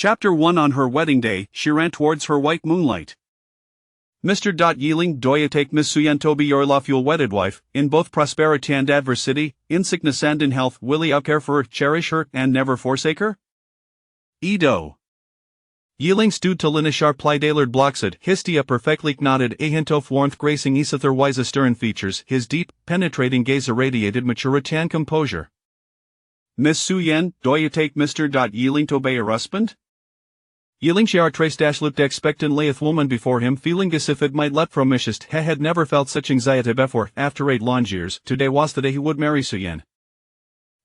Chapter 1. On her wedding day, she ran towards her white moonlight. Mr. Yiling doya take Miss Suyen to be your lawful wedded wife, in both prosperity and adversity, in sickness and in health, will you care for her, cherish her, and never forsake her? Edo. Yiling stood to Linishar Plydalard Bloxed, Histia perfectly nodded a hint of warmth gracing Isather wise stern features, his deep, penetrating gaze irradiated maturity and composure. Miss Suyen, doya take Mr. Yiling to be your husband? Yiling Shiar traced looked expectantly at woman before him, feeling as if it might let from Mishist. He had never felt such anxiety before. After 8 long years, today was the day he would marry Suyen.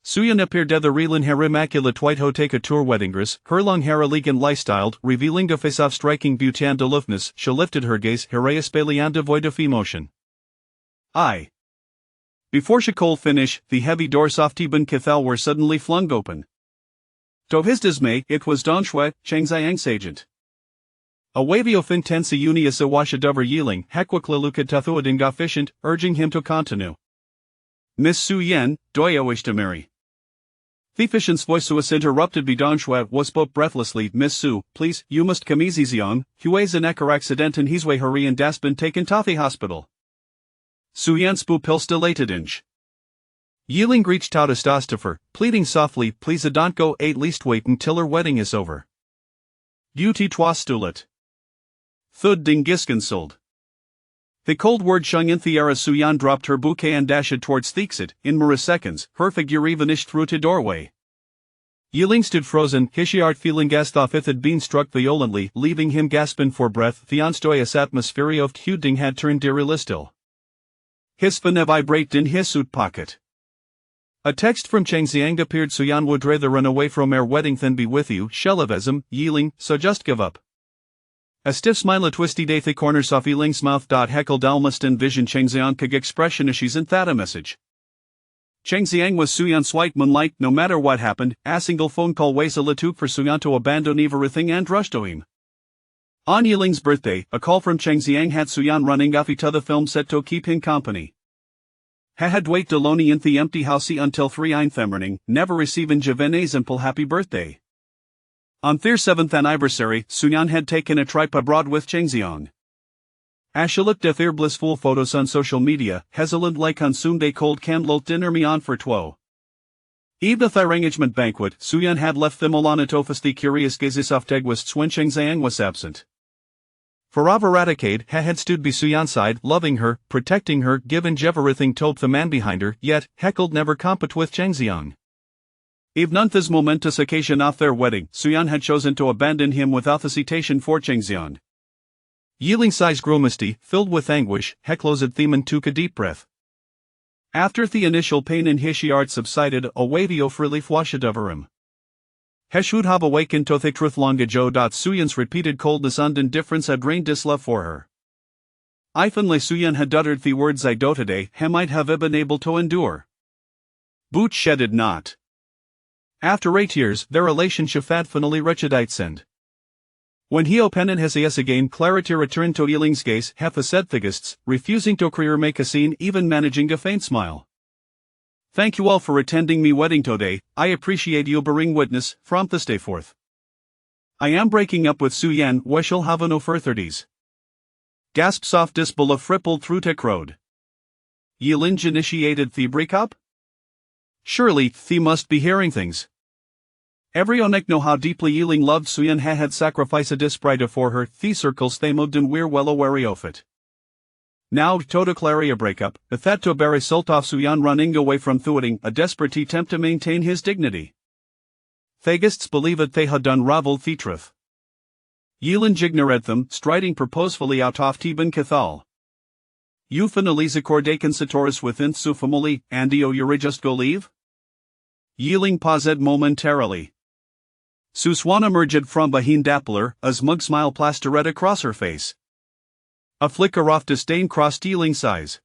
Suyen appeared at the Relan her immaculate white ho take a tour wedding dress, her long hair elegant lifestyled, revealing the face of striking beauty and aloofness. She lifted her gaze, Herreus Balian devoid of emotion. I. Before she could finish, the heavy doors of Tiban Cathal were suddenly flung open. To his dismay, it was Don Shui, Cheng Xiang's agent. A wavy of intense unius awashadover Yiling, Hequaklalukatuthuading efficient, urging him to continue. Miss Suyen, doya wish to marry. The efficient's voice was interrupted by Don Shui, was spoke breathlessly. Miss Su, please, you must come easy Xiong, Hui's an ecker accident and he's way hurry and das been taken to the hospital. Suyen's pupil dilated inch. Yiling reached out to Stostifer, pleading softly, please don't go, at least wait until her wedding is over. Duty twastulet. Thud ding giskensold. The cold word shung in Thiara Suyan dropped her bouquet and dashed towards Thixit, in mere seconds, her figure vanished through to doorway. Yiling stood frozen, Hishiart feeling as though it had been struck violently, leaving him gasping for breath. The unstoyous atmosphere of Huding had turned irresistible. His phone vibrated in his suit pocket. A text from Cheng Xiang appeared. Suyan would rather run away from our wedding than be with you, Shelavism, Yiling, so just give up. A stiff smile a twisted at the corners of Yiling's mouth. Heckled almost envision Cheng Xiang kig expression as she's in that a message. Cheng Xiang was Suyan's white moonlight. No matter what happened, a single phone call was a took for Suyan to abandon everything and rush to him. On Yiling's birthday, a call from Cheng Xiang had Suyan running off to the film set to keep him company. He had waited alone in the empty house until 3 in the morning, never receiving Javene's simple happy birthday. On their 7th anniversary, Suyan had taken a trip abroad with Cheng Xiang. As she looked at their blissful photos on social media, hesitant like consumed a cold candle dinner me on for two. Even at the arrangement banquet, Suyan had left them alone at office. The curious gazes of Tegwists when Cheng Xiang was absent. For over a decade, he had stood by Suyan's side, loving her, protecting her, giving everything to the man behind her, yet, heckled never compete with Cheng Xiang. Even on this momentous occasion of their wedding, Suyan had chosen to abandon him without hesitation for Cheng Xiang. Yiling's sighs grew misty, filled with anguish. He closed them and took a deep breath. After the initial pain in his heart subsided, a wavy of relief washed over him. He should have awakened to the truth long ago. Suyan's repeated coldness and indifference had drained his love for her. If only Suyan had uttered the words I do today, he might have been able to endure. But she did not. After 8 years, their relationship had finally reached its end. When he opened his eyes again, clarity returned to Yiling's gaze. Half the said thigists, refusing to make a scene, even managing a faint smile. Thank you all for attending me wedding today. I appreciate you bearing witness, from this day forth. I am breaking up with Suyen, we shall have no furtherties. Gasps of disbelief rippled through Tech Road. Yiling initiated the breakup? Surely, thee must be hearing things. Everyone know how deeply Yiling loved Suyen. He had sacrificed a dispride for her. The circles they moved and we're well aware of it. Now to declare a breakup, the that to bury Sultaf Suyan running away from Thuading, a desperate attempt to maintain his dignity. Thagists believe that they had unraveled the truth. Yiling ignored them, striding purposefully out of Tiban Cathal. You finally accordaken Satoris within Sufamuli, Andio you just go leave? Yiling paused momentarily. Suswan emerged from behind Dappler, a smug smile plastered across her face. A flicker of disdain crossed Yiling's eyes.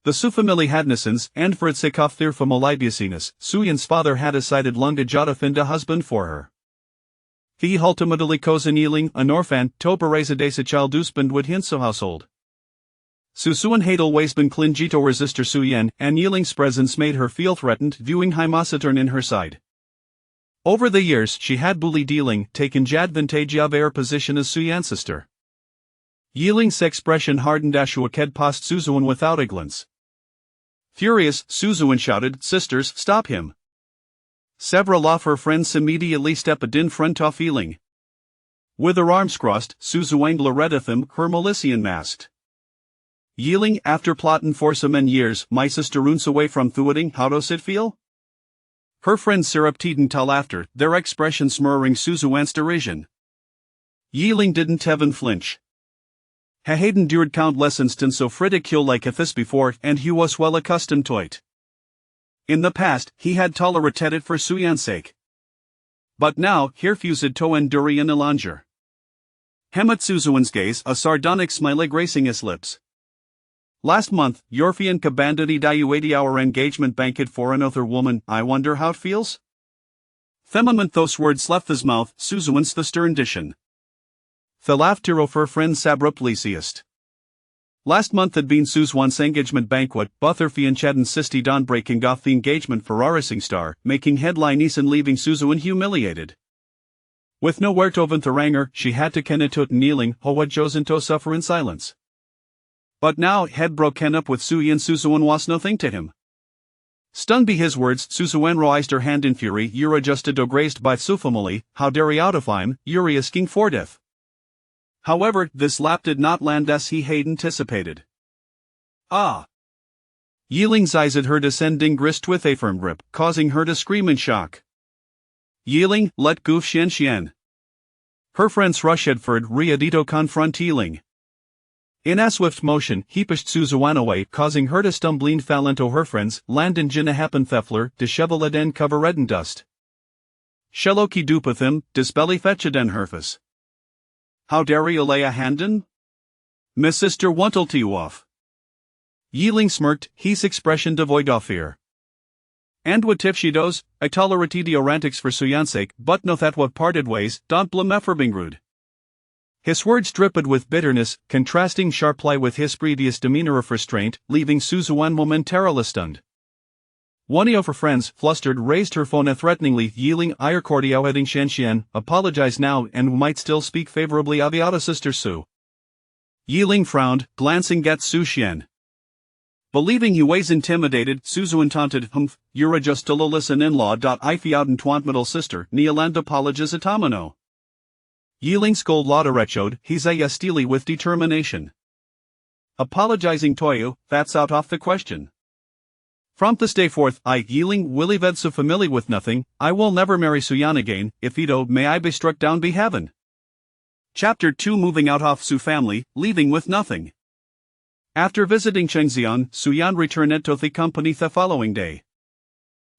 The Sufamili hadnessens, and for its sake of their familibiasiness, Suyan's father had decided long to find a husband for her. He ultimately chosen Yiling, an orphan, to beraise a child husband would hinso household. Susuan had always been clingy to resist her Suyen, and Yiling's presence made her feel threatened, viewing Hymasaturn in her side. Over the years she had bully dealing taken advantage of her position as Suyan's sister. Yiling's expression hardened as she walked past Suzuan without a glance. Furious, Suzuan shouted, "Sisters, stop him!" Several of her friends immediately stepped in front of Yiling. With her arms crossed, Suzuan glared at them, her Milician masked. Yiling, after plotting for so many years, my sister runs away from Thuading, how does it feel? Her friends surreptitious to laughter, their expressions mirroring Suzuan's derision. Yiling didn't even flinch. He had endured countless instances of ridicule like this before, and he was well accustomed to it. In the past, he had tolerated it for Suyan's sake. But now, he refused to endure any longer. Hemat Suzuan's gaze, a sardonic smile gracing his lips. Last month, Yorfian Kabandani Dayuadi our engagement banquet for another woman, I wonder how it feels? The moment those words left his mouth, Suzuan's the stern dition. The laughter of her friend Sabrupleasiest. Last month had been Suzuan's engagement banquet, Butherfian Chad insisted on breaking off the engagement for our racing star, making headlines and leaving Suzuan humiliated. With nowhere to vent the ranger, she had to Kenetut kneeling, who had chosen to suffer in silence. But now, head broken up with Suzuan was nothing to him. Stunned by his words, Suzuan raised her hand in fury, "You're just grazed by Sufamali, how dare you out of him, you're asking for death." However, this lap did not land as he had anticipated. Ah! Yiling's eyes at her descending grist with a firm grip, causing her to scream in shock. Yiling, let go Xian. Her friends rushed forward, ready to confront Yiling. In a swift motion, he pushed Suzuan away, causing her to stumble and fall into her friends, land in Jina happen Thefler, disheveled and covered in dust. Sheloki dupethim, disbelly fetched en herfus. How dare you lay a hand in? Miss sister wanted to you off. Yiling smirked, his expression devoid of fear. And what if she does, I tolerate the orantics for Suyan's sake, but know that what parted ways, don't blame me for being rude. His words dripped with bitterness, contrasting sharply with his previous demeanor of restraint, leaving Suzuan momentarily stunned. One of her friends, flustered, raised her phone threateningly, Yiling Irecordio heading Xian, apologize now and might still speak favorably of your sister Su. Yiling frowned, glancing at Su Xian. Believing he was intimidated, Suzuan taunted, "You're just a listen in-law. I out and twant middle sister, Nealand apologies atamano." Yiling scold lauderechode, he's a steely with determination. Apologizing to you, that's out off the question. From this day forth, I, Yiling, willy ved so familiar with nothing, I will never marry Suyan again, if Ito may I be struck down be heaven. Chapter 2 Moving out of Su family, leaving with nothing. After visiting Chengxian, Suyan returned to the company the following day.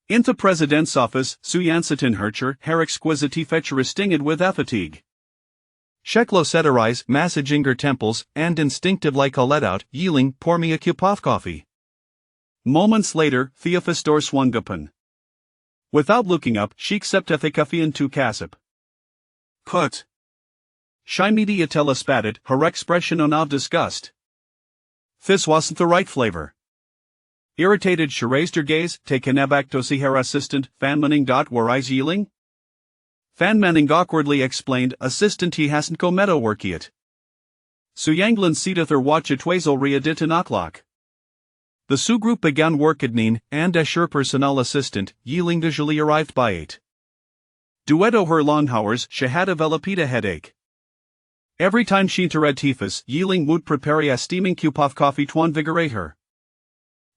In the president's office, Suyan sat in her exquisite feature stinged with fatigue. Sheklo set her eyes, massaging her temples, and instinctive like a let out, Yiling, pour me a cup of coffee. Moments later, Theophis door swung open. Without looking up, she accepted the coffee and two casip. Put. Shimedi telespatted, her expression of disgust. This wasn't the right flavor. Irritated, she raised her gaze, taken aback to see her assistant, Fan Manning. Where is Yiling? Fan Manning awkwardly explained, assistant he hasn't go meadow work yet. Su Yanglin seateth her watch at Twazel Ria dit an o'clock. The Su group began work at noon, and as her personnel assistant, Yiling usually arrived by 8. Duetto her long hours, she had a velopita headache. Every time she interred Tifus, Yiling would prepare a steaming cup of coffee to invigorate her.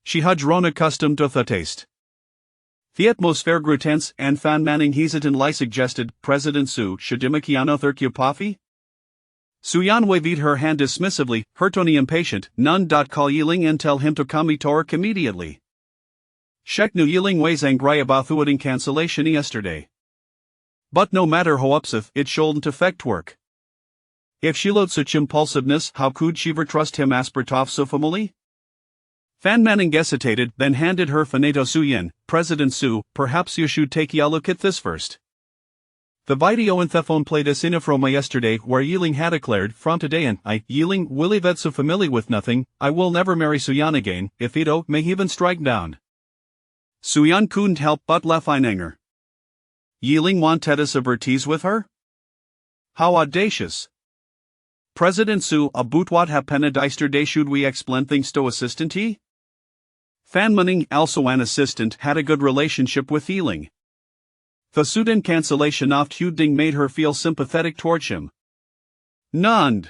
She had grown accustomed to the taste. The atmosphere grew tense, and Fan Manning hesitantly suggested, President Su, should Dimikiano their cup coffee? Suyan waved her hand dismissively, her tone impatient, none. Call Yiling and tell him to come to work immediately. Shek knew Yiling was angry about the wedding cancellation yesterday. But no matter how upset, it shouldn't affect work. If she showed such impulsiveness, how could she trust him aspertov so family? Fan Manning hesitated, then handed her Faneto Suyin, President Su, perhaps you should take a look at this first. The video in the phone played us in from yesterday where Yiling had declared, from today on, I, Yiling, willy ved so familiar with nothing, I will never marry Suyan again, if Ito may even strike down. Suyan couldn't help but laugh in anger. Yiling wanted us avertise with her? How audacious! President Su abutwat hapenadeister de should we explain things to assistant he? Fan Manning, also an assistant, had a good relationship with Yiling. The Sudan cancellation of Huding made her feel sympathetic towards him. Nund.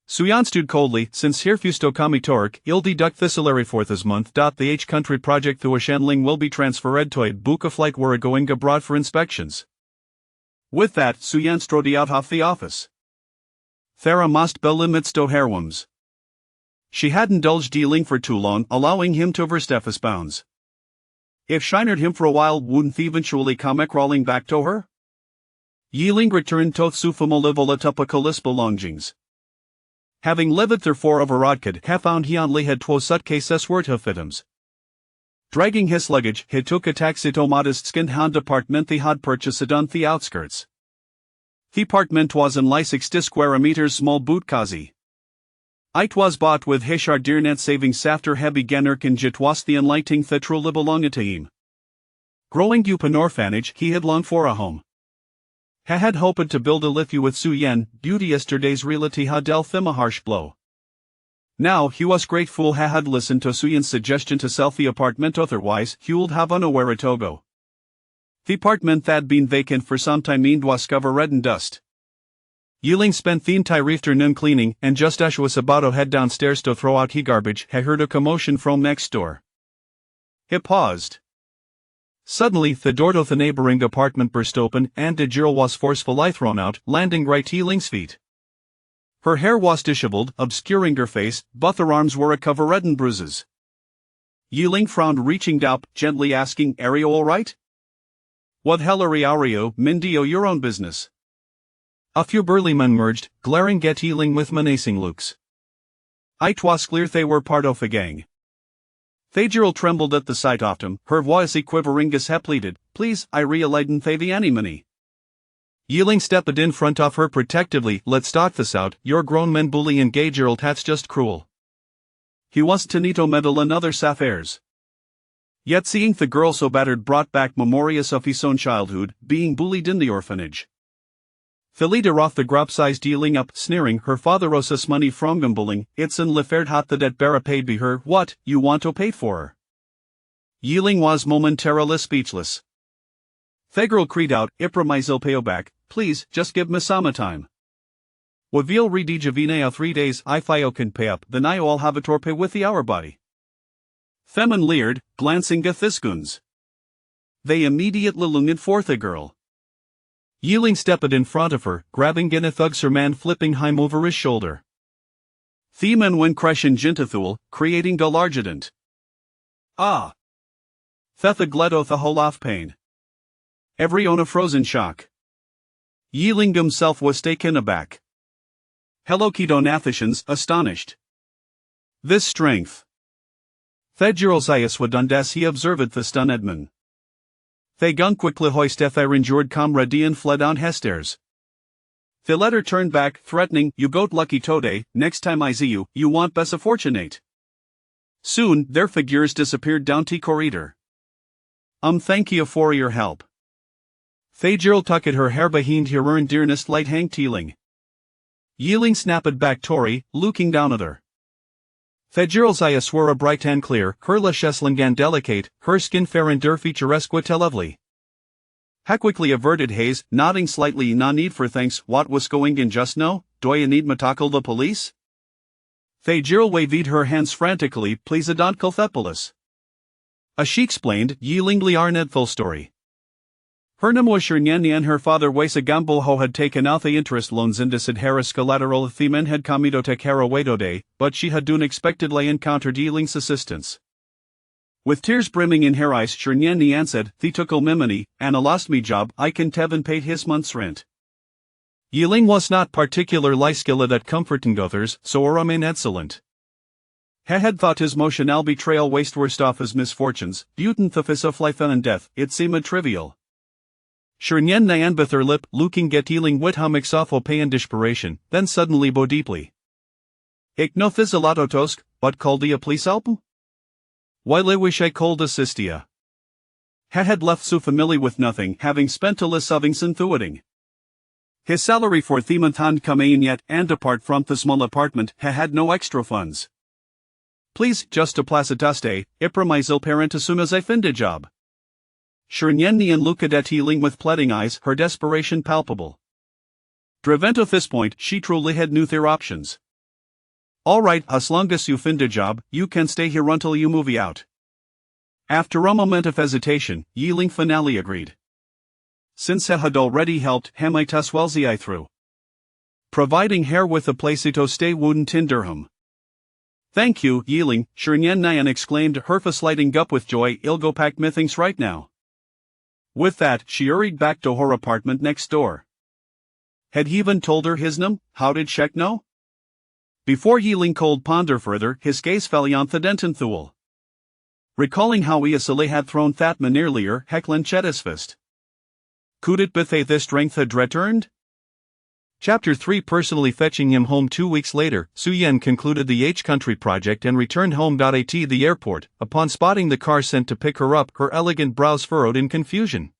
Suyan stood coldly, since Hirfusto kami tork, il deduct thistleary forth as month. The H country project through a Shanling will be transferred to a buka flight were going abroad for inspections. With that, Suyan strode out of the office. Thera must belimits to herwums. She had indulged Yiling for too long, allowing him to overstep his bounds. If shinered him for a while, wouldn't eventually come crawling back to her? Yiling returned to Sufamolivola tupacolis belongings. Having lived therefore of Aradkad, he found he only had 2 suitcases worth of items. Dragging his luggage, he took a taxi to modest skinned hand apartment he had purchased on the outskirts. The apartment was in like 60 square meters small bootkazi. It was bought with Hishar Dirnet savings after he began Erkinjit was the enlightening that truly belonged to him. Growing up an orphanage, he had longed for a home. He had hoped to build a life with Suyen, due to yesterday's reality had dealt him a harsh blow. Now he was grateful he had listened to Suyen's suggestion to sell the apartment, otherwise he would have unaware to go. The apartment that had been vacant for some time was covered in dust. Yiling spent the entire afternoon cleaning, and just as she was about to head downstairs to throw out he garbage, he heard a commotion from next door. He paused. Suddenly, the door to the neighboring apartment burst open, and the girl was forcefully thrown out, landing right at Yiling's feet. Her hair was disheveled, obscuring her face, but her arms were covered in bruises. Yiling frowned, reaching up, gently asking, "Are you all right?" "What hell are you, Mindio, your own business?" A few burly men merged, glaring at Yiling with menacing looks. It was clear they were part of a gang. Thagirl trembled at the sight of them, her voice quivering as he pleaded, "Please, I realized they the enemy." Yiling stepped in front of her protectively, "Let's talk this out, you're grown men bullying gay girl, that's just cruel." He was Tanito meddle in other affairs. Yet seeing the girl so battered brought back memories of his own childhood, being bullied in the orphanage. The leader of the group sized Yiling up, sneering, "Her father owes us money from gambling, it's in Leferd hat the debt Barra paid be her, what, you want to pay for her?" Yiling was momentarily speechless. The girl cried out, "Ipramizel pay back, please, just give me some time. Wavil redigivine 3 days, if I can pay up, then I'll have a torpe with the hour body." Themin leered, glancing at Thisguns. They immediately lunged for the girl. Yiling stepped in front of her, grabbing in a thugser man flipping him over his shoulder. Themin went crashing Jintathul, creating a largedent. Ah! Thetha gledo the whole of pain. Every on a frozen shock. Yiling himself was taken aback. Hello Kedonathicians, astonished. This strength. Thedgerosias wadundas he observed the stun Edmund. They gun quickly hoisteth their injured comrade and fled on hesters. The letter turned back, threatening, "You goat lucky today, next time I see you, you want best fortunate." Soon, their figures disappeared down the corridor. Thank you for your help. Thagirl tucked her hair behind her earned dearness light hang tealing. Yiling snapped back Tori, looking down at her. Thagirl's eyes were bright and clear, her lashes and delicate, her skin fair and featuresque to lovely. He quickly averted haze, nodding slightly, "No need for thanks, what was going in just now, do you need me tackle the police?" Thagirl waved her hands frantically, "Please don't call Thepolis." As she explained, Yiling liarned full story. Her name was Shernyan and her father Wesa Gambolho had taken out the interest loans into Sidharis collateral the men had comido to Caraway, but she had unexpectedly encountered Yiling's assistance. With tears brimming in her eyes, Shernyan answered, "Thee took mimini, and I lost me job, I can Tevin paid his month's rent." Yiling was not particularly skilled at comforting others, so remained excellent. He had thought his motional betrayal waste worst off his misfortunes, butin the fis of life and death, it seemed trivial. Shernyen Nayan bit her lip, looking at Yiling with hamixophal pay and desperation, then suddenly bowed deeply. "Ik no thizalatotosk, but called a police album? Why I wish I called assistia." had left Su family with nothing, having spent alle savingsen thuing. His salary for the month had come in yet, and apart from the small apartment, had no extra funds. Please, just to placitaste, ipramizel parent as soon as I find a job. Shernyenni and looked at Healing with pleading eyes, her desperation palpable. Driven at this point, she truly had no other options. Alright, as long as you find a job, you can stay here until you move out. After a moment of hesitation, Yealing finally agreed. Since I had already helped him as well as I through. Providing her with a place to stay wouldn't hinder him. Thank you, Yealing, Shernyenni exclaimed, her face lighting up with joy. I'll go pack me things right now. With that, she hurried back to her apartment next door. Had he even told her his name? How did Shek know? Before Yealing could ponder further, his gaze fell on the Denton-Thule. Recalling how Iasile had thrown that man earlier, Hecklin Chettis fist. Could it be that this strength had returned? Chapter 3. Personally fetching him home 2 weeks later, Su-Yen concluded the H-Country project and returned home. At the airport, upon spotting the car sent to pick her up, her elegant brows furrowed in confusion.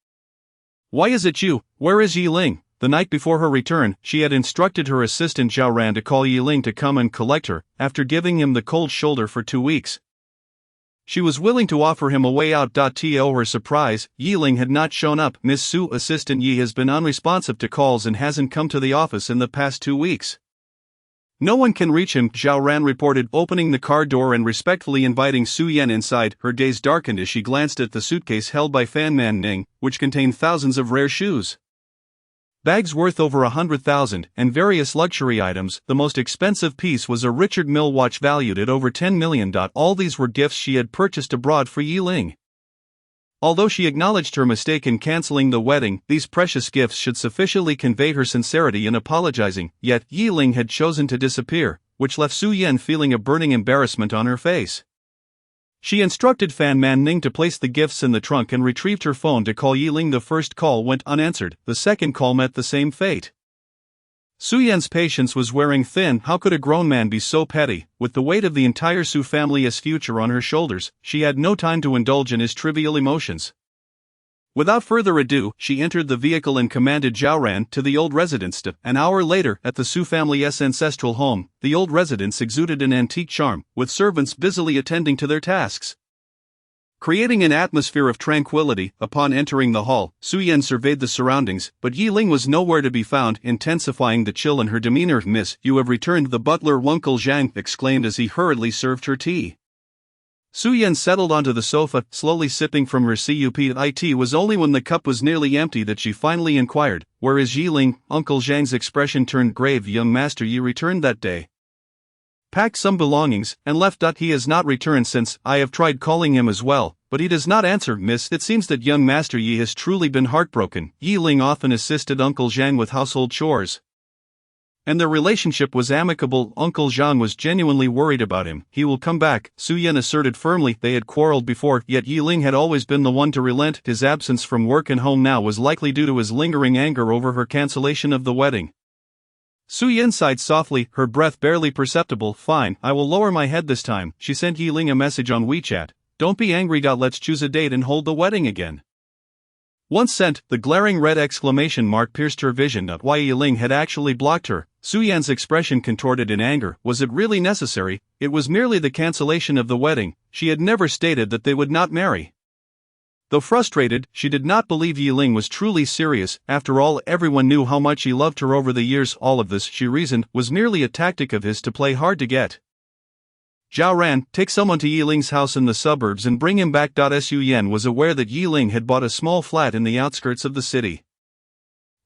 Why is it you? Where is Yealing? The night before her return, she had instructed her assistant Zhao Ran to call Yealing to come and collect her, after giving him the cold shoulder for 2 weeks. She was willing to offer him a way out. To her surprise, Yealing had not shown up. Miss Su, assistant Yi, has been unresponsive to calls and hasn't come to the office in the past 2 weeks. No one can reach him, Zhao Ran reported, opening the car door and respectfully inviting Su-Yen inside. Her gaze darkened as she glanced at the suitcase held by Fan Man Ning, which contained thousands of rare shoes. Bags worth over 100,000, and various luxury items. The most expensive piece was a Richard Mille watch valued at over 10 million. All these were gifts she had purchased abroad for Yealing. Although she acknowledged her mistake in cancelling the wedding, these precious gifts should sufficiently convey her sincerity in apologizing, yet Yealing had chosen to disappear, which left Su-Yen feeling a burning embarrassment on her face. She instructed Fan Man Ning to place the gifts in the trunk and retrieved her phone to call Yealing. The first call went unanswered, the second call met the same fate. Su-Yen's patience was wearing thin. How could a grown man be so petty? With the weight of the entire Su family's future on her shoulders, she had no time to indulge in his trivial emotions. Without further ado, she entered the vehicle and commanded Zhao Ran to the old residence. An hour later, at the Su family's ancestral home, the old residence exuded an antique charm, with servants busily attending to their tasks. Creating an atmosphere of tranquility, upon entering the hall, Su-Yen surveyed the surroundings, but Yealing was nowhere to be found, intensifying the chill in her demeanor. Miss, you have returned, the butler Uncle Zhang exclaimed as he hurriedly served her tea. Su-Yen settled onto the sofa, slowly sipping from her cup. It was only when the cup was nearly empty that she finally inquired, "Where is Yealing?" Uncle Zhang's expression turned grave. "Young master Yi returned that day. Packed some belongings, and left. He has not returned since. I have tried calling him as well, but he does not answer, miss. It seems that young master Yi has truly been heartbroken." Yealing often assisted Uncle Zhang with household chores, and their relationship was amicable. Uncle Zhang was genuinely worried about him. "He will come back," Su-Yen asserted firmly. They had quarreled before, yet Yealing had always been the one to relent. His absence from work and home now was likely due to his lingering anger over her cancellation of the wedding. Su-Yen sighed softly, her breath barely perceptible. "Fine, I will lower my head this time." She sent Yealing a message on WeChat. "Don't be angry. Let's choose a date and hold the wedding again." Once sent, the glaring red exclamation mark pierced her vision. Why Yealing had actually blocked her. Su-Yen's expression contorted in anger. Was it really necessary? It was merely the cancellation of the wedding. She had never stated that they would not marry. Though frustrated, she did not believe Yealing was truly serious. After all, everyone knew how much he loved her over the years. All of this, she reasoned, was merely a tactic of his to play hard to get. Zhao Ran, take someone to Yealing's house in the suburbs and bring him back. Su-Yen was aware that Yealing had bought a small flat in the outskirts of the city.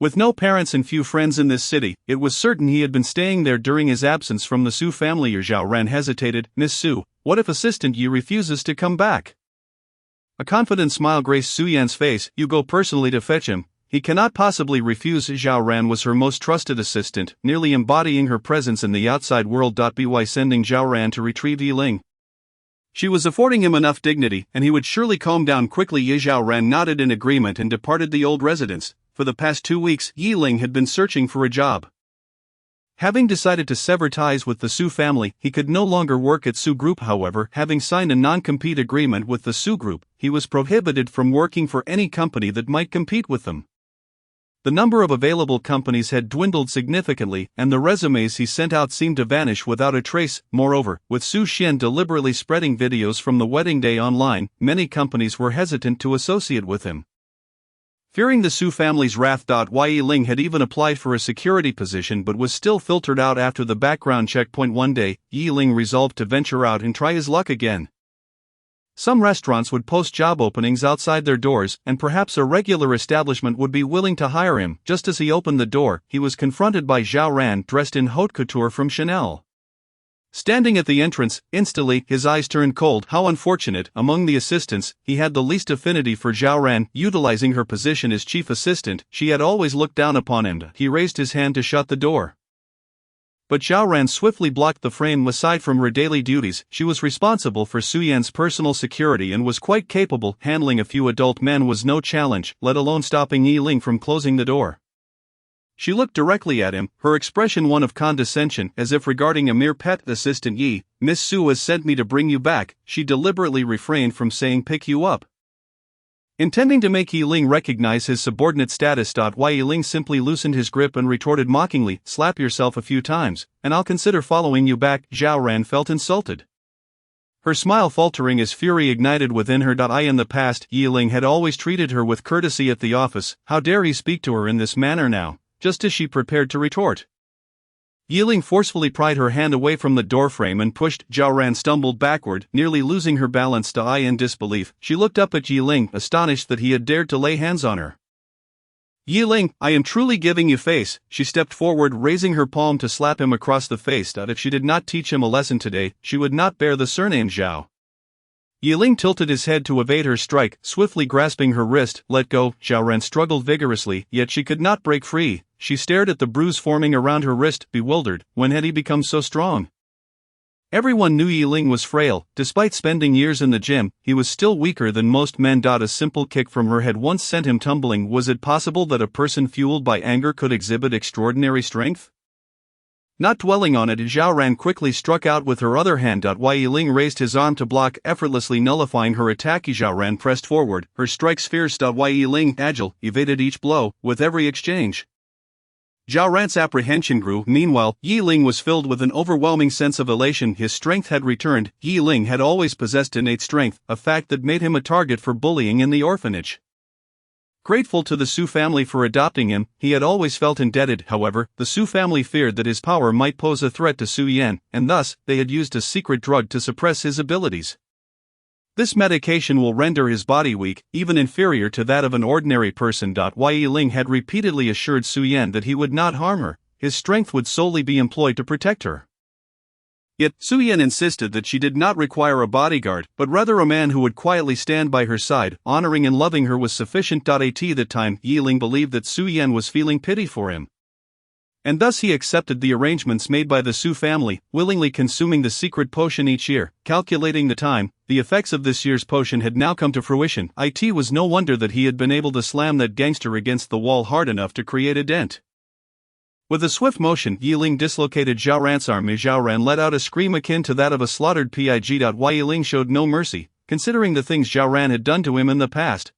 With no parents and few friends in this city, it was certain he had been staying there during his absence from the Su family. Zhao Ran hesitated. "Miss Su, what if Assistant Yi refuses to come back?" A confident smile graced Su-Yen's face. "You go personally to fetch him. He cannot possibly refuse." Zhao Ran was her most trusted assistant, nearly embodying her presence in the outside world. By sending Zhao Ran to retrieve Yealing, she was affording him enough dignity, and he would surely calm down quickly. Zhao Ran nodded in agreement and departed the old residence. For the past 2 weeks, Yealing had been searching for a job. Having decided to sever ties with the Su family, he could no longer work at Su Group. However, having signed a non-compete agreement with the Su Group, he was prohibited from working for any company that might compete with them. The number of available companies had dwindled significantly, and the resumes he sent out seemed to vanish without a trace. Moreover, with Su Xian deliberately spreading videos from the wedding day online, many companies were hesitant to associate with him. Fearing the Su family's wrath, Yi Ling had even applied for a security position but was still filtered out after the background checkpoint. One day, Yi Ling resolved to venture out and try his luck again. Some restaurants would post job openings outside their doors, and perhaps a regular establishment would be willing to hire him. Just as he opened the door, he was confronted by Zhao Ran dressed in haute couture from Chanel. Standing at the entrance, instantly, his eyes turned cold. How unfortunate! Among the assistants, he had the least affinity for Zhao Ran. Utilizing her position as chief assistant, she had always looked down upon him. He raised his hand to shut the door. But Zhao Ran swiftly blocked the frame. Aside from her daily duties, she was responsible for Su Yan's personal security and was quite capable. Handling a few adult men was no challenge, let alone stopping Yi Ling from closing the door. She looked directly at him, her expression one of condescension, as if regarding a mere pet. Assistant Yi, Miss Su has sent me to bring you back. She deliberately refrained from saying pick you up. Intending to make Yi Ling recognize his subordinate status. Yi Ling simply loosened his grip and retorted mockingly, slap yourself a few times, and I'll consider following you back. Zhao Ran felt insulted. Her smile faltering as fury ignited within her. In the past, Yi Ling had always treated her with courtesy at the office. How dare he speak to her in this manner now? Just as she prepared to retort, Yi Ling forcefully pried her hand away from the doorframe and pushed. Zhao Ran stumbled backward, nearly losing her balance. In disbelief, she looked up at Yi Ling, astonished that he had dared to lay hands on her. Yi Ling, I am truly giving you face. She stepped forward, raising her palm to slap him across the face. If she did not teach him a lesson today, she would not bear the surname Zhao. Yi Ling tilted his head to evade her strike, swiftly grasping her wrist. Let go. Zhao Ran struggled vigorously, yet she could not break free. She stared at the bruise forming around her wrist, bewildered. When had he become so strong? Everyone knew Yi Ling was frail. Despite spending years in the gym, he was still weaker than most men. A simple kick from her had once sent him tumbling. Was it possible that a person fueled by anger could exhibit extraordinary strength? Not dwelling on it, Zhao Ran quickly struck out with her other hand. Yi Ling raised his arm to block, effortlessly nullifying her attack. Zhao Ran pressed forward, her strikes fierce. Yi Ling, agile, evaded each blow, with every exchange. Zhao Ran's apprehension grew. Meanwhile, Yi Ling was filled with an overwhelming sense of elation. His strength had returned. Yi Ling had always possessed innate strength, a fact that made him a target for bullying in the orphanage. Grateful to the Su family for adopting him, he had always felt indebted. However, the Su family feared that his power might pose a threat to Su Yan, and thus, they had used a secret drug to suppress his abilities. This medication will render his body weak, even inferior to that of an ordinary person. Yi Ling had repeatedly assured Su Yan that he would not harm her, his strength would solely be employed to protect her. Yet, Su Yan insisted that she did not require a bodyguard, but rather a man who would quietly stand by her side. Honoring and loving her was sufficient. At that time, Yi Ling believed that Su Yan was feeling pity for him. And thus he accepted the arrangements made by the Su family, willingly consuming the secret potion each year. Calculating the time, the effects of this year's potion had now come to fruition. It was no wonder that he had been able to slam that gangster against the wall hard enough to create a dent. With a swift motion, Yi Ling dislocated Zhao Ran's arm. Zhao Ran let out a scream akin to that of a slaughtered pig. Yi Ling showed no mercy, considering the things Zhao Ran had done to him in the past.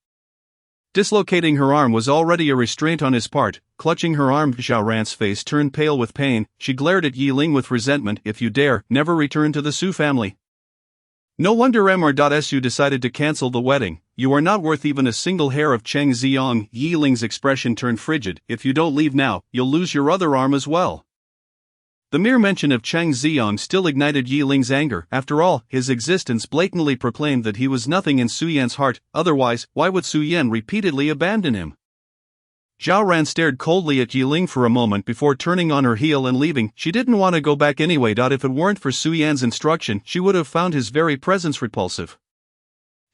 Dislocating her arm was already a restraint on his part. Clutching her arm, Zhao Ran's face turned pale with pain. She glared at Yi Ling with resentment. If you dare, never return to the Su family. No wonder Mr.Su decided to cancel the wedding. You are not worth even a single hair of Cheng Xiong. Yi Ling's expression turned frigid. If you don't leave now, you'll lose your other arm as well. The mere mention of Cheng Xiong still ignited Yi Ling's anger. After all, his existence blatantly proclaimed that he was nothing in Su Yan's heart. Otherwise, why would Su Yan repeatedly abandon him? Zhao Ran stared coldly at Yi Ling for a moment before turning on her heel and leaving. She didn't want to go back anyway. If it weren't for Su Yan's instruction, she would have found his very presence repulsive.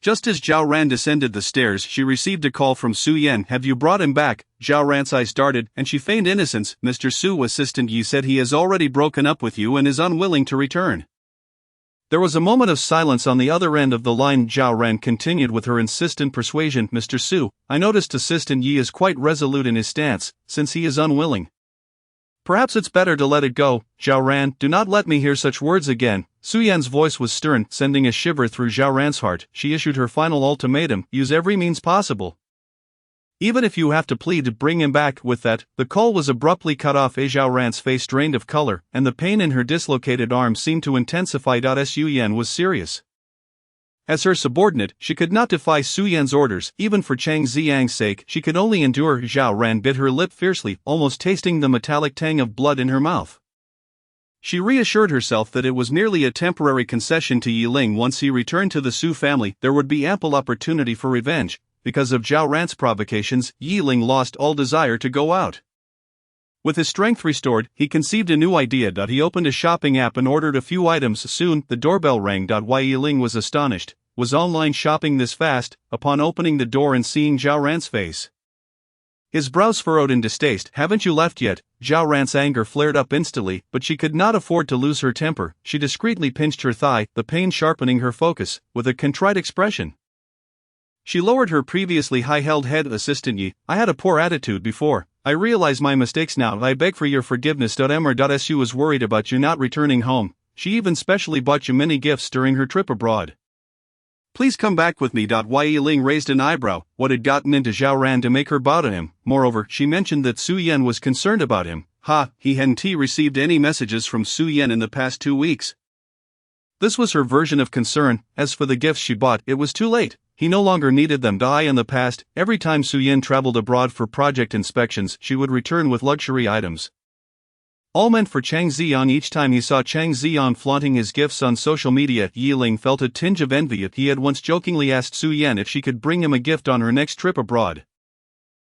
Just as Zhao Ran descended the stairs, she received a call from Su Yan. Have you brought him back? Zhao Ran's eyes darted, and she feigned innocence. Mr. Su, Assistant Yi said he has already broken up with you and is unwilling to return. There was a moment of silence on the other end of the line. Zhao Ran continued with her insistent persuasion. Mr. Su, I noticed Assistant Yi is quite resolute in his stance, since he is unwilling. Perhaps it's better to let it go, Zhao Ran, do not let me hear such words again. Su Yan's voice was stern, sending a shiver through Zhao Ran's heart. She issued her final ultimatum, use every means possible. Even if you have to plead to bring him back. With that, the call was abruptly cut off. Zhao Ran's face drained of color, and the pain in her dislocated arm seemed to intensify. Su Yan was serious. As her subordinate, she could not defy Su Yan's orders. Even for Chang Ziyang's sake, she could only endure. Zhao Ran bit her lip fiercely, almost tasting the metallic tang of blood in her mouth. She reassured herself that it was merely a temporary concession to Yi Ling. Once he returned to the Su family, there would be ample opportunity for revenge. Because of Zhao Ran's provocations, Yi Ling lost all desire to go out. With his strength restored, he conceived a new idea. He opened a shopping app and ordered a few items. Soon, the doorbell rang. Yi Ling was astonished. Was online shopping this fast? Upon opening the door and seeing Zhao Ran's face, his brows furrowed in distaste. Haven't you left yet? Zhao Ran's anger flared up instantly, but she could not afford to lose her temper. She discreetly pinched her thigh, the pain sharpening her focus. With a contrite expression, she lowered her previously high-held head. Assistant Yi, I had a poor attitude before. I realize my mistakes now. I beg for your forgiveness. Su was worried about you not returning home. She even specially bought you many gifts during her trip abroad. Please come back with me. Yi Ling raised an eyebrow. What had gotten into Zhao Ran to make her bow to him? Moreover, she mentioned that Su Yan was concerned about him. He hadn't received any messages from Su Yan in the past 2 weeks. This was her version of concern. As for the gifts she bought, it was too late. He no longer needed them. In the past, every time Su Yan traveled abroad for project inspections, she would return with luxury items. All meant for Chang Ziyan. Each time he saw Chang Ziyan flaunting his gifts on social media, Yi Ling felt a tinge of envy. He had once jokingly asked Su Yan if she could bring him a gift on her next trip abroad.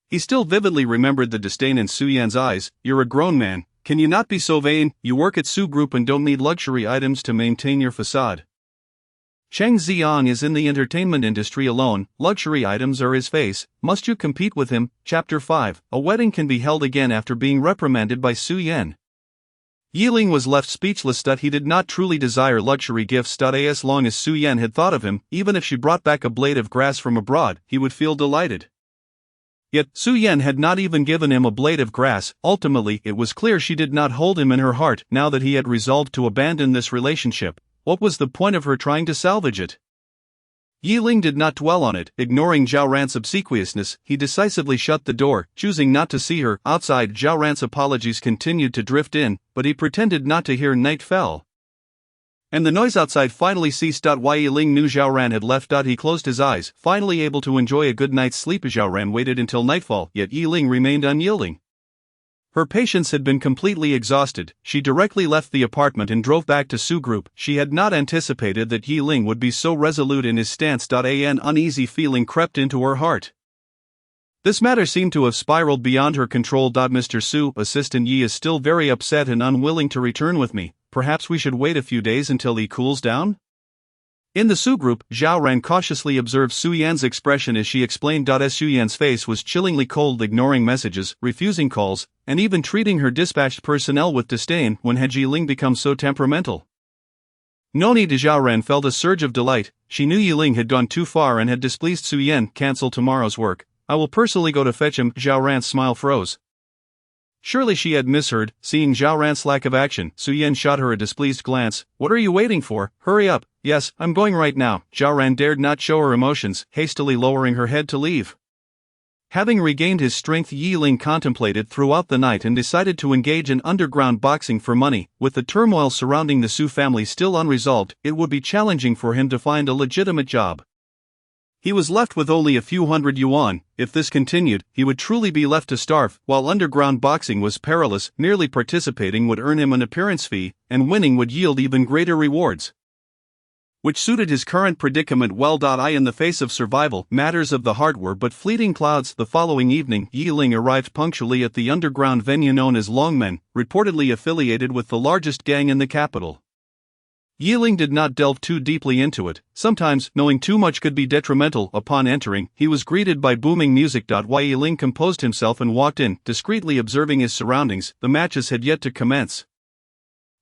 He still vividly remembered the disdain in Su Yan's eyes. You're a grown man, can you not be so vain? You work at Su Group and don't need luxury items to maintain your facade. Chang Ziyan is in the entertainment industry alone, luxury items are his face, must you compete with him? Chapter 5, a wedding can be held again after being reprimanded by Su Yan. Yi Ling was left speechless. He did not truly desire luxury gifts. As long as Su Yan had thought of him, even if she brought back a blade of grass from abroad, he would feel delighted. Yet, Su Yan had not even given him a blade of grass. Ultimately, it was clear she did not hold him in her heart. Now that he had resolved to abandon this relationship, what was the point of her trying to salvage it? Yi Ling did not dwell on it. Ignoring Zhao Ran's obsequiousness, he decisively shut the door, choosing not to see her. Outside, Zhao Ran's apologies continued to drift in, but he pretended not to hear. Night fell, and the noise outside finally ceased. Yi Ling knew Zhao Ran had left. He closed his eyes, finally able to enjoy a good night's sleep. Zhao Ran waited until nightfall, yet Yi Ling remained unyielding. Her patience had been completely exhausted. She directly left the apartment and drove back to Su Group. She had not anticipated that Yi Ling would be so resolute in his stance. An uneasy feeling crept into her heart. This matter seemed to have spiraled beyond her control. Mr. Su, Assistant Yi is still very upset and unwilling to return with me. Perhaps we should wait a few days until he cools down? In the Su Group, Zhao Ran cautiously observed Su Yan's expression as she explained. Su Yan's face was chillingly cold, ignoring messages, refusing calls, and even treating her dispatched personnel with disdain. When had Yi Ling become so temperamental? No need. Zhao Ran felt a surge of delight. She knew Yi Ling had gone too far and had displeased Su Yan. Cancel tomorrow's work. I will personally go to fetch him. Zhao Ran's smile froze. Surely she had misheard. Seeing Zhao Ran's lack of action, Su Yan shot her a displeased glance. What are you waiting for? Hurry up. Yes, I'm going right now. Zhao Ran dared not show her emotions, hastily lowering her head to leave. Having regained his strength, Yi Ling contemplated throughout the night and decided to engage in underground boxing for money. With the turmoil surrounding the Su family still unresolved, it would be challenging for him to find a legitimate job. He was left with only a few hundred yuan. If this continued, he would truly be left to starve. While underground boxing was perilous, merely participating would earn him an appearance fee, and winning would yield even greater rewards, which suited his current predicament well. In the face of survival, matters of the heart were but fleeting clouds. The following evening, Yi Ling arrived punctually at the underground venue known as Longmen, reportedly affiliated with the largest gang in the capital. Yi Ling did not delve too deeply into it. Sometimes, knowing too much could be detrimental. Upon entering, he was greeted by booming music. Yi Ling composed himself and walked in, discreetly observing his surroundings. The matches had yet to commence,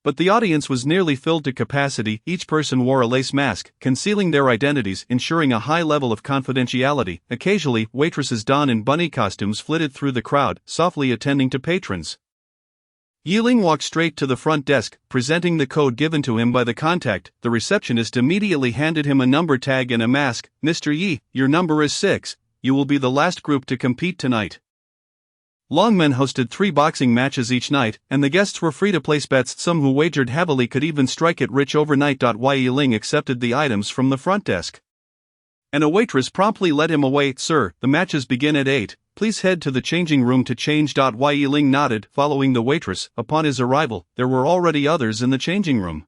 but the audience was nearly filled to capacity. Each person wore a lace mask, concealing their identities, ensuring a high level of confidentiality. Occasionally, waitresses donned in bunny costumes flitted through the crowd, softly attending to patrons. Yiling walked straight to the front desk, presenting the code given to him by the contact. The receptionist immediately handed him a number tag and a mask. "Mr. Yi, your number is 6. You will be the last group to compete tonight." Longmen hosted 3 boxing matches each night, and the guests were free to place bets. Some who wagered heavily could even strike it rich overnight. Yiling accepted the items from the front desk, and a waitress promptly led him away. "Sir, the matches begin at 8. Please head to the changing room to change." Yiling nodded, following the waitress. Upon his arrival, there were already others in the changing room.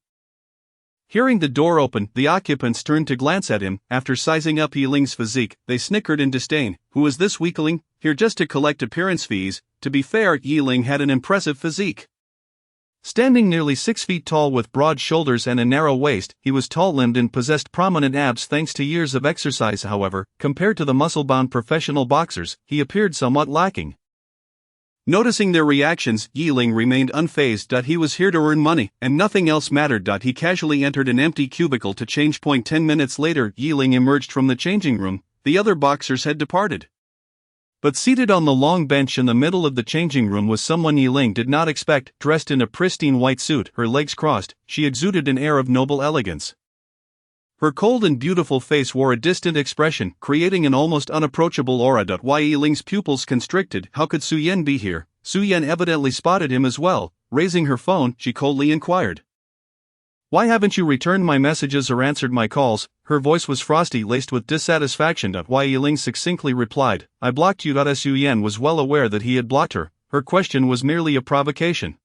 Hearing the door open, the occupants turned to glance at him. After sizing up Yiling's physique, they snickered in disdain. "Who is this weakling, here just to collect appearance fees?" To be fair, Yiling had an impressive physique. Standing nearly 6 feet tall with broad shoulders and a narrow waist, he was tall-limbed and possessed prominent abs thanks to years of exercise. However, compared to the muscle-bound professional boxers, he appeared somewhat lacking. Noticing their reactions, Yiling remained unfazed. He was here to earn money, and nothing else mattered. He casually entered an empty cubicle to change. 10 minutes later, Yiling emerged from the changing room. The other boxers had departed. But seated on the long bench in the middle of the changing room was someone Yiling did not expect. Dressed in a pristine white suit, her legs crossed, she exuded an air of noble elegance. Her cold and beautiful face wore a distant expression, creating an almost unapproachable aura. Yiling's pupils constricted. How could Su-Yen be here? Su-Yen evidently spotted him as well. Raising her phone, she coldly inquired, "Why haven't you returned my messages or answered my calls?" Her voice was frosty, laced with dissatisfaction. Yiling succinctly replied, "I blocked you." Su-Yen was well aware that he had blocked her. Her question was merely a provocation.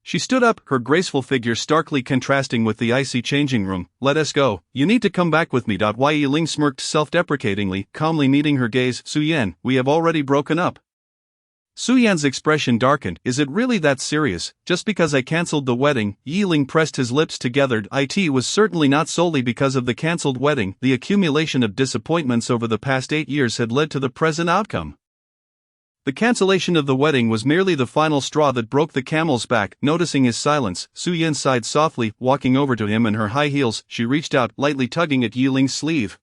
She stood up, her graceful figure starkly contrasting with the icy changing room. "Let us go. You need to come back with me." Yiling smirked self-deprecatingly, calmly meeting her gaze. "Su-Yen, we have already broken up." Su-Yen's expression darkened. "Is it really that serious? Just because I cancelled the wedding?" Yiling pressed his lips together. It was certainly not solely because of the cancelled wedding. The accumulation of disappointments over the past 8 years had led to the present outcome. The cancellation of the wedding was merely the final straw that broke the camel's back. Noticing his silence, Su-Yen sighed softly. Walking over to him in her high heels, she reached out, lightly tugging at Yiling's sleeve.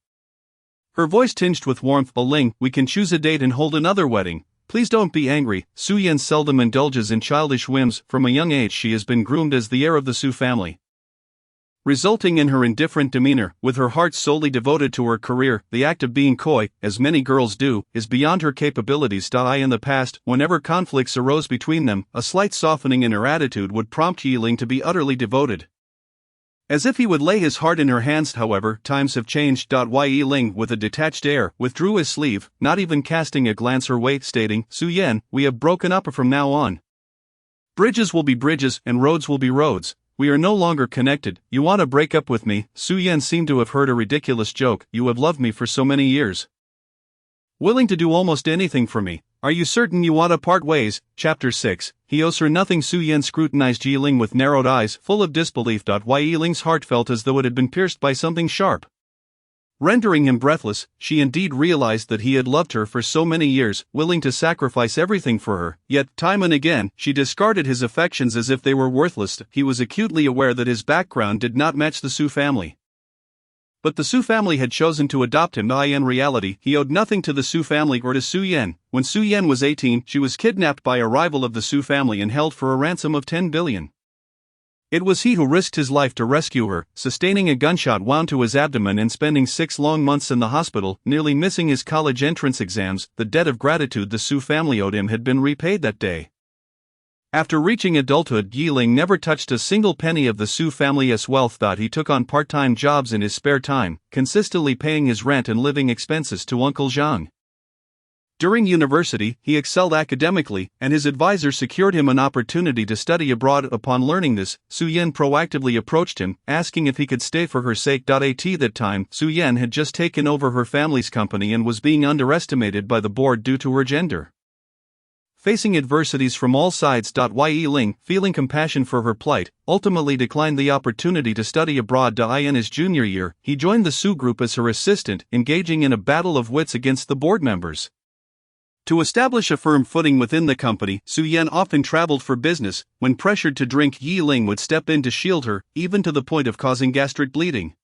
Her voice tinged with warmth. "Yiling, we can choose a date and hold another wedding. Please don't be angry." Su-Yen seldom indulges in childish whims. From a young age she has been groomed as the heir of the Su family, resulting in her indifferent demeanor. With her heart solely devoted to her career, the act of being coy, as many girls do, is beyond her capabilities. In the past, whenever conflicts arose between them, a slight softening in her attitude would prompt Yiling to be utterly devoted, as if he would lay his heart in her hands. However, times have changed. Yiling, with a detached air, withdrew his sleeve, not even casting a glance her way, stating, "Su-Yen, we have broken up from now on. Bridges will be bridges, and roads will be roads. We are no longer connected. You want to break up with me?" Su-Yen seemed to have heard a ridiculous joke. "You have loved me for so many years, willing to do almost anything for me. Are you certain you want to part ways?" Chapter 6. He owes her nothing. Su-Yen scrutinized Yiling with narrowed eyes, full of disbelief. Yiling's heart felt as though it had been pierced by something sharp, rendering him breathless. She indeed realized that he had loved her for so many years, willing to sacrifice everything for her, yet, time and again, she discarded his affections as if they were worthless. He was acutely aware that his background did not match the Su family. But the Su family had chosen to adopt him. In reality, he owed nothing to the Su family or to Su-Yen. When Su-Yen was 18, she was kidnapped by a rival of the Su family and held for a ransom of 10 billion. It was he who risked his life to rescue her, sustaining a gunshot wound to his abdomen and spending 6 long months in the hospital, nearly missing his college entrance exams. The debt of gratitude the Su family owed him had been repaid that day. After reaching adulthood, Yiling never touched a single penny of the Su family's wealth. He took on part-time jobs in his spare time, consistently paying his rent and living expenses to Uncle Zhang. During university, he excelled academically, and his advisor secured him an opportunity to study abroad. Upon learning this, Su-Yen proactively approached him, asking if he could stay for her sake. At that time, Su-Yen had just taken over her family's company and was being underestimated by the board due to her gender. Facing adversities from all sides, Yiling, feeling compassion for her plight, ultimately declined the opportunity to study abroad. In his junior year, he joined the Su group as her assistant, engaging in a battle of wits against the board members. To establish a firm footing within the company, Su-Yen often traveled for business. When pressured to drink, Yiling would step in to shield her, even to the point of causing gastric bleeding.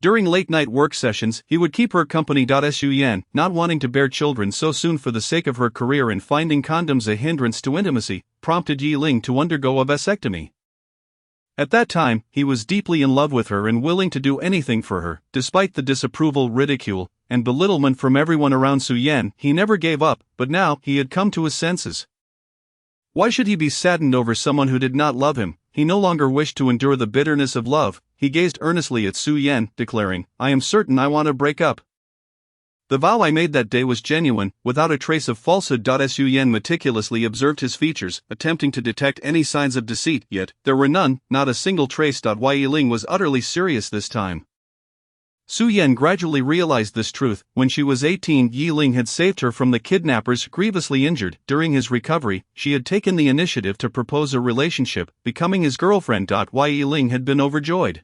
During late-night work sessions, he would keep her company. Su Yan, not wanting to bear children so soon for the sake of her career and finding condoms a hindrance to intimacy, prompted Yi Ling to undergo a vasectomy. At that time, he was deeply in love with her and willing to do anything for her. Despite the disapproval, ridicule, and belittlement from everyone around Su Yan, he never gave up, but now he had come to his senses. Why should he be saddened over someone who did not love him? He no longer wished to endure the bitterness of love. He gazed earnestly at Su Yan, declaring, "I am certain I want to break up." The vow I made that day was genuine, without a trace of falsehood. Su Yan meticulously observed his features, attempting to detect any signs of deceit, yet there were none, not a single trace. Yi Ling was utterly serious this time. Su Yan gradually realized this truth. When she was 18, Yi Ling had saved her from the kidnappers, grievously injured. During his recovery, she had taken the initiative to propose a relationship, becoming his girlfriend. Yi Ling had been overjoyed.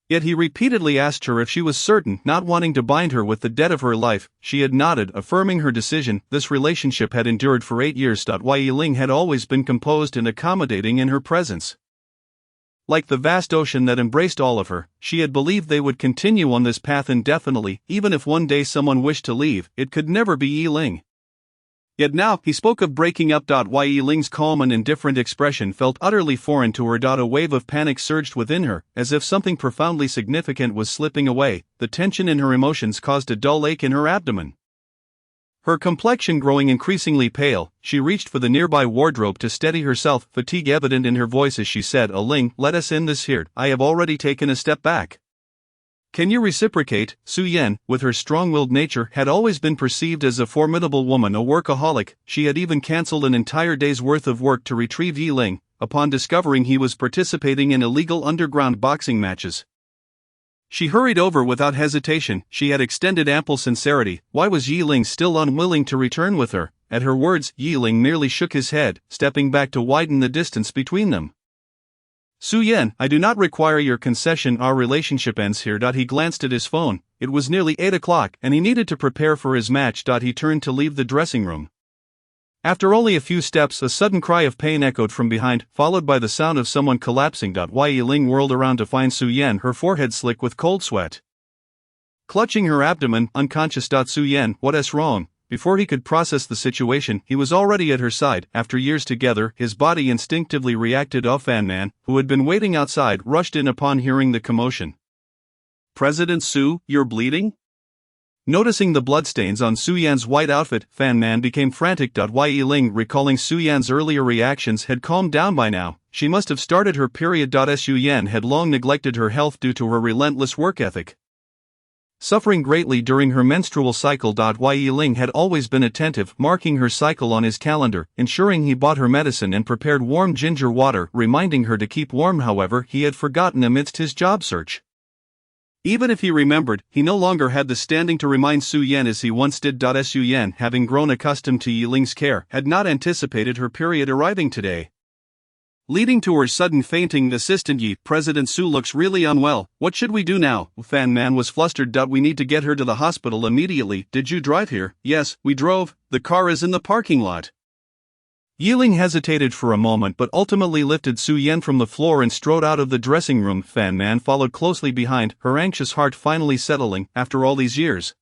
Yet he repeatedly asked her if she was certain, not wanting to bind her with the debt of her life. She had nodded, affirming her decision. This relationship had endured for 8 years. Yi Ling had always been composed and accommodating in her presence. Like the vast ocean that embraced all of her, she had believed they would continue on this path indefinitely. Even if one day someone wished to leave, it could never be Yi Ling. Yet now, he spoke of breaking up. Yi Ling's calm and indifferent expression felt utterly foreign to her. A wave of panic surged within her, as if something profoundly significant was slipping away. The tension in her emotions caused a dull ache in her abdomen. Her complexion growing increasingly pale, she reached for the nearby wardrobe to steady herself, fatigue evident in her voice as she said, "Ling, let us end this here. I have already taken a step back. Can you reciprocate?" Su Yan, with her strong-willed nature, had always been perceived as a formidable woman, a workaholic. She had even cancelled an entire day's worth of work to retrieve Yi Ling, upon discovering he was participating in illegal underground boxing matches. She hurried over without hesitation. She had extended ample sincerity. Why was Yi Ling still unwilling to return with her? At her words, Yi Ling merely shook his head, stepping back to widen the distance between them. "Su Yan, I do not require your concession. Our relationship ends here." He glanced at his phone. It was nearly 8 o'clock, and he needed to prepare for his match. He turned to leave the dressing room. After only a few steps, a sudden cry of pain echoed from behind, followed by the sound of someone collapsing. Yi Ling whirled around to find Su Yan, her forehead slick with cold sweat. Clutching her abdomen, unconscious. Su Yan, what's wrong? Before he could process the situation, he was already at her side. After years together, his body instinctively reacted. Fan Man, who had been waiting outside, rushed in upon hearing the commotion. "President Su, you're bleeding?" Noticing the bloodstains on Su Yan's white outfit, Fan Man became frantic. Yi Ling, recalling Su Yan's earlier reactions, had calmed down by now. She must have started her period. Su Yan had long neglected her health due to her relentless work ethic. Suffering greatly during her menstrual cycle. Yi Ling had always been attentive, marking her cycle on his calendar, ensuring he bought her medicine and prepared warm ginger water, reminding her to keep warm. However, he had forgotten amidst his job search. Even if he remembered, he no longer had the standing to remind Su Yan as he once did. Su Yan, having grown accustomed to Yi Ling's care, had not anticipated her period arriving today. Leading to her sudden fainting, "Assistant Yi, President Su looks really unwell. What should we do now?" Fan Man was flustered. "We need to get her to the hospital immediately." "Did you drive here?" "Yes, we drove. The car is in the parking lot." Yi Ling hesitated for a moment but ultimately lifted Su Yan from the floor and strode out of the dressing room. Fan Man followed closely behind, her anxious heart finally settling. After all these years,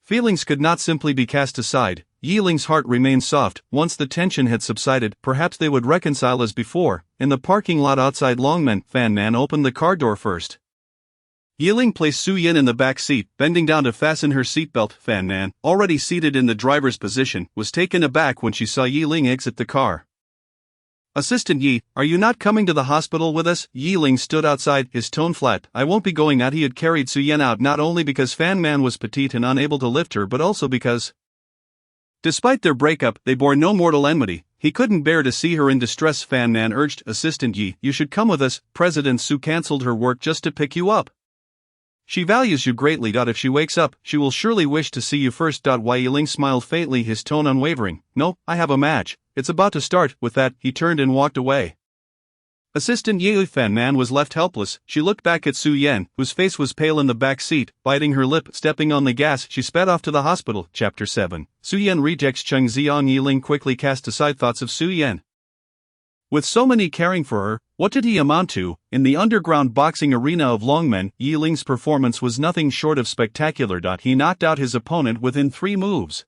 feelings could not simply be cast aside. Yi Ling's heart remained soft. Once the tension had subsided, perhaps they would reconcile as before. In the parking lot outside Longmen, Fan Man opened the car door first. Yi Ling placed Su Yan in the back seat, bending down to fasten her seatbelt. Fan Man, already seated in the driver's position, was taken aback when she saw Yi Ling exit the car. "Assistant Yi, are you not coming to the hospital with us?" Yi Ling stood outside, his tone flat. "I won't be going out." He had carried Su Yan out not only because Fan Man was petite and unable to lift her but also because, despite their breakup, they bore no mortal enmity. He couldn't bear to see her in distress. Fan Man urged, "Assistant Yi, you should come with us. President Su cancelled her work just to pick you up. She values you greatly. If she wakes up, she will surely wish to see you first." Yi Ling smiled faintly, his tone unwavering. "No, I have a match. It's about to start." With that, he turned and walked away. Assistant Yi. Fan Man was left helpless. She looked back at Su Yan, whose face was pale in the back seat. Biting her lip, stepping on the gas, she sped off to the hospital. Chapter 7. Su Yan rejects Cheng Xiang. Yi Ling quickly cast aside thoughts of Su Yan. With so many caring for her, what did he amount to? In the underground boxing arena of Longmen, Yi Ling's performance was nothing short of spectacular. He knocked out his opponent within 3 moves.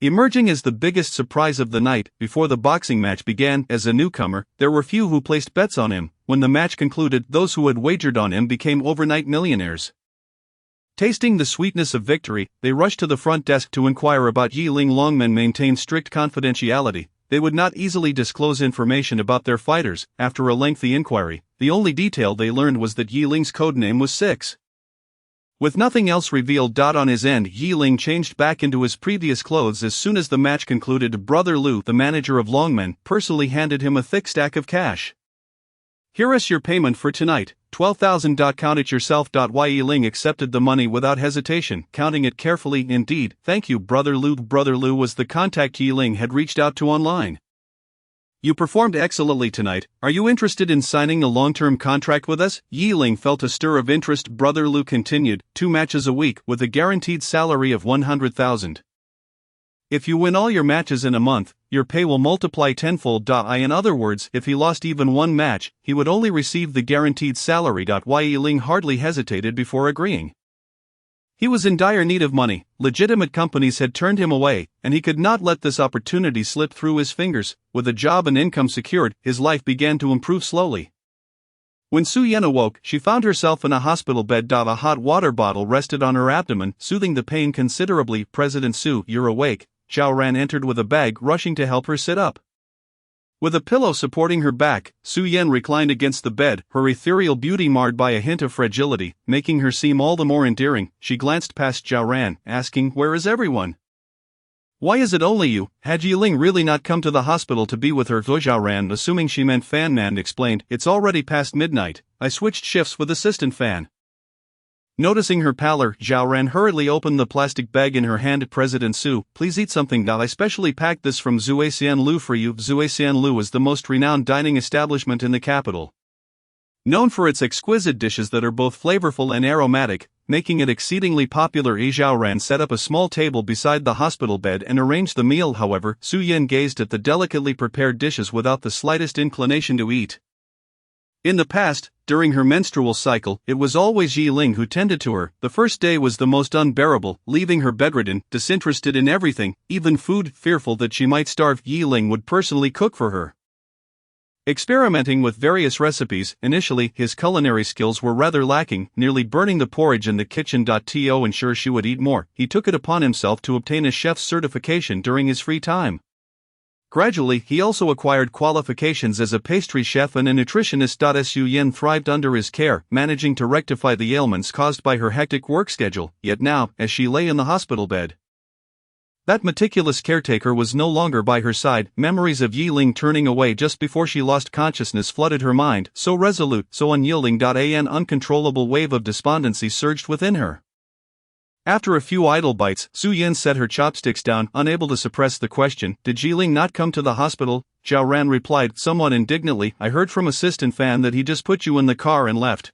Emerging as the biggest surprise of the night, before the boxing match began, as a newcomer, there were few who placed bets on him. When the match concluded, those who had wagered on him became overnight millionaires. Tasting the sweetness of victory, they rushed to the front desk to inquire about Yi Ling. Longmen maintained strict confidentiality. They would not easily disclose information about their fighters. After a lengthy inquiry, the only detail they learned was that Yi Ling's codename was Six. With nothing else revealed on his end, Yi Ling changed back into his previous clothes as soon as the match concluded. Brother Lu, the manager of Longmen, personally handed him a thick stack of cash. "Here is your payment for tonight, 12,000. Count it yourself." Yi Ling accepted the money without hesitation, counting it carefully. "Indeed, thank you, Brother Lu." Brother Lu was the contact Yi Ling had reached out to online. "You performed excellently tonight. Are you interested in signing a long-term contract with us?" Yi Ling felt a stir of interest. Brother Lu continued, 2 matches a week, with a guaranteed salary of 100,000. "If you win all your matches in a month, your pay will multiply tenfold." In other words, if he lost even 1 match, he would only receive the guaranteed salary. Yi Ling hardly hesitated before agreeing. He was in dire need of money. Legitimate companies had turned him away, and he could not let this opportunity slip through his fingers. With a job and income secured, his life began to improve slowly. When Su Yan awoke, she found herself in a hospital bed. A hot water bottle rested on her abdomen, soothing the pain considerably. "President Su, you're awake." Zhao Ran entered with a bag, rushing to help her sit up. With a pillow supporting her back, Su Yan reclined against the bed, her ethereal beauty marred by a hint of fragility, making her seem all the more endearing. She glanced past Zhao Ran, asking, "Where is everyone? Why is it only you?" Had Yi Ling really not come to the hospital to be with her? Zhao Ran, assuming she meant Fan Man, explained, "It's already past midnight. I switched shifts with Assistant Fan." Noticing her pallor, Zhao Ran hurriedly opened the plastic bag in her hand. "President Su, please eat something. I specially packed this from Zuesian Lu for you." Zuesian Lu is the most renowned dining establishment in the capital. Known for its exquisite dishes that are both flavorful and aromatic, making it exceedingly popular. Zhao Ran set up a small table beside the hospital bed and arranged the meal. However, Su Yan gazed at the delicately prepared dishes without the slightest inclination to eat. In the past, during her menstrual cycle, it was always Yi Ling who tended to her. The first day was the most unbearable, leaving her bedridden, disinterested in everything, even food. Fearful that she might starve, Yi Ling would personally cook for her. Experimenting with various recipes, initially his culinary skills were rather lacking, nearly burning the porridge in the kitchen. To ensure she would eat more, he took it upon himself to obtain a chef's certification during his free time. Gradually, he also acquired qualifications as a pastry chef and a nutritionist. Su Yan thrived under his care, managing to rectify the ailments caused by her hectic work schedule. Yet now, as she lay in the hospital bed, that meticulous caretaker was no longer by her side. Memories of Yi Ling turning away just before she lost consciousness flooded her mind, so resolute, so unyielding. An uncontrollable wave of despondency surged within her. After a few idle bites, Su Yan set her chopsticks down, unable to suppress the question, "Did Yi Ling not come to the hospital?" Zhao Ran replied, somewhat indignantly, "I heard from Assistant Fan that he just put you in the car and left."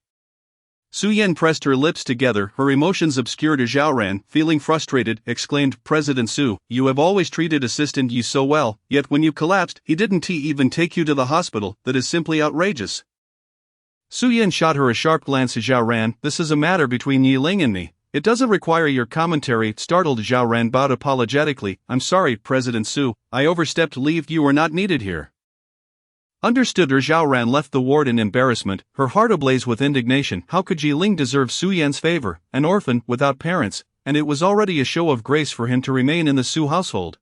Su Yan pressed her lips together, her emotions obscured as Zhao Ran, feeling frustrated, exclaimed, "President Su, you have always treated Assistant Yi so well, yet when you collapsed, he didn't even take you to the hospital. That is simply outrageous." Su Yan shot her a sharp glance at Zhao Ran. "This is a matter between Yi Ling and me. It doesn't require your commentary." Startled, Zhao Ran bowed apologetically. "I'm sorry, President Su, I overstepped leave. You are not needed here." Understood. Zhao Ran left the ward in embarrassment, her heart ablaze with indignation. How could Yi Ling deserve Su Yan's favor, an orphan, without parents, and it was already a show of grace for him to remain in the Su household.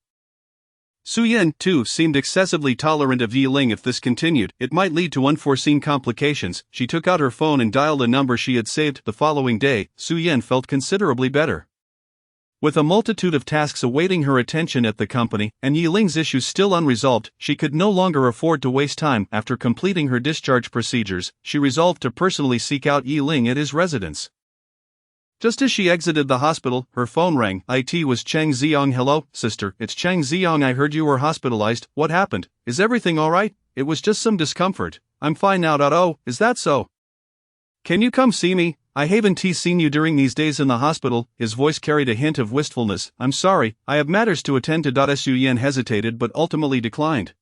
Su Yan, too, seemed excessively tolerant of Yi Ling. If this continued, it might lead to unforeseen complications. She took out her phone and dialed a number she had saved. The following day, Su Yan felt considerably better. With a multitude of tasks awaiting her attention at the company, and Yi Ling's issues still unresolved, she could no longer afford to waste time. After completing her discharge procedures, she resolved to personally seek out Yi Ling at his residence. Just as she exited the hospital, her phone rang. It was Cheng Ziong. "Hello, sister, it's Cheng Ziong. I heard you were hospitalized. What happened? Is everything alright?" "It was just some discomfort. I'm fine now. Oh, is that so? Can you come see me? I haven't seen you during these days in the hospital." His voice carried a hint of wistfulness. "I'm sorry, I have matters to attend to." Su Yan hesitated but ultimately declined.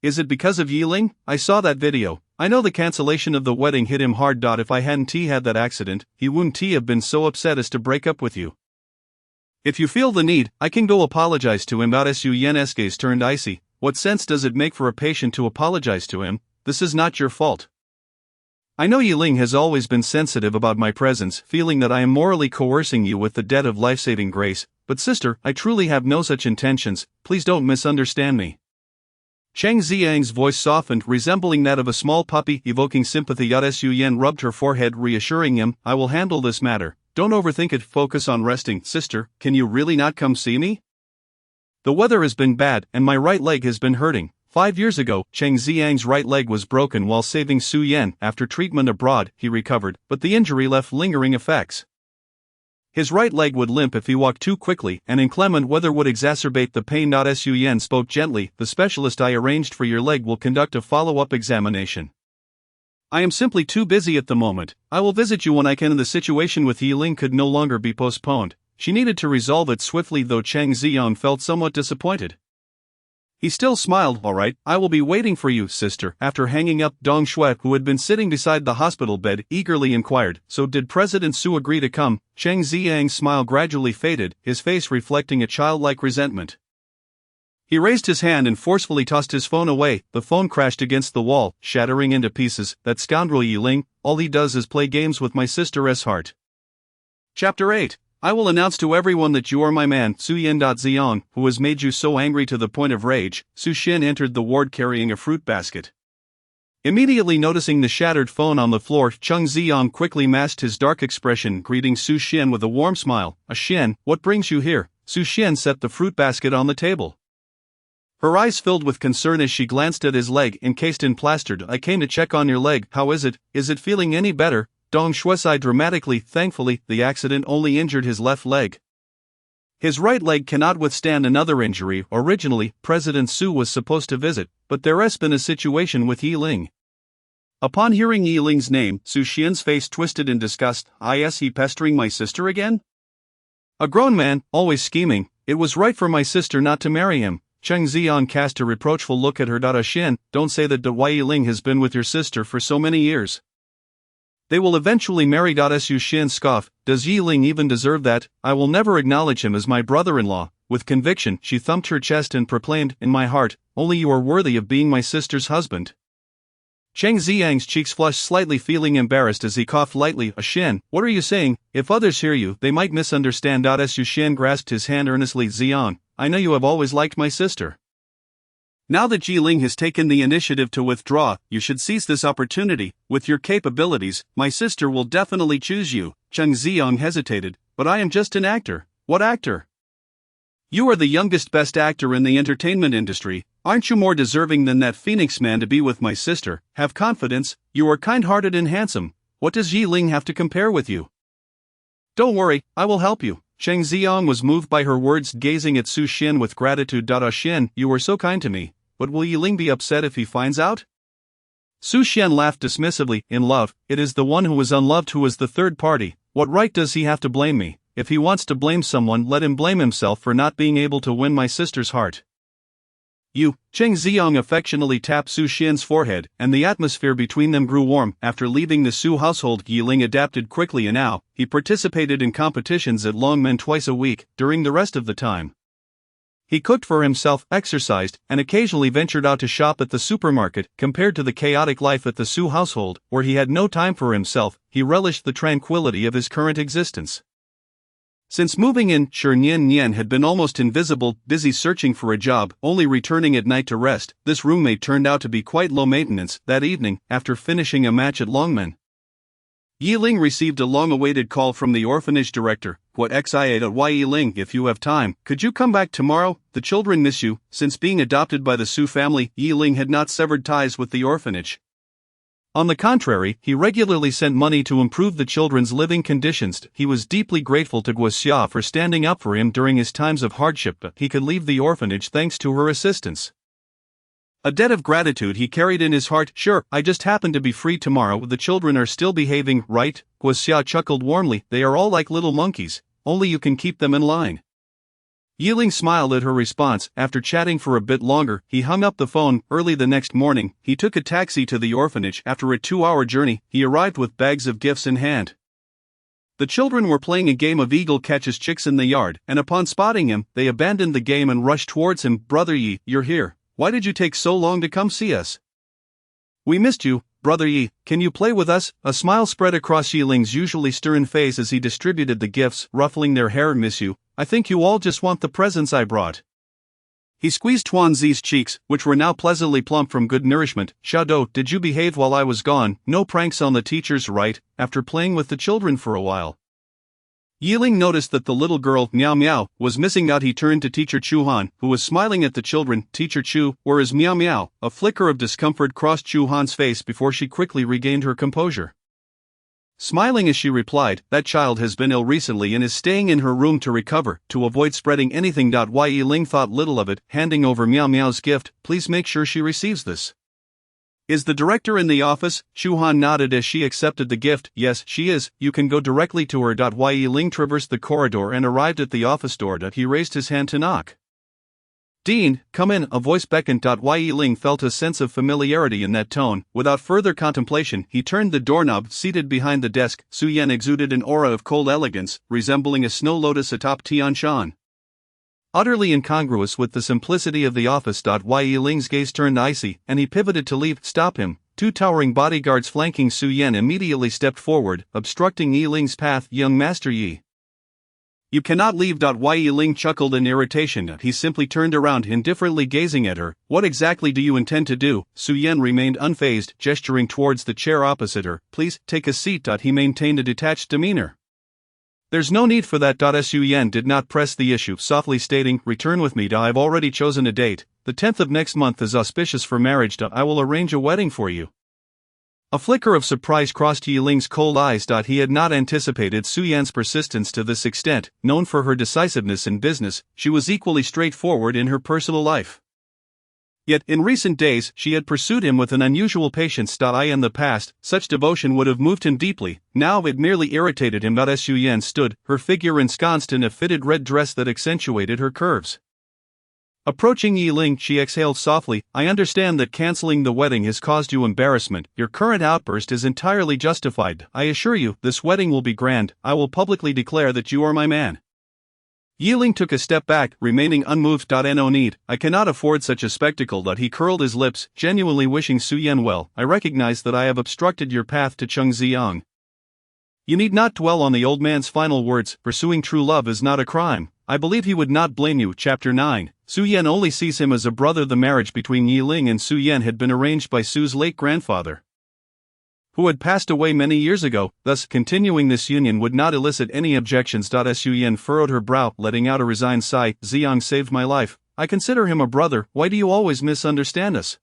Is it because of Yiling? I saw that video. I know the cancellation of the wedding hit him hard. If I hadn't had that accident, he wouldn't have been so upset as to break up with you. If you feel the need, I can go apologize to him. Su Yen's gaze turned icy. What sense does it make for a patient to apologize to him? This is not your fault. I know Yiling has always been sensitive about my presence, feeling that I am morally coercing you with the debt of life-saving grace, but sister, I truly have no such intentions, please don't misunderstand me. Cheng Ziyang's voice softened, resembling that of a small puppy, evoking sympathy. Su Yen rubbed her forehead, reassuring him, I will handle this matter, don't overthink it, focus on resting. Sister, can you really not come see me? The weather has been bad, and my right leg has been hurting. 5 years ago, Cheng Ziyang's right leg was broken while saving Su Yen. After treatment abroad, he recovered, but the injury left lingering effects. His right leg would limp if he walked too quickly, and inclement weather would exacerbate the pain. Su Yen spoke gently, the specialist I arranged for your leg will conduct a follow-up examination. I am simply too busy at the moment. I will visit you when I can. The situation with Yiling could no longer be postponed. She needed to resolve it swiftly, though Cheng Ziyang felt somewhat disappointed. He still smiled. All right, I will be waiting for you, sister. After hanging up, Dong Shui, who had been sitting beside the hospital bed, eagerly inquired, so did President Su agree to come? Cheng Ziyang's smile gradually faded, his face reflecting a childlike resentment. He raised his hand and forcefully tossed his phone away. The phone crashed against the wall, shattering into pieces. That scoundrel Yiling, all he does is play games with my sister's heart. Chapter 8. I will announce to everyone that you are my man, Su Yen. Ziyang, who has made you so angry to the point of rage. Su Xin entered the ward carrying a fruit basket. Immediately noticing the shattered phone on the floor, Cheng Ziyang quickly masked his dark expression, greeting Su Xin with a warm smile. Xian, what brings you here? Su Xin set the fruit basket on the table. Her eyes filled with concern as she glanced at his leg, encased in plaster. I came to check on your leg. How is it? Is it feeling any better? Dong Shui sighed dramatically. Thankfully, the accident only injured his left leg. His right leg cannot withstand another injury. Originally, President Su was supposed to visit, but there has been a situation with Yiling. Upon hearing Yiling's name, Su Xian's face twisted in disgust. Is he pestering my sister again? A grown man, always scheming. It was right for my sister not to marry him. Cheng Ziyang cast a reproachful look at her. Xian, don't say that Yiling has been with your sister for so many years. They will eventually marry. Su Xin scoffed. Does Yiling even deserve that? I will never acknowledge him as my brother-in-law. With conviction, she thumped her chest and proclaimed, in my heart, only you are worthy of being my sister's husband. Cheng Ziyang's cheeks flushed slightly, feeling embarrassed as he coughed lightly. Xian, what are you saying? If others hear you, they might misunderstand. Su Xin grasped his hand earnestly. Ziyang, I know you have always liked my sister. Now that Yiling has taken the initiative to withdraw, you should seize this opportunity. With your capabilities, my sister will definitely choose you. Cheng Ziyang hesitated, but I am just an actor. What actor? You are the youngest best actor in the entertainment industry. Aren't you more deserving than that Phoenix man to be with my sister? Have confidence, you are kind-hearted and handsome. What does Yiling have to compare with you? Don't worry, I will help you. Cheng Ziyang was moved by her words, gazing at Su Xin with gratitude. Xian, you were so kind to me. But will Yiling be upset if he finds out? Su Xian laughed dismissively. In love, it is the one who is unloved who is the third party. What right does he have to blame me? If he wants to blame someone, let him blame himself for not being able to win my sister's heart. You, Cheng Ziyang affectionately tapped Su Xian's forehead, and the atmosphere between them grew warm. After leaving the Su household, Yiling adapted quickly, and now, he participated in competitions at Longmen twice a week. During the rest of the time, he cooked for himself, exercised, and occasionally ventured out to shop at the supermarket. Compared to the chaotic life at the Su household, where he had no time for himself, he relished the tranquility of his current existence. Since moving in, Shi Nian had been almost invisible, busy searching for a job, only returning at night to rest. This roommate turned out to be quite low maintenance. That evening, after finishing a match at Longmen, Yiling received a long-awaited call from the orphanage director. What XIA at Yiling, if you have time, could you come back tomorrow? The children miss you. Since being adopted by the Su family, Yiling had not severed ties with the orphanage. On the contrary, he regularly sent money to improve the children's living conditions. He was deeply grateful to Guoxia for standing up for him during his times of hardship, but he could leave the orphanage thanks to her assistance. A debt of gratitude he carried in his heart. Sure, I just happen to be free tomorrow. The children are still behaving, right? Guoxia chuckled warmly. They are all like little monkeys, only you can keep them in line. Yiling smiled at her response. After chatting for a bit longer, he hung up the phone. Early the next morning, he took a taxi to the orphanage. After a 2-hour journey, he arrived with bags of gifts in hand. The children were playing a game of eagle catches chicks in the yard, and upon spotting him, they abandoned the game and rushed towards him. "Brother Yi, you're here. Why did you take so long to come see us? We missed you, Brother Yi. Can you play with us?" A smile spread across Yiling's usually stern face as he distributed the gifts, ruffling their hair. "Miss you. I think you all just want the presents I brought." He squeezed Tuanzi's cheeks, which were now pleasantly plump from good nourishment. "Xiaodou, did you behave while I was gone? No pranks on the teachers, right? After playing with the children for a while." Yiling noticed that the little girl, Miao Miao, was missing out. He turned to Teacher Chu Han, who was smiling at the children. "Teacher Chu, where is Miao Miao?" A flicker of discomfort crossed Chu Han's face before she quickly regained her composure. Smiling as she replied, "That child has been ill recently and is staying in her room to recover." To avoid spreading anything, Yiling thought little of it, handing over Miao Miao's gift. "Please make sure she receives this." "Is the director in the office?" Chu Han nodded as she accepted the gift. "Yes, she is. You can go directly to her." Yiling traversed the corridor and arrived at the office door. He raised his hand to knock. "Dean, come in," a voice beckoned. Yiling felt a sense of familiarity in that tone. Without further contemplation, he turned the doorknob. Seated behind the desk, Su Yan exuded an aura of cold elegance, resembling a snow lotus atop Tian Shan. Utterly incongruous with the simplicity of the office. Yiling's gaze turned icy, and he pivoted to leave. "Stop him." Two towering bodyguards flanking Su Yan immediately stepped forward, obstructing Yiling's path. "Young Master Yi, you cannot leave." Yiling chuckled in irritation. He simply turned around, indifferently gazing at her. "What exactly do you intend to do?" Su Yan remained unfazed, gesturing towards the chair opposite her. "Please, take a seat." He maintained a detached demeanor. "There's no need for that." Su Yan did not press the issue, softly stating, "Return with me. I've already chosen a date. The 10th of next month is auspicious for marriage. I will arrange a wedding for you." A flicker of surprise crossed Yiling's cold eyes. He had not anticipated Su Yan's persistence to this extent. Known for her decisiveness in business, she was equally straightforward in her personal life. Yet, in recent days, she had pursued him with an unusual patience. In the past, such devotion would have moved him deeply. Now it merely irritated him. As Su Yan stood, her figure ensconced in a fitted red dress that accentuated her curves. Approaching Yiling, she exhaled softly. "I understand that canceling the wedding has caused you embarrassment. Your current outburst is entirely justified. I assure you, this wedding will be grand. I will publicly declare that you are my man." Yiling took a step back, remaining unmoved. "No need. I cannot afford such a spectacle." He curled his lips, genuinely wishing Su Yan well. "I recognize that I have obstructed your path to Chengxiang. You need not dwell on the old man's final words. Pursuing true love is not a crime. I believe he would not blame you." Chapter 9. Su Yan only sees him as a brother. The marriage between Yiling and Su Yan had been arranged by Su's late grandfather, who had passed away many years ago, thus continuing this union would not elicit any objections. Su Yan furrowed her brow, letting out a resigned sigh. "Xiang saved my life. I consider him a brother. Why do you always misunderstand us?"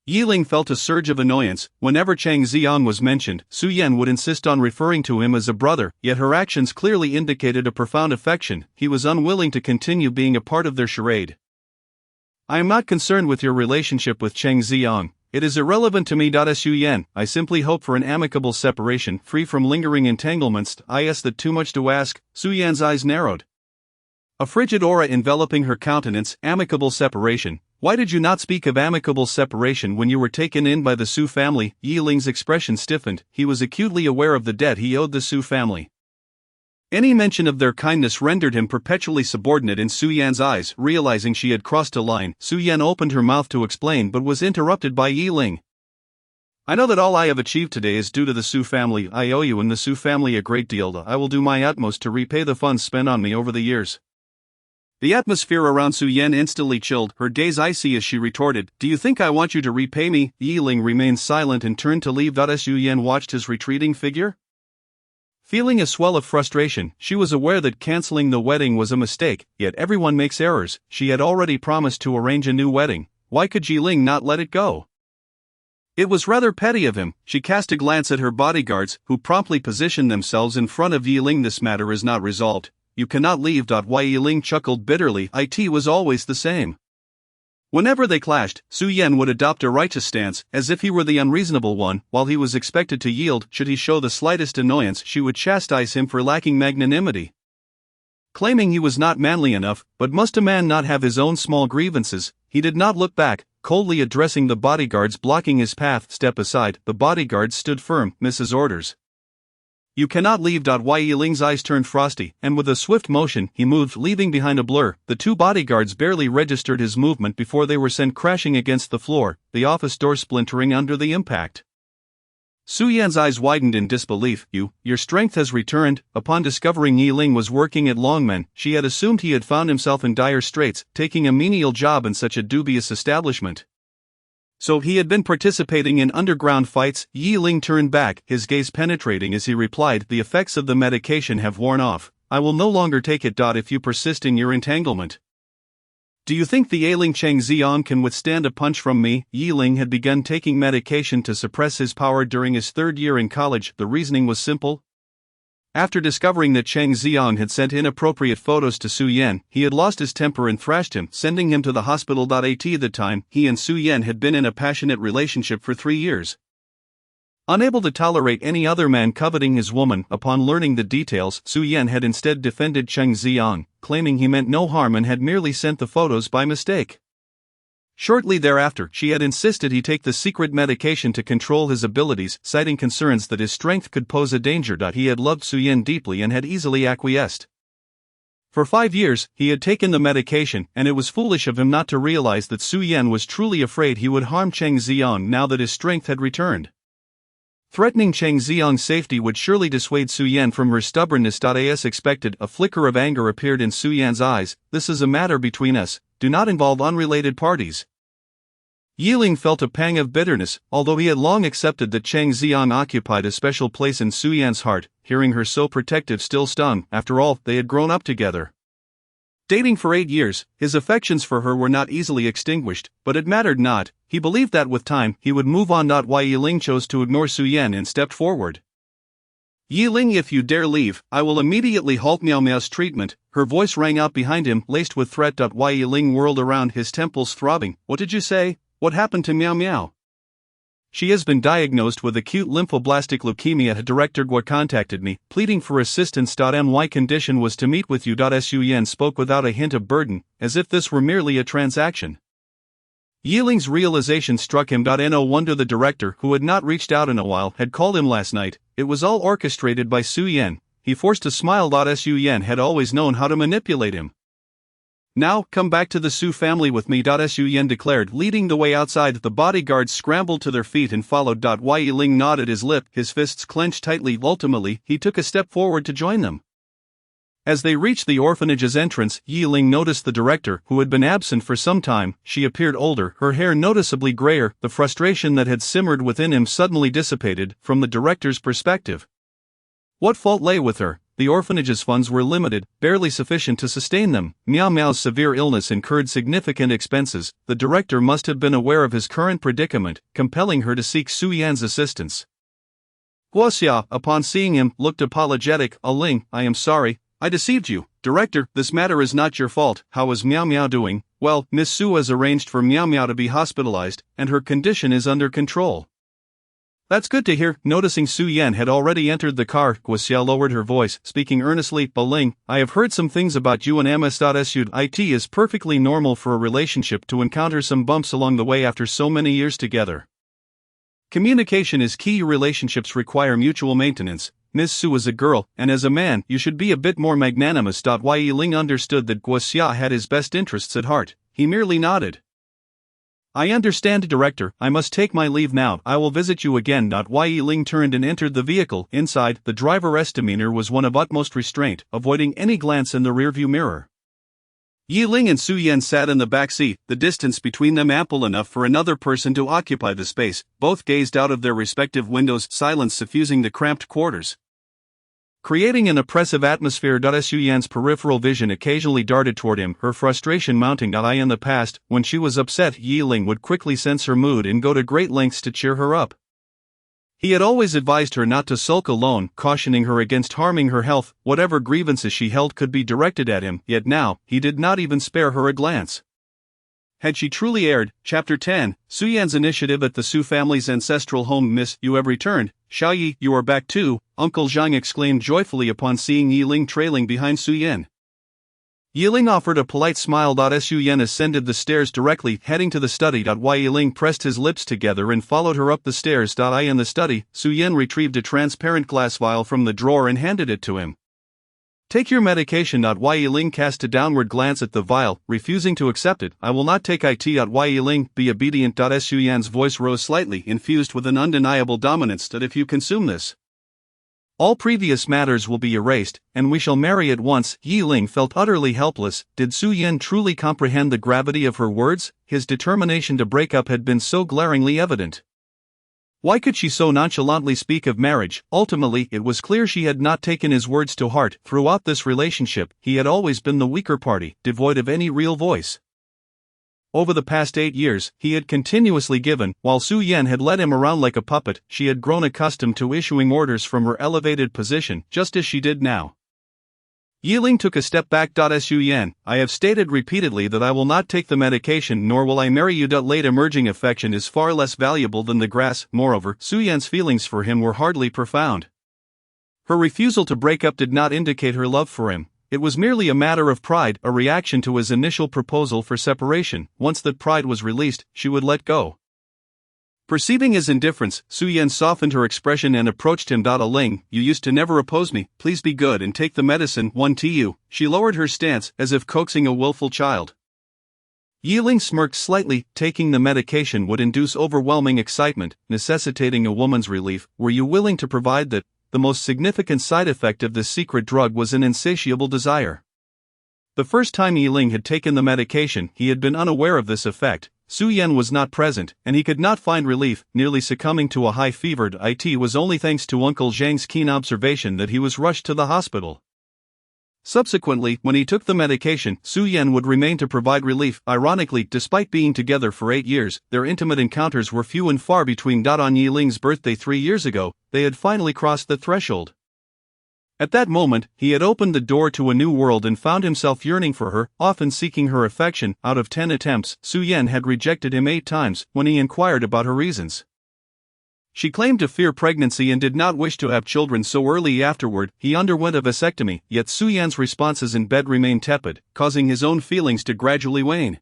Yiling felt a surge of annoyance. Whenever Chang Xiang was mentioned, Su Yan would insist on referring to him as a brother, yet her actions clearly indicated a profound affection. He was unwilling to continue being a part of their charade. "I am not concerned with your relationship with Chang Xiang. It is irrelevant to me." Su Yan, "I simply hope for an amicable separation, free from lingering entanglements." "Is that too much to ask?" Su Yan's eyes narrowed, a frigid aura enveloping her countenance. "Amicable separation? Why did you not speak of amicable separation when you were taken in by the Su family?" Yiling's expression stiffened. He was acutely aware of the debt he owed the Su family. Any mention of their kindness rendered him perpetually subordinate in Su Yan's eyes. Realizing she had crossed a line, Su Yan opened her mouth to explain but was interrupted by Yiling. "I know that all I have achieved today is due to the Su family. I owe you and the Su family a great deal. I will do my utmost to repay the funds spent on me over the years." The atmosphere around Su Yan instantly chilled, her gaze icy as she retorted, "Do you think I want you to repay me?" Yiling remained silent and turned to leave. Su Yan watched his retreating figure. Feeling a swell of frustration, she was aware that canceling the wedding was a mistake, yet everyone makes errors. She had already promised to arrange a new wedding. Why could Yiling not let it go? It was rather petty of him. She cast a glance at her bodyguards, who promptly positioned themselves in front of Yiling. "This matter is not resolved. You cannot leave." Yiling chuckled bitterly. It was always the same. Whenever they clashed, Su Yan would adopt a righteous stance, as if he were the unreasonable one, while he was expected to yield. Should he show the slightest annoyance, she would chastise him for lacking magnanimity. Claiming he was not manly enough, but must a man not have his own small grievances, he did not look back, coldly addressing the bodyguards blocking his path. Step aside. The bodyguards stood firm. Mrs. Orders. You cannot leave. Yi Ling's eyes turned frosty, and with a swift motion he moved, leaving behind a blur. The two bodyguards barely registered his movement before they were sent crashing against the floor, the office door splintering under the impact. Su Yan's eyes widened in disbelief. Your strength has returned. Upon discovering Yi Ling was working at Longmen, she had assumed he had found himself in dire straits, taking a menial job in such a dubious establishment. So he had been participating in underground fights. Yi Ling turned back, his gaze penetrating as he replied, the effects of the medication have worn off. I will no longer take it. If you persist in your entanglement. Do you think the ailing Cheng Xiang can withstand a punch from me? Yi Ling had begun taking medication to suppress his power during his third year in college. The reasoning was simple. After discovering that Cheng Xiang had sent inappropriate photos to Su Yan, he had lost his temper and thrashed him, sending him to the hospital. At the time, he and Su Yan had been in a passionate relationship for 3 years. Unable to tolerate any other man coveting his woman, upon learning the details, Su Yan had instead defended Cheng Xiang, claiming he meant no harm and had merely sent the photos by mistake. Shortly thereafter, she had insisted he take the secret medication to control his abilities, citing concerns that his strength could pose a danger. He had loved Su Yan deeply and had easily acquiesced. For 5 years, he had taken the medication, and it was foolish of him not to realize that Su Yan was truly afraid he would harm Cheng Xiang now that his strength had returned. Threatening Cheng Xiang's safety would surely dissuade Su Yan from her stubbornness. As expected, a flicker of anger appeared in Su Yan's eyes. This is a matter between us, do not involve unrelated parties. Yi Ling felt a pang of bitterness, although he had long accepted that Cheng Xiang occupied a special place in Su Yan's heart. Hearing her so protective still stung. After all, they had grown up together. Dating for 8 years, his affections for her were not easily extinguished, but it mattered not. He believed that with time, he would move on. Yi Ling chose to ignore Su Yan and stepped forward. Yi Ling, if you dare leave, I will immediately halt Miao Miao's treatment. Her voice rang out behind him, laced with threat. Yi Ling whirled around, his temples throbbing. What did you say? What happened to Miao Miao? She has been diagnosed with acute lymphoblastic leukemia. Director Guo contacted me, pleading for assistance. My condition was to meet with you. Su Yan spoke without a hint of burden, as if this were merely a transaction. Yi Ling's realization struck him. No wonder the director, who had not reached out in a while, had called him last night. It was all orchestrated by Su Yan. He forced a smile. Su Yan had always known how to manipulate him. Now, come back to the Su family with me. Su Yan declared, leading the way outside. The bodyguards scrambled to their feet and followed. Yi Ling gnawed at his lip, his fists clenched tightly. Ultimately, he took a step forward to join them. As they reached the orphanage's entrance, Yi Ling noticed the director, who had been absent for some time. She appeared older, her hair noticeably grayer. The frustration that had simmered within him suddenly dissipated. From the director's perspective, what fault lay with her? The orphanage's funds were limited, barely sufficient to sustain them. Miao Miao's severe illness incurred significant expenses. The director must have been aware of his current predicament, compelling her to seek Su Yan's assistance. Guoxia, upon seeing him, looked apologetic. Ling, I am sorry, I deceived you. Director, this matter is not your fault. How is Miao Miao doing? Well, Miss Su has arranged for Miao Miao to be hospitalized, and her condition is under control. That's good to hear. Noticing Su Yan had already entered the car, Guoxia lowered her voice, speaking earnestly. Ling, I have heard some things about you and MS.Su. It is perfectly normal for a relationship to encounter some bumps along the way after so many years together. Communication is key. Relationships require mutual maintenance. Miss Su is a girl, and as a man, you should be a bit more magnanimous. Yi Ling understood that Guoxia had his best interests at heart. He merely nodded. I understand, Director. I must take my leave now. I will visit you again. Yi Ling turned and entered the vehicle. Inside, the driver's demeanor was one of utmost restraint, avoiding any glance in the rearview mirror. Yi Ling and Su Yan sat in the back seat, the distance between them ample enough for another person to occupy the space. Both gazed out of their respective windows, silence suffusing the cramped quarters. Creating an oppressive atmosphere. Su Yan's peripheral vision occasionally darted toward him, her frustration mounting. In the past, when she was upset, Yi Ling would quickly sense her mood and go to great lengths to cheer her up. He had always advised her not to sulk alone, cautioning her against harming her health. Whatever grievances she held could be directed at him, yet now, he did not even spare her a glance. Had she truly erred? Chapter 10, Su Yan's initiative at the Su family's ancestral home. Miss, you have returned. Xiaoyi, you are back too, Uncle Zhang exclaimed joyfully upon seeing Yi Ling trailing behind Su Yan. Yiling offered a polite smile. Su Yan ascended the stairs directly, heading to the study. Yiling pressed his lips together and followed her up the stairs. In the study, Su Yan retrieved a transparent glass vial from the drawer and handed it to him. Take your medication. Yiling cast a downward glance at the vial, refusing to accept it. I will not take it. Yiling, be obedient. Su Yan's voice rose slightly, infused with an undeniable dominance. If you consume this, all previous matters will be erased, and we shall marry at once. Yiling felt utterly helpless. Did Su Yan truly comprehend the gravity of her words? His determination to break up had been so glaringly evident. Why could she so nonchalantly speak of marriage? Ultimately, it was clear she had not taken his words to heart. Throughout this relationship, he had always been the weaker party, devoid of any real voice. Over the past 8 years, he had continuously given, while Su Yan had led him around like a puppet. She had grown accustomed to issuing orders from her elevated position, just as she did now. Yiling took a step back. Su Yan, I have stated repeatedly that I will not take the medication, nor will I marry you. Late emerging affection is far less valuable than the grass. Moreover, Su Yan's feelings for him were hardly profound. Her refusal to break up did not indicate her love for him. It was merely a matter of pride, a reaction to his initial proposal for separation. Once that pride was released, she would let go. Perceiving his indifference, Su Yan softened her expression and approached him. Yiling, you used to never oppose me. Please be good and take the medicine. 1 Tu. She lowered her stance, as if coaxing a willful child. Yiling smirked slightly. Taking the medication would induce overwhelming excitement, necessitating a woman's relief. Were you willing to provide that? The most significant side effect of this secret drug was an insatiable desire. The first time Yiling had taken the medication, he had been unaware of this effect. Su Yan was not present, and he could not find relief, nearly succumbing to a high fever. It was only thanks to Uncle Zhang's keen observation that he was rushed to the hospital. Subsequently, when he took the medication, Su Yan would remain to provide relief. Ironically, despite being together for 8 years, their intimate encounters were few and far between. On Yiling's birthday 3 years ago, they had finally crossed the threshold. At that moment, he had opened the door to a new world and found himself yearning for her, often seeking her affection. Out of 10 attempts, Su Yan had rejected him 8 times. When he inquired about her reasons, she claimed to fear pregnancy and did not wish to have children so early. Afterward, he underwent a vasectomy, yet Su Yan's responses in bed remained tepid, causing his own feelings to gradually wane.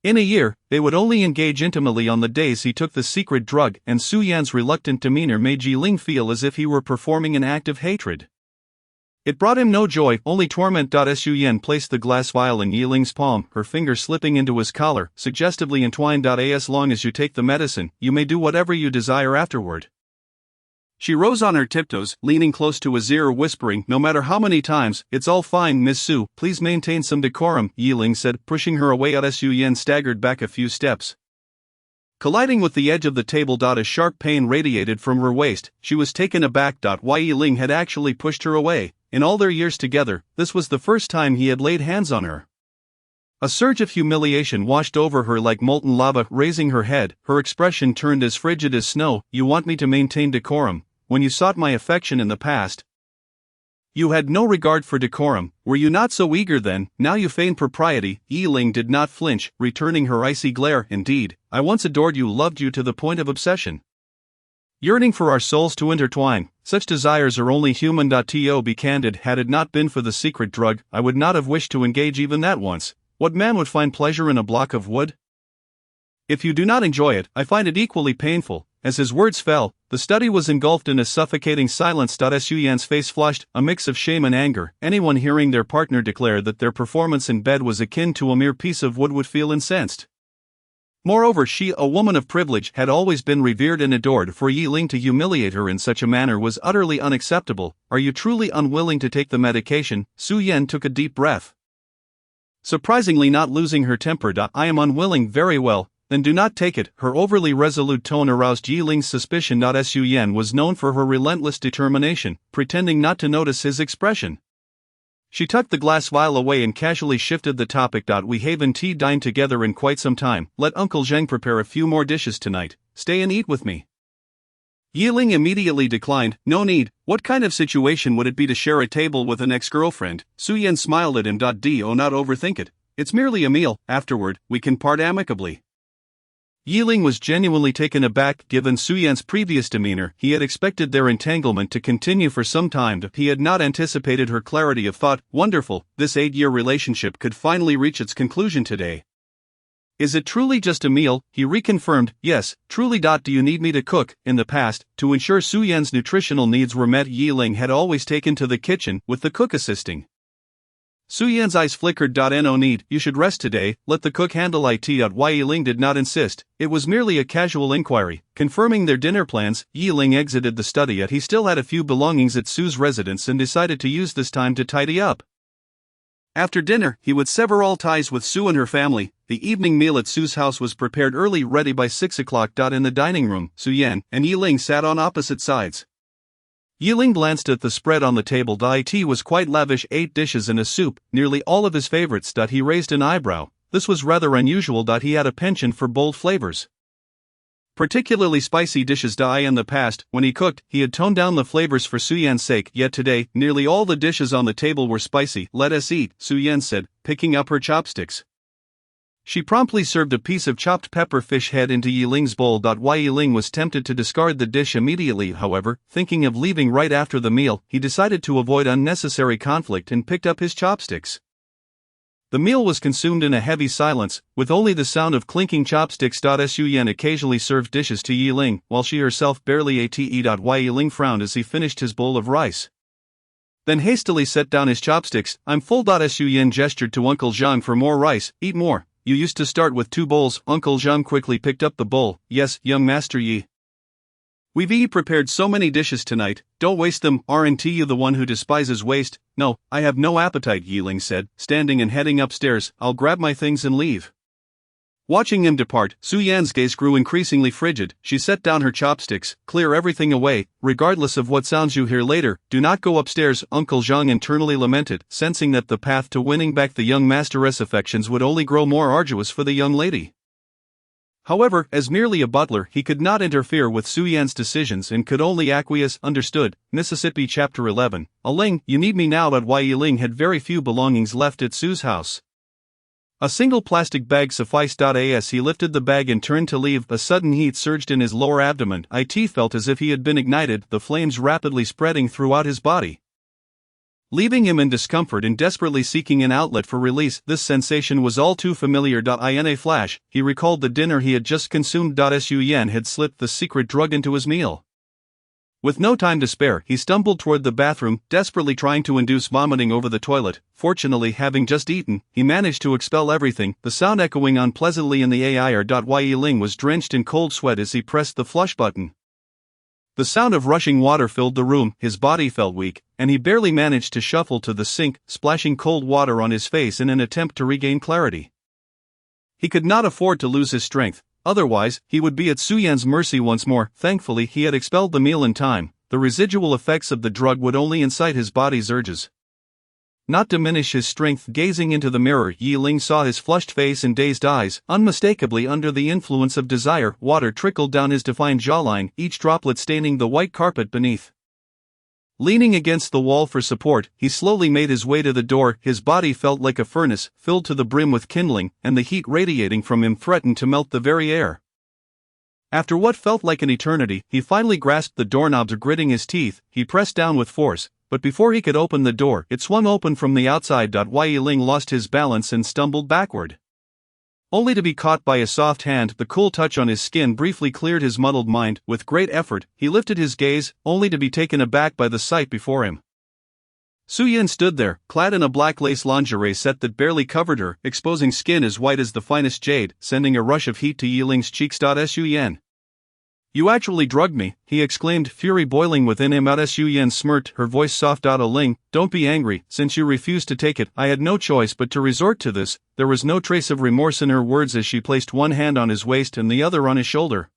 In a year, they would only engage intimately on the days he took the secret drug, and Su Yan's reluctant demeanor made Yiling feel as if he were performing an act of hatred. It brought him no joy, only torment. Su Yan placed the glass vial in Yiling's palm, her finger slipping into his collar, suggestively entwined. As long as you take the medicine, you may do whatever you desire afterward. She rose on her tiptoes, leaning close to his ear, whispering, no matter how many times, it's all fine, Miss Su, please maintain some decorum, Yiling said, pushing her away. Su Yan staggered back a few steps, colliding with the edge of the table. A sharp pain radiated from her waist. She was taken aback. Why Yiling had actually pushed her away. In all their years together, this was the first time he had laid hands on her. A surge of humiliation washed over her like molten lava. Raising her head, her expression turned as frigid as snow. You want me to maintain decorum? When you sought my affection in the past, you had no regard for decorum. Were you not so eager then? Now you feign propriety. Yiling did not flinch, returning her icy glare. Indeed, I once adored you, loved you to the point of obsession. Yearning for our souls to intertwine, such desires are only human. To be candid, had it not been for the secret drug, I would not have wished to engage even that once. What man would find pleasure in a block of wood? If you do not enjoy it, I find it equally painful. As his words fell, the study was engulfed in a suffocating silence. Su Yan's face flushed, a mix of shame and anger. Anyone hearing their partner declare that their performance in bed was akin to a mere piece of wood would feel incensed. Moreover, she, a woman of privilege, had always been revered and adored. For Yiling to humiliate her in such a manner was utterly unacceptable. Are you truly unwilling to take the medication? Su Yan took a deep breath, surprisingly not losing her temper. I am unwilling. Very well, then do not take it. Her overly resolute tone aroused Yiling's suspicion. Su Yan was known for her relentless determination, pretending not to notice his expression. She tucked the glass vial away and casually shifted the topic. We haven't dined together in quite some time. Let Uncle Zheng prepare a few more dishes tonight. Stay and eat with me. Yiling immediately declined. No need. What kind of situation would it be to share a table with an ex-girlfriend? Su Yan smiled at him. Do not overthink it. It's merely a meal. Afterward, we can part amicably. Yiling was genuinely taken aback given Su Yan's previous demeanor. He had expected their entanglement to continue for some time. He had not anticipated her clarity of thought. Wonderful, this 8-year relationship could finally reach its conclusion today. Is it truly just a meal? He reconfirmed, yes, truly. Do you need me to cook? In the past, to ensure Su Yan's nutritional needs were met, Yiling had always taken to the kitchen, with the cook assisting. Su Yan's eyes flickered. No need, you should rest today, let the cook handle it. Yiling did not insist, it was merely a casual inquiry. Confirming their dinner plans, Yiling exited the study. He still had a few belongings at Su's residence and decided to use this time to tidy up. After dinner, he would sever all ties with Su and her family. The evening meal at Su's house was prepared early, ready by 6 o'clock. In the dining room, Su Yan and Yiling sat on opposite sides. Yiling glanced at the spread on the table. It was quite lavish, 8 dishes and a soup, nearly all of his favorites. He raised an eyebrow. This was rather unusual. He had a penchant for bold flavors, particularly spicy dishes. In the past, when he cooked, he had toned down the flavors for Su Yan's sake, yet today, nearly all the dishes on the table were spicy. Let us eat, Su Yan said, picking up her chopsticks. She promptly served a piece of chopped pepper fish head into Yiling's bowl. Yiling was tempted to discard the dish immediately. However, thinking of leaving right after the meal, he decided to avoid unnecessary conflict and picked up his chopsticks. The meal was consumed in a heavy silence, with only the sound of clinking chopsticks. Su Yan occasionally served dishes to Yiling, while she herself barely ate. Yiling frowned as he finished his bowl of rice, then hastily set down his chopsticks. I'm full. Su Yan gestured to Uncle Zhang for more rice. Eat more, you used to start with 2 bowls. Uncle Zhang quickly picked up the bowl. Yes, young Master Yi. We've prepared so many dishes tonight, don't waste them. Aren't you the one who despises waste? No, I have no appetite, Yiling said, standing and heading upstairs. I'll grab my things and leave. Watching him depart, Su Yan's gaze grew increasingly frigid. She set down her chopsticks. Clear everything away, regardless of what sounds you hear later. Do not go upstairs, Uncle Zhang internally lamented, sensing that the path to winning back the young master's affections would only grow more arduous for the young lady. However, as merely a butler, he could not interfere with Su Yan's decisions and could only acquiesce. Understood. Mississippi Chapter 11. Aling, you need me now. Yiling had very few belongings left at Su's house. A single plastic bag sufficed. As he lifted the bag and turned to leave, a sudden heat surged in his lower abdomen. It felt as if he had been ignited, the flames rapidly spreading throughout his body, leaving him in discomfort and desperately seeking an outlet for release. This sensation was all too familiar. In a flash, he recalled the dinner he had just consumed. Su Yan had slipped the secret drug into his meal. With no time to spare, he stumbled toward the bathroom, desperately trying to induce vomiting over the toilet. Fortunately, having just eaten, he managed to expel everything, the sound echoing unpleasantly in the air. Yiling was drenched in cold sweat as he pressed the flush button. The sound of rushing water filled the room. His body felt weak, and he barely managed to shuffle to the sink, splashing cold water on his face in an attempt to regain clarity. He could not afford to lose his strength, otherwise, he would be at Su Yan's mercy once more. Thankfully, he had expelled the meal in time. The residual effects of the drug would only incite his body's urges, not diminish his strength. Gazing into the mirror, Yiling saw his flushed face and dazed eyes, unmistakably under the influence of desire. Water trickled down his defined jawline, each droplet staining the white carpet beneath. Leaning against the wall for support, he slowly made his way to the door. His body felt like a furnace, filled to the brim with kindling, and the heat radiating from him threatened to melt the very air. After what felt like an eternity, he finally grasped the doorknob. Gritting his teeth, he pressed down with force, but before he could open the door, it swung open from the outside. Yiling lost his balance and stumbled backward, only to be caught by a soft hand. The cool touch on his skin briefly cleared his muddled mind. With great effort, he lifted his gaze, only to be taken aback by the sight before him. Su Yan stood there, clad in a black lace lingerie set that barely covered her, exposing skin as white as the finest jade, sending a rush of heat to Yiling's cheeks. Su Yan, you actually drugged me, he exclaimed, fury boiling within him. Su Yan smirked, her voice soft. Aling, don't be angry, since you refused to take it, I had no choice but to resort to this. There was no trace of remorse in her words as she placed one hand on his waist and the other on his shoulder,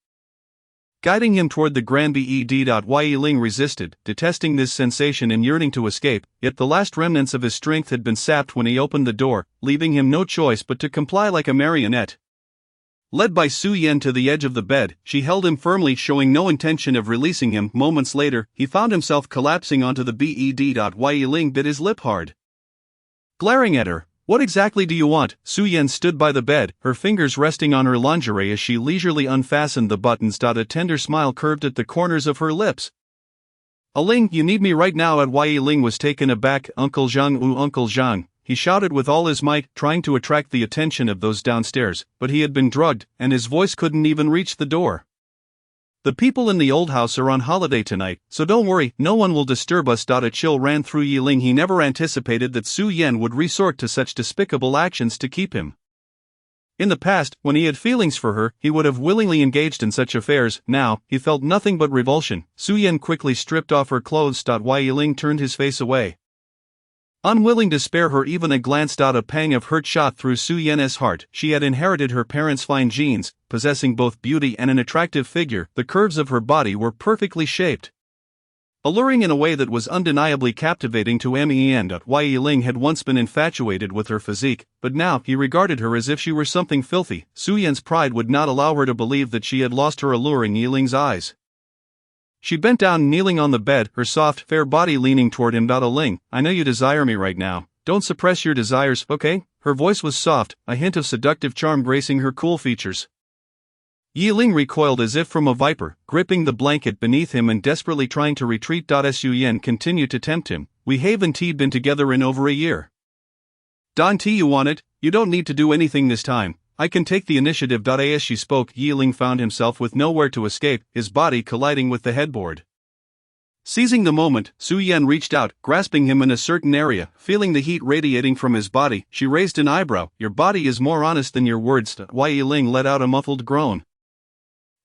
guiding him toward the grand bed. Yiling resisted, detesting this sensation and yearning to escape, yet the last remnants of his strength had been sapped when he opened the door, leaving him no choice but to comply like a marionette. Led by Su Yan to the edge of the bed, she held him firmly, showing no intention of releasing him. Moments later, he found himself collapsing onto the bed. Yiling bit his lip hard, glaring at her. What exactly do you want? Su Yan stood by the bed, her fingers resting on her lingerie as she leisurely unfastened the buttons. A tender smile curved at the corners of her lips. Ling, you need me right now. Yi Ling was taken aback. Uncle Zhang, Uncle Zhang, he shouted with all his might, trying to attract the attention of those downstairs, but he had been drugged, and his voice couldn't even reach the door. The people in the old house are on holiday tonight, so don't worry, no one will disturb us. A chill ran through Yi Ling. He never anticipated that Su Yan would resort to such despicable actions to keep him. In the past, when he had feelings for her, he would have willingly engaged in such affairs. Now, he felt nothing but revulsion. Su Yan quickly stripped off her clothes. Yi Ling turned his face away. Unwilling to spare her even a glance. A pang of hurt shot through Su Yan's heart. She had inherited her parents' fine genes, possessing both beauty and an attractive figure. The curves of her body were perfectly shaped, alluring in a way that was undeniably captivating to Men. Yi Ling had once been infatuated with her physique, but now he regarded her as if she were something filthy. Su Yan's pride would not allow her to believe that she had lost her allure in Yi Ling's eyes. She bent down, kneeling on the bed, her soft, fair body leaning toward him. Ling, I know you desire me right now. Don't suppress your desires, okay? Her voice was soft, a hint of seductive charm gracing her cool features. Yi Ling recoiled as if from a viper, gripping the blanket beneath him and desperately trying to retreat. Su Yan continued to tempt him. We haven't been together in over a year. Don T, you want it? You don't need to do anything this time. I can take the initiative. As she spoke, Yi Ling found himself with nowhere to escape, his body colliding with the headboard. Seizing the moment, Su Yan reached out, grasping him in a certain area. Feeling the heat radiating from his body, she raised an eyebrow. Your body is more honest than your words. Yi Ling let out a muffled groan.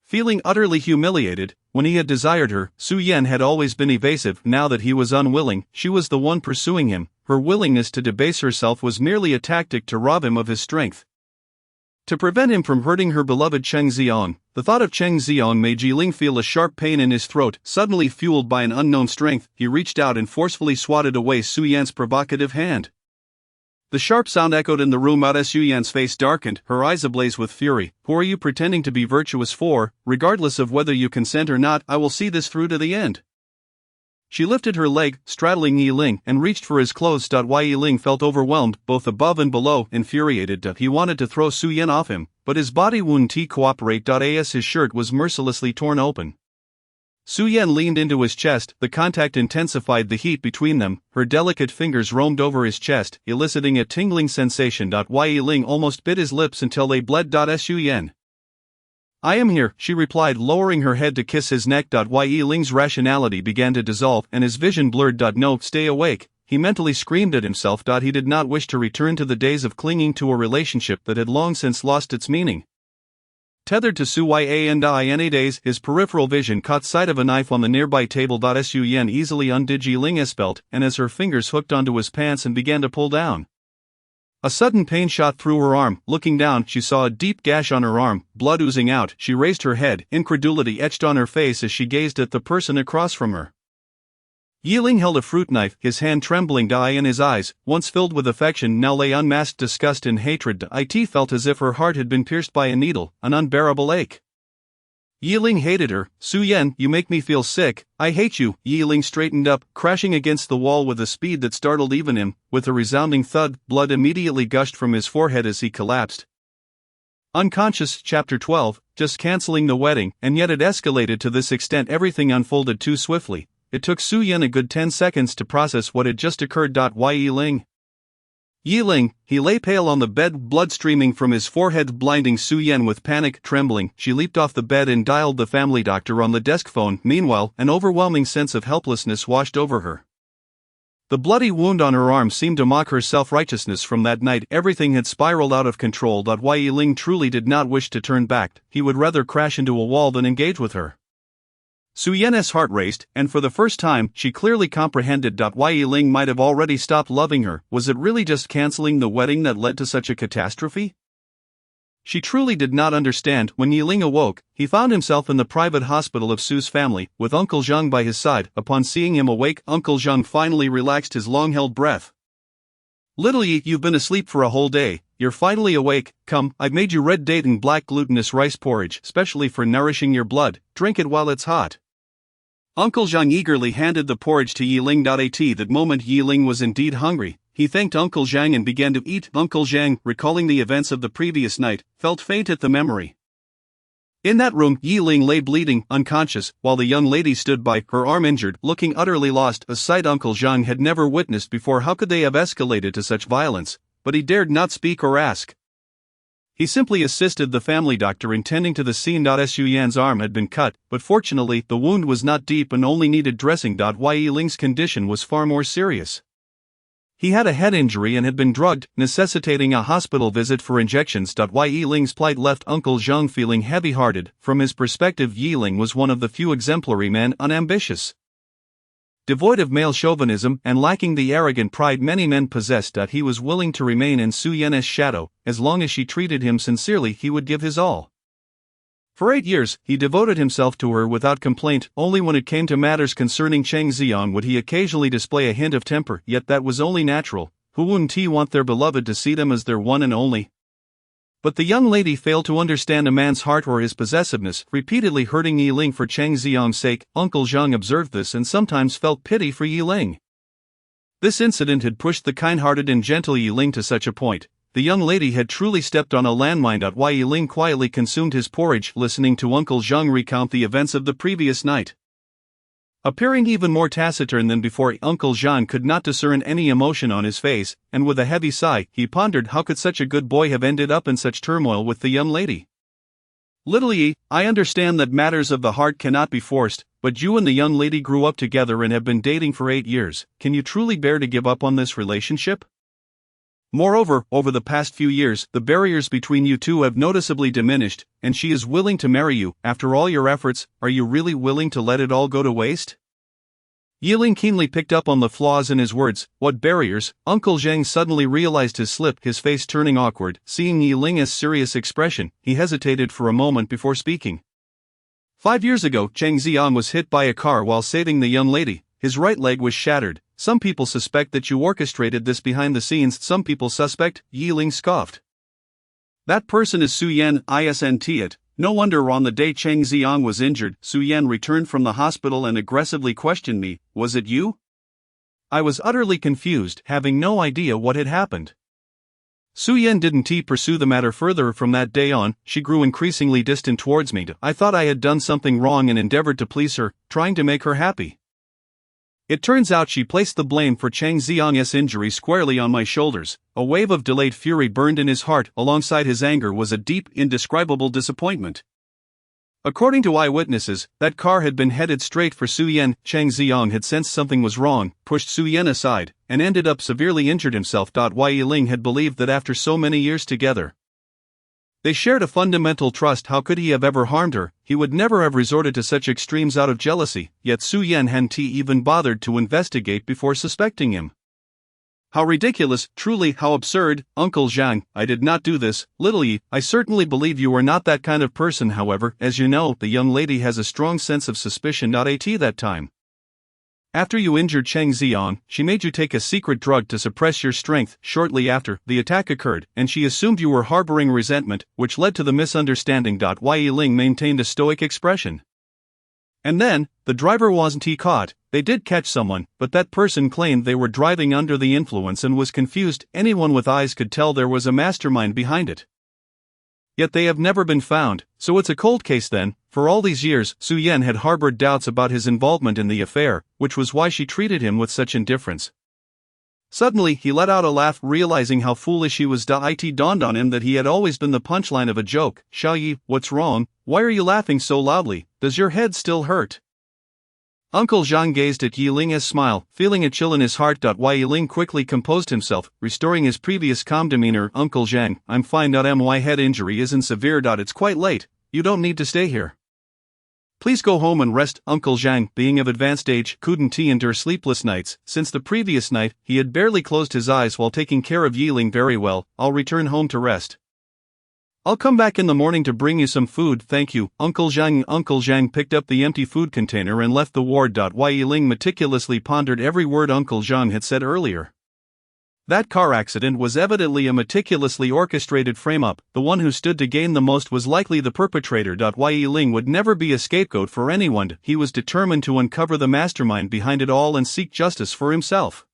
Feeling utterly humiliated, when he had desired her, Su Yan had always been evasive. Now that he was unwilling, she was the one pursuing him. Her willingness to debase herself was merely a tactic to rob him of his strength. To prevent him from hurting her beloved Cheng Xiong, the thought of Cheng Xiong made Yi Ling feel a sharp pain in his throat. Suddenly fueled by an unknown strength, he reached out and forcefully swatted away Su Yan's provocative hand. The sharp sound echoed in the room. Su Yan's face darkened, her eyes ablaze with fury. Who are you pretending to be virtuous for? Regardless of whether you consent or not, I will see this through to the end. She lifted her leg, straddling Yi Ling, and reached for his clothes. Yi Ling felt overwhelmed, both above and below. Infuriated, he wanted to throw Su Yan off him, but his body wouldn't cooperate. As his shirt was mercilessly torn open. Su Yan leaned into his chest, the contact intensified the heat between them. Her delicate fingers roamed over his chest, eliciting a tingling sensation. Yi Ling almost bit his lips until they bled. Su Yan, I am here, she replied, lowering her head to kiss his neck. Yi Ling's rationality began to dissolve and his vision blurred. No, stay awake, he mentally screamed at himself. He did not wish to return to the days of clinging to a relationship that had long since lost its meaning. Tethered to Su Yan days, his peripheral vision caught sight of a knife on the nearby table. Su Yan easily undid Yi Ling's belt, and as her fingers hooked onto his pants and began to pull down, a sudden pain shot through her arm. Looking down, she saw a deep gash on her arm, blood oozing out. She raised her head, incredulity etched on her face as she gazed at the person across from her. Yi Ling held a fruit knife, his hand trembling. In his eyes, once filled with affection, now lay unmasked disgust and hatred. It felt as if her heart had been pierced by a needle, an unbearable ache. Yi Ling hated her. Su Yan, you make me feel sick. I hate you. Yi Ling straightened up, crashing against the wall with a speed that startled even him. With a resounding thud, blood immediately gushed from his forehead as he collapsed. Unconscious. Chapter 12, just canceling the wedding, and yet it escalated to this extent. Everything unfolded too swiftly. It took Su Yan a good 10 seconds to process what had just occurred. Yi Ling, he lay pale on the bed, blood streaming from his forehead, blinding Su Yan with panic. Trembling, she leaped off the bed and dialed the family doctor on the desk phone. Meanwhile, an overwhelming sense of helplessness washed over her. The bloody wound on her arm seemed to mock her self-righteousness from that night. Everything had spiraled out of control. Yi Ling truly did not wish to turn back. He would rather crash into a wall than engage with her. Su Yan's heart raced, and for the first time, she clearly comprehended. Yi Ling might have already stopped loving her. Was it really just canceling the wedding that led to such a catastrophe? She truly did not understand. When Yi Ling awoke, he found himself in the private hospital of Su's family, with Uncle Zhang by his side. Upon seeing him awake, Uncle Zhang finally relaxed his long-held breath. Little Yi, you've been asleep for a whole day. You're finally awake. Come, I've made you red date and black glutinous rice porridge, specially for nourishing your blood. Drink it while it's hot. Uncle Zhang eagerly handed the porridge to Yiling. At that moment Yiling was indeed hungry. He thanked Uncle Zhang and began to eat. Uncle Zhang, recalling the events of the previous night, felt faint at the memory. In that room, Yiling lay bleeding, unconscious, while the young lady stood by, her arm injured, looking utterly lost, a sight Uncle Zhang had never witnessed before. How could they have escalated to such violence? But he dared not speak or ask. He simply assisted the family doctor in tending to the scene. Su Yan's arm had been cut, but fortunately, the wound was not deep and only needed dressing. Wai Yiling's condition was far more serious. He had a head injury and had been drugged, necessitating a hospital visit for injections. Wai Yiling's plight left Uncle Zhang feeling heavy-hearted. From his perspective, Yiling was one of the few exemplary men, unambitious, devoid of male chauvinism, and lacking the arrogant pride many men possessed. He was willing to remain in Su Yan's shadow. As long as she treated him sincerely, he would give his all. For 8 years, he devoted himself to her without complaint. Only when it came to matters concerning Cheng Xiang would he occasionally display a hint of temper, yet that was only natural. Who wouldn't want their beloved to see them as their one and only? But the young lady failed to understand a man's heart or his possessiveness, repeatedly hurting Yiling for Cheng Xiang's sake. Uncle Zhang observed this and sometimes felt pity for Yiling. This incident had pushed the kind-hearted and gentle Yiling to such a point. The young lady had truly stepped on a landmine. Wai Yiling quietly consumed his porridge, listening to Uncle Zhang recount the events of the previous night. Appearing even more taciturn than before, Uncle Zhang could not discern any emotion on his face, and with a heavy sigh, he pondered how could such a good boy have ended up in such turmoil with the young lady. Little Yi, I understand that matters of the heart cannot be forced, but you and the young lady grew up together and have been dating for 8 years. Can you truly bear to give up on this relationship? Moreover, over the past few years, the barriers between you two have noticeably diminished, and she is willing to marry you. After all your efforts, are you really willing to let it all go to waste? Yiling keenly picked up on the flaws in his words. What barriers? Uncle Zhang suddenly realized his slip, his face turning awkward. Seeing Yiling's serious expression, he hesitated for a moment before speaking. 5 years ago, Cheng Xiang was hit by a car while saving the young lady. His right leg was shattered. Some people suspect that you orchestrated this behind the scenes. Some people suspect, Yiling scoffed. That person is Su Yan, isn't it? No wonder on the day Cheng Xiang was injured, Su Yan returned from the hospital and aggressively questioned me. Was it you? I was utterly confused, having no idea what had happened. Su Yan didn't pursue the matter further. From that day on, she grew increasingly distant towards me. I thought I had done something wrong and endeavored to please her, trying to make her happy. It turns out she placed the blame for Cheng Xiang's injury squarely on my shoulders. A wave of delayed fury burned in his heart. Alongside his anger was a deep, indescribable disappointment. According to eyewitnesses, that car had been headed straight for Su Yan. Cheng Xiang had sensed something was wrong, pushed Su Yan aside, and ended up severely injured himself. Wai Yiling had believed that after so many years together, they shared a fundamental trust. How could he have ever harmed her? He would never have resorted to such extremes out of jealousy, yet Su Yan hadn't even bothered to investigate before suspecting him. How ridiculous, truly, how absurd. Uncle Zhang, I did not do this. Little Yi, I certainly believe you are not that kind of person. However, as you know, the young lady has a strong sense of suspicion. At that time, after you injured Cheng Xiang, she made you take a secret drug to suppress your strength. Shortly after, the attack occurred, and she assumed you were harboring resentment, which led to the misunderstanding. Wai Yiling maintained a stoic expression. And then, the driver wasn't caught. They did catch someone, but that person claimed they were driving under the influence and was confused. Anyone with eyes could tell there was a mastermind behind it. Yet they have never been found, so it's a cold case then. For all these years, Su Yan had harbored doubts about his involvement in the affair, which was why she treated him with such indifference. Suddenly, he let out a laugh, realizing how foolish he was. It dawned on him that he had always been the punchline of a joke. Xiao Yi, what's wrong? Why are you laughing so loudly? Does your head still hurt? Uncle Zhang gazed at Yiling's smile, feeling a chill in his heart. Wai Yiling quickly composed himself, restoring his previous calm demeanor. Uncle Zhang, I'm fine. My head injury isn't severe. It's quite late. You don't need to stay here. Please go home and rest. Uncle Zhang, being of advanced age, couldn't endure sleepless nights. Since the previous night, he had barely closed his eyes while taking care of Yiling. Very well, I'll return home to rest. I'll come back in the morning to bring you some food. Thank you, Uncle Zhang. Uncle Zhang picked up the empty food container and left the ward. Wai Yiling meticulously pondered every word Uncle Zhang had said earlier. That car accident was evidently a meticulously orchestrated frame-up. The one who stood to gain the most was likely the perpetrator. Yiling would never be a scapegoat for anyone. He was determined to uncover the mastermind behind it all and seek justice for himself.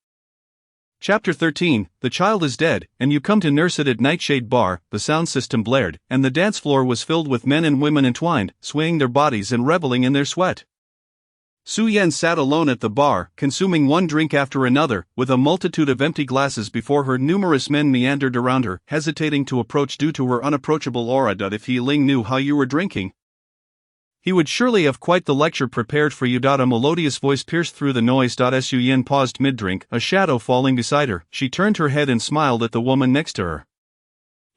Chapter 13, The child is dead, and you come to nurse it at Nightshade Bar. The sound system blared, and the dance floor was filled with men and women entwined, swaying their bodies and reveling in their sweat. Su-Yen sat alone at the bar, consuming one drink after another, with a multitude of empty glasses before her. Numerous men meandered around her, hesitating to approach due to her unapproachable aura. If Yiling knew how you were drinking, he would surely have quite the lecture prepared for you. A melodious voice pierced through the noise. Su-Yen paused mid-drink, a shadow falling beside her. She turned her head and smiled at the woman next to her.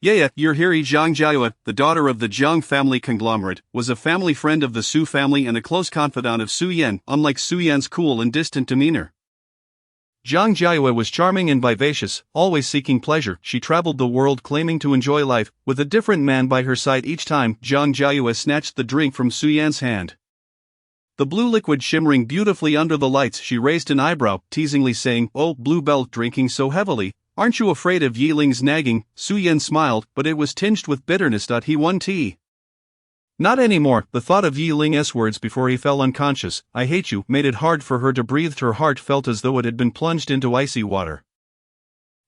Yeah, you're here. Zhang Jiayue, the daughter of the Zhang family conglomerate, was a family friend of the Su family and a close confidant of Su-Yen, unlike Su-Yen's cool and distant demeanor. Zhang Jiayue was charming and vivacious, always seeking pleasure. She traveled the world claiming to enjoy life, with a different man by her side each time. Zhang Jiayue snatched the drink from Su-Yen's hand. The blue liquid shimmering beautifully under the lights. She raised an eyebrow, teasingly saying, "Oh, Blue Belt, drinking so heavily. Aren't you afraid of Yiling's nagging?" Su-Yen smiled, but it was tinged with bitterness. He won tea. Not anymore. The thought of Yiling's words before he fell unconscious, "I hate you," made it hard for her to breathe. Her heart felt as though it had been plunged into icy water.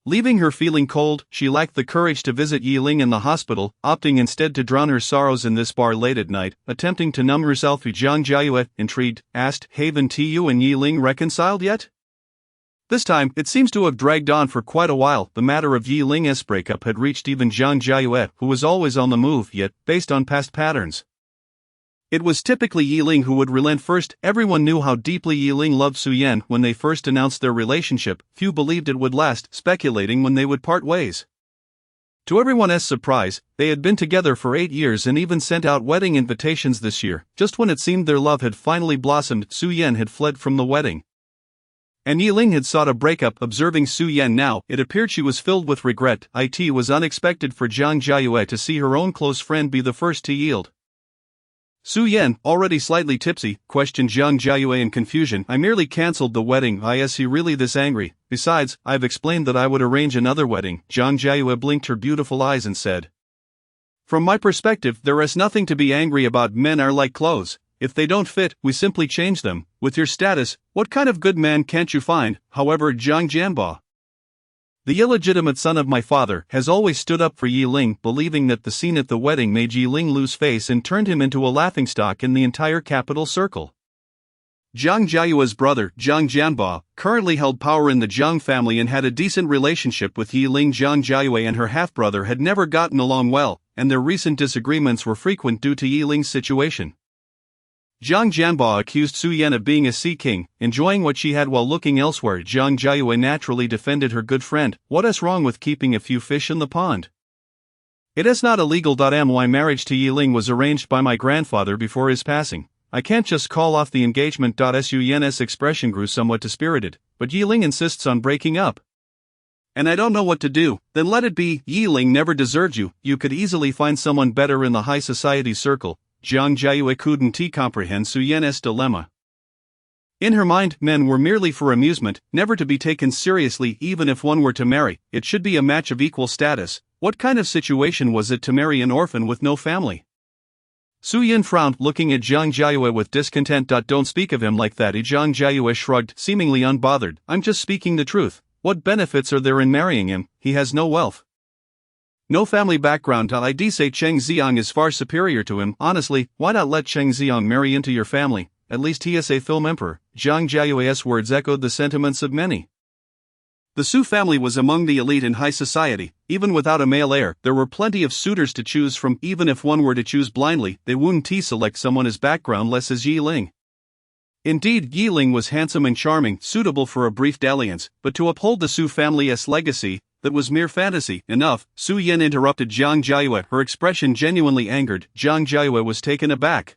Leaving her feeling cold, she lacked the courage to visit Yiling in the hospital, opting instead to drown her sorrows in this bar late at night, attempting to numb herself. Zhang Jiayue, intrigued, asked, "Haven't you and Yiling reconciled yet?" This time, it seems to have dragged on for quite a while. The matter of Yiling's breakup had reached even Zhang Jiayue, who was always on the move, yet, based on past patterns, it was typically Yiling who would relent first. Everyone knew how deeply Yiling loved Su-Yen. When they first announced their relationship, few believed it would last, speculating when they would part ways. To everyone's surprise, they had been together for 8 years and even sent out wedding invitations this year. Just when it seemed their love had finally blossomed, Su-Yen had fled from the wedding, and Yiling had sought a breakup. Observing Su-Yen now, it appeared she was filled with regret. It was unexpected for Zhang Jiayue to see her own close friend be the first to yield. Su-Yen, already slightly tipsy, questioned Zhang Jiayue in confusion. "I merely cancelled the wedding." "Is he really this angry? Besides, I've explained that I would arrange another wedding." Zhang Jiayue blinked her beautiful eyes and said, "From my perspective, there is nothing to be angry about. Men are like clothes. If they don't fit, we simply change them. With your status, what kind of good man can't you find?" However, Zhang Jianbo, the illegitimate son of my father, has always stood up for Yiling, believing that the scene at the wedding made Yiling lose face and turned him into a laughingstock in the entire capital circle. Zhang Jiayue's brother, Zhang Jianbo, currently held power in the Zhang family and had a decent relationship with Yiling. Zhang Jiayue and her half-brother had never gotten along well, and their recent disagreements were frequent due to Yiling's situation. Zhang Jianbo accused Su-Yen of being a sea king, enjoying what she had while looking elsewhere. Zhang Jiayue naturally defended her good friend. "What is wrong with keeping a few fish in the pond? It is not illegal. My marriage to Yiling was arranged by my grandfather before his passing. I can't just call off the engagement." Su-Yen's expression grew somewhat dispirited, but Yiling insists on breaking up, and I don't know what to do. "Then let it be. Yiling never deserved you. You could easily find someone better in the high society circle." Zhang Jiayue couldn't comprehend Su-Yen's dilemma. In her mind, men were merely for amusement, never to be taken seriously. Even if one were to marry, it should be a match of equal status. What kind of situation was it to marry an orphan with no family? Su-Yen frowned, looking at Zhang Jiayue with discontent. "Don't speak of him like that." Zhang Jiayue shrugged, seemingly unbothered. "I'm just speaking the truth. What benefits are there in marrying him? He has no wealth, no family background. I'd say Cheng Xiang is far superior to him. Honestly, why not let Cheng Xiang marry into your family? At least he is a film emperor." Zhang Jiayue's words echoed the sentiments of many. The Su family was among the elite in high society. Even without a male heir, there were plenty of suitors to choose from. Even if one were to choose blindly, they wouldn't select someone as backgroundless as Yiling. Indeed, Yiling was handsome and charming, suitable for a brief dalliance, but to uphold the Su family's legacy, that was mere fantasy. "Enough," Su-Yen interrupted Zhang Jiayue, her expression genuinely angered. Zhang Jiayue was taken aback.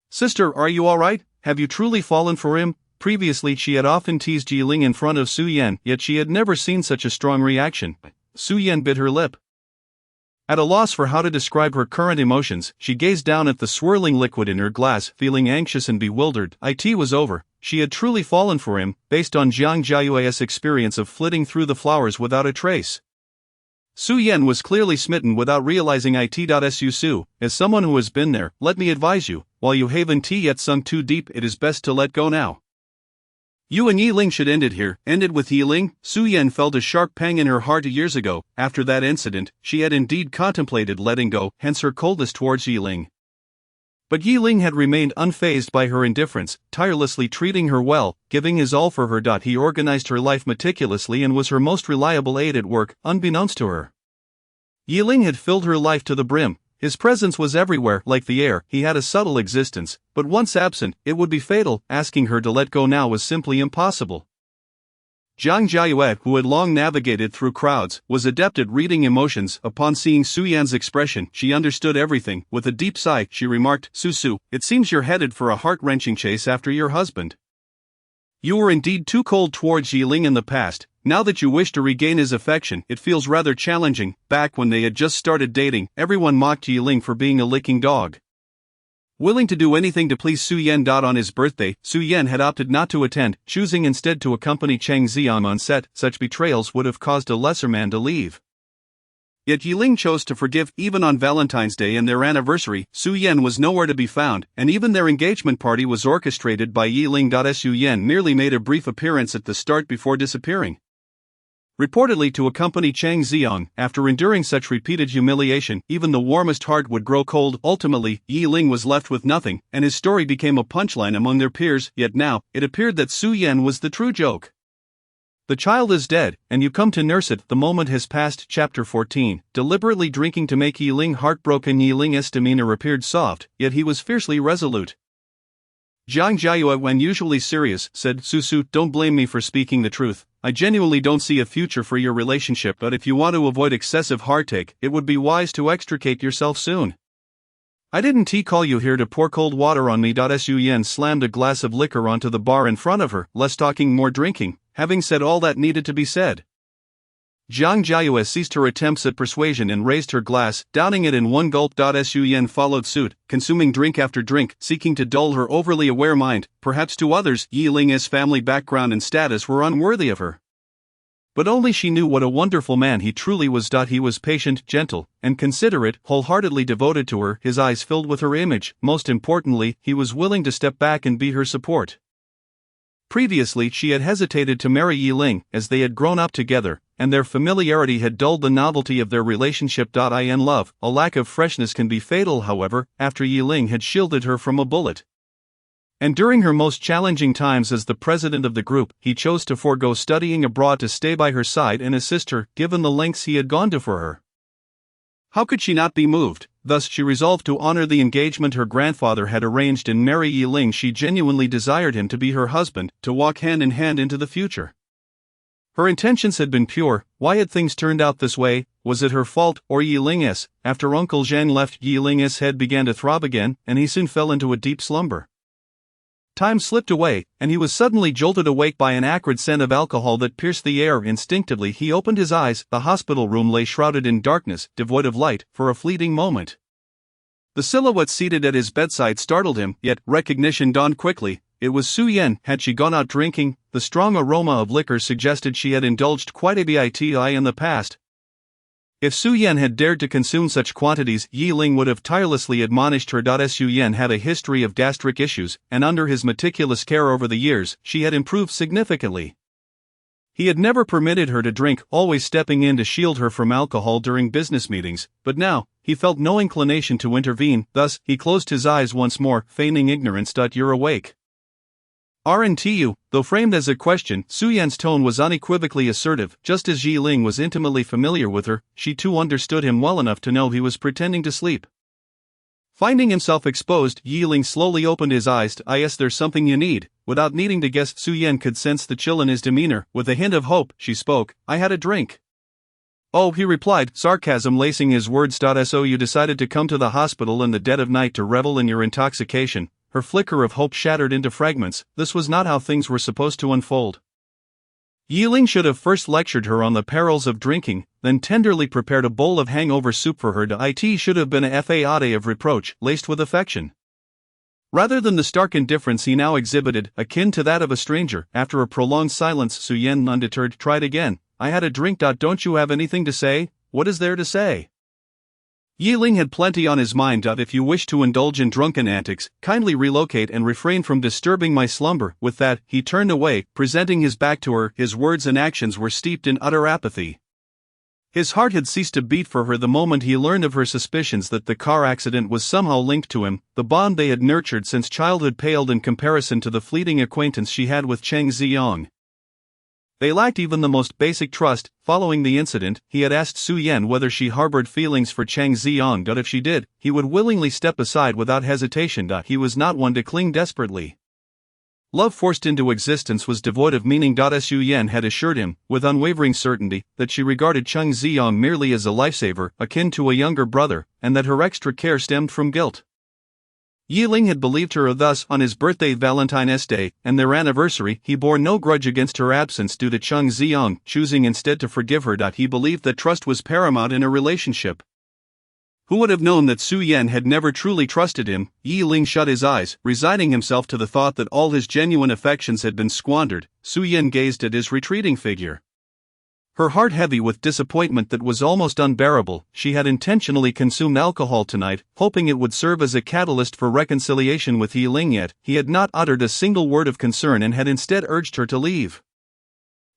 "Sister, are you alright? Have you truly fallen for him?" Previously she had often teased Yiling in front of Su-Yen, yet she had never seen such a strong reaction. Su-Yen bit her lip. At a loss for how to describe her current emotions, she gazed down at the swirling liquid in her glass, feeling anxious and bewildered. It was over. she had truly fallen for him, based on Jiang Jiayue's experience of flitting through the flowers without a trace. Su Yan was clearly smitten without realizing it. Su, as someone who has been there, let me advise you, while you haven't yet sunk too deep, it is best to let go now. You and Yi Ling should end it here. Ended with Yi Ling. Su Yan felt a sharp pang in her heart. Years ago, after that incident, she had indeed contemplated letting go, hence her coldness towards Yi Ling. But Yi Ling had remained unfazed by her indifference, tirelessly treating her well, giving his all for her. He organized her life meticulously and was her most reliable aide at work, unbeknownst to her. Yi Ling had filled her life to the brim. His presence was everywhere, like the air. He had a subtle existence, but once absent, it would be fatal. Asking her to let go now was simply impossible. Jiang Jiayue, who had long navigated through crowds, was adept at reading emotions. Upon seeing Su Yan's expression, she understood everything. With a deep sigh, she remarked, Su, it seems you're headed for a heart-wrenching chase after your husband. You were indeed too cold towards Yi Ling in the past. Now that you wish to regain his affection, it feels rather challenging. Back when they had just started dating, everyone mocked Yi Ling for being a licking dog. Willing to do anything to please Su Yan. On his birthday, Su Yan had opted not to attend, choosing instead to accompany Chang Xiang on set. Such betrayals would have caused a lesser man to leave. Yet Yi Ling chose to forgive. Even on Valentine's Day and their anniversary, Su Yan was nowhere to be found, and even their engagement party was orchestrated by Yi Ling. Su Yan merely made a brief appearance at the start before disappearing. Reportedly to accompany Chang Xiang. After enduring such repeated humiliation, even the warmest heart would grow cold. Ultimately, Yi Ling was left with nothing, and his story became a punchline among their peers. Yet now, it appeared that Su Yan was the true joke. The child is dead, and you come to nurse it. The moment has passed. Chapter 14. Deliberately drinking to make Yi Ling heartbroken. Yi Ling's demeanor appeared soft, yet he was fiercely resolute. Jiang Jiayue, when usually serious, said, Su, don't blame me for speaking the truth. I genuinely don't see a future for your relationship, but if you want to avoid excessive heartache, it would be wise to extricate yourself soon. I didn't call you here to pour cold water on me. Su Yan slammed a glass of liquor onto the bar in front of her. Less talking, more drinking. Having said all that needed to be said, Jiang Jiayue ceased her attempts at persuasion and raised her glass, downing it in one gulp. Su Yan followed suit, consuming drink after drink, seeking to dull her overly aware mind. Perhaps to others, Yi Ling's family background and status were unworthy of her. But only she knew what a wonderful man he truly was. He was patient, gentle, and considerate, wholeheartedly devoted to her. His eyes filled with her image. Most importantly, he was willing to step back and be her support. Previously, she had hesitated to marry Yi Ling, as they had grown up together, and their familiarity had dulled the novelty of their relationship. In love, a lack of freshness can be fatal. However, after Yi Ling had shielded her from a bullet, and during her most challenging times as the president of the group, he chose to forego studying abroad to stay by her side and assist her, given the lengths he had gone to for her. How could she not be moved? Thus she resolved to honor the engagement her grandfather had arranged and marry Yi Ling. She genuinely desired him to be her husband, to walk hand in hand into the future. Her intentions had been pure. Why had things turned out this way? Was it her fault, or Yi Ling's? After Uncle Zhang left, Yi Ling's head began to throb again, and he soon fell into a deep slumber. Time slipped away, and he was suddenly jolted awake by an acrid scent of alcohol that pierced the air. Instinctively he opened his eyes. The hospital room lay shrouded in darkness, devoid of light, for a fleeting moment. The silhouette seated at his bedside startled him, yet recognition dawned quickly. It was Su Yan. Had she gone out drinking? The strong aroma of liquor suggested she had indulged quite a bit in the past. If Su Yan had dared to consume such quantities, Yi Ling would have tirelessly admonished her. Su Yan had a history of gastric issues, and under his meticulous care over the years, she had improved significantly. He had never permitted her to drink, always stepping in to shield her from alcohol during business meetings, but now, he felt no inclination to intervene. Thus, he closed his eyes once more, feigning ignorance. You're awake. Aren't you? Though framed as a question, Su Yan's tone was unequivocally assertive. Just as Yi Ling was intimately familiar with her, she too understood him well enough to know he was pretending to sleep. Finding himself exposed, Yi Ling slowly opened his eyes. Yes, there's something you need. Without needing to guess, Su Yan could sense the chill in his demeanor. With a hint of hope, she spoke. I had a drink. Oh, he replied, sarcasm lacing his words. So you decided to come to the hospital in the dead of night to revel in your intoxication. Her flicker of hope shattered into fragments. This was not how things were supposed to unfold. Yi Ling should have first lectured her on the perils of drinking, then tenderly prepared a bowl of hangover soup for her. It should have been a fade of reproach, laced with affection. Rather than the stark indifference he now exhibited, akin to that of a stranger, after a prolonged silence, Su Yan, undeterred, tried again. I had a drink. Don't you have anything to say? What is there to say? Yi Ling had plenty on his mind. If you wish to indulge in drunken antics, kindly relocate and refrain from disturbing my slumber. With that, he turned away, presenting his back to her. His words and actions were steeped in utter apathy. His heart had ceased to beat for her the moment he learned of her suspicions that the car accident was somehow linked to him. The bond they had nurtured since childhood paled in comparison to the fleeting acquaintance she had with Cheng Ziyong. They lacked even the most basic trust. Following the incident, he had asked Su Yan whether she harbored feelings for Cheng Ziyong. If she did, he would willingly step aside without hesitation. He was not one to cling desperately. Love forced into existence was devoid of meaning. Su Yan had assured him, with unwavering certainty, that she regarded Cheng Ziyong merely as a lifesaver, akin to a younger brother, and that her extra care stemmed from guilt. Yi Ling had believed her thus on his birthday, Valentine's Day, and their anniversary. He bore no grudge against her absence due to Cheng Ziyong, choosing instead to forgive her. He believed that trust was paramount in a relationship. Who would have known that Su Yan had never truly trusted him? Yi Ling shut his eyes, resigning himself to the thought that all his genuine affections had been squandered. Su Yan gazed at his retreating figure. Her heart heavy with disappointment that was almost unbearable. She had intentionally consumed alcohol tonight, hoping it would serve as a catalyst for reconciliation with Yi Ling, yet he had not uttered a single word of concern and had instead urged her to leave.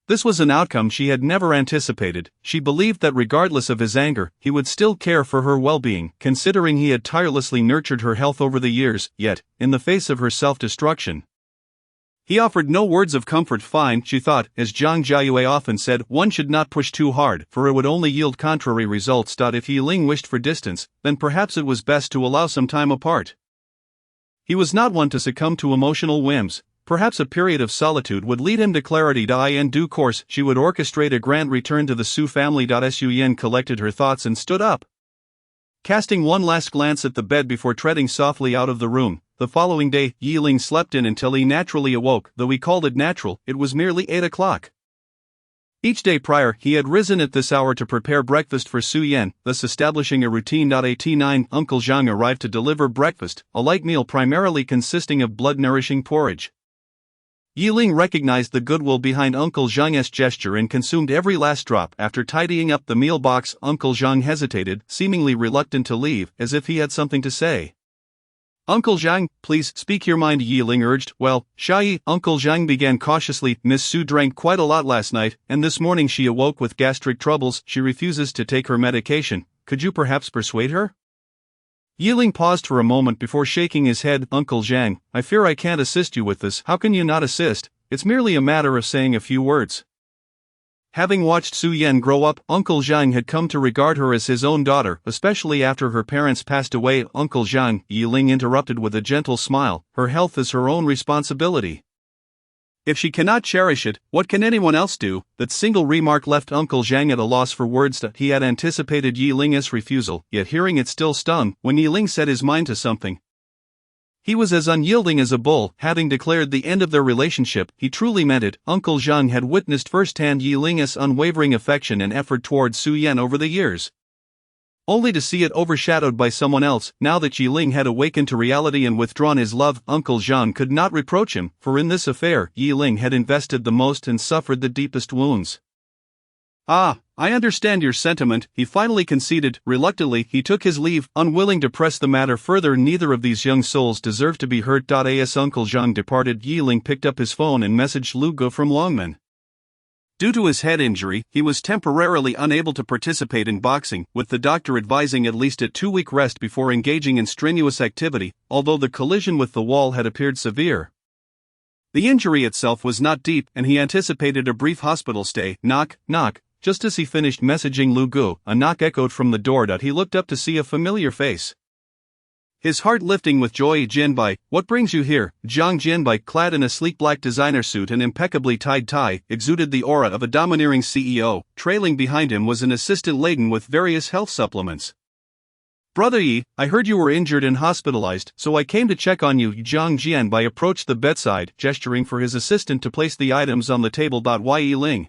This was an outcome she had never anticipated. She believed that regardless of his anger, he would still care for her well-being, considering he had tirelessly nurtured her health over the years. Yet, in the face of her self-destruction, he offered no words of comfort. Fine, she thought, as Zhang Jiayue often said, one should not push too hard, for it would only yield contrary results. If Yi Ling wished for distance, then perhaps it was best to allow some time apart. He was not one to succumb to emotional whims. Perhaps a period of solitude would lead him to clarity. In due course, she would orchestrate a grand return to the Su family. Su Yan collected her thoughts and stood up. Casting one last glance at the bed before treading softly out of the room. The following day, Yi Ling slept in until he naturally awoke. Though he called it natural, it was merely 8 o'clock. Each day prior, he had risen at this hour to prepare breakfast for Su Yan, thus establishing a routine. At 9, Uncle Zhang arrived to deliver breakfast, a light meal primarily consisting of blood-nourishing porridge. Yi Ling recognized the goodwill behind Uncle Zhang's gesture and consumed every last drop. After tidying up the meal box, Uncle Zhang hesitated, seemingly reluctant to leave, as if he had something to say. Uncle Zhang, please speak your mind, Yi Ling urged. Well, Shai, Uncle Zhang began cautiously. Miss Su drank quite a lot last night, and this morning she awoke with gastric troubles. She refuses to take her medication. Could you perhaps persuade her? Yi Ling paused for a moment before shaking his head. Uncle Zhang, I fear I can't assist you with this. How can you not assist? It's merely a matter of saying a few words. Having watched Su Yan grow up, Uncle Zhang had come to regard her as his own daughter, especially after her parents passed away. Uncle Zhang, Yi Ling interrupted with a gentle smile, her health is her own responsibility. If she cannot cherish it, what can anyone else do? That single remark left Uncle Zhang at a loss for words. He had anticipated Yi Ling's refusal, yet hearing it still stung. When Yi Ling set his mind to something, he was as unyielding as a bull. Having declared the end of their relationship, he truly meant it. Uncle Zhang had witnessed firsthand Yi Ling's unwavering affection and effort towards Su Yan over the years, only to see it overshadowed by someone else. Now that Yi Ling had awakened to reality and withdrawn his love, Uncle Zhang could not reproach him, for in this affair, Yi Ling had invested the most and suffered the deepest wounds. Ah, I understand your sentiment, he finally conceded. Reluctantly, he took his leave, unwilling to press the matter further. Neither of these young souls deserved to be hurt. As Uncle Zhang departed, Yi Ling picked up his phone and messaged Lu Ge from Longmen. Due to his head injury, he was temporarily unable to participate in boxing, with the doctor advising at least a 2-week rest before engaging in strenuous activity, although the collision with the wall had appeared severe. The injury itself was not deep, and he anticipated a brief hospital stay. Knock, knock. Just as he finished messaging Lu Ge, a knock echoed from the door. He looked up to see a familiar face. His heart lifting with joy. Jinbai, what brings you here? Zhang Jinbai, clad in a sleek black designer suit and impeccably tied tie, exuded the aura of a domineering CEO. Trailing behind him was an assistant laden with various health supplements. Brother Yi, I heard you were injured and hospitalized, so I came to check on you. Zhang Jinbai approached the bedside, gesturing for his assistant to place the items on the table. Yi Ling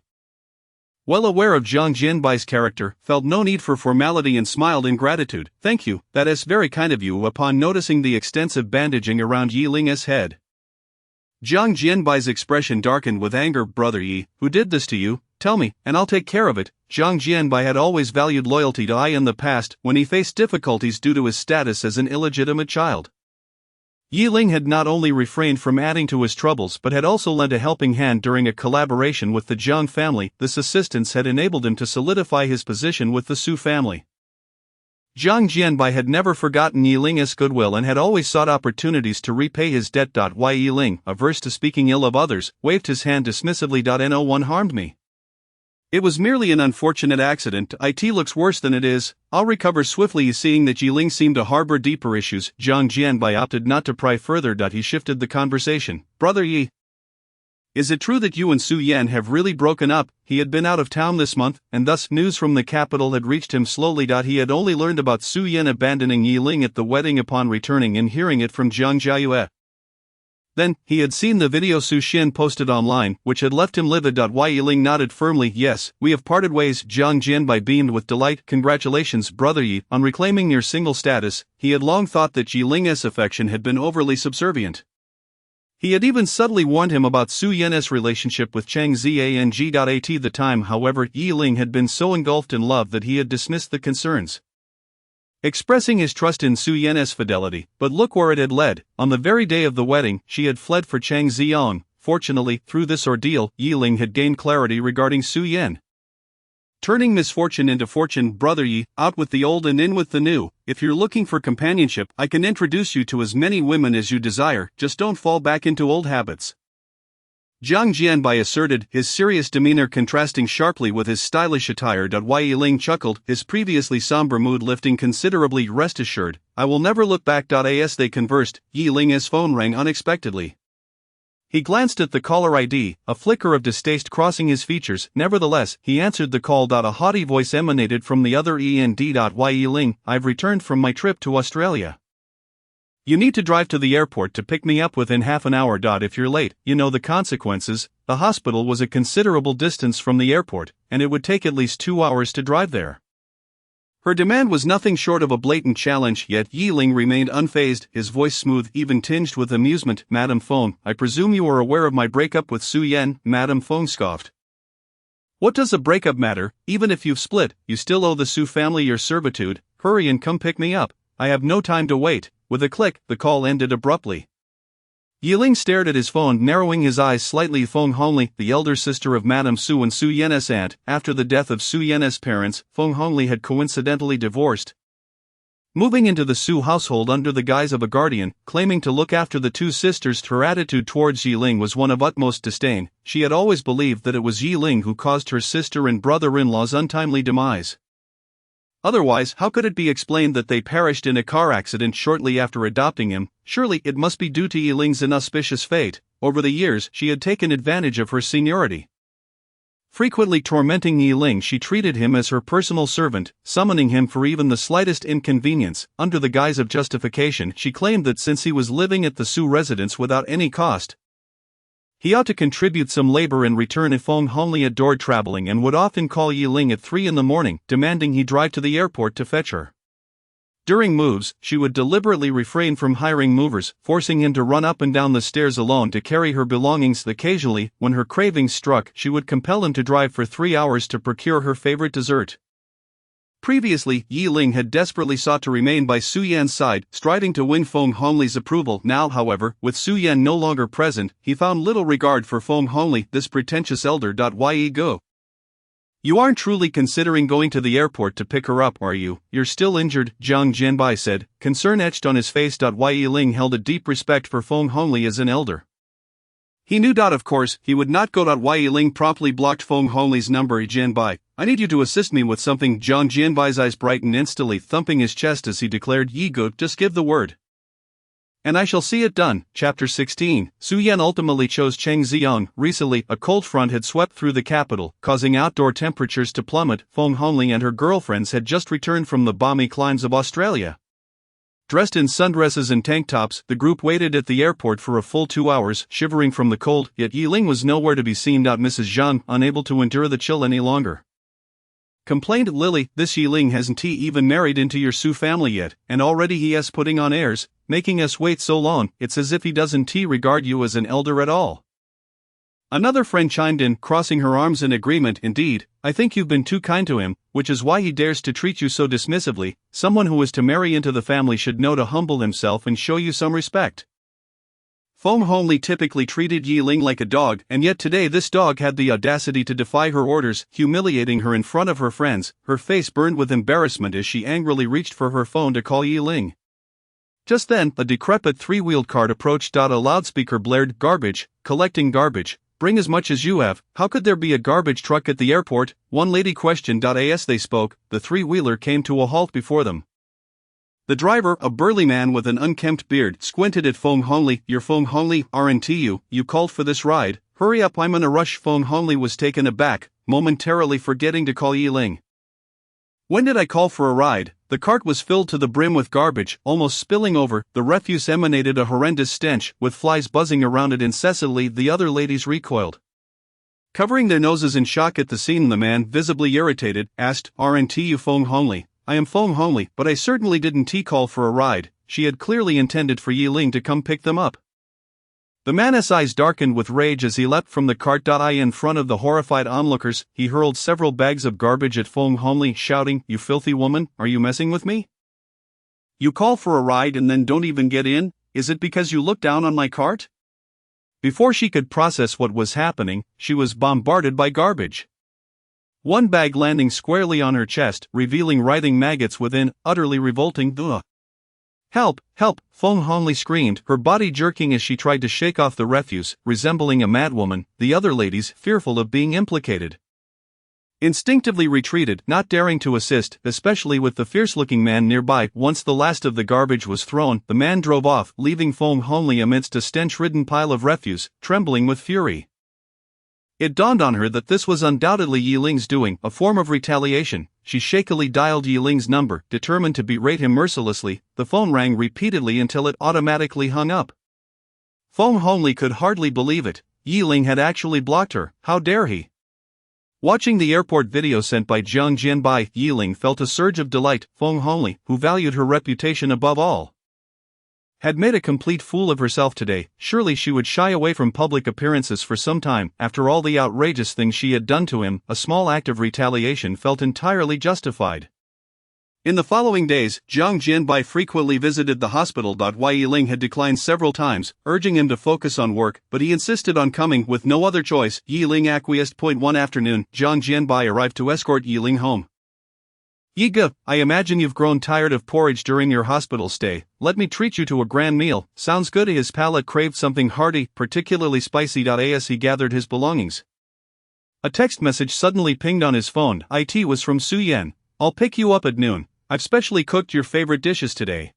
well aware of Zhang Jianbai's character, felt no need for formality and smiled in gratitude. "Thank you, that is very kind of you." Upon noticing the extensive bandaging around Yi Ling's head, Zhang Jianbai's expression darkened with anger. "Brother Yi, who did this to you? Tell me, and I'll take care of it." Zhang Jianbai had always valued loyalty to Yi in the past when he faced difficulties due to his status as an illegitimate child. Yi Ling had not only refrained from adding to his troubles but had also lent a helping hand during a collaboration with the Zhang family. This assistance had enabled him to solidify his position with the Su family. Zhang Jianbai had never forgotten Yi Ling's goodwill and had always sought opportunities to repay his debt. Yi Ling, averse to speaking ill of others, waved his hand dismissively. "No one harmed me. It was merely an unfortunate accident. It looks worse than it is. I'll recover swiftly." Seeing that Yi Ling seemed to harbor deeper issues, Zhang Jianbai opted not to pry further. He shifted the conversation. "Brother Yi, is it true that you and Su Yan have really broken up?" He had been out of town this month, and thus news from the capital had reached him slowly. He had only learned about Su Yan abandoning Yi Ling at the wedding upon returning and hearing it from Zhang Jiayue. Then, he had seen the video Su Xin posted online, which had left him livid. Yi Ling nodded firmly. "Yes, we have parted ways." Zhang Jianbai beamed with delight. "Congratulations, Brother Yi, on reclaiming your single status." He had long thought that Yi Ling's affection had been overly subservient. He had even subtly warned him about Su Yan's relationship with Cheng Zhang. At the time, however, Yi Ling had been so engulfed in love that he had dismissed the concerns, expressing his trust in Su Yan's fidelity. But look where it had led. On the very day of the wedding, she had fled for Cheng Zhang. Fortunately, through this ordeal, Yi Ling had gained clarity regarding Su Yan. Turning misfortune into fortune. "Brother Yi, out with the old and in with the new. If you're looking for companionship, I can introduce you to as many women as you desire, just don't fall back into old habits." Zhang Jianbai asserted, his serious demeanor contrasting sharply with his stylish attire. Yi Ling chuckled, his previously somber mood lifting considerably. "Rest assured, I will never look back." As they conversed, Yi Ling's phone rang unexpectedly. He glanced at the caller ID, a flicker of distaste crossing his features. Nevertheless, he answered the call. A haughty voice emanated from the other end. "Yi Ling, I've returned from my trip to Australia. You need to drive to the airport to pick me up within half an hour. If you're late, you know the consequences." The hospital was a considerable distance from the airport, and it would take at least 2 hours to drive there. Her demand was nothing short of a blatant challenge, yet Yi Ling remained unfazed, his voice smooth, even tinged with amusement. "Madam Feng, I presume you are aware of my breakup with Su Yan." Madam Feng scoffed. "What does a breakup matter? Even if you've split, you still owe the Su family your servitude. Hurry and come pick me up. I have no time to wait." With a click, the call ended abruptly. Yi Ling stared at his phone, narrowing his eyes slightly. Feng Hongli, the elder sister of Madame Su and Su Yan's aunt, after the death of Su Yan's parents, Feng Hongli had coincidentally divorced, moving into the Su household under the guise of a guardian, claiming to look after the two sisters. Her attitude towards Yi Ling was one of utmost disdain. She had always believed that it was Yi Ling who caused her sister and brother-in-law's untimely demise. Otherwise, how could it be explained that they perished in a car accident shortly after adopting him? Surely it must be due to Yi Ling's inauspicious fate. Over the years, she had taken advantage of her seniority. Frequently tormenting Yi Ling, she treated him as her personal servant, summoning him for even the slightest inconvenience. Under the guise of justification, she claimed that since he was living at the Su residence without any cost, he ought to contribute some labor in return. If Feng Hongli adored traveling and would often call Yi Ling at 3 in the morning, demanding he drive to the airport to fetch her. During moves, she would deliberately refrain from hiring movers, forcing him to run up and down the stairs alone to carry her belongings. Occasionally, when her cravings struck, she would compel him to drive for 3 hours to procure her favorite dessert. Previously, Yi Ling had desperately sought to remain by Su Yan's side, striving to win Feng Hongli's approval. Now, however, with Su Yan no longer present, he found little regard for Feng Hongli, this pretentious elder. Yi go. You aren't truly considering going to the airport to pick her up, are you? You're still injured, Zhang Jianbai said, concern etched on his face. Yi Ling held a deep respect for Feng Hongli as an elder. He knew. Of course, he would not go. Yi Ling promptly blocked Feng Hongli's number. Jianbai, I need you to assist me with something. Zhang Jianbai's eyes brightened, instantly thumping his chest as he declared, Yi go, just give the word, and I shall see it done. Chapter 16. Su Yan ultimately chose Cheng Zhang. Recently, a cold front had swept through the capital, causing outdoor temperatures to plummet. Feng Hongli and her girlfriends had just returned from the balmy climes of Australia. Dressed in sundresses and tank tops, the group waited at the airport for a full 2 hours, shivering from the cold, yet Yiling was nowhere to be seen. Mrs. Zhang, unable to endure the chill any longer, complained Lily, this Yiling hasn't he even married into your Su family yet, and already he is putting on airs, making us wait so long, it's as if he doesn't regard you as an elder at all. Another friend chimed in, crossing her arms in agreement, indeed, I think you've been too kind to him, which is why he dares to treat you so dismissively. Someone who is to marry into the family should know to humble himself and show you some respect. Feng Hongli typically treated Yiling like a dog, and yet today this dog had the audacity to defy her orders, humiliating her in front of her friends. Her face burned with embarrassment as she angrily reached for her phone to call Yiling. Just then, a decrepit three-wheeled cart approached. A loudspeaker blared, garbage, collecting garbage. Bring as much as you have. How could there be a garbage truck at the airport? One lady questioned. As they spoke, the three-wheeler came to a halt before them. The driver, a burly man with an unkempt beard, squinted at Feng Hongli. You're Feng Hongli, aren't you? You called for this ride. Hurry up, I'm in a rush. Feng Hongli was taken aback, momentarily forgetting to call Yiling. When did I call for a ride? The cart was filled to the brim with garbage, almost spilling over. The refuse emanated a horrendous stench, with flies buzzing around it incessantly. The other ladies recoiled, covering their noses in shock at the scene. The man, visibly irritated, asked, Aren't you Feng Hongli? I am Feng Hongli, but I certainly didn't call for a ride. She had clearly intended for Yiling to come pick them up. The man's eyes darkened with rage as he leapt from the cart. In front of the horrified onlookers, he hurled several bags of garbage at Feng Hongli, shouting, You filthy woman, are you messing with me? You call for a ride and then don't even get in? Is it because you look down on my cart? Before she could process what was happening, she was bombarded by garbage. One bag landing squarely on her chest, revealing writhing maggots within, utterly revolting. Ugh. Help, help, Feng Hongli screamed, her body jerking as she tried to shake off the refuse, resembling a madwoman. The other ladies, fearful of being implicated, instinctively retreated, not daring to assist, especially with the fierce-looking man nearby. Once the last of the garbage was thrown, the man drove off, leaving Feng Hongli amidst a stench-ridden pile of refuse, trembling with fury. It dawned on her that this was undoubtedly Yiling's doing, a form of retaliation. She shakily dialed Yiling's number, determined to berate him mercilessly. The phone rang repeatedly until it automatically hung up. Feng Hongli could hardly believe it. Yiling had actually blocked her. How dare he? Watching the airport video sent by Jiang Jianbai, Yiling felt a surge of delight. Feng Hongli, who valued her reputation above all, had made a complete fool of herself today. Surely she would shy away from public appearances for some time. After all the outrageous things she had done to him, a small act of retaliation felt entirely justified. In the following days, Jiang Jianbai frequently visited the hospital. Yiling had declined several times, urging him to focus on work, but he insisted on coming. With no other choice, Yiling acquiesced. One afternoon, Jiang Jianbai arrived to escort Yiling home. Yiga, I imagine you've grown tired of porridge during your hospital stay. Let me treat you to a grand meal. Sounds good. His palate craved something hearty, particularly spicy. As he gathered his belongings, a text message suddenly pinged on his phone. It was from Su Yan. I'll pick you up at noon. I've specially cooked your favorite dishes today.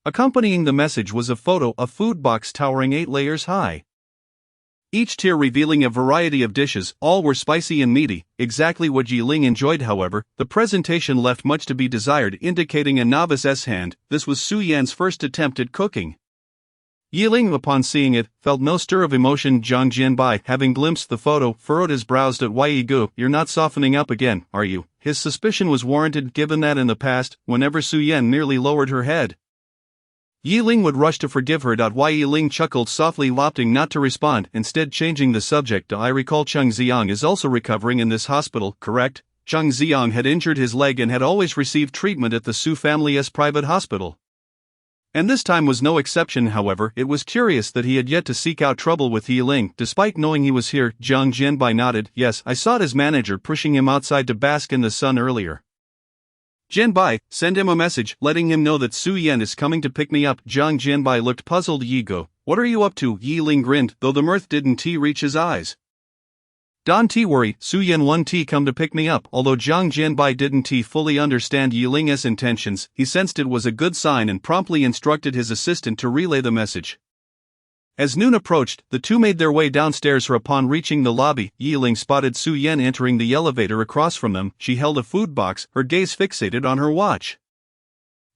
Accompanying the message was a photo, a food box towering 8 layers high, each tier revealing a variety of dishes. All were spicy and meaty, exactly what Yiling enjoyed. However, the presentation left much to be desired, indicating a novice's hand. This was Su Yan's first attempt at cooking. Yiling, upon seeing it, felt no stir of emotion. Jiang Jianbai, having glimpsed the photo, furrowed his brows. Yigu, you're not softening up again, are you? His suspicion was warranted, given that in the past, whenever Su Yan merely lowered her head, Yiling would rush to forgive her. Yiling chuckled softly, opting not to respond, instead changing the subject. I recall Cheng Xiang is also recovering in this hospital, correct? Cheng Xiang had injured his leg and had always received treatment at the Su family's private hospital. And this time was no exception. However, it was curious that he had yet to seek out trouble with Yiling, despite knowing he was here. Jiang Jianbai nodded. Yes, I saw his manager pushing him outside to bask in the sun earlier. Jianbai, send him a message, letting him know that Su Yan is coming to pick me up. Jiang Jianbai looked puzzled. Yigo, what are you up to? Yiling grinned, though the mirth didn't reach his eyes. Don't worry, Su Yan won't come to pick me up. Although Jiang Jianbai didn't fully understand Yiling's intentions, he sensed it was a good sign and promptly instructed his assistant to relay the message. As noon approached, the two made their way downstairs. Upon reaching the lobby, Yiling spotted Su Yan entering the elevator across from them. She held a food box, her gaze fixated on her watch.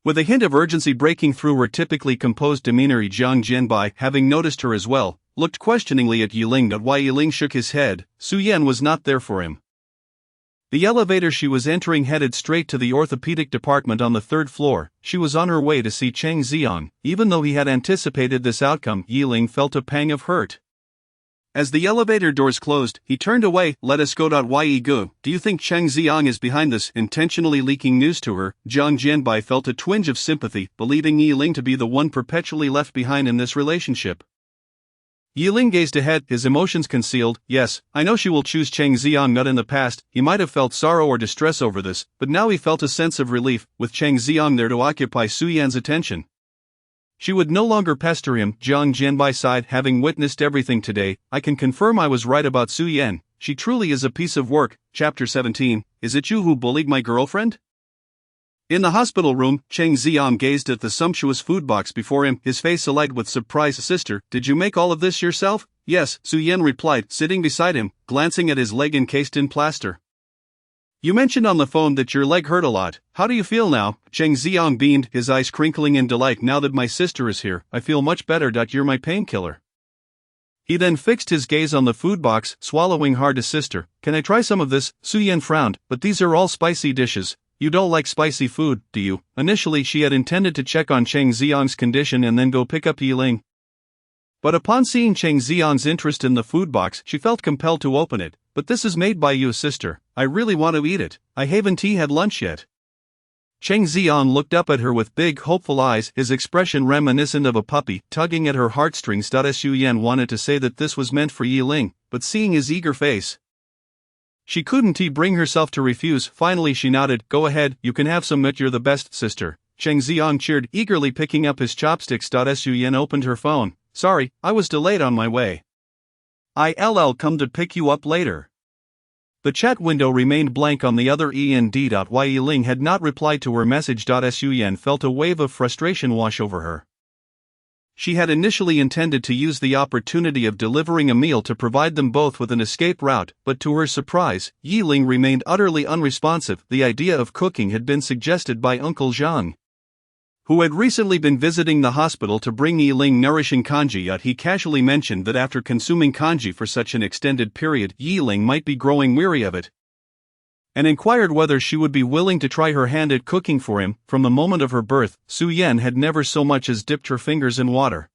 With a hint of urgency breaking through her typically composed demeanor, Jiang Jianbai, having noticed her as well, looked questioningly at Yiling. While Yiling shook his head, Su Yan was not there for him. The elevator she was entering headed straight to the orthopedic department on the 3rd floor. She was on her way to see Cheng Xiang. Even though he had anticipated this outcome, Yiling felt a pang of hurt. As the elevator doors closed, he turned away. Let us go. Ye Gu, do you think Cheng Xiang is behind this? Intentionally leaking news to her, Jiang Jianbai felt a twinge of sympathy, believing Yiling to be the one perpetually left behind in this relationship. Yiling gazed ahead, his emotions concealed. Yes, I know she will choose Cheng Xiang. Not in the past, he might have felt sorrow or distress over this, but now he felt a sense of relief, with Cheng Xiang there to occupy Su Yan's attention. She would no longer pester him. Jiang Jianbai sighed, having witnessed everything today. I can confirm I was right about Su Yan. She truly is a piece of work. Chapter 17, Is it you who bullied my girlfriend? In the hospital room, Cheng Xiang gazed at the sumptuous food box before him, his face alight with surprise. Sister, did you make all of this yourself? Yes, Su Yan replied, sitting beside him, glancing at his leg encased in plaster. You mentioned on the phone that your leg hurt a lot. How do you feel now? Cheng Xiang beamed, his eyes crinkling in delight. Now that my sister is here, I feel much better. You're my painkiller. He then fixed his gaze on the food box, swallowing hard. Sister, can I try some of this? Su Yan frowned, but these are all spicy dishes. You don't like spicy food, do you? Initially she had intended to check on Cheng Xiang's condition and then go pick up Yiling. But upon seeing Cheng Xiang's interest in the food box, she felt compelled to open it. But this is made by you, sister. I really want to eat it. I haven't had lunch yet. Cheng Xiang looked up at her with big, hopeful eyes, his expression reminiscent of a puppy, tugging at her heartstrings. Su Yan wanted to say that this was meant for Yiling, but seeing his eager face, she couldn't bring herself to refuse. Finally she nodded. Go ahead, you can have some. You're the best, sister. Cheng Xiang cheered, eagerly picking up his chopsticks. Su Yan opened her phone. Sorry, I was delayed on my way. I'll come to pick you up later. The chat window remained blank on the other end. Yiling had not replied to her message. Su Yan felt a wave of frustration wash over her. She had initially intended to use the opportunity of delivering a meal to provide them both with an escape route, but to her surprise, Yiling remained utterly unresponsive. The idea of cooking had been suggested by Uncle Zhang, who had recently been visiting the hospital to bring Yiling nourishing kanji. Yet he casually mentioned that after consuming kanji for such an extended period, Yiling might be growing weary of it, and inquired whether she would be willing to try her hand at cooking for him. From the moment of her birth, Su Yan had never so much as dipped her fingers in water.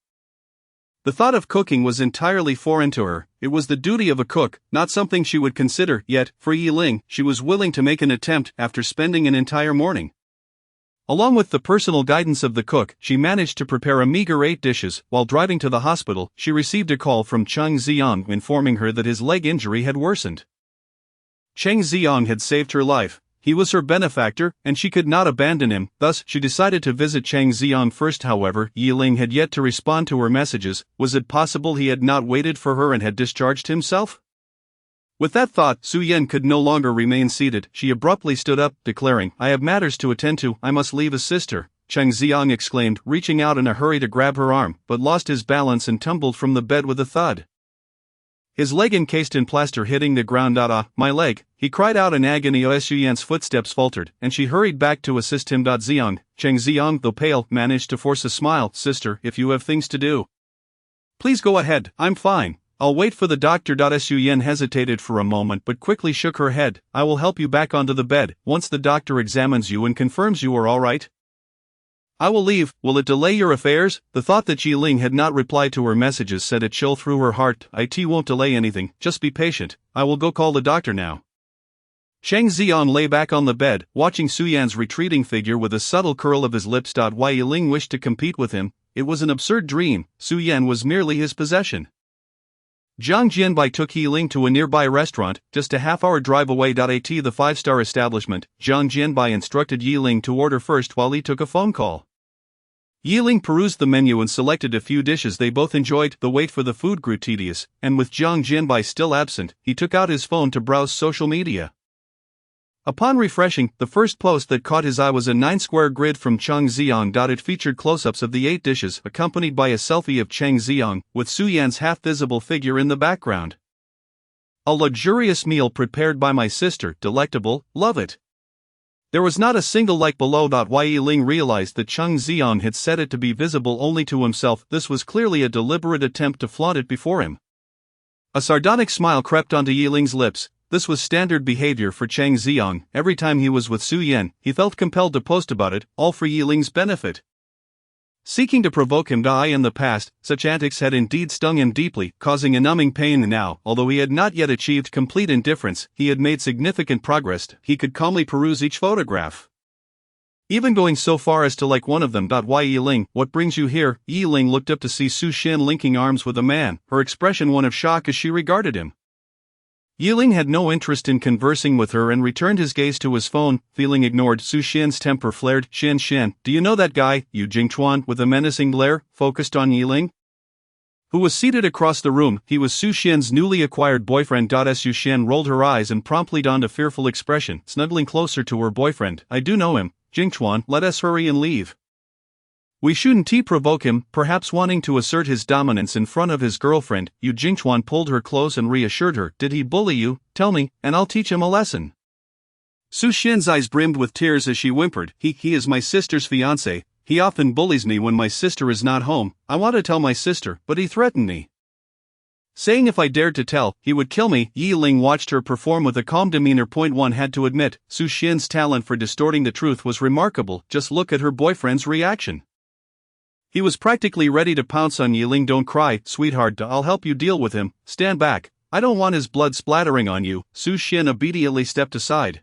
The thought of cooking was entirely foreign to her. It was the duty of a cook, not something she would consider. Yet, for Yiling, she was willing to make an attempt. After spending an entire morning, along with the personal guidance of the cook, she managed to prepare a meager 8 dishes. While driving to the hospital, she received a call from Cheng Xiang informing her that his leg injury had worsened. Cheng Xiang had saved her life. He was her benefactor, and she could not abandon him. Thus, she decided to visit Cheng Xiang first. However, Yiling had yet to respond to her messages. Was it possible he had not waited for her and had discharged himself? With that thought, Su Yan could no longer remain seated. She abruptly stood up, declaring, I have matters to attend to. I must leave. A sister, Cheng Xiang exclaimed, reaching out in a hurry to grab her arm, but lost his balance and tumbled from the bed with a thud. His leg encased in plaster hitting the ground. My leg, he cried out in agony. Su Yan's footsteps faltered, and she hurried back to assist him. Cheng Xiang, though pale, managed to force a smile. Sister, if you have things to do, please go ahead. I'm fine. I'll wait for the doctor. Su Yan hesitated for a moment but quickly shook her head. I will help you back onto the bed, once the doctor examines you and confirms you are alright. I will leave. Will it delay your affairs? The thought that Yiling had not replied to her messages sent a chill through her heart. It won't delay anything, just be patient. I will go call the doctor now. Cheng Xiang lay back on the bed, watching Su Yan's retreating figure with a subtle curl of his lips. Why Yiling wished to compete with him? It was an absurd dream. Su Yan was merely his possession. Jiang Jianbai took Yiling to a nearby restaurant, just a half-hour drive away. At the 5-star establishment, Jiang Jianbai instructed Yiling to order first while he took a phone call. Yiling perused the menu and selected a few dishes they both enjoyed. The wait for the food grew tedious, and with Jiang Jianbai still absent, he took out his phone to browse social media. Upon refreshing, the first post that caught his eye was a 9-square grid from Cheng Xiang. It featured close-ups of the 8 dishes, accompanied by a selfie of Cheng Xiang, with Su Yan's half-visible figure in the background. A luxurious meal prepared by my sister, delectable, love it. There was not a single like below. Yi Ling realized that Cheng Xiang had set it to be visible only to himself. This was clearly a deliberate attempt to flaunt it before him. A sardonic smile crept onto Yi Ling's lips. This was standard behavior for Cheng Xiang. Every time he was with Su Yan, he felt compelled to post about it, all for Yi Ling's benefit. Seeking to provoke him in the past, such antics had indeed stung him deeply, causing a numbing pain now. Although he had not yet achieved complete indifference, he had made significant progress. He could calmly peruse each photograph, even going so far as to like one of them. Yi Ling, what brings you here? Yi Ling looked up to see Su Xian linking arms with a man, her expression one of shock as she regarded him. Yi Ling had no interest in conversing with her and returned his gaze to his phone. Feeling ignored, Su Xian's temper flared. Xian, do you know that guy? Yu Jingchuan, with a menacing glare, focused on Yi Ling, who was seated across the room. He was Su Xian's newly acquired boyfriend. Su Xian rolled her eyes and promptly donned a fearful expression, snuggling closer to her boyfriend. I do know him. Jingchuan, let us hurry and leave. We shouldn't provoke him, perhaps wanting to assert his dominance in front of his girlfriend. Yu Jingchuan pulled her close and reassured her. Did he bully you? Tell me, and I'll teach him a lesson. Su Xian's eyes brimmed with tears as she whimpered. He is my sister's fiancé. He often bullies me when my sister is not home. I want to tell my sister, but he threatened me, saying if I dared to tell, he would kill me. Yi Ling watched her perform with a calm demeanor. One had to admit, Su Xian's talent for distorting the truth was remarkable. Just look at her boyfriend's reaction. He was practically ready to pounce on Yi Ling. Don't cry, sweetheart, I'll help you deal with him. Stand back, I don't want his blood splattering on you. Su Xian obediently stepped aside.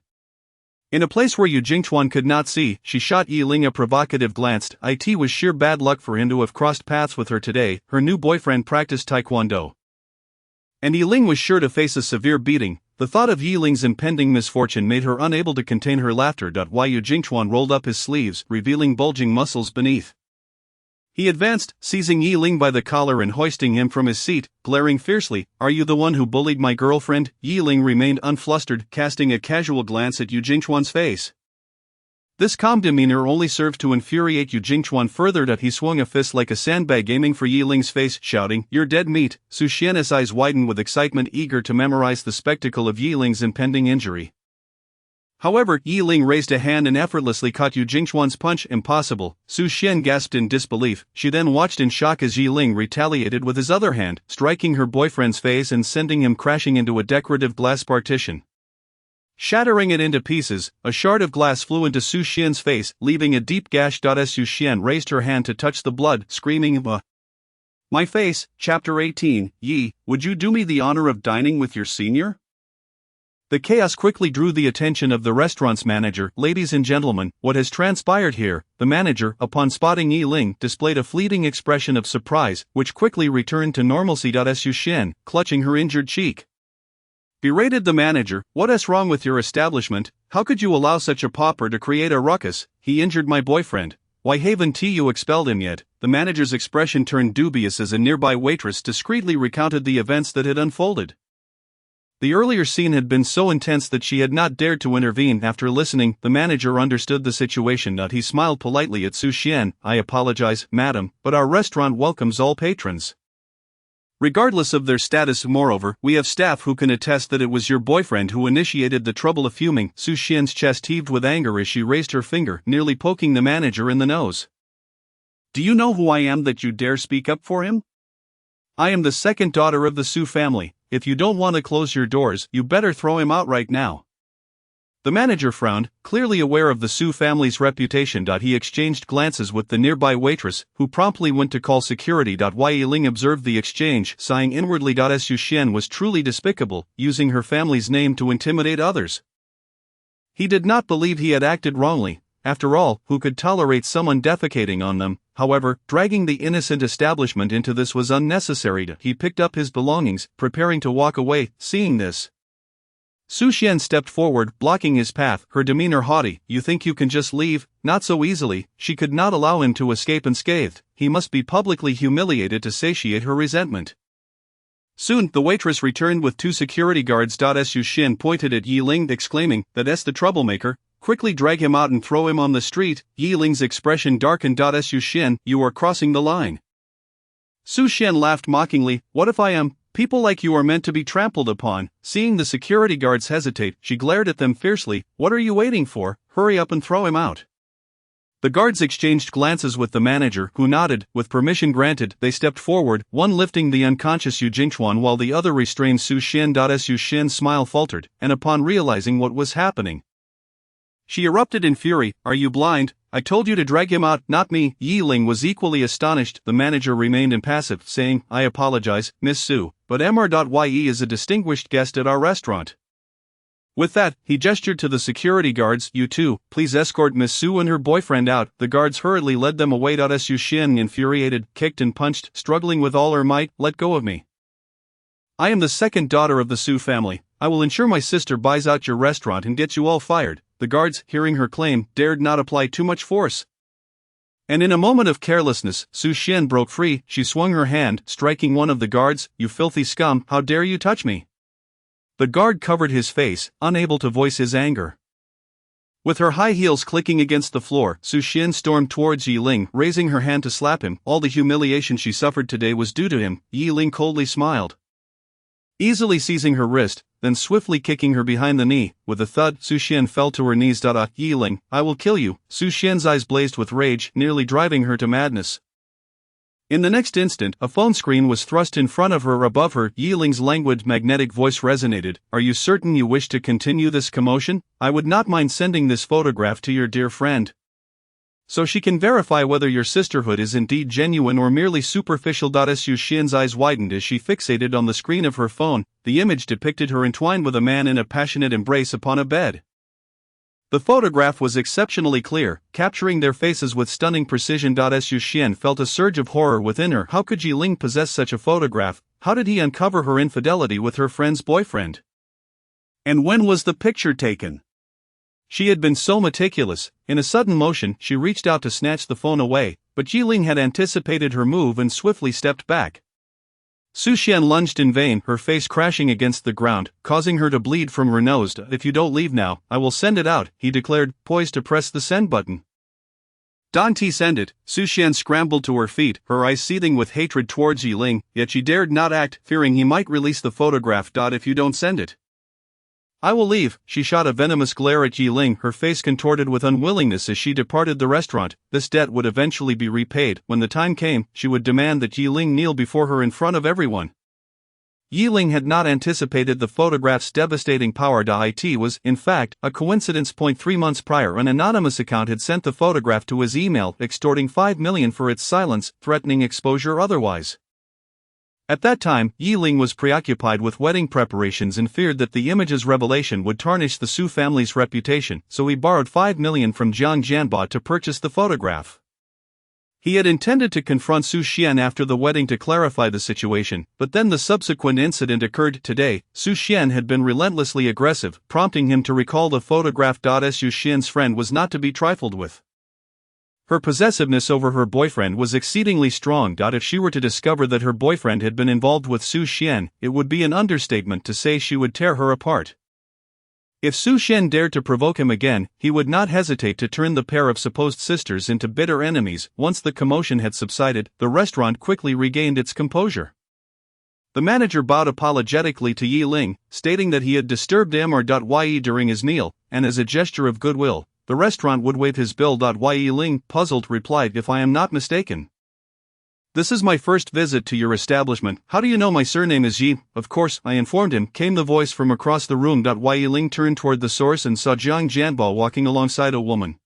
In a place where Yu Jingchuan could not see, she shot Yi Ling a provocative glance. It was sheer bad luck for him to have crossed paths with her today. Her new boyfriend practiced taekwondo, and Yi Ling was sure to face a severe beating. The thought of Yi Ling's impending misfortune made her unable to contain her laughter. Yu Jingchuan rolled up his sleeves, revealing bulging muscles beneath. He advanced, seizing Yi Ling by the collar and hoisting him from his seat, glaring fiercely. Are you the one who bullied my girlfriend? Yi Ling remained unflustered, casting a casual glance at Yu Jingchuan's face. This calm demeanor only served to infuriate Yu Jingchuan further. He swung a fist like a sandbag aiming for Yi Ling's face, shouting, You're dead meat. Su Xian's eyes widened with excitement, eager to memorize the spectacle of Yi Ling's impending injury. However, Yi Ling raised a hand and effortlessly caught Yu Jingchuan's punch. Impossible. Su Xian gasped in disbelief. She then watched in shock as Yi Ling retaliated with his other hand, striking her boyfriend's face and sending him crashing into a decorative glass partition. Shattering it into pieces, a shard of glass flew into Su Xian's face, leaving a deep gash. Su Xian raised her hand to touch the blood, screaming, My face. Chapter 18. Yi, would you do me the honor of dining with your senior? The chaos quickly drew the attention of the restaurant's manager. Ladies and gentlemen, what has transpired here? The manager, upon spotting Yi Ling, displayed a fleeting expression of surprise, which quickly returned to normalcy. Su Xian, clutching her injured cheek, berated the manager. What's wrong with your establishment? How could you allow such a pauper to create a ruckus? He injured my boyfriend. Why haven't you expelled him yet? The manager's expression turned dubious as a nearby waitress discreetly recounted the events that had unfolded. The earlier scene had been so intense that she had not dared to intervene. After listening, the manager understood the situation. He smiled politely at Su Xian. I apologize, madam, but our restaurant welcomes all patrons, regardless of their status. Moreover, we have staff who can attest that it was your boyfriend who initiated the trouble. Fuming, Su Xian's chest heaved with anger as she raised her finger, nearly poking the manager in the nose. Do you know who I am that you dare speak up for him? I am the second daughter of the Su family. If you don't want to close your doors, you better throw him out right now. The manager frowned, clearly aware of the Su family's reputation. He exchanged glances with the nearby waitress, who promptly went to call security. Yi Ling observed the exchange, sighing inwardly. Su Xian was truly despicable, using her family's name to intimidate others. He did not believe he had acted wrongly. After all, who could tolerate someone defecating on them? However, dragging the innocent establishment into this was unnecessary. He picked up his belongings, preparing to walk away. Seeing this, Su Xian stepped forward, blocking his path, her demeanor haughty. You think you can just leave? Not so easily. She could not allow him to escape unscathed. He must be publicly humiliated to satiate her resentment. Soon, the waitress returned with 2 security guards. Su Xian pointed at Yi Ling, exclaiming, That's the troublemaker. Quickly drag him out and throw him on the street. Yi Ling's expression darkened. Su Xian, you are crossing the line. Su Xian laughed mockingly. What if I am? People like you are meant to be trampled upon. Seeing the security guards hesitate, she glared at them fiercely. What are you waiting for? hurry up and throw him out. The guards exchanged glances with the manager, who nodded. With permission granted, they stepped forward, one lifting the unconscious Yu Jingchuan while the other restrained Su Xian. Su Xian's smile faltered, and upon realizing what was happening, she erupted in fury. Are you blind? I told you to drag him out, not me. Yi Ling was equally astonished. The manager remained impassive, saying, I apologize, Miss Su, but Mr.Ye is a distinguished guest at our restaurant. With that, he gestured to the security guards. You two, please escort Miss Su and her boyfriend out. The guards hurriedly led them away. Su Xian, infuriated, kicked and punched, struggling with all her might. Let go of me. I am the second daughter of the Su family. I will ensure my sister buys out your restaurant and gets you all fired. The guards, hearing her claim, dared not apply too much force. And in a moment of carelessness, Su Xian broke free. She swung her hand, striking one of the guards. You filthy scum, how dare you touch me? The guard covered his face, unable to voice his anger. With her high heels clicking against the floor, Su Xian stormed towards Yi Ling, raising her hand to slap him. All the humiliation she suffered today was due to him. Yi Ling coldly smiled, easily seizing her wrist, then swiftly kicking her behind the knee. With a thud, Su Xian fell to her knees. Yi Ling, I will kill you. Su Xian's eyes blazed with rage, nearly driving her to madness. In the next instant, a phone screen was thrust in front of her. Above her, Yi Ling's languid, magnetic voice resonated. Are you certain you wish to continue this commotion? I would not mind sending this photograph to your dear friend, so she can verify whether your sisterhood is indeed genuine or merely superficial. Su Xian's eyes widened as she fixated on the screen of her phone. The image depicted her entwined with a man in a passionate embrace upon a bed. The photograph was exceptionally clear, capturing their faces with stunning precision. Su Xian felt a surge of horror within her. How could Yi Ling possess such a photograph? How did he uncover her infidelity with her friend's boyfriend? And when was the picture taken? She had been so meticulous. In a sudden motion, she reached out to snatch the phone away, but Yi Ling had anticipated her move and swiftly stepped back. Su Xian lunged in vain, her face crashing against the ground, causing her to bleed from her nose. If you don't leave now, I will send it out, he declared, poised to press the send button. Don't send it. Su Xian scrambled to her feet, her eyes seething with hatred towards Yi Ling, yet she dared not act, fearing he might release the photograph. If you don't send it, I will leave. She shot a venomous glare at Yi Ling, her face contorted with unwillingness as she departed the restaurant. This debt would eventually be repaid. When the time came, she would demand that Yi Ling kneel before her in front of everyone. Yi Ling had not anticipated the photograph's devastating power. It was, in fact, a coincidence. 3 months prior, an anonymous account had sent the photograph to his email, extorting $5 million for its silence, threatening exposure otherwise. At that time, Yi Ling was preoccupied with wedding preparations and feared that the image's revelation would tarnish the Su family's reputation, so he borrowed $5 million from Jiang Jianbo to purchase the photograph. He had intended to confront Su Xian after the wedding to clarify the situation, but then the subsequent incident occurred. Today, Su Xian had been relentlessly aggressive, prompting him to recall the photograph. Su Xian's friend was not to be trifled with. Her possessiveness over her boyfriend was exceedingly strong. If she were to discover that her boyfriend had been involved with Su Xian, it would be an understatement to say she would tear her apart. If Su Xian dared to provoke him again, he would not hesitate to turn the pair of supposed sisters into bitter enemies. Once the commotion had subsided, the restaurant quickly regained its composure. The manager bowed apologetically to Yi Ling, stating that he had disturbed Mr.Ye during his meal, and as a gesture of goodwill, the restaurant would waive his bill. Yi Ling, puzzled, replied, If I am not mistaken, this is my first visit to your establishment. How do you know my surname is Yi? Of course, I informed him, came the voice from across the room. Yi Ling turned toward the source and saw Jiang Jianbo walking alongside a woman.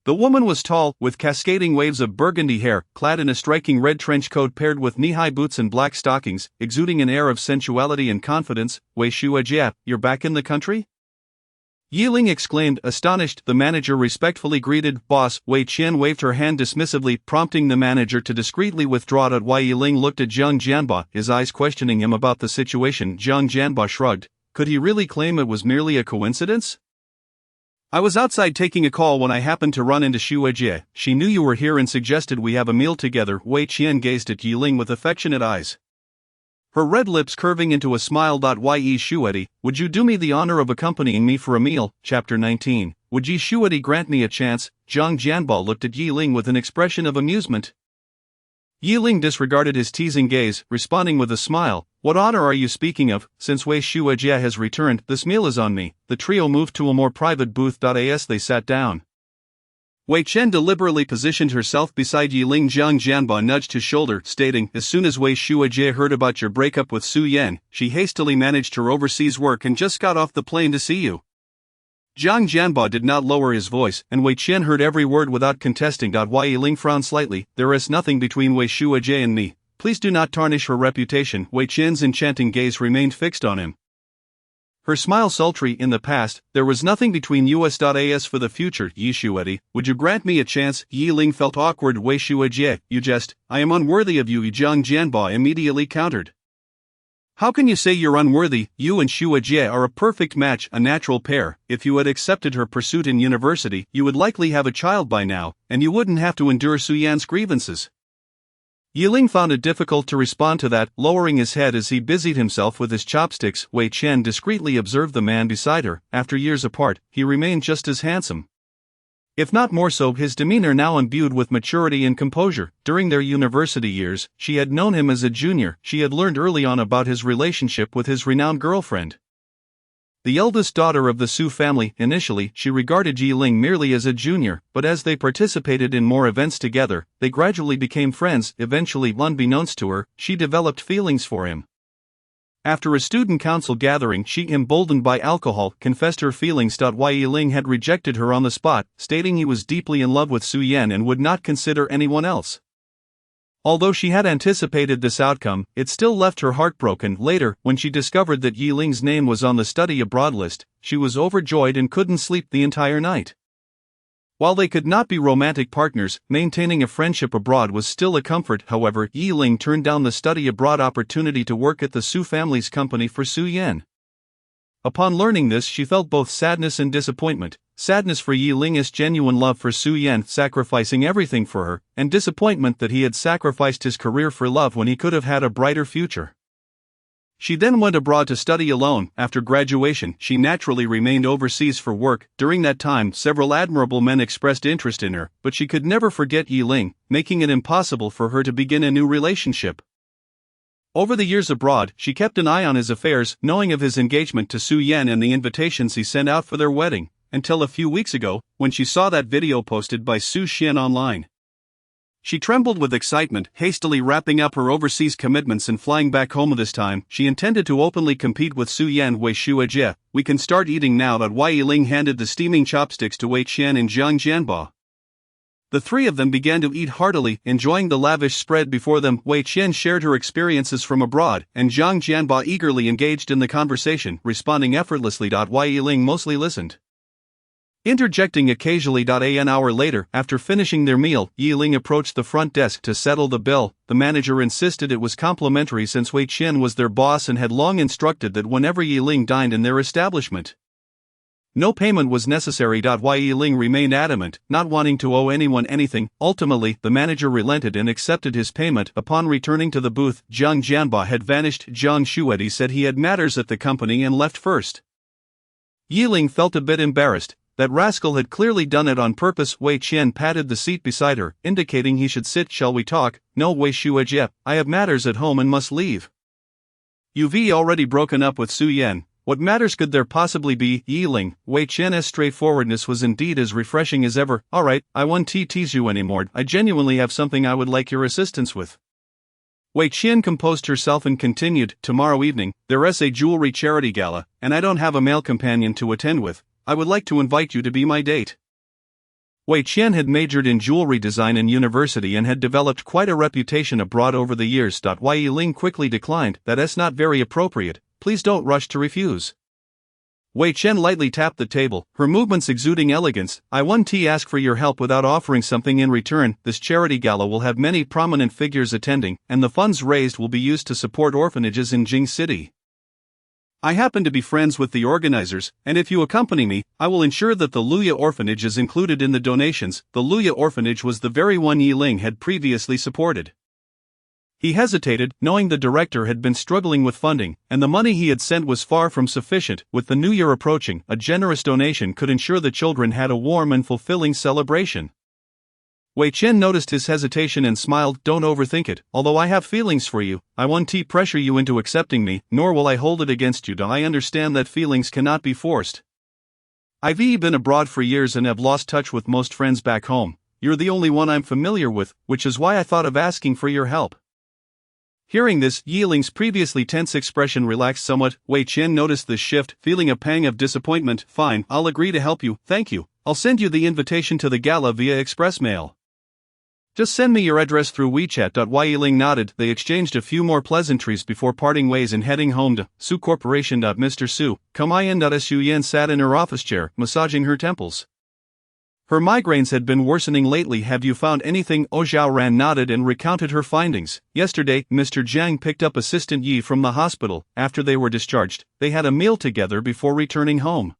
The woman was tall, with cascading waves of burgundy hair, clad in a striking red trench coat paired with knee-high boots and black stockings, exuding an air of sensuality and confidence. Wei Shuajia, you're back in the country? Yi Ling exclaimed, astonished. The manager respectfully greeted. Boss. Wei Qian waved her hand dismissively, prompting the manager to discreetly withdraw. Yi Ling looked at Jiang Jianbo, his eyes questioning him about the situation. Jiang Jianbo shrugged. Could he really claim it was merely a coincidence? I was outside taking a call when I happened to run into Shuajie. She knew you were here and suggested we have a meal together. Wei Qian gazed at Yi Ling with affectionate eyes, her red lips curving into a smile. Ye Shuedi, would you do me the honor of accompanying me for a meal? Chapter 19. Would Yi Shuedi grant me a chance? Jiang Jianbo looked at Yi Ling with an expression of amusement. Yi Ling disregarded his teasing gaze, responding with a smile, What honor are you speaking of? Since Wei Shuajie has returned, this meal is on me. The trio moved to a more private booth. As they sat down, Wei Chen deliberately positioned herself beside Yiling. Zhang Jianba nudged his shoulder, stating, "As soon as Wei Shuajie heard about your breakup with Su Yan, she hastily managed her overseas work and just got off the plane to see you." Zhang Jianba did not lower his voice, and Wei Chen heard every word without contesting. Wei Yiling frowned slightly. "There is nothing between Wei Shuajie and me. Please do not tarnish her reputation." Wei Chen's enchanting gaze remained fixed on him. Her smile sultry. "In the past, there was nothing between us. As for the future, Yi Shuedi, would you grant me a chance?" Yiling felt awkward. "Wei Shuajie, you jest, I am unworthy of you," Zhang Jianba immediately countered. "How can you say you're unworthy? You and Shuajie are a perfect match, a natural pair. If you had accepted her pursuit in university, you would likely have a child by now, and you wouldn't have to endure Su Yan's grievances." Yiling found it difficult to respond to that, lowering his head as he busied himself with his chopsticks. Wei Chen discreetly observed the man beside her. After years apart, he remained just as handsome, if not more so, his demeanor now imbued with maturity and composure. During their university years, she had known him as a junior. She had learned early on about his relationship with his renowned girlfriend, the eldest daughter of the Su family. Initially, she regarded Yiling merely as a junior, but as they participated in more events together, they gradually became friends. Eventually, unbeknownst to her, she developed feelings for him. After a student council gathering, she, emboldened by alcohol, confessed her feelings. Wei Yiling had rejected her on the spot, stating he was deeply in love with Su Yan and would not consider anyone else. Although she had anticipated this outcome, it still left her heartbroken. Later, when she discovered that Yiling's name was on the study abroad list, she was overjoyed and couldn't sleep the entire night. While they could not be romantic partners, maintaining a friendship abroad was still a comfort. However, Yiling turned down the study abroad opportunity to work at the Su family's company for Su Yan. Upon learning this, she felt both sadness and disappointment. Sadness for Yiling's genuine love for Su Yan, sacrificing everything for her, and disappointment that he had sacrificed his career for love when he could have had a brighter future. She then went abroad to study alone. After graduation, she naturally remained overseas for work. During that time, several admirable men expressed interest in her, but she could never forget Yiling, making it impossible for her to begin a new relationship. Over the years abroad, she kept an eye on his affairs, knowing of his engagement to Su Yan and the invitations he sent out for their wedding, until a few weeks ago, when she saw that video posted by Su Xian online. She trembled with excitement, hastily wrapping up her overseas commitments and flying back home. This time, she intended to openly compete with Su Yan. "Wei Shuajie, we can start eating now." Wei Yiling handed the steaming chopsticks to Wei Chen and Zhang Jianba. The three of them began to eat heartily, enjoying the lavish spread before them. Wei Chen shared her experiences from abroad, and Zhang Jianba eagerly engaged in the conversation, responding effortlessly. Wei Yiling mostly listened, interjecting occasionally. An hour later, after finishing their meal, Yiling approached the front desk to settle the bill. The manager insisted it was complimentary since Wei Chen was their boss and had long instructed that whenever Yiling dined in their establishment, no payment was necessary. Wei Yiling remained adamant, not wanting to owe anyone anything. Ultimately, the manager relented and accepted his payment. Upon returning to the booth, Zhang Jianba had vanished. Zhang Shuedi said he had matters at the company and left first. Yiling felt a bit embarrassed. That rascal had clearly done it on purpose. Wei Chen patted the seat beside her, indicating he should sit. "Shall we talk?" "No, Wei Shuajie, I have matters at home and must leave." "You've already broken up with Su Yan. What matters could there possibly be?" Yiling, Wei Chen's straightforwardness was indeed as refreshing as ever. "Alright, I won't tease you anymore. I genuinely have something I would like your assistance with." Wei Chen composed herself and continued, "Tomorrow evening, there is a jewelry charity gala, and I don't have a male companion to attend with. I would like to invite you to be my date." Wei Chen had majored in jewelry design in university and had developed quite a reputation abroad over the years. Wei Yiling quickly declined. "That's not very appropriate. Please don't rush to refuse." Wei Chen lightly tapped the table, her movements exuding elegance. "I won't ask for your help without offering something in return. This charity gala will have many prominent figures attending, and the funds raised will be used to support orphanages in Jing City. I happen to be friends with the organizers, and if you accompany me, I will ensure that the Luya orphanage is included in the donations." The Luya orphanage was the very one Yiling had previously supported. He hesitated, knowing the director had been struggling with funding, and the money he had sent was far from sufficient. With the new year approaching, a generous donation could ensure the children had a warm and fulfilling celebration. Wei Qian noticed his hesitation and smiled. Don't overthink it. Although I have feelings for you, I won't pressure you into accepting me, nor will I hold it against you. I understand that feelings cannot be forced. I've been abroad for years and have lost touch with most friends back home. You're the only one I'm familiar with, which is why I thought of asking for your help. Hearing this, Yiling's previously tense expression relaxed somewhat. Wei Qian noticed this shift, feeling a pang of disappointment. Fine, I'll agree to help you, thank you. I'll send you the invitation to the gala via express mail. Just send me your address through WeChat. Yiling nodded. They exchanged a few more pleasantries before parting ways and heading home to Su Corporation. Mr. Su, come in. Su Yan sat in her office chair, massaging her temples. Her migraines had been worsening lately. Have you found anything? Zhao Ran nodded and recounted her findings. Yesterday, Mr. Jiang picked up Assistant Yi from the hospital. After they were discharged, they had a meal together before returning home.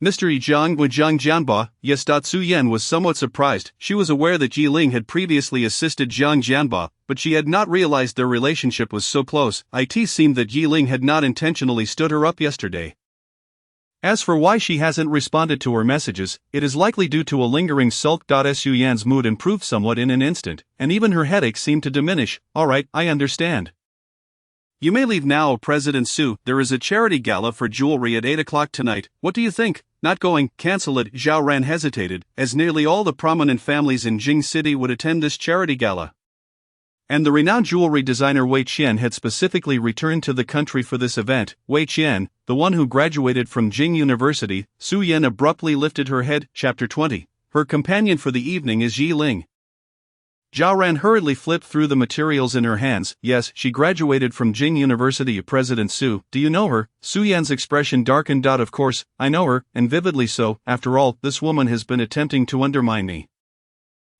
Mr. Yi Jiang with Jiang Jianba, yes. Su Yan was somewhat surprised. She was aware that Yiling had previously assisted Jiang Jianba, but she had not realized their relationship was so close. It seemed that Yiling had not intentionally stood her up yesterday. As for why she hasn't responded to her messages, it is likely due to a lingering sulk. Su Yan's mood improved somewhat in an instant, and even her headache seemed to diminish. Alright, I understand. You may leave now. President Su, there is a charity gala for jewelry at 8 o'clock tonight. What do you think? Not going, cancel it. Zhao Ran hesitated, as nearly all the prominent families in Jing City would attend this charity gala. And the renowned jewelry designer Wei Qian had specifically returned to the country for this event. Wei Qian, the one who graduated from Jing University. Su Yan abruptly lifted her head. Chapter 20. Her companion for the evening is Yiling. Zhao Ran hurriedly flipped through the materials in her hands. Yes, she graduated from Jing University. President Su, do you know her? Su Yan's expression darkened. Of course, I know her, and vividly so. After all, this woman has been attempting to undermine me.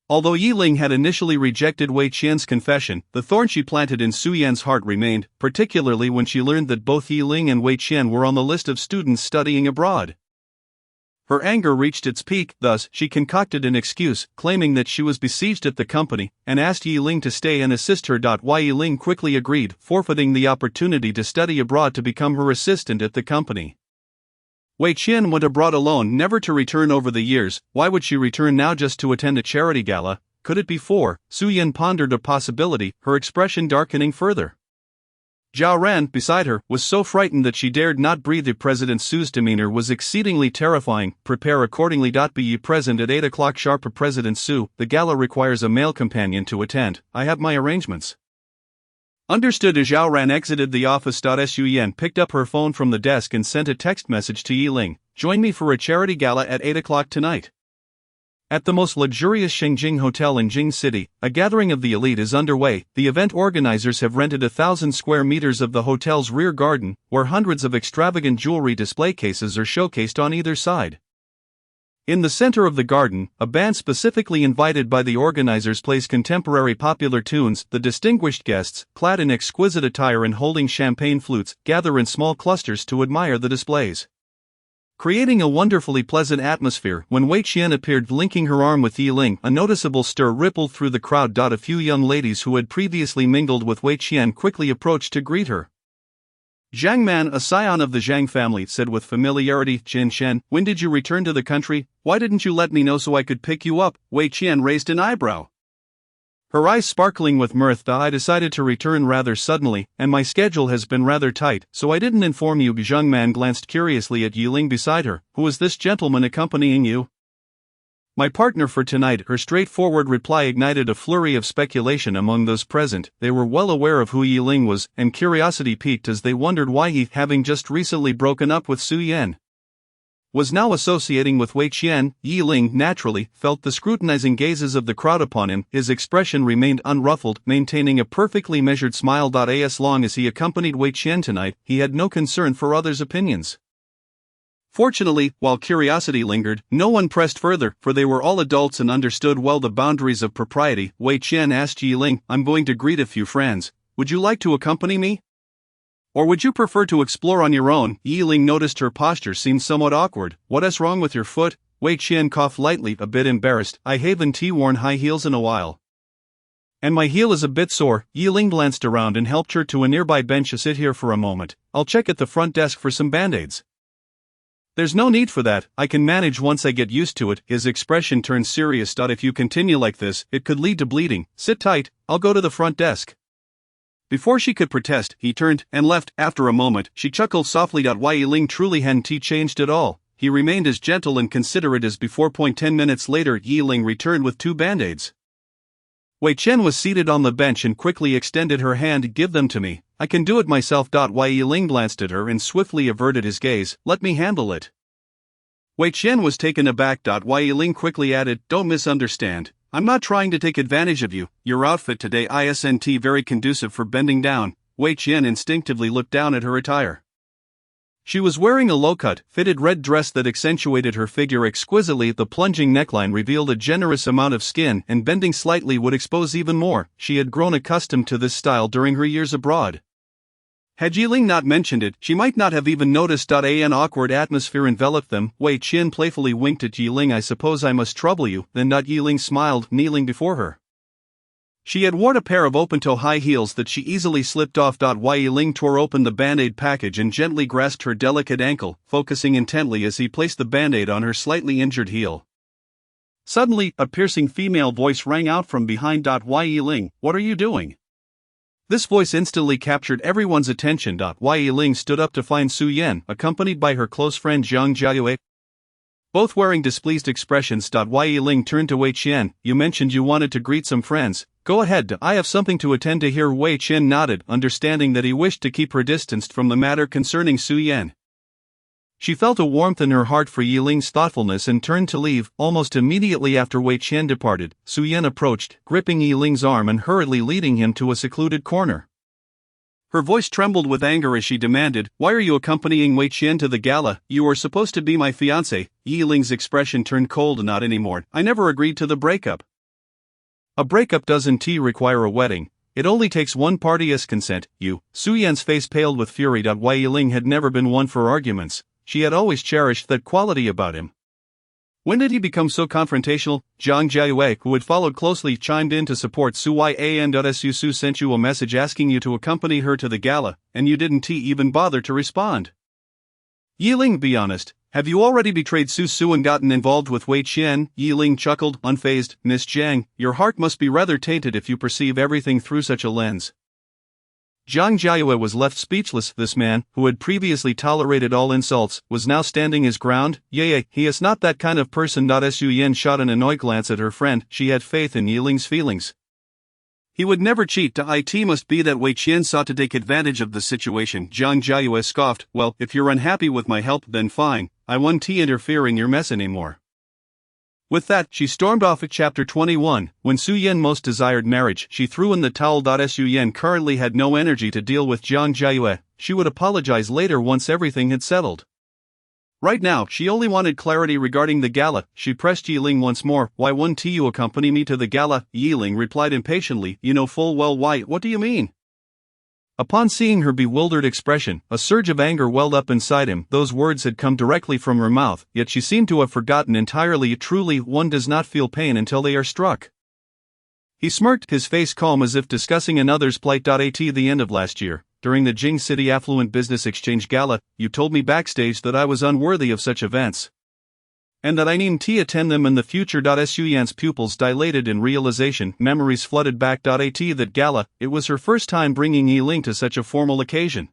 Although Yiling had initially rejected Wei Qian's confession, the thorn she planted in Su Yan's heart remained, particularly when she learned that both Yiling and Wei Qian were on the list of students studying abroad. Her anger reached its peak, thus, she concocted an excuse, claiming that she was besieged at the company, and asked Yiling to stay and assist her. Yiling quickly agreed, forfeiting the opportunity to study abroad to become her assistant at the company. Wei Qian went abroad alone, never to return over the years. Why would she return now just to attend a charity gala? Could it be for? Su Yan pondered a possibility, her expression darkening further. Zhao Ran, beside her, was so frightened that she dared not breathe. President Su's demeanor was exceedingly terrifying. Prepare accordingly. Be ye present at 8 o'clock sharp. President Su, the gala requires a male companion to attend. I have my arrangements. Understood. As Zhao Ran exited the office. Su Yan picked up her phone from the desk and sent a text message to Yiling. Join me for a charity gala at 8 o'clock tonight. At the most luxurious Shengjing Hotel in Jing City, a gathering of the elite is underway. The event organizers have rented 1,000 square meters of the hotel's rear garden, where hundreds of extravagant jewelry display cases are showcased on either side. In the center of the garden, a band specifically invited by the organizers plays contemporary popular tunes. The distinguished guests, clad in exquisite attire and holding champagne flutes, gather in small clusters to admire the displays, creating a wonderfully pleasant atmosphere. When Wei Qian appeared linking her arm with Yiling, a noticeable stir rippled through the crowd. A few young ladies who had previously mingled with Wei Qian quickly approached to greet her. Zhang Man, a scion of the Zhang family, said with familiarity, Jin Shen, when did you return to the country? Why didn't you let me know so I could pick you up? Wei Qian raised an eyebrow, her eyes sparkling with mirth. I decided to return rather suddenly, and my schedule has been rather tight, so I didn't inform you. Zhang Man glanced curiously at Yiling beside her. Who is this gentleman accompanying you? My partner for tonight. Her straightforward reply ignited a flurry of speculation among those present. They were well aware of who Yiling was, and curiosity piqued as they wondered why he, having just recently broken up with Su Yan, was now associating with Wei Qian. Yiling, naturally, felt the scrutinizing gazes of the crowd upon him. His expression remained unruffled, maintaining a perfectly measured smile. As long as he accompanied Wei Qian tonight, he had no concern for others' opinions. Fortunately, while curiosity lingered, no one pressed further, for they were all adults and understood well the boundaries of propriety. Wei Qian asked Yiling, I'm going to greet a few friends. Would you like to accompany me? Or would you prefer to explore on your own? Yiling noticed her posture seemed somewhat awkward. What's wrong with your foot? Wei Qian coughed lightly, a bit embarrassed. I haven't worn high heels in a while, and my heel is a bit sore. Yiling glanced around and helped her to a nearby bench. Sit here for a moment. I'll check at the front desk for some band-aids. There's no need for that, I can manage once I get used to it. His expression turned serious. If you continue like this, it could lead to bleeding. Sit tight, I'll go to the front desk. Before she could protest, he turned and left. After a moment, she chuckled softly. Wai Yiling truly hadn't changed at all. He remained as gentle and considerate as before. 10 minutes later, Yiling returned with 2 band-aids. Wei Chen was seated on the bench and quickly extended her hand. Give them to me, I can do it myself. Wai Yiling glanced at her and swiftly averted his gaze. Let me handle it. Wei Chen was taken aback. Wai Yiling quickly added, don't misunderstand. I'm not trying to take advantage of you. Your outfit today isn't very conducive for bending down. Wei Chen instinctively looked down at her attire. She was wearing a low-cut, fitted red dress that accentuated her figure exquisitely. The plunging neckline revealed a generous amount of skin, and bending slightly would expose even more. She had grown accustomed to this style during her years abroad. Had Yiling not mentioned it, she might not have even noticed. An awkward atmosphere enveloped them. Wei Chen playfully winked at Yiling. I suppose I must trouble you, then. Yiling smiled, kneeling before her. She had worn a pair of open-toe high heels that she easily slipped off. Wai Yiling tore open the band-aid package and gently grasped her delicate ankle, focusing intently as he placed the band-aid on her slightly injured heel. Suddenly, a piercing female voice rang out from behind. Wai Yiling, what are you doing? This voice instantly captured everyone's attention. Wai Yiling stood up to find Su Yan, accompanied by her close friend Zhang Jiayue. Both wearing displeased expressions. Wai Yiling turned to Wei Chen. You mentioned you wanted to greet some friends. Go ahead, I have something to attend to here. Wei Chen nodded, understanding that he wished to keep her distanced from the matter concerning Su Yan. She felt a warmth in her heart for Yiling's thoughtfulness and turned to leave. Almost immediately after Wei Chen departed, Su Yan approached, gripping Yiling's arm and hurriedly leading him to a secluded corner. Her voice trembled with anger as she demanded, why are you accompanying Wei Chen to the gala? You were supposed to be my fiancé. Yiling's expression turned cold. Not anymore, I never agreed to the breakup. A breakup doesn't require a wedding. It only takes one party's consent. Su Yan's face paled with fury. Wai Yiling had never been one for arguments. She had always cherished that quality about him. When did he become so confrontational? Zhang Jiayue, who had followed closely, chimed in to support Su Yan. Su sent you a message asking you to accompany her to the gala, and you didn't even bother to respond. Yiling, be honest, have you already betrayed Su and gotten involved with Wei Chen? Yiling chuckled, unfazed. Miss Zhang, your heart must be rather tainted if you perceive everything through such a lens. Zhang Jiayue was left speechless. This man, who had previously tolerated all insults, was now standing his ground. He is not that kind of person. Su Yan shot an annoyed glance at her friend. She had faith in Yiling's feelings. He would never cheat. It must be that Wei Chen sought to take advantage of the situation. Zhang Jiayue scoffed. Well, if you're unhappy with my help, then fine. I won't interfere in your mess anymore. With that, she stormed off. At Chapter 21, when Su Yan most desired marriage, she threw in the towel. Su Yan currently had no energy to deal with Zhang Jiayue. She would apologize later once everything had settled. Right now, she only wanted clarity regarding the gala. She pressed Yiling once more. Why won't you accompany me to the gala? Yiling replied impatiently. You know full well why. What do you mean? Upon seeing her bewildered expression, a surge of anger welled up inside him. Those words had come directly from her mouth, yet she seemed to have forgotten entirely. Truly, one does not feel pain until they are struck. He smirked, his face calm as if discussing another's plight. At the end of last year, during the Jing City Affluent Business Exchange Gala, you told me backstage that I was unworthy of such events, and that I needn't attend them in the future. Su Yan's pupils dilated in realization. Memories flooded back. That gala, it was her first time bringing Yiling to such a formal occasion.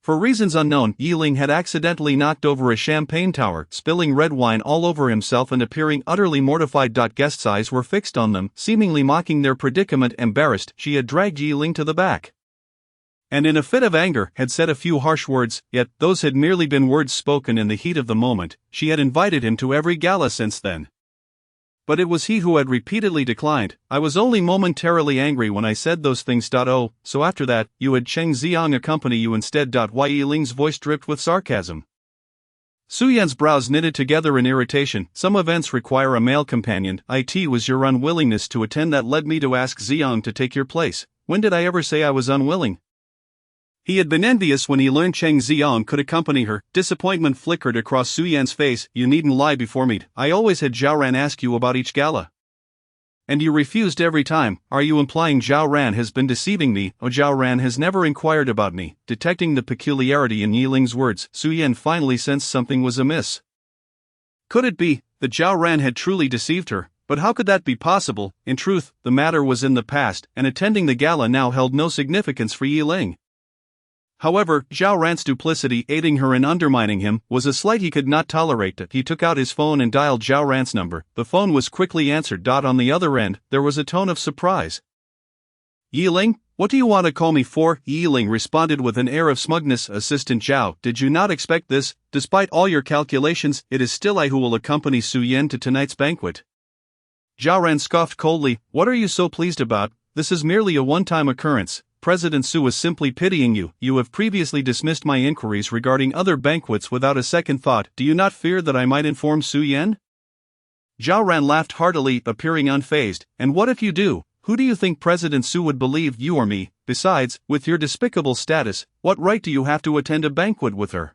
For reasons unknown, Yiling had accidentally knocked over a champagne tower, spilling red wine all over himself and appearing utterly mortified. Guests' eyes were fixed on them, seemingly mocking their predicament. Embarrassed, she had dragged Yiling to the back, and in a fit of anger, had said a few harsh words, yet those had merely been words spoken in the heat of the moment. She had invited him to every gala since then, but it was he who had repeatedly declined. I was only momentarily angry when I said those things. Oh, so after that, you had Cheng Xiang accompany you instead. Wai Yiling's voice dripped with sarcasm. Su Yan's brows knitted together in irritation. Some events require a male companion. It was your unwillingness to attend that led me to ask Xiang to take your place. When did I ever say I was unwilling? He had been envious when he learned Cheng Xiang could accompany her. Disappointment flickered across Su Yan's face. You needn't lie before me. I always had Zhao Ran ask you about each gala. And you refused every time. Are you implying Zhao Ran has been deceiving me? Oh, Zhao Ran has never inquired about me. Detecting the peculiarity in Yiling's words, Su Yan finally sensed something was amiss. Could it be that Zhao Ran had truly deceived her? But how could that be possible? In truth, the matter was in the past, and attending the gala now held no significance for Yiling. However, Zhao Ran's duplicity aiding her in undermining him was a slight he could not tolerate. He took out his phone and dialed Zhao Ran's number. The phone was quickly answered. On the other end, there was a tone of surprise. Yiling, what do you want to call me for? Yiling responded with an air of smugness. Assistant Zhao, did you not expect this? Despite all your calculations, it is still I who will accompany Su Yan to tonight's banquet. Zhao Ran scoffed coldly. What are you so pleased about? This is merely a one-time occurrence. President Su was simply pitying you. You have previously dismissed my inquiries regarding other banquets without a second thought. Do you not fear that I might inform Su Yan? Zhao Ran laughed heartily, appearing unfazed. And what if you do? Who do you think President Su would believe, you or me? Besides, with your despicable status, what right do you have to attend a banquet with her?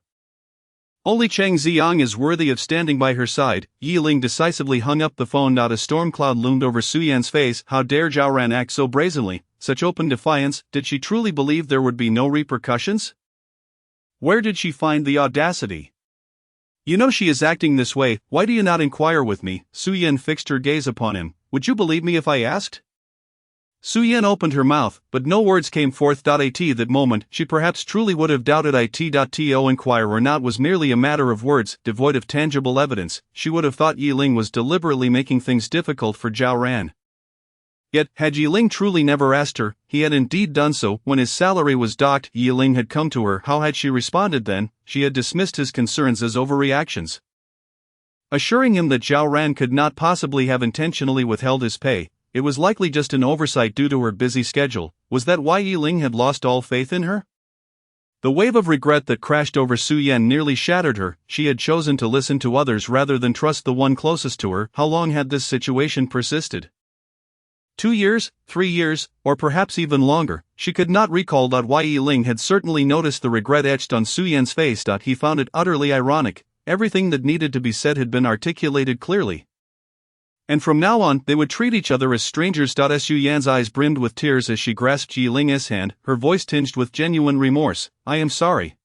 Only Cheng Xiang is worthy of standing by her side. Yiling decisively hung up the phone. A storm cloud loomed over Su Yan's face. How dare Zhao Ran act so brazenly? Such open defiance. Did she truly believe there would be no repercussions? Where did she find the audacity? You know she is acting this way. Why do you not inquire with me? Su Yan fixed her gaze upon him. Would you believe me if I asked? Su Yan opened her mouth, but no words came forth. At that moment, she perhaps truly would have doubted it. To inquire or not was merely a matter of words, devoid of tangible evidence. She would have thought Yiling was deliberately making things difficult for Zhao Ran. Yet, had Yiling truly never asked her, he had indeed done so. When his salary was docked, Yiling had come to her. How had she responded then? She had dismissed his concerns as overreactions. Assuring him that Zhao Ran could not possibly have intentionally withheld his pay, it was likely just an oversight due to her busy schedule. Was that why Yiling had lost all faith in her? The wave of regret that crashed over Su Yan nearly shattered her. She had chosen to listen to others rather than trust the one closest to her. How long had this situation persisted? 2 years, 3 years, or perhaps even longer. She could not recall. Why Yiling had certainly noticed the regret etched on Su Yan's face. He found it utterly ironic. Everything that needed to be said had been articulated clearly. And from now on, they would treat each other as strangers. Su Yan's eyes brimmed with tears as she grasped Yiling's hand, her voice tinged with genuine remorse. I am sorry.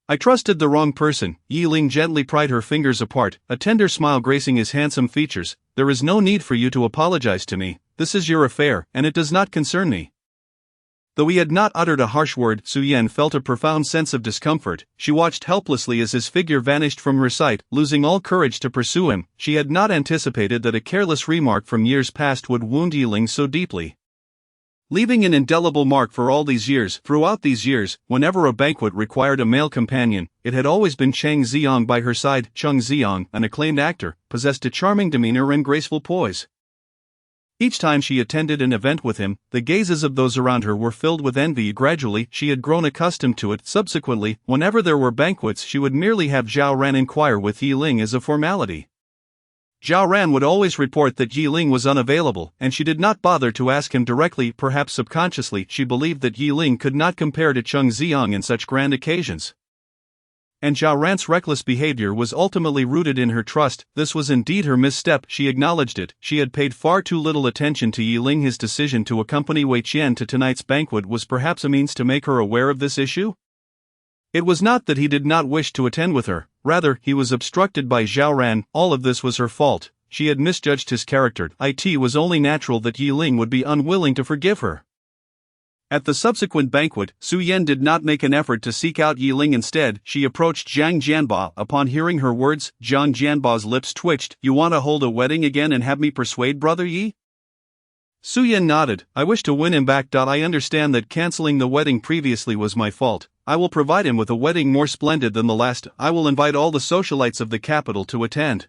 I trusted the wrong person. Yiling gently pried her fingers apart, a tender smile gracing his handsome features. There is no need for you to apologize to me. This is your affair, and it does not concern me. Though he had not uttered a harsh word, Su Yan felt a profound sense of discomfort. She watched helplessly as his figure vanished from her sight, losing all courage to pursue him. She had not anticipated that a careless remark from years past would wound Yiling so deeply. Leaving an indelible mark for all these years. Throughout these years, whenever a banquet required a male companion, it had always been Cheng Xiang by her side. Cheng Xiang, an acclaimed actor, possessed a charming demeanor and graceful poise. Each time she attended an event with him, the gazes of those around her were filled with envy. Gradually, she had grown accustomed to it. Subsequently, whenever there were banquets, she would merely have Zhao Ran inquire with Yiling as a formality. Zhao Ran would always report that Yiling was unavailable, and she did not bother to ask him directly. Perhaps subconsciously, she believed that Yiling could not compare to Cheng Xiang in such grand occasions. And Zhao Ran's reckless behavior was ultimately rooted in her trust. This was indeed her misstep. She acknowledged it. She had paid far too little attention to Yiling. His decision to accompany Wei Qian to tonight's banquet was perhaps a means to make her aware of this issue. It was not that he did not wish to attend with her, rather, he was obstructed by Zhao Ran. All of this was her fault. She had misjudged his character. It was only natural that Yiling would be unwilling to forgive her. At the subsequent banquet, Su Yan did not make an effort to seek out Yiling. Instead, she approached Zhang Jianba. Upon hearing her words, Zhang Jianba's lips twitched. You want to hold a wedding again and have me persuade Brother Yi? Su Yan nodded. I wish to win him back. I understand that canceling the wedding previously was my fault. I will provide him with a wedding more splendid than the last. I will invite all the socialites of the capital to attend.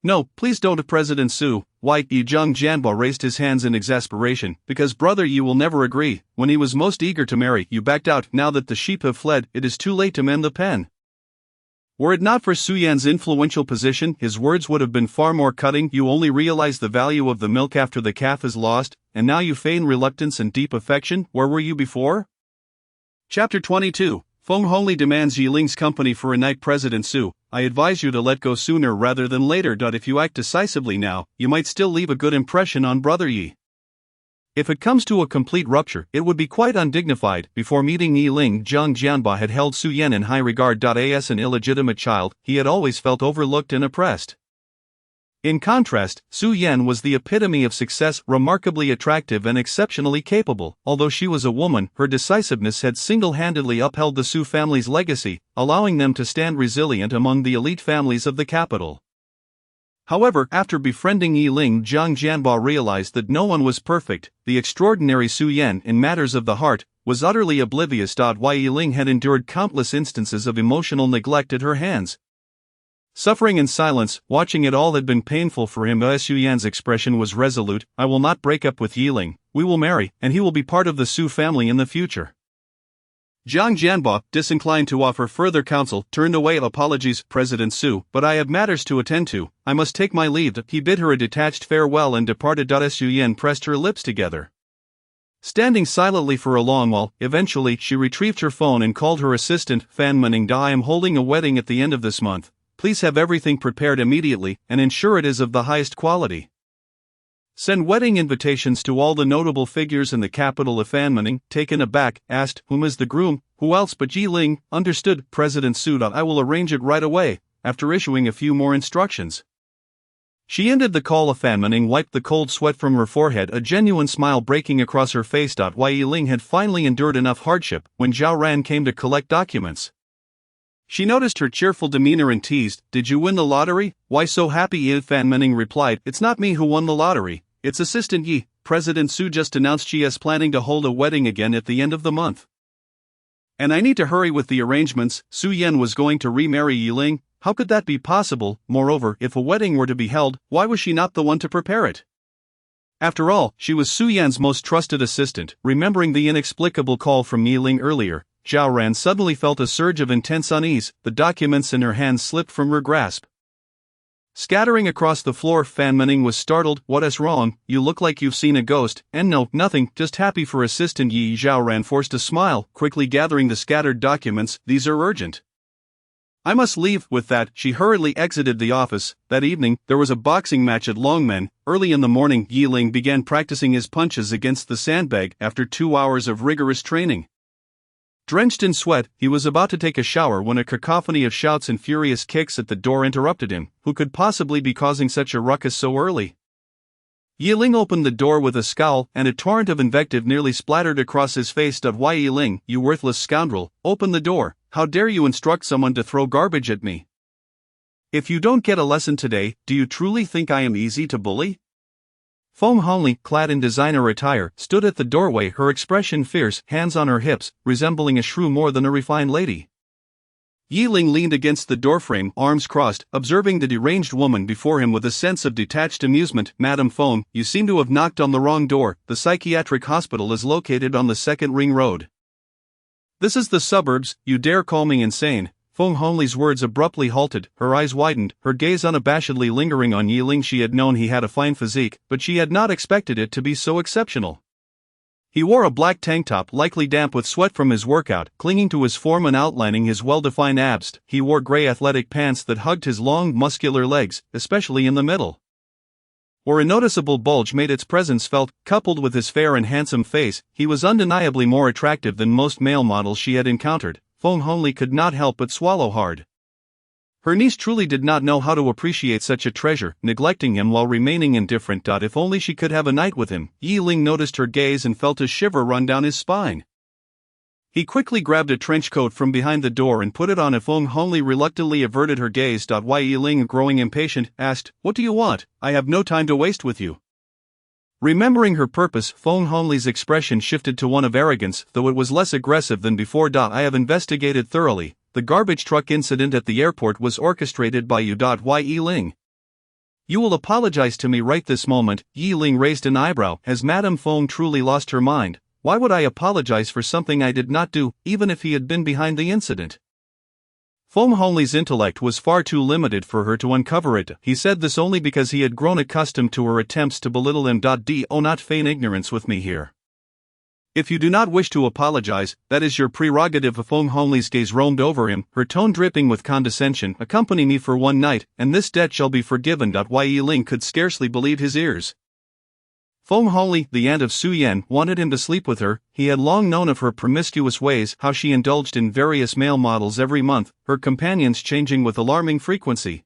No, please don't, President Su. Why? Zhang Jianba raised his hands in exasperation. Because Brother Yi will never agree. When he was most eager to marry, you backed out. Now that the sheep have fled, it is too late to mend the pen. Were it not for Su Yan's influential position, his words would have been far more cutting. You only realize the value of the milk after the calf is lost, and now you feign reluctance and deep affection. Where were you before? Chapter 22. Feng Hongli demands Yiling's company for a night. President Su, I advise you to let go sooner rather than later. If you act decisively now, you might still leave a good impression on Brother Yi. If it comes to a complete rupture, it would be quite undignified. Before meeting Yi Ling, Zhang Jianba had held Su Yan in high regard. As an illegitimate child, he had always felt overlooked and oppressed. In contrast, Su Yan was the epitome of success, remarkably attractive and exceptionally capable. Although she was a woman, her decisiveness had single-handedly upheld the Su family's legacy, allowing them to stand resilient among the elite families of the capital. However, after befriending Yi Ling, Zhang Jianba realized that no one was perfect. The extraordinary Su Yan, in matters of the heart, was utterly oblivious. While Yi Ling had endured countless instances of emotional neglect at her hands. Suffering in silence, watching it all had been painful for him. Su Yan's expression was resolute. I will not break up with Yi Ling. We will marry, and he will be part of the Su family in the future. Zhang Jianba, disinclined to offer further counsel, turned away. Apologies, President Su, but I have matters to attend to. I must take my leave. He bid her a detached farewell and departed. Su Yan pressed her lips together. Standing silently for a long while, eventually she retrieved her phone and called her assistant, Fan Mening. I am holding a wedding at the end of this month. Please have everything prepared immediately, and ensure it is of the highest quality. Send wedding invitations to all the notable figures in the capital. Of Fan Mening, taken aback, asked, Whom is the groom? Who else but Yi Ling? Understood, President Su. I will arrange it right away, after issuing a few more instructions. She ended the call. Fan Mening wiped the cold sweat from her forehead, a genuine smile breaking across her face. While Yi Ling had finally endured enough hardship, when Zhao Ran came to collect documents. She noticed her cheerful demeanor and teased, Did you win the lottery? Why so happy? Fan Mening replied, It's not me who won the lottery, it's Assistant Yi. President Su just announced she is planning to hold a wedding again at the end of the month. And I need to hurry with the arrangements. Su Yan was going to remarry Yi Ling. How could that be possible? Moreover, if a wedding were to be held, why was she not the one to prepare it? After all, she was Su Yan's most trusted assistant. Remembering the inexplicable call from Yi Ling earlier, Zhao Ran suddenly felt a surge of intense unease. The documents in her hands slipped from her grasp. Scattering across the floor, Fan Mening was startled. What is wrong? You look like you've seen a ghost. And no, nothing, just happy for Assistant Yi. Zhao Ran forced a smile, quickly gathering the scattered documents. These are urgent. I must leave. With that, she hurriedly exited the office. That evening, there was a boxing match at Longmen. Early in the morning, Yi Ling began practicing his punches against the sandbag after 2 hours of rigorous training. Drenched in sweat, he was about to take a shower when a cacophony of shouts and furious kicks at the door interrupted him. Who could possibly be causing such a ruckus so early? Yi Ling opened the door with a scowl, and a torrent of invective nearly splattered across his face. Why, Yi Ling, you worthless scoundrel, open the door. How dare you instruct someone to throw garbage at me? If you don't get a lesson today, do you truly think I am easy to bully? Feng Hongli, clad in designer attire, stood at the doorway, her expression fierce, hands on her hips, resembling a shrew more than a refined lady. Yi Ling leaned against the doorframe, arms crossed, observing the deranged woman before him with a sense of detached amusement. Madame Feng, you seem to have knocked on the wrong door. The psychiatric hospital is located on the second ring road. This is the suburbs. You dare call me insane? Feng Hongli's words abruptly halted, her eyes widened, her gaze unabashedly lingering on Yi Ling. She had known he had a fine physique, but she had not expected it to be so exceptional. He wore a black tank top, likely damp with sweat from his workout, clinging to his form and outlining his well-defined abs. He wore gray athletic pants that hugged his long, muscular legs, especially in the middle, where a noticeable bulge made its presence felt. Coupled with his fair and handsome face, he was undeniably more attractive than most male models she had encountered. Feng Hongli could not help but swallow hard. Her niece truly did not know how to appreciate such a treasure, neglecting him while remaining indifferent. If only she could have a night with him. Yi Ling noticed her gaze and felt a shiver run down his spine. He quickly grabbed a trench coat from behind the door and put it on. Feng Hongli reluctantly averted her gaze. While Yi Ling, growing impatient, asked, What do you want? I have no time to waste with you. Remembering her purpose, Feng Hongli's expression shifted to one of arrogance, though it was less aggressive than before. I have investigated thoroughly. The garbage truck incident at the airport was orchestrated by you. Yi Ling, you will apologize to me right this moment. Yi Ling raised an eyebrow. Has Madame Feng truly lost her mind? Why would I apologize for something I did not do, even if he had been behind the incident? Feng Hongli's intellect was far too limited for her to uncover it. He said this only because he had grown accustomed to her attempts to belittle him. Do not feign ignorance with me here. If you do not wish to apologize, that is your prerogative. Feng Honglei's gaze roamed over him, her tone dripping with condescension. Accompany me for one night, and this debt shall be forgiven. Yi Ling could scarcely believe his ears. Feng Honglei, the aunt of Su Yan, wanted him to sleep with her. He had long known of her promiscuous ways, how she indulged in various male models every month, her companions changing with alarming frequency.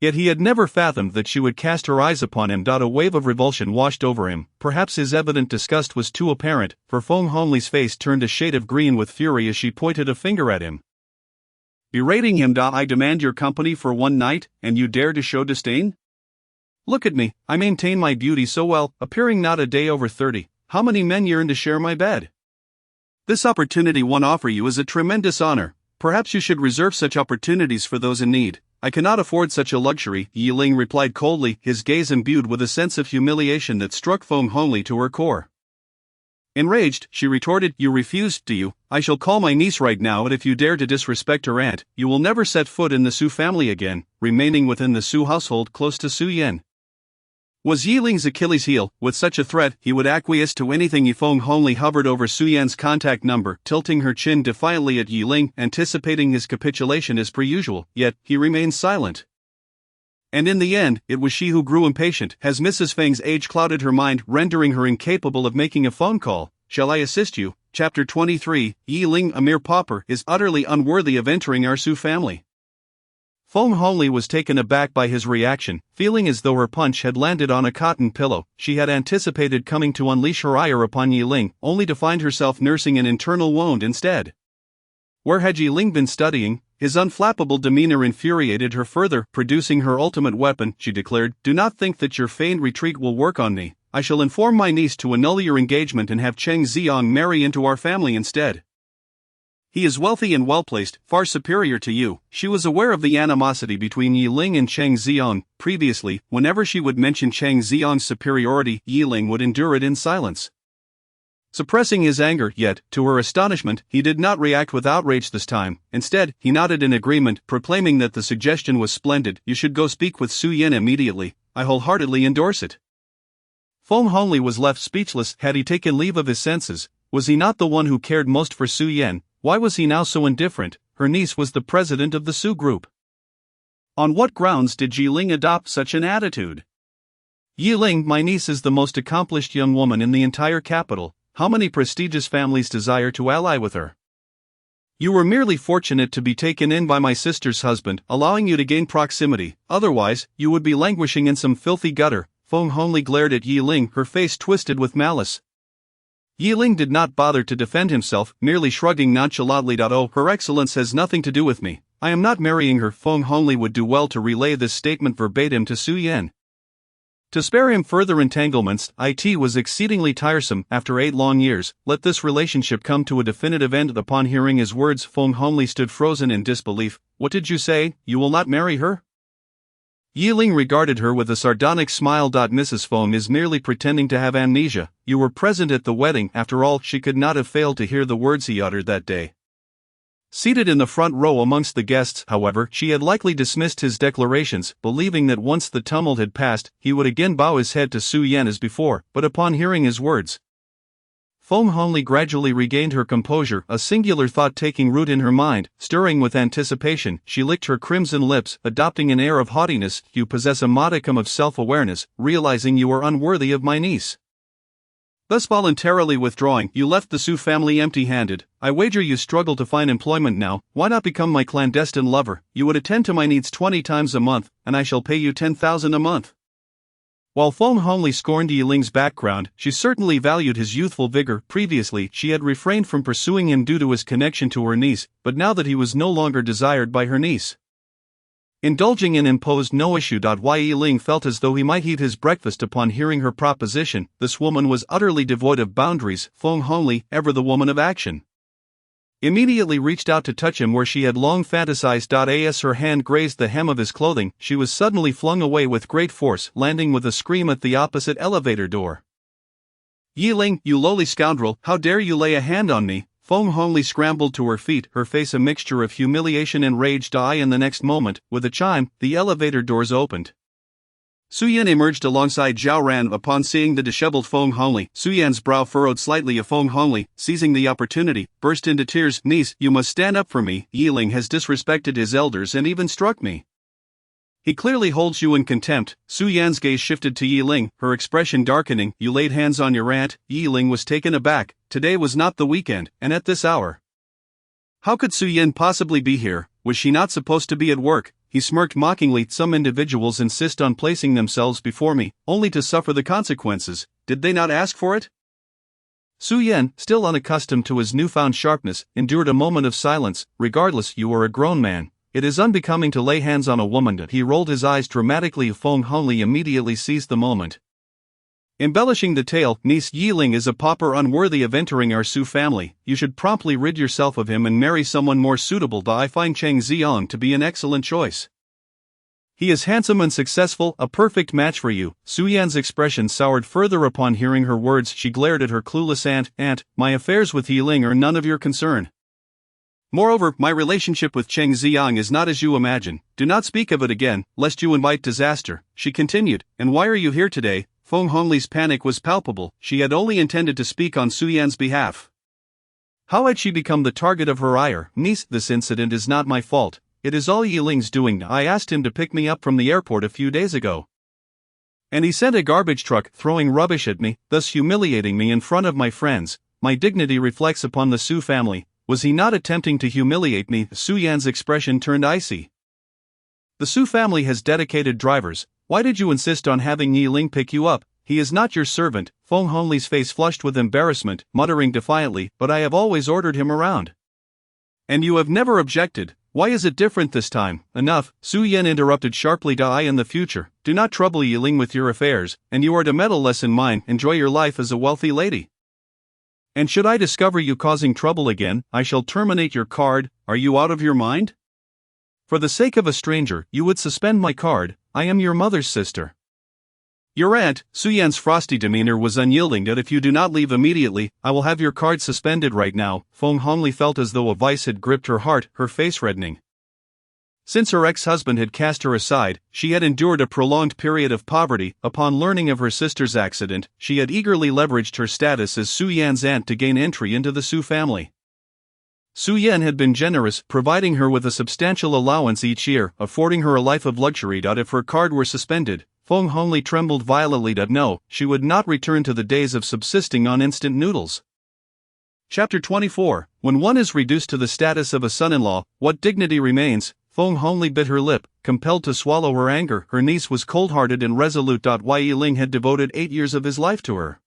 Yet he had never fathomed that she would cast her eyes upon him. A wave of revulsion washed over him. Perhaps his evident disgust was too apparent, for Feng Honglei's face turned a shade of green with fury as she pointed a finger at him. Berating him. I demand your company for one night, and you dare to show disdain? Look at me, I maintain my beauty so well, appearing not a day over 30. How many men yearn to share my bed? This opportunity one offer you is a tremendous honor. Perhaps you should reserve such opportunities for those in need. I cannot afford such a luxury, Yi Ling replied coldly, his gaze imbued with a sense of humiliation that struck Feng Honglei to her core. Enraged, she retorted, you refused, do you? I shall call my niece right now, and if you dare to disrespect her aunt, you will never set foot in the Su family again, remaining within the Su household close to Su Yan. Was Yi Ling's Achilles heel? With such a threat, he would acquiesce to anything. Feng Honglei hovered over Su Yan's contact number, tilting her chin defiantly at Yi Ling, anticipating his capitulation as per usual, yet he remained silent. And in the end, it was she who grew impatient, as Mrs. Feng's age clouded her mind, rendering her incapable of making a phone call. Shall I assist you? Chapter 23, Yi Ling, a mere pauper, is utterly unworthy of entering our Su family. Feng Honglei was taken aback by his reaction, feeling as though her punch had landed on a cotton pillow. She had anticipated coming to unleash her ire upon Yi Ling, only to find herself nursing an internal wound instead. Where had Yi Ling been studying? His unflappable demeanor infuriated her further. Producing her ultimate weapon, she declared, do not think that your feigned retreat will work on me. I shall inform my niece to annul your engagement and have Cheng Xiang marry into our family instead. He is wealthy and well-placed, far superior to you. She was aware of the animosity between Yi Ling and Cheng Xiang. Previously, whenever she would mention Cheng Xiang's superiority, Yi Ling would endure it in silence, suppressing his anger. Yet, to her astonishment, he did not react with outrage this time. Instead, he nodded in agreement, proclaiming that the suggestion was splendid. You should go speak with Su Yan immediately. I wholeheartedly endorse it. Feng Honglei was left speechless. Had he taken leave of his senses? Was he not the one who cared most for Su Yan? Why was he now so indifferent? Her niece was the president of the Su group. On what grounds did Yi Ling adopt such an attitude? Yi Ling, my niece is the most accomplished young woman in the entire capital. How many prestigious families desire to ally with her? You were merely fortunate to be taken in by my sister's husband, allowing you to gain proximity. Otherwise, you would be languishing in some filthy gutter. Feng Honglei glared at Yi Ling, her face twisted with malice. Yi Ling did not bother to defend himself, merely shrugging nonchalantly. Oh, Her Excellence has nothing to do with me. I am not marrying her. Feng Honglei would do well to relay this statement verbatim to Su Yan. To spare him further entanglements, it was exceedingly tiresome. After 8 long years, let this relationship come to a definitive end. Upon hearing his words, Feng Honglei stood frozen in disbelief. What did you say? You will not marry her? Yi Ling regarded her with a sardonic smile. Mrs. Feng is merely pretending to have amnesia. You were present at the wedding. After all, she could not have failed to hear the words he uttered that day. Seated in the front row amongst the guests, however, she had likely dismissed his declarations, believing that once the tumult had passed, he would again bow his head to Su Yan as before. But upon hearing his words, Feng Honglei gradually regained her composure, a singular thought taking root in her mind. Stirring with anticipation, she licked her crimson lips, adopting an air of haughtiness. You possess a modicum of self-awareness, realizing you are unworthy of my niece. Thus voluntarily withdrawing, you left the Su family empty-handed. I wager you struggle to find employment now. Why not become my clandestine lover? You would attend to my needs 20 times a month, and I shall pay you 10,000 a month. While Feng Honglei scorned Yi Ling's background, she certainly valued his youthful vigor. Previously, she had refrained from pursuing him due to his connection to her niece, but now that he was no longer desired by her niece, indulging in imposed no issue. Yi Ling felt as though he might eat his breakfast upon hearing her proposition. This woman was utterly devoid of boundaries. Feng Honglei, ever the woman of action, immediately reached out to touch him where she had long fantasized. As her hand grazed the hem of his clothing, she was suddenly flung away with great force, landing with a scream at the opposite elevator door. Yi Ling, you lowly scoundrel, how dare you lay a hand on me? Feng Honglei scrambled to her feet, her face a mixture of humiliation and rage. In the next moment, with a chime, the elevator doors opened. Su Yan emerged alongside Zhao Ran upon seeing the disheveled Feng Hongli. Su Yan's brow furrowed slightly as Feng Hongli, seizing the opportunity, burst into tears. Niece, you must stand up for me. Yiling has disrespected his elders and even struck me. He clearly holds you in contempt. Su Yan's gaze shifted to Yiling, her expression darkening. You laid hands on your aunt. Yiling was taken aback. Today was not the weekend, and at this hour. How could Su Yan possibly be here? Was she not supposed to be at work? He smirked mockingly. Some individuals insist on placing themselves before me, only to suffer the consequences. Did they not ask for it? Su Yan, still unaccustomed to his newfound sharpness, endured a moment of silence. Regardless, you are a grown man. It is unbecoming to lay hands on a woman. He rolled his eyes dramatically. Feng Hongli immediately seized the moment. Embellishing the tale, niece, Yiling is a pauper unworthy of entering our Su family. You should promptly rid yourself of him and marry someone more suitable. I find Cheng Xiang to be an excellent choice. He is handsome and successful, a perfect match for you. Su Yan's expression soured further upon hearing her words. She glared at her clueless aunt. Aunt, my affairs with Yiling are none of your concern. Moreover, my relationship with Cheng Xiang is not as you imagine. Do not speak of it again, lest you invite disaster, she continued. And why are you here today? Feng Hongli's panic was palpable. She had only intended to speak on Su Yan's behalf. How had she become the target of her ire? Niece, this incident is not my fault. It is all Yiling's doing. I asked him to pick me up from the airport a few days ago. And he sent a garbage truck throwing rubbish at me, thus humiliating me in front of my friends. My dignity reflects upon the Su family. Was he not attempting to humiliate me? Su Yan's expression turned icy. The Su family has dedicated drivers. Why did you insist on having Yiling pick you up? He is not your servant. Feng Hongli's face flushed with embarrassment, muttering defiantly, but I have always ordered him around. And you have never objected. Why is it different this time? Enough, Su Yan interrupted sharply. I in the future, do not trouble Yiling with your affairs, and you are to meddle less in mine. Enjoy your life as a wealthy lady. And should I discover you causing trouble again, I shall terminate your card. Are you out of your mind? For the sake of a stranger, you would suspend my card. I am your mother's sister. Your aunt. Su Yan's frosty demeanor was unyielding. That if you do not leave immediately, I will have your card suspended right now. Feng Hongli felt as though a vice had gripped her heart, her face reddening. Since her ex-husband had cast her aside, she had endured a prolonged period of poverty. Upon learning of her sister's accident, she had eagerly leveraged her status as Su Yan's aunt to gain entry into the Su family. Su Yan had been generous, providing her with a substantial allowance each year, affording her a life of luxury. If her card were suspended, Feng Hongli trembled violently. No, she would not return to the days of subsisting on instant noodles. Chapter 24. When one is reduced to the status of a son-in-law, what dignity remains? Feng Hongli bit her lip, compelled to swallow her anger. Her niece was cold-hearted and resolute. Why Yiling had devoted 8 years of his life to her,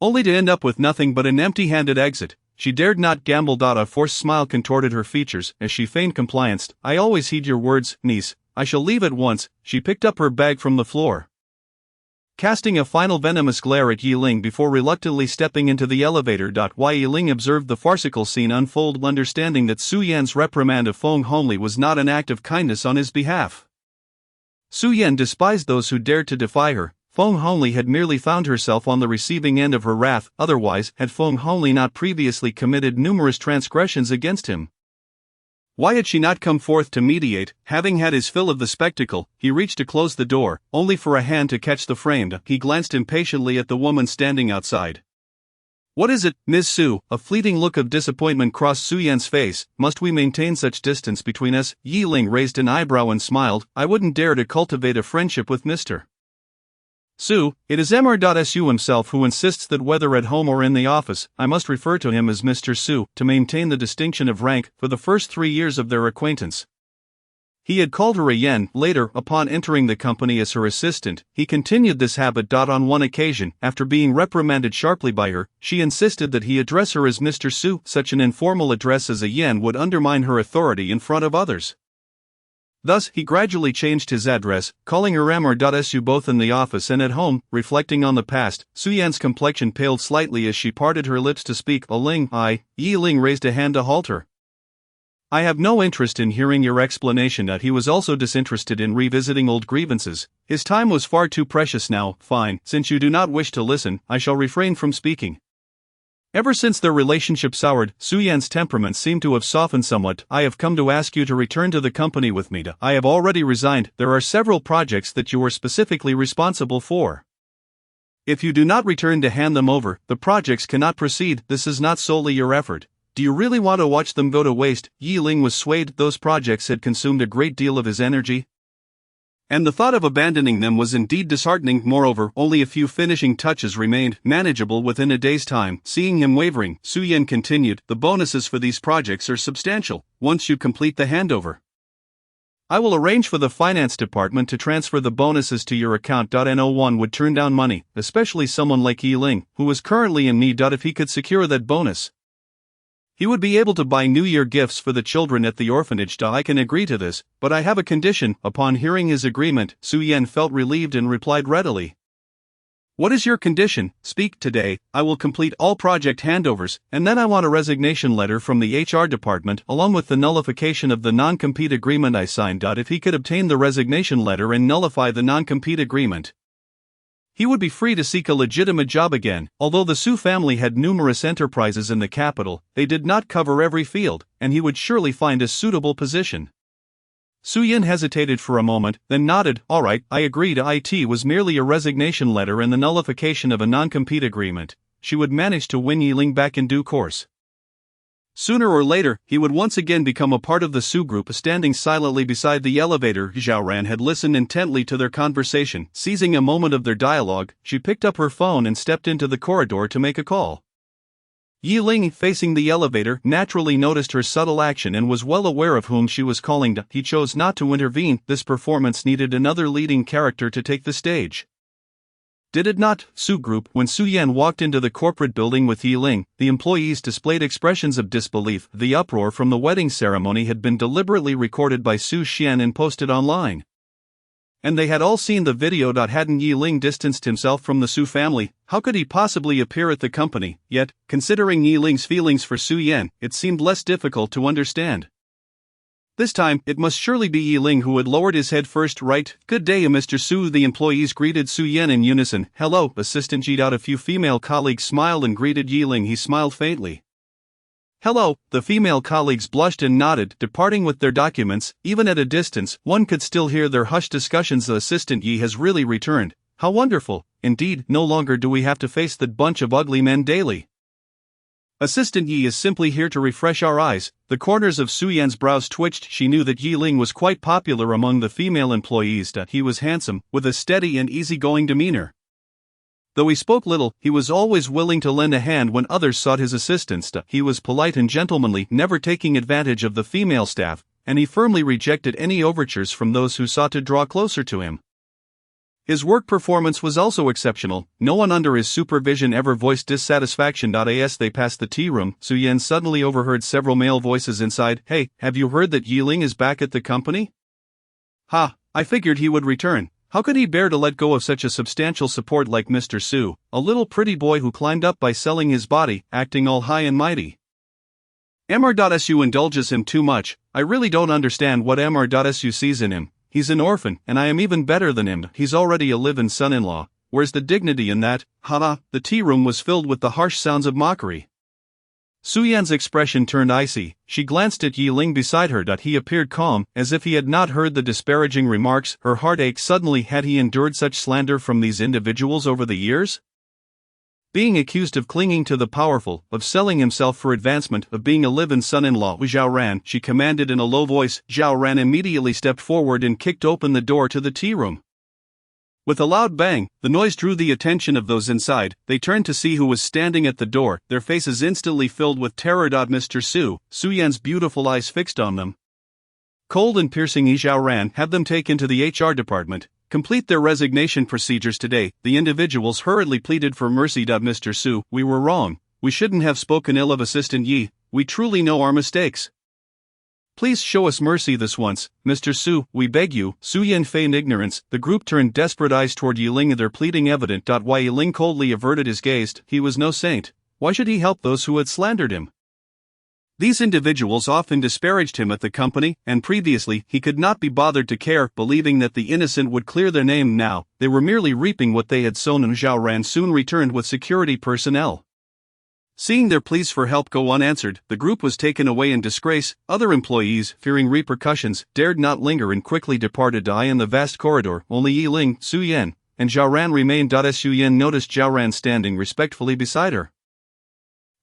only to end up with nothing but an empty-handed exit. She dared not gamble. A forced smile contorted her features as she feigned compliance. I always heed your words, niece. I shall leave at once. She picked up her bag from the floor, casting a final venomous glare at Yiling before reluctantly stepping into the elevator. Why Yiling observed the farcical scene unfold, understanding that Su Yan's reprimand of Feng Hongli was not an act of kindness on his behalf. Su Yan despised those who dared to defy her. Feng Hongli had merely found herself on the receiving end of her wrath. Otherwise, had Feng Hongli not previously committed numerous transgressions against him? Why had she not come forth to mediate? Having had his fill of the spectacle, he reached to close the door, only for a hand to catch the frame. He glanced impatiently at the woman standing outside. What is it, Ms. Su? A fleeting look of disappointment crossed Su Yan's face. Must we maintain such distance between us? Yiling raised an eyebrow and smiled. I wouldn't dare to cultivate a friendship with Mr. Su. It is Mr.Su himself who insists that whether at home or in the office, I must refer to him as Mr. Su, to maintain the distinction of rank. For the first 3 years of their acquaintance, he had called her a yen. Later, upon entering the company as her assistant, he continued this habit. On one occasion, after being reprimanded sharply by her, she insisted that he address her as Mr. Su. Such an informal address as a yen would undermine her authority in front of others. Thus, he gradually changed his address, calling her Mr.Su both in the office and at home. Reflecting on the past, Su Yan's complexion paled slightly as she parted her lips to speak. Yiling raised a hand to halt her. I have no interest in hearing your explanation. He was also disinterested in revisiting old grievances. His time was far too precious now. Fine, since you do not wish to listen, I shall refrain from speaking. Ever since their relationship soured, Su-Yan's temperament seemed to have softened somewhat. I have come to ask you to return to the company with me. I have already resigned. There are several projects that you are specifically responsible for. If you do not return to hand them over, the projects cannot proceed. This is not solely your effort. Do you really want to watch them go to waste? Yi Ling was swayed. Those projects had consumed a great deal of his energy, and the thought of abandoning them was indeed disheartening. Moreover, only a few finishing touches remained, manageable within a day's time. Seeing him wavering, Su-Yan continued, the bonuses for these projects are substantial, once you complete the handover. I will arrange for the finance department to transfer the bonuses to your account. No one would turn down money, especially someone like Yi Ling, who was currently in need. If he could secure that bonus, he would be able to buy New Year gifts for the children at the orphanage. I can agree to this, but I have a condition. Upon hearing his agreement, Su-Yan felt relieved and replied readily. What is your condition? Speak. Today, I will complete all project handovers, and then I want a resignation letter from the HR department along with the nullification of the non-compete agreement I signed. If he could obtain the resignation letter and nullify the non-compete agreement, he would be free to seek a legitimate job again. Although the Su family had numerous enterprises in the capital, they did not cover every field, and he would surely find a suitable position. Su-Yan hesitated for a moment, then nodded. All right, I agreed. It was merely a resignation letter and the nullification of a non-compete agreement. She would manage to win Yi Ling back in due course. Sooner or later, he would once again become a part of the Su group. Standing silently beside the elevator, Zhao Ran had listened intently to their conversation. Seizing a moment of their dialogue, she picked up her phone and stepped into the corridor to make a call. Yi Ling, facing the elevator, naturally noticed her subtle action and was well aware of whom she was calling. He chose not to intervene. This performance needed another leading character to take the stage, did it not? Su Group. When Su-Yan walked into the corporate building with Yi Ling, the employees displayed expressions of disbelief. The uproar from the wedding ceremony had been deliberately recorded by Su Xian and posted online, and they had all seen the video. Hadn't Yi Ling distanced himself from the Su family? How could he possibly appear at the company? Yet, considering Yi Ling's feelings for Su-Yan, it seemed less difficult to understand. This time, it must surely be Yi Ling who had lowered his head first. Right? Good day, Mr. Su. The employees greeted Su-Yan in unison. Hello, Assistant Ji. A few female colleagues smiled and greeted Yi Ling. He smiled faintly. Hello. The female colleagues blushed and nodded, departing with their documents. Even at a distance, one could still hear their hushed discussions. The Assistant Yi has really returned. How wonderful. Indeed, no longer do we have to face that bunch of ugly men daily. Assistant Yi is simply here to refresh our eyes. The corners of Su-Yan's brows twitched. She knew that Yi Ling was quite popular among the female employees. He was handsome, with a steady and easygoing demeanor. Though he spoke little, he was always willing to lend a hand when others sought his assistance. He was polite and gentlemanly, never taking advantage of the female staff, and he firmly rejected any overtures from those who sought to draw closer to him. His work performance was also exceptional. No one under his supervision ever voiced dissatisfaction. As they passed the tea room, Su-Yan suddenly overheard several male voices inside. Hey, have you heard that Yi Ling is back at the company? Ha, I figured he would return. How could he bear to let go of such a substantial support like Mr. Su, a little pretty boy who climbed up by selling his body, acting all high and mighty? Mr.Su indulges him too much. I really don't understand what Mr.Su sees in him. He's an orphan, and I am even better than him. He's already a live-in son-in-law. Where's the dignity in that? Ha! The tea room was filled with the harsh sounds of mockery. Su-Yan's expression turned icy. She glanced at Yi Ling beside her. He appeared calm, as if he had not heard the disparaging remarks. Her heart ached suddenly. Had he endured such slander from these individuals over the years? Being accused of clinging to the powerful, of selling himself for advancement, of being a live-in son-in-law. Zhao Ran, she commanded in a low voice. Zhao Ran immediately stepped forward and kicked open the door to the tea room. With a loud bang, the noise drew the attention of those inside. They turned to see who was standing at the door, their faces instantly filled with terror. Mr. Su, Su-Yan's beautiful eyes fixed on them. Cold and piercing. Zhao Ran, have them taken to the HR department. Complete their resignation procedures today. The individuals hurriedly pleaded for mercy. Mr. Su, we were wrong. We shouldn't have spoken ill of Assistant Yi. We truly know our mistakes. Please show us mercy this once, Mr. Su, we beg you. Su-Yan feigned ignorance. The group turned desperate eyes toward Yi Ling, their pleading evident. Why? Yi Ling coldly averted his gaze. He was no saint. Why should he help those who had slandered him? These individuals often disparaged him at the company, and previously he could not be bothered to care, believing that the innocent would clear their name. Now, they were merely reaping what they had sown. And Zhao Ran soon returned with security personnel. Seeing their pleas for help go unanswered, the group was taken away in disgrace. Other employees, fearing repercussions, dared not linger and quickly departed to eye in the vast corridor. Only Yiling, Su Yan, and Zhao Ran remained. Su Yan noticed Zhao Ran standing respectfully beside her.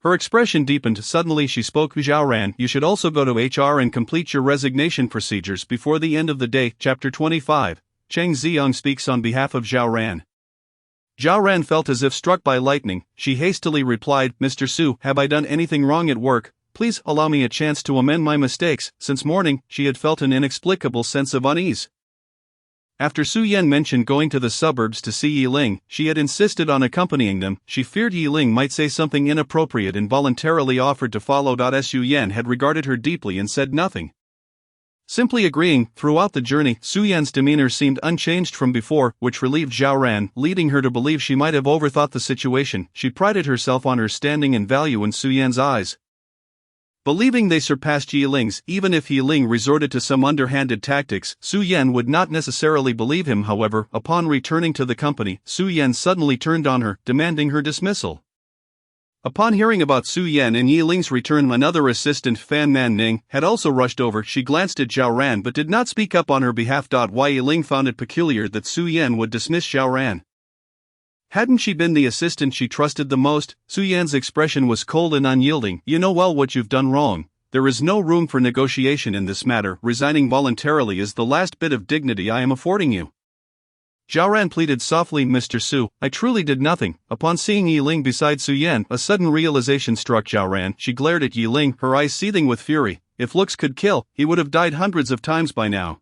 Her expression deepened. Suddenly she spoke. Zhao Ran, you should also go to HR and complete your resignation procedures before the end of the day. Chapter 25. Cheng Ziyang speaks on behalf of Zhao Ran. Zhao Ran felt as if struck by lightning. She hastily replied, Mr. Su, have I done anything wrong at work? Please allow me a chance to amend my mistakes. Since morning, she had felt an inexplicable sense of unease. After Su Yan mentioned going to the suburbs to see Yiling, she had insisted on accompanying them. She feared Yiling might say something inappropriate and voluntarily offered to follow. Su Yan had regarded her deeply and said nothing. Simply agreeing. Throughout the journey, Su Yan's demeanor seemed unchanged from before, which relieved Zhao Ran, leading her to believe she might have overthought the situation. She prided herself on her standing and value in Su Yan's eyes. Believing they surpassed Yiling's, even if Yiling resorted to some underhanded tactics, Su Yan would not necessarily believe him. However, upon returning to the company, Su Yan suddenly turned on her, demanding her dismissal. Upon hearing about Su Yan and Yiling's return, another assistant, Fan Man Ning, had also rushed over. She glanced at Zhao Ran but did not speak up on her behalf. Why Yiling found it peculiar that Su Yan would dismiss Zhao Ran. Hadn't she been the assistant she trusted the most? Su Yan's expression was cold and unyielding. You know well what you've done wrong. There is no room for negotiation in this matter. Resigning voluntarily is the last bit of dignity I am affording you. Zhao Ran pleaded softly, Mr. Su, I truly did nothing. Upon seeing Yiling beside Su Yan, a sudden realization struck Zhao Ran. She glared at Yiling, her eyes seething with fury. If looks could kill, he would have died hundreds of times by now.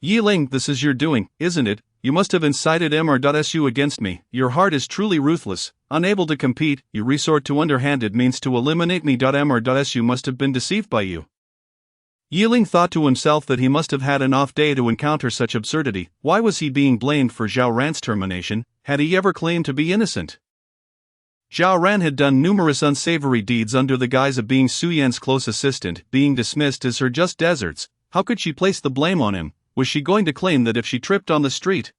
Yiling, this is your doing, isn't it? You must have incited Mr.Su against me. Your heart is truly ruthless. Unable to compete, you resort to underhanded means to eliminate me. Mr.Su must have been deceived by you. Yiling thought to himself that he must have had an off day to encounter such absurdity. Why was he being blamed for Zhao Ran's termination? Had he ever claimed to be innocent? Zhao Ran had done numerous unsavory deeds under the guise of being Su Yan's close assistant. Being dismissed as her just deserts. How could she place the blame on him? Was she going to claim that if she tripped on the street,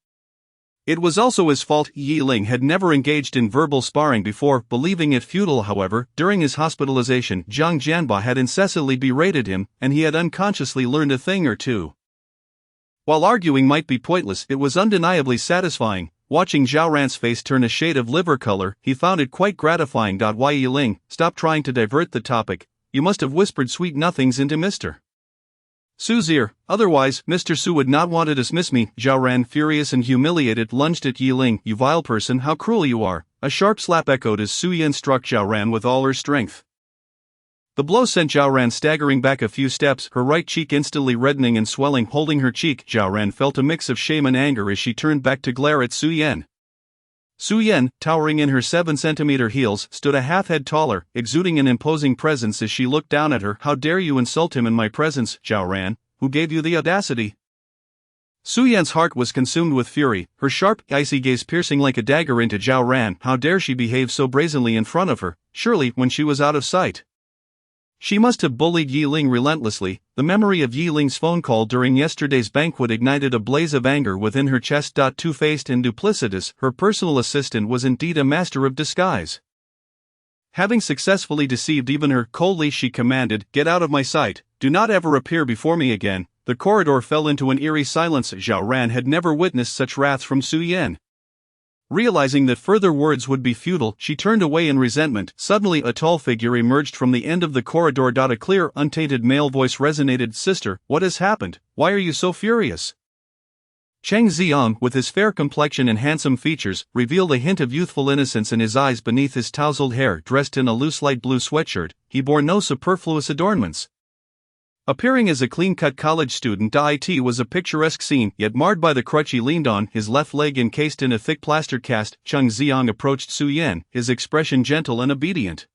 it was also his fault? Yiling had never engaged in verbal sparring before, believing it futile. However, during his hospitalization, Zhang Jianba had incessantly berated him, and he had unconsciously learned a thing or two. While arguing might be pointless, it was undeniably satisfying. Watching Zhao Ran's face turn a shade of liver color, he found it quite gratifying. Why Yiling, stop trying to divert the topic. You must have whispered sweet nothings into Mr. Su's ear, otherwise, Mr. Su would not want to dismiss me. Zhao Ran, furious and humiliated, lunged at Yiling. You vile person, how cruel you are. A sharp slap echoed as Su Yan struck Zhao Ran with all her strength. The blow sent Zhao Ran staggering back a few steps, her right cheek instantly reddening and swelling. Holding her cheek, Zhao Ran felt a mix of shame and anger as she turned back to glare at Su Yan. Su Yan, towering in her 7-centimeter heels, stood a half-head taller, exuding an imposing presence as she looked down at her. How dare you insult him in my presence, Zhao Ran? Who gave you the audacity? Su Yan's heart was consumed with fury, her sharp, icy gaze piercing like a dagger into Zhao Ran. How dare she behave so brazenly in front of her, surely when she was out of sight? She must have bullied Yiling relentlessly. The memory of Yiling's phone call during yesterday's banquet ignited a blaze of anger within her chest. Two-faced and duplicitous, her personal assistant was indeed a master of disguise. Having successfully deceived even her, coldly she commanded, Get out of my sight, do not ever appear before me again. The corridor fell into an eerie silence. Zhao Ran had never witnessed such wrath from Su Yan. Realizing that further words would be futile, she turned away in resentment. Suddenly a tall figure emerged from the end of the corridor. A clear, untainted male voice resonated, Sister, what has happened? Why are you so furious? Cheng Ziyang, with his fair complexion and handsome features, revealed a hint of youthful innocence in his eyes beneath his tousled hair. Dressed in a loose light blue sweatshirt, he bore no superfluous adornments. Appearing as a clean-cut college student, it was a picturesque scene, yet marred by the crutch he leaned on, his left leg encased in a thick plaster cast. Cheng Ziyang approached Su Yan, his expression gentle and obedient.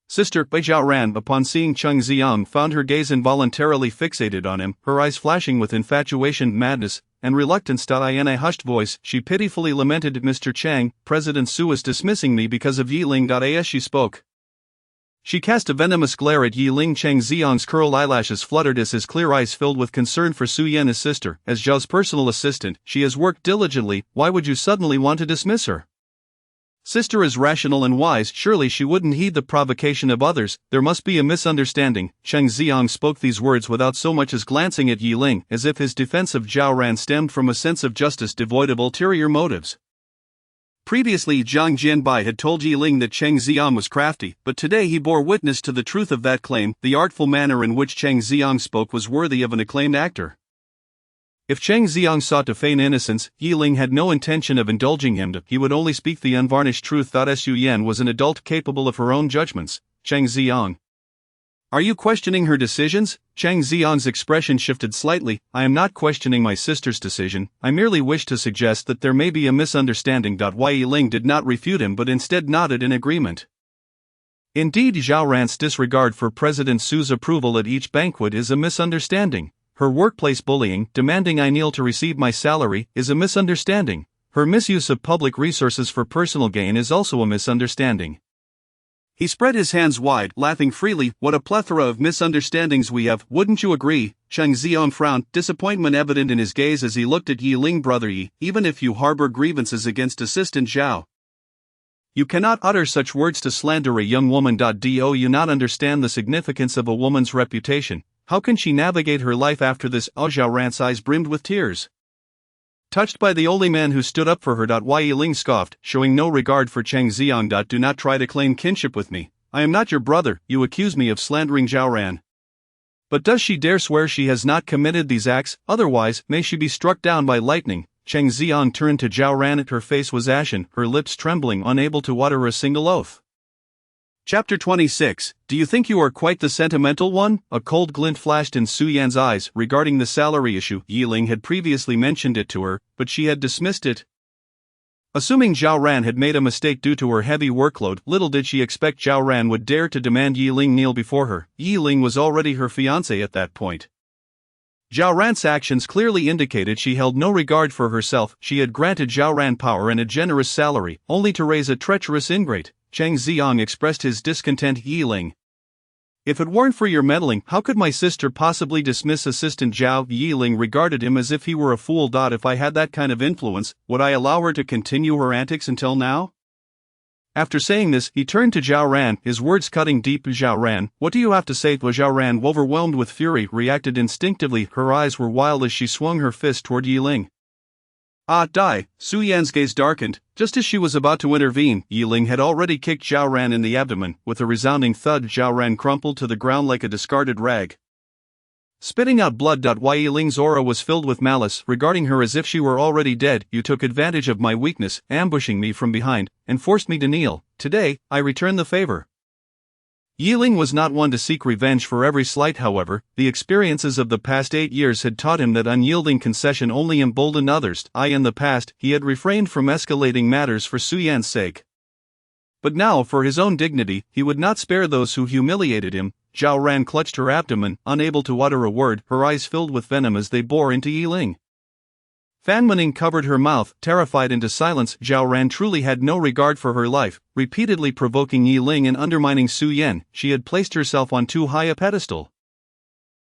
Sister, Zhao Ran, upon seeing Cheng Ziyang, found her gaze involuntarily fixated on him, her eyes flashing with infatuation, madness, and reluctance. In a hushed voice, she pitifully lamented, Mr. Cheng, President Su is dismissing me because of Yiling. As she spoke, she cast a venomous glare at Yiling. Cheng Ziyang's curled eyelashes fluttered as his clear eyes filled with concern for Su Yan. His sister, as Zhao's personal assistant, she has worked diligently, why would you suddenly want to dismiss her? Sister is rational and wise, surely she wouldn't heed the provocation of others. There must be a misunderstanding. Cheng Xiang spoke these words without so much as glancing at Yi Ling, as if his defense of Zhao Ran stemmed from a sense of justice devoid of ulterior motives. Previously, Zhang Jianbai had told Yi Ling that Cheng Xiang was crafty, but today he bore witness to the truth of that claim. The artful manner in which Cheng Xiang spoke was worthy of an acclaimed actor. If Cheng Xiang sought to feign innocence, Yi Ling had no intention of indulging him. He would only speak the unvarnished truth. Su Yan was an adult capable of her own judgments. Cheng Xiang. Are you questioning her decisions? Cheng Xiang's expression shifted slightly. I am not questioning my sister's decision, I merely wish to suggest that there may be a misunderstanding. Yi Ling did not refute him but instead nodded in agreement. Indeed, Zhao Ran's disregard for President Su's approval at each banquet is a misunderstanding. Her workplace bullying, demanding I kneel to receive my salary, is a misunderstanding. Her misuse of public resources for personal gain is also a misunderstanding. He spread his hands wide, laughing freely. What a plethora of misunderstandings we have, wouldn't you agree? Cheng Xiang frowned, disappointment evident in his gaze as he looked at Yi Ling. Brother Yi, even if you harbor grievances against Assistant Zhao, you cannot utter such words to slander a young woman. Do you not understand the significance of a woman's reputation? How can she navigate her life after this? Zhao Ran's eyes brimmed with tears. Touched by the only man who stood up for her. Yi Ling scoffed, showing no regard for Cheng Xiang. Do not try to claim kinship with me. I am not your brother. You accuse me of slandering Zhao Ran. But does she dare swear she has not committed these acts? Otherwise, may she be struck down by lightning. Cheng Xiang turned to Zhao Ran. Her face was ashen, her lips trembling, unable to utter a single oath. Chapter 26. Do you think you are quite the sentimental one? A cold glint flashed in Su Yan's eyes regarding the salary issue. Yi Ling had previously mentioned it to her, but she had dismissed it. Assuming Zhao Ran had made a mistake due to her heavy workload, little did she expect Zhao Ran would dare to demand Yi Ling kneel before her. Yi Ling was already her fiancé at that point. Zhao Ran's actions clearly indicated she held no regard for herself. She had granted Zhao Ran power and a generous salary, only to raise a treacherous ingrate. Cheng Xiang expressed his discontent. Yi Ling, if it weren't for your meddling, how could my sister possibly dismiss Assistant Zhao? Yi Ling regarded him as if he were a fool. If I had that kind of influence, would I allow her to continue her antics until now? After saying this, he turned to Zhao Ran, his words cutting deep. Zhao Ran, what do you have to say? Zhao Ran, overwhelmed with fury, reacted instinctively. Her eyes were wild as she swung her fist toward Yi Ling. Su Yan's gaze darkened. Just as she was about to intervene, Yi Ling had already kicked Zhao Ran in the abdomen. With a resounding thud, Zhao Ran crumpled to the ground like a discarded rag, spitting out blood. Yi Ling's aura was filled with malice, regarding her as if she were already dead. You took advantage of my weakness, ambushing me from behind, and forced me to kneel. Today, I return the favor. Yi Ling was not one to seek revenge for every slight. However, the experiences of the past 8 years had taught him that unyielding concession only emboldened others. In the past, he had refrained from escalating matters for Su Yan's sake. But now, for his own dignity, he would not spare those who humiliated him. Zhao Ran clutched her abdomen, unable to utter a word, her eyes filled with venom as they bore into Yi Ling. Fan Mening covered her mouth, terrified into silence. Zhao Ran truly had no regard for her life, repeatedly provoking Yi Ling and undermining Su Yan. She had placed herself on too high a pedestal.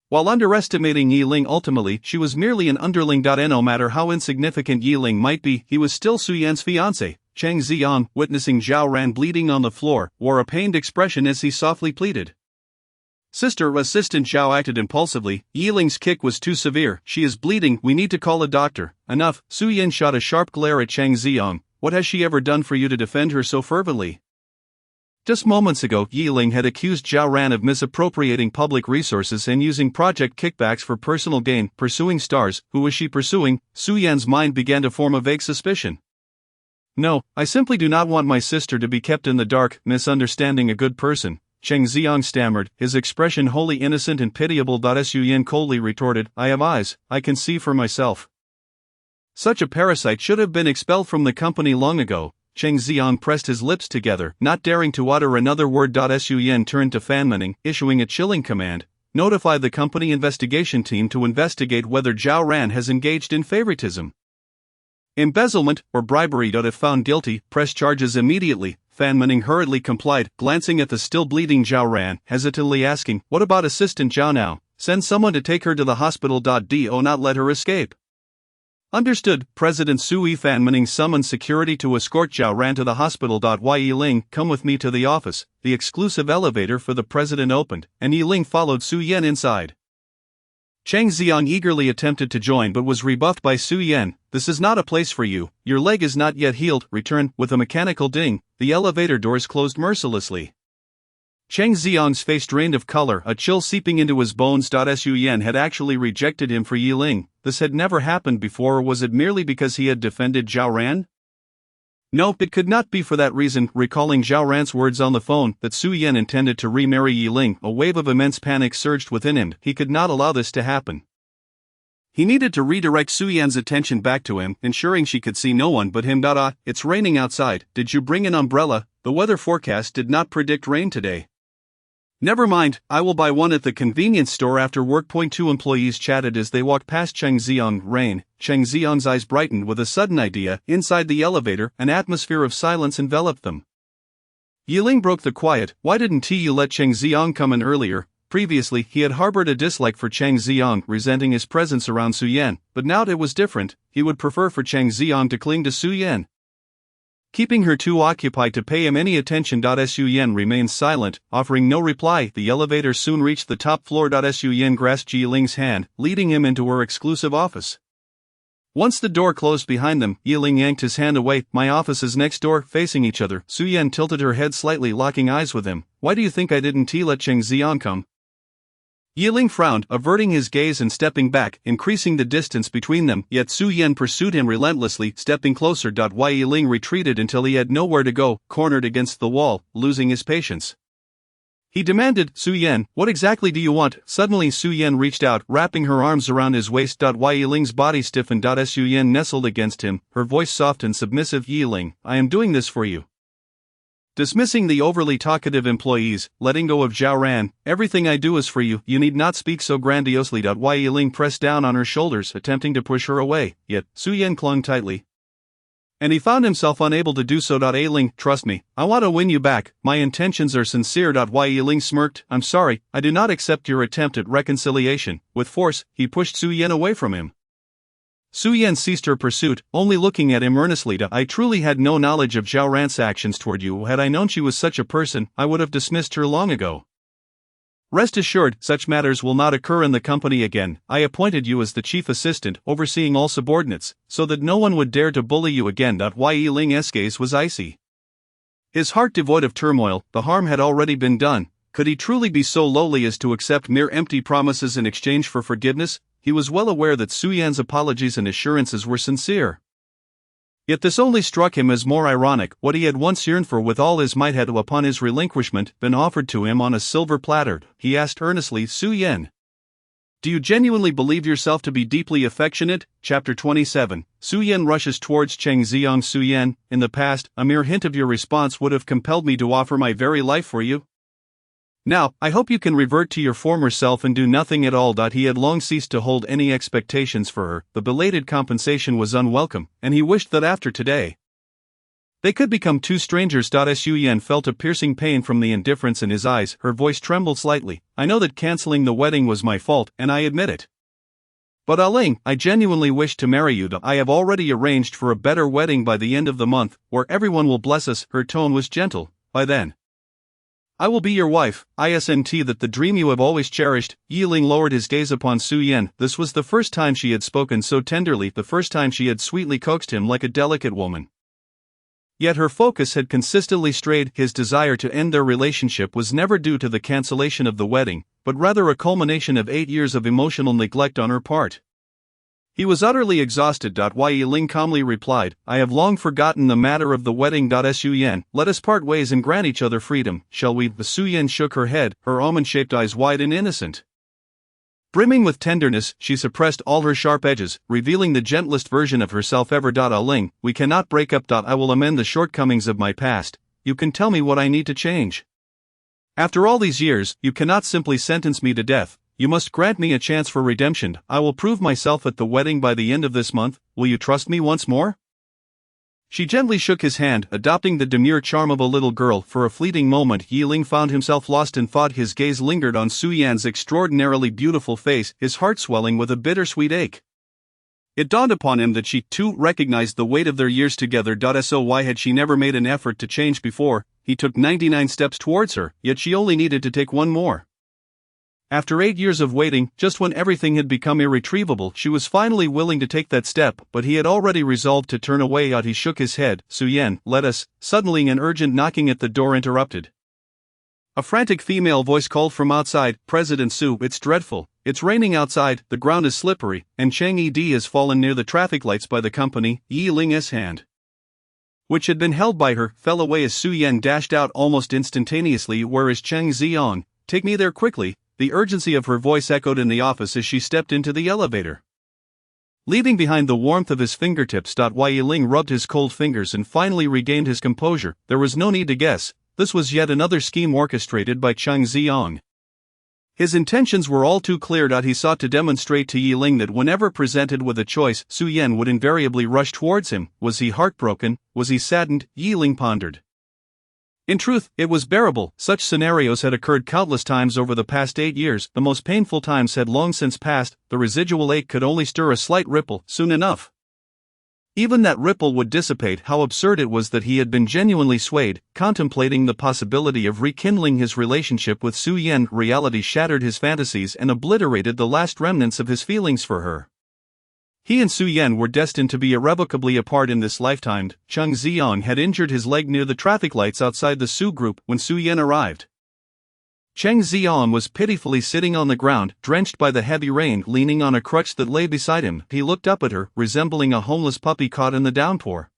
While underestimating Yi Ling, ultimately, she was merely an underling. No matter how insignificant Yi Ling might be, he was still Su Yan's fiancé. Cheng Xiang, witnessing Zhao Ran bleeding on the floor, wore a pained expression as he softly pleaded. Sister, Assistant Zhao acted impulsively. Yi Ling's kick was too severe. She is bleeding, we need to call a doctor. Enough. Su Yan shot a sharp glare at Cheng Xiang. What has she ever done for you to defend her so fervently? Just moments ago, Yi Ling had accused Zhao Ran of misappropriating public resources and using project kickbacks for personal gain. Pursuing stars, who was she pursuing? Su Yan's mind began to form a vague suspicion. No, I simply do not want my sister to be kept in the dark, misunderstanding a good person. Cheng Xiang stammered, his expression wholly innocent and pitiable. Su Yan coldly retorted, I have eyes, I can see for myself. Such a parasite should have been expelled from the company long ago. Cheng Xiang pressed his lips together, not daring to utter another word. Su Yan turned to Fan Mening, issuing a chilling command, notify the company investigation team to investigate whether Zhao Ran has engaged in favoritism, embezzlement, or bribery. If found guilty, press charges immediately. Fan Mening hurriedly complied, glancing at the still bleeding Zhao Ran, hesitantly asking, what about Assistant Zhao now? Send someone to take her to the hospital. Do not let her escape. Understood. President Su Yifan Manning summoned security to escort Zhao Ran to the hospital. Yiling, come with me to the office. The exclusive elevator for the president opened, and Yiling followed Su Yan inside. Cheng Xiang eagerly attempted to join but was rebuffed by Su Yan. This is not a place for you, your leg is not yet healed. Return. With a mechanical ding, the elevator doors closed mercilessly. Cheng Xiang's face drained of color, a chill seeping into his bones. Su Yan had actually rejected him for Yiling. This had never happened before, or was it merely because he had defended Zhao Ran? No, it could not be for that reason. Recalling Zhao Ran's words on the phone that Su Yan intended to remarry Yiling, a wave of immense panic surged within him. He could not allow this to happen. He needed to redirect Su Yan's attention back to him, ensuring she could see no one but him. It's raining outside. Did you bring an umbrella? The weather forecast did not predict rain today. Never mind, I will buy one at the convenience store after work. Two employees chatted as they walked past Cheng Xiang. Rain. Cheng Xiang's eyes brightened with a sudden idea. Inside the elevator, an atmosphere of silence enveloped them. Yiling broke the quiet. Why didn't you let Cheng Xiang come in earlier? Previously, he had harbored a dislike for Cheng Xiang, resenting his presence around Su Yan, but now it was different. He would prefer for Cheng Xiang to cling to Su Yan, keeping her too occupied to pay him any attention. Su Yan remained silent, offering no reply. The elevator soon reached the top floor. Su Yan grasped Yiling's hand, leading him into her exclusive office. Once the door closed behind them, Yiling yanked his hand away. My office is next door. Facing each other, Su Yan tilted her head slightly, locking eyes with him. Why do you think I didn't let Cheng Xiang come? Yiling frowned, averting his gaze and stepping back, increasing the distance between them, yet Su Yan pursued him relentlessly, stepping closer. Yiling retreated until he had nowhere to go, cornered against the wall, losing his patience. He demanded, Su Yan, what exactly do you want? Suddenly Su Yan reached out, wrapping her arms around his waist. Yiling's body stiffened. Su Yan nestled against him, her voice soft and submissive. Yiling, I am doing this for you. Dismissing the overly talkative employees, letting go of Zhao Ran, everything I do is for you, you need not speak so grandiosely. Yiling pressed down on her shoulders, attempting to push her away, yet Su Yan clung tightly, and he found himself unable to do so. Yiling, trust me, I want to win you back, my intentions are sincere. Yiling smirked, I'm sorry, I do not accept your attempt at reconciliation. With force, he pushed Su Yan away from him. Su Yan ceased her pursuit, only looking at him earnestly. I truly had no knowledge of Zhao Ran's actions toward you. Had I known she was such a person, I would have dismissed her long ago. Rest assured, such matters will not occur in the company again. I appointed you as the chief assistant, overseeing all subordinates, so that no one would dare to bully you again. Yiling's gaze was icy, his heart devoid of turmoil. The harm had already been done. Could he truly be so lowly as to accept mere empty promises in exchange for forgiveness? He was well aware that Su Yan's apologies and assurances were sincere. Yet this only struck him as more ironic. What he had once yearned for with all his might had, upon his relinquishment, been offered to him on a silver platter. He asked earnestly, Su Yan, do you genuinely believe yourself to be deeply affectionate? Chapter 27. Su Yan rushes towards Cheng Xiang. Su Yan, in the past, a mere hint of your response would have compelled me to offer my very life for you. Now, I hope you can revert to your former self and do nothing at all. He had long ceased to hold any expectations for her. The belated compensation was unwelcome, and he wished that after today they could become two strangers. Su Yan felt a piercing pain from the indifference in his eyes. Her voice trembled slightly. I know that canceling the wedding was my fault, and I admit it. But Yiling, I genuinely wish to marry you. I have already arranged for a better wedding by the end of the month, where everyone will bless us. Her tone was gentle. By then, I will be your wife. Isn't that the dream you have always cherished? Yiling lowered his gaze upon Su Yan. This was the first time she had spoken so tenderly, the first time she had sweetly coaxed him like a delicate woman. Yet her focus had consistently strayed. His desire to end their relationship was never due to the cancellation of the wedding, but rather a culmination of 8 years of emotional neglect on her part. He was utterly exhausted. Yiling calmly replied, I have long forgotten the matter of the wedding. Su Yan, let us part ways and grant each other freedom, shall we? Su Yan shook her head, her almond-shaped eyes wide and innocent. Brimming with tenderness, she suppressed all her sharp edges, revealing the gentlest version of herself ever. Yiling, we cannot break up. I will amend the shortcomings of my past. You can tell me what I need to change. After all these years, you cannot simply sentence me to death. You must grant me a chance for redemption. I will prove myself at the wedding by the end of this month. Will you trust me once more? She gently shook his hand, adopting the demure charm of a little girl. For a fleeting moment, Yiling found himself lost in thought. His gaze lingered on Su Yan's extraordinarily beautiful face, his heart swelling with a bittersweet ache. It dawned upon him that she, too, recognized the weight of their years together. So why had she never made an effort to change before? He took 99 steps towards her, yet she only needed to take one more. After 8 years of waiting, just when everything had become irretrievable, she was finally willing to take that step, but he had already resolved to turn away. He shook his head. Su-Yen, let us. Suddenly an urgent knocking at the door interrupted. A frantic female voice called from outside, President Su, it's dreadful. It's raining outside, the ground is slippery, and Chang Ed has fallen near the traffic lights by the company. Yi Ling's hand, which had been held by her, fell away as Su-Yen dashed out almost instantaneously. Where is Cheng Ziong? Take me there quickly. The urgency of her voice echoed in the office as she stepped into the elevator. Leaving behind the warmth of his fingertips. Yi Ling rubbed his cold fingers and finally regained his composure. There was no need to guess. This was yet another scheme orchestrated by Cheng Ziong. His intentions were all too clear. He sought to demonstrate to Yi Ling that whenever presented with a choice, Su-Yen would invariably rush towards him. Was he heartbroken? Was he saddened? Yi Ling pondered. In truth, it was bearable. Such scenarios had occurred countless times over the past 8 years. The most painful times had long since passed. The residual ache could only stir a slight ripple. Soon enough, even that ripple would dissipate. How absurd it was that he had been genuinely swayed, contemplating the possibility of rekindling his relationship with Su-Yen. Reality shattered his fantasies and obliterated the last remnants of his feelings for her. He and Su-Yen were destined to be irrevocably apart in this lifetime. Cheng Ziong had injured his leg near the traffic lights outside the Su group when Su-Yen arrived. Cheng Ziong was pitifully sitting on the ground, drenched by the heavy rain, leaning on a crutch that lay beside him. He looked up at her, resembling a homeless puppy caught in the downpour.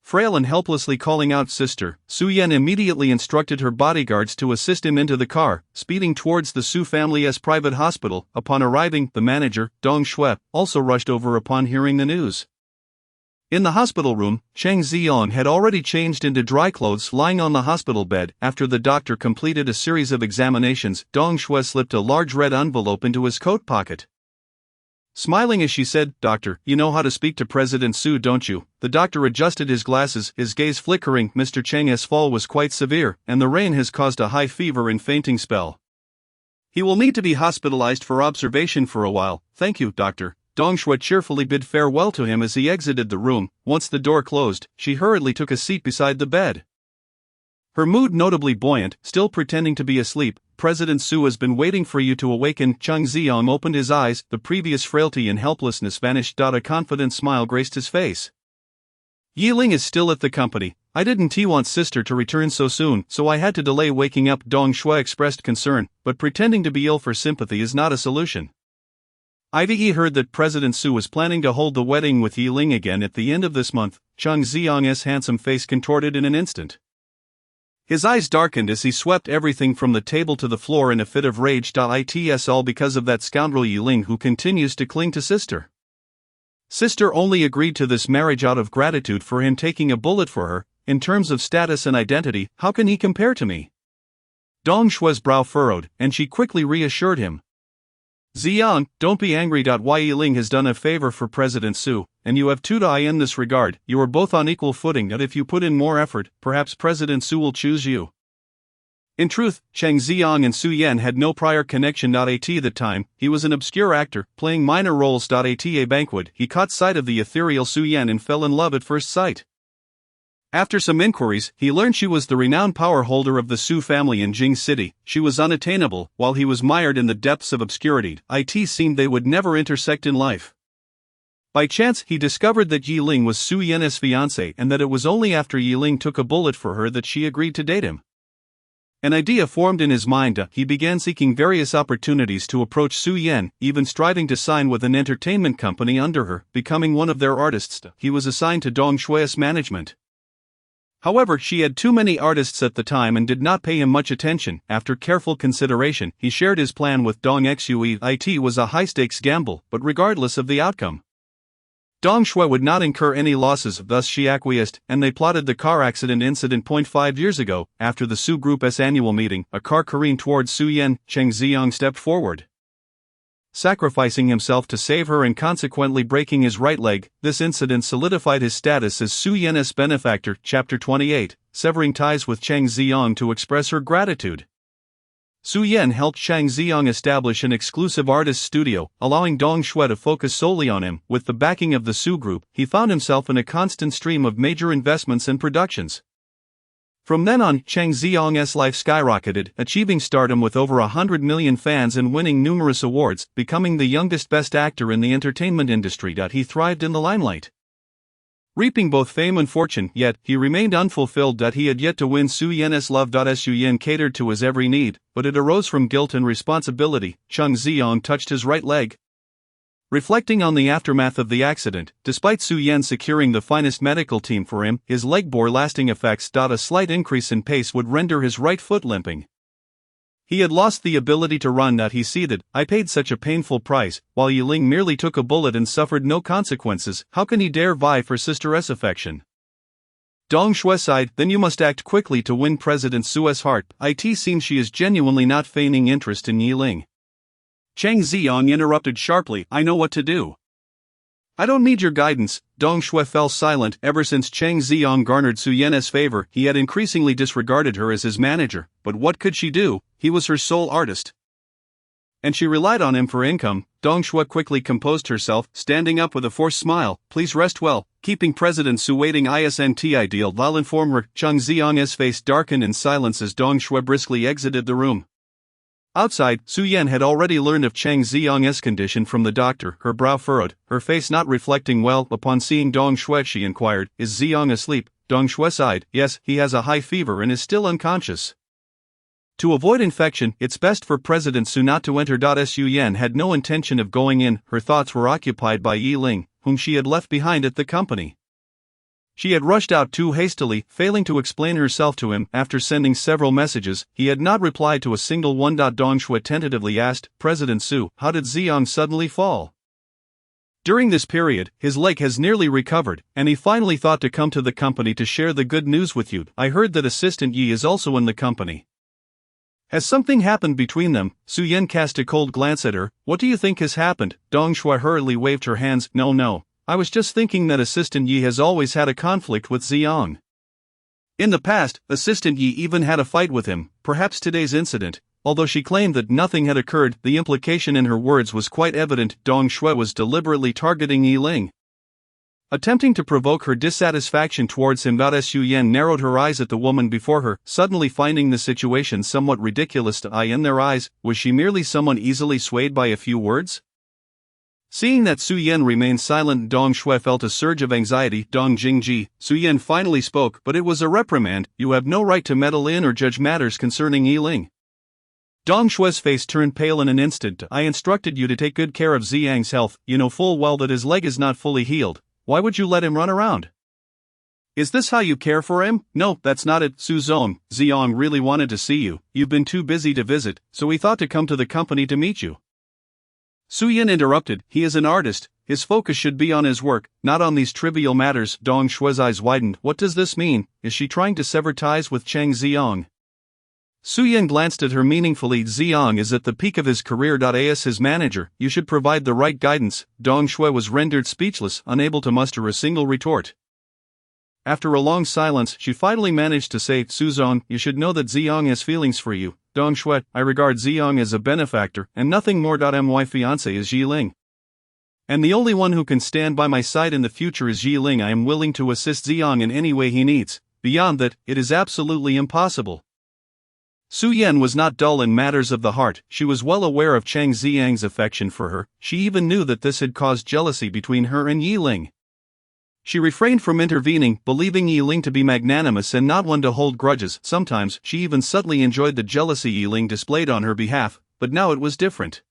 Frail and helplessly calling out, "Sister," Su-Yen immediately instructed her bodyguards to assist him into the car, speeding towards the Su family's private hospital. Upon arriving, the manager, Dong Shui, also rushed over upon hearing the news. In the hospital room, Cheng Ziong had already changed into dry clothes, lying on the hospital bed. After the doctor completed a series of examinations, Dong Shui slipped a large red envelope into his coat pocket. Smiling as she said, "Doctor, you know how to speak to President Su, don't you?" The doctor adjusted his glasses, his gaze flickering. "Mr. Cheng's fall was quite severe, and the rain has caused a high fever and fainting spell. He will need to be hospitalized for observation for a while." "Thank you, doctor." Dong Shui cheerfully bid farewell to him as he exited the room. Once the door closed, she hurriedly took a seat beside the bed. Her mood notably buoyant, still pretending to be asleep. "President Su has been waiting for you to awaken." Cheng Ziong opened his eyes, the previous frailty and helplessness vanished. A confident smile graced his face. "Yi Ling is still at the company. I didn't want sister to return so soon, so I had to delay waking up." Dong Shui expressed concern, but pretending to be ill for sympathy is not a solution. I've heard that President Su was planning to hold the wedding with Yi Ling again at the end of this month. Cheng Ziong's handsome face contorted in an instant. His eyes darkened as he swept everything from the table to the floor in a fit of rage. It's all because of that scoundrel Yi Ling who continues to cling to sister. Sister only agreed to this marriage out of gratitude for him taking a bullet for her. In terms of status and identity, how can he compare to me? Dong Shui's brow furrowed, and she quickly reassured him. "Ziong, don't be angry. Yi Ling has done a favor for President Su, and you have too. In this regard, you are both on equal footing. That if you put in more effort, perhaps President Su will choose you." In truth, Cheng Ziong and Su-Yen had no prior connection. At that time, he was an obscure actor, playing minor roles. At a banquet, he caught sight of the ethereal Su-Yen and fell in love at first sight. After some inquiries, he learned she was the renowned power holder of the Su family in Jing City. She was unattainable, while he was mired in the depths of obscurity. It seemed they would never intersect in life. By chance, he discovered that Yi Ling was Su-Yen's fiancée and that it was only after Yi Ling took a bullet for her that she agreed to date him. An idea formed in his mind. He began seeking various opportunities to approach Su-Yen, even striving to sign with an entertainment company under her, becoming one of their artists. He was assigned to Dong Shui's management. However, she had too many artists at the time and did not pay him much attention. After careful consideration, he shared his plan with Dong Xue. It was a high-stakes gamble, but regardless of the outcome, Dong Shui would not incur any losses, thus she acquiesced, and they plotted the car accident incident. 5 years ago, after the Su Group's annual meeting, a car careened towards Su-Yen. Cheng Ziong stepped forward, sacrificing himself to save her and consequently breaking his right leg. This incident solidified his status as Su-Yen's benefactor. Chapter 28, Severing ties with Cheng Ziong to express her gratitude. Su Yan helped Chang Ziyong establish an exclusive artist studio, allowing Dong Xue to focus solely on him. With the backing of the Su Group, he found himself in a constant stream of major investments and productions. From then on, Chang Ziyong's life skyrocketed, achieving stardom with over 100 million fans and winning numerous awards, becoming the youngest best actor in the entertainment industry. He thrived in the limelight, reaping both fame and fortune, yet he remained unfulfilled. He had yet to win Su Yan's love. Su Yan catered to his every need, but it arose from guilt and responsibility. Chang Ziyong touched his right leg. Reflecting on the aftermath of the accident, despite Su Yan securing the finest medical team for him, his leg bore lasting effects. A slight increase in pace would render his right foot limping. He had lost the ability to run. He seethed, "I paid such a painful price, while Yiling merely took a bullet and suffered no consequences. How can he dare vie for sister's affection?" Dong Xue sighed, "Then you must act quickly to win President Su's heart. It seems she is genuinely not feigning interest in Yiling." Chang Ziyong interrupted sharply, "I know what to do. I don't need your guidance." Dong Xue fell silent. Ever since Chang Ziyong garnered Su Yan's favor, he had increasingly disregarded her as his manager, but what could she do? He was her sole artist, and she relied on him for income. Dong Xue quickly composed herself, standing up with a forced smile. "Please rest well, keeping President Su waiting isn't ideal. I'll inform her." Chang Ziyong's face darkened in silence as Dong Xue briskly exited the room. Outside, Su Yan had already learned of Chang Ziyong's condition from the doctor. Her brow furrowed, her face not reflecting well. Upon seeing Dong Xue, she inquired, "Is Ziyong asleep?" Dong Xue sighed, "Yes, he has a high fever and is still unconscious. To avoid infection, it's best for President Su not to enter." Su Yan had no intention of going in. Her thoughts were occupied by Yiling, whom she had left behind at the company. She had rushed out too hastily, failing to explain herself to him. After sending several messages, he had not replied to a single one. Dong Xue tentatively asked, "President Su, how did Ziyong suddenly fall?" "During this period, his leg has nearly recovered, and he finally thought to come to the company to share the good news with you. I heard that Assistant Yi is also in the company. Has something happened between them?" Su Yan cast a cold glance at her. "What do you think has happened?" Dong Xue hurriedly waved her hands. No. I was just thinking that Assistant Yi has always had a conflict with Ziyong. In the past, Assistant Yi even had a fight with him. Perhaps today's incident, although she claimed that nothing had occurred, the implication in her words was quite evident. Dong Xue was deliberately targeting Yiling, attempting to provoke her dissatisfaction towards him. Su Yan narrowed her eyes at the woman before her, suddenly finding the situation somewhat ridiculous. In their eyes, was she merely someone easily swayed by a few words? Seeing that Su Yan remained silent, Dong Xue felt a surge of anxiety. "Dong Jingji," Su Yan finally spoke, but it was a reprimand. "You have no right to meddle in or judge matters concerning Yiling." Dong Xue's face turned pale in an instant. "I instructed you to take good care of Ziyang's health. You know full well that his leg is not fully healed. Why would you let him run around? Is this how you care for him?" "No, that's not it, Su Zong. Ziyong really wanted to see you. You've been too busy to visit, so he thought to come to the company to meet you." Su Yan interrupted, "He is an artist. His focus should be on his work, not on these trivial matters." Dong Xue's eyes widened. "What does this mean? Is she trying to sever ties with Chang Ziyong?" Su Yan glanced at her meaningfully. "Ziyong is at the peak of his career. As his manager, you should provide the right guidance." Dong Xue was rendered speechless, unable to muster a single retort. After a long silence, she finally managed to say, "Su Zong, you should know that Ziyong has feelings for you." "Dong Xue, I regard Ziyong as a benefactor, and nothing more. My fiancé is Yiling, and the only one who can stand by my side in the future is Yiling. I am willing to assist Ziyong in any way he needs. Beyond that, it is absolutely impossible." Su Yan was not dull in matters of the heart. She was well aware of Chang Ziyang's affection for her. She even knew that this had caused jealousy between her and Yiling. She refrained from intervening, believing Yiling to be magnanimous and not one to hold grudges. Sometimes, she even subtly enjoyed the jealousy Yiling displayed on her behalf, but now it was different.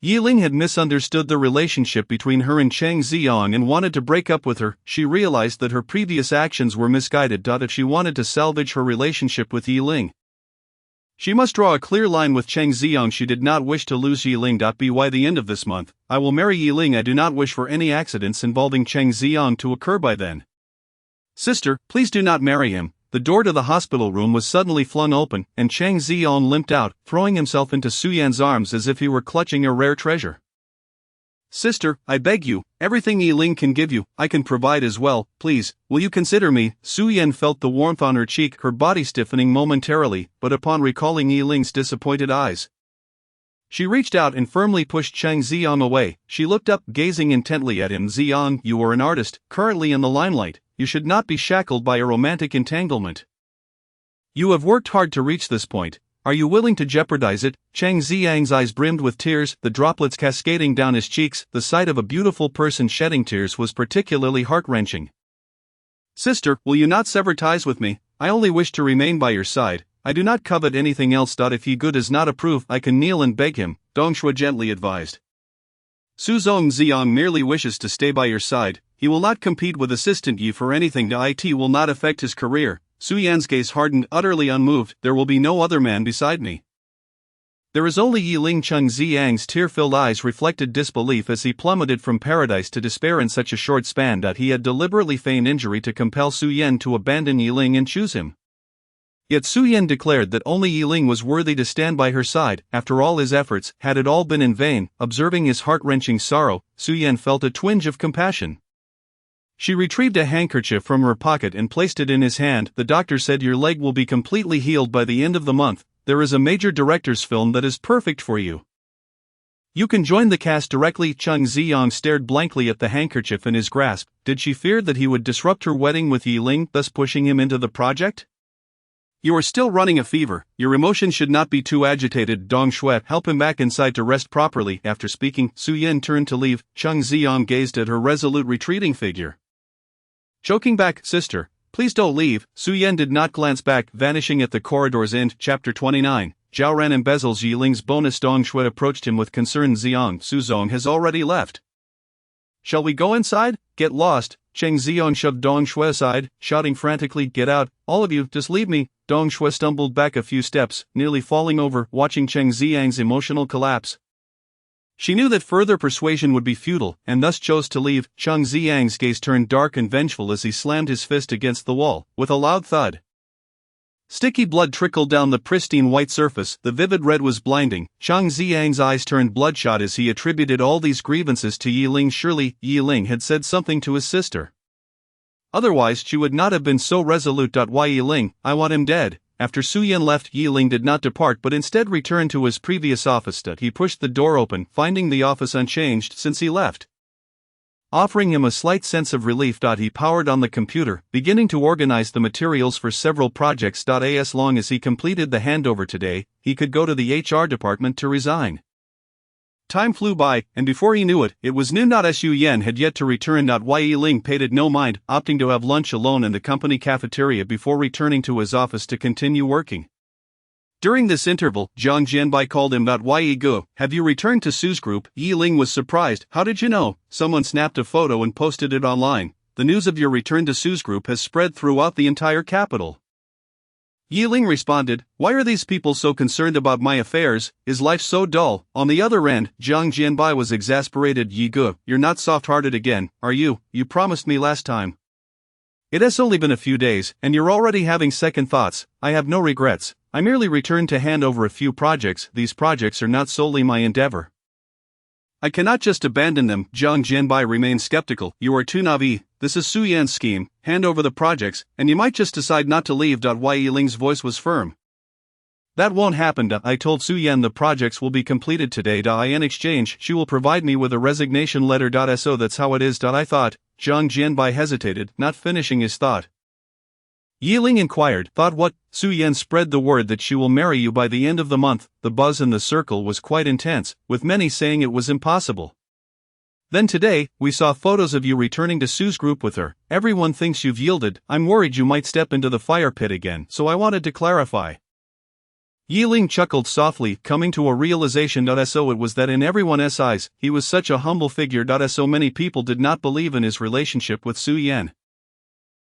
Yiling had misunderstood the relationship between her and Chang Ziyong and wanted to break up with her. She realized that her previous actions were misguided. If she wanted to salvage her relationship with Yiling, she must draw a clear line with Chang Ziyong. She did not wish to lose Yiling. By the end of this month, I will marry Yiling. I do not wish for any accidents involving Chang Ziyong to occur by then. Sister, please do not marry him. The door to the hospital room was suddenly flung open, and Chang Ziyong limped out, throwing himself into Su Yan's arms as if he were clutching a rare treasure. Sister, I beg you, everything Yiling can give you, I can provide as well, please, will you consider me? Su Yan felt the warmth on her cheek, her body stiffening momentarily, but upon recalling Yiling's disappointed eyes, she reached out and firmly pushed Cheng Ziyang away. She looked up, gazing intently at him. Ziyang, you are an artist, currently in the limelight, you should not be shackled by a romantic entanglement. You have worked hard to reach this point. Are you willing to jeopardize it? Cheng Ziyang's eyes brimmed with tears, the droplets cascading down his cheeks. The sight of a beautiful person shedding tears was particularly heart-wrenching. Sister, will you not sever ties with me? I only wish to remain by your side. I do not covet anything else. If Ye Gu does not approve, I can kneel and beg him, Dong Shui gently advised. Su Zong Ziyang merely wishes to stay by your side. He will not compete with Assistant Yi for anything. It will not affect his career. Su Yan's gaze hardened, utterly unmoved. There will be no other man beside me. There is only Yiling. Cheng Ziyang's tear-filled eyes reflected disbelief as he plummeted from paradise to despair in such a short span that he had deliberately feigned injury to compel Su Yan to abandon Yiling and choose him. Yet Su Yan declared that only Yiling was worthy to stand by her side. After all his efforts, had it all been in vain? Observing his heart-wrenching sorrow, Su Yan felt a twinge of compassion. She retrieved a handkerchief from her pocket and placed it in his hand. The doctor said your leg will be completely healed by the end of the month. There is a major director's film that is perfect for you. You can join the cast directly. Cheng Ziyang stared blankly at the handkerchief in his grasp. Did she fear that he would disrupt her wedding with Yiling, thus pushing him into the project? You are still running a fever. Your emotions should not be too agitated. Dong Shui, help him back inside to rest properly. After speaking, Su Yan turned to leave. Cheng Ziyang gazed at her resolute retreating figure. Choking back, sister, please don't leave. Su Yan did not glance back, vanishing at the corridor's end. Chapter 29. Zhao Ran embezzles Yiling's bonus. Dong Shui approached him with concern. Ziyang, Su Zong has already left. Shall we go inside? Get lost. Cheng Ziyang shoved Dong Shui aside, shouting frantically, get out, all of you, just leave me. Dong Shui stumbled back a few steps, nearly falling over, watching Cheng Ziyang's emotional collapse. She knew that further persuasion would be futile, and thus chose to leave. Cheng Ziyang's gaze turned dark and vengeful as he slammed his fist against the wall, with a loud thud. Sticky blood trickled down the pristine white surface. The vivid red was blinding. Cheng Ziyang's eyes turned bloodshot as he attributed all these grievances to Yiling. Surely, Yiling had said something to his sister. Otherwise, she would not have been so resolute. Why Yiling? I want him dead. After Su Yan left, Yiling did not depart but instead returned to his previous office. He pushed the door open, finding the office unchanged since he left. Offering him a slight sense of relief. He powered on the computer, beginning to organize the materials for several projects. As long as he completed the handover today, he could go to the HR department to resign. Time flew by, and before he knew it, it was noon. Su Yan had yet to return. Yiling paid it no mind, opting to have lunch alone in the company cafeteria before returning to his office to continue working. During this interval, Zhang Jianbai called him. Ye Gu, have you returned to Su's group? Yiling was surprised. How did you know? Someone snapped a photo and posted it online. The news of your return to Su's group has spread throughout the entire capital. Yiling responded, why are these people so concerned about my affairs? Is life so dull? On the other end, Zhang Jianbai was exasperated. Ye Gu, you're not soft-hearted again, are you? You promised me last time. It has only been a few days, and you're already having second thoughts. I have no regrets. I merely returned to hand over a few projects. These projects are not solely my endeavor. I cannot just abandon them. Zhang Jianbai remained skeptical. You are too naive. This is Su Yan's scheme. Hand over the projects, and you might just decide not to leave. Yiling's voice was firm. That won't happen. I told Su Yan the projects will be completed today. In exchange, she will provide me with a resignation letter. So that's how it is. I thought. Zhang Jianbai hesitated, not finishing his thought. Yiling inquired, thought what? Su Yan spread the word that she will marry you by the end of the month. The buzz in the circle was quite intense, with many saying it was impossible. Then today, we saw photos of you returning to Su's group with her. Everyone thinks you've yielded. I'm worried you might step into the fire pit again, so I wanted to clarify. Yiling chuckled softly, coming to a realization. So it was that in everyone's eyes, he was such a humble figure. So many people did not believe in his relationship with Su Yan.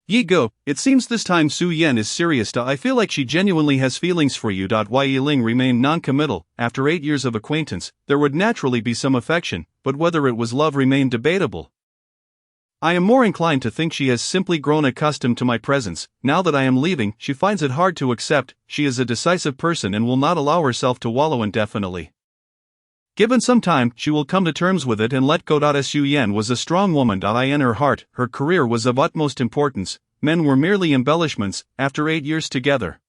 Ye Gu, it seems this time Su Yan is serious. I feel like she genuinely has feelings for you. Yiling remained non-committal. After 8 years of acquaintance, there would naturally be some affection, but whether it was love remained debatable. I am more inclined to think she has simply grown accustomed to my presence. Now that I am leaving, she finds it hard to accept. She is a decisive person and will not allow herself to wallow indefinitely. Given some time, she will come to terms with it and let go. Su Yan was a strong woman. In her heart, her career was of utmost importance. Men were merely embellishments, after 8 years together.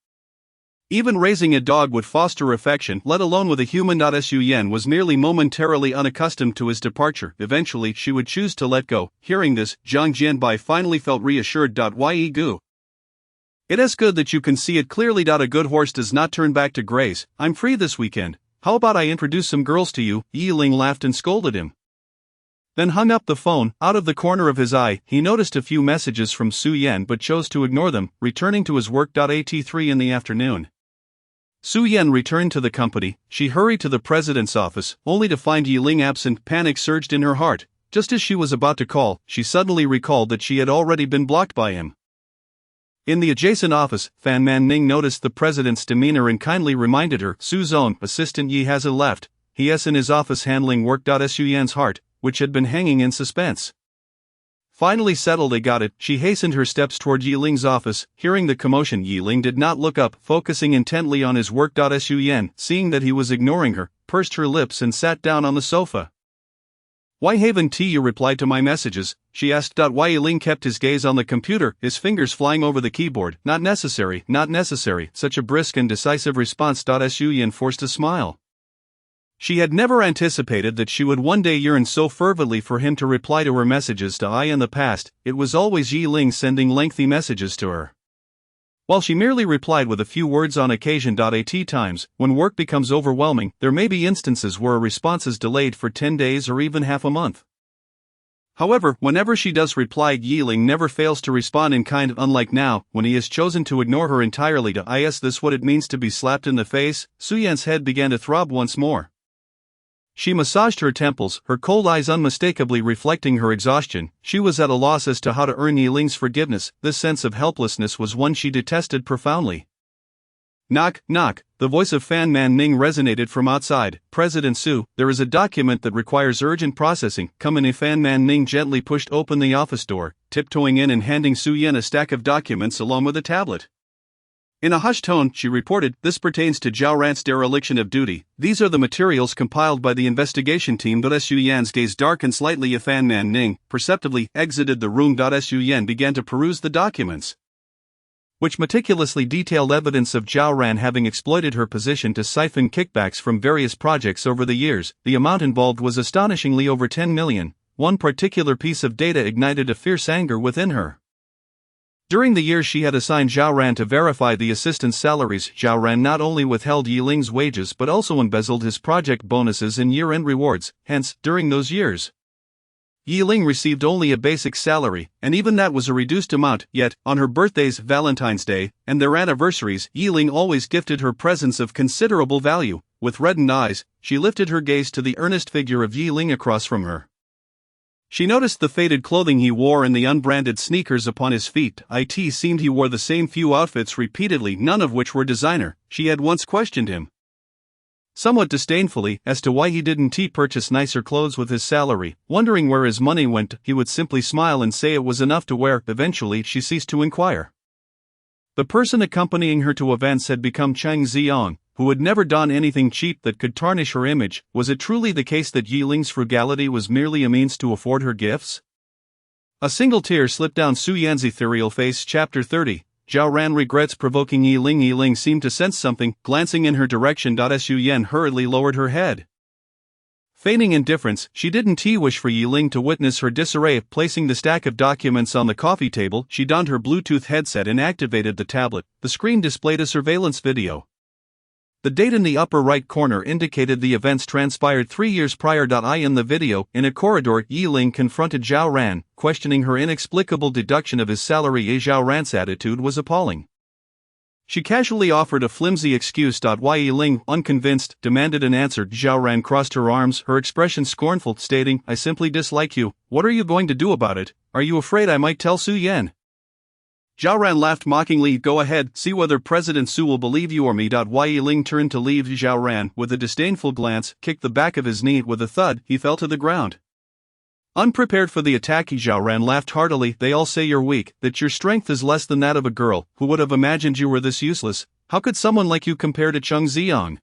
Even raising a dog would foster affection, let alone with a human. Su Yan was merely momentarily unaccustomed to his departure. Eventually, she would choose to let go. Hearing this, Zhang Jianbai finally felt reassured. Ye gu. It is good that you can see it clearly. A good horse does not turn back to graze. I'm free this weekend. How about I introduce some girls to you? Yi Ling laughed and scolded him. Then hung up the phone. Out of the corner of his eye, he noticed a few messages from Su Yan but chose to ignore them, returning to his work. At 3 in the afternoon. Su Yan returned to the company. She hurried to the president's office, only to find Yi Ling absent. Panic surged in her heart. Just as she was about to call, she suddenly recalled that she had already been blocked by him. In the adjacent office, Fan Man Ning noticed the president's demeanor and kindly reminded her, Su's own assistant Yi has left. He is in his office handling work. Su Yan's heart, which had been hanging in suspense, finally settled. I got it. She hastened her steps toward Yi Ling's office. Hearing the commotion, Yi Ling did not look up, focusing intently on his work. Su Yan, seeing that he was ignoring her, pursed her lips and sat down on the sofa. Why haven't you replied to my messages? She asked. Yi Ling kept his gaze on the computer, his fingers flying over the keyboard. Not necessary, not necessary. Such a brisk and decisive response. Su Yan forced a smile. She had never anticipated that she would one day yearn so fervently for him to reply to her messages. In the past, it was always Yi Ling sending lengthy messages to her, while she merely replied with a few words on occasion. At times, when work becomes overwhelming, there may be instances where a response is delayed for 10 days or even half a month. However, whenever she does reply, Yi Ling never fails to respond in kind. Unlike now, when he has chosen to ignore her entirely. Is this what it means to be slapped in the face? Su Yan's head began to throb once more. She massaged her temples, her cold eyes unmistakably reflecting her exhaustion. She was at a loss as to how to earn Yi Ling's forgiveness. This sense of helplessness was one she detested profoundly. Knock, knock. The voice of Fan Man Ning resonated from outside. President Su, there is a document that requires urgent processing. Come in. Fan Man Ning gently pushed open the office door, tiptoeing in and handing Su Yan a stack of documents along with a tablet. In a hushed tone, she reported, this pertains to Zhao Ran's dereliction of duty. These are the materials compiled by the investigation team. Su Yan's gaze darkened slightly. Fan Man Ning perceptibly exited the room. Su Yan began to peruse the documents, which meticulously detailed evidence of Zhao Ran having exploited her position to siphon kickbacks from various projects over the years. The amount involved was astonishingly over 10 million. One particular piece of data ignited a fierce anger within her. During the years she had assigned Zhao Ran to verify the assistant's salaries, Zhao Ran not only withheld Yi Ling's wages but also embezzled his project bonuses and year-end rewards. Hence, during those years, Yi Ling received only a basic salary, and even that was a reduced amount. Yet, on her birthdays, Valentine's Day, and their anniversaries, Yi Ling always gifted her presents of considerable value. With reddened eyes, she lifted her gaze to the earnest figure of Yi Ling across from her. She noticed the faded clothing he wore and the unbranded sneakers upon his feet. It seemed he wore the same few outfits repeatedly, none of which were designer. She had once questioned him, somewhat disdainfully, as to why he didn't purchase nicer clothes with his salary. Wondering where his money went, he would simply smile and say it was enough to wear. Eventually, she ceased to inquire. The person accompanying her to events had become Chang Ziong, who had never done anything cheap that could tarnish her image. Was it truly the case that Yi Ling's frugality was merely a means to afford her gifts? A single tear slipped down Su Yan's ethereal face. Chapter 30. Zhao Ran regrets provoking Yi Ling. Yi Ling seemed to sense something, glancing in her direction. Su Yan hurriedly lowered her head. Feigning indifference, she didn't wish for Yi Ling to witness her disarray. Placing the stack of documents on the coffee table, she donned her Bluetooth headset and activated the tablet. The screen displayed a surveillance video. The date in the upper right corner indicated the events transpired 3 years prior. In the video, in a corridor, Yi Ling confronted Zhao Ran, questioning her inexplicable deduction of his salary. Zhao Ran's attitude was appalling. She casually offered a flimsy excuse. Yi Ling, unconvinced, demanded an answer. Zhao Ran crossed her arms, her expression scornful, stating, I simply dislike you. What are you going to do about it? Are you afraid I might tell Su Yan? Zhao Ran laughed mockingly. Go ahead, see whether President Su will believe you or me. Yi Ling turned to leave. Zhao Ran, with a disdainful glance, kicked the back of his knee. With a thud, he fell to the ground. Unprepared for the attack, Zhao Ran laughed heartily. They all say you're weak, that your strength is less than that of a girl. Who would have imagined you were this useless? How could someone like you compare to Cheng Ziong?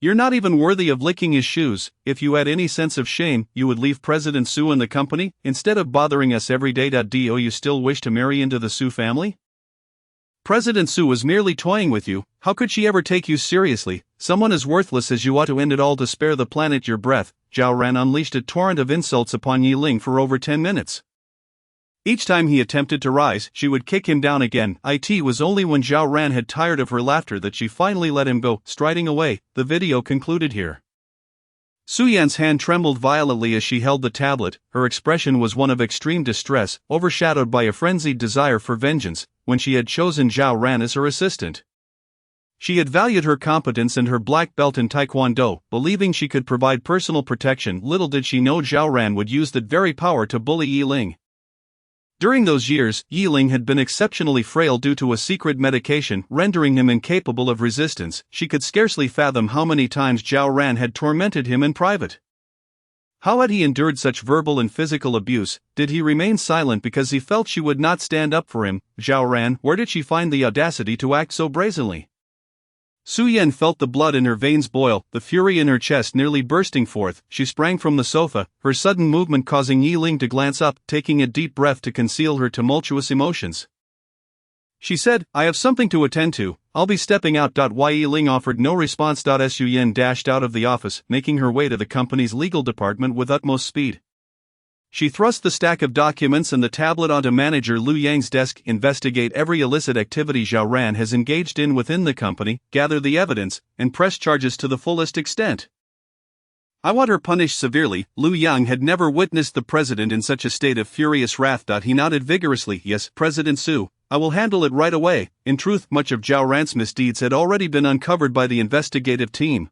You're not even worthy of licking his shoes. If you had any sense of shame, you would leave President Su and the company, instead of bothering us every day. Do you still wish to marry into the Su family? President Su was merely toying with you. How could she ever take you seriously? Someone as worthless as you ought to end it all to spare the planet your breath. Zhao Ran unleashed a torrent of insults upon Yi Ling for over 10 minutes. Each time he attempted to rise, she would kick him down again. It was only when Zhao Ran had tired of her laughter that she finally let him go, striding away. The video concluded here. Su Yan's hand trembled violently as she held the tablet. Her expression was one of extreme distress, overshadowed by a frenzied desire for vengeance, when she had chosen Zhao Ran as her assistant. She had valued her competence and her black belt in Taekwondo, believing she could provide personal protection. Little did she know Zhao Ran would use that very power to bully Yi Ling. During those years, Yi Ling had been exceptionally frail due to a secret medication rendering him incapable of resistance. She could scarcely fathom how many times Zhao Ran had tormented him in private. How had he endured such verbal and physical abuse? Did he remain silent because he felt she would not stand up for him? Zhao Ran, where did she find the audacity to act so brazenly? Su Yan felt the blood in her veins boil, the fury in her chest nearly bursting forth. She sprang from the sofa, her sudden movement causing Yi Ling to glance up, taking a deep breath to conceal her tumultuous emotions. She said, "I have something to attend to, I'll be stepping out." Yi Ling offered no response. Su Yan dashed out of the office, making her way to the company's legal department with utmost speed. She thrust the stack of documents and the tablet onto manager Lu Yang's desk. Investigate every illicit activity Zhao Ran has engaged in within the company, gather the evidence, and press charges to the fullest extent. I want her punished severely. Lu Yang had never witnessed the president in such a state of furious wrath. He nodded vigorously. Yes, President Su, I will handle it right away. In truth, much of Zhao Ran's misdeeds had already been uncovered by the investigative team.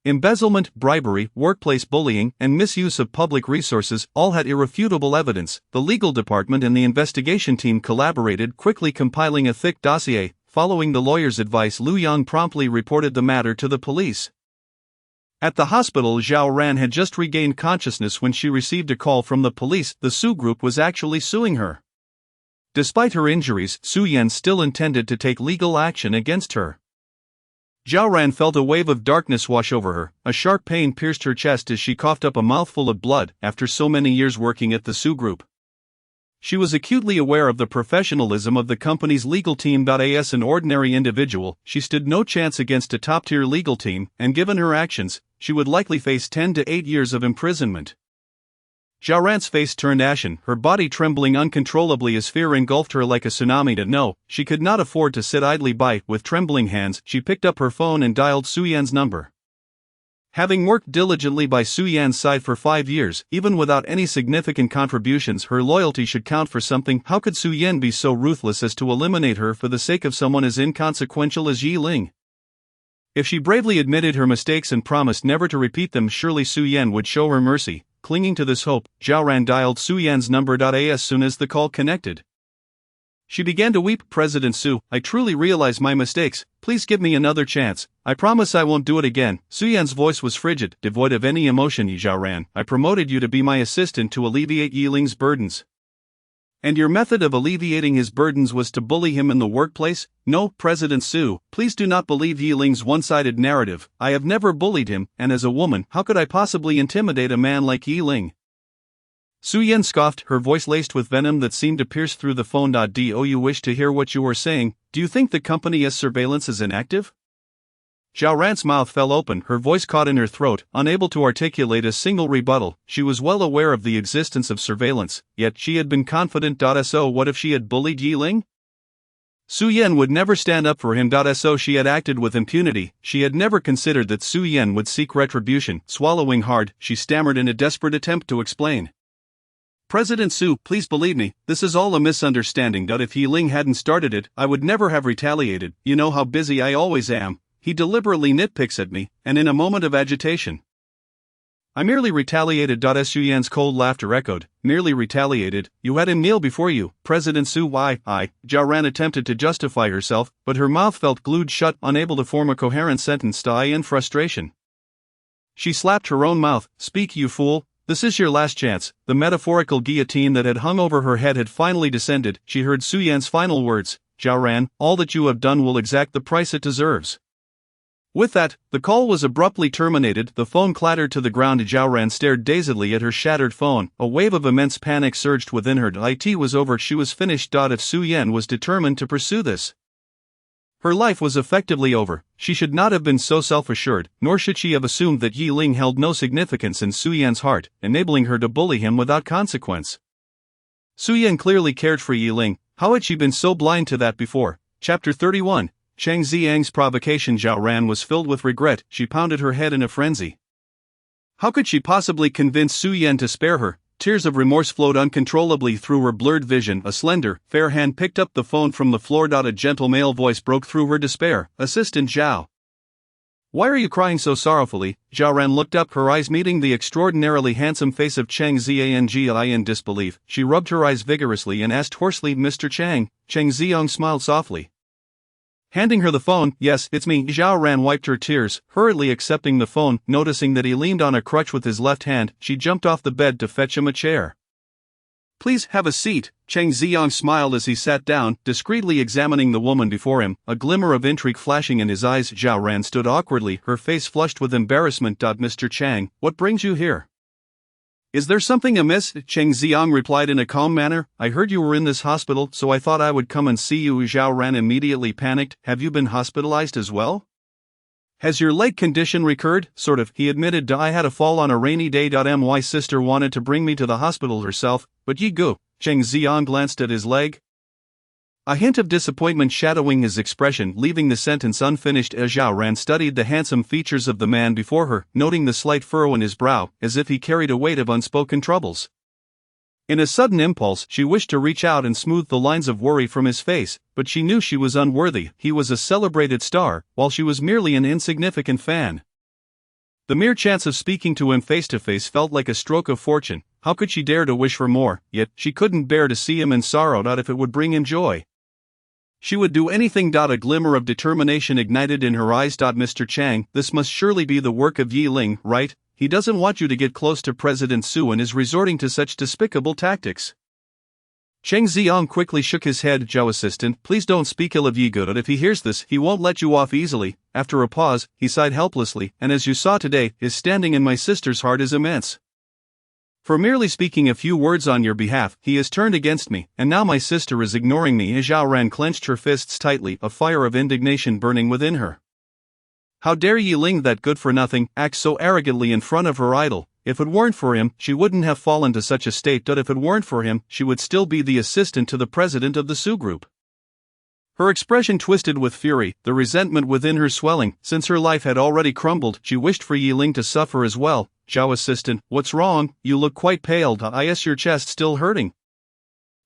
Embezzlement, bribery, workplace bullying, and misuse of public resources all had irrefutable evidence. The legal department and the investigation team collaborated, quickly compiling a thick dossier. Following the lawyer's advice, Lu Yang promptly reported the matter to the police. At the hospital, Zhao Ran had just regained consciousness when she received a call from the police. The Su Group was actually suing her. Despite her injuries, Su Yan still intended to take legal action against her. Zhao Ran felt a wave of darkness wash over her. A sharp pain pierced her chest as she coughed up a mouthful of blood after so many years working at the Su Group. She was acutely aware of the professionalism of the company's legal team. As an ordinary individual, she stood no chance against a top-tier legal team, and given her actions, she would likely face 10 to 8 years of imprisonment. Zhao Ran's face turned ashen, her body trembling uncontrollably as fear engulfed her like a tsunami. No, she could not afford to sit idly by. With trembling hands, she picked up her phone and dialed Su Yan's number. Having worked diligently by Su Yan's side for 5 years, even without any significant contributions, her loyalty should count for something. How could Su Yan be so ruthless as to eliminate her for the sake of someone as inconsequential as Yi Ling? If she bravely admitted her mistakes and promised never to repeat them, surely Su Yan would show her mercy. Clinging to this hope, Zhao Ran dialed Su Yan's number. As soon as the call connected, she began to weep. President Su, I truly realize my mistakes. Please give me another chance. I promise I won't do it again. Su Yan's voice was frigid, devoid of any emotion. Zhao Ran, I promoted you to be my assistant to alleviate Yi Ling's burdens. And your method of alleviating his burdens was to bully him in the workplace? No, President Su, please do not believe Yi Ling's one-sided narrative. I have never bullied him, and as a woman, how could I possibly intimidate a man like Yi Ling? Su Yan scoffed, her voice laced with venom that seemed to pierce through the phone. Do you wish to hear what you were saying? Do you think the company's surveillance is inactive? Zhao Ran's mouth fell open, her voice caught in her throat, unable to articulate a single rebuttal. She was well aware of the existence of surveillance, yet she had been confident. So what if she had bullied Yi Ling? Su Yan would never stand up for him. So she had acted with impunity. She had never considered that Su Yan would seek retribution. Swallowing hard, she stammered in a desperate attempt to explain. President Su, please believe me, this is all a misunderstanding. If Yi Ling hadn't started it, I would never have retaliated. You know how busy I always am. He deliberately nitpicks at me, and in a moment of agitation, I merely retaliated. Su Yan's cold laughter echoed. Merely retaliated? You had him kneel before you, President Su. Why, Zhao Ran attempted to justify herself, but her mouth felt glued shut, unable to form a coherent sentence. In frustration, she slapped her own mouth. Speak, you fool. This is your last chance. The metaphorical guillotine that had hung over her head had finally descended. She heard Su Yan's final words. Zhao Ran, all that you have done will exact the price it deserves. With that, the call was abruptly terminated, the phone clattered to the ground. Zhao Ran stared dazedly at her shattered phone, a wave of immense panic surged within her. It was over, she was finished. If Su Yan was determined to pursue this, her life was effectively over. She should not have been so self-assured, nor should she have assumed that Yi Ling held no significance in Su Yan's heart, enabling her to bully him without consequence. Su Yan clearly cared for Yi Ling. How had she been so blind to that before? Chapter 31. Cheng Xiang's provocation. Zhao Ran was filled with regret. She pounded her head in a frenzy. How could she possibly convince Su Yan to spare her? Tears of remorse flowed uncontrollably through her blurred vision. A slender, fair hand picked up the phone from the floor. A gentle male voice broke through her despair. Assistant Zhao. Why are you crying so sorrowfully? Zhao Ran looked up, her eyes meeting the extraordinarily handsome face of Cheng Xiang. In disbelief, she rubbed her eyes vigorously and asked hoarsely, Mr. Chang. Cheng Xiang smiled softly, handing her the phone. Yes, it's me. Zhao Ran wiped her tears, hurriedly accepting the phone. Noticing that he leaned on a crutch with his left hand, she jumped off the bed to fetch him a chair. Please have a seat. Cheng Xiang smiled as he sat down, discreetly examining the woman before him, a glimmer of intrigue flashing in his eyes. Zhao Ran stood awkwardly, her face flushed with embarrassment. Mr. Chang, what brings you here? Is there something amiss? Cheng Xiang replied in a calm manner. I heard you were in this hospital, so I thought I would come and see you. Zhao Ran immediately panicked. Have you been hospitalized as well? Has your leg condition recurred? Sort of, he admitted. I had a fall on a rainy day. My sister wanted to bring me to the hospital herself, but Yi Gu. Cheng Xiang glanced at his leg, a hint of disappointment shadowing his expression, leaving the sentence unfinished. As Zhao Ran studied the handsome features of the man before her, noting the slight furrow in his brow, as if he carried a weight of unspoken troubles. In a sudden impulse, she wished to reach out and smooth the lines of worry from his face, but she knew she was unworthy. He was a celebrated star, while she was merely an insignificant fan. The mere chance of speaking to him face to face felt like a stroke of fortune. How could she dare to wish for more? Yet, she couldn't bear to see him in sorrow. If it would bring him joy, she would do anything. A glimmer of determination ignited in her eyes. Mr. Chang, this must surely be the work of Yi Ling, right? He doesn't want you to get close to President Su and is resorting to such despicable tactics. Cheng Xiang quickly shook his head. Zhao assistant, please don't speak ill of Yi Gu. If he hears this, he won't let you off easily. After a pause, he sighed helplessly, and as you saw today, his standing in my sister's heart is immense. For merely speaking a few words on your behalf, he has turned against me, and now my sister is ignoring me. Zhao Ran clenched her fists tightly, a fire of indignation burning within her. How dare Yi Ling, that good-for-nothing, act so arrogantly in front of her idol? If it weren't for him, she wouldn't have fallen to such a state. If it weren't for him, she would still be the assistant to the president of the Su Group. Her expression twisted with fury, the resentment within her swelling. Since her life had already crumbled, she wished for Yi Ling to suffer as well. Zhao assistant, what's wrong? You look quite pale. Is your chest still hurting?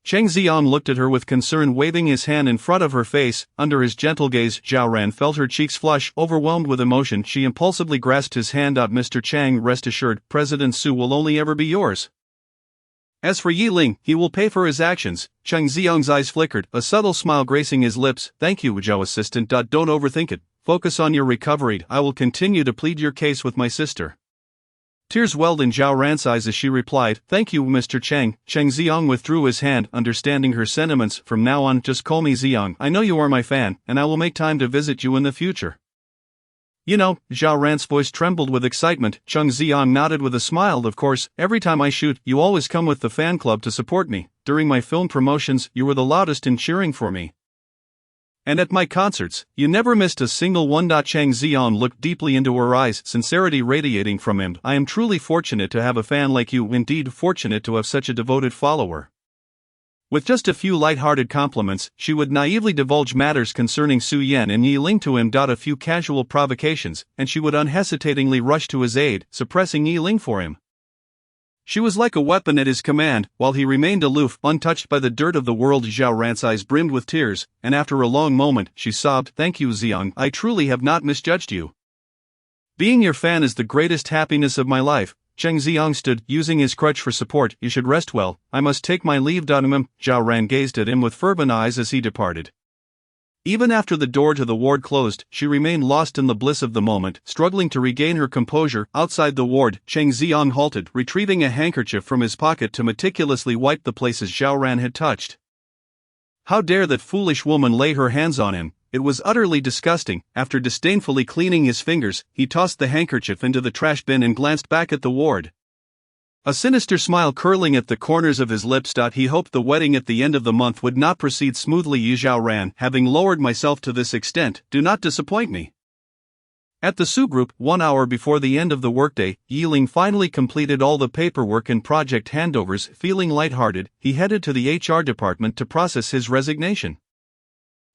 Cheng Xiang looked at her with concern, waving his hand in front of her face. Under his gentle gaze, Zhao Ran felt her cheeks flush. Overwhelmed with emotion, she impulsively grasped his hand. Mr. Chang, rest assured, President Su will only ever be yours. As for Yi Ling, he will pay for his actions. Cheng Xiang's eyes flickered, a subtle smile gracing his lips. Thank you, Zhao assistant. Don't overthink it. Focus on your recovery. I will continue to plead your case with my sister. Tears welled in Zhao Ran's eyes as she replied, Thank you, Mr. Cheng. Cheng Xiang withdrew his hand, understanding her sentiments. From now on, just call me Xiang. I know you are my fan, and I will make time to visit you in the future. You know, Zhao Ran's voice trembled with excitement. Cheng Xiang nodded with a smile. Of course, every time I shoot, you always come with the fan club to support me. During my film promotions, you were the loudest in cheering for me. And at my concerts, you never missed a single one. Cheng Xiang looked deeply into her eyes, sincerity radiating from him. I am truly fortunate to have a fan like you, indeed fortunate to have such a devoted follower. With just a few light-hearted compliments, she would naively divulge matters concerning Su Yan and Yi Ling to him. A few casual provocations, and she would unhesitatingly rush to his aid, suppressing Yi Ling for him. She was like a weapon at his command, while he remained aloof, untouched by the dirt of the world. Zhao Ran's eyes brimmed with tears, and after a long moment, she sobbed, Thank you, Xiang, I truly have not misjudged you. Being your fan is the greatest happiness of my life. Cheng Xiang stood, using his crutch for support. You should rest well. I must take my leave. Zhao Ran gazed at him with fervent eyes as he departed. Even after the door to the ward closed, she remained lost in the bliss of the moment, struggling to regain her composure. Outside the ward, Cheng Xiang halted, retrieving a handkerchief from his pocket to meticulously wipe the places Zhao Ran had touched. How dare that foolish woman lay her hands on him? it was utterly disgusting. After disdainfully cleaning his fingers, he tossed the handkerchief into the trash bin and glanced back at the ward. A sinister smile curling at the corners of his lips. He hoped the wedding at the end of the month would not proceed smoothly. Yi Zhao ran, having lowered myself to this extent, do not disappoint me. At the Su Group, 1 hour before the end of the workday, Yiling finally completed all the paperwork and project handovers. Feeling lighthearted, he headed to the HR department to process his resignation.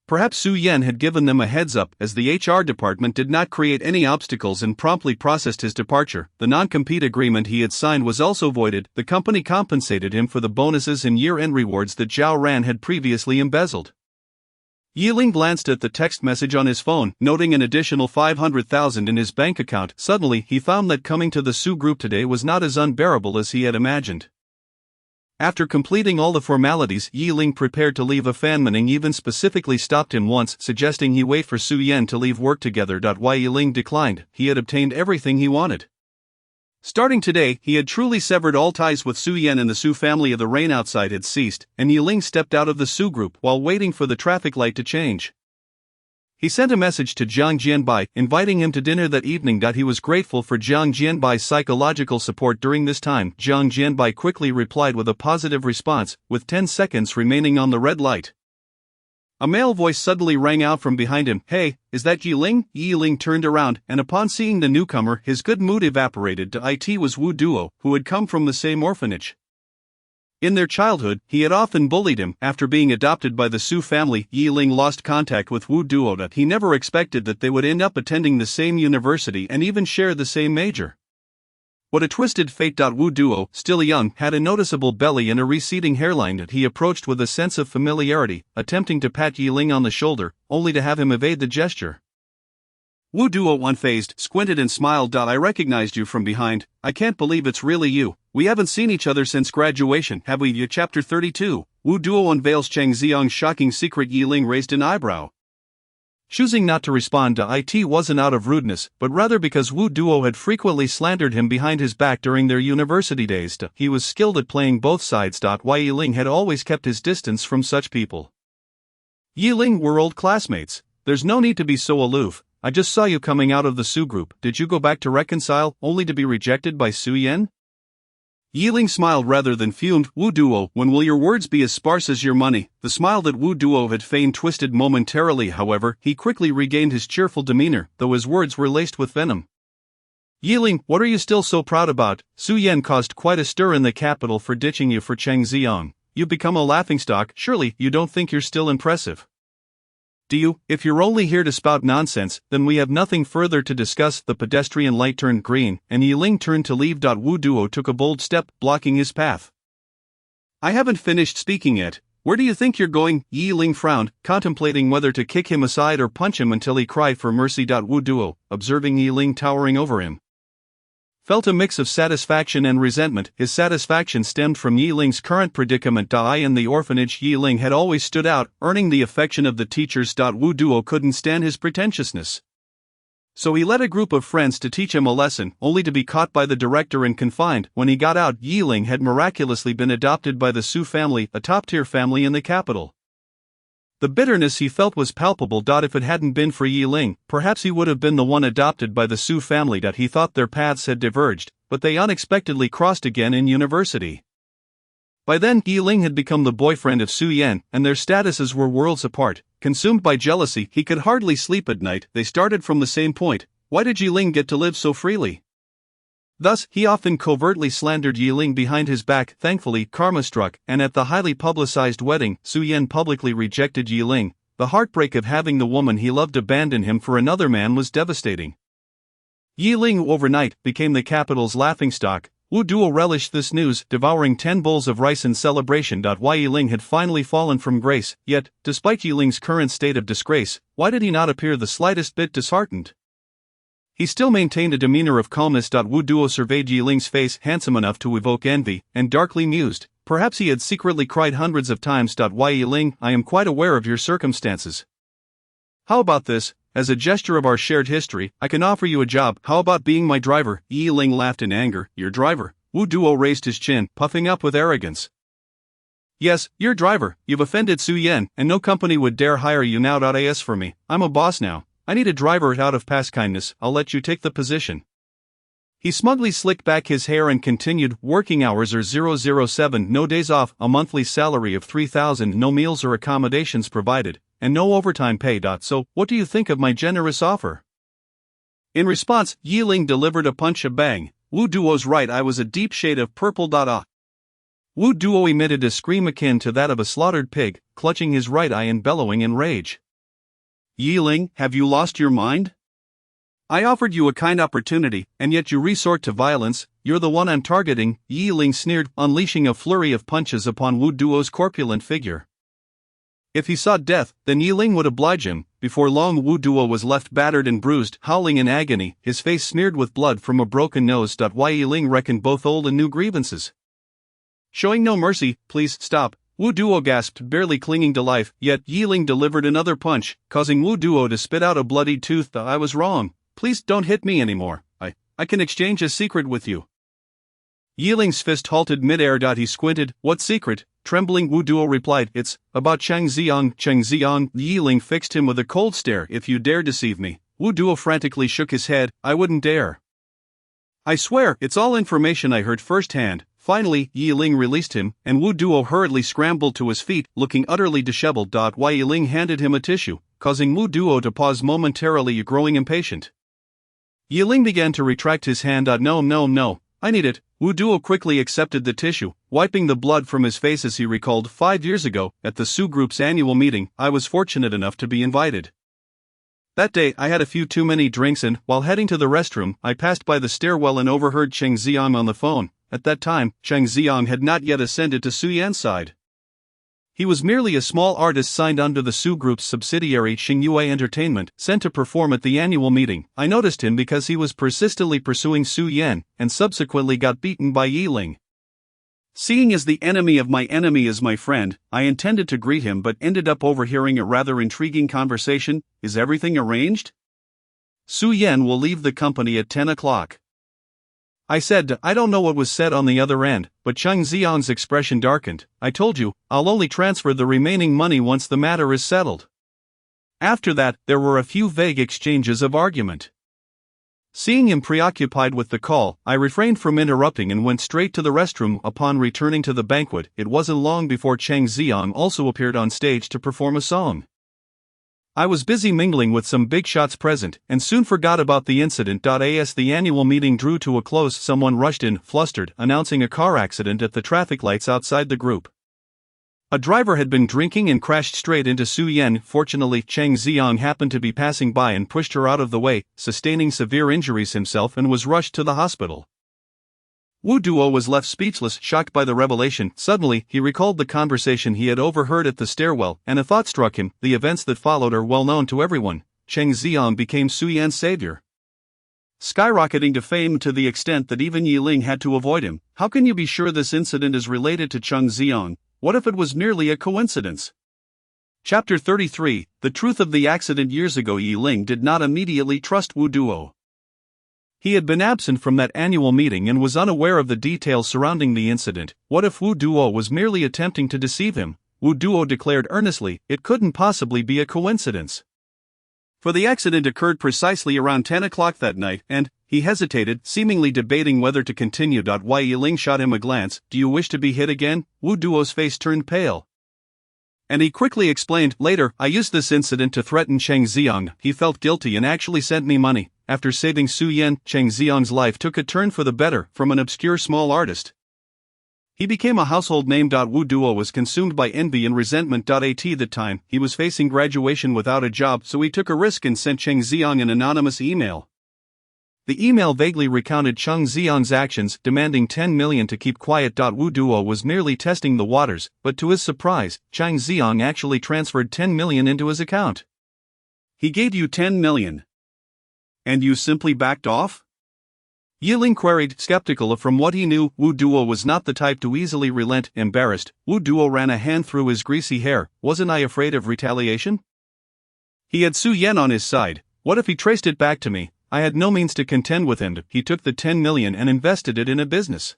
Perhaps Su Yan had given them a heads up, as the HR department did not create any obstacles and promptly processed his departure. The non-compete agreement he had signed was also voided. The company compensated him for the bonuses and year-end rewards that Zhao Ran had previously embezzled. Yiling glanced at the text message on his phone, noting an additional 500,000 in his bank account. Suddenly, he found that coming to the Su Group today was not as unbearable as he had imagined. After completing all the formalities, Yiling prepared to leave. Fan Mening even specifically stopped him once, suggesting he wait for Su Yan to leave work together. Why Yiling declined. He had obtained everything he wanted. Starting today, he had truly severed all ties with Su Yan and the Su family. The rain outside had ceased, and Yiling stepped out of the Su Group while waiting for the traffic light to change. He sent a message to Jiang Jianbai, inviting him to dinner that evening. He was grateful for Jiang Jianbai's psychological support during this time. Jiang Jianbai quickly replied with a positive response, with 10 seconds remaining on the red light. A male voice suddenly rang out from behind him. "Hey, is that Yiling?" Yiling turned around, and upon seeing the newcomer, his good mood evaporated. It was Wu Duo, who had come from the same orphanage. In their childhood, he had often bullied him. After being adopted by the Su family, Yiling lost contact with Wu Duo. He never expected that they would end up attending the same university and even share the same major. What a twisted fate. Wu Duo, still young, had a noticeable belly and a receding hairline. He approached with a sense of familiarity, attempting to pat Yiling on the shoulder, only to have him evade the gesture. Wu Duo, unfazed, squinted and smiled. "I recognized you from behind. I can't believe it's really you. We haven't seen each other since graduation, have we?" Chapter 32. Wu Duo unveils Cheng Xiang's shocking secret. Yiling raised an eyebrow. Choosing not to respond, it wasn't out of rudeness, but rather because Wu Duo had frequently slandered him behind his back during their university days. He was skilled at playing both sides. Why Yiling had always kept his distance from such people. "Yiling, we're old classmates. There's no need to be so aloof. I just saw you coming out of the Su Group. Did you go back to reconcile, only to be rejected by Su Yan?" Yiling smiled rather than fumed. "Wu Duo, when will your words be as sparse as your money?" The smile that Wu Duo had feigned twisted momentarily. However, he quickly regained his cheerful demeanor, though his words were laced with venom. "Yiling, what are you still so proud about? Su Yan caused quite a stir in the capital for ditching you for Cheng Xiang. You've become a laughingstock. Surely, you don't think you're still impressive? Do you? If you're only here to spout nonsense, then we have nothing further to discuss." The pedestrian light turned green, and Yiling turned to leave. Wu Duo took a bold step, blocking his path. "I haven't finished speaking yet. Where do you think you're going?" Yiling frowned, contemplating whether to kick him aside or punch him until he cried for mercy. Wu Duo, observing Yiling towering over him, felt a mix of satisfaction and resentment. His satisfaction stemmed from Yiling's current predicament. In the orphanage, Yiling had always stood out, earning the affection of the teachers. Wu Duo couldn't stand his pretentiousness. So he led a group of friends to teach him a lesson, only to be caught by the director and confined. When he got out, Yiling had miraculously been adopted by the Su family, a top-tier family in the capital. The bitterness he felt was palpable. If it hadn't been for Yiling, perhaps he would have been the one adopted by the Su family. He thought their paths had diverged, but they unexpectedly crossed again in university. By then, Yiling had become the boyfriend of Su Yan, and their statuses were worlds apart. Consumed by jealousy, he could hardly sleep at night. They started from the same point. Why did Yiling get to live so freely? Thus, he often covertly slandered Yiling behind his back. Thankfully, karma struck, and at the highly publicized wedding, Su Yan publicly rejected Yiling. The heartbreak of having the woman he loved abandon him for another man was devastating. Yiling overnight became the capital's laughingstock. Wu Duo relished this news, devouring 10 bowls of rice in celebration. Why Yiling had finally fallen from grace, yet, despite Yiling's current state of disgrace, why did he not appear the slightest bit disheartened? He still maintained a demeanor of calmness. Wu Duo surveyed Yiling's face, handsome enough to evoke envy, and darkly mused. Perhaps he had secretly cried hundreds of times. Why Yiling, I am quite aware of your circumstances. How about this? As a gesture of our shared history, I can offer you a job. How about being my driver? Yiling laughed in anger. Your driver? Wu Duo raised his chin, puffing up with arrogance. Yes, you're driver, you've offended Su Yan, and no company would dare hire you now. As for me, I'm a boss now. I need a driver out of past kindness, I'll let you take the position. He smugly slicked back his hair and continued, working hours are 007, no days off, a monthly salary of 3,000, no meals or accommodations provided, and no overtime pay. So, what do you think of my generous offer? In response, Yi Ling delivered a punch. A bang. Wu Duo's right eye was a deep shade of purple. Wu Duo emitted a scream akin to that of a slaughtered pig, clutching his right eye and bellowing in rage. Yi Ling, have you lost your mind? I offered you a kind opportunity, and yet you resort to violence. You're the one I'm targeting, Yi Ling sneered, unleashing a flurry of punches upon Wu Duo's corpulent figure. If he sought death, then Yi Ling would oblige him. Before long, Wu Duo was left battered and bruised, howling in agony, his face smeared with blood from a broken nose. Yi Ling reckoned both old and new grievances. Showing no mercy, please stop, Wu Duo gasped, barely clinging to life, yet Yi Ling delivered another punch, causing Wu Duo to spit out a bloody tooth. I was wrong. Please don't hit me anymore. I can exchange a secret with you. Yi Ling's fist halted mid-air. He squinted. What secret? Trembling, Wu Duo replied, It's about Cheng Xiang. Cheng Xiang. Yi Ling fixed him with a cold stare. If you dare deceive me. Wu Duo frantically shook his head. I wouldn't dare. I swear, it's all information I heard firsthand. Finally, Yi Ling released him, and Wu Duo hurriedly scrambled to his feet, looking utterly disheveled. Yi Ling handed him a tissue, causing Wu Duo to pause momentarily, growing impatient. Yi Ling began to retract his hand. No, I need it. Wu Duo quickly accepted the tissue, wiping the blood from his face as he recalled 5 years ago, at the Su Group's annual meeting, I was fortunate enough to be invited. That day I had a few too many drinks and, while heading to the restroom, I passed by the stairwell and overheard Cheng Xiang on the phone. At that time, Cheng Xiang had not yet ascended to Su Yan's side. He was merely a small artist signed under the Su Group's subsidiary Xingyue Entertainment, sent to perform at the annual meeting. I noticed him because he was persistently pursuing Su Yan, and subsequently got beaten by Yi Ling. Seeing as the enemy of my enemy is my friend, I intended to greet him but ended up overhearing a rather intriguing conversation. Is everything arranged? Su Yan will leave the company at 10 o'clock. I said. I don't know what was said on the other end, but Cheng Xiang's expression darkened. I told you, I'll only transfer the remaining money once the matter is settled. After that, there were a few vague exchanges of argument. Seeing him preoccupied with the call, I refrained from interrupting and went straight to the restroom. Upon returning to the banquet, it wasn't long before Cheng Xiang also appeared on stage to perform a song. I was busy mingling with some big shots present, and soon forgot about the incident. As the annual meeting drew to a close, someone rushed in, flustered, announcing a car accident at the traffic lights outside the group. A driver had been drinking and crashed straight into Su Yan. Fortunately, Cheng Xiang happened to be passing by and pushed her out of the way, sustaining severe injuries himself, and was rushed to the hospital. Wu Duo was left speechless, shocked by the revelation. Suddenly, he recalled the conversation he had overheard at the stairwell, and a thought struck him. The events that followed are well known to everyone. Cheng Xiang became Su Yan's savior, skyrocketing to fame to the extent that even Yi Ling had to avoid him. How can you be sure this incident is related to Cheng Xiang? What if it was merely a coincidence? Chapter 33, The Truth of the Accident. Years ago, Yi Ling did not immediately trust Wu Duo. He had been absent from that annual meeting and was unaware of the details surrounding the incident. What if Wu Duo was merely attempting to deceive him? Wu Duo declared earnestly, it couldn't possibly be a coincidence. For the accident occurred precisely around 10 o'clock that night, and, he hesitated, seemingly debating whether to continue. Yi Ling shot him a glance. Do you wish to be hit again? Wu Duo's face turned pale. And he quickly explained, later, I used this incident to threaten Cheng Xiang. He felt guilty and actually sent me money. After saving Su Yan, Cheng Xiang's life took a turn for the better. From an obscure small artist, he became a household name. Wu Duo was consumed by envy and resentment. At the time, he was facing graduation without a job, so he took a risk and sent Cheng Xiang an anonymous email. The email vaguely recounted Cheng Xiang's actions, demanding 10 million to keep quiet. Wu Duo was merely testing the waters, but to his surprise, Cheng Xiang actually transferred 10 million into his account. He gave you 10 million. And you simply backed off? Yi Ling queried, skeptical. From what he knew, Wu Duo was not the type to easily relent. Embarrassed, Wu Duo ran a hand through his greasy hair. Wasn't I afraid of retaliation? He had Su Yan on his side. What if he traced it back to me? I had no means to contend with him. He took the 10 million and invested it in a business.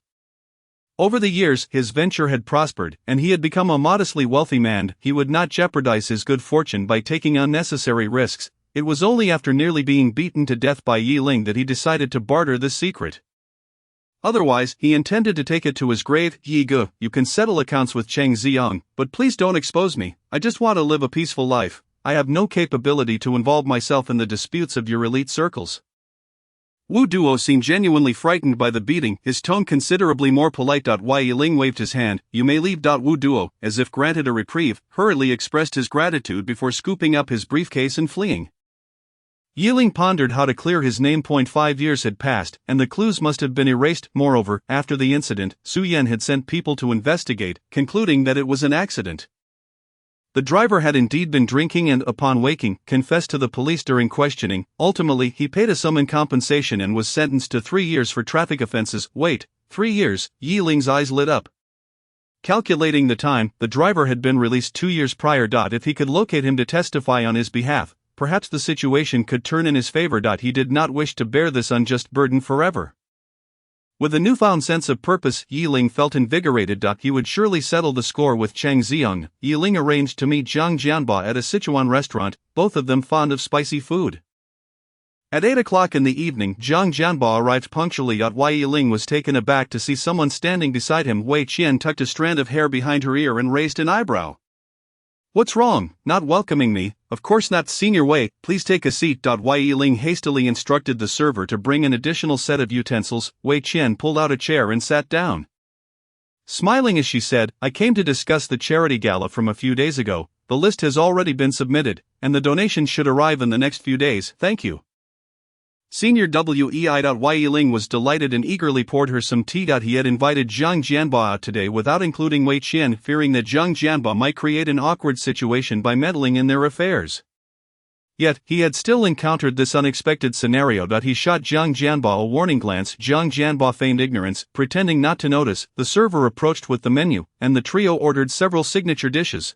Over the years, his venture had prospered, and he had become a modestly wealthy man. He would not jeopardize his good fortune by taking unnecessary risks. It was only after nearly being beaten to death by Yi Ling that he decided to barter this secret. Otherwise, he intended to take it to his grave. Yi Ge, you can settle accounts with Cheng Xiang, but please don't expose me. I just want to live a peaceful life. I have no capability to involve myself in the disputes of your elite circles. Wu Duo seemed genuinely frightened by the beating, his tone considerably more polite. Yi Ling waved his hand. You may leave. Wu Duo, as if granted a reprieve, hurriedly expressed his gratitude before scooping up his briefcase and fleeing. Yi Ling pondered how to clear his name. 5 years had passed, and the clues must have been erased. Moreover, after the incident, Su Yan had sent people to investigate, concluding that it was an accident. The driver had indeed been drinking and, upon waking, confessed to the police during questioning. Ultimately, he paid a sum in compensation and was sentenced to 3 years for traffic offenses. Wait, 3 years? Yi Ling's eyes lit up. Calculating the time, the driver had been released 2 years prior. If he could locate him to testify on his behalf, perhaps the situation could turn in his favor. He did not wish to bear this unjust burden forever. With a newfound sense of purpose, Yi Ling felt invigorated. He would surely settle the score with Cheng Xiang. Yi Ling arranged to meet Zhang Jianba at a Sichuan restaurant, both of them fond of spicy food. At 8 o'clock in the evening, Zhang Jianba arrived punctually. Yi Ling was taken aback to see someone standing beside him. Wei Qian tucked a strand of hair behind her ear and raised an eyebrow. What's wrong? Not welcoming me? Of course not. Senior Wei, please take a seat. Yi Ling hastily instructed the server to bring an additional set of utensils. Wei Qian pulled out a chair and sat down. Smiling as she said, I came to discuss the charity gala from a few days ago. The list has already been submitted, and the donations should arrive in the next few days. Thank you. Senior Wei. Yi Ling was delighted and eagerly poured her some tea. He had invited Zhang Jianba out today without including Wei Qian, fearing that Zhang Jianba might create an awkward situation by meddling in their affairs. Yet, he had still encountered this unexpected scenario. He shot Zhang Jianba a warning glance. Zhang Jianba feigned ignorance, pretending not to notice. The server approached with the menu, and the trio ordered several signature dishes.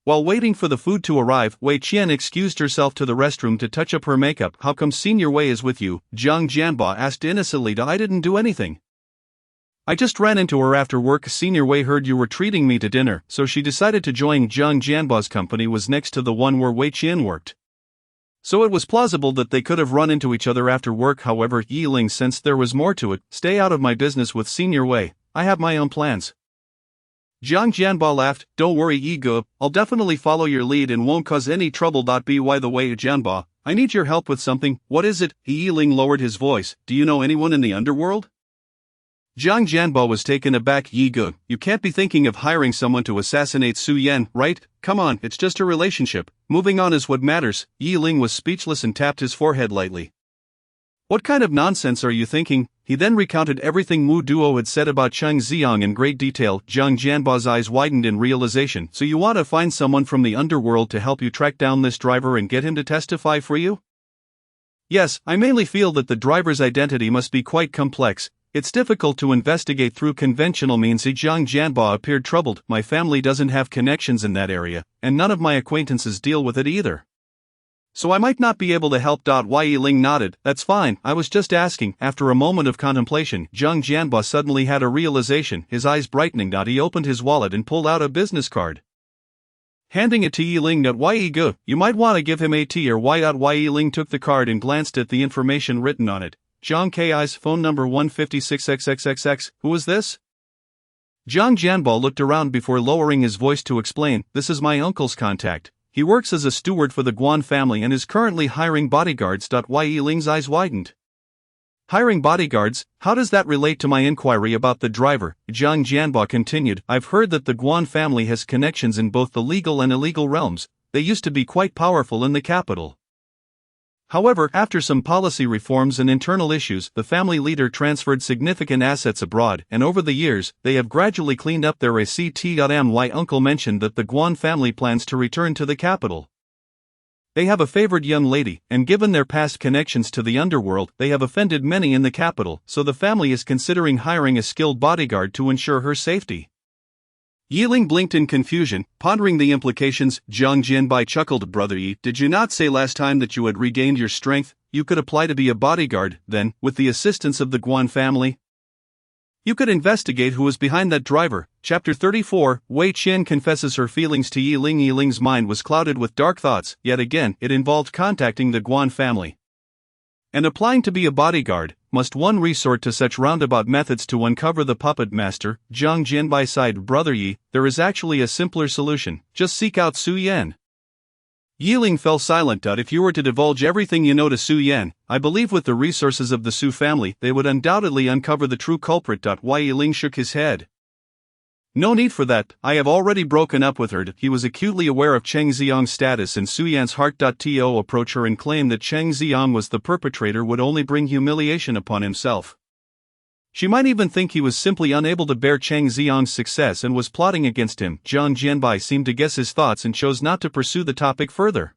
While waiting for the food to arrive, Wei Qian excused herself to the restroom to touch up her makeup. How come Senior Wei is with you? Zhang Jianba asked innocently. I didn't do anything. I just ran into her after work. Senior Wei heard you were treating me to dinner, so she decided to join. Zhang Jianba's company was next to the one where Wei Qian worked. So it was plausible that they could have run into each other after work. However, Yi Ling sensed there was more to it. Stay out of my business with Senior Wei. I have my own plans. Zhang Jianba laughed. Don't worry, Yi Ge, I'll definitely follow your lead and won't cause any trouble. By the way, Jianba, I need your help with something. What is it? Yi Ling lowered his voice. Do you know anyone in the underworld? Zhang Jianba was taken aback. Yi Ge, you can't be thinking of hiring someone to assassinate Su Yan, right? Come on, it's just a relationship. Moving on is what matters. Yi Ling was speechless and tapped his forehead lightly. What kind of nonsense are you thinking? He then recounted everything Wu Duo had said about Cheng Xiang in great detail. Zhang Jianba's eyes widened in realization. So you want to find someone from the underworld to help you track down this driver and get him to testify for you? Yes, I mainly feel that the driver's identity must be quite complex. It's difficult to investigate through conventional means. Zhang Jianba appeared troubled. My family doesn't have connections in that area, and none of my acquaintances deal with it either. So I might not be able to help. Yi Ling nodded. That's fine, I was just asking. After a moment of contemplation, Zhang Jianba suddenly had a realization, his eyes brightening. He opened his wallet and pulled out a business card. Handing it to Yi Ling. Yi Ge, you might want to give him a T or Y. Yi Ling took the card and glanced at the information written on it. Zhang Ki's phone number 156XXXX. Who is this? Zhang Jianba looked around before lowering his voice to explain. This is my uncle's contact. He works as a steward for the Guan family and is currently hiring bodyguards. Yi Ling's eyes widened. Hiring bodyguards? How does that relate to my inquiry about the driver? Zhang Jianba continued. I've heard that the Guan family has connections in both the legal and illegal realms. They used to be quite powerful in the capital. However, after some policy reforms and internal issues, the family leader transferred significant assets abroad, and over the years, they have gradually cleaned up their assets. My uncle mentioned that the Guan family plans to return to the capital. They have a favored young lady, and given their past connections to the underworld, they have offended many in the capital, so the family is considering hiring a skilled bodyguard to ensure her safety. Yi Ling blinked in confusion, pondering the implications. Zhang Jianbai chuckled. Brother Yi, did you not say last time that you had regained your strength? You could apply to be a bodyguard, then, with the assistance of the Guan family? You could investigate who was behind that driver. Chapter 34, Wei Qian confesses her feelings to Yi Ling. Yi Ling's mind was clouded with dark thoughts. Yet again, it involved contacting the Guan family and applying to be a bodyguard. Must one resort to such roundabout methods to uncover the puppet master? Zhang Jianbai sighed. Brother Yi, there is actually a simpler solution. Just seek out Su Yan. Yi Ling fell silent. If you were to divulge everything you know to Su Yan, I believe with the resources of the Su family, they would undoubtedly uncover the true culprit. Why? Yi Ling shook his head. No need for that. I have already broken up with her. He was acutely aware of Cheng Xiang's status and Su Yan's heart. To approach her and claim that Cheng Xiang was the perpetrator would only bring humiliation upon himself. She might even think he was simply unable to bear Cheng Xiang's success and was plotting against him. Zhang Jianbai seemed to guess his thoughts and chose not to pursue the topic further.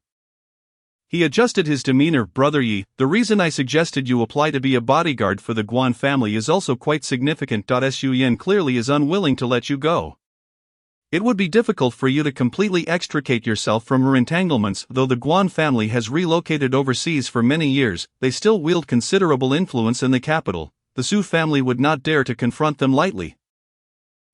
He adjusted his demeanor. Brother Yi, the reason I suggested you apply to be a bodyguard for the Guan family is also quite significant. Su Yan clearly is unwilling to let you go. It would be difficult for you to completely extricate yourself from her entanglements. Though the Guan family has relocated overseas for many years, they still wield considerable influence in the capital. The Su family would not dare to confront them lightly.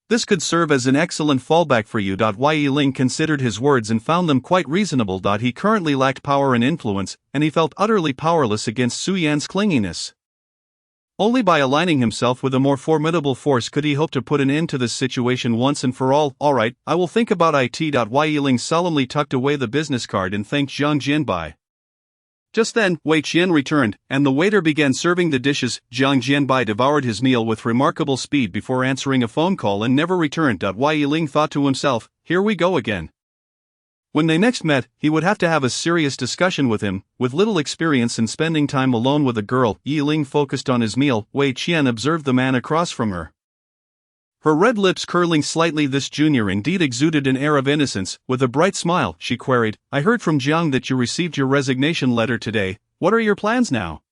This could serve as an excellent fallback for you. Yi Ling considered his words and found them quite reasonable. He currently lacked power and influence, and he felt utterly powerless against Su Yan's clinginess. Only by aligning himself with a more formidable force could he hope to put an end to this situation once and for all. Alright, I will think about it. Yi Ling solemnly tucked away the business card and thanked Zhang Jianbai. Just then, Wei Qian returned, and the waiter began serving the dishes. Zhang Jianbai devoured his meal with remarkable speed before answering a phone call and never returned. Yi Ling thought to himself, here we go again. When they next met, he would have to have a serious discussion with him. With little experience in spending time alone with a girl, Yi Ling focused on his meal. Wei Qian observed the man across from her. Her red lips curling slightly. This junior indeed exuded an air of innocence. With a bright smile, she queried, I heard from Jiang that you received your resignation letter today. What are your plans now?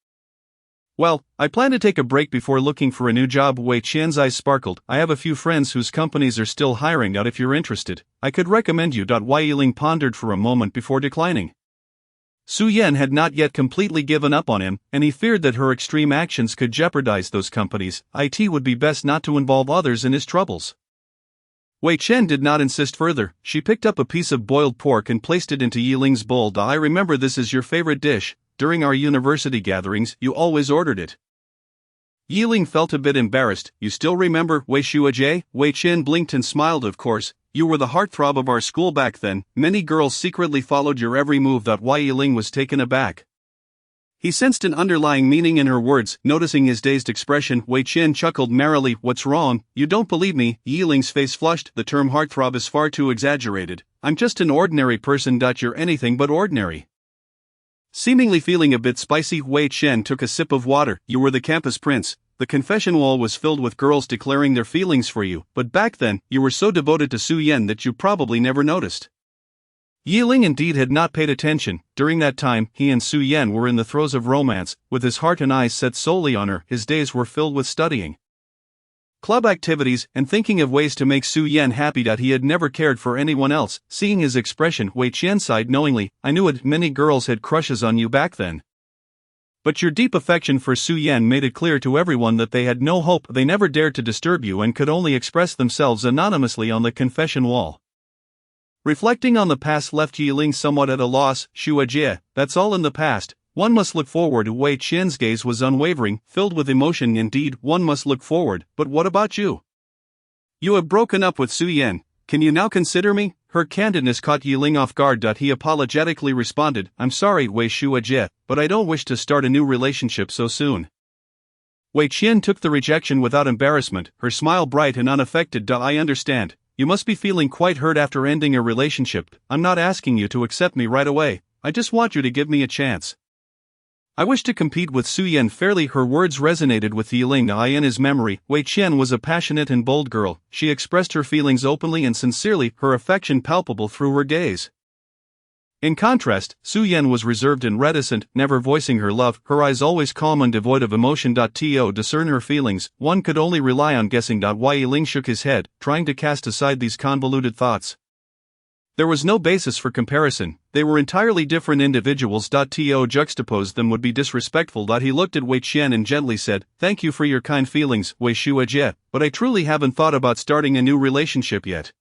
Well, I plan to take a break before looking for a new job. Wei Qian's eyes sparkled. I have a few friends whose companies are still hiring. If you're interested, I could recommend you. Yi Ling pondered for a moment before declining. Su Yan had not yet completely given up on him, and he feared that her extreme actions could jeopardize those companies. It would be best not to involve others in his troubles. Wei Qian did not insist further. She picked up a piece of boiled pork and placed it into Yi Ling's bowl. I remember this is your favorite dish. During our university gatherings, you always ordered it. Yi Ling felt a bit embarrassed. You still remember Wei Shuajie? Wei Qian blinked and smiled. Of course. You were the heartthrob of our school back then. Many girls secretly followed your every move. Yi Ling was taken aback. He sensed an underlying meaning in her words. Noticing his dazed expression, Wei Qian chuckled merrily. What's wrong? You don't believe me? Yi Ling's face flushed. The term heartthrob is far too exaggerated. I'm just an ordinary person. You're anything but ordinary. Seemingly feeling a bit spicy, Wei Qian took a sip of water. You were the campus prince. The confession wall was filled with girls declaring their feelings for you, but back then, you were so devoted to Su Yan that you probably never noticed. Yi Ling indeed had not paid attention. During that time, he and Su Yan were in the throes of romance. With his heart and eyes set solely on her, his days were filled with studying, club activities, and thinking of ways to make Su Yan happy. He had never cared for anyone else. Seeing his expression, Wei Qian sighed knowingly. I knew it. Many girls had crushes on you back then. But your deep affection for Su Yan made it clear to everyone that they had no hope. They never dared to disturb you and could only express themselves anonymously on the confession wall. Reflecting on the past left Yi Ling somewhat at a loss. Shuajie, that's all in the past. One must look forward. Wei Qian's gaze was unwavering, filled with emotion. Indeed, one must look forward, but what about you? You have broken up with Su Yan. Can you now consider me? Her candidness caught Yi Ling off guard. He apologetically responded, I'm sorry, Wei Shuajie, but I don't wish to start a new relationship so soon. Wei Qian took the rejection without embarrassment, her smile bright and unaffected. I understand. You must be feeling quite hurt after ending a relationship. I'm not asking you to accept me right away. I just want you to give me a chance. I wish to compete with Su Yan fairly. Her words resonated with Yi Ling. In his memory, Wei Qian was a passionate and bold girl. She expressed her feelings openly and sincerely, her affection palpable through her gaze. In contrast, Su Yan was reserved and reticent, never voicing her love, her eyes always calm and devoid of emotion. To discern her feelings, one could only rely on guessing. Yi Ling shook his head, trying to cast aside these convoluted thoughts. There was no basis for comparison, they were entirely different individuals. To juxtapose them would be disrespectful. He looked at Wei Qian and gently said, "Thank you for your kind feelings, Wei Shuajie, but I truly haven't thought about starting a new relationship yet.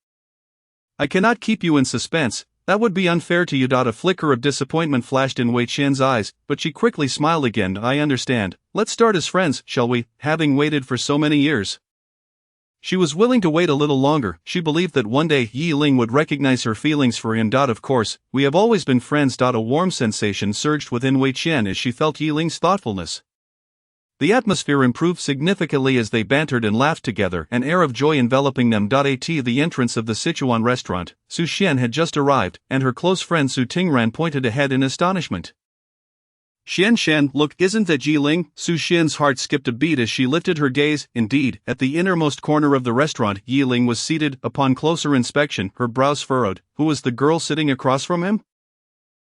I cannot keep you in suspense, that would be unfair to you." A flicker of disappointment flashed in Wei Qian's eyes, but she quickly smiled again. "I understand, let's start as friends, shall we, having waited for so many years." She was willing to wait a little longer. She believed that one day Yi Ling would recognize her feelings for him. Of course, we have always been friends. A warm sensation surged within Wei Qian as she felt Yi Ling's thoughtfulness. The atmosphere improved significantly as they bantered and laughed together, an air of joy enveloping them. At the entrance of the Sichuan restaurant, Su Xian had just arrived, and her close friend Su Tingran pointed ahead in astonishment. "Xian, look, isn't that Yi Ling?" Su Xian's heart skipped a beat as she lifted her gaze. Indeed, at the innermost corner of the restaurant, Yi Ling was seated. Upon closer inspection, her brows furrowed. Who was the girl sitting across from him?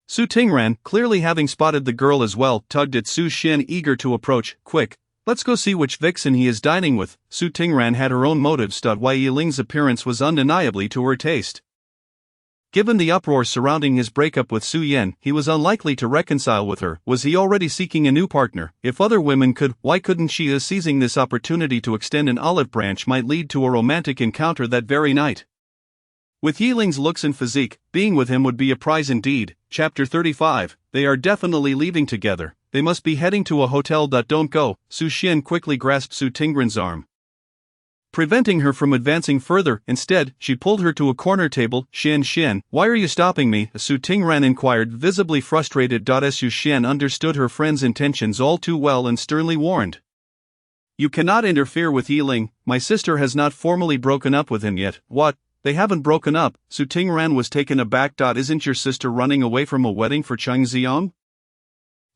Su Tingran, clearly having spotted the girl as well, tugged at Su Xian, eager to approach. "Quick, let's go see which vixen he is dining with." Su Tingran had her own motives. Why Yi Ling's appearance was undeniably to her taste. Given the uproar surrounding his breakup with Su Yan, he was unlikely to reconcile with her. Was he already seeking a new partner? If other women could, why couldn't she? Seizing this opportunity to extend an olive branch might lead to a romantic encounter that very night. With Yi Ling's looks and physique, being with him would be a prize indeed. Chapter 35. They are definitely leaving together. They must be heading to a hotel. Don't go. Su Xian quickly grasped Su Tingran's arm, preventing her from advancing further. Instead, she pulled her to a corner table. "Xian, why are you stopping me?" Su Tingran inquired, visibly frustrated. Su Xian understood her friend's intentions all too well and sternly warned, "You cannot interfere with Yi Ling. My sister has not formally broken up with him yet." "What? They haven't broken up?" Su Tingran was taken aback. "Isn't your sister running away from a wedding for Cheng Xiong?"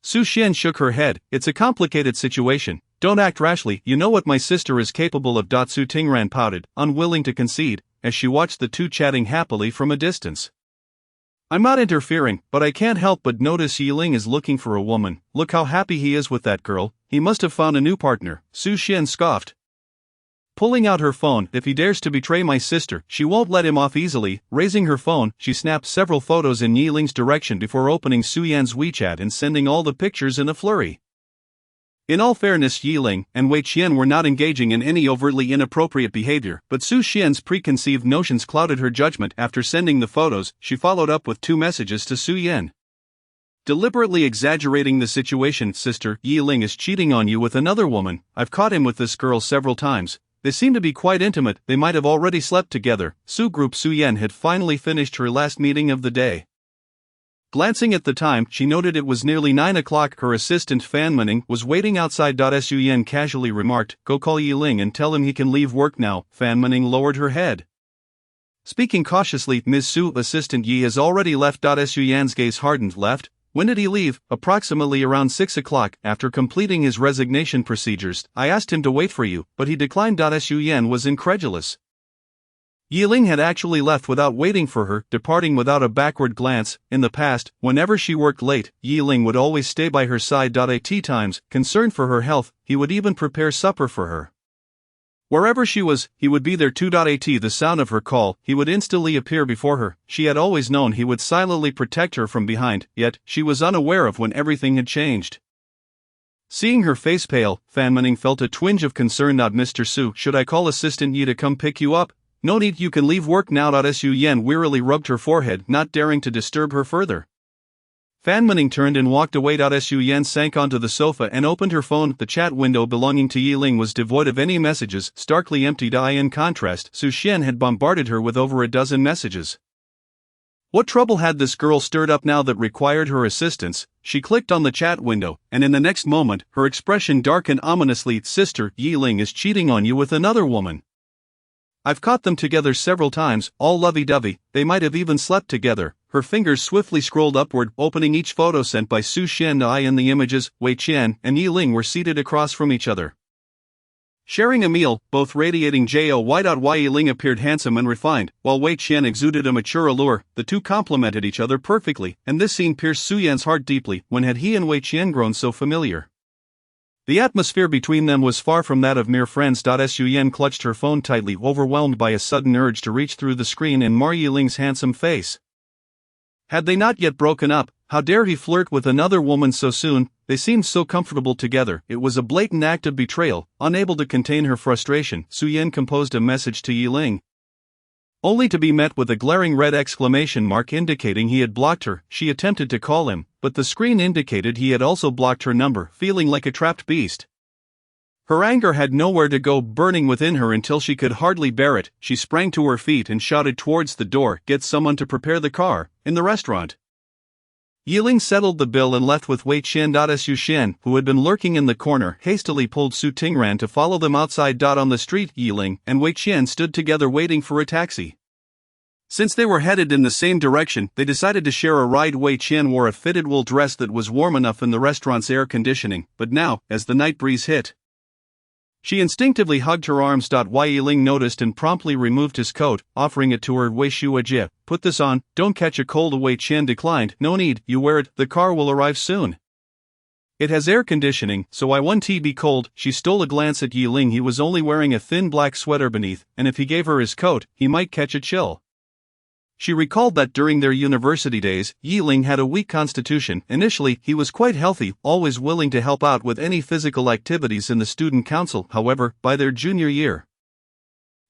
Su Xian shook her head. "It's a complicated situation. Don't act rashly. You know what my sister is capable of." Su Tingran pouted, unwilling to concede, as she watched the two chatting happily from a distance. "I'm not interfering, but I can't help but notice Yi Ling is looking for a woman. Look how happy he is with that girl. He must have found a new partner." Su Xian scoffed, pulling out her phone. "If he dares to betray my sister, she won't let him off easily." Raising her phone, she snapped several photos in Yi Ling's direction before opening Su Yan's WeChat and sending all the pictures in a flurry. In all fairness, Yi Ling and Wei Qian were not engaging in any overtly inappropriate behavior, but Su Xian's preconceived notions clouded her judgment. After sending the photos, she followed up with 2 messages to Su Yan, deliberately exaggerating the situation. "Sister, Yi Ling is cheating on you with another woman. I've caught him with this girl several times. They seem to be quite intimate. They might have already slept together." Su Yan had finally finished her last meeting of the day. Glancing at the time, she noted it was nearly 9 o'clock. Her assistant Fan Mening was waiting outside. Su Yan casually remarked, "Go call Yi Ling and tell him he can leave work now." Fan Mening lowered her head, speaking cautiously. "Ms. Su, assistant Yi has already left." Su Yan's gaze hardened. "Left? When did he leave?" "Approximately around 6 o'clock, after completing his resignation procedures. I asked him to wait for you, but he declined." Su Yan was incredulous. Yi Ling had actually left without waiting for her, departing without a backward glance. In the past, whenever she worked late, Yi Ling would always stay by her side. At tea times, concerned for her health, he would even prepare supper for her. Wherever she was, he would be there too. At the sound of her call, he would instantly appear before her. She had always known he would silently protect her from behind, yet she was unaware of when everything had changed. Seeing her face pale, Fan Mening felt a twinge of concern. "Mr. Su, should I call assistant Yi to come pick you up?" "No need, you can leave work now." Su Yan wearily rubbed her forehead, not daring to disturb her further. Fan Mening turned and walked away. Su Yan sank onto the sofa and opened her phone. The chat window belonging to Yi Ling was devoid of any messages, starkly empty. In contrast, Su Xian had bombarded her with over a dozen messages. What trouble had this girl stirred up now that required her assistance? She clicked on the chat window, and in the next moment, her expression darkened ominously. "Sister, Yi Ling is cheating on you with another woman. I've caught them together several times, all lovey-dovey. They might have even slept together." Her fingers swiftly scrolled upward, opening each photo sent by Su Xian. In the images, Wei Qian and Yi Ling were seated across from each other, sharing a meal, both radiating joy. Yi Ling appeared handsome and refined, while Wei Qian exuded a mature allure. The two complemented each other perfectly, and this scene pierced Su Yan's heart deeply. When had he and Wei Qian grown so familiar? The atmosphere between them was far from that of mere friends. Su Yan clutched her phone tightly, overwhelmed by a sudden urge to reach through the screen and mar Yi Ling's handsome face. Had they not yet broken up? How dare he flirt with another woman so soon? They seemed so comfortable together. It was a blatant act of betrayal. Unable to contain her frustration, Su-Yen composed a message to Yiling, only to be met with a glaring red exclamation mark indicating he had blocked her. She attempted to call him, but the screen indicated he had also blocked her number, feeling like a trapped beast. Her anger had nowhere to go, burning within her until she could hardly bear it. She sprang to her feet and shouted towards the door, "Get someone to prepare the car, in the restaurant." Yiling settled the bill and left with Wei Qian. Su Xian, who had been lurking in the corner, hastily pulled Su Tingran to follow them outside. On the street, Yiling and Wei Qian stood together waiting for a taxi. Since they were headed in the same direction, they decided to share a ride. Wei Qian wore a fitted wool dress that was warm enough in the restaurant's air conditioning, but now, as the night breeze hit, she instinctively hugged her arms. Wei Yiling noticed and promptly removed his coat, offering it to her. "Wei Shuajie, put this on, don't catch a cold." Wei Qian declined. "No need, you wear it, the car will arrive soon. It has air conditioning, so I won't be cold." She stole a glance at Yiling. He was only wearing a thin black sweater beneath, and if he gave her his coat, he might catch a chill. She recalled that during their university days, Yiling had a weak constitution. Initially, he was quite healthy, always willing to help out with any physical activities in the student council. However, by their junior year,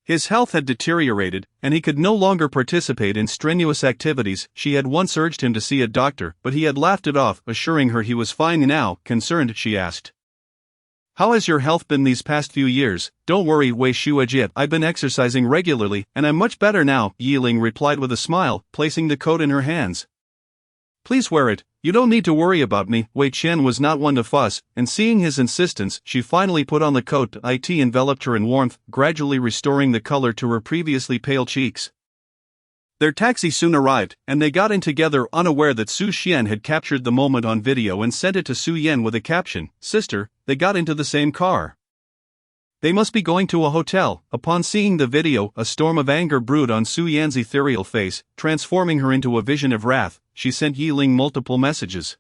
his health had deteriorated, and he could no longer participate in strenuous activities. She had once urged him to see a doctor, but he had laughed it off, assuring her he was fine now. Concerned, she asked, "How has your health been these past few years?" "Don't worry, Wei Shuajie, I've been exercising regularly, and I'm much better now," Yiling replied with a smile, placing the coat in her hands. "Please wear it, you don't need to worry about me." Wei Qian was not one to fuss, and seeing his insistence, she finally put on the coat. It enveloped her in warmth, gradually restoring the color to her previously pale cheeks. Their taxi soon arrived, and they got in together, unaware that Su Xian had captured the moment on video and sent it to Su Yen with a caption, "Sister." They got into the same car. They must be going to a hotel. Upon seeing the video, a storm of anger brewed on Su Yan's ethereal face, transforming her into a vision of wrath. She sent Yiling multiple messages,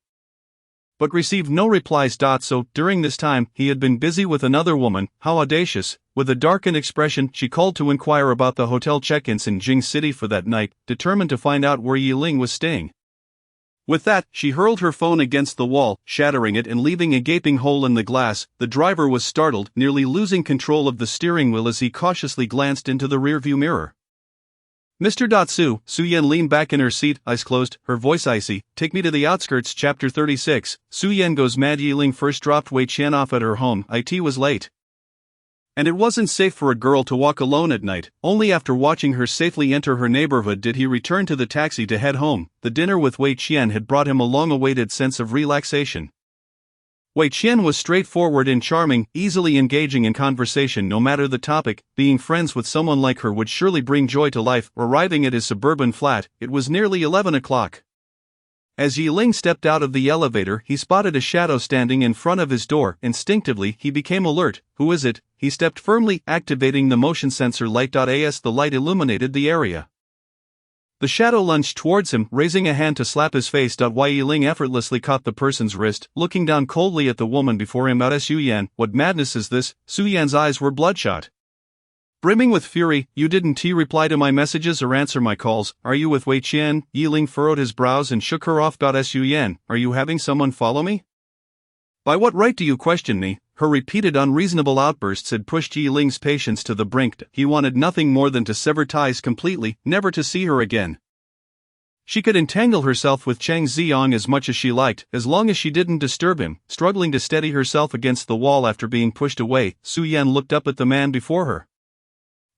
but received no replies. So, during this time, he had been busy with another woman. How audacious! With a darkened expression, she called to inquire about the hotel check-ins in Jing City for that night, determined to find out where Yiling was staying. With that, she hurled her phone against the wall, shattering it and leaving a gaping hole in the glass. The driver was startled, nearly losing control of the steering wheel as he cautiously glanced into the rearview mirror. "Mr. Su Yen leaned back in her seat, eyes closed, her voice icy. "Take me to the outskirts." Chapter 36. Su Yen goes mad. Yiling first dropped Wei Qian off at her home. It was late, and it wasn't safe for a girl to walk alone at night. Only after watching her safely enter her neighborhood did he return to the taxi to head home. The dinner with Wei Qian had brought him a long-awaited sense of relaxation. Wei Qian was straightforward and charming, easily engaging in conversation no matter the topic. Being friends with someone like her would surely bring joy to life. Arriving at his suburban flat, it was nearly 11 o'clock. As Yiling stepped out of the elevator, he spotted a shadow standing in front of his door. Instinctively, he became alert. "Who is it?" He stepped firmly, activating the motion sensor light. As the light illuminated the area, the shadow lunged towards him, raising a hand to slap his face. Wei Yiling effortlessly caught the person's wrist, looking down coldly at the woman before him. Su Yan, what madness is this? Su Yan's eyes were bloodshot, brimming with fury. "You didn't reply to my messages or answer my calls. Are you with Wei Qian?" Yiling furrowed his brows and shook her off. Su Yan, are you having someone follow me? "By what right do you question me?" Her repeated unreasonable outbursts had pushed Yiling's patience to the brink. He wanted nothing more than to sever ties completely, never to see her again. She could entangle herself with Chang Ziyong as much as she liked, as long as she didn't disturb him. Struggling to steady herself against the wall after being pushed away, Su Yan looked up at the man before her,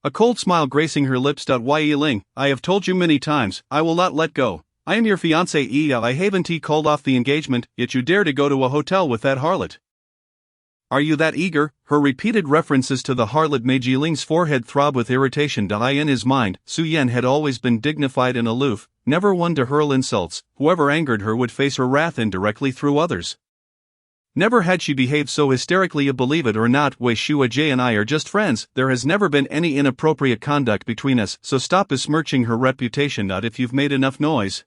a cold smile gracing her lips. "Wei Yiling, I have told you many times, I will not let go. I am your fiancé. I haven't called off the engagement, yet you dare to go to a hotel with that harlot. Are you that eager?" Her repeated references to the harlot made Yiling's forehead throb with irritation. In his mind, Su Yan had always been dignified and aloof, never one to hurl insults. Whoever angered her would face her wrath indirectly through others. Never had she behaved so hysterically. Believe it or not, Wei Shuajie and I are just friends. There has never been any inappropriate conduct between us, so stop besmirching her reputation. If you've made enough noise,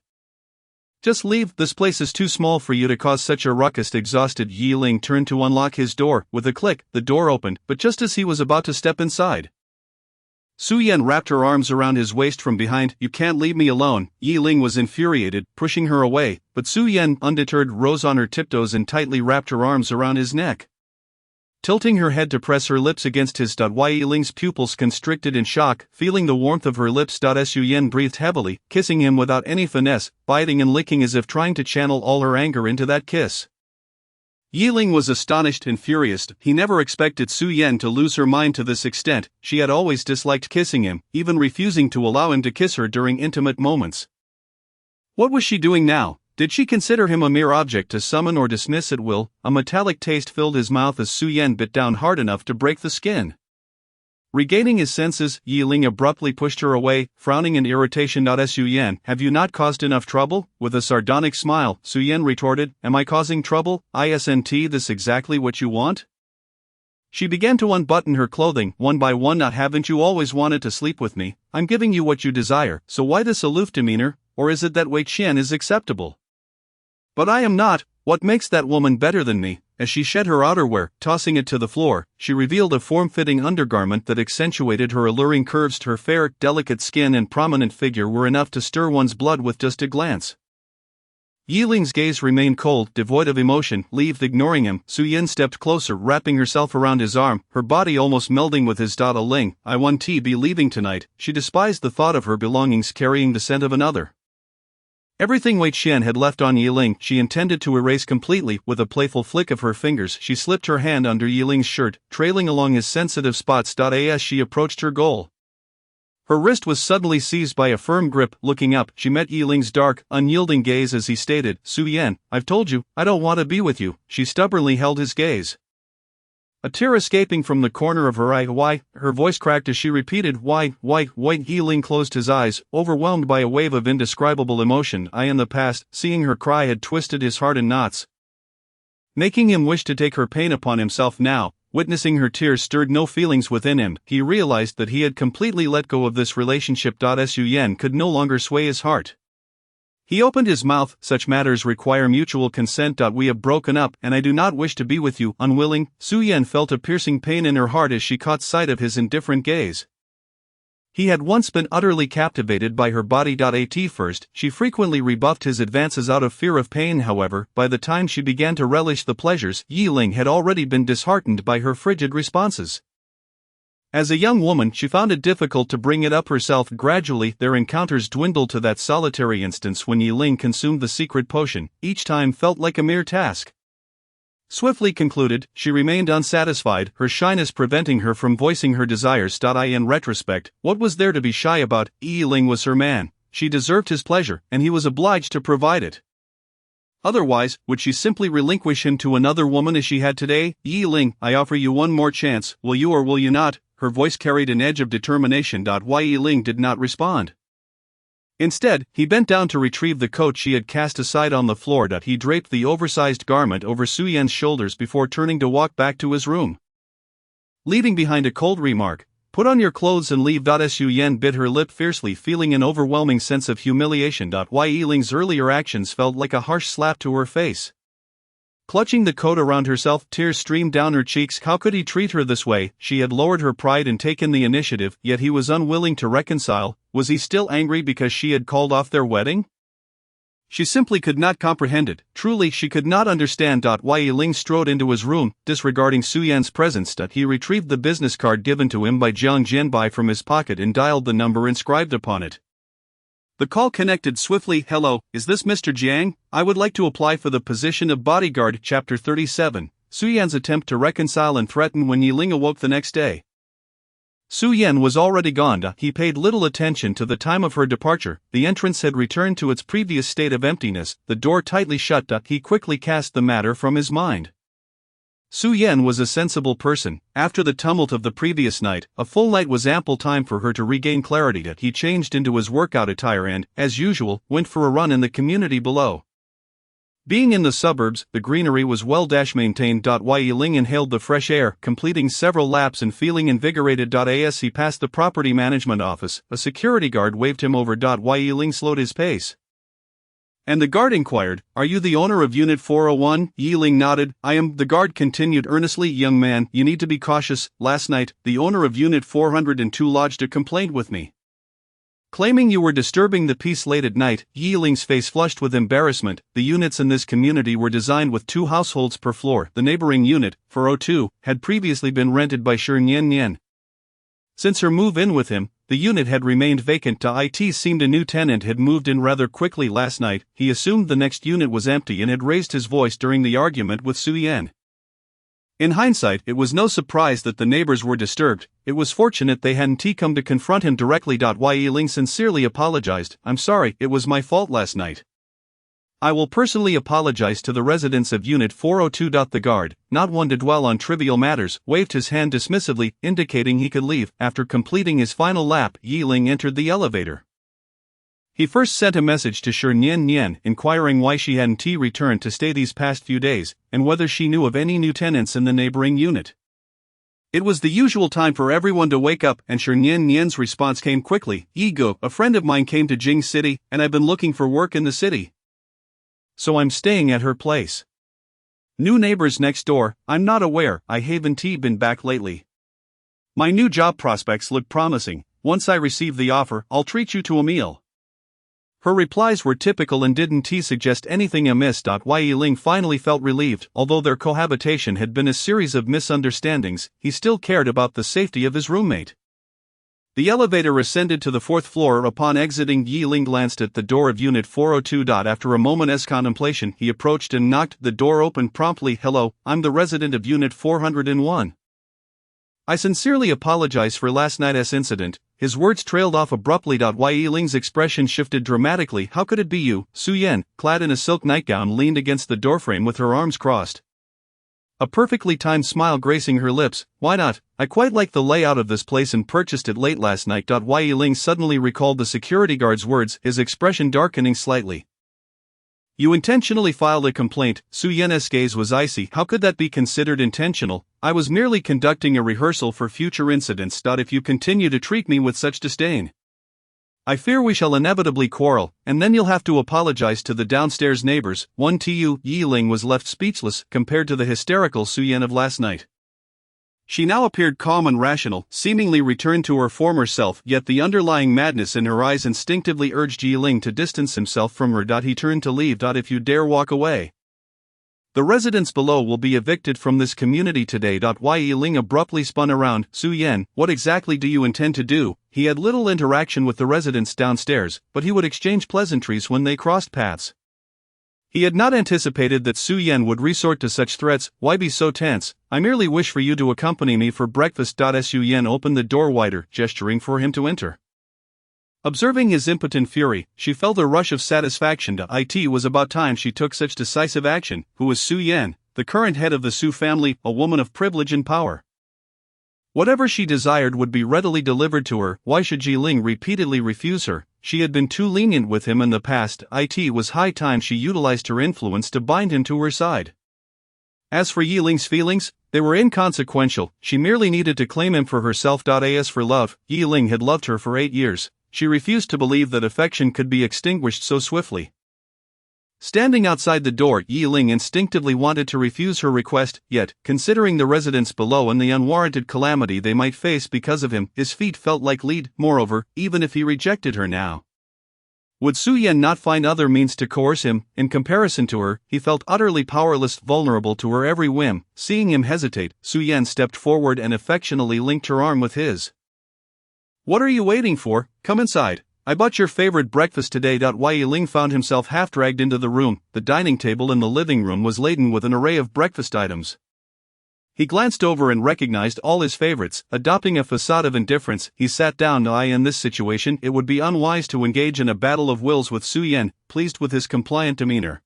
just leave. This place is too small for you to cause such a ruckus. Exhausted, Yiling turned to unlock his door. With a click, the door opened, but just as he was about to step inside, Su Yan wrapped her arms around his waist from behind. "You can't leave me alone." Yi Ling was infuriated, pushing her away, but Su Yan, undeterred, rose on her tiptoes and tightly wrapped her arms around his neck. Tilting her head to press her lips against his. Yi Ling's pupils constricted in shock, feeling the warmth of her lips. Su Yan breathed heavily, kissing him without any finesse, biting and licking as if trying to channel all her anger into that kiss. Yi Ling was astonished and furious. He never expected Su Yan to lose her mind to this extent. She had always disliked kissing him, even refusing to allow him to kiss her during intimate moments. What was she doing now? Did she consider him a mere object to summon or dismiss at will? A metallic taste filled his mouth as Su Yan bit down hard enough to break the skin. Regaining his senses, Yi Ling abruptly pushed her away, frowning in irritation. Su Yan, have you not caused enough trouble? With a sardonic smile, Su Yan retorted, am I causing trouble? Isn't this exactly what you want? She began to unbutton her clothing, one by one. Haven't you always wanted to sleep with me? I'm giving you what you desire, so why this aloof demeanor? Or is it that Wei Qian is acceptable? But I am not. What makes that woman better than me? As she shed her outerwear, tossing it to the floor, she revealed a form-fitting undergarment that accentuated her alluring curves. Her fair, delicate skin and prominent figure were enough to stir one's blood with just a glance. Yi Ling's gaze remained cold, devoid of emotion. Ignoring him, Su Yan stepped closer, wrapping herself around his arm, her body almost melding with his. Ling, I want to be leaving tonight. She despised the thought of her belongings carrying the scent of another. Everything Wei Qian had left on Yi Ling, she intended to erase completely. With a playful flick of her fingers, she slipped her hand under Yi Ling's shirt, trailing along his sensitive spots. As she approached her goal, her wrist was suddenly seized by a firm grip. Looking up, she met Yi Ling's dark, unyielding gaze as he stated, Su Yan, I've told you, I don't want to be with you. She stubbornly held his gaze. A tear escaping from the corner of her eye. Why? Her voice cracked as she repeated, why? Yi Ling closed his eyes, overwhelmed by a wave of indescribable emotion. In the past, seeing her cry had twisted his heart in knots, making him wish to take her pain upon himself. Now, witnessing her tears stirred no feelings within him. He realized that he had completely let go of this relationship. Su Yan could no longer sway his heart. He opened his mouth, such matters require mutual consent. We have broken up, and I do not wish to be with you. Unwilling, Su Yan felt a piercing pain in her heart as she caught sight of his indifferent gaze. He had once been utterly captivated by her body. At first, she frequently rebuffed his advances out of fear of pain. However, by the time she began to relish the pleasures, Yi Ling had already been disheartened by her frigid responses. As a young woman, she found it difficult to bring it up herself. Gradually, their encounters dwindled to that solitary instance when Yi Ling consumed the secret potion. Each time felt like a mere task. Swiftly concluded, she remained unsatisfied, her shyness preventing her from voicing her desires. In retrospect, what was there to be shy about? Yi Ling was her man. She deserved his pleasure, and he was obliged to provide it. Otherwise, would she simply relinquish him to another woman as she had today? Yi Ling, I offer you one more chance. Will you or will you not? Her voice carried an edge of determination. Yi Ling did not respond. Instead, he bent down to retrieve the coat she had cast aside on the floor. He draped the oversized garment over Su Yan's shoulders before turning to walk back to his room, leaving behind a cold remark, put on your clothes and leave. Su Yan bit her lip fiercely, feeling an overwhelming sense of humiliation. Yi Ling's earlier actions felt like a harsh slap to her face. Clutching the coat around herself, tears streamed down her cheeks. How could he treat her this way? She had lowered her pride and taken the initiative, yet he was unwilling to reconcile. Was he still angry because she had called off their wedding? She simply could not comprehend it. Truly, she could not understand. Yi Ling strode into his room, disregarding Su Yan's presence. He retrieved the business card given to him by Jiang Jianbai from his pocket and dialed the number inscribed upon it. The call connected swiftly. Hello, is this Mr. Jiang? I would like to apply for the position of bodyguard. Chapter 37. Su Yan's attempt to reconcile and threaten. When Yi Ling awoke the next day, Su Yan was already gone. He paid little attention to the time of her departure. The entrance had returned to its previous state of emptiness, the door tightly shut. He quickly cast the matter from his mind. Su Yan was a sensible person. After the tumult of the previous night, a full night was ample time for her to regain clarity. He changed into his workout attire and, as usual, went for a run in the community below. Being in the suburbs, the greenery was well maintained. Yi Ling inhaled the fresh air, completing several laps and feeling invigorated. As he passed the property management office, a security guard waved him over. Yi Ling slowed his pace. And the guard inquired, "Are you the owner of Unit 401? Yi Ling nodded. "I am." The guard continued earnestly, "Young man, you need to be cautious. Last night, the owner of Unit 402 lodged a complaint with me, claiming you were disturbing the peace late at night." Yi Ling's face flushed with embarrassment. The units in this community were designed with 2 households per floor. The neighboring unit, 402, had previously been rented by Shi Nian. Since her move in with him, the unit had remained vacant. It seemed a new tenant had moved in rather quickly last night. He assumed the next unit was empty and had raised his voice during the argument with Su Yan. In hindsight, it was no surprise that the neighbors were disturbed. It was fortunate they hadn't come to confront him directly. Yi Ling sincerely apologized. "I'm sorry, it was my fault last night. I will personally apologize to the residents of Unit 402." The guard, not one to dwell on trivial matters, waved his hand dismissively, indicating he could leave. After completing his final lap, Yi Ling entered the elevator. He first sent a message to Shi Nian, inquiring why she hadn't returned to stay these past few days, and whether she knew of any new tenants in the neighboring unit. It was the usual time for everyone to wake up, and Shi Nian's response came quickly. "Yi Go, a friend of mine came to Jing City, and I've been looking for work in the city, so I'm staying at her place. New neighbors next door. I'm not aware. I haven't been back lately. My new job prospects look promising. Once I receive the offer, I'll treat you to a meal." Her replies were typical and didn't suggest anything amiss. Yi Ling finally felt relieved. Although their cohabitation had been a series of misunderstandings, he still cared about the safety of his roommate. The elevator ascended to the 4th floor. Upon exiting, Yi Ling glanced at the door of Unit 402. After a moment's contemplation, he approached and knocked. The door opened promptly. "Hello, I'm the resident of Unit 401. I sincerely apologize for last night's incident." His words trailed off abruptly. Yi Ling's expression shifted dramatically. "How could it be you?" Su Yan, clad in a silk nightgown, leaned against the doorframe with her arms crossed, a perfectly timed smile gracing her lips. "Why not? I quite like the layout of this place and purchased it late last night." Yi Ling suddenly recalled the security guard's words, his expression darkening slightly. "You intentionally filed a complaint." Su Yan's gaze was icy. "How could that be considered intentional? I was merely conducting a rehearsal for future incidents. If you continue to treat me with such disdain, I fear we shall inevitably quarrel, and then you'll have to apologize to the downstairs neighbors." Yi Ling was left speechless compared to the hysterical Su Yan of last night. She now appeared calm and rational, seemingly returned to her former self, yet the underlying madness in her eyes instinctively urged Yi Ling to distance himself from her. He turned to leave. "If you dare walk away, the residents below will be evicted from this community today." Yi Ling abruptly spun around. "Su Yan, what exactly do you intend to do?" He had little interaction with the residents downstairs, but he would exchange pleasantries when they crossed paths. He had not anticipated that Su Yan would resort to such threats. "Why be so tense? I merely wish for you to accompany me for breakfast." Su Yan opened the door wider, gesturing for him to enter. Observing his impotent fury, she felt a rush of satisfaction. It was about time she took such decisive action. Who was Su Yan, the current head of the Su family, a woman of privilege and power? Whatever she desired would be readily delivered to her. Why should Yi Ling repeatedly refuse her? She had been too lenient with him in the past. It was high time she utilized her influence to bind him to her side. As for Yi Ling's feelings, they were inconsequential. She merely needed to claim him for herself. As for love, Yi Ling had loved her for 8 years. She refused to believe that affection could be extinguished so swiftly. Standing outside the door, Yi Ling instinctively wanted to refuse her request, yet, considering the residents below and the unwarranted calamity they might face because of him, his feet felt like lead. Moreover, even if he rejected her now, would Su Yan not find other means to coerce him? In comparison to her, he felt utterly powerless, vulnerable to her every whim. Seeing him hesitate, Su Yan stepped forward and affectionately linked her arm with his. "What are you waiting for? Come inside. I bought your favorite breakfast today." Yi Ling found himself half dragged into the room. The dining table in the living room was laden with an array of breakfast items. He glanced over and recognized all his favorites. Adopting a facade of indifference, he sat down. In this situation, it would be unwise to engage in a battle of wills with Su Yan, pleased with his compliant demeanor.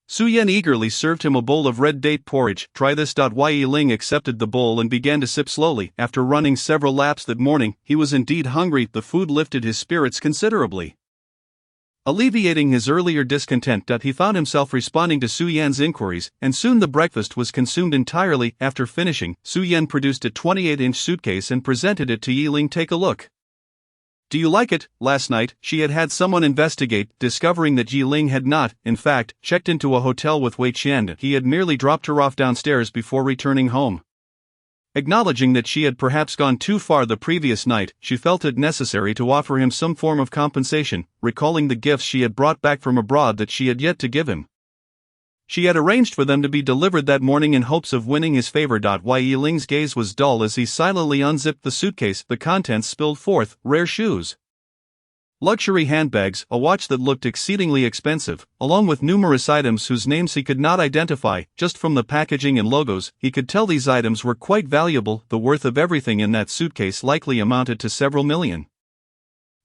Su Yan eagerly served him a bowl of red date porridge. "Try this." Yi Ling accepted the bowl and began to sip slowly. After running several laps that morning, he was indeed hungry. The food lifted his spirits considerably, alleviating his earlier discontent. He found himself responding to Su Yan's inquiries, and soon the breakfast was consumed entirely. After finishing, Su Yan produced a 28-inch suitcase and presented it to Yi Ling. "Take a look." Do you like it? Last night, she had had someone investigate, discovering that Yi Ling had not, in fact, checked into a hotel with Wei Qian. He had merely dropped her off downstairs before returning home. Acknowledging that she had perhaps gone too far the previous night, she felt it necessary to offer him some form of compensation, recalling the gifts she had brought back from abroad that she had yet to give him. She had arranged for them to be delivered that morning in hopes of winning his favor. Why Yi Ling's gaze was dull as he silently unzipped the suitcase, the contents spilled forth: rare shoes, luxury handbags, a watch that looked exceedingly expensive, along with numerous items whose names he could not identify. Just from the packaging and logos, he could tell these items were quite valuable. The worth of everything in that suitcase likely amounted to several million.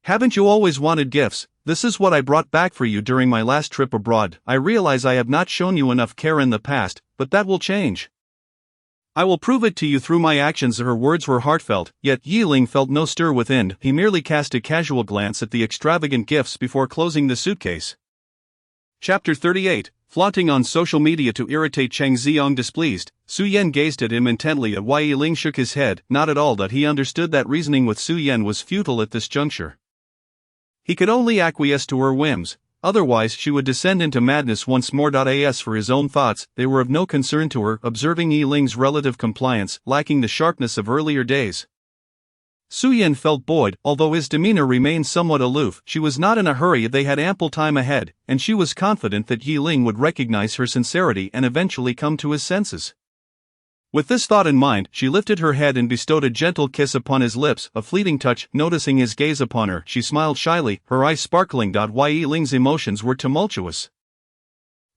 Haven't you always wanted gifts? This is what I brought back for you during my last trip abroad. I realize I have not shown you enough care in the past, but that will change. I will prove it to you through my actions. Her words were heartfelt, yet Yi Ling felt no stir within. He merely cast a casual glance at the extravagant gifts before closing the suitcase. Chapter 38. Flaunting on social media to irritate Cheng Xiong. Displeased, Su Yan gazed at him intently. Why Yi Ling shook his head. Not at all. That he understood that reasoning with Su Yan was futile at this juncture. He could only acquiesce to her whims, otherwise she would descend into madness once more. As for his own thoughts, they were of no concern to her, observing Yi Ling's relative compliance, lacking the sharpness of earlier days. Su Yan felt buoyed, although his demeanor remained somewhat aloof. She was not in a hurry, they had ample time ahead, and she was confident that Yi Ling would recognize her sincerity and eventually come to his senses. With this thought in mind, she lifted her head and bestowed a gentle kiss upon his lips, a fleeting touch. Noticing his gaze upon her, she smiled shyly, her eyes sparkling. Why Yi Ling's emotions were tumultuous.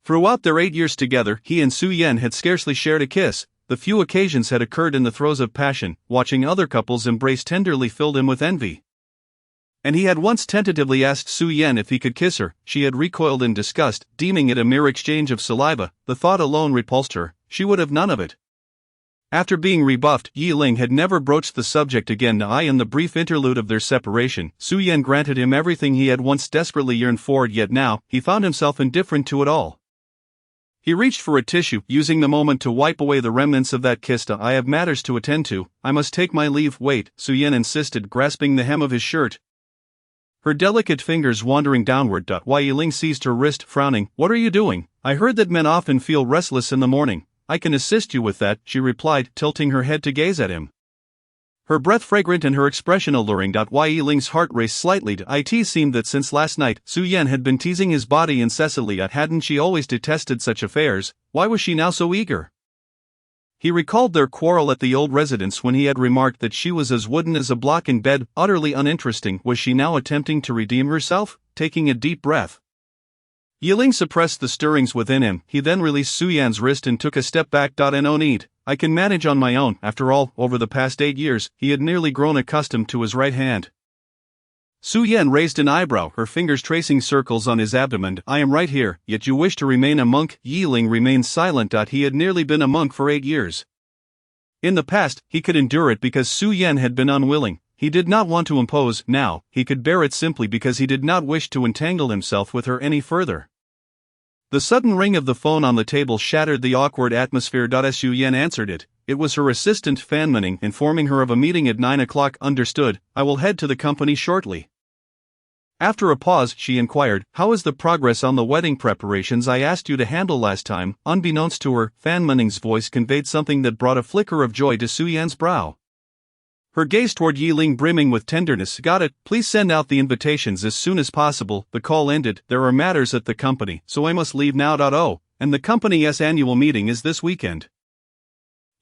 Throughout their 8 years together, he and Su Yan had scarcely shared a kiss. The few occasions had occurred in the throes of passion. Watching other couples embrace tenderly filled him with envy. And he had once tentatively asked Su Yan if he could kiss her. She had recoiled in disgust, deeming it a mere exchange of saliva. The thought alone repulsed her. She would have none of it. After being rebuffed, Yi Ling had never broached the subject again. In the brief interlude of their separation, Su Yan granted him everything he had once desperately yearned for, yet now, he found himself indifferent to it all. He reached for a tissue, using the moment to wipe away the remnants of that kiss. I have matters to attend to, I must take my leave. Wait, Su Yan insisted, grasping the hem of his shirt, her delicate fingers wandering downward. Why Yi Ling seized her wrist, frowning. What are you doing? I heard that men often feel restless in the morning. I can assist you with that, she replied, tilting her head to gaze at him. Her breath fragrant and her expression alluring. Why Yi Ling's heart raced slightly. It seemed that since last night, Su Yan had been teasing his body incessantly. Hadn't she always detested such affairs? Why was she now so eager? He recalled their quarrel at the old residence when he had remarked that she was as wooden as a block in bed, utterly uninteresting. Was she now attempting to redeem herself? Taking a deep breath, Yi Ling suppressed the stirrings within him. He then released Su Yan's wrist and took a step back. No need. I can manage on my own. After all, over the past 8 years, he had nearly grown accustomed to his right hand. Su Yan raised an eyebrow, her fingers tracing circles on his abdomen. I am right here, yet you wish to remain a monk? Yi Ling remained silent. He had nearly been a monk for 8 years. In the past, he could endure it because Su Yan had been unwilling. He did not want to impose. Now, he could bear it simply because he did not wish to entangle himself with her any further. The sudden ring of the phone on the table shattered the awkward atmosphere. Su Yan answered it. It was her assistant Fan Mening, informing her of a meeting at 9 o'clock. Understood, I will head to the company shortly. After a pause, she inquired, how is the progress on the wedding preparations I asked you to handle last time? Unbeknownst to her, Fan Mening's voice conveyed something that brought a flicker of joy to Su Yan's brow. Her gaze toward Yi Ling brimming with tenderness. Got it, please send out the invitations as soon as possible. The call ended. There are matters at the company, so I must leave now. And the company's annual meeting is this weekend.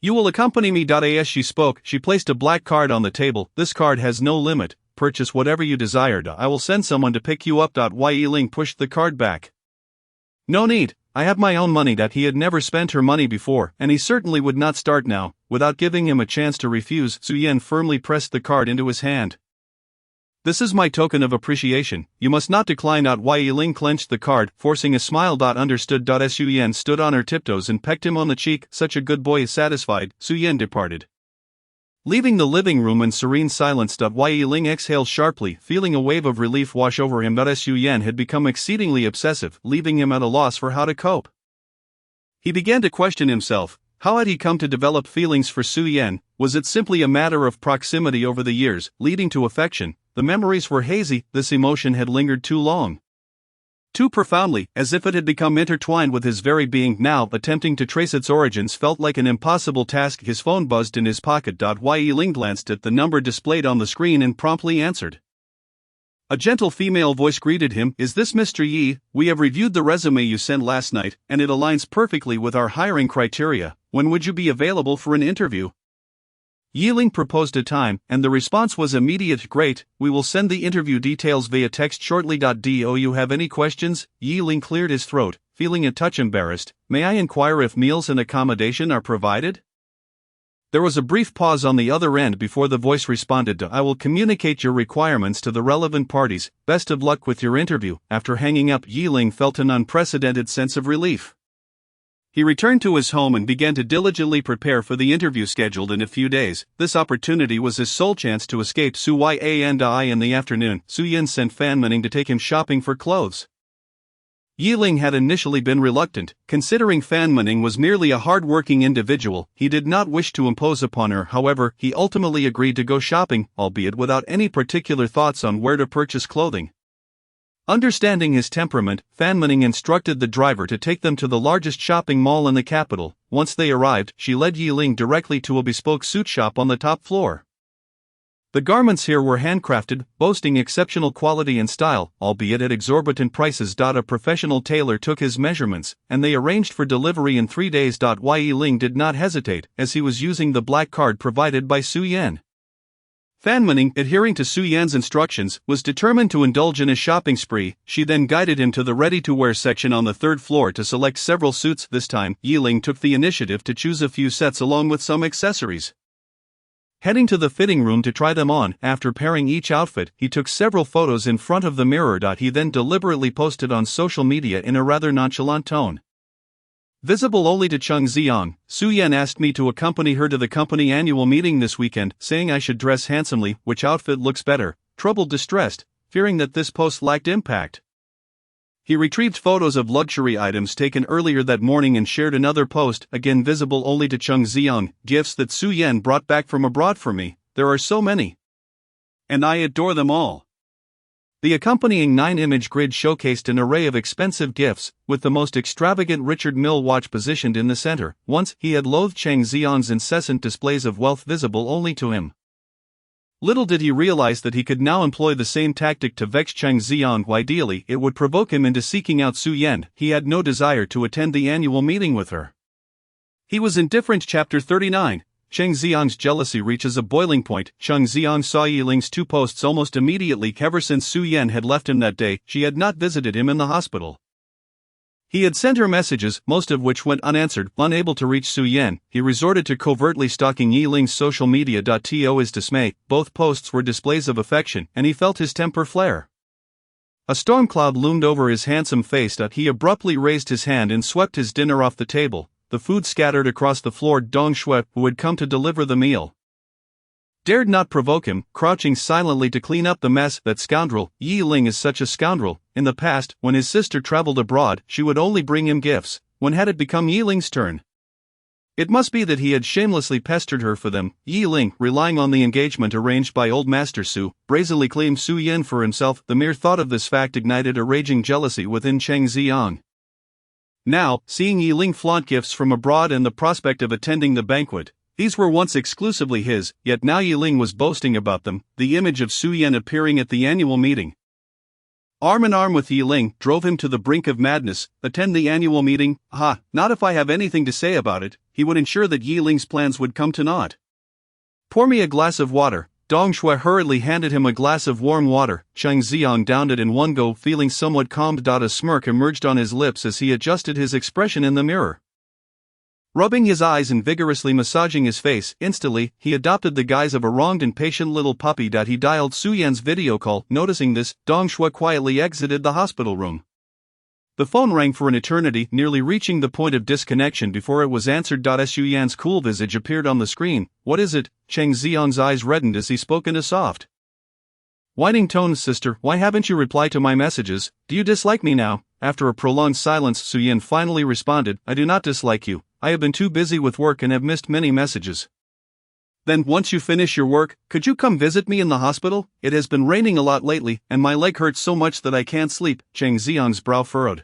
You will accompany me. As she spoke, she placed a black card on the table. This card has no limit. Purchase whatever you desire. I will send someone to pick you up. Why Yi Ling pushed the card back. No need. I have my own money. He had never spent her money before, and he certainly would not start now. Without giving him a chance to refuse, Su Yan firmly pressed the card into his hand. This is my token of appreciation. You must not decline. Why Yi Ling clenched the card, forcing a smile. Understood. Su Yan stood on her tiptoes and pecked him on the cheek. Such a good boy. Satisfied, Su Yan departed. Leaving the living room in serene silence. Why Yi Ling exhaled sharply, feeling a wave of relief wash over him. Su Yan had become exceedingly obsessive, leaving him at a loss for how to cope. He began to question himself. How had he come to develop feelings for Su Yan? Was it simply a matter of proximity over the years, leading to affection? The memories were hazy, this emotion had lingered too long. Too profoundly, as if it had become intertwined with his very being. Now, attempting to trace its origins felt like an impossible task. His phone buzzed in his pocket. Yi Ling glanced at the number displayed on the screen and promptly answered. A gentle female voice greeted him. Is this Mr. Yi? We have reviewed the resume you sent last night, and it aligns perfectly with our hiring criteria. When would you be available for an interview? Yi Ling proposed a time, and the response was immediate. Great, we will send the interview details via text shortly. Do you have any questions? Yi Ling cleared his throat, feeling a touch embarrassed. May I inquire if meals and accommodation are provided? There was a brief pause on the other end before the voice responded. I will communicate your requirements to the relevant parties. Best of luck with your interview. After hanging up, Yi Ling felt an unprecedented sense of relief. He returned to his home and began to diligently prepare for the interview scheduled in a few days. This opportunity was his sole chance to escape Su Yan. In the afternoon, Su Yan sent Fan Mening to take him shopping for clothes. Yi Ling had initially been reluctant, considering Fan Mening was merely a hard-working individual. He did not wish to impose upon her. However, he ultimately agreed to go shopping, albeit without any particular thoughts on where to purchase clothing. Understanding his temperament, Fan Mening instructed the driver to take them to the largest shopping mall in the capital. Once they arrived, she led Yi Ling directly to a bespoke suit shop on the top floor. The garments here were handcrafted, boasting exceptional quality and style, albeit at exorbitant prices. A professional tailor took his measurements, and they arranged for delivery in 3 days. Yi Ling did not hesitate, as he was using the black card provided by Su Yan. Fan Mening, adhering to Su Yan's instructions, was determined to indulge in a shopping spree. She then guided him to the ready-to-wear section on the 3rd floor to select several suits. This time, Yi Ling took the initiative to choose a few sets along with some accessories. Heading to the fitting room to try them on, after pairing each outfit, he took several photos in front of the mirror. He then deliberately posted on social media in a rather nonchalant tone. Visible only to Cheng Xiang, Su Yan asked me to accompany her to the company annual meeting this weekend, saying I should dress handsomely. Which outfit looks better? Troubled distressed, fearing that this post lacked impact. He retrieved photos of luxury items taken earlier that morning and shared another post, again visible only to Cheng Xiang. Gifts that Su Yan brought back from abroad for me. There are so many. And I adore them all. The accompanying 9-image grid showcased an array of expensive gifts, with the most extravagant Richard Mille watch positioned in the center. Once, he had loathed Cheng Xiang's incessant displays of wealth visible only to him. Little did he realize that he could now employ the same tactic to vex Cheng Xiang. Ideally, it would provoke him into seeking out Su Yan. He had no desire to attend the annual meeting with her. He was indifferent. Chapter 39. Cheng Xiang's jealousy reaches a boiling point. Cheng Xiang saw Yi Ling's 2 posts almost immediately. Ever since Su Yan had left him that day, she had not visited him in the hospital. He had sent her messages, most of which went unanswered. Unable to reach Su Yan, he resorted to covertly stalking Yi Ling's social media. To his dismay, both posts were displays of affection, and he felt his temper flare. A storm cloud loomed over his handsome face. He abruptly raised his hand and swept his dinner off the table. The food scattered across the floor. Dong Shui, who had come to deliver the meal, dared not provoke him, crouching silently to clean up the mess. That scoundrel, Yi Ling is such a scoundrel. In the past, when his sister traveled abroad, she would only bring him gifts. When had it become Yi Ling's turn? It must be that he had shamelessly pestered her for them. Yi Ling, relying on the engagement arranged by old Master Su, brazenly claimed Su Yan for himself. The mere thought of this fact ignited a raging jealousy within Cheng Xiang. Now, seeing Yi Ling flaunt gifts from abroad and the prospect of attending the banquet, these were once exclusively his, yet now Yi Ling was boasting about them. The image of Su Yan appearing at the annual meeting, arm in arm with Yi Ling, drove him to the brink of madness. Attend the annual meeting? Not if I have anything to say about it. He would ensure that Yi Ling's plans would come to naught. Pour me a glass of water. Dong Shui hurriedly handed him a glass of warm water. Cheng Xiang downed it in one go, feeling somewhat calmed. A smirk emerged on his lips as he adjusted his expression in the mirror. Rubbing his eyes and vigorously massaging his face, instantly, he adopted the guise of a wronged and patient little puppy. He dialed Su Yan's video call. Noticing this, Dong Shui quietly exited the hospital room. The phone rang for an eternity, nearly reaching the point of disconnection before it was answered. Su Yan's cool visage appeared on the screen. What is it? Cheng Xiang's eyes reddened as he spoke in a soft, whining tone. Sister, why haven't you replied to my messages? Do you dislike me now? After a prolonged silence, Su Yan finally responded, I do not dislike you, I have been too busy with work and have missed many messages. Then, once you finish your work, could you come visit me in the hospital? It has been raining a lot lately, and my leg hurts so much that I can't sleep. Cheng Xiang's brow furrowed.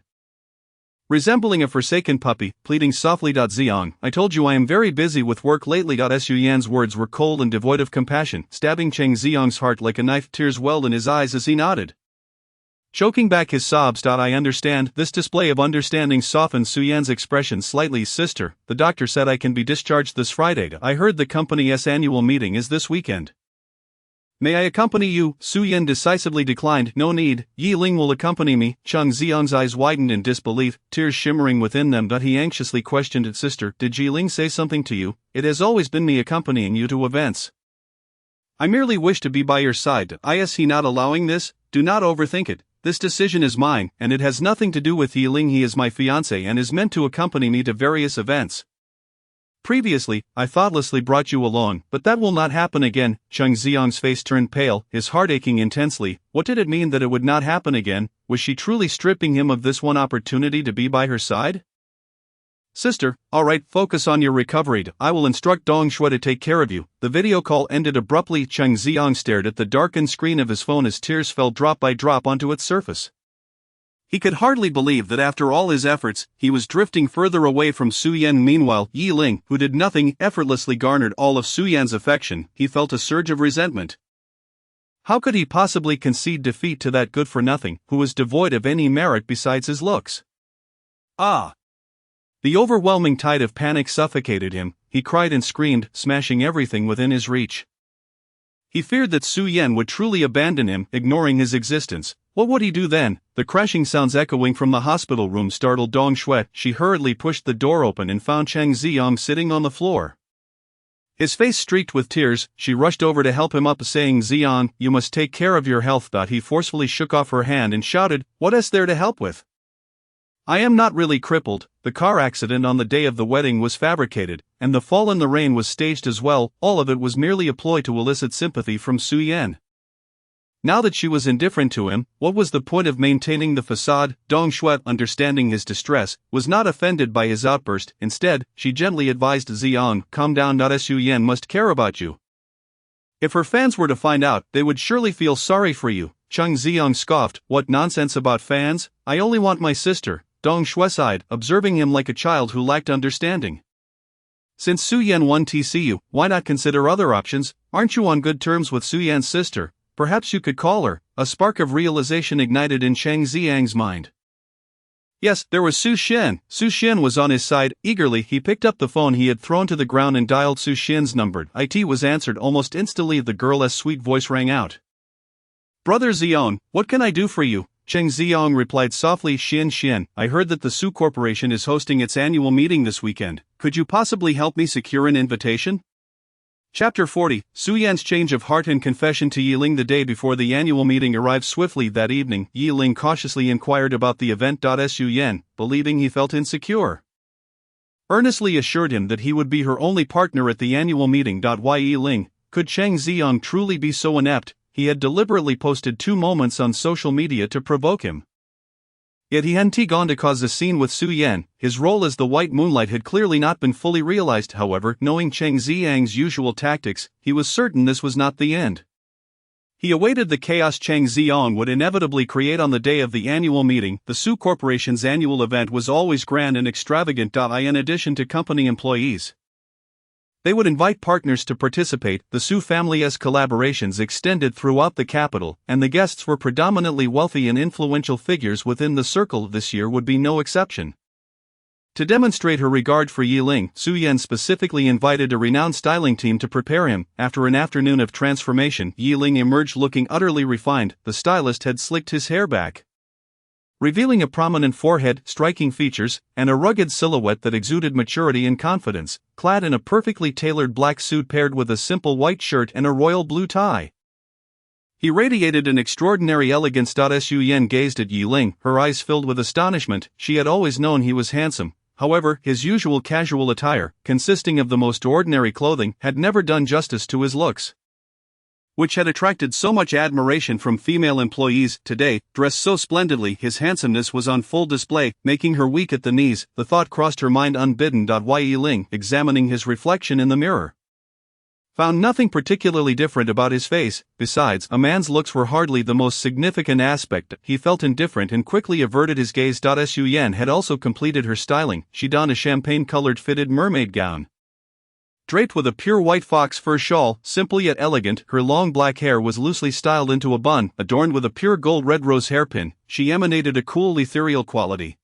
Resembling a forsaken puppy, pleading softly. Xiang, I told you I am very busy with work lately. Su Yan's words were cold and devoid of compassion, stabbing Cheng Xiang's heart like a knife. Tears welled in his eyes as he nodded. Choking back his sobs. I understand. This display of understanding softened Su Yan's expression slightly. Sister, the doctor said I can be discharged this Friday. I heard the company's annual meeting is this weekend. May I accompany you? Su Yan decisively declined. No need, Yi Ling will accompany me. Cheng Xiang's eyes widened in disbelief, tears shimmering within them. He anxiously questioned it. Sister, did Yi Ling say something to you? It has always been me accompanying you to events. I merely wish to be by your side. Is he not allowing this? Do not overthink it. This decision is mine, and it has nothing to do with Yi Ling. He is my fiancé and is meant to accompany me to various events. Previously, I thoughtlessly brought you along, but that will not happen again. Cheng Xiang's face turned pale, his heart aching intensely. What did it mean that it would not happen again? Was she truly stripping him of this one opportunity to be by her side? Sister, alright, focus on your recovery. I will instruct Dong Shui to take care of you. The video call ended abruptly. Cheng Xiang stared at the darkened screen of his phone as tears fell drop by drop onto its surface. He could hardly believe that after all his efforts, he was drifting further away from Su Yan. Meanwhile, Yi Ling, who did nothing, effortlessly garnered all of Su Yan's affection. He felt a surge of resentment. How could he possibly concede defeat to that good-for-nothing, who was devoid of any merit besides his looks? Ah! The overwhelming tide of panic suffocated him. He cried and screamed, smashing everything within his reach. He feared that Su Yan would truly abandon him, ignoring his existence. What would he do then? The crashing sounds echoing from the hospital room startled Dong Shui. She hurriedly pushed the door open and found Cheng Xiang sitting on the floor. His face streaked with tears. She rushed over to help him up, saying, Xiang, you must take care of your health. He forcefully shook off her hand and shouted, What is there to help with? I am not really crippled. The car accident on the day of the wedding was fabricated, and the fall in the rain was staged as well. All of it was merely a ploy to elicit sympathy from Su Yan. Now that she was indifferent to him, what was the point of maintaining the facade? Dong Shui, understanding his distress, was not offended by his outburst. Instead, she gently advised Xiang, calm down. Su Yan must care about you. If her fans were to find out, they would surely feel sorry for you. Cheng Xiang scoffed, what nonsense about fans? I only want my sister. Dong Shui sighed, observing him like a child who lacked understanding. Since Su Yan won TCU, why not consider other options? Aren't you on good terms with Su Yan's sister? Perhaps you could call her. A spark of realization ignited in Cheng Xiang's mind. Yes, there was Su Shen. Su Shen was on his side. Eagerly, he picked up the phone he had thrown to the ground and dialed Su Shen's number. It was answered almost instantly. The girl's sweet voice rang out. Brother Xiang, what can I do for you? Cheng Xiang replied softly, Shen, I heard that the Su Corporation is hosting its annual meeting this weekend. Could you possibly help me secure an invitation? Chapter 40, Su Yan's change of heart and confession to Yi Ling. The day before the annual meeting arrived swiftly. That evening, Yi Ling cautiously inquired about the event. Su Yan, believing he felt insecure, earnestly assured him that he would be her only partner at the annual meeting. Why Yi Ling? Could Cheng Xiang truly be so inept? He had deliberately posted 2 moments on social media to provoke him. Yet he hadn't gone to cause a scene with Su Yan. His role as the White Moonlight had clearly not been fully realized. However, knowing Cheng Xiang's usual tactics, he was certain this was not the end. He awaited the chaos Cheng Xiang would inevitably create on the day of the annual meeting. The Su Corporation's annual event was always grand and extravagant. In addition to company employees, they would invite partners to participate. The Su family's collaborations extended throughout the capital, and the guests were predominantly wealthy and influential figures within the circle. This year would be no exception. To demonstrate her regard for Yi Ling, Su Yan specifically invited a renowned styling team to prepare him. After an afternoon of transformation, Yi Ling emerged looking utterly refined. The stylist had slicked his hair back, revealing a prominent forehead, striking features, and a rugged silhouette that exuded maturity and confidence. Clad in a perfectly tailored black suit paired with a simple white shirt and a royal blue tie, he radiated an extraordinary elegance. Su Yan gazed at Yi Ling, her eyes filled with astonishment. She had always known he was handsome. However, his usual casual attire, consisting of the most ordinary clothing, had never done justice to his looks. which had attracted so much admiration from female employees, today, dressed so splendidly, his handsomeness was on full display, making her weak at the knees. The thought crossed her mind unbidden. Yi Ling, examining his reflection in the mirror, found nothing particularly different about his face. Besides, a man's looks were hardly the most significant aspect. He felt indifferent and quickly averted his gaze. Su Yan had also completed her styling. She donned a champagne-colored fitted mermaid gown, draped with a pure white fox fur shawl, simple yet elegant. Her long black hair was loosely styled into a bun, adorned with a pure gold red rose hairpin. She emanated a cool ethereal quality,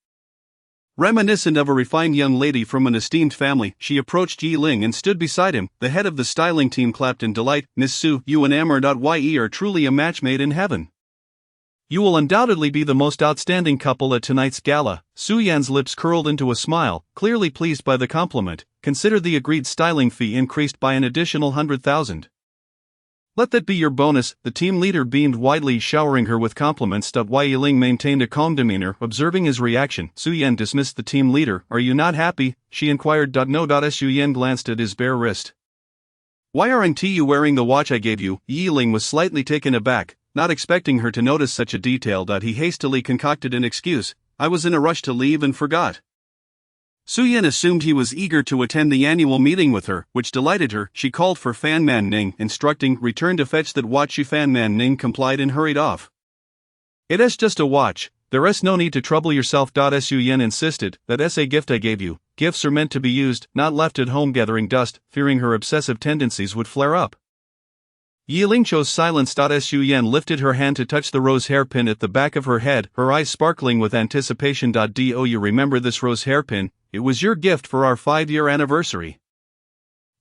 reminiscent of a refined young lady from an esteemed family. She approached Yi Ling and stood beside him. The head of the styling team clapped in delight. "Miss Su, you and Ye are truly a match made in heaven. You will undoubtedly be the most outstanding couple at tonight's gala." Su Yan's lips curled into a smile, clearly pleased by the compliment. "Consider the agreed styling fee increased by an additional 100,000. Let that be your bonus." The team leader beamed widely, showering her with compliments. Yi Ling maintained a calm demeanor, observing his reaction. Su Yan dismissed the team leader. "Are you not happy?" she inquired. "No." Su Yan glanced at his bare wrist. "Why aren't you wearing the watch I gave you?" Yi Ling was slightly taken aback, not expecting her to notice such a detail. He hastily concocted an excuse. "I was in a rush to leave and forgot." Su Yan assumed he was eager to attend the annual meeting with her, which delighted her. She called for Fan Man Ning, instructing, "Return to fetch that watch." Fan Man Ning complied and hurried off. "It's just a watch. There's no need to trouble yourself." Su Yan insisted. "That's a gift I gave you. Gifts are meant to be used, not left at home gathering dust," fearing her obsessive tendencies would flare up. Yi Ling chose silence. Su Yan lifted her hand to touch the rose hairpin at the back of her head, her eyes sparkling with anticipation. "Do you remember this rose hairpin? It was your gift for our 5-year anniversary."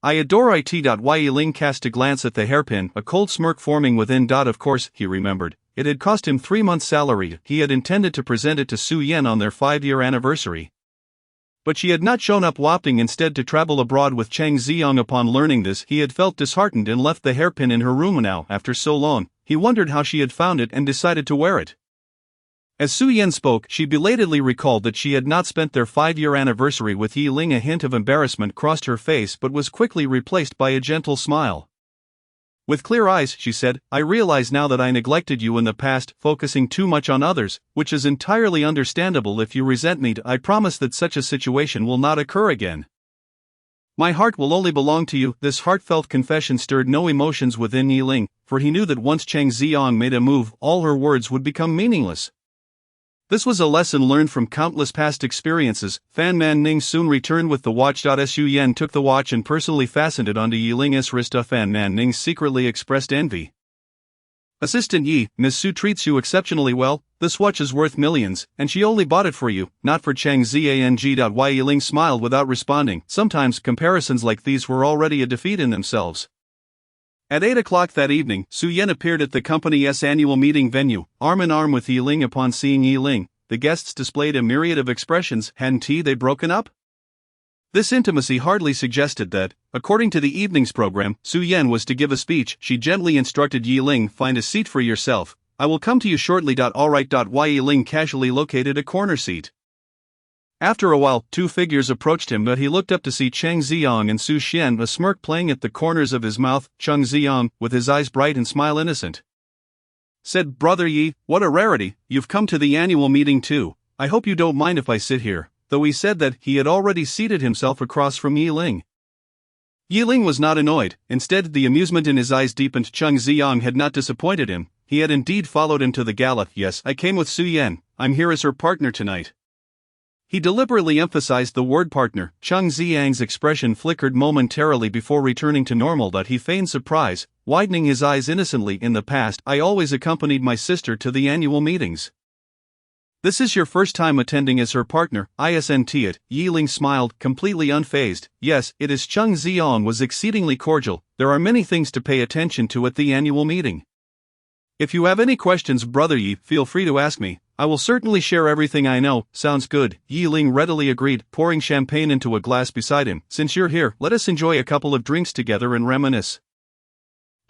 "I adore it." Yi Ling cast a glance at the hairpin, a cold smirk forming within. Of course, he remembered. It had cost him 3 months' salary. He had intended to present it to Su Yan on their 5-year anniversary, but she had not shown up, opting instead to travel abroad with Cheng Ziyang. Upon learning this, he had felt disheartened and left the hairpin in her room. Now, after so long, he wondered how she had found it and decided to wear it. As Su Yan spoke, she belatedly recalled that she had not spent their 5-year anniversary with Yi Ling. A hint of embarrassment crossed her face but was quickly replaced by a gentle smile. With clear eyes, she said, "I realize now that I neglected you in the past, focusing too much on others, which is entirely understandable. If you resent me, I promise that such a situation will not occur again. My heart will only belong to you." This heartfelt confession stirred no emotions within Yi Ling, for he knew that once Cheng Ziyang made a move, all her words would become meaningless. This was a lesson learned from countless past experiences. Fan Man Ning soon returned with the watch. Su Yan took the watch and personally fastened it onto Yi Ling's wrist. Fan Man Ning secretly expressed envy. "Assistant Yi, Miss Su treats you exceptionally well. This watch is worth millions, and she only bought it for you, not for Cheng Ziyang." Yi Ling smiled without responding. Sometimes comparisons like these were already a defeat in themselves. At 8 o'clock that evening, Su Yan appeared at the company's annual meeting venue, arm in arm with Yi Ling. Upon seeing Yi Ling, the guests displayed a myriad of expressions. Hadn't they broken up? This intimacy hardly suggested that, according to the evening's program, Su Yan was to give a speech. She gently instructed Yi Ling, "Find a seat for yourself. I will come to you shortly." "All right." Yi Ling casually located a corner seat. After a while, 2 figures approached him, but he looked up to see Cheng Ziyang and Su Xian, a smirk playing at the corners of his mouth. Cheng Ziyang, with his eyes bright and smile innocent, said, "Brother Yi, what a rarity, you've come to the annual meeting too. I hope you don't mind if I sit here," though he said that he had already seated himself across from Yi Ling. Yi Ling was not annoyed, instead the amusement in his eyes deepened. Cheng Ziyang had not disappointed him, he had indeed followed him to the gala. "Yes, I came with Su Yan, I'm here as her partner tonight." He deliberately emphasized the word partner. Cheng Ziyang's expression flickered momentarily before returning to normal. He feigned surprise, widening his eyes innocently. "In the past, I always accompanied my sister to the annual meetings. This is your first time attending as her partner, isn't it?" Yi Ling smiled, completely unfazed. "Yes, it is." Cheng Ziyang was exceedingly cordial. "There are many things to pay attention to at the annual meeting. If you have any questions, Brother Yi, feel free to ask me. I will certainly share everything I know." "Sounds good," Yi Ling readily agreed, pouring champagne into a glass beside him. "Since you're here, let us enjoy a couple of drinks together and reminisce."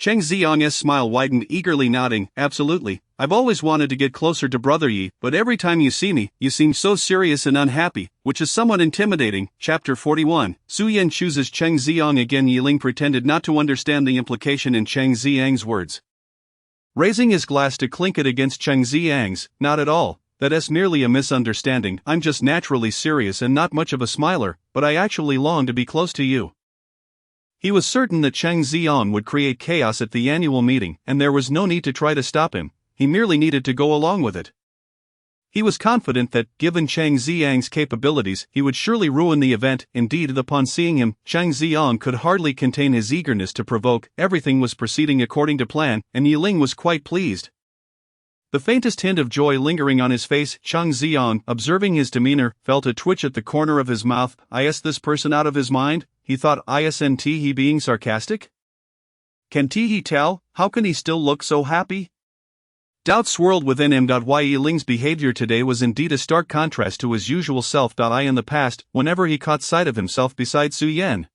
Cheng Xiang's smile widened, eagerly nodding, absolutely. I've always wanted to get closer to Brother Yi, but every time you see me, you seem so serious and unhappy, which is somewhat intimidating. Chapter 41. Su Yan chooses Cheng Xiang again. Yiling pretended not to understand the implication in Cheng Xiang's words. Raising his glass to clink it against Cheng Xiang's, not at all. That's merely a misunderstanding. I'm just naturally serious and not much of a smiler, but I actually long to be close to you. He was certain that Cheng Xiang would create chaos at the annual meeting, and there was no need to try to stop him. He merely needed to go along with it. He was confident that, given Cheng Xiang's capabilities, he would surely ruin the event. Indeed, upon seeing him, Cheng Xiang could hardly contain his eagerness to provoke. Everything was proceeding according to plan, and Yiling was quite pleased. The faintest hint of joy lingering on his face, Cheng Xiang, observing his demeanor, felt a twitch at the corner of his mouth. Is this person out of his mind? He thought. Isn't he being sarcastic? Can't he tell? How can he still look so happy? Doubt swirled within him. Yiling's behavior today was indeed a stark contrast to his usual self. In the past, whenever he caught sight of himself beside Su Yan,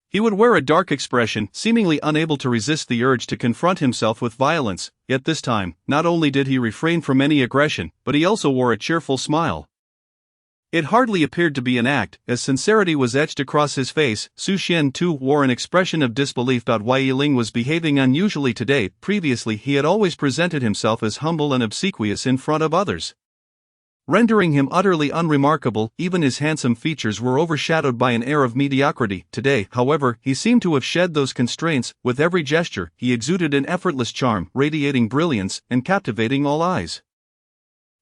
he would wear a dark expression, seemingly unable to resist the urge to confront himself with violence, yet this time, not only did he refrain from any aggression, but he also wore a cheerful smile. It hardly appeared to be an act, as sincerity was etched across his face. Su Xian too wore an expression of disbelief. Yiling was behaving unusually today. Previously he had always presented himself as humble and obsequious in front of others, rendering him utterly unremarkable. Even his handsome features were overshadowed by an air of mediocrity. Today, however, he seemed to have shed those constraints. With every gesture, he exuded an effortless charm, radiating brilliance and captivating all eyes.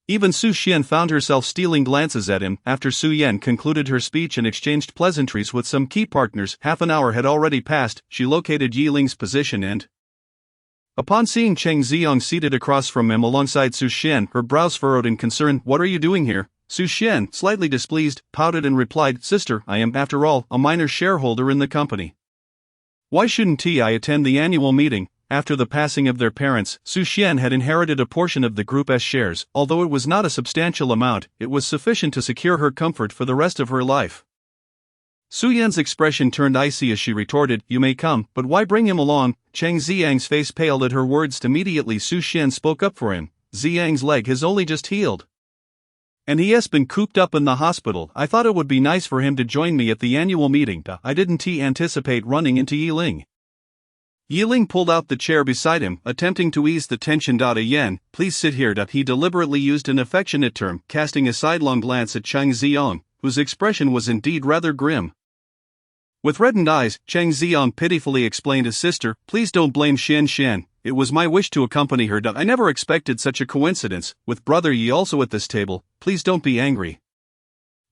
Even Su Xian found herself stealing glances at him. After Su Yan concluded her speech and exchanged pleasantries with some key partners, half an hour had already passed. She located Yiling's position and, upon seeing Cheng Xiang seated across from him alongside Su Xian, her brows furrowed in concern. What are you doing here? Su Xian, slightly displeased, pouted and replied, Sister, I am, after all, a minor shareholder in the company. Why shouldn't I attend the annual meeting? After the passing of their parents, Su Xian had inherited a portion of the group's shares. Although it was not a substantial amount, it was sufficient to secure her comfort for the rest of her life. Su Yan's expression turned icy as she retorted, You may come, but why bring him along? Cheng Xiang's face paled at her words. Immediately Su Xian spoke up for him. Xiang's leg has only just healed, and he has been cooped up in the hospital. I thought it would be nice for him to join me at the annual meeting. I didn't anticipate running into Yiling. Yiling pulled out the chair beside him, attempting to ease the tension. Yan, please sit here. He deliberately used an affectionate term, casting a sidelong glance at Cheng Xiang, whose expression was indeed rather grim. With reddened eyes, Cheng Xiang pitifully explained to Sister, Please don't blame Xian. It was my wish to accompany her. I never expected such a coincidence, with Brother Yi also at this table. Please don't be angry.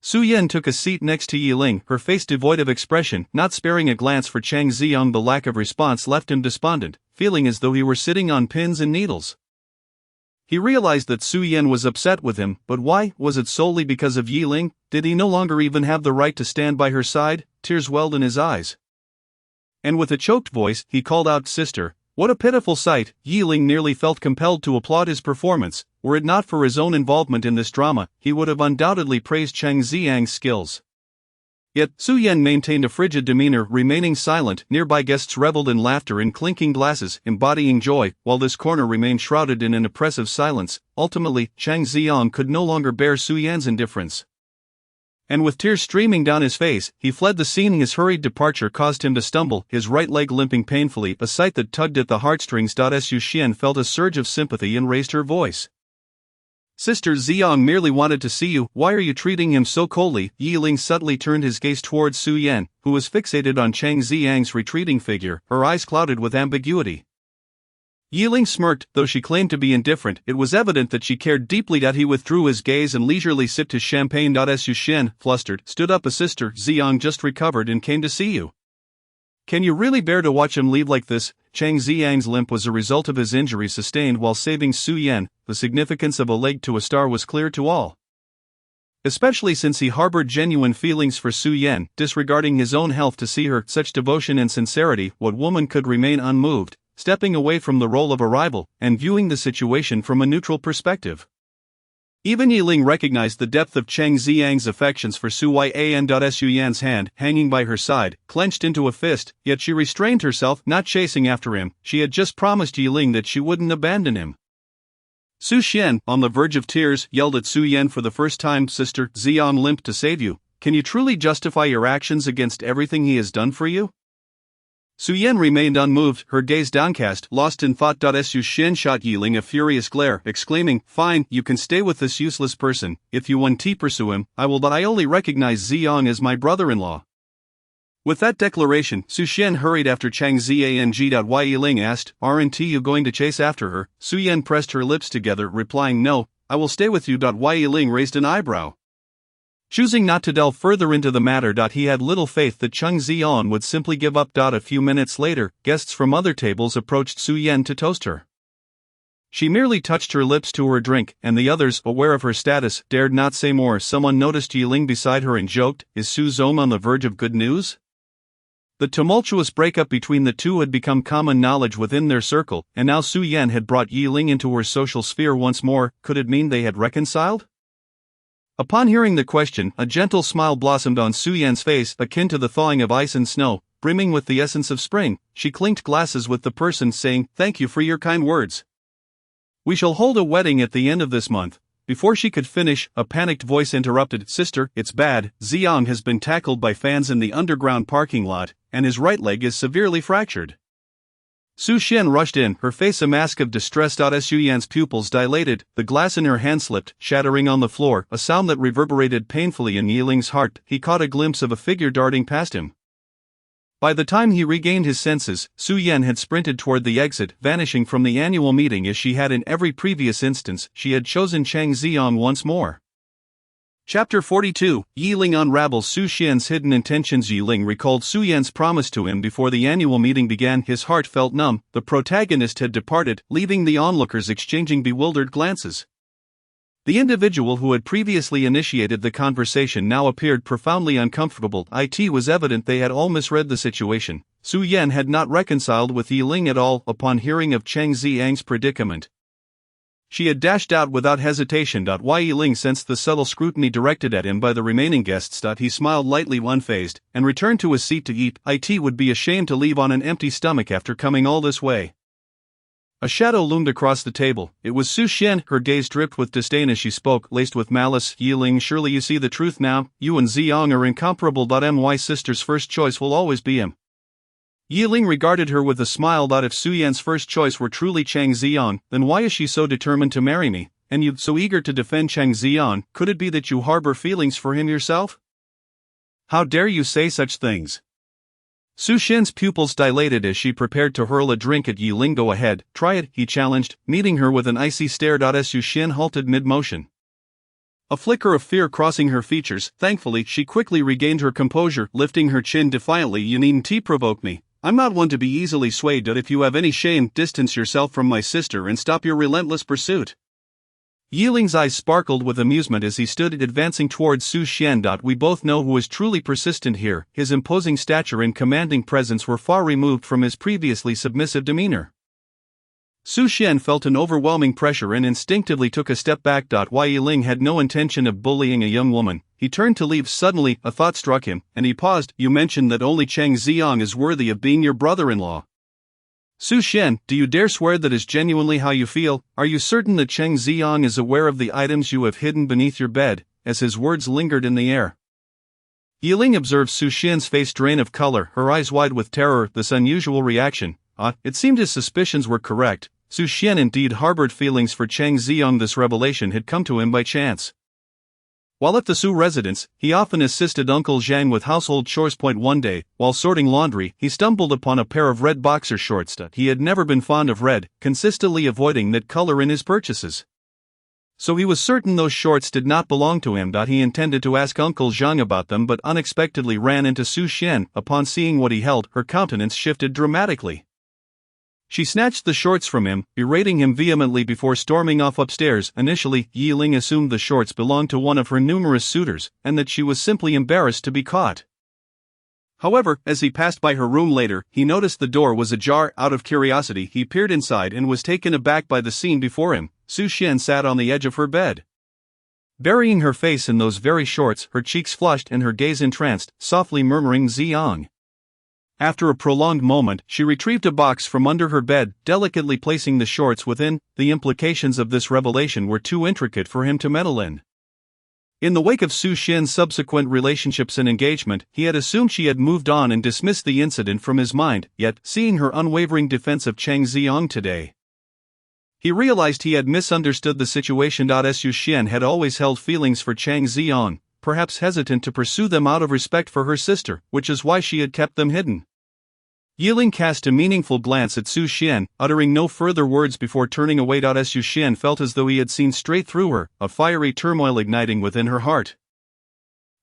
Su Yan took a seat next to Yiling, her face devoid of expression, not sparing a glance for Cheng Xiang. The lack of response left him despondent, feeling as though he were sitting on pins and needles. He realized that Su Yan was upset with him, but why? Was it solely because of Yiling? Did he no longer even have the right to stand by her side? Tears welled in his eyes, and with a choked voice, he called out, Sister. What a pitiful sight! Yiling nearly felt compelled to applaud his performance. Were it not for his own involvement in this drama, he would have undoubtedly praised Cheng Xiang's skills. Yet, Su Yan maintained a frigid demeanor, remaining silent. Nearby guests reveled in laughter and clinking glasses, embodying joy, while this corner remained shrouded in an oppressive silence. Ultimately, Cheng Xiang could no longer bear Su Yan's indifference, and with tears streaming down his face, he fled the scene. His hurried departure caused him to stumble, his right leg limping painfully, a sight that tugged at the heartstrings. Su Xian felt a surge of sympathy and raised her voice. Sister, Xiang merely wanted to see you. Why are you treating him so coldly? Yiling subtly turned his gaze towards Su Yan, who was fixated on Cheng Xiang's retreating figure, her eyes clouded with ambiguity. Yiling smirked. Though she claimed to be indifferent, it was evident that she cared deeply. He withdrew his gaze and leisurely sipped his champagne. Su Xian, flustered, stood up. Sister, Xiang just recovered and came to see you. Can you really bear to watch him leave like this? Cheng Xiang's limp was a result of his injury sustained while saving Su Yan. The significance of a leg to a star was clear to all, especially since he harbored genuine feelings for Su Yan. Disregarding his own health to see her such devotion and sincerity, what woman could remain unmoved? Stepping away from the role of a rival, and viewing the situation from a neutral perspective, Even Yiling recognized the depth of Cheng Ziyang's affections for Su Yan. Su Yan's hand, hanging by her side, clenched into a fist, yet she restrained herself, not chasing after him. She had just promised Yiling that she wouldn't abandon him. Su Xian, on the verge of tears, yelled at Su Yan for the first time, "Sister, Ziyang limped to save you. Can you truly justify your actions against everything he has done for you?" Su Yan remained unmoved, her gaze downcast, lost in thought. Su Xian shot Yiling a furious glare, exclaiming, "Fine, you can stay with this useless person. If you want to pursue him, I will, but I only recognize Ziyang as my brother-in-law." With that declaration, Su Xian hurried after Chang Ziyang. Yiling asked, "Aren't you going to chase after her?" Su Yan pressed her lips together, replying, "No, I will stay with you." Yiling raised an eyebrow. Choosing not to delve further into the matter, he had little faith that Cheng Ziyang would simply give up. A few minutes later, guests from other tables approached Su Yan to toast her. She merely touched her lips to her drink, and the others, aware of her status, dared not say more. Someone noticed Yiling beside her and joked, "Is Su Zong on the verge of good news?" The tumultuous breakup between the two had become common knowledge within their circle, and now Su Yan had brought Yiling into her social sphere once more. Could it mean they had reconciled? Upon hearing the question, a gentle smile blossomed on Su Yan's face, akin to the thawing of ice and snow, brimming with the essence of spring. She clinked glasses with the person, saying, "Thank you for your kind words. We shall hold a wedding at the end of this month." Before she could finish, a panicked voice interrupted, "Sister, it's bad. Ziyang has been tackled by fans in the underground parking lot, and his right leg is severely fractured." Su Xian rushed in, her face a mask of distress. Su Yan's pupils dilated, the glass in her hand slipped, shattering on the floor, a sound that reverberated painfully in Yiling's heart. He caught a glimpse of a figure darting past him. By the time he regained his senses, Su Yan had sprinted toward the exit, vanishing from the annual meeting as she had in every previous instance. She had chosen Cheng Ziyang once more. Chapter 42, Yiling unravels Su Xian's hidden intentions. Yiling recalled Su Yan's promise to him before the annual meeting began. His heart felt numb. The protagonist had departed, leaving the onlookers exchanging bewildered glances. The individual who had previously initiated the conversation now appeared profoundly uncomfortable. It was evident they had all misread the situation. Su Yan had not reconciled with Yiling at all upon hearing of Cheng Ziyang's predicament. She had dashed out without hesitation. Yiling sensed the subtle scrutiny directed at him by the remaining guests. He smiled lightly, unfazed, and returned to his seat to eat. It would be a shame to leave on an empty stomach after coming all this way. A shadow loomed across the table. It was Su Xian, her gaze dripped with disdain as she spoke, laced with malice. "Yiling, surely you see the truth now. You and Ziyang are incomparable. My sister's first choice will always be him." Yiling regarded her with a smile. "If Su Yan's first choice were truly Cheng Ziyang, then why is she so determined to marry me, and you so eager to defend Cheng Ziyang? Could it be that you harbor feelings for him yourself? How dare you say such things?" Su Xian's pupils dilated as she prepared to hurl a drink at Yiling. "Go ahead, try it," he challenged, meeting her with an icy stare. Su Xian halted mid-motion, a flicker of fear crossing her features. Thankfully, she quickly regained her composure, lifting her chin defiantly. "You needn't provoke me. I'm not one to be easily swayed. If you have any shame, distance yourself from my sister and stop your relentless pursuit." Yiling's eyes sparkled with amusement as he stood advancing towards Su Xian. "We both know who is truly persistent here." His imposing stature and commanding presence were far removed from his previously submissive demeanor. Su Xian felt an overwhelming pressure and instinctively took a step back. Yiling had no intention of bullying a young woman. He turned to leave. Suddenly, a thought struck him, and he paused. "You mentioned that only Cheng Ziyang is worthy of being your brother-in-law. Su Xian, do you dare swear that is genuinely how you feel? Are you certain that Cheng Ziyang is aware of the items you have hidden beneath your bed?" As his words lingered in the air, Yiling observed Su Xian's face drain of color, her eyes wide with terror. This unusual reaction. It seemed his suspicions were correct. Su Xian indeed harbored feelings for Cheng Ziyang. This revelation had come to him by chance. While at the Su residence, he often assisted Uncle Zhang with household chores. One day, while sorting laundry, he stumbled upon a pair of red boxer shorts. He had never been fond of red, consistently avoiding that color in his purchases. So he was certain those shorts did not belong to him. He intended to ask Uncle Zhang about them but unexpectedly ran into Su Xian. Upon seeing what he held, her countenance shifted dramatically. She snatched the shorts from him, berating him vehemently before storming off upstairs. Initially, Yiling assumed the shorts belonged to one of her numerous suitors, and that she was simply embarrassed to be caught. However, as he passed by her room later, he noticed the door was ajar. Out of curiosity, he peered inside and was taken aback by the scene before him. Su Xian sat on the edge of her bed. burying her face in those very shorts, her cheeks flushed and her gaze entranced, softly murmuring Ziyang. After a prolonged moment, she retrieved a box from under her bed, delicately placing the shorts within. The implications of this revelation were too intricate for him to meddle in. In the wake of Su Xian's subsequent relationships and engagement, he had assumed she had moved on and dismissed the incident from his mind, yet, seeing her unwavering defense of Chang Ziyang today, he realized he had misunderstood the situation. Su Xian had always held feelings for Chang Ziyang, perhaps hesitant to pursue them out of respect for her sister, which is why she had kept them hidden. Yiling cast a meaningful glance at Su Xian, uttering no further words before turning away. Su Xian felt as though he had seen straight through her, a fiery turmoil igniting within her heart.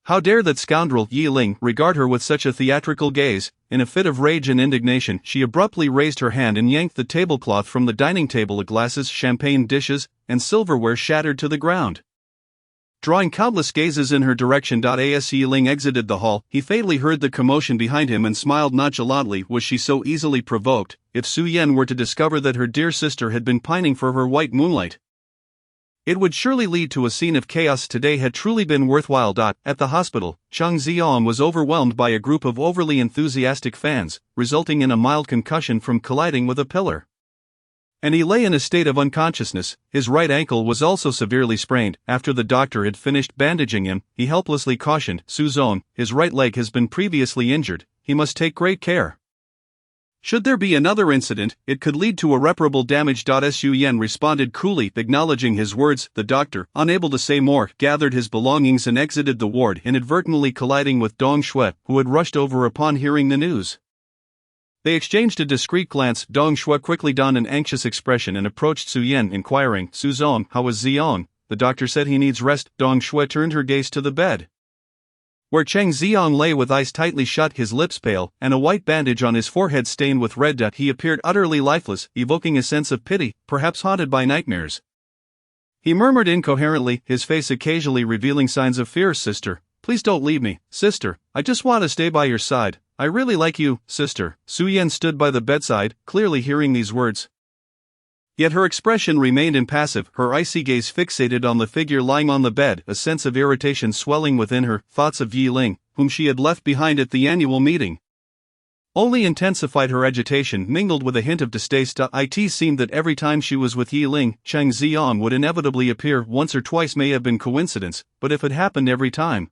How dare that scoundrel, Yiling, regard her with such a theatrical gaze? In a fit of rage and indignation, she abruptly raised her hand and yanked the tablecloth from the dining table. Glasses, champagne dishes, and silverware shattered to the ground. Drawing countless gazes in her direction. As Yiling exited the hall, he fatally heard the commotion behind him and smiled nonchalantly. Was she so easily provoked? If Su Yan were to discover that her dear sister had been pining for her white moonlight, it would surely lead to a scene of chaos. Today had truly been worthwhile. At the hospital, Chang Ziyang was overwhelmed by a group of overly enthusiastic fans, resulting in a mild concussion from colliding with a pillar. And he lay in a state of unconsciousness. His right ankle was also severely sprained. After the doctor had finished bandaging him, he helplessly cautioned, Su Zong, his right leg has been previously injured, he must take great care. Should there be another incident, it could lead to irreparable damage. Su Yan responded coolly, acknowledging his words. The doctor, unable to say more, gathered his belongings and exited the ward, inadvertently colliding with Dong Shui, who had rushed over upon hearing the news. They exchanged a discreet glance. Dong Shui quickly donned an anxious expression and approached Su Yan, inquiring, Su Zong, how is Ziyang? The doctor said he needs rest. Dong Shui turned her gaze to the bed, where Chang Ziyang lay with eyes tightly shut, his lips pale, and a white bandage on his forehead stained with red. He appeared utterly lifeless, evoking a sense of pity, perhaps haunted by nightmares. He murmured incoherently, his face occasionally revealing signs of fear. Sister, please don't leave me. Sister, I just want to stay by your side. I really like you, sister. Su Yan stood by the bedside, clearly hearing these words. Yet her expression remained impassive, her icy gaze fixated on the figure lying on the bed, a sense of irritation swelling within her. Thoughts of Yiling, whom she had left behind at the annual meeting, only intensified her agitation, mingled with a hint of distaste. It seemed that every time she was with Yiling, Chang Ziyang would inevitably appear. Once or twice may have been coincidence, but if it happened every time,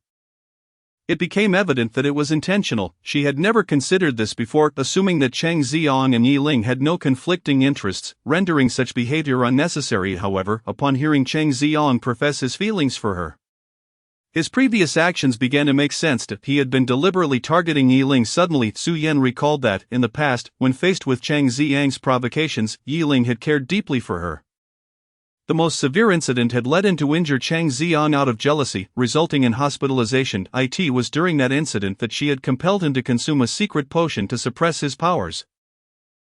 it became evident that it was intentional. She had never considered this before, assuming that Chang Ziyang and Yiling had no conflicting interests, rendering such behavior unnecessary. However, upon hearing Chang Ziyang profess his feelings for her, his previous actions began to make sense. He had been deliberately targeting Yiling. Suddenly, Su Yan recalled that, in the past, when faced with Chang Ziyang's provocations, Yiling had cared deeply for her. The most severe incident had led him to injure Chang Ziyang out of jealousy, resulting in hospitalization. It was during that incident that she had compelled him to consume a secret potion to suppress his powers.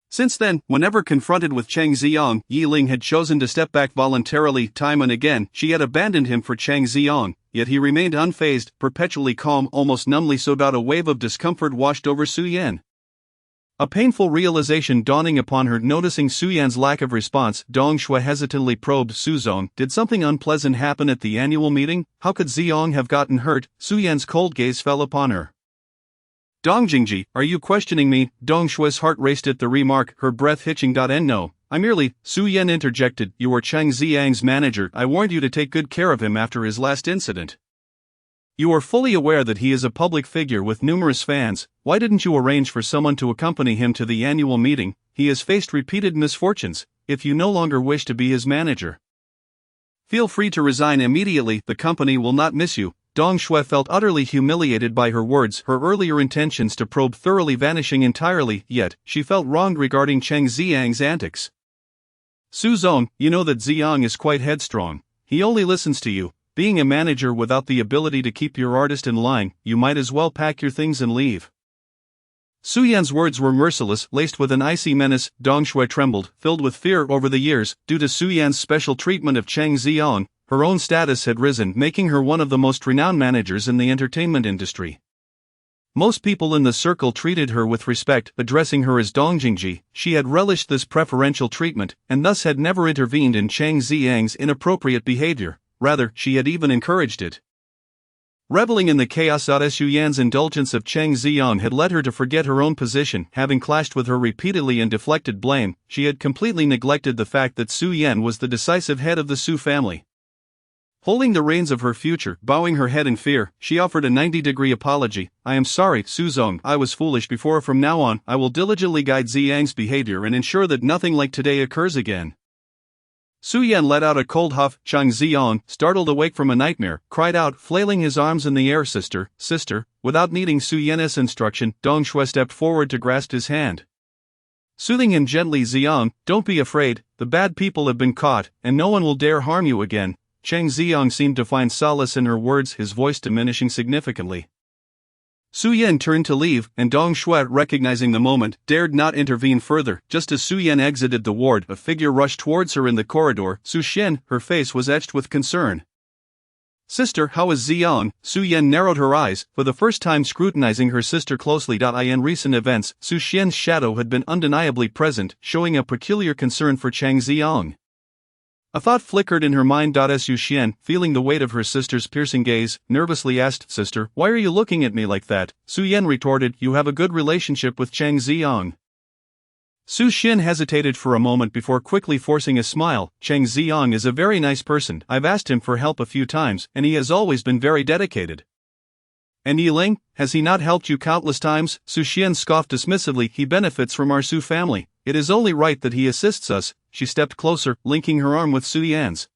Since then, whenever confronted with Chang Ziyang, Yiling had chosen to step back voluntarily. Time and again, she had abandoned him for Chang Ziyang, yet he remained unfazed, perpetually calm, almost numbly so. A wave of discomfort washed over Su Yan. A painful realization dawning upon her. Noticing Su Yan's lack of response, Dong Shui hesitantly probed, Su Zong, did something unpleasant happen at the annual meeting? How could Ziyang have gotten hurt? Su Yan's cold gaze fell upon her. Dong Jingji, are you questioning me? Dong Shui's heart raced at the remark, her breath hitching. No, I merely, Su Yan interjected, you are Chang Ziyang's manager. I warned you to take good care of him after his last incident. You are fully aware that he is a public figure with numerous fans. Why didn't you arrange for someone to accompany him to the annual meeting? He has faced repeated misfortunes. If you no longer wish to be his manager, feel free to resign immediately. The company will not miss you. Dong Shui felt utterly humiliated by her words, her earlier intentions to probe thoroughly vanishing entirely, yet, she felt wronged regarding Chang Ziyang's antics. Su Zong, you know that Ziyang is quite headstrong. He only listens to you. Being a manager without the ability to keep your artist in line, you might as well pack your things and leave. Su Yan's words were merciless, laced with an icy menace. Dong Shui trembled, filled with fear. Over the years, due to Su Yan's special treatment of Chang Ziyang, her own status had risen, making her one of the most renowned managers in the entertainment industry. Most people in the circle treated her with respect, addressing her as Dong Jingji. She had relished this preferential treatment, and thus had never intervened in Chang Ziyang's inappropriate behavior. rather, she had even encouraged it. Reveling in the chaos. Su Yan's indulgence of Cheng Ziyang had led her to forget her own position. Having clashed with her repeatedly and deflected blame, she had completely neglected the fact that Su Yan was the decisive head of the Su family. Holding the reins of her future, bowing her head in fear, she offered a 90-degree apology. I am sorry, Su Zong, I was foolish before. From now on, I will diligently guide Ziyang's behavior and ensure that nothing like today occurs again. Su Yan let out a cold huff. Cheng Ziyang, startled awake from a nightmare, cried out, flailing his arms in the air, Sister, sister. Without needing Su Yan's instruction, Dong Shui stepped forward to grasp his hand. Soothing him gently, Ziyang, don't be afraid, the bad people have been caught, and no one will dare harm you again. Cheng Ziyang seemed to find solace in her words, his voice diminishing significantly. Su Yan turned to leave, and Dong Shui, recognizing the moment, dared not intervene further. Just as Su Yan exited the ward, a figure rushed towards her in the corridor. Su Xian, her face was etched with concern. Sister, how is Ziyang? Su Yan narrowed her eyes, for the first time scrutinizing her sister closely. In recent events, Su Xian's shadow had been undeniably present, showing a peculiar concern for Cheng Ziyang. A thought flickered in her mind. Su Xian, feeling the weight of her sister's piercing gaze, nervously asked, Sister, why are you looking at me like that? Su Yan retorted, You have a good relationship with Cheng Ziyang. Su Xian hesitated for a moment before quickly forcing a smile. Cheng Ziyang is a very nice person. I've asked him for help a few times, and he has always been very dedicated. And Yiling, has he not helped you countless times? Su Xian scoffed dismissively, He benefits from our Su family. It is only right that he assists us. She stepped closer, linking her arm with Su Yan's.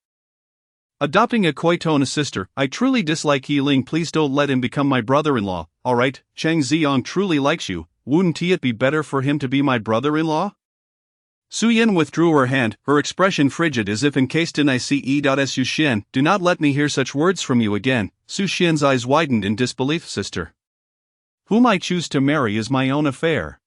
Adopting a coy tone, sister, I truly dislike Yiling. Please don't let him become my brother-in-law. Alright, Cheng Ziyang truly likes you. Wouldn't it be better for him to be my brother-in-law? Su Yan withdrew her hand, her expression frigid as if encased in ice. Su Xian, do not let me hear such words from you again. Su Xian's eyes widened in disbelief. Sister, whom I choose to marry is my own affair.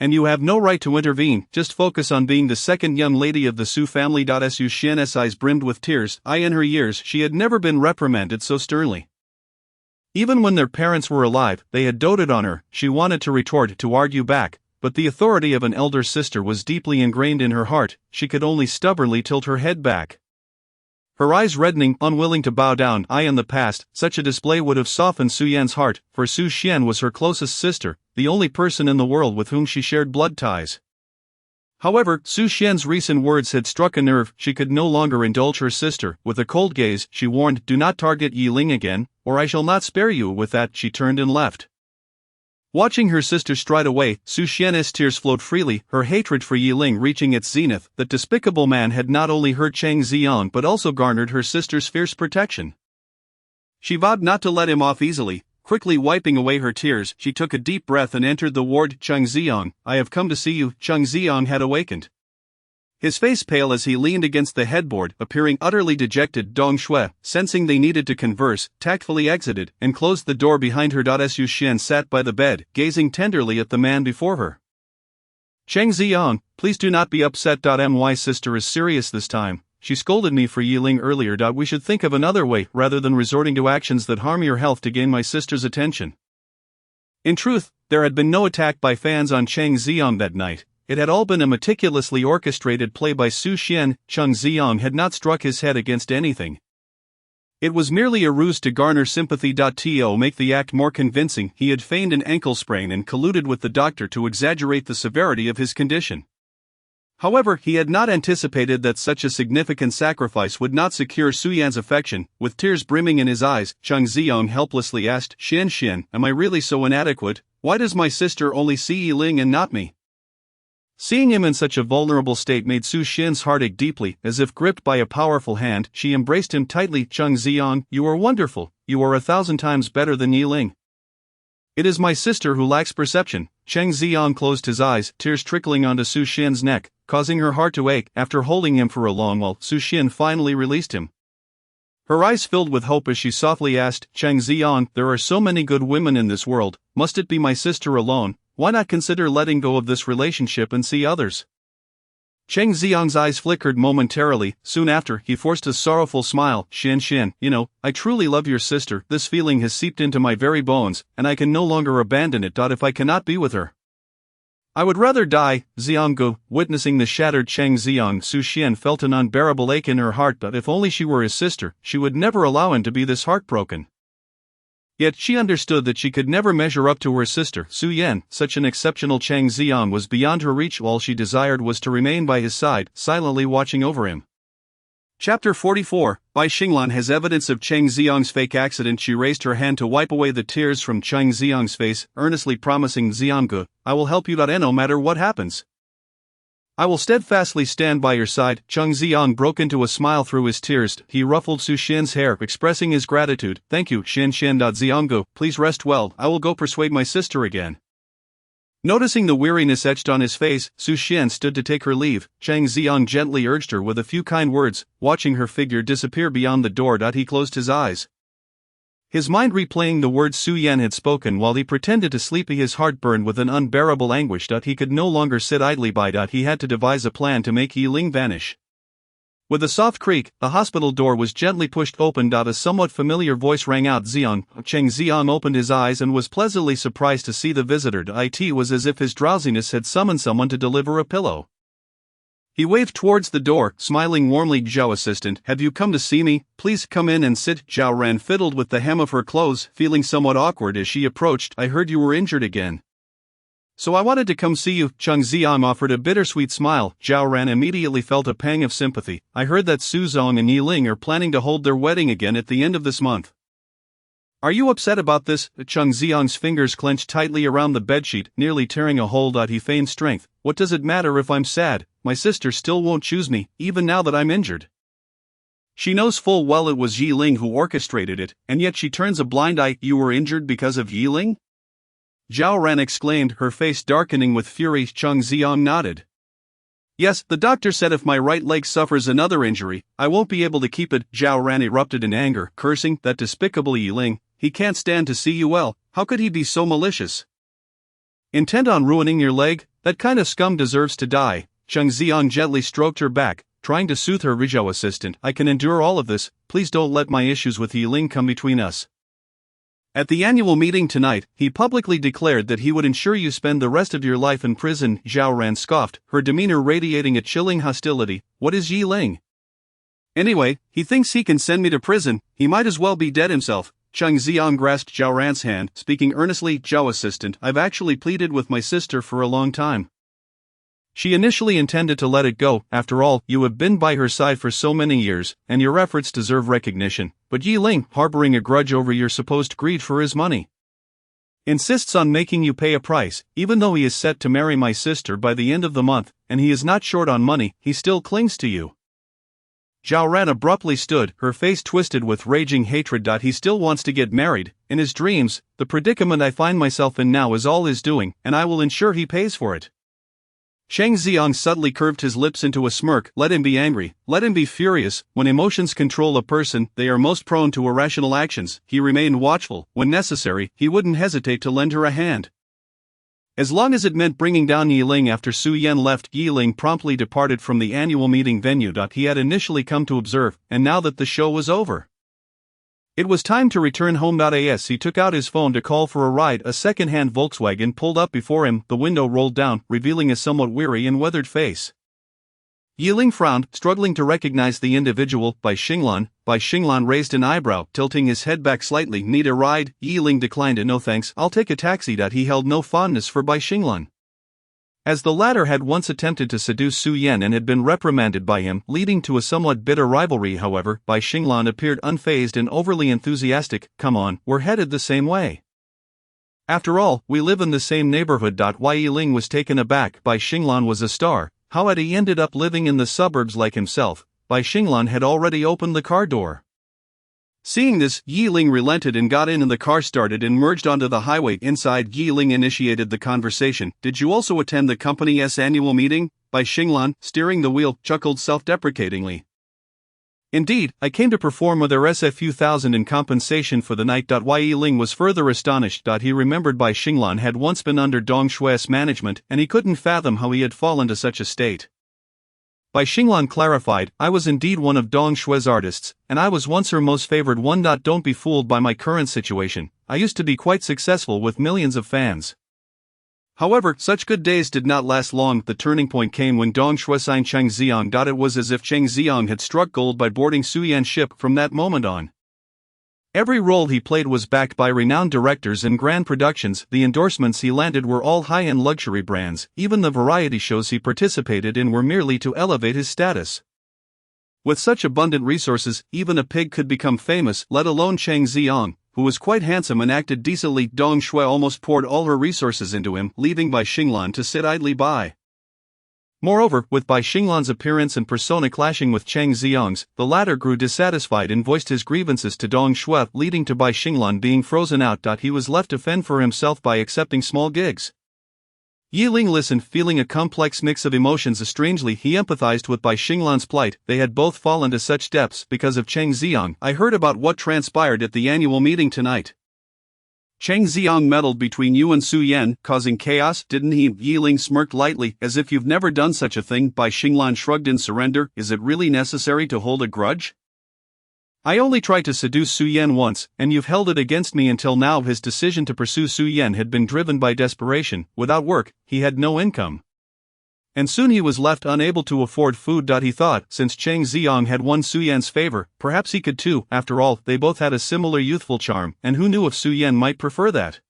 And you have no right to intervene. Just focus on being the second young lady of the Su family. Su Xian's eyes brimmed with tears. In her years, she had never been reprimanded so sternly. Even when their parents were alive, they had doted on her. She wanted to retort, to argue back, but the authority of an elder sister was deeply ingrained in her heart. She could only stubbornly tilt her head back. Her eyes reddening, unwilling to bow down. In the past, such a display would have softened Su Yan's heart, for Su Xian was her closest sister, the only person in the world with whom she shared blood ties. However, Su Xian's recent words had struck a nerve. She could no longer indulge her sister. With a cold gaze, she warned, Do not target Yiling again, or I shall not spare you. With that, she turned and left. Watching her sister stride away, Su Xian's tears flowed freely, her hatred for Yiling reaching its zenith. That despicable man had not only hurt Cheng Ziyang but also garnered her sister's fierce protection. She vowed not to let him off easily. Quickly wiping away her tears, she took a deep breath and entered the ward. Cheng Ziyang, I have come to see you. Cheng Ziyang had awakened. His face pale as he leaned against the headboard, appearing utterly dejected. Dong Shui, sensing they needed to converse, tactfully exited and closed the door behind her. Su Xian sat by the bed, gazing tenderly at the man before her. Cheng Ziyang, please do not be upset. My sister is serious this time. She scolded me for Yiling earlier. We should think of another way, rather than resorting to actions that harm your health to gain my sister's attention. In truth, there had been no attack by fans on Cheng Ziyang that night. It had all been a meticulously orchestrated play by Su Xian. Cheng Ziyang had not struck his head against anything. It was merely a ruse to garner sympathy. To make the act more convincing, he had feigned an ankle sprain and colluded with the doctor to exaggerate the severity of his condition. However, he had not anticipated that such a significant sacrifice would not secure Su Yan's affection. With tears brimming in his eyes, Cheng Ziyang helplessly asked, Xian, am I really so inadequate? Why does my sister only see Yiling and not me? Seeing him in such a vulnerable state made Su Xian's heart ache deeply. As if gripped by a powerful hand, she embraced him tightly. Cheng Ziyang, you are wonderful. You are 1,000 times better than Yiling. It is my sister who lacks perception. Cheng Ziyang closed his eyes, tears trickling onto Su Xian's neck, causing her heart to ache. After holding him for a long while, Su Xian finally released him. Her eyes filled with hope as she softly asked, Cheng Ziyang, there are so many good women in this world, must it be my sister alone? Why not consider letting go of this relationship and see others? Cheng Ziyang's eyes flickered momentarily. Soon after, he forced a sorrowful smile. Xian, I truly love your sister. This feeling has seeped into my very bones, and I can no longer abandon it. If I cannot be with her, I would rather die, Xianggu. Witnessing the shattered Cheng Xiang, Su Xian felt an unbearable ache in her heart, but if only she were his sister, she would never allow him to be this heartbroken. Yet she understood that she could never measure up to her sister, Su Yan. Such an exceptional Cheng Xiang was beyond her reach. All she desired was to remain by his side, silently watching over him. Chapter 44. Bai Xinglan has evidence of Cheng Xiang's fake accident. She raised her hand to wipe away the tears from Cheng Xiang's face, earnestly promising Xianggu, I will help you. No matter what happens, I will steadfastly stand by your side. Cheng Xiang broke into a smile through his tears. He ruffled Su Xian's hair, expressing his gratitude. Thank you, Xian. Xianggu, please rest well. I will go persuade my sister again. Noticing the weariness etched on his face, Su Xian stood to take her leave. Cheng Xiang gently urged her with a few kind words. Watching her figure disappear beyond the door, he closed his eyes, his mind replaying the words Su Yan had spoken while he pretended to sleep. His heart burned with an unbearable anguish. He could no longer sit idly by. He had to devise a plan to make Yiling vanish. With a soft creak, the hospital door was gently pushed open. A somewhat familiar voice rang out. Xiang. Cheng Xiang opened his eyes and was pleasantly surprised to see the visitor. It was as if his drowsiness had summoned someone to deliver a pillow. He waved towards the door, smiling warmly. Zhao assistant, have you come to see me? Please come in and sit. Zhao Ran fiddled with the hem of her clothes, feeling somewhat awkward as she approached. I heard you were injured again, so I wanted to come see you. Cheng Xiang offered a bittersweet smile. Zhao Ran immediately felt a pang of sympathy. I heard that Su Zong and Yiling are planning to hold their wedding again at the end of this month. Are you upset about this? Cheng Xiang's fingers clenched tightly around the bedsheet, nearly tearing a hold. He feigned strength. What does it matter if I'm sad? My sister still won't choose me, even now that I'm injured. She knows full well it was Yiling who orchestrated it, and yet she turns a blind eye. You were injured because of Yiling? Zhao Ran exclaimed, her face darkening with fury. Cheng Xiang nodded. Yes, the doctor said if my right leg suffers another injury, I won't be able to keep it. Zhao Ran erupted in anger, cursing that despicable Yiling. He can't stand to see you well. How could he be so malicious? Intent on ruining your leg? That kind of scum deserves to die. Cheng Xiang gently stroked her back, trying to soothe her. Zhao assistant, I can endure all of this. Please don't let my issues with Yiling come between us. At the annual meeting tonight, he publicly declared that he would ensure you spend the rest of your life in prison. Zhao Ran scoffed, her demeanor radiating a chilling hostility. What is Yiling? Anyway, he thinks he can send me to prison. He might as well be dead himself. Cheng Xiang grasped Zhao Ran's hand, speaking earnestly. Zhao assistant, I've actually pleaded with my sister for a long time. She initially intended to let it go. After all, you have been by her side for so many years, and your efforts deserve recognition. But Yiling, harboring a grudge over your supposed greed for his money, insists on making you pay a price. Even though he is set to marry my sister by the end of the month, and he is not short on money, he still clings to you. Zhao Ran abruptly stood, her face twisted with raging hatred. He still wants to get married. In his dreams, the predicament I find myself in now is all his doing, and I will ensure he pays for it. Cheng Xiang subtly curved his lips into a smirk. Let him be angry, let him be furious. When emotions control a person, they are most prone to irrational actions. He remained watchful. When necessary, he wouldn't hesitate to lend her a hand. As long as it meant bringing down Yiling. After Su Yan left, Yiling promptly departed from the annual meeting venue he had initially come to observe, and now that the show was over, it was time to return home. As he took out his phone to call for a ride, a second-hand Volkswagen pulled up before him. The window rolled down, revealing a somewhat weary and weathered face. Yiling frowned, struggling to recognize the individual. Bai Xinglan. Bai Xinglan raised an eyebrow, tilting his head back slightly. Need a ride? Yiling declined it. No thanks, I'll take a taxi. He held no fondness for Bai Xinglan, as the latter had once attempted to seduce Su Yan and had been reprimanded by him, leading to a somewhat bitter rivalry. However, Bai Xinglan appeared unfazed and overly enthusiastic. Come on, we're headed the same way. After all, we live in the same neighborhood. Why? Yiling was taken aback. Bai Xinglan was a star. How had he ended up living in the suburbs like himself? Bai Xinglan had already opened the car door. Seeing this, Yiling relented and got in, and the car started and merged onto the highway. Inside, Yiling initiated the conversation. Did you also attend the company's annual meeting? Bai Xinglan, steering the wheel, chuckled self-deprecatingly. Indeed, I came to perform with Rs a few thousand in compensation for the night. Yiling was further astonished. He remembered Bai Xinglan had once been under Dong Shui's management, and he couldn't fathom how he had fallen to such a state. Bai Xinglan clarified, I was indeed one of Dong Shui's artists, and I was once her most favored one. Don't be fooled by my current situation. I used to be quite successful with millions of fans. However, such good days did not last long. The turning point came when Dong Shui signed Cheng Xiang. It was as if Cheng Xiang had struck gold by boarding Su Yan's ship from that moment on. Every role he played was backed by renowned directors and grand productions. The endorsements he landed were all high-end luxury brands. Even the variety shows he participated in were merely to elevate his status. With such abundant resources, even a pig could become famous, let alone Cheng Xiang, who was quite handsome and acted decently. Dong Shui almost poured all her resources into him, leaving Bai Xinglan to sit idly by. Moreover, with Bai Xinglan's appearance and persona clashing with Cheng Xiang's, the latter grew dissatisfied and voiced his grievances to Dong Shui, leading to Bai Xinglan being frozen out. He was left to fend for himself by accepting small gigs. Yi Ling listened, feeling a complex mix of emotions. Strangely, he empathized with Bai Xinglan's plight. They had both fallen to such depths because of Cheng Xiang. I heard about what transpired at the annual meeting tonight. Cheng Xiang meddled between you and Su Yan, causing chaos, didn't he? Yi Ling smirked lightly, as if you've never done such a thing. Bai Xinglan shrugged in surrender. Is it really necessary to hold a grudge? I only tried to seduce Su Yan once, and you've held it against me until now. His decision to pursue Su Yan had been driven by desperation. Without work, he had no income. And soon he was left unable to afford food. He thought, since Cheng Xiang had won Su Yan's favor, perhaps he could too. After all, they both had a similar youthful charm, and who knew if Su Yan might prefer that?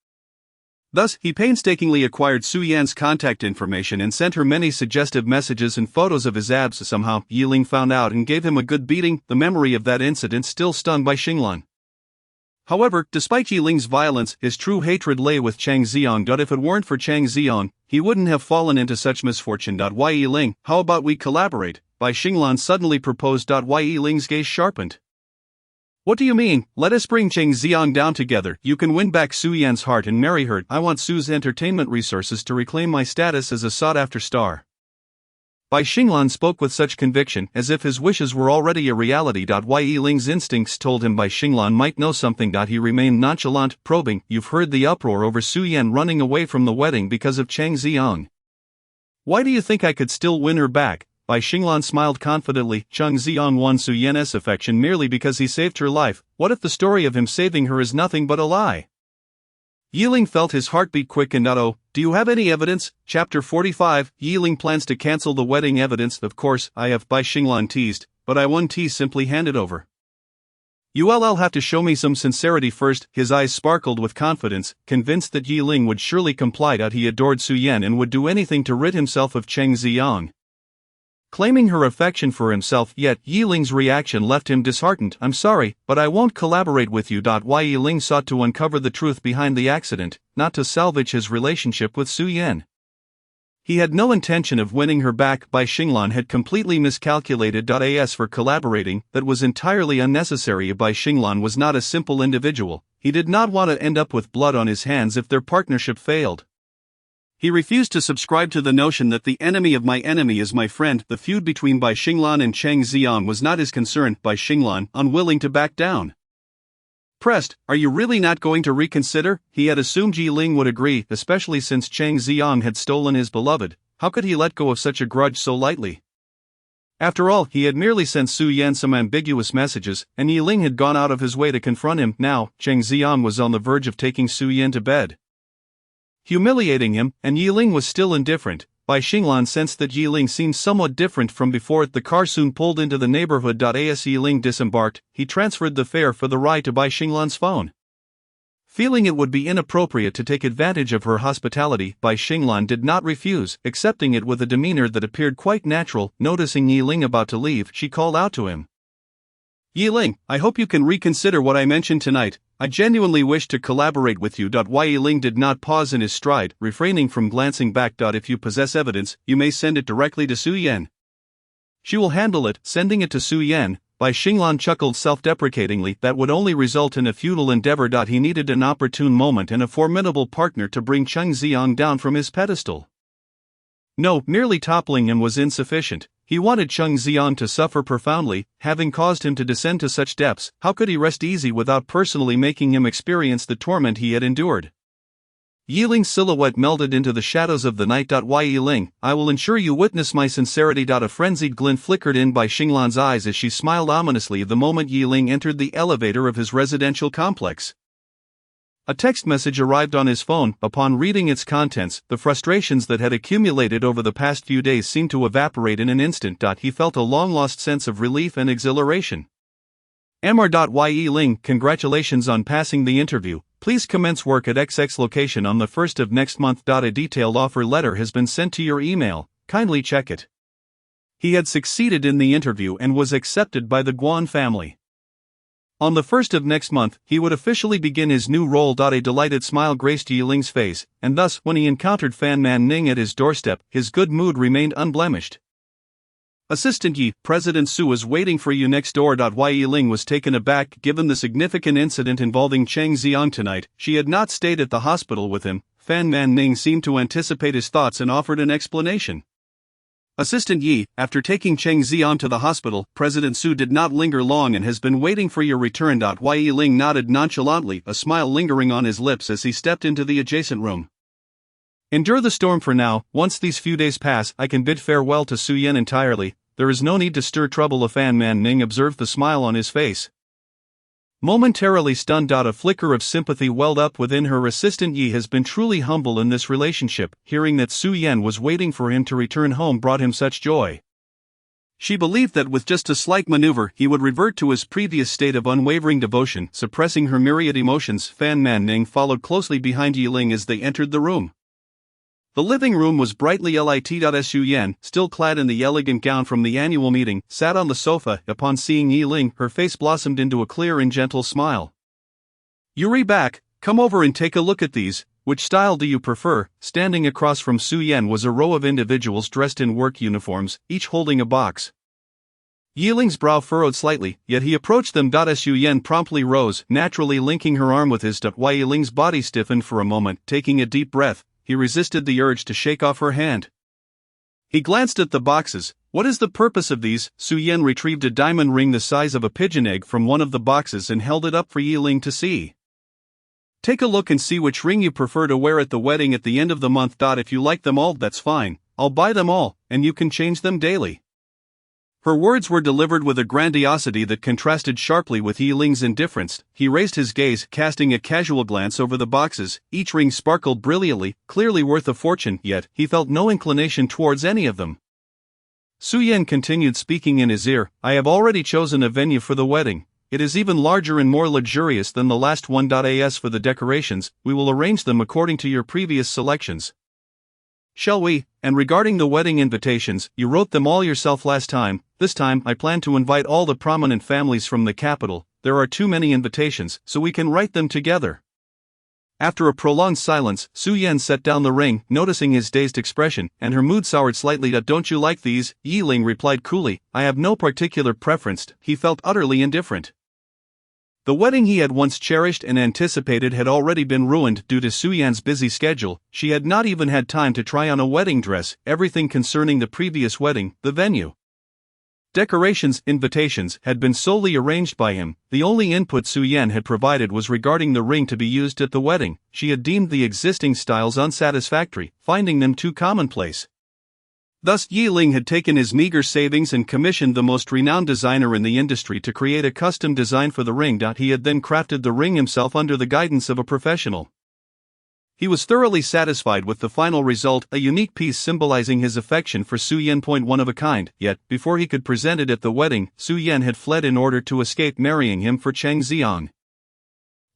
Thus, he painstakingly acquired Su Yan's contact information and sent her many suggestive messages and photos of his abs. Somehow, Yi Ling found out and gave him a good beating. The memory of that incident still stunned Bai Xinglan. However, despite Yi Ling's violence, his true hatred lay with Cheng Xiang. If it weren't for Cheng Xiang, he wouldn't have fallen into such misfortune. Why, Yi Ling, how about we collaborate? Bai Xinglan suddenly proposed. Why? Yi Ling's gaze sharpened. What do you mean? Let us bring Cheng Xiang down together. You can win back Su Yan's heart and marry her. I want Su's entertainment resources to reclaim my status as a sought-after star. Bai Xinglan spoke with such conviction, as if his wishes were already a reality. Why? Yi Ling's instincts told him Bai Xinglan might know something. He remained nonchalant, probing. You've heard the uproar over Su Yan running away from the wedding because of Cheng Xiang. Why do you think I could still win her back? Bai Xinglan smiled confidently. Cheng Xiang won Su Yan's affection merely because he saved her life. What if the story of him saving her is nothing but a lie? Yi Ling felt his heartbeat quicken. Oh, do you have any evidence? Chapter 45, Yi Ling plans to cancel the wedding evidence. Of course, I have, Bai Xinglan teased, but I won't tease, simply hand it over. You'll have to show me some sincerity first. His eyes sparkled with confidence, convinced that Yi Ling would surely comply. He adored Su Yan and would do anything to rid himself of Cheng Xiang. Claiming her affection for himself, yet Yi Ling's reaction left him disheartened. I'm sorry, but I won't collaborate with you. Why? Yi Ling sought to uncover the truth behind the accident, not to salvage his relationship with Su Yan. He had no intention of winning her back. Bai Xinglan had completely miscalculated. As for collaborating, that was entirely unnecessary. Bai Xinglan was not a simple individual. He did not want to end up with blood on his hands if their partnership failed. He refused to subscribe to the notion that the enemy of my enemy is my friend. The feud between Bai Xinglan and Cheng Xiang was not his concern. Bai Xinglan, unwilling to back down, pressed, are you really not going to reconsider? He had assumed Yi Ling would agree, especially since Cheng Xiang had stolen his beloved. How could he let go of such a grudge so lightly? After all, he had merely sent Su Yan some ambiguous messages, and Yi Ling had gone out of his way to confront him. Now, Cheng Xiang was on the verge of taking Su Yan to bed, humiliating him, and Yi Ling was still indifferent. Bai Xinglan sensed that Yi Ling seemed somewhat different from before. The car soon pulled into the neighborhood. As Yi Ling disembarked, he transferred the fare for the ride to Bai Xinglan's phone. Feeling it would be inappropriate to take advantage of her hospitality, Bai Xinglan did not refuse, accepting it with a demeanor that appeared quite natural. Noticing Yi Ling about to leave, she called out to him. Yi Ling, I hope you can reconsider what I mentioned tonight. I genuinely wish to collaborate with you. Why? Yi Ling did not pause in his stride, refraining from glancing back. If you possess evidence, you may send it directly to Su Yan. She will handle it. Sending it to Su Yan, Bai Xinglan chuckled self-deprecatingly. That would only result in a futile endeavor. He needed an opportune moment and a formidable partner to bring Cheng Xiang down from his pedestal. No, merely toppling him was insufficient. He wanted Cheng Xiang to suffer profoundly, having caused him to descend to such depths. How could he rest easy without personally making him experience the torment he had endured? Yi Ling's silhouette melded into the shadows of the night. Why? Yi Ling, I will ensure you witness my sincerity. A frenzied glint flickered in Bai Xinglan's eyes as she smiled ominously the moment Yi Ling entered the elevator of his residential complex. A text message arrived on his phone. Upon reading its contents, the frustrations that had accumulated over the past few days seemed to evaporate in an instant. He felt a long-lost sense of relief and exhilaration. Mr. Ling, congratulations on passing the interview. Please commence work at XX location on the 1st of next month. A detailed offer letter has been sent to your email. Kindly check it. He had succeeded in the interview and was accepted by the Guan family. On the 1st of next month, he would officially begin his new role. A delighted smile graced Yi Ling's face, and thus, when he encountered Fan Man Ning at his doorstep, his good mood remained unblemished. Assistant Yi, President Su is waiting for you next door. Yi Ling was taken aback given the significant incident involving Cheng Xiang tonight. She had not stayed at the hospital with him. Fan Man Ning seemed to anticipate his thoughts and offered an explanation. Assistant Yi, after taking Cheng Xiang to the hospital, President Su did not linger long and has been waiting for your return. Yi Ling nodded nonchalantly, a smile lingering on his lips as he stepped into the adjacent room. Endure the storm for now. Once these few days pass, I can bid farewell to Su Yan entirely. There is no need to stir trouble. Fan Man Ning observed the smile on his face. Momentarily stunned. A flicker of sympathy welled up within her. Assistant Yi has been truly humble in this relationship. Hearing that Su Yan was waiting for him to return home brought him such joy. She believed that with just a slight maneuver he would revert to his previous state of unwavering devotion. Suppressing her myriad emotions, Fan Man Ning followed closely behind Yi Ling as they entered the room. The living room was brightly lit. Su Yan, still clad in the elegant gown from the annual meeting, sat on the sofa. Upon seeing Yi Ling, her face blossomed into a clear and gentle smile. "You're back, come over and take a look at these. Which style do you prefer?" Standing across from Su Yan was a row of individuals dressed in work uniforms, each holding a box. Yi Ling's brow furrowed slightly, yet he approached them. Su Yan promptly rose, naturally linking her arm with his. Yi Ling's body stiffened for a moment. Taking a deep breath, he resisted the urge to shake off her hand. He glanced at the boxes. "What is the purpose of these?" Su Yan retrieved a diamond ring the size of a pigeon egg from one of the boxes and held it up for Yi Ling to see. "Take a look and see which ring you prefer to wear at the wedding at the end of the month. If you like them all, that's fine. I'll buy them all, and you can change them daily." Her words were delivered with a grandiosity that contrasted sharply with Yi Ling's indifference. He raised his gaze, casting a casual glance over the boxes. Each ring sparkled brilliantly, clearly worth a fortune, yet he felt no inclination towards any of them. Su Yan continued, speaking in his ear, "I have already chosen a venue for the wedding. It is even larger and more luxurious than the last one. As for the decorations, we will arrange them according to your previous selections. Shall we? And regarding the wedding invitations, you wrote them all yourself last time. This time I plan to invite all the prominent families from the capital. There are too many invitations, so we can write them together." After a prolonged silence, Su Yan set down the ring, noticing his dazed expression, and her mood soured slightly. "Don't you like these?" Yi Ling replied coolly, "I have no particular preference." He felt utterly indifferent. The wedding he had once cherished and anticipated had already been ruined due to Su Yan's busy schedule. She had not even had time to try on a wedding dress. Everything concerning the previous wedding, the venue, decorations, invitations, had been solely arranged by him. The only input Su Yan had provided was regarding the ring to be used at the wedding. She had deemed the existing styles unsatisfactory, finding them too commonplace. Thus Yi Ling had taken his meager savings and commissioned the most renowned designer in the industry to create a custom design for the ring. He had then crafted the ring himself under the guidance of a professional. He was thoroughly satisfied with the final result, a unique piece symbolizing his affection for Su Yan. One of a kind, yet, before he could present it at the wedding, Su Yan had fled in order to escape marrying him for Cheng Xiang.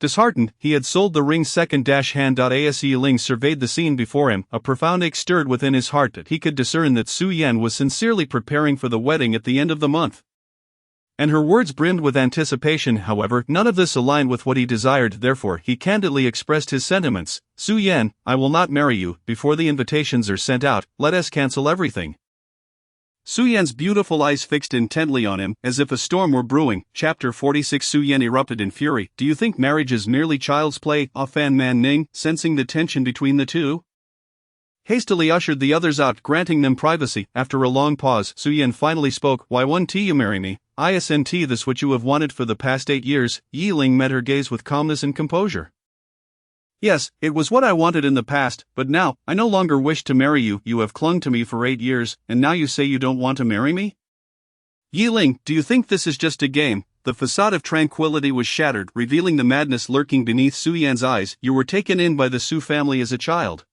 Disheartened, he had sold the ring second-hand. As Yi Ling surveyed the scene before him, a profound ache stirred within his heart that he could discern that Su Yan was sincerely preparing for the wedding at the end of the month. And her words brimmed with anticipation. However, none of this aligned with what he desired. Therefore, he candidly expressed his sentiments. "Su Yan, I will not marry you before the invitations are sent out. Let us cancel everything." Su Yan's beautiful eyes fixed intently on him, as if a storm were brewing. Chapter 46. Su Yan erupted in fury. "Do you think marriage is merely child's play?" Fan Man Ning, sensing the tension between the two, hastily ushered the others out, granting them privacy. After a long pause, Su Yan finally spoke. "Why won't you marry me? Isn't this what you have wanted for the past 8 years? Yi Ling met her gaze with calmness and composure. "Yes, it was what I wanted in the past, but now, I no longer wish to marry you. You have clung to me for 8 years, and now you say you don't want to marry me? Yi Ling, do you think this is just a game? The facade of tranquility was shattered, revealing the madness lurking beneath Su Yan's eyes. You were taken in by the Su family as a child.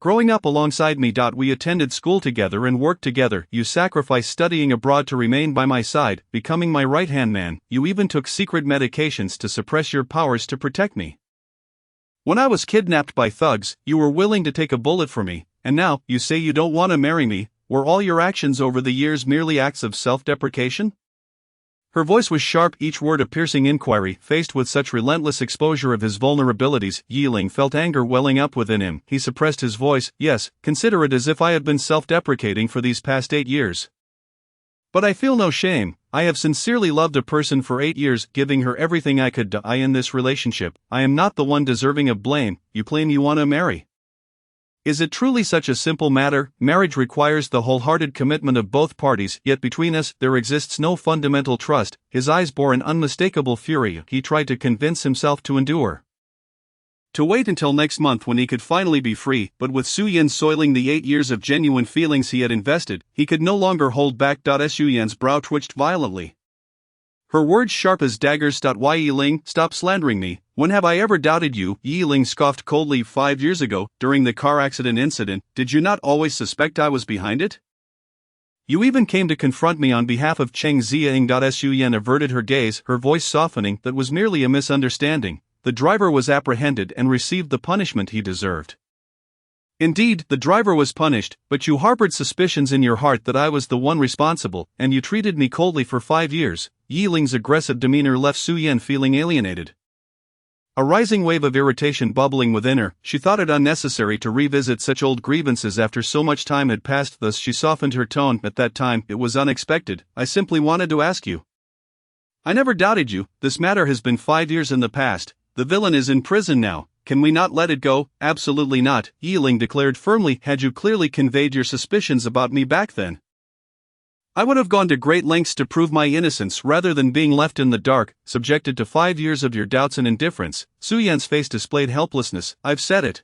Growing up alongside me. We attended school together and worked together. You sacrificed studying abroad to remain by my side, becoming my right-hand man. You even took secret medications to suppress your powers to protect me. When I was kidnapped by thugs, you were willing to take a bullet for me, and now, you say you don't want to marry me. Were all your actions over the years merely acts of self-deprecation? Her voice was sharp, each word a piercing inquiry. Faced with such relentless exposure of his vulnerabilities, Yi Ling felt anger welling up within him. He suppressed his voice. Yes, consider it as if I had been self-deprecating for these past 8 years. But I feel no shame. I have sincerely loved a person for 8 years, giving her everything I could. I in this relationship, I am not the one deserving of blame. You claim you want to marry. Is it truly such a simple matter? Marriage requires the wholehearted commitment of both parties, yet between us, there exists no fundamental trust. His eyes bore an unmistakable fury. He tried to convince himself to endure. To wait until next month when he could finally be free, but with Su Yan soiling the 8 years of genuine feelings he had invested, he could no longer hold back. Su Yan's brow twitched violently. Her words sharp as daggers. Why, Yi Ling, stop slandering me. When have I ever doubted you? Yi Ling scoffed coldly. 5 years ago, during the car accident incident, did you not always suspect I was behind it? You even came to confront me on behalf of Cheng Ziang. Su Yan averted her gaze, her voice softening. That was merely a misunderstanding. The driver was apprehended and received the punishment he deserved. Indeed, the driver was punished, but you harbored suspicions in your heart that I was the one responsible, and you treated me coldly for 5 years. Yi Ling's aggressive demeanor left Su Yan feeling alienated. A rising wave of irritation bubbling within her, she thought it unnecessary to revisit such old grievances after so much time had passed. Thus she softened her tone. At that time, it was unexpected. I simply wanted to ask you. I never doubted you. This matter has been 5 years in the past. The villain is in prison now. Can we not let it go? Absolutely not, Yi Ling declared firmly. Had you clearly conveyed your suspicions about me back then, I would have gone to great lengths to prove my innocence rather than being left in the dark, subjected to 5 years of your doubts and indifference. Su Yan's face displayed helplessness. I've said it.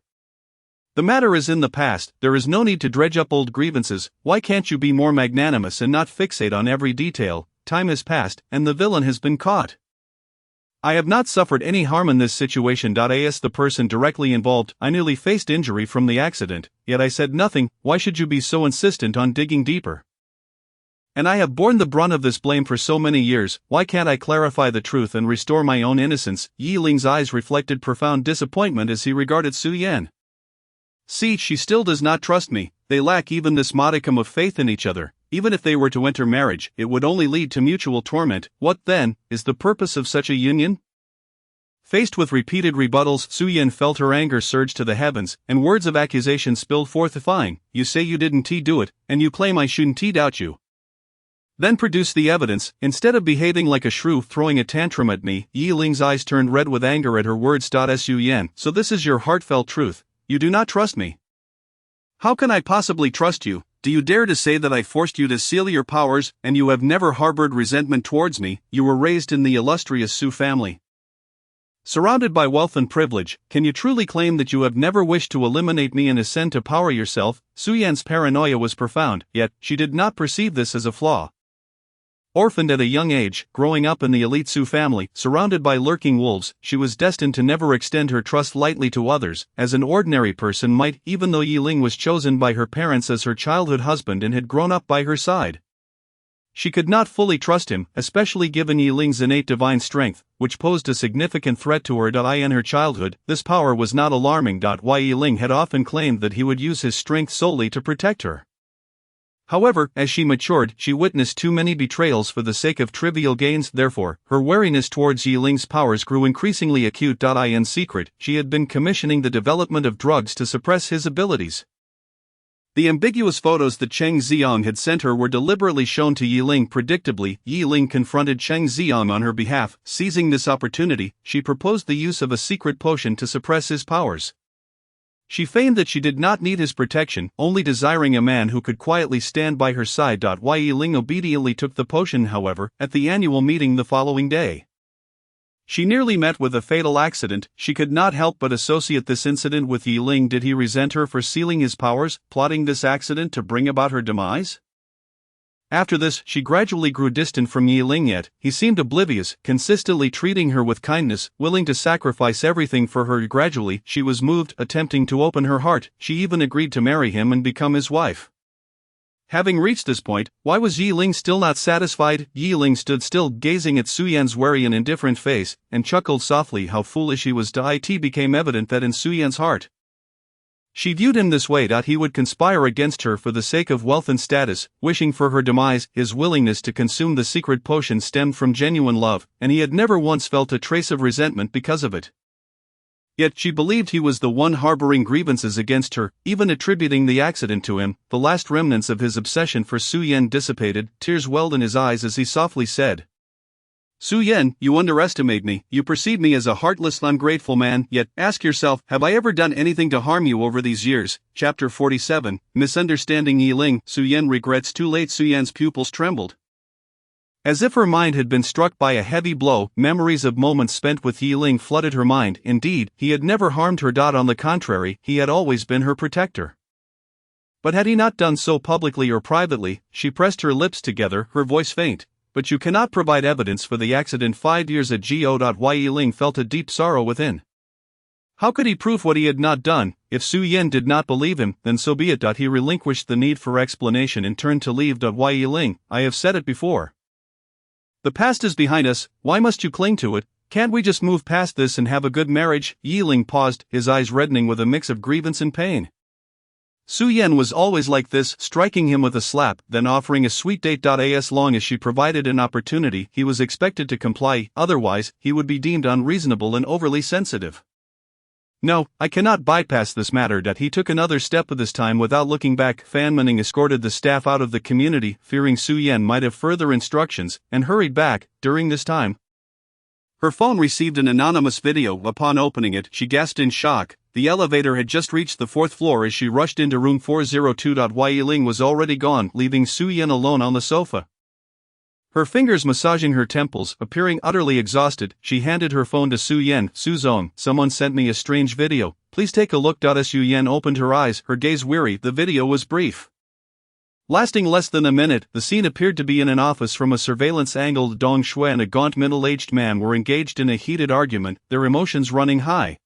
The matter is in the past. There is no need to dredge up old grievances. Why can't you be more magnanimous and not fixate on every detail? Time has passed, and the villain has been caught. I have not suffered any harm in this situation. As the person directly involved, I nearly faced injury from the accident, yet I said nothing. Why should you be so insistent on digging deeper? And I have borne the brunt of this blame for so many years. Why can't I clarify the truth and restore my own innocence? Yi Ling's eyes reflected profound disappointment as he regarded Su Yan. See, she still does not trust me. They lack even this modicum of faith in each other. Even if they were to enter marriage, it would only lead to mutual torment. What, then, is the purpose of such a union? Faced with repeated rebuttals, Su Yan felt her anger surge to the heavens, and words of accusation spilled forth. Fine, you say you didn't do it, and you claim I shouldn't doubt you. Then produce the evidence. Instead of behaving like a shrew throwing a tantrum at me, Yi Ling's eyes turned red with anger at her words. Su Yan, so this is your heartfelt truth. You do not trust me. How can I possibly trust you? Do you dare to say that I forced you to seal your powers, and you have never harbored resentment towards me? You were raised in the illustrious Su family. Surrounded by wealth and privilege, can you truly claim that you have never wished to eliminate me and ascend to power yourself? Su Yan's paranoia was profound, yet she did not perceive this as a flaw. Orphaned at a young age, growing up in the elite Su family, surrounded by lurking wolves, she was destined to never extend her trust lightly to others, as an ordinary person might, even though Yi Ling was chosen by her parents as her childhood husband and had grown up by her side. She could not fully trust him, especially given Yi Ling's innate divine strength, which posed a significant threat to her. In her childhood, this power was not alarming. Yi Ling had often claimed that he would use his strength solely to protect her. However, as she matured, she witnessed too many betrayals for the sake of trivial gains. Therefore, her wariness towards Yi Ling's powers grew increasingly acute. In secret, she had been commissioning the development of drugs to suppress his abilities. The ambiguous photos that Cheng Ziang had sent her were deliberately shown to Yi Ling. Predictably, Yi Ling confronted Cheng Ziang on her behalf. Seizing this opportunity, she proposed the use of a secret potion to suppress his powers. She feigned that she did not need his protection, only desiring a man who could quietly stand by her side. Yi Ling obediently took the potion, however, at the annual meeting the following day. She nearly met with a fatal accident. She could not help but associate this incident with Yi Ling. Did he resent her for sealing his powers, plotting this accident to bring about her demise? After this, she gradually grew distant from Yi Ling, yet he seemed oblivious, consistently treating her with kindness, willing to sacrifice everything for her. Gradually, she was moved, attempting to open her heart. She even agreed to marry him and become his wife. Having reached this point, why was Yi Ling still not satisfied? Yi Ling stood still, gazing at Su Yan's wary and indifferent face, and chuckled softly. How foolish he was. It became evident that in Su Yan's heart, she viewed him this way. He would conspire against her for the sake of wealth and status, wishing for her demise. His willingness to consume the secret potion stemmed from genuine love, and he had never once felt a trace of resentment because of it. Yet she believed he was the one harboring grievances against her, even attributing the accident to him. The last remnants of his obsession for Su Yan dissipated. Tears welled in his eyes as he softly said, "Su Yan, you underestimate me. You perceive me as a heartless, ungrateful man. Yet, ask yourself, have I ever done anything to harm you over these years?" Chapter 47, Misunderstanding Yi Ling. Su Yan regrets. Too late. Su Yan's pupils trembled, as if her mind had been struck by a heavy blow. Memories of moments spent with Yi Ling flooded her mind. Indeed, he had never harmed her. On the contrary, he had always been her protector. But had he not done so publicly or privately? She pressed her lips together, her voice faint. "But you cannot provide evidence for the accident 5 years ago." Yi Ling felt a deep sorrow within. How could he prove what he had not done? If Su Yan did not believe him, then so be it. He relinquished the need for explanation and turned to leave. Yi Ling, I have said it before. The past is behind us. Why must you cling to it? Can't we just move past this and have a good marriage? Yi Ling paused, his eyes reddening with a mix of grievance and pain. Su Yan was always like this, striking him with a slap, then offering a sweet date. As long as she provided an opportunity, he was expected to comply, otherwise, he would be deemed unreasonable and overly sensitive. "No, I cannot bypass this matter." He took another step, this time without looking back. Fan Mening escorted the staff out of the community, fearing Su Yan might have further instructions, and hurried back. During this time, her phone received an anonymous video. Upon opening it, she gasped in shock. The elevator had just reached the 4th floor as she rushed into room 402. Yi Ling was already gone, leaving Su Yan alone on the sofa. Her fingers massaging her temples, appearing utterly exhausted, she handed her phone to Su Yan. "Su Zong, someone sent me a strange video. Please take a look." Su Yan opened her eyes, her gaze weary. The video was brief, lasting less than a minute. The scene appeared to be in an office from a surveillance angle. Dong Shui and a gaunt middle-aged man were engaged in a heated argument, their emotions running high,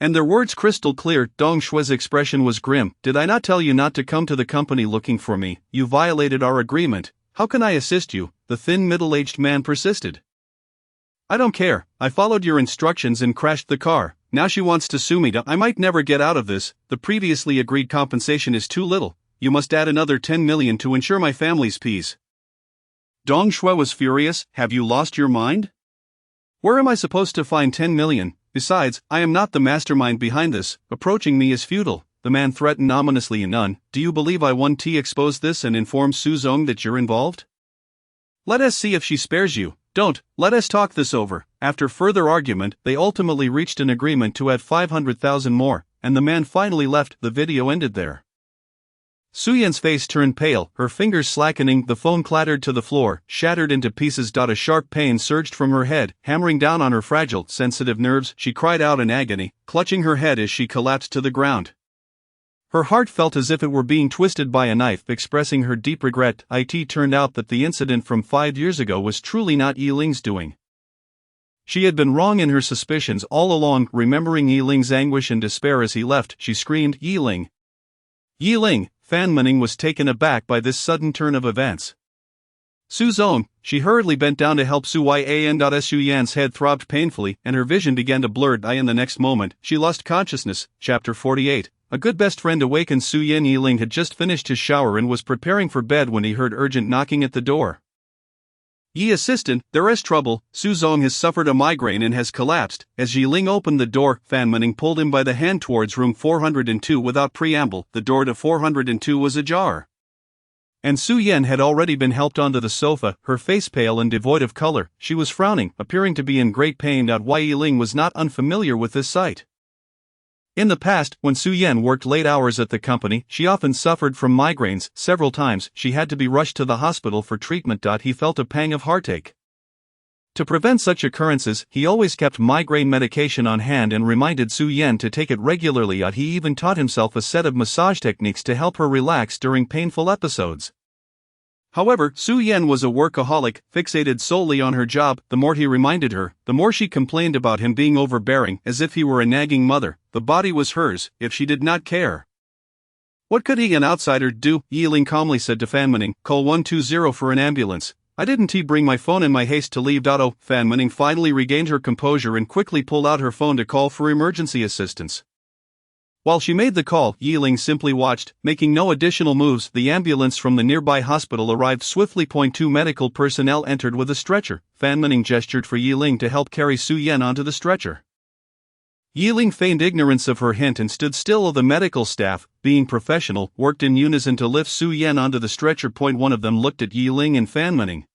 and their words crystal clear. Dong Shui's expression was grim. "Did I not tell you not to come to the company looking for me? You violated our agreement. How can I assist you?" the thin middle-aged man persisted. "I don't care. I followed your instructions and crashed the car. Now she wants to sue me. I might never get out of this. The previously agreed compensation is too little. You must add another 10 million to ensure my family's peace." Dong Shui was furious. "Have you lost your mind? Where am I supposed to find 10 million? Besides, I am not the mastermind behind this. Approaching me is futile," the man threatened ominously. "None. Do you believe I want to expose this and inform Su Zong that you're involved? Let us see if she spares you. Don't. Let us talk this over." After further argument, they ultimately reached an agreement to add 500,000 more, and the man finally left. The video ended there. Su Yan's face turned pale, her fingers slackening. The phone clattered to the floor, shattered into pieces. A sharp pain surged from her head, hammering down on her fragile, sensitive nerves. She cried out in agony, clutching her head as she collapsed to the ground. Her heart felt as if it were being twisted by a knife, expressing her deep regret. It turned out that the incident from 5 years ago was truly not Yi Ling's doing. She had been wrong in her suspicions all along. Remembering Yi Ling's anguish and despair as he left, she screamed, "Yi Ling! Yi Ling!" Fan Mening was taken aback by this sudden turn of events. "Su Zong!" She hurriedly bent down to help Su Yan. Su Yan's head throbbed painfully, and her vision began to blur. In the next moment, she lost consciousness. Chapter 48. A good best friend awakened Su Yan. Yi Ling had just finished his shower and was preparing for bed when he heard urgent knocking at the door. "Yi assistant, there is trouble. Su Zong has suffered a migraine and has collapsed." As Yi Ling opened the door, Fan Mening pulled him by the hand towards room 402 without preamble. The door to 402 was ajar, and Su Yan had already been helped onto the sofa, her face pale and devoid of color. She was frowning, appearing to be in great pain. Yi Ling was not unfamiliar with this sight. In the past, when Su Yan worked late hours at the company, she often suffered from migraines. Several times, she had to be rushed to the hospital for treatment. He felt a pang of heartache. To prevent such occurrences, he always kept migraine medication on hand and reminded Su Yan to take it regularly. He even taught himself a set of massage techniques to help her relax during painful episodes. However, Su Yan was a workaholic, fixated solely on her job. The more he reminded her, the more she complained about him being overbearing, as if he were a nagging mother. The body was hers, if she did not care. What could he, an outsider, do? Yiling calmly said to Fan Mening. Call 120 for an ambulance. I didn't bring my phone in my haste to leave. Fan Mening finally regained her composure and quickly pulled out her phone to call for emergency assistance. While she made the call, Yiling simply watched, making no additional moves. The ambulance from the nearby hospital arrived swiftly. 2 medical personnel entered with a stretcher. Fan Mening gestured for Yiling to help carry Su Yan onto the stretcher. Yiling feigned ignorance of her hint and stood still. The medical staff, being professional, worked in unison to lift Su Yan onto the stretcher. One of them looked at Yiling and Fan Mening.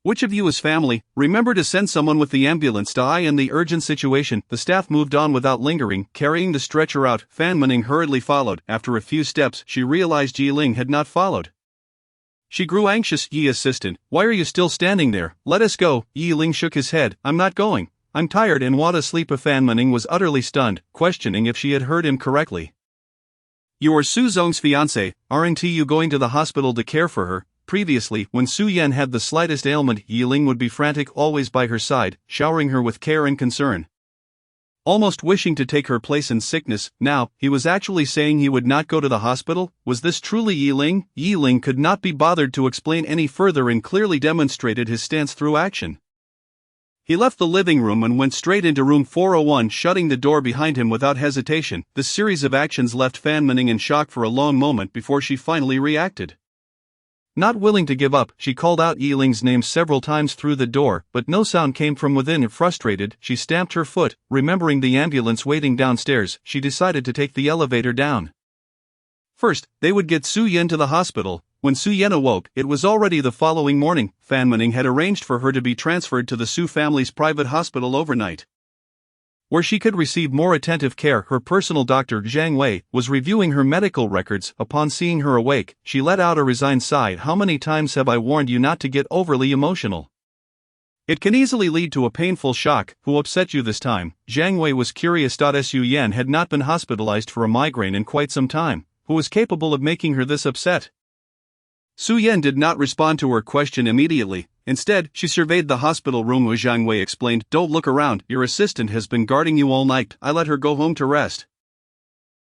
Which of you is family? Remember to send someone with the ambulance to I in the urgent situation. The staff moved on without lingering, carrying the stretcher out. Fan Mening hurriedly followed. After a few steps, she realized Yiling had not followed. She grew anxious. Yi assistant, why are you still standing there? Let us go. Yiling shook his head. I'm not going. I'm tired and want to sleep. Fan Mening was utterly stunned, questioning if she had heard him correctly. You are Su Zong's fiancé, aren't you going to the hospital to care for her? Previously, when Su Yan had the slightest ailment, Yiling would be frantic, always by her side, showering her with care and concern. Almost wishing to take her place in sickness. Now, he was actually saying he would not go to the hospital? Was this truly Yiling? Yiling could not be bothered to explain any further and clearly demonstrated his stance through action. He left the living room and went straight into room 401, shutting the door behind him without hesitation. This series of actions left Fan Mening in shock for a long moment before she finally reacted. Not willing to give up, she called out Yiling's name several times through the door, but no sound came from within. Frustrated, she stamped her foot. Remembering the ambulance waiting downstairs, she decided to take the elevator down. First, they would get Su Yan to the hospital. When Su Yan awoke, it was already the following morning. Fan Mening had arranged for her to be transferred to the Su family's private hospital overnight, where she could receive more attentive care. Her personal doctor, Zhang Wei, was reviewing her medical records. Upon seeing her awake, she let out a resigned sigh. How many times have I warned you not to get overly emotional? It can easily lead to a painful shock. Who upset you this time? Zhang Wei was curious. Su Yan had not been hospitalized for a migraine in quite some time. Who was capable of making her this upset? Su Yan did not respond to her question immediately. Instead, she surveyed the hospital room. Zhang Wei explained, Don't look around, your assistant has been guarding you all night. I let her go home to rest.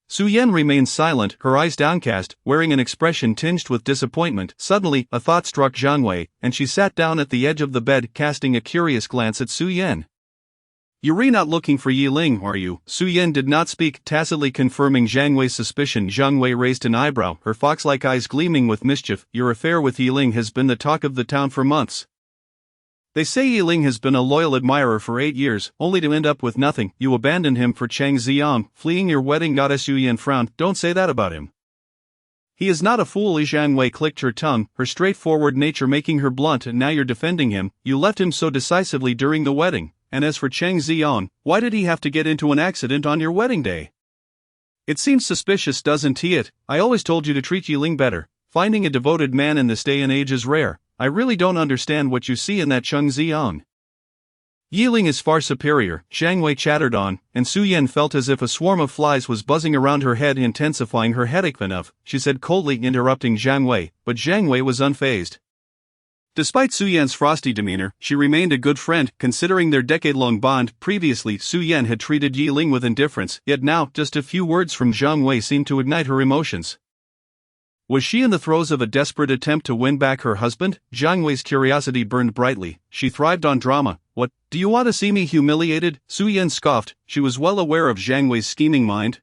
Su Yan remained silent, her eyes downcast, wearing an expression tinged with disappointment. Suddenly, a thought struck Zhang Wei, and she sat down at the edge of the bed, casting a curious glance at Su Yan. You're not looking for Yiling, are you? Su Yan did not speak, tacitly confirming Zhang Wei's suspicion. Zhang Wei raised an eyebrow, her fox-like eyes gleaming with mischief. Your affair with Yiling has been the talk of the town for months. They say Yiling has been a loyal admirer for 8 years, only to end up with nothing. You abandoned him for Cheng Xiang, fleeing your wedding. Su Yan frowned. Don't say that about him. He is not a fool. Zhang Wei clicked her tongue, her straightforward nature making her blunt. And now you're defending him. You left him so decisively during the wedding. And as for Cheng Xiang, why did he have to get into an accident on your wedding day? It seems suspicious, doesn't it? I always told you to treat Yiling better. Finding a devoted man in this day and age is rare. I really don't understand what you see in that Cheng Xiang. Yiling is far superior, Zhang Wei chattered on, and Su Yan felt as if a swarm of flies was buzzing around her head, intensifying her headache. Enough, she said coldly, interrupting Zhang Wei, but Zhang Wei was unfazed. Despite Su Yan's frosty demeanor, she remained a good friend, considering their decade-long bond. Previously, Su Yan had treated Yiling with indifference, yet now, just a few words from Zhang Wei seemed to ignite her emotions. Was she in the throes of a desperate attempt to win back her husband? Zhang Wei's curiosity burned brightly. She thrived on drama. What, do you want to see me humiliated? Su Yan scoffed. She was well aware of Zhang Wei's scheming mind.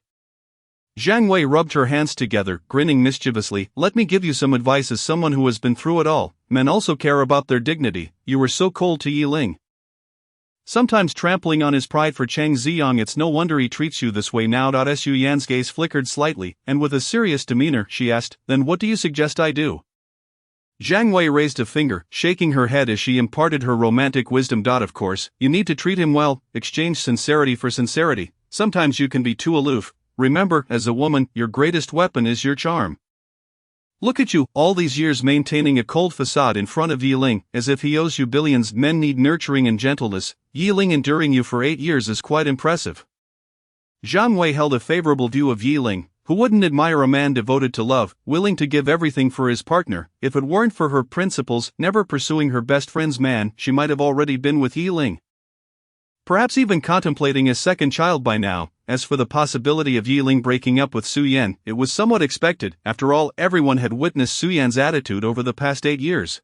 Zhang Wei rubbed her hands together, grinning mischievously. Let me give you some advice as someone who has been through it all. Men also care about their dignity. You were so cold to Yiling, sometimes trampling on his pride for Cheng Xiang. It's no wonder he treats you this way now. Su Yan's gaze flickered slightly, and with a serious demeanor, she asked, Then what do you suggest I do? Zhang Wei raised a finger, shaking her head as she imparted her romantic wisdom. Of course, you need to treat him well, exchange sincerity for sincerity. Sometimes you can be too aloof. Remember, as a woman, your greatest weapon is your charm. Look at you, all these years maintaining a cold facade in front of Yiling, as if he owes you billions. Men need nurturing and gentleness. Yiling enduring you for 8 years is quite impressive. Zhang Wei held a favorable view of Yiling, Who wouldn't admire a man devoted to love, willing to give everything for his partner? If it weren't for her principles, never pursuing her best friend's man, she might have already been with Yiling. Perhaps even contemplating a second child by now. As for the possibility of Yiling breaking up with Su Yan, it was somewhat expected. After all, everyone had witnessed Su Yan's attitude over the past 8 years.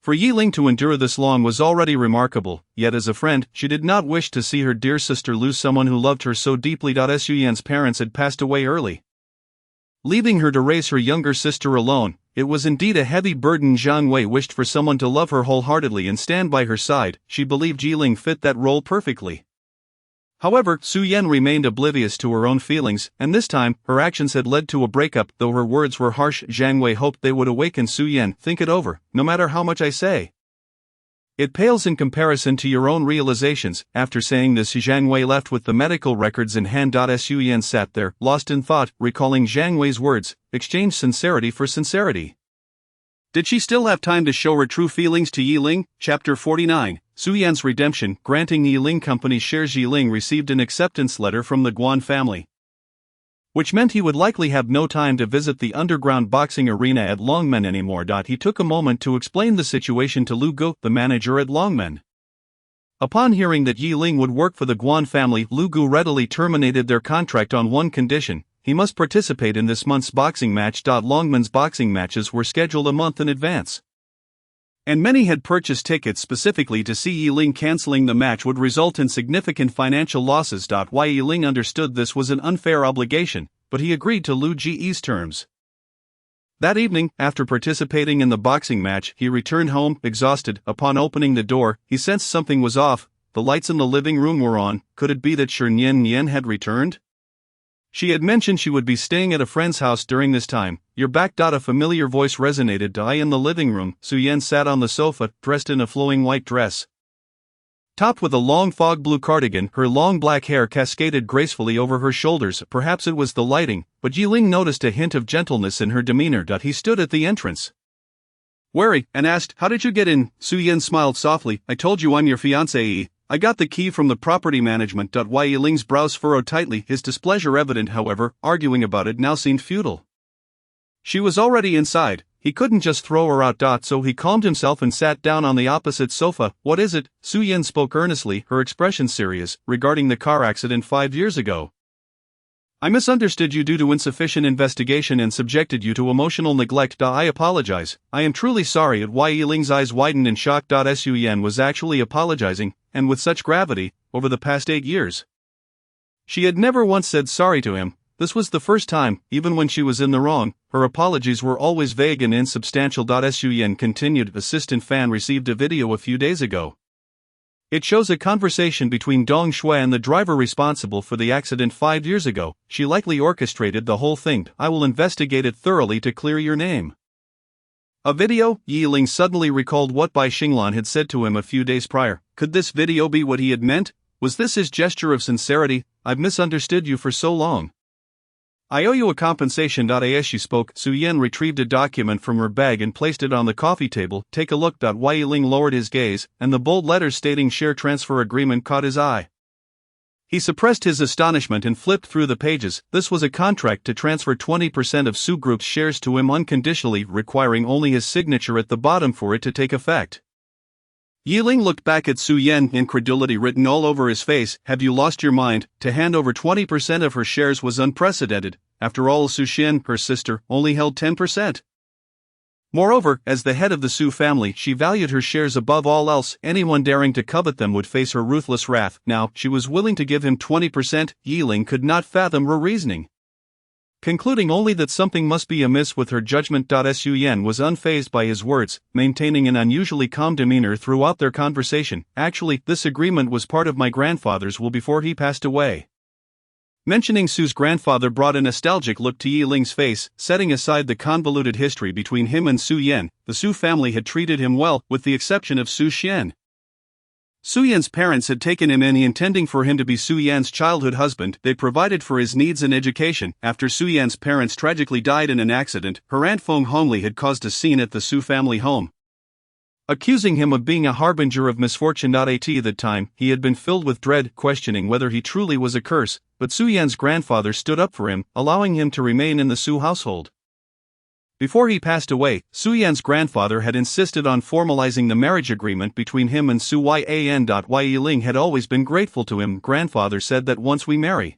For Yiling to endure this long was already remarkable, yet as a friend, she did not wish to see her dear sister lose someone who loved her so deeply. Su Yan's parents had passed away early, leaving her to raise her younger sister alone. It was indeed a heavy burden. Jiang Wei wished for someone to love her wholeheartedly and stand by her side. She believed Yiling fit that role perfectly. However, Su Yan remained oblivious to her own feelings, and this time, her actions had led to a breakup. Though her words were harsh, Jiang Wei hoped they would awaken Su Yan. Think it over, no matter how much I say. It pales in comparison to your own realizations. After saying this, Jiang Wei left with the medical records in hand. Su Yan sat there, lost in thought, recalling Jiang Wei's words, exchanged sincerity for sincerity. Did she still have time to show her true feelings to Yiling? Chapter 49. Su Yan's redemption. Granting Yiling Company shares. Yiling received an acceptance letter from the Guan family, which meant he would likely have no time to visit the underground boxing arena at Longmen anymore. He took a moment to explain the situation to Lu Gu, the manager at Longmen. Upon hearing that Yiling would work for the Guan family, Lu Gu readily terminated their contract on one condition: he must participate in this month's boxing match. Longmen's boxing matches were scheduled a month in advance, and many had purchased tickets specifically to see Yiling. Canceling the match would result in significant financial losses. Why Yiling understood this was an unfair obligation, but he agreed to Lu Ji's terms. That evening, after participating in the boxing match, he returned home, exhausted. Upon opening the door, he sensed something was off. The lights in the living room were on. Could it be that Shi Nian had returned? She had mentioned she would be staying at a friend's house during this time. You're back. A familiar voice resonated. In the living room, Su Yan sat on the sofa, dressed in a flowing white dress, topped with a long fog blue cardigan. Her long black hair cascaded gracefully over her shoulders. Perhaps it was the lighting, but Yiling noticed a hint of gentleness in her demeanor. He stood at the entrance, wary, and asked, "How did you get in?" Su Yan smiled softly. "I told you I'm your fiancée. I got the key from the property management." Yiling's brows furrowed tightly, his displeasure evident. However, arguing about it now seemed futile. She was already inside. He couldn't just throw her out. So he calmed himself and sat down on the opposite sofa. "What is it?" Su Yan spoke earnestly, her expression serious. "Regarding the car accident 5 years ago. I misunderstood you due to insufficient investigation and subjected you to emotional neglect. I apologize. I am truly sorry." At Yiling's eyes widened in shock. Su Yan was actually apologizing, and with such gravity, over the past 8 years. She had never once said sorry to him. This was the first time. Even when she was in the wrong, her apologies were always vague and insubstantial. Su Yan continued. Assistant Fan received a video a few days ago. It shows a conversation between Dong Shui and the driver responsible for the accident 5 years ago. She likely orchestrated the whole thing. I will investigate it thoroughly to clear your name. A video? Yiling suddenly recalled what Bai Xinglan had said to him a few days prior. Could this video be what he had meant? Was this his gesture of sincerity? "I've misunderstood you for so long. I owe you a compensation." As she spoke, Su Yan retrieved a document from her bag and placed it on the coffee table. "Take a look." Yiling lowered his gaze, and the bold letters stating share transfer agreement caught his eye. He suppressed his astonishment and flipped through the pages. This was a contract to transfer 20% of Su Group's shares to him unconditionally, requiring only his signature at the bottom for it to take effect. Yiling looked back at Su Yan, incredulity written all over his face. "Have you lost your mind?" To hand over 20% of her shares was unprecedented. After all, Su Xin, her sister, only held 10%. Moreover, as the head of the Su family, she valued her shares above all else. Anyone daring to covet them would face her ruthless wrath. Now, she was willing to give him 20%. Yiling could not fathom her reasoning, concluding only that something must be amiss with her judgment. Su Yan was unfazed by his words, maintaining an unusually calm demeanor throughout their conversation. "Actually, this agreement was part of my grandfather's will before he passed away." Mentioning Su's grandfather brought a nostalgic look to Yiling's face. Setting aside the convoluted history between him and Su Yan, the Su family had treated him well, with the exception of Su Xian. Su Yan's parents had taken him in, intending for him to be Su Yan's childhood husband. They provided for his needs and education. After Su Yan's parents tragically died in an accident, her aunt Feng Hongli had caused a scene at the Su family home. accusing him of being a harbinger of misfortune. At that time, he had been filled with dread, questioning whether he truly was a curse, but Su Yan's grandfather stood up for him, allowing him to remain in the Su household. Before he passed away, Su Yan's grandfather had insisted on formalizing the marriage agreement between him and Su Yan. Yiling had always been grateful to him. Grandfather said that once we marry,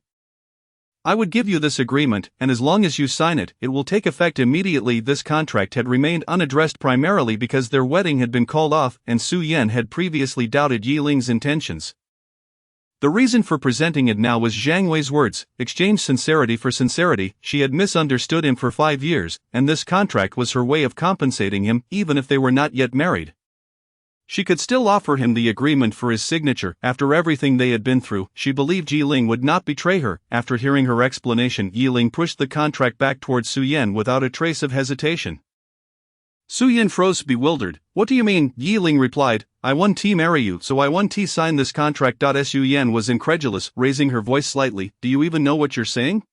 I would give you this agreement, and as long as you sign it, it will take effect immediately. This contract had remained unaddressed primarily because their wedding had been called off, and Su Yan had previously doubted Yiling's intentions. The reason for presenting it now was Zhang Wei's words: exchange sincerity for sincerity. She had misunderstood him for 5 years, and this contract was her way of compensating him, even if they were not yet married. She could still offer him the agreement for his signature. After everything they had been through, she believed Yiling would not betray her. After hearing her explanation, Yiling pushed the contract back towards Su Yan without a trace of hesitation. Su Yan froze, bewildered. What do you mean? Yiling replied, I want to marry you, so I want to sign this contract. Su Yan was incredulous, raising her voice slightly. Do you even know what you're saying?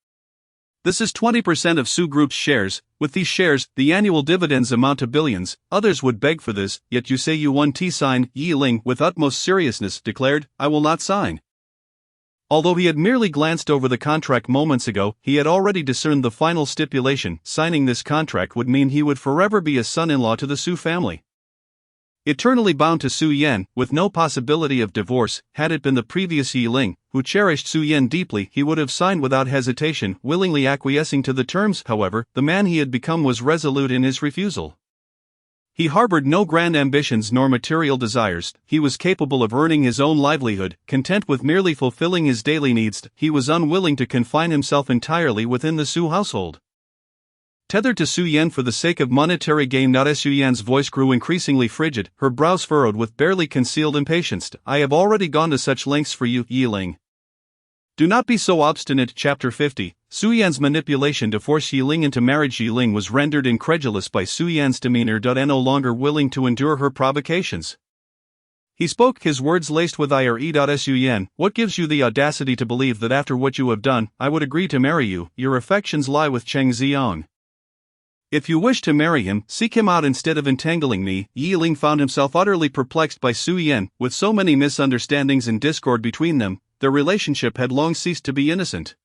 This is 20% of Su Group's shares. With these shares, the annual dividends amount to billions. Others would beg for this, yet you say you want to sign. Yiling, with utmost seriousness, declared, I will not sign. Although he had merely glanced over the contract moments ago, he had already discerned the final stipulation. Signing this contract would mean he would forever be a son-in-law to the Su family. Eternally bound to Su Yan, with no possibility of divorce. Had it been the previous Yiling, who cherished Su Yan deeply, he would have signed without hesitation, willingly acquiescing to the terms. However, the man he had become was resolute in his refusal. He harbored no grand ambitions nor material desires. He was capable of earning his own livelihood, content with merely fulfilling his daily needs. He was unwilling to confine himself entirely within the Su household. Tethered to Su Yan for the sake of monetary gain. Su Yan's voice grew increasingly frigid, her brows furrowed with barely concealed impatience. I have already gone to such lengths for you, Yiling. Do not be so obstinate. Chapter 50. Su Yan's manipulation to force Yiling into marriage. Yiling was rendered incredulous by Su Yan's demeanor and no longer willing to endure her provocations. He spoke, his words laced with ire. Su Yan, what gives you the audacity to believe that after what you have done, I would agree to marry you? Your affections lie with Cheng Xiang. If you wish to marry him, seek him out instead of entangling me. Yiling found himself utterly perplexed by Su Yan. With so many misunderstandings and discord between them, their relationship had long ceased to be innocent.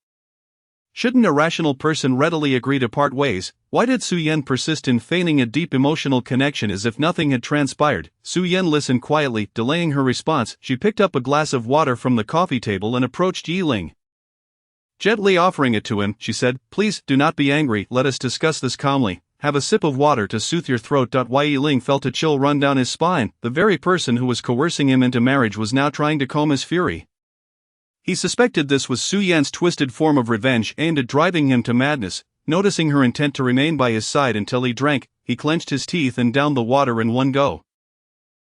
Shouldn't a rational person readily agree to part ways? Why did Su Yan persist in feigning a deep emotional connection as if nothing had transpired? Su Yan listened quietly, delaying her response. She picked up a glass of water from the coffee table and approached Yiling. Gently offering it to him, she said, Please, do not be angry, let us discuss this calmly. Have a sip of water to soothe your throat. Yiling felt a chill run down his spine. The very person who was coercing him into marriage was now trying to calm his fury. He suspected this was Su Yan's twisted form of revenge aimed at driving him to madness. Noticing her intent to remain by his side until he drank, he clenched his teeth and downed the water in one go.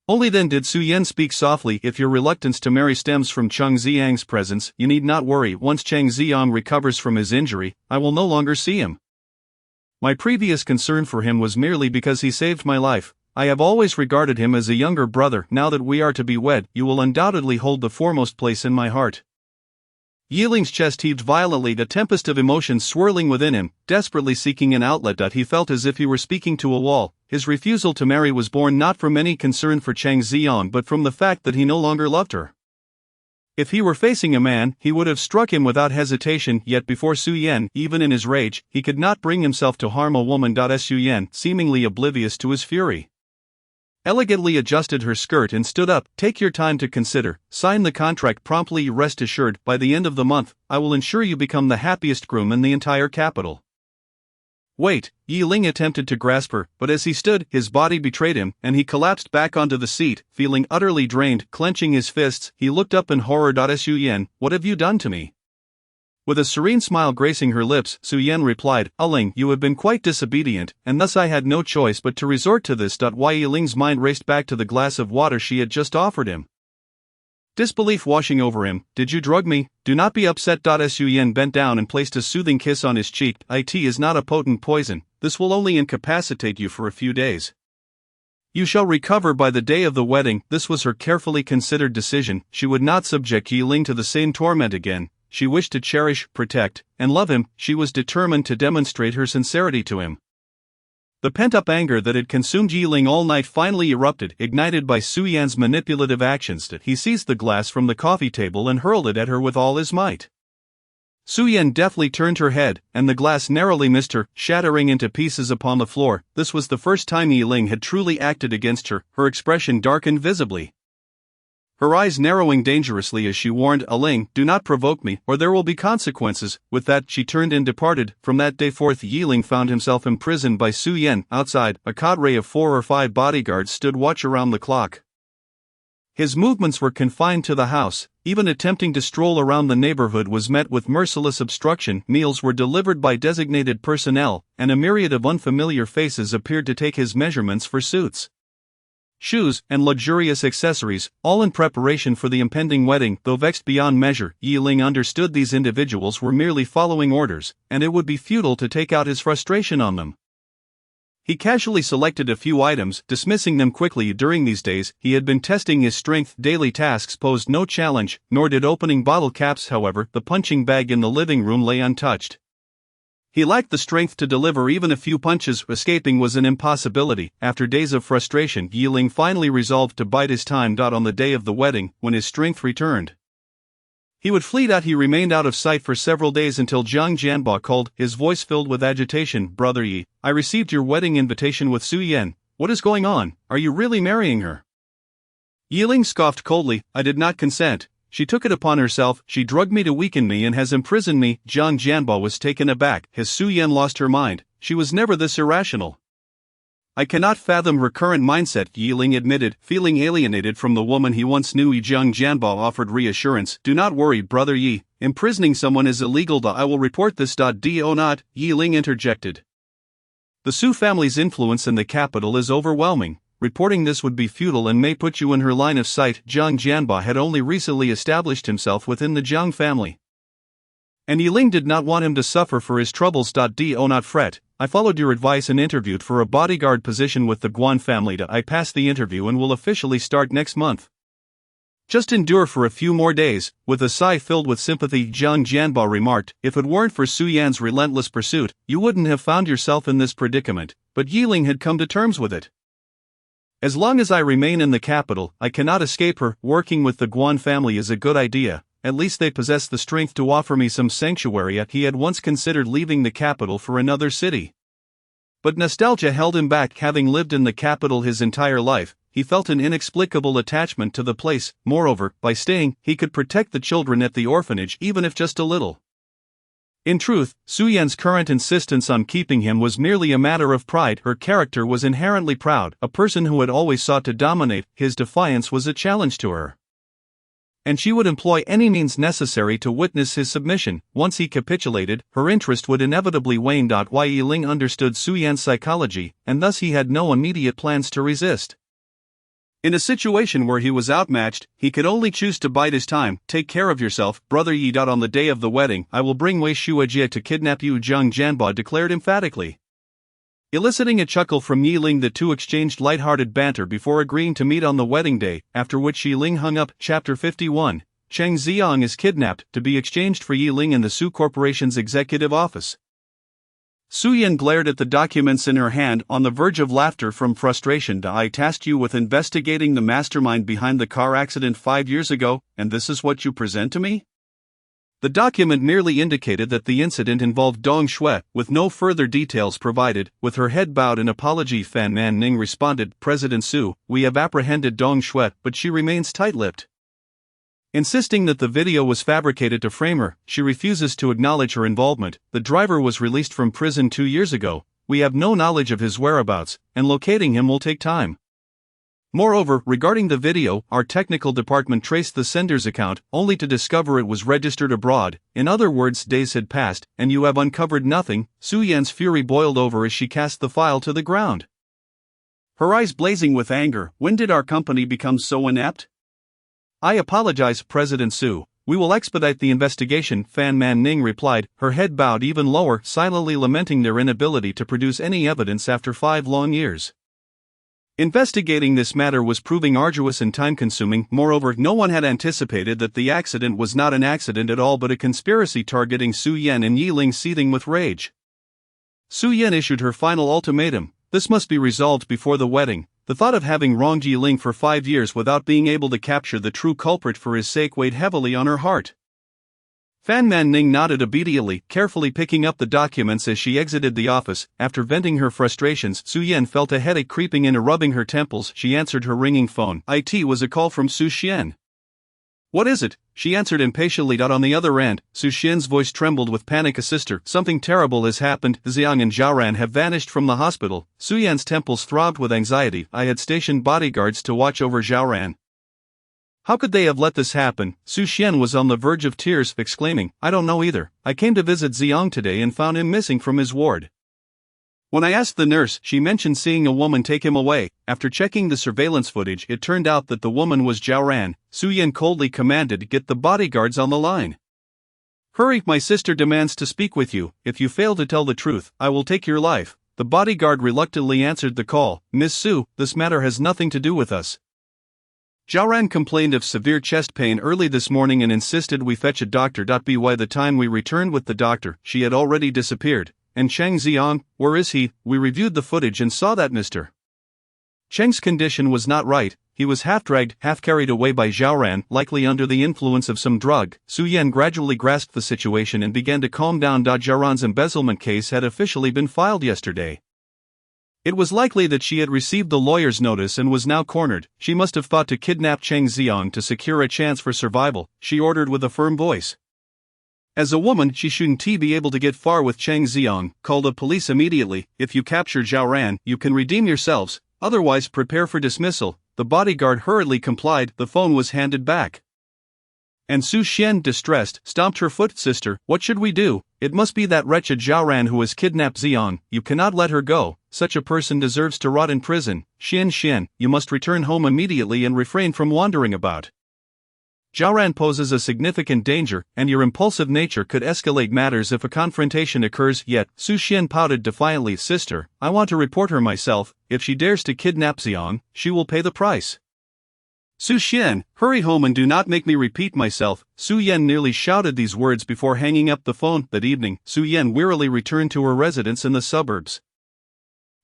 Only then did Su Yan speak softly. If your reluctance to marry stems from Cheng Xiang's presence, you need not worry. Once Cheng Xiang recovers from his injury, I will no longer see him. My previous concern for him was merely because he saved my life. I have always regarded him as a younger brother. Now that we are to be wed, you will undoubtedly hold the foremost place in my heart. Yiling's chest heaved violently, the tempest of emotions swirling within him, desperately seeking an outlet. He felt as if he were speaking to a wall. His refusal to marry was born not from any concern for Cheng Xiang but from the fact that he no longer loved her. If he were facing a man, he would have struck him without hesitation, yet before Su Yan, even in his rage, he could not bring himself to harm a woman. Su Yan, seemingly oblivious to his fury, elegantly adjusted her skirt and stood up. Take your time to consider. Sign the contract promptly. Rest assured, by the end of the month, I will ensure you become the happiest groom in the entire capital. Wait, Yiling attempted to grasp her, but as he stood, his body betrayed him, and he collapsed back onto the seat, feeling utterly drained. Clenching his fists, he looked up in horror. Su Yan, what have you done to me? With a serene smile gracing her lips, Su Yan replied, Yiling, you have been quite disobedient, and thus I had no choice but to resort to this. Yiling's mind raced back to the glass of water she had just offered him. Disbelief washing over him. Did you drug me? Do not be upset. Su Yan bent down and placed a soothing kiss on his cheek. It is not a potent poison. This will only incapacitate you for a few days. You shall recover by the day of the wedding. This was her carefully considered decision. She would not subject Yiling to the same torment again. She wished to cherish, protect, and love him. She was determined to demonstrate her sincerity to him. The pent-up anger that had consumed Yiling all night finally erupted, ignited by Su Yan's manipulative actions. He seized the glass from the coffee table and hurled it at her with all his might. Su Yan deftly turned her head, and the glass narrowly missed her, shattering into pieces upon the floor. This was the first time Yiling had truly acted against her. Her expression darkened visibly, her eyes narrowing dangerously as she warned Yiling, "Do not provoke me, or there will be consequences." With that, she turned and departed. From that day forth, Yiling found himself imprisoned by Su Yan. Outside, a cadre of 4 or 5 bodyguards stood watch around the clock. His movements were confined to the house. Even attempting to stroll around the neighborhood was met with merciless obstruction. Meals were delivered by designated personnel, and a myriad of unfamiliar faces appeared to take his measurements for suits, shoes, and luxurious accessories, all in preparation for the impending wedding. Though vexed beyond measure, Yiling understood these individuals were merely following orders, and it would be futile to take out his frustration on them. He casually selected a few items, dismissing them quickly. During these days, he had been testing his strength. Daily tasks posed no challenge, nor did opening bottle caps. However, the punching bag in the living room lay untouched. He lacked the strength to deliver even a few punches. Escaping was an impossibility. After days of frustration, Yiling finally resolved to bide his time. On the day of the wedding, when his strength returned, he would flee. He remained out of sight for several days until Zhang Jianbo called, his voice filled with agitation. "Brother Yi, I received your wedding invitation with Su Yan. What is going on? Are you really marrying her?" Yiling scoffed coldly, "I did not consent. She took it upon herself. She drugged me to weaken me and has imprisoned me." Zhang Jianbo was taken aback. Has Su Yan lost her mind? She was never this irrational. "I cannot fathom her current mindset," Yiling admitted, feeling alienated from the woman he once knew. Zhang Jianbo offered reassurance. "Do not worry, Brother Yi. Imprisoning someone is illegal. I will report this. Do not," Yiling interjected. "The Su family's influence in the capital is overwhelming. Reporting this would be futile and may put you in her line of sight." Zhang Jianbo had only recently established himself within the Zhang family, and Yiling did not want him to suffer for his troubles. Do not fret. I followed your advice and interviewed for a bodyguard position with the Guan family. I passed the interview and will officially start next month. Just endure for a few more days." With a sigh filled with sympathy, Zhang Jianbo remarked, "If it weren't for Su Yan's relentless pursuit, you wouldn't have found yourself in this predicament." But Yiling had come to terms with it. "As long as I remain in the capital, I cannot escape her. Working with the Guan family is a good idea. At least they possess the strength to offer me some sanctuary." He had once considered leaving the capital for another city, but nostalgia held him back. Having lived in the capital his entire life, he felt an inexplicable attachment to the place. Moreover, by staying, he could protect the children at the orphanage, even if just a little. In truth, Su Yan's current insistence on keeping him was merely a matter of pride. Her character was inherently proud, a person who had always sought to dominate. His defiance was a challenge to her, and she would employ any means necessary to witness his submission. Once he capitulated, her interest would inevitably wane. Yiling understood Su Yan's psychology, and thus he had no immediate plans to resist. In a situation where he was outmatched, he could only choose to bide his time. "Take care of yourself, Brother Yi. On the day of the wedding, I will bring Wei Shuajie to kidnap you," Zhang Jianbo declared emphatically. Eliciting a chuckle from Yiling, the two exchanged light-hearted banter before agreeing to meet on the wedding day, after which Yiling hung up. Chapter 51. Cheng Xiang is kidnapped, to be exchanged for Yiling in the Su Corporation's executive office. Su Yan glared at the documents in her hand, on the verge of laughter from frustration. "I tasked you with investigating the mastermind behind the car accident 5 years ago, and this is what you present to me?" The document merely indicated that the incident involved Dong Shui, with no further details provided. With her head bowed in apology, Fan Man Ning responded, "President Su, we have apprehended Dong Shui, but she remains tight-lipped. Insisting that the video was fabricated to frame her, she refuses to acknowledge her involvement. The driver was released from prison 2 years ago. We have no knowledge of his whereabouts, and locating him will take time. Moreover, regarding the video, our technical department traced the sender's account, only to discover it was registered abroad. In other words, days had passed, and you have uncovered nothing." Su Yan's fury boiled over as she cast the file to the ground, her eyes blazing with anger. "When did our company become so inept?" "I apologize, President Su. We will expedite the investigation," Fan Man Ning replied, her head bowed even lower, silently lamenting their inability to produce any evidence after 5 long years. Investigating this matter was proving arduous and time-consuming. Moreover, no one had anticipated that the accident was not an accident at all but a conspiracy targeting Su Yan, and Yiling seething with rage. Su Yan issued her final ultimatum. This must be resolved before the wedding. The thought of having wronged Yiling for 5 years without being able to capture the true culprit for his sake weighed heavily on her heart. Fan Man Ning nodded obediently, carefully picking up the documents as she exited the office. After venting her frustrations, Su Yen felt a headache creeping in and rubbing her temples. She answered her ringing phone. It was a call from Su Xian. What is it? She answered impatiently. On the other end, Su Xian's voice trembled with panic. Sister, something terrible has happened. Xiang and Zhaoran have vanished from the hospital. Su Yan's temples throbbed with anxiety. I had stationed bodyguards to watch over Zhaoran. How could they have let this happen? Su Xian was on the verge of tears, exclaiming, I don't know either. I came to visit Xiang today and found him missing from his ward. When I asked the nurse, she mentioned seeing a woman take him away. After checking the surveillance footage, it turned out that the woman was Zhaoran. Su Yan coldly commanded, get the bodyguards on the line. Hurry, my sister demands to speak with you. If you fail to tell the truth, I will take your life. The bodyguard reluctantly answered the call. Miss Su, this matter has nothing to do with us. Zhaoran complained of severe chest pain early this morning and insisted we fetch a doctor. By the time we returned with the doctor, she had already disappeared. And Cheng Xiang, where is he? We reviewed the footage and saw that Mr. Cheng's condition was not right. He was half dragged, half carried away by Zhaoran, likely under the influence of some drug. Su Yan gradually grasped the situation and began to calm down. Zhaoran's embezzlement case had officially been filed yesterday. It was likely that she had received the lawyer's notice and was now cornered. She must have thought to kidnap Cheng Xiang to secure a chance for survival, she ordered with a firm voice. As a woman, she shouldn't be able to get far with Cheng Xiang. Call the police immediately. If you capture Zhaoran, you can redeem yourselves, otherwise prepare for dismissal. The bodyguard hurriedly complied. The phone was handed back. And Su Xian, distressed, stomped her foot. Sister, what should we do? It must be that wretched Zhaoran who has kidnapped Xiang. You cannot let her go. Such a person deserves to rot in prison. Xian, you must return home immediately and refrain from wandering about. Zhaoran poses a significant danger, and your impulsive nature could escalate matters if a confrontation occurs. Yet, Su Xian pouted defiantly. Sister, I want to report her myself. If she dares to kidnap Xiang, she will pay the price. Su Xian, hurry home and do not make me repeat myself. Su Yan nearly shouted these words before hanging up the phone. That evening, Su Yan wearily returned to her residence in the suburbs.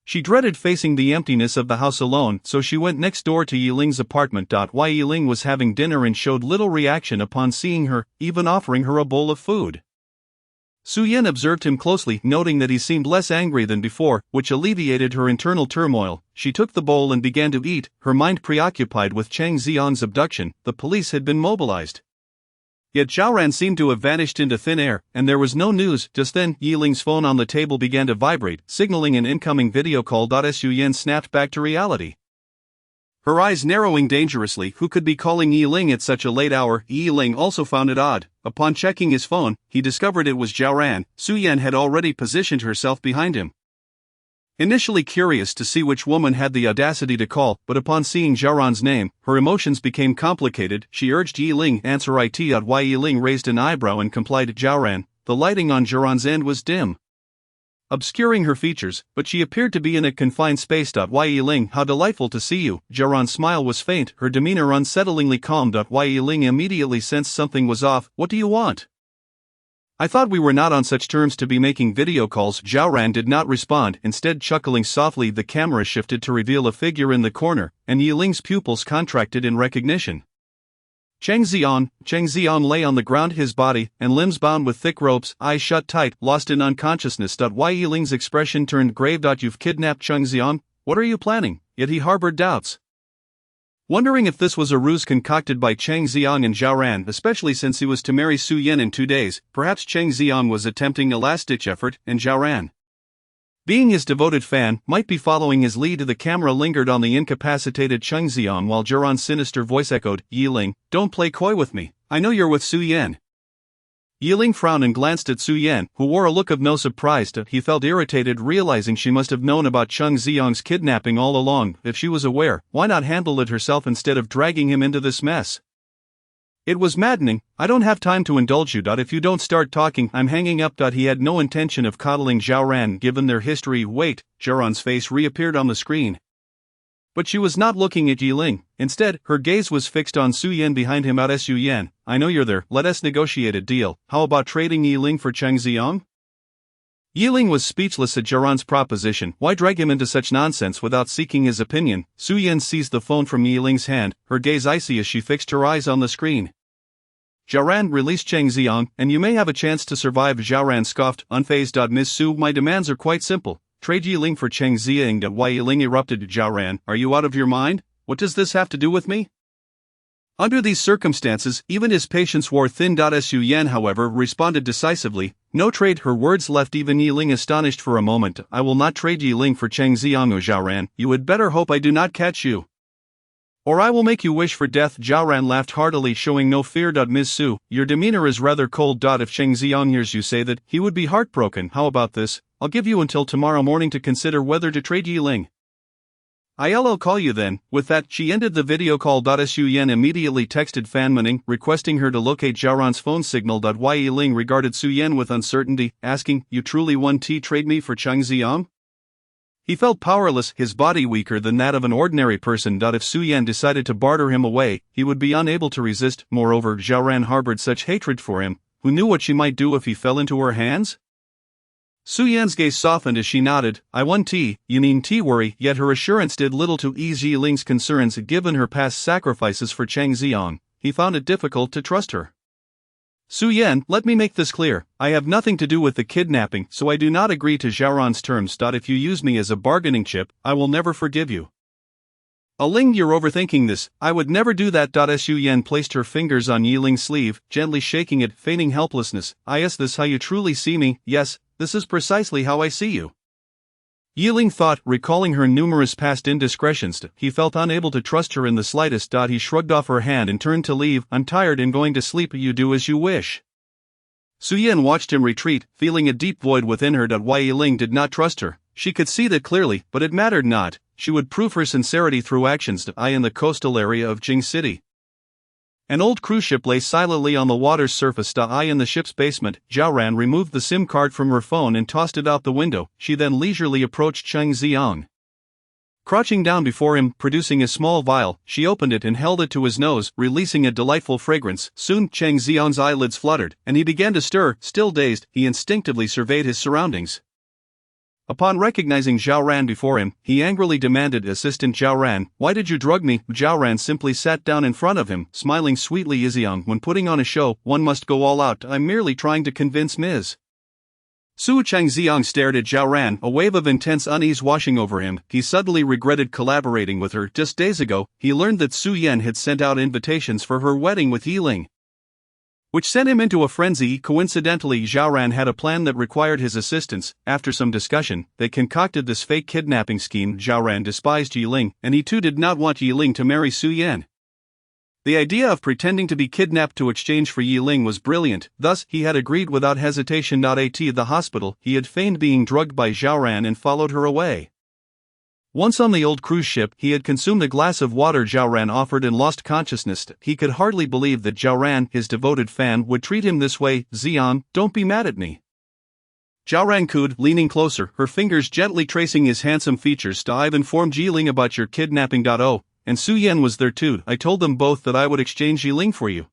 She dreaded facing the emptiness of the house alone, so she went next door to Yiling's apartment. Yiling was having dinner and showed little reaction upon seeing her, even offering her a bowl of food. Su Yan observed him closely, noting that he seemed less angry than before, which alleviated her internal turmoil. She took the bowl and began to eat, her mind preoccupied with Cheng Xiang's abduction. The police had been mobilized. Yet Zhaoran seemed to have vanished into thin air, and there was no news. Just then, Yiling's phone on the table began to vibrate, signaling an incoming video call. Su Yan snapped back to reality. Her eyes narrowing dangerously. Who could be calling Yiling at such a late hour? Yiling also found it odd. Upon checking his phone, he discovered it was Zhaoran. Su Yan had already positioned herself behind him. Initially curious to see which woman had the audacity to call, but upon seeing Zhaoran's name, her emotions became complicated. She urged Yiling, answer it. Yiling raised an eyebrow and complied. Zhaoran. The lighting on Zhaoran's end was dim, obscuring her features, but she appeared to be in a confined space. Yiling, how delightful to see you. Zhaoran's smile was faint, her demeanor unsettlingly calm. Yiling immediately sensed something was off. What do you want? I thought we were not on such terms to be making video calls. Zhaoran did not respond, instead chuckling softly. The camera shifted to reveal a figure in the corner, and Yiling's pupils contracted in recognition. Cheng Xiang lay on the ground, his body and limbs bound with thick ropes, eyes shut tight, lost in unconsciousness. Yiling's expression turned grave. You've kidnapped Cheng Xiang? What are you planning? Yet he harbored doubts, wondering if this was a ruse concocted by Cheng Xiang and Zhaoran, especially since he was to marry Su Yan in 2 days. Perhaps Cheng Xiang was attempting a last-ditch effort, and Zhaoran, being his devoted fan, might be following his lead. The camera lingered on the incapacitated Cheng Xiang while Zhaoran's sinister voice echoed, Yiling, don't play coy with me. I know you're with Su Yan. Yiling frowned and glanced at Su Yan, who wore a look of no surprise. He felt irritated, realizing she must have known about Cheng Xiang's kidnapping all along. If she was aware, why not handle it herself instead of dragging him into this mess? It was maddening. I don't have time to indulge you. If you don't start talking, I'm hanging up. He had no intention of coddling Zhaoran given their history. Wait, Zhaoran's face reappeared on the screen. But she was not looking at Yiling. Instead, her gaze was fixed on Su Yan behind him. Su Yan, I know you're there. Let us negotiate a deal. How about trading Yiling for Cheng Xiang? Yiling was speechless at Jiaran's proposition. Why drag him into such nonsense without seeking his opinion? Su Yan seized the phone from Yiling's hand, her gaze icy as she fixed her eyes on the screen. Jiaran, release Cheng Xiang, and you may have a chance to survive. Jiaran scoffed, unfazed. Miss Su, my demands are quite simple. Trade Yiling for Cheng Xiang. Why? Yiling erupted. Jiaran, are you out of your mind? What does this have to do with me? Under these circumstances, even his patience wore thin. Su Yan, however, responded decisively, no trade. Her words left even Yiling astonished for a moment. I will not trade Yiling for Cheng Xiang. Jiaran, you had better hope I do not catch you, or I will make you wish for death. Jiaran laughed heartily, showing no fear. Ms. Su, your demeanor is rather cold. If Cheng Xiang hears you say that, he would be heartbroken. How about this? I'll give you until tomorrow morning to consider whether to trade Yiling. I'll call you then. With that, she ended the video call. Su Yan immediately texted Fan Mening, requesting her to locate Jiaran's phone signal. Yiling regarded Su Yan with uncertainty, asking, you truly want to trade me for Cheng Xiang? He felt powerless, his body weaker than that of an ordinary person. If Su Yan decided to barter him away, he would be unable to resist. Moreover, Jiaran harbored such hatred for him. Who knew what she might do if he fell into her hands? Su Yan's gaze softened as she nodded. I want tea, you mean tea worry, yet her assurance did little to ease Yiling's concerns. Given her past sacrifices for Cheng Xiang, he found it difficult to trust her. Su Yan, let me make this clear. I have nothing to do with the kidnapping, so I do not agree to Jiaran's terms. If you use me as a bargaining chip, I will never forgive you. Ling, you're overthinking this. I would never do that. Su Yan placed her fingers on Yiling's sleeve, gently shaking it, feigning helplessness. Is this how you truly see me? Yes, this is precisely how I see you. Yiling thought, recalling her numerous past indiscretions. He felt unable to trust her in the slightest. He shrugged off her hand and turned to leave. I'm tired and going to sleep. You do as you wish. Su Yan watched him retreat, feeling a deep void within her. Why Yiling did not trust her. She could see that clearly, but it mattered not. She would prove her sincerity through actions. In the coastal area of Jing City, an old cruise ship lay silently on the water's surface. In the ship's basement, Jiaran removed the SIM card from her phone and tossed it out the window. She then leisurely approached Cheng Xiang. Crouching down before him, producing a small vial, she opened it and held it to his nose, releasing a delightful fragrance. Soon, Cheng Xiang's eyelids fluttered, and he began to stir. Still dazed, he instinctively surveyed his surroundings. Upon recognizing Jiaran before him, he angrily demanded, Assistant Jiaran, why did you drug me? Jiaran simply sat down in front of him, smiling sweetly. Xiang, when putting on a show, one must go all out. I'm merely trying to convince Ms. Su. Cheng Xiang stared at Jiaran, a wave of intense unease washing over him. He suddenly regretted collaborating with her. Just days ago, he learned that Su Yan had sent out invitations for her wedding with Yiling, which sent him into a frenzy. Coincidentally, Jiaran had a plan that required his assistance. After some discussion, they concocted this fake kidnapping scheme. Jiaran despised Yiling, and he too did not want Yiling to marry Su Yan. The idea of pretending to be kidnapped to exchange for Yiling was brilliant, thus he had agreed without hesitation. At the hospital, he had feigned being drugged by Jiaran and followed her away. Once on the old cruise ship, he had consumed a glass of water Jiaran offered and lost consciousness. He could hardly believe that Jiaran, his devoted fan, would treat him this way. Xiang, don't be mad at me. Jiaran cooed, leaning closer, her fingers gently tracing his handsome features. I've informed Yiling about your kidnapping. And Su Yan was there too. I told them both that I would exchange Yiling for you.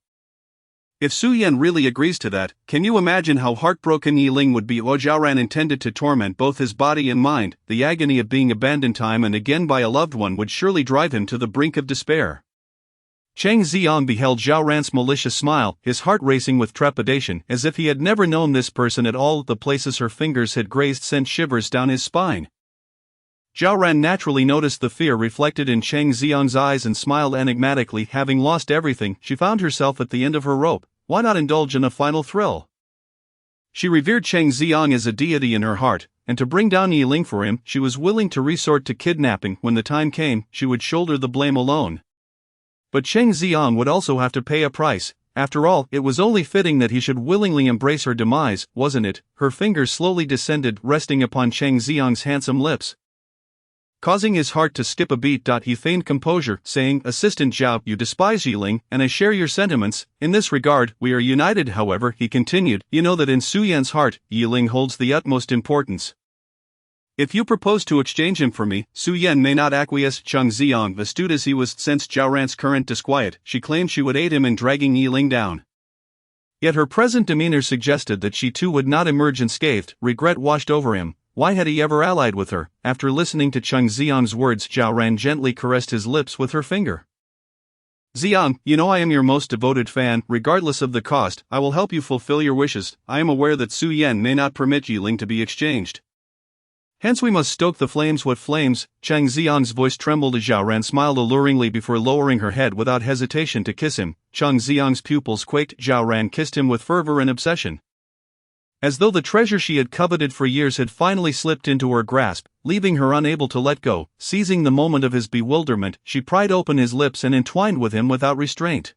If Su Yan really agrees to that, can you imagine how heartbroken Yiling would be? Jiaran intended to torment both his body and mind. The agony of being abandoned time and again by a loved one would surely drive him to the brink of despair. Cheng Xiang beheld Jiaran's malicious smile, his heart racing with trepidation, as if he had never known this person at all. The places her fingers had grazed sent shivers down his spine. Jiaran naturally noticed the fear reflected in Cheng Xiang's eyes and smiled enigmatically. Having lost everything, she found herself at the end of her rope. Why not indulge in a final thrill? She revered Cheng Xiang as a deity in her heart, and to bring down Yiling for him, she was willing to resort to kidnapping. When the time came, she would shoulder the blame alone. But Cheng Xiang would also have to pay a price. After all, it was only fitting that he should willingly embrace her demise, wasn't it? Her fingers slowly descended, resting upon Cheng Xiang's handsome lips, causing his heart to skip a beat. He feigned composure, saying, Assistant Zhao, you despise Yiling, and I share your sentiments. In this regard, we are united. However, he continued, you know that in Su Yan's heart, Yiling holds the utmost importance. If you propose to exchange him for me, Su Yan may not acquiesce. Cheng Xiang, astute as he was, sensed Jiaran's current disquiet. She claimed she would aid him in dragging Yiling down. Yet her present demeanor suggested that she too would not emerge unscathed. Regret washed over him. Why had he ever allied with her? After listening to Cheng Xiang's words, Zhao Ran gently caressed his lips with her finger. Xiang, you know I am your most devoted fan. Regardless of the cost, I will help you fulfill your wishes. I am aware that Su Yan may not permit Yiling to be exchanged. Hence we must stoke the flames. What flames? Cheng Xiang's voice trembled as Zhao Ran smiled alluringly before lowering her head without hesitation to kiss him. Cheng Xiang's pupils quaked. Zhao Ran kissed him with fervor and obsession. As though the treasure she had coveted for years had finally slipped into her grasp, leaving her unable to let go. Seizing the moment of his bewilderment, she pried open his lips and entwined with him without restraint.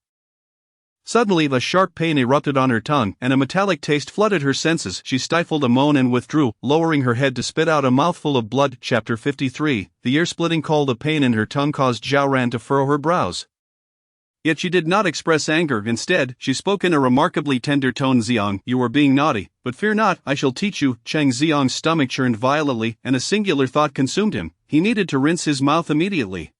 Suddenly a sharp pain erupted on her tongue, and a metallic taste flooded her senses. She stifled a moan and withdrew, lowering her head to spit out a mouthful of blood. Chapter 53. The ear-splitting cold of pain in her tongue caused Zhao Ran to furrow her brows. Yet she did not express anger. Instead, she spoke in a remarkably tender tone. Xiang, you are being naughty, but fear not, I shall teach you. Cheng Xiang's stomach churned violently, and a singular thought consumed him. He needed to rinse his mouth immediately.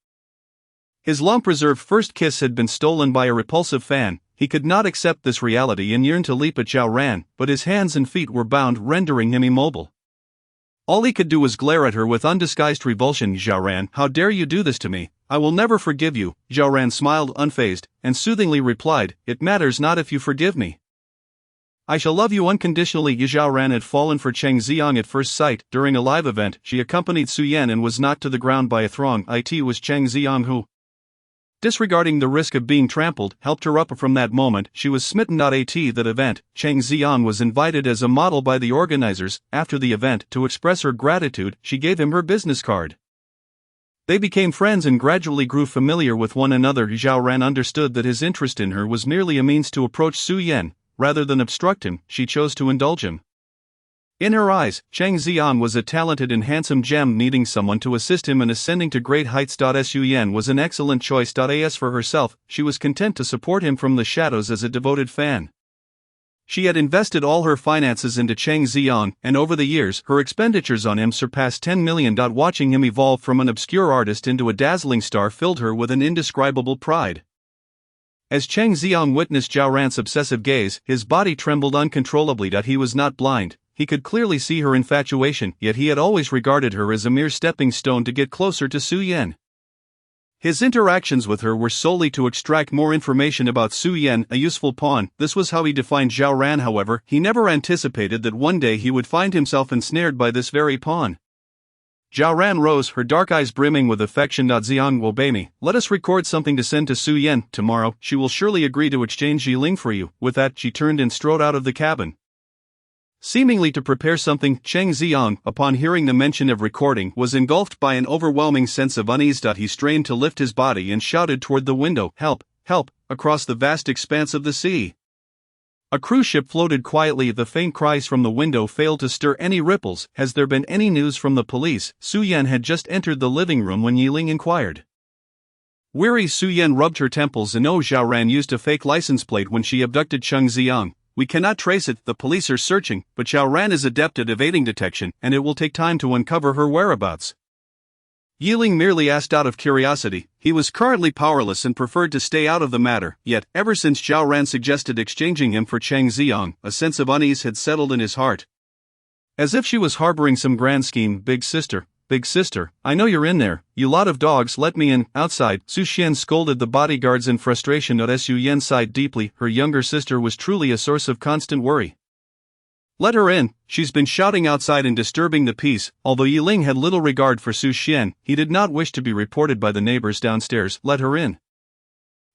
His long-preserved first kiss had been stolen by a repulsive fan. He could not accept this reality and yearned to leap at Zhao Ran, but his hands and feet were bound, rendering him immobile. All he could do was glare at her with undisguised revulsion. Zhao Ran, how dare you do this to me? I will never forgive you. Zhao Ran smiled unfazed, and soothingly replied, it matters not if you forgive me. I shall love you unconditionally. Zhao Ran had fallen for Cheng Xiang at first sight. During a live event, she accompanied Su Yan and was knocked to the ground by a throng. It was Cheng Xiang who, disregarding the risk of being trampled, helped her up. From that moment, she was smitten. At that event, Cheng Xiang was invited as a model by the organizers. After the event, to express her gratitude, she gave him her business card. They became friends and gradually grew familiar with one another. Zhao Ran understood that his interest in her was merely a means to approach Su Yan. Rather than obstruct him, she chose to indulge him. In her eyes, Cheng Xiang was a talented and handsome gem needing someone to assist him in ascending to great heights. Su Yan was an excellent choice. As for herself, she was content to support him from the shadows as a devoted fan. She had invested all her finances into Cheng Xiang, and over the years, her expenditures on him surpassed 10 million. Watching him evolve from an obscure artist into a dazzling star filled her with an indescribable pride. As Cheng Xiang witnessed Zhao Ran's obsessive gaze, his body trembled uncontrollably. He was not blind. He could clearly see her infatuation, yet he had always regarded her as a mere stepping stone to get closer to Su Yan. His interactions with her were solely to extract more information about Su Yan, a useful pawn. This was how he defined Zhao Ran. However, he never anticipated that one day he would find himself ensnared by this very pawn. Zhao Ran rose, her dark eyes brimming with affection. Xiang, obey me. Let us record something to send to Su Yan. Tomorrow, she will surely agree to exchange Yiling for you. With that, she turned and strode out of the cabin. Seemingly to prepare something, Cheng Xiang, upon hearing the mention of recording, was engulfed by an overwhelming sense of unease. He strained to lift his body and shouted toward the window, help, help, across the vast expanse of the sea. A cruise ship floated quietly. The faint cries from the window failed to stir any ripples. Has there been any news from the police? Su Yan had just entered the living room when Yiling inquired. Weary, Su Yan rubbed her temples. No, Zhao Ran used a fake license plate when she abducted Cheng Xiang. We cannot trace it. The police are searching, but Zhao Ran is adept at evading detection, and it will take time to uncover her whereabouts. Yiling merely asked out of curiosity. He was currently powerless and preferred to stay out of the matter. Yet, ever since Zhao Ran suggested exchanging him for Cheng Xiang, a sense of unease had settled in his heart. As if she was harboring some grand scheme. Big sister, I know you're in there. You lot of dogs, let me in. Outside, Su Xian scolded the bodyguards in frustration. Su Yan sighed deeply. Her younger sister was truly a source of constant worry. Let her in, she's been shouting outside and disturbing the peace. Although Yiling had little regard for Su Xian, he did not wish to be reported by the neighbors downstairs. Let her in.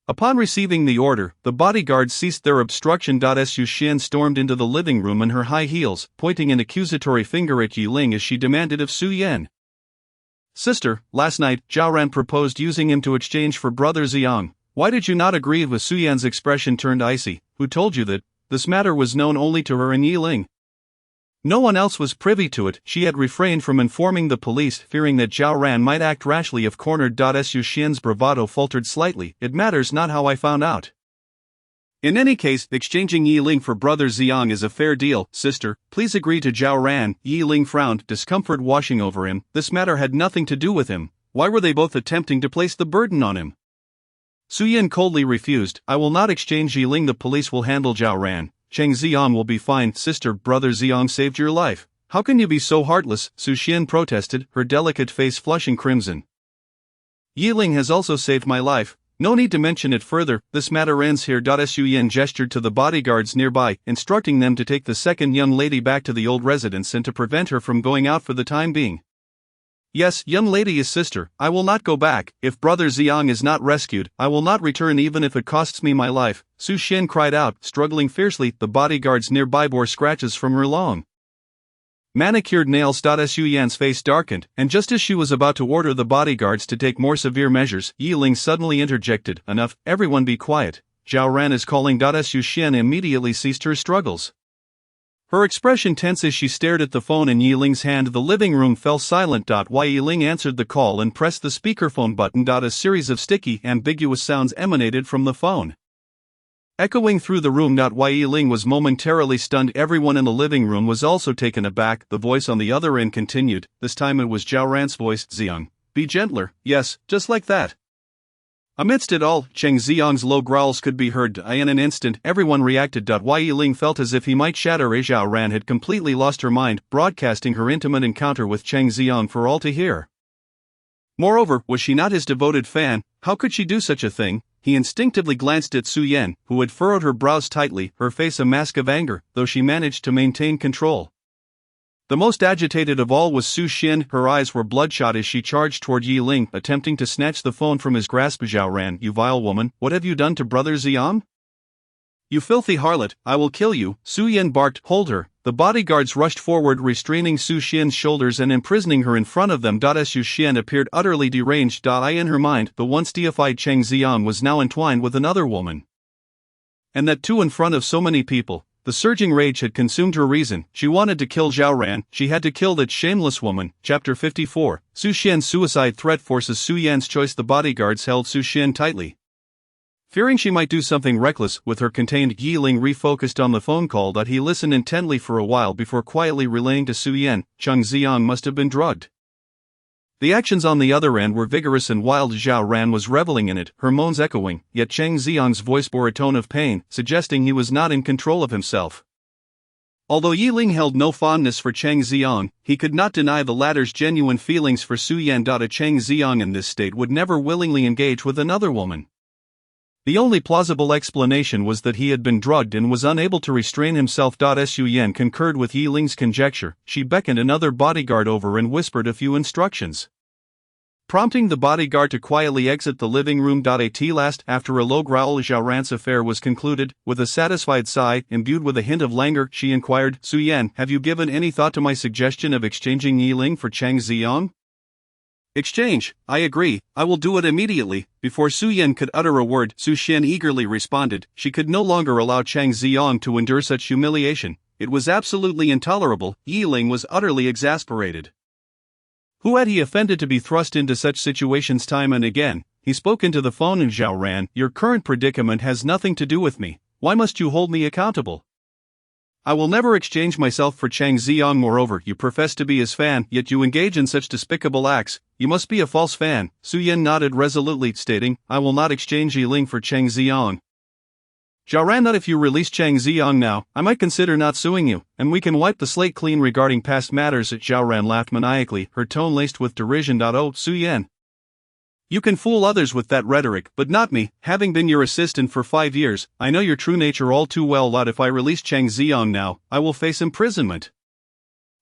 Upon receiving the order, the bodyguards ceased their obstruction. Su Xian stormed into the living room in her high heels, pointing an accusatory finger at Yiling as she demanded of Su Yan. Sister, last night, Zhao Ran proposed using him to exchange for brother Xiang. Why did you not agree? With Su Yan's expression turned icy. Who told you that? This matter was known only to her and Yiling. No one else was privy to it. She had refrained from informing the police, fearing that Zhao Ran might act rashly if cornered. Su Xian's bravado faltered slightly. It matters not how I found out. In any case, exchanging Yiling for brother Xiang is a fair deal. Sister, please agree to Zhao Ran. Yiling frowned, discomfort washing over him. This matter had nothing to do with him. Why were they both attempting to place the burden on him? Su Yan coldly refused. I will not exchange Yiling. The police will handle Zhao Ran. Cheng Ziong will be fine. Sister, brother Ziong saved your life. How can you be so heartless? Su Xian protested, her delicate face flushing crimson. Yiling has also saved my life. No need to mention it further, this matter ends here. Su Yan gestured to the bodyguards nearby, instructing them to take the second young lady back to the old residence and to prevent her from going out for the time being. Yes, young lady is sister, I will not go back. If brother Ziong is not rescued, I will not return even if it costs me my life, Su Xian cried out, struggling fiercely. The bodyguards nearby bore scratches from her long manicured nails. Su Yan's face darkened, and just as she was about to order the bodyguards to take more severe measures, Yiling suddenly interjected, enough, everyone be quiet. Zhao Ran is calling. Su Xian immediately ceased her struggles. Her expression tense as she stared at the phone in Yiling's hand. The living room fell silent. Yiling answered the call and pressed the speakerphone button. A series of sticky, ambiguous sounds emanated from the phone, echoing through the room. Yiling was momentarily stunned. Everyone in the living room was also taken aback. The voice on the other end continued, this time it was Zhao Ran's voice. Ziong, be gentler, yes, just like that. Amidst it all, Cheng Ziong's low growls could be heard. In an instant, everyone reacted. Yiling felt as if he might shatter. Zhao Ran had completely lost her mind, broadcasting her intimate encounter with Cheng Ziong for all to hear. Moreover, was she not his devoted fan? How could she do such a thing? He instinctively glanced at Su Yan, who had furrowed her brows tightly, her face a mask of anger, though she managed to maintain control. The most agitated of all was Su Xian. Her eyes were bloodshot as she charged toward Yiling, attempting to snatch the phone from his grasp. Zhao Ran, you vile woman, what have you done to brother Ziong? You filthy harlot, I will kill you, Su Yan barked. Hold her. The bodyguards rushed forward, restraining Su Xian's shoulders and imprisoning her in front of them. Su Xian appeared utterly deranged. In her mind, the once deified Cheng Ziong was now entwined with another woman. And that too in front of so many people. The surging rage had consumed her reason. She wanted to kill Zhao Ran. She had to kill that shameless woman. Chapter 54. Su Xian's suicide threat forces Su Yan's choice. The bodyguards held Su Xian tightly, fearing she might do something reckless with her contained. Yiling refocused on the phone call. He listened intently for a while before quietly relaying to Su Yan, Cheng Ziong must have been drugged. The actions on the other end were vigorous and wild. Zhao Ran was reveling in it, her moans echoing, yet Cheng Ziong's voice bore a tone of pain, suggesting he was not in control of himself. Although Yiling held no fondness for Cheng Ziong, he could not deny the latter's genuine feelings for Su Yan. A Cheng Ziong in this state would never willingly engage with another woman. The only plausible explanation was that he had been drugged and was unable to restrain himself. Su Yan concurred with Yiling's conjecture. She beckoned another bodyguard over and whispered a few instructions, prompting the bodyguard to quietly exit the living room. At last, after a low growl, Zhao Ran's affair was concluded. With a satisfied sigh, imbued with a hint of languor, she inquired, Su Yan, have you given any thought to my suggestion of exchanging Yiling for Cheng Ziong? Exchange, I agree, I will do it immediately. Before Su Yan could utter a word, Su Xian eagerly responded. She could no longer allow Cheng Ziong to endure such humiliation. It was absolutely intolerable. Yiling was utterly exasperated. Who had he offended to be thrust into such situations time and again? He spoke into the phone. And Zhao Ran, your current predicament has nothing to do with me. Why must you hold me accountable? I will never exchange myself for Cheng Ziong. Moreover, you profess to be his fan, yet you engage in such despicable acts. You must be a false fan. Su Yan nodded resolutely, stating, I will not exchange Yiling for Cheng Ziong. Zhao Ran, that if you release Cheng Ziong now, I might consider not suing you, and we can wipe the slate clean regarding past matters. Zhao Ran laughed maniacally, her tone laced with derision. Oh, Su Yan, you can fool others with that rhetoric, but not me. Having been your assistant for 5 years, I know your true nature all too well. If I release Cheng Ziong now, I will face imprisonment.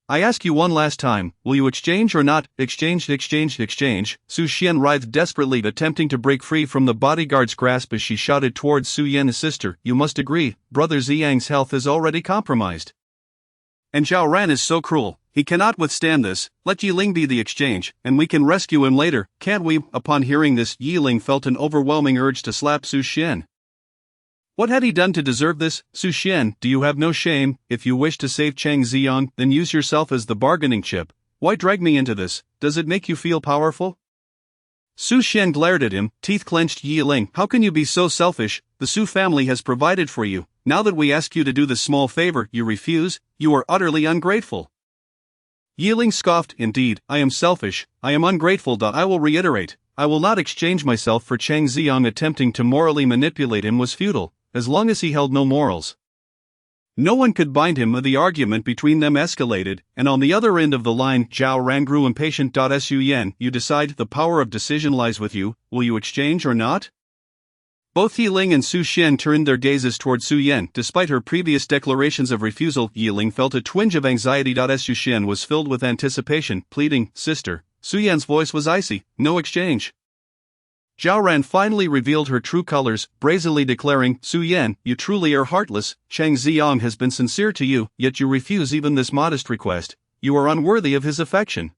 I ask you one last time, will you exchange or not? Exchange. Su Xian writhed desperately, attempting to break free from the bodyguard's grasp as she shouted towards Su Yan's sister, you must agree, brother Ziyang's health is already compromised. And Zhao Ran is so cruel, he cannot withstand this. Let Yiling be the exchange, and we can rescue him later, can't we? Upon hearing this, Yiling felt an overwhelming urge to slap Su Xian. What had he done to deserve this? Su Xian, do you have no shame? If you wish to save Cheng Ziong, then use yourself as the bargaining chip. Why drag me into this? Does it make you feel powerful? Su Xian glared at him, teeth clenched. Yiling, how can you be so selfish? The Su family has provided for you. Now that we ask you to do this small favor, you refuse? You are utterly ungrateful. Yiling scoffed, indeed, I am selfish, I am ungrateful. I will reiterate, I will not exchange myself for Cheng Ziong. Attempting to morally manipulate him was futile, as long as he held no morals. No one could bind him. The argument between them escalated, and on the other end of the line, Zhao Ran grew impatient. Su Yan, you decide, the power of decision lies with you, will you exchange or not? Both Yiling and Su Xian turned their gazes toward Su Yan. Despite her previous declarations of refusal, Yiling felt a twinge of anxiety. Su Xian was filled with anticipation, pleading, sister. Su Yan's voice was icy, no exchange. Zhao Ran finally revealed her true colors, brazenly declaring, Su Yan, you truly are heartless. Chang Ziyang has been sincere to you, yet you refuse even this modest request. You are unworthy of his affection.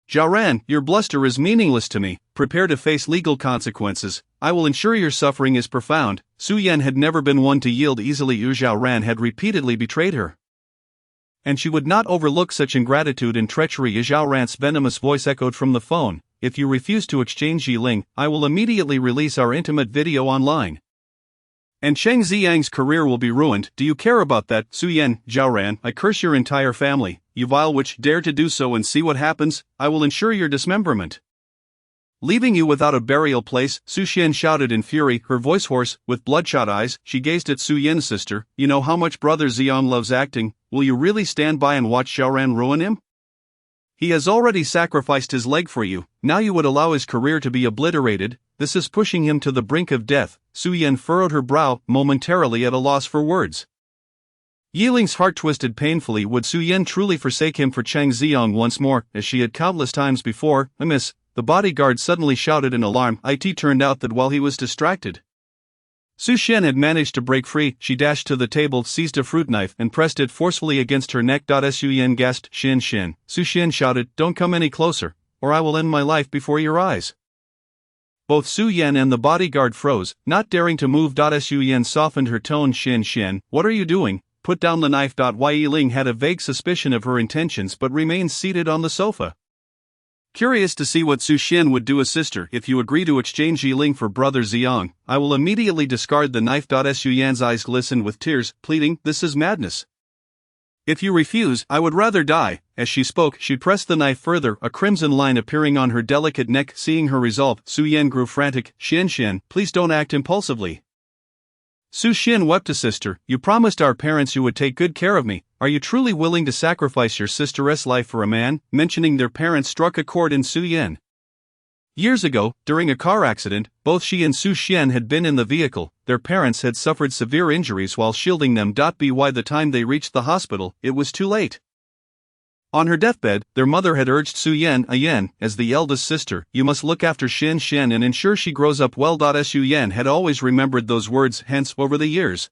Zhao Ran, your bluster is meaningless to me. Prepare to face legal consequences. I will ensure your suffering is profound. Su Yan had never been one to yield easily. Zhao Ran had repeatedly betrayed her, and she would not overlook such ingratitude and treachery. Zhao Ran's venomous voice echoed from the phone. If you refuse to exchange Yiling, I will immediately release our intimate video online, and Cheng Ziyang's career will be ruined. Do you care about that? Su Yan, Zhao Ran, I curse your entire family, you vile witch, dare to do so and see what happens. I will ensure your dismemberment, leaving you without a burial place. Su Xian shouted in fury, her voice hoarse. With bloodshot eyes, she gazed at Su Yan's sister. You know how much brother Ziyang loves acting. Will you really stand by and watch Zhao Ran ruin him? He has already sacrificed his leg for you, now you would allow his career to be obliterated. This is pushing him to the brink of death. Su Yan furrowed her brow, momentarily at a loss for words. Yiling's heart twisted painfully. Would Su Yan truly forsake him for Chang Ziyang once more, as she had countless times before? Miss, the bodyguard suddenly shouted in alarm. It turned out that while he was distracted, Su Xian had managed to break free. She dashed to the table, seized a fruit knife, and pressed it forcefully against her neck. Su Yan gasped, Xin. Su Xian shouted, don't come any closer, or I will end my life before your eyes. Both Su Yan and the bodyguard froze, not daring to move. Su Yan softened her tone. Xin, what are you doing? Put down the knife. Yiling had a vague suspicion of her intentions but remained seated on the sofa, curious to see what Su Xian would do. Sister, if you agree to exchange Yiling for brother Ziyang, I will immediately discard the knife. Su Yan's eyes glistened with tears, pleading, this is madness. If you refuse, I would rather die. As she spoke, she pressed the knife further, a crimson line appearing on her delicate neck. Seeing her resolve, Su Yan grew frantic. Xin, please don't act impulsively. Su Xian wept. Sister, you promised our parents you would take good care of me. Are you truly willing to sacrifice your sister's life for a man? Mentioning their parents struck a chord in Su Yan. Years ago, during a car accident, both she and Su Xian had been in the vehicle. Their parents had suffered severe injuries while shielding them. By the time they reached the hospital, it was too late. On her deathbed, their mother had urged Su Yan, as the eldest sister, you must look after Xin and ensure she grows up well. Su Yan had always remembered those words, hence, over the years,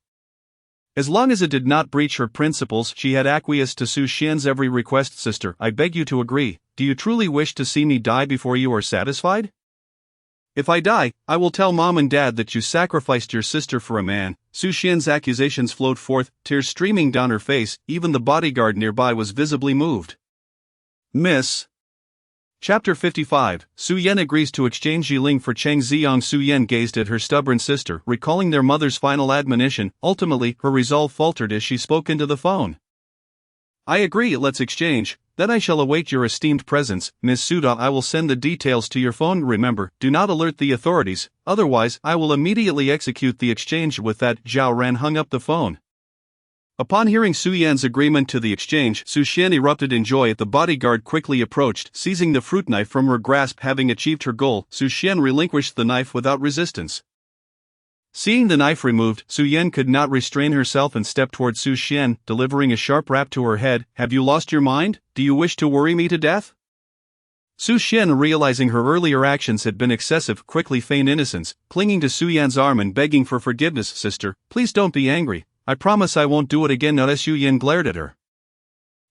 as long as it did not breach her principles, she had acquiesced to Su Xian's every request. Sister, I beg you to agree. Do you truly wish to see me die before you are satisfied? If I die, I will tell Mom and Dad that you sacrificed your sister for a man. Su Xian's accusations flowed forth, tears streaming down her face. Even the bodyguard nearby was visibly moved. Miss. Chapter 55, Su Yan agrees to exchange Yiling for Cheng Ziyang. Su Yan gazed at her stubborn sister, recalling their mother's final admonition. Ultimately, her resolve faltered as she spoke into the phone. I agree, let's exchange. Then I shall await your esteemed presence, Ms. Suda. I will send the details to your phone. Remember, do not alert the authorities, otherwise I will immediately execute the exchange. With that, Zhao Ran hung up the phone. Upon hearing Su Yan's agreement to the exchange, Su Xian erupted in joy. The bodyguard quickly approached, seizing the fruit knife from her grasp. Having achieved her goal, Su Xian relinquished the knife without resistance. Seeing the knife removed, Su Yan could not restrain herself and stepped toward Su Xian, delivering a sharp rap to her head. Have you lost your mind? Do you wish to worry me to death? Su Xian, realizing her earlier actions had been excessive, quickly feigned innocence, clinging to Su Yan's arm and begging for forgiveness. Sister, please don't be angry. I promise I won't do it again. Su Yan glared at her.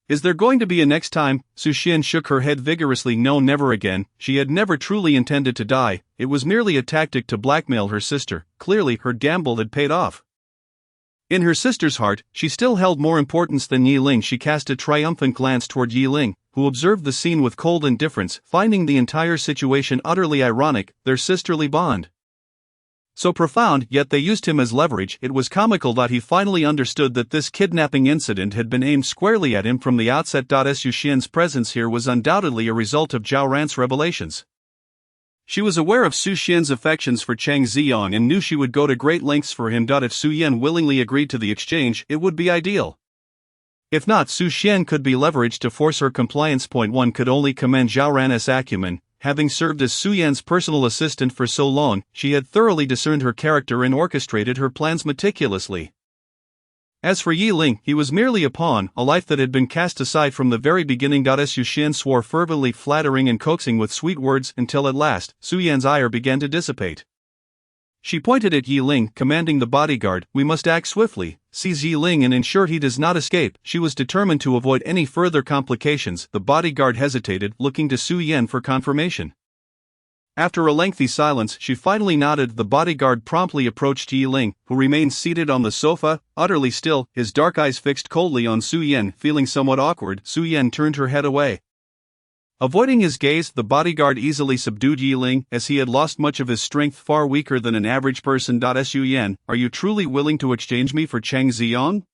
Is there going to be a next time? Su Xian shook her head vigorously. No, never again. She had never truly intended to die. It was merely a tactic to blackmail her sister. Clearly, her gamble had paid off. In her sister's heart, she still held more importance than Yiling. She cast a triumphant glance toward Yiling, who observed the scene with cold indifference, finding the entire situation utterly ironic. Their sisterly bond, so profound, yet they used him as leverage. It was comical that he finally understood that this kidnapping incident had been aimed squarely at him from the outset. Su Xian's presence here was undoubtedly a result of Zhao Ran's revelations. She was aware of Su Xian's affections for Chang Ziyong and knew she would go to great lengths for him. If Su Yan willingly agreed to the exchange, it would be ideal. If not, Su Xian could be leveraged to force her compliance. One could only commend Zhao Ran's acumen. Having served as Su Yan's personal assistant for so long, she had thoroughly discerned her character and orchestrated her plans meticulously. As for Yi Ling, he was merely a pawn, a life that had been cast aside from the very beginning. Su Xian swore fervently, flattering and coaxing with sweet words, until at last, Su Yan's ire began to dissipate. She pointed at Yi Ling, commanding the bodyguard, "We must act swiftly, seize Yi Ling and ensure he does not escape." She was determined to avoid any further complications. The bodyguard hesitated, looking to Su Yan for confirmation. After a lengthy silence, she finally nodded. The bodyguard promptly approached Yi Ling, who remained seated on the sofa, utterly still, his dark eyes fixed coldly on Su Yan. Feeling somewhat awkward, Su Yan turned her head away. Avoiding his gaze, the bodyguard easily subdued Yi Ling, as he had lost much of his strength, far weaker than an average person. Su Yan, are you truly willing to exchange me for Chang Ziyong?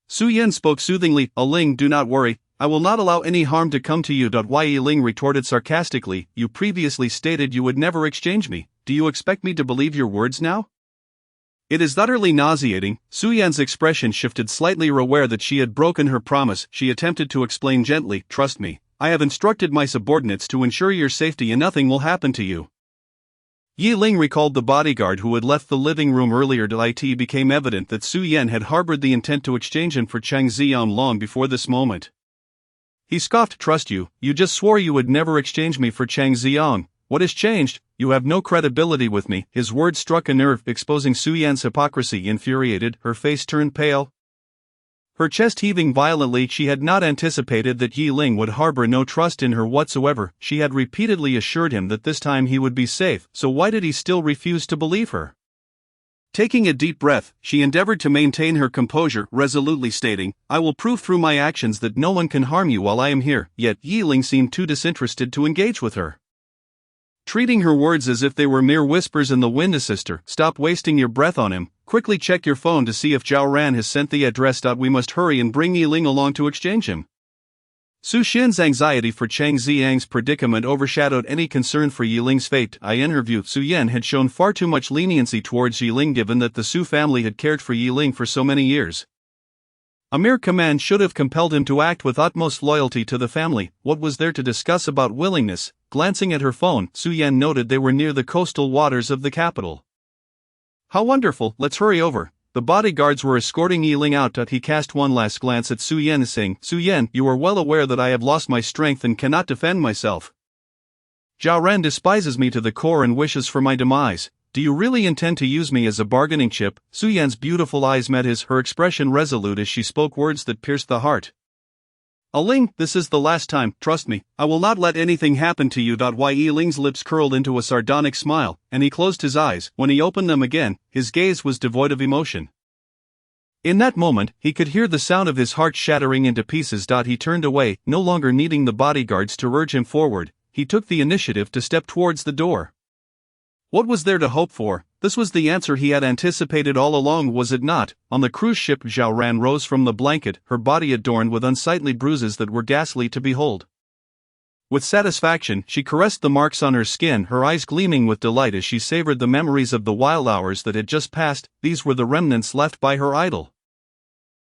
Su Yan spoke soothingly. Ling, do not worry. I will not allow any harm to come to you. Yi Ling retorted sarcastically, you previously stated you would never exchange me. Do you expect me to believe your words now? It is utterly nauseating. Su Yan's expression shifted slightly. Aware that she had broken her promise, she attempted to explain gently, trust me. I have instructed my subordinates to ensure your safety and nothing will happen to you. Yi Ling recalled the bodyguard who had left the living room earlier. It became evident that Su Yan had harbored the intent to exchange him for Chang Ziyong long before this moment. He scoffed, trust you? You just swore you would never exchange me for Chang Ziyong. What has changed? You have no credibility with me. His words struck a nerve, exposing Su Yan's hypocrisy. Infuriated, her face turned pale, her chest heaving violently. She had not anticipated that Yi Ling would harbor no trust in her whatsoever. She had repeatedly assured him that this time he would be safe, so why did he still refuse to believe her? Taking a deep breath, she endeavored to maintain her composure, resolutely stating, I will prove through my actions that no one can harm you while I am here. Yet Yi Ling seemed too disinterested to engage with her, treating her words as if they were mere whispers in the wind. Sister, stop wasting your breath on him. Quickly check your phone to see if Zhao Ran has sent the address. We must hurry and bring Yi Ling along to exchange him. Su Xian's anxiety for Chang Ziyang's predicament overshadowed any concern for Yi Ling's fate. In her view, Su Yan had shown far too much leniency towards Yi Ling given that the Su family had cared for Yi Ling for so many years. A mere command should have compelled him to act with utmost loyalty to the family. What was there to discuss about willingness? Glancing at her phone, Su Yan noted they were near the coastal waters of the capital. How wonderful, let's hurry over. The bodyguards were escorting Yi Ling out. He cast one last glance at Su Yan, saying, Su Yan, you are well aware that I have lost my strength and cannot defend myself. Zhao Ran despises me to the core and wishes for my demise. Do you really intend to use me as a bargaining chip? Su Yan's beautiful eyes met his, her expression resolute as she spoke words that pierced the heart. Ling, this is the last time, trust me, I will not let anything happen to you. Yi Ling's lips curled into a sardonic smile, and he closed his eyes. When he opened them again, his gaze was devoid of emotion. In that moment, he could hear the sound of his heart shattering into pieces. He turned away, no longer needing the bodyguards to urge him forward. He took the initiative to step towards the door. What was there to hope for? This was the answer he had anticipated all along, was it not? On the cruise ship, Zhao Ran rose from the blanket, her body adorned with unsightly bruises that were ghastly to behold. With satisfaction, she caressed the marks on her skin, her eyes gleaming with delight as she savored the memories of the wild hours that had just passed. These were the remnants left by her idol.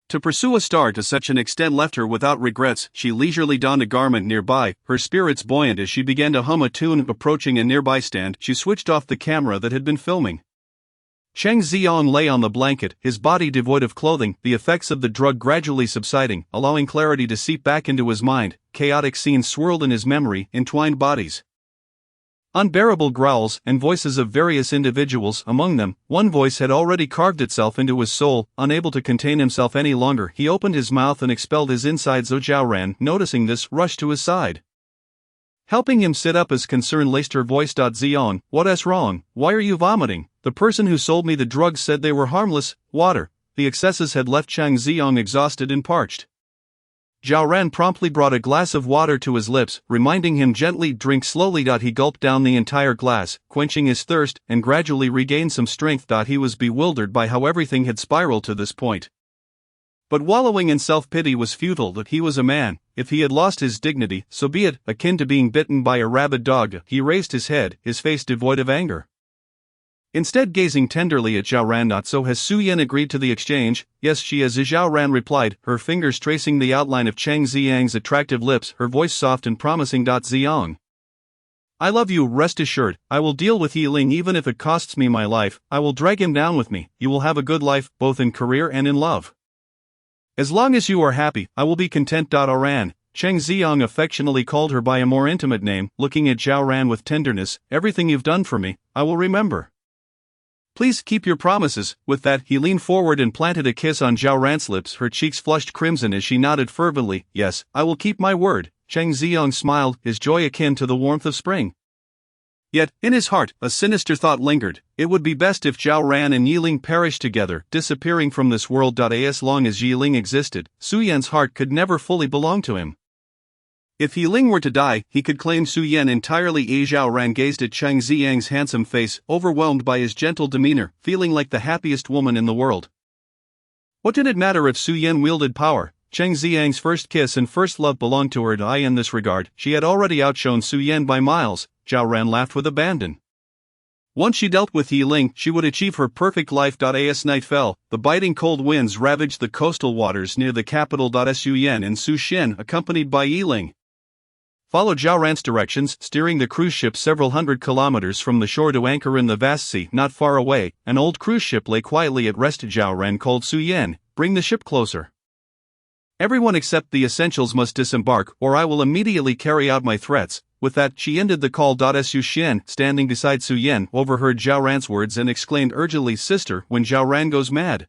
To pursue a star to such an extent left her without regrets. She leisurely donned a garment nearby, her spirits buoyant as she began to hum a tune. Approaching a nearby stand, she switched off the camera that had been filming. Chang Ziyong lay on the blanket, his body devoid of clothing, the effects of the drug gradually subsiding, allowing clarity to seep back into his mind. Chaotic scenes swirled in his memory, entwined bodies, unbearable growls, and voices of various individuals. Among them, one voice had already carved itself into his soul. Unable to contain himself any longer, he opened his mouth and expelled his insides. Zhao Ran, noticing this, rushed to his side, helping him sit up as concern laced her voice. Ziyong, what's wrong? Why are you vomiting? The person who sold me the drugs said they were harmless. Water. The excesses had left Chang Ziyong exhausted and parched. Zhao Ran promptly brought a glass of water to his lips, reminding him gently, drink slowly. He gulped down the entire glass, quenching his thirst, and gradually regained some strength. He was bewildered by how everything had spiraled to this point. But wallowing in self-pity was futile. That he was a man. If he had lost his dignity, so be it, akin to being bitten by a rabid dog. He raised his head, his face devoid of anger. Instead, gazing tenderly at Zhao Ran. Not so has Su Yan agreed to the exchange. Yes, she has, Zhao Ran replied, her fingers tracing the outline of Cheng Ziyang's attractive lips, her voice soft and promising. Ziyang, I love you, rest assured. I will deal with Yi Ling even if it costs me my life. I will drag him down with me. You will have a good life, both in career and in love. As long as you are happy, I will be content. Ran. Cheng Ziyang affectionately called her by a more intimate name, looking at Zhao Ran with tenderness. Everything you've done for me, I will remember. Please keep your promises. With that, he leaned forward and planted a kiss on Zhao Ran's lips. Her cheeks flushed crimson as she nodded fervently. Yes, I will keep my word. Cheng Ziyang smiled, his joy akin to the warmth of spring. Yet, in his heart, a sinister thought lingered. It would be best if Zhao Ran and Yi Ling perished together, disappearing from this world. As long as Yi Ling existed, Su Yan's heart could never fully belong to him. If Yi Ling were to die, he could claim Su Yan entirely. Zhao Ran gazed at Cheng Ziyang's handsome face, overwhelmed by his gentle demeanor, feeling like the happiest woman in the world. What did it matter if Su Yan wielded power? Cheng Ziyang's first kiss and first love belonged to her. In this regard, she had already outshone Su Yan by miles. Zhao Ran laughed with abandon. Once she dealt with Yi Ling, she would achieve her perfect life. As night fell, the biting cold winds ravaged the coastal waters near the capital. Su Yan and Su Shen, accompanied by Yi Ling, followed Zhao Ran's directions, steering the cruise ship several hundred kilometers from the shore to anchor in the vast sea. Not far away, an old cruise ship lay quietly at rest. Zhao Ran called Su Yan, bring the ship closer. Everyone except the essentials must disembark, or I will immediately carry out my threats. With that, she ended the call. Su Shen, standing beside Su Yan, overheard Zhao Ran's words and exclaimed urgently, Sister, when Zhao Ran goes mad,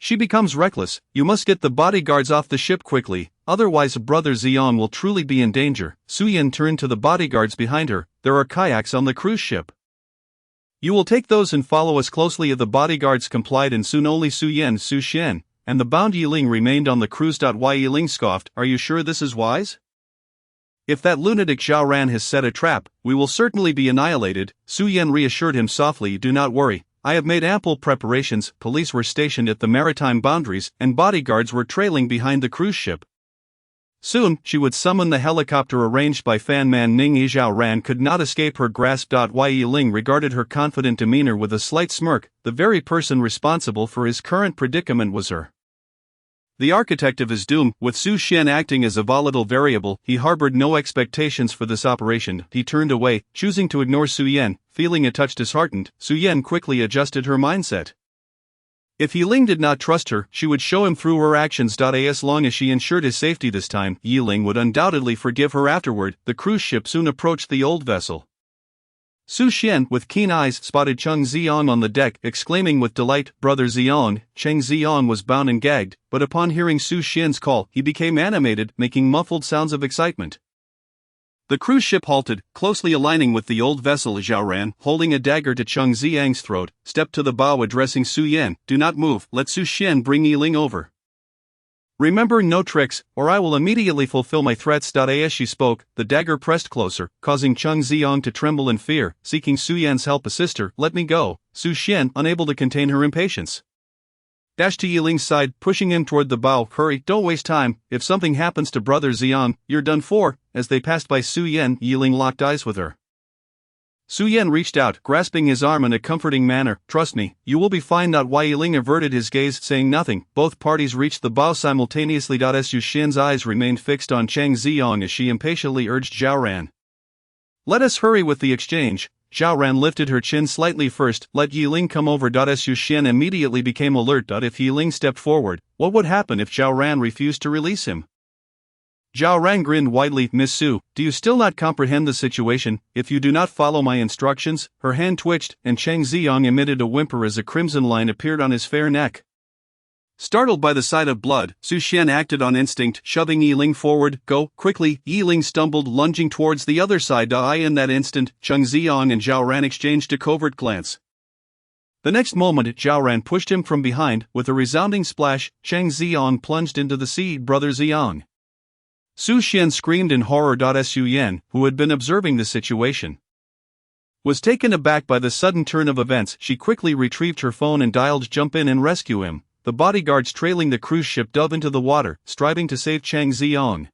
she becomes reckless. You must get the bodyguards off the ship quickly, otherwise Brother Ziyang will truly be in danger. Su Yan turned to the bodyguards behind her. There are kayaks on the cruise ship. You will take those and follow us closely. The bodyguards complied, and soon only Su Yan, Su Shen, and the bound Yi Ling remained on the cruise. Yi Ling scoffed, Are you sure this is wise? If that lunatic Zhao Ran has set a trap, we will certainly be annihilated. Su Yan reassured him softly, Do not worry. I have made ample preparations. Police were stationed at the maritime boundaries, and bodyguards were trailing behind the cruise ship. Soon, she would summon the helicopter arranged by Fan Man Ning. Zhao Ran could not escape her grasp. Yi Ling regarded her confident demeanor with a slight smirk. The very person responsible for his current predicament was her. The architect of his doom. With Su Shen acting as a volatile variable, he harbored no expectations for this operation. He turned away, choosing to ignore Su Yan. Feeling a touch disheartened, Su Yan quickly adjusted her mindset. If Yi Ling did not trust her, she would show him through her actions. As long as she ensured his safety this time, Yi Ling would undoubtedly forgive her afterward. The cruise ship soon approached the old vessel. Su Shen, with keen eyes, spotted Cheng Ziyang on the deck, exclaiming with delight, Brother Ziyang. Cheng Ziyang was bound and gagged, but upon hearing Su Shen's call, he became animated, making muffled sounds of excitement. The cruise ship halted, closely aligning with the old vessel. Zhao Ran, holding a dagger to Cheng Ziyang's throat, stepped to the bow, addressing Su Yan, Do not move, let Su Shen bring Yi Ling over. Remember, no tricks, or I will immediately fulfill my threats. As she spoke, the dagger pressed closer, causing Cheng Ziyang to tremble in fear. Seeking Su Yan's help, Sister, let me go. Su Shen, unable to contain her impatience, dashed to Yi Ling's side, pushing him toward the bow. Hurry, don't waste time. If something happens to Brother Ziyang, you're done for. As they passed by Su Yan, Yi Ling locked eyes with her. Su Yan reached out, grasping his arm in a comforting manner. Trust me, you will be fine. Yi Ling averted his gaze, saying nothing. Both parties reached the bow simultaneously. Su Shen's eyes remained fixed on Cheng Ziyang as she impatiently urged Zhao Ran, Let us hurry with the exchange. Zhao Ran lifted her chin slightly first. Let Yi Ling come over. Su Shen immediately became alert. If Yi Ling stepped forward, what would happen if Zhao Ran refused to release him? Zhao Ran grinned widely. Miss Su, do you still not comprehend the situation? If you do not follow my instructions? Her hand twitched, and Cheng Ziyang emitted a whimper as a crimson line appeared on his fair neck. Startled by the sight of blood, Su Shen acted on instinct, shoving Yi Ling forward. Go, quickly. Yi Ling stumbled, lunging towards the other side. In that instant, Cheng Ziyang and Zhao Ran exchanged a covert glance. The next moment, Zhao Ran pushed him from behind. With a resounding splash, Cheng Ziyang plunged into the sea. Brother Ziyang! Su Shen screamed in horror. Su Yan, who had been observing the situation, was taken aback by the sudden turn of events. She quickly retrieved her phone and dialed Jump In and rescue him. the bodyguards trailing the cruise ship dove into the water, striving to save Chang Ziong.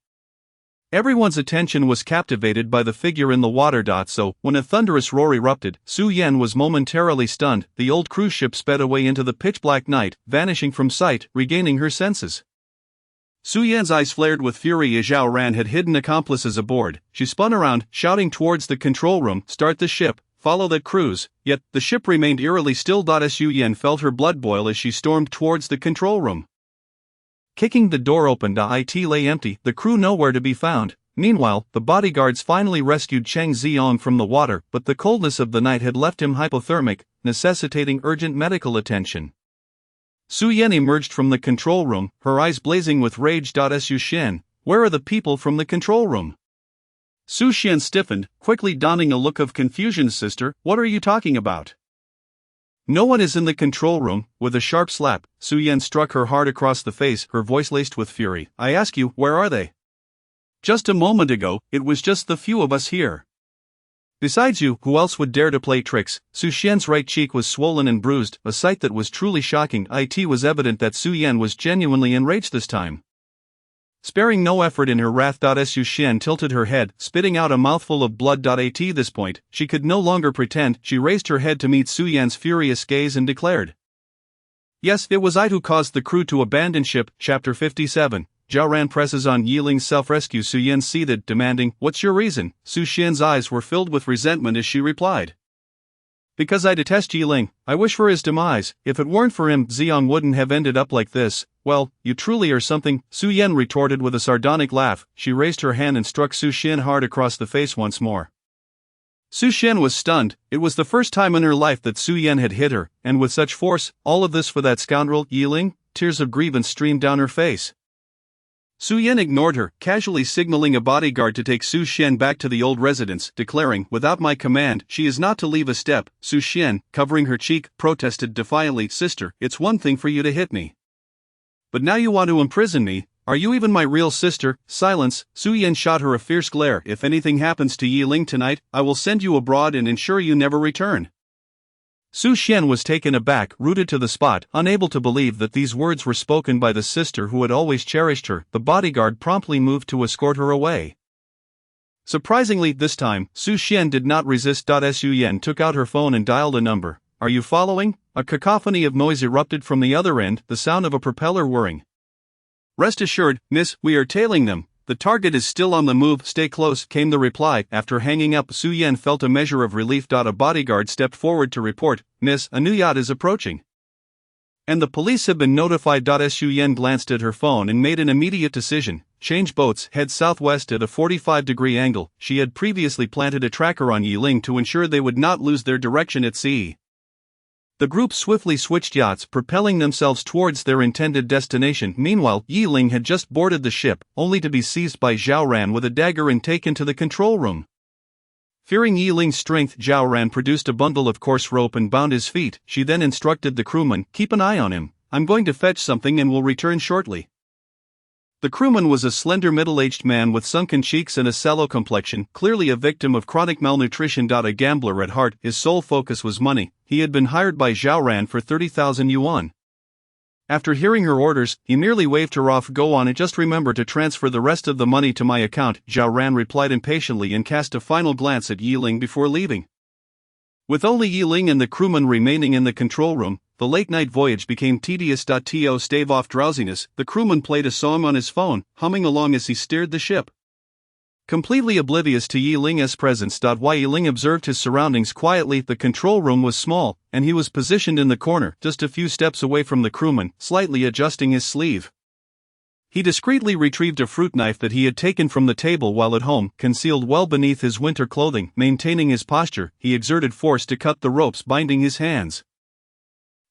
Everyone's attention was captivated by the figure in the water. So, when a thunderous roar erupted, Su Yan was momentarily stunned. The old cruise ship sped away into the pitch-black night, vanishing from sight, regaining her senses. Su Yan's eyes flared with fury as Zhao Ran had hidden accomplices aboard. She spun around, shouting towards the control room, "Start the ship, follow that cruise." Yet, the ship remained eerily still. Su Yan felt her blood boil as she stormed towards the control room. Kicking the door open, it lay empty, the crew nowhere to be found. Meanwhile, the bodyguards finally rescued Chang Ziong from the water, but the coldness of the night had left him hypothermic, necessitating urgent medical attention. Su Yan emerged from the control room, her eyes blazing with rage. Su Shen, where are the people from the control room? Su Shen stiffened, quickly donning a look of confusion. "Sister, what are you talking about?" "No one is in the control room." With a sharp slap, Su Yan struck her hard across the face, her voice laced with fury. "I ask you, where are they? Just a moment ago, it was just the few of us here. Besides you, who else would dare to play tricks?" Su Shen's right cheek was swollen and bruised, a sight that was truly shocking. It was evident that Su Yan was genuinely enraged this time. Sparing no effort in her wrath, Su Shen tilted her head, spitting out a mouthful of blood. At this point, she could no longer pretend. She raised her head to meet Su Yan's furious gaze and declared, "Yes, it was I who caused the crew to abandon ship." Chapter 57. Zhao Ran presses on Yiling's self-rescue. Su Yan seethed, demanding, "What's your reason?" Su Shen's eyes were filled with resentment as she replied, "Because I detest Yiling. I wish for his demise. If it weren't for him, Ziong wouldn't have ended up like this." "Well, you truly are something," Su Yan retorted with a sardonic laugh. She raised her hand and struck Su Shen hard across the face once more. Su Shen was stunned. It was the first time in her life that Su Yan had hit her, and with such force. All of this for that scoundrel, Yiling? Tears of grievance streamed down her face. Su Yan ignored her, casually signaling a bodyguard to take Su Shen back to the old residence, declaring, "Without my command, she is not to leave a step." Su Shen, covering her cheek, protested defiantly, "Sister, it's one thing for you to hit me, but now you want to imprison me. Are you even my real sister?" "Silence!" Su Yan shot her a fierce glare. "If anything happens to Yiling tonight, I will send you abroad and ensure you never return." Su Shen was taken aback, rooted to the spot, unable to believe that these words were spoken by the sister who had always cherished her. The bodyguard promptly moved to escort her away. Surprisingly, this time, Su Shen did not resist. Su Yan took out her phone and dialed a number. "Are you following?" A cacophony of noise erupted from the other end, the sound of a propeller whirring. "Rest assured, miss, we are tailing them. The target is still on the move. Stay close," came the reply. After hanging up, Su Yan felt a measure of relief. A bodyguard stepped forward to report, "Miss, a new yacht is approaching, and the police have been notified." Su Yan glanced at her phone and made an immediate decision. Change boats, head southwest at a 45-degree angle. She had previously planted a tracker on Yiling to ensure they would not lose their direction at sea. The group swiftly switched yachts, propelling themselves towards their intended destination. Meanwhile, Yiling had just boarded the ship, only to be seized by Zhao Ran with a dagger and taken to the control room. Fearing Yiling's strength, Zhao Ran produced a bundle of coarse rope and bound his feet. She then instructed the crewman, "Keep an eye on him. I'm going to fetch something and will return shortly." The crewman was a slender middle-aged man with sunken cheeks and a sallow complexion, clearly a victim of chronic malnutrition. A gambler at heart, his sole focus was money. He had been hired by Zhao Ran for 30,000 yuan. After hearing her orders, he merely waved her off. "Go on and just remember to transfer the rest of the money to my account," Zhao Ran replied impatiently and cast a final glance at Yiling before leaving. With only Yiling and the crewman remaining in the control room, the late-night voyage became tedious. To stave off drowsiness, the crewman played a song on his phone, humming along as he steered the ship. Completely oblivious to Yiling's presence. While Yiling observed his surroundings quietly, the control room was small, and he was positioned in the corner, just a few steps away from the crewman, slightly adjusting his sleeve. He discreetly retrieved a fruit knife that he had taken from the table while at home, concealed well beneath his winter clothing. Maintaining his posture, he exerted force to cut the ropes binding his hands.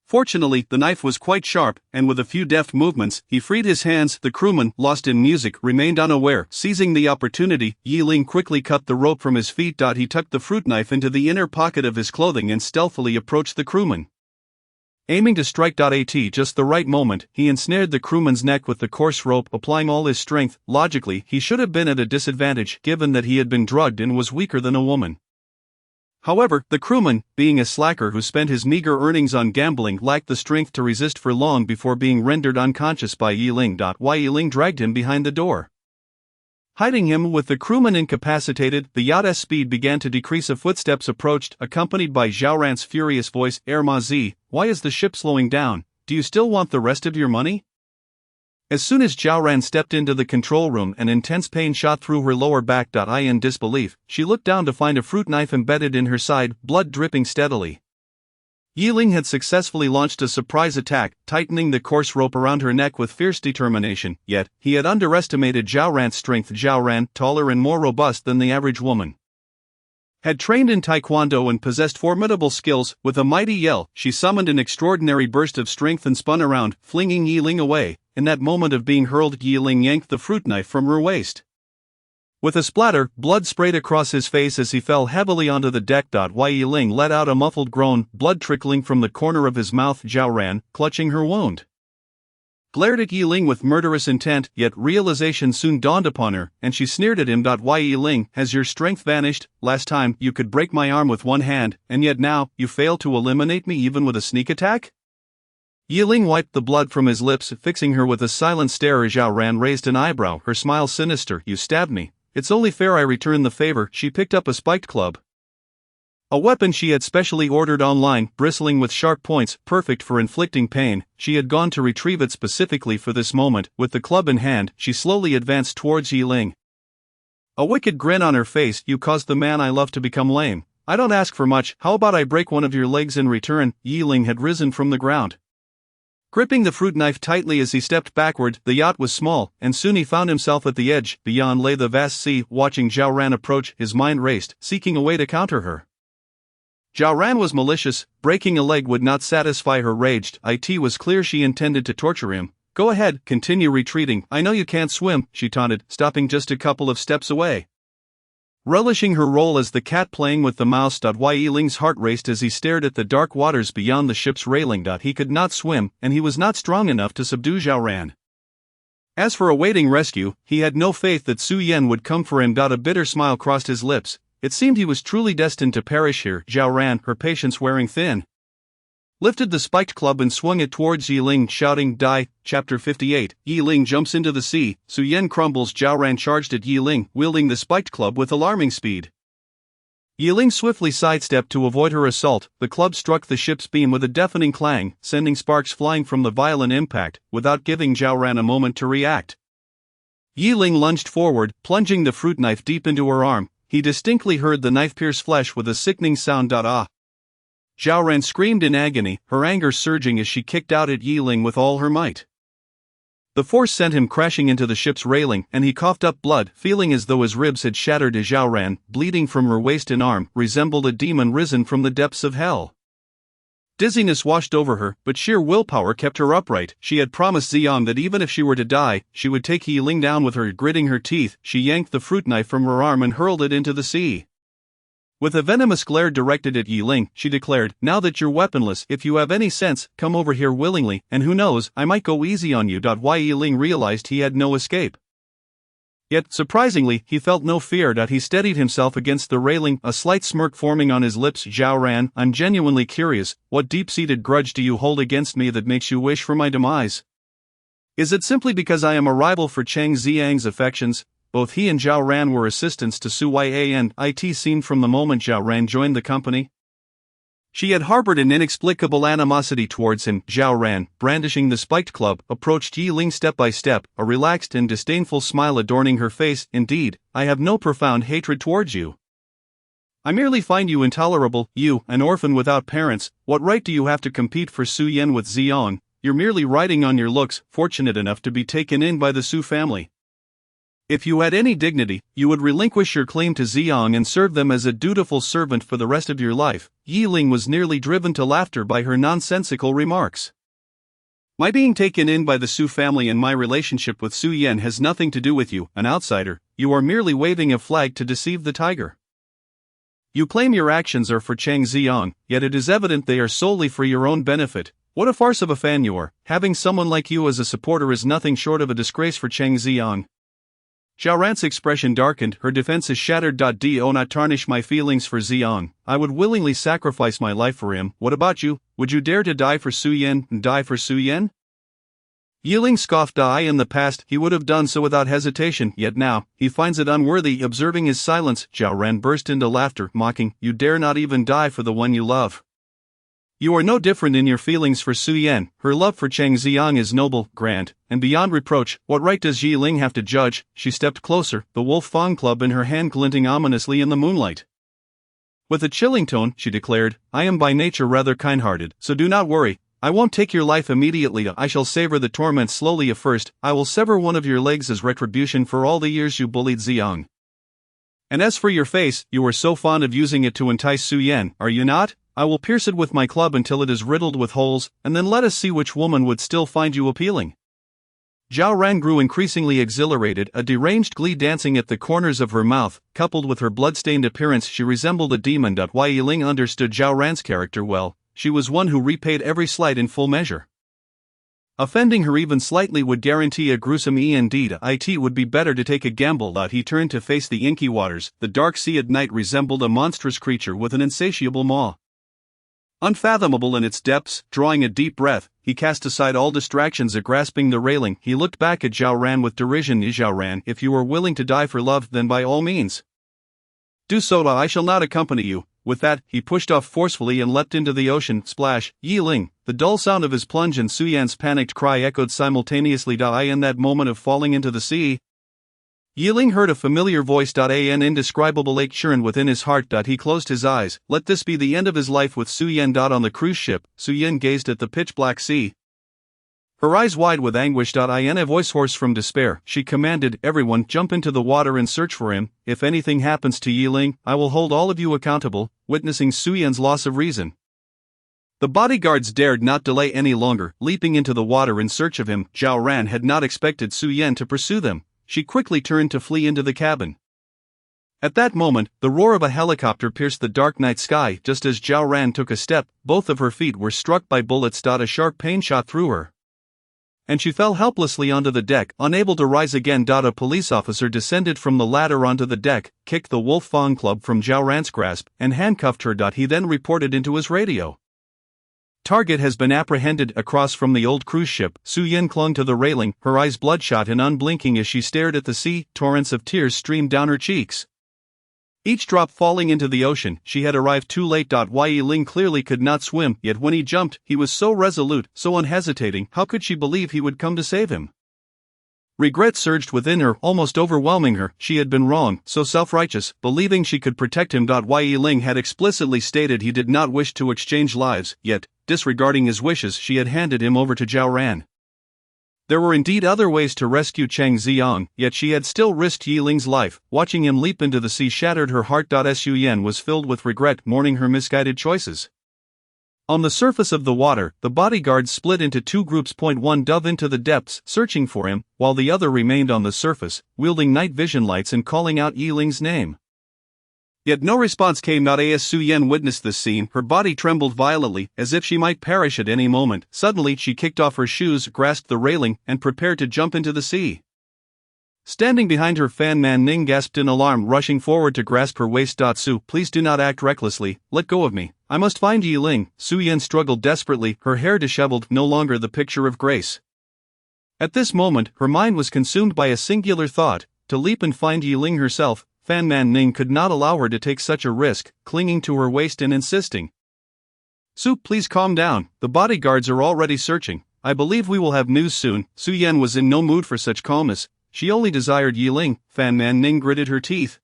Fortunately, the knife was quite sharp, and with a few deft movements, he freed his hands. The crewman, lost in music, remained unaware. Seizing the opportunity, Yiling quickly cut the rope from his feet. He tucked the fruit knife into the inner pocket of his clothing and stealthily approached the crewman. Aiming to strike. At just the right moment, he ensnared the crewman's neck with the coarse rope, applying all his strength. Logically, he should have been at a disadvantage, given that he had been drugged and was weaker than a woman. However, the crewman, being a slacker who spent his meager earnings on gambling, lacked the strength to resist for long before being rendered unconscious by Yiling. Yiling dragged him behind the door. Hiding him with the crewman incapacitated, the yacht's speed began to decrease. Footsteps approached, accompanied by Zhao Ran's furious voice, "Mazi, why is the ship slowing down? Do you still want the rest of your money?" As soon as Zhao Ran stepped into the control room, an intense pain shot through her lower back. In disbelief, she looked down to find a fruit knife embedded in her side, blood dripping steadily. Yiling had successfully launched a surprise attack, tightening the coarse rope around her neck with fierce determination, yet he had underestimated Zhao Ran's strength. Zhao Ran, taller and more robust than the average woman, had trained in taekwondo and possessed formidable skills. With a mighty yell, she summoned an extraordinary burst of strength and spun around, flinging Yiling away. In that moment of being hurled, Yiling yanked the fruit knife from her waist. With a splatter, blood sprayed across his face as he fell heavily onto the deck. Yiling let out a muffled groan, blood trickling from the corner of his mouth. Zhao Ran, clutching her wound, glared at Yiling with murderous intent, yet realization soon dawned upon her, and she sneered at him. Yiling, has your strength vanished? Last time, you could break my arm with one hand, and yet now, you fail to eliminate me even with a sneak attack? Yiling wiped the blood from his lips, fixing her with a silent stare. Zhao Ran raised an eyebrow, her smile sinister. You stabbed me. It's only fair I return the favor. She picked up a spiked club, a weapon she had specially ordered online, bristling with sharp points, perfect for inflicting pain. She had gone to retrieve it specifically for this moment. With the club in hand, she slowly advanced towards Yiling, a wicked grin on her face. You caused the man I love to become lame. I don't ask for much. How about I break one of your legs in return? Yiling had risen from the ground, gripping the fruit knife tightly as he stepped backward. The yacht was small, and soon he found himself at the edge. Beyond lay the vast sea. Watching Zhao Ran approach, his mind raced, seeking a way to counter her. Zhao Ran was malicious. Breaking a leg would not satisfy her. Raged, it was clear she intended to torture him. Go ahead, continue retreating. I know you can't swim, she taunted, stopping just a couple of steps away, relishing her role as the cat playing with the mouse. Yiling's heart raced as he stared at the dark waters beyond the ship's railing. He could not swim, and he was not strong enough to subdue Zhao Ran. As for awaiting rescue, he had no faith that Su Yan would come for him. A bitter smile crossed his lips. It seemed he was truly destined to perish here. Zhao Ran, her patience wearing thin, lifted the spiked club and swung it towards Yiling, shouting, Die! Chapter 58. Yiling jumps into the sea. Su Yan crumbles. Zhao Ran charged at Yiling, wielding the spiked club with alarming speed. Yiling swiftly sidestepped to avoid her assault. The club struck the ship's beam with a deafening clang, sending sparks flying from the violent impact, without giving Zhao Ran a moment to react. Yiling lunged forward, plunging the fruit knife deep into her arm. He distinctly heard the knife pierce flesh with a sickening sound. Ah! Zhao Ran screamed in agony, her anger surging as she kicked out at Yiling with all her might. The force sent him crashing into the ship's railing, and he coughed up blood, feeling as though his ribs had shattered. Zhao Ran, bleeding from her waist and arm, resembled a demon risen from the depths of hell. Dizziness washed over her, but sheer willpower kept her upright. She had promised Ziyang that even if she were to die, she would take Yiling down with her. Gritting her teeth, she yanked the fruit knife from her arm and hurled it into the sea. With a venomous glare directed at Yiling, she declared, Now that you're weaponless, if you have any sense, come over here willingly, and who knows, I might go easy on you. Yiling realized he had no escape. Yet, surprisingly, he felt no fear. He steadied himself against the railing, a slight smirk forming on his lips. Zhao Ran, I'm genuinely curious, what deep-seated grudge do you hold against me that makes you wish for my demise? Is it simply because I am a rival for Cheng Ziyang's affections? Both he and Zhao Ran were assistants to Su Yan. It seemed from the moment Zhao Ran joined the company, she had harbored an inexplicable animosity towards him. Zhao Ran, brandishing the spiked club, approached Yiling step by step, a relaxed and disdainful smile adorning her face. Indeed, I have no profound hatred towards you. I merely find you intolerable. You, an orphan without parents, what right do you have to compete for Su Yan with Ziyang? You're merely riding on your looks, fortunate enough to be taken in by the Su family. If you had any dignity, you would relinquish your claim to Ziyang and serve them as a dutiful servant for the rest of your life. Yiling was nearly driven to laughter by her nonsensical remarks. My being taken in by the Su family and my relationship with Su Yan has nothing to do with you, an outsider. You are merely waving a flag to deceive the tiger. You claim your actions are for Cheng Ziyang, yet it is evident they are solely for your own benefit. What a farce of a fan you are. Having someone like you as a supporter is nothing short of a disgrace for Cheng Ziyang. Zhao Ran's expression darkened, her defenses shattered. Do not tarnish my feelings for Xiang. I would willingly sacrifice my life for him. What about you? Would you dare to die for Su Yan and die for Su Yan? Yiling scoffed. In the past, he would have done so without hesitation, yet now, he finds it unworthy. Observing his silence, Zhao Ran burst into laughter, mocking, you dare not even die for the one you love. You are no different in your feelings for Su Yan. Her love for Cheng Xiang is noble, grand, and beyond reproach. What right does Yiling have to judge? She stepped closer, the Wolf Fang club in her hand glinting ominously in the moonlight. With a chilling tone, she declared, I am by nature rather kind-hearted, so do not worry. I won't take your life immediately. I shall savor the torment slowly. First, I will sever one of your legs as retribution for all the years you bullied Xiang. And as for your face, you are so fond of using it to entice Su Yan, are you not? I will pierce it with my club until it is riddled with holes, and then let us see which woman would still find you appealing. Zhao Ran grew increasingly exhilarated, a deranged glee dancing at the corners of her mouth. Coupled with her blood-stained appearance, she resembled a demon. Yiling understood Zhao Ran's character well. She was one who repaid every slight in full measure. Offending her even slightly would guarantee a gruesome end. It would be better to take a gamble. He turned to face the inky waters. The dark sea at night resembled a monstrous creature with an insatiable maw. Unfathomable in its depths, drawing a deep breath, he cast aside all distractions. Grasping the railing, he looked back at Zhao Ran with derision. Zhao Ran, if you are willing to die for love, then by all means. Do so. I shall not accompany you. With that, he pushed off forcefully and leapt into the ocean. Splash! Yiling! The dull sound of his plunge and Su Yan's panicked cry echoed simultaneously. In that moment of falling into the sea, Yiling heard a familiar voice. An indescribable ache churned within his heart. He closed his eyes. Let this be the end of his life with Su Yan. On the cruise ship, Su Yan gazed at the pitch-black sea, her eyes wide with anguish. In a voice hoarse from despair, she commanded, everyone jump into the water and search for him. If anything happens to Yiling, I will hold all of you accountable. Witnessing Su Yan's loss of reason, the bodyguards dared not delay any longer. Leaping into the water in search of him, Zhao Ran had not expected Su Yan to pursue them. She quickly turned to flee into the cabin. At that moment, the roar of a helicopter pierced the dark night sky. Just as Zhao Ran took a step, both of her feet were struck by bullets. A sharp pain shot through her, and she fell helplessly onto the deck, unable to rise again. A police officer descended from the ladder onto the deck, kicked the Wolf Fang club from Zhao Ran's grasp, and handcuffed her. He then reported into his radio. Target has been apprehended. Across from the old cruise ship, Su Yan clung to the railing, her eyes bloodshot and unblinking as she stared at the sea. Torrents of tears streamed down her cheeks, each drop falling into the ocean. She had arrived too late. Yiling clearly could not swim, yet when he jumped, he was so resolute, so unhesitating. How could she believe he would come to save him? Regret surged within her, almost overwhelming her. She had been wrong, so self-righteous, believing she could protect him. Yiling had explicitly stated he did not wish to exchange lives, yet, disregarding his wishes, she had handed him over to Zhao Ran. There were indeed other ways to rescue Cheng Xiang, yet she had still risked Yiling's life. Watching him leap into the sea shattered her heart. Su Yan was filled with regret, mourning her misguided choices. On the surface of the water, the bodyguards split into two groups. One dove into the depths, searching for him, while the other remained on the surface, wielding night vision lights and calling out Yiling's name. Yet no response came. As Su Yan witnessed this scene, her body trembled violently, as if she might perish at any moment. Suddenly she kicked off her shoes, grasped the railing, and prepared to jump into the sea. Standing behind her, Fan Man Ning gasped in alarm, rushing forward to grasp her waist. Su, please do not act recklessly, let go of me. I must find Yiling. Su Yan struggled desperately, her hair disheveled, no longer the picture of grace. At this moment, her mind was consumed by a singular thought, to leap and find Yiling herself. Fan Man Ning could not allow her to take such a risk, clinging to her waist and insisting, Su, please calm down, the bodyguards are already searching. I believe we will have news soon. Su Yan was in no mood for such calmness, she only desired Yiling. Fan Man Ning gritted her teeth,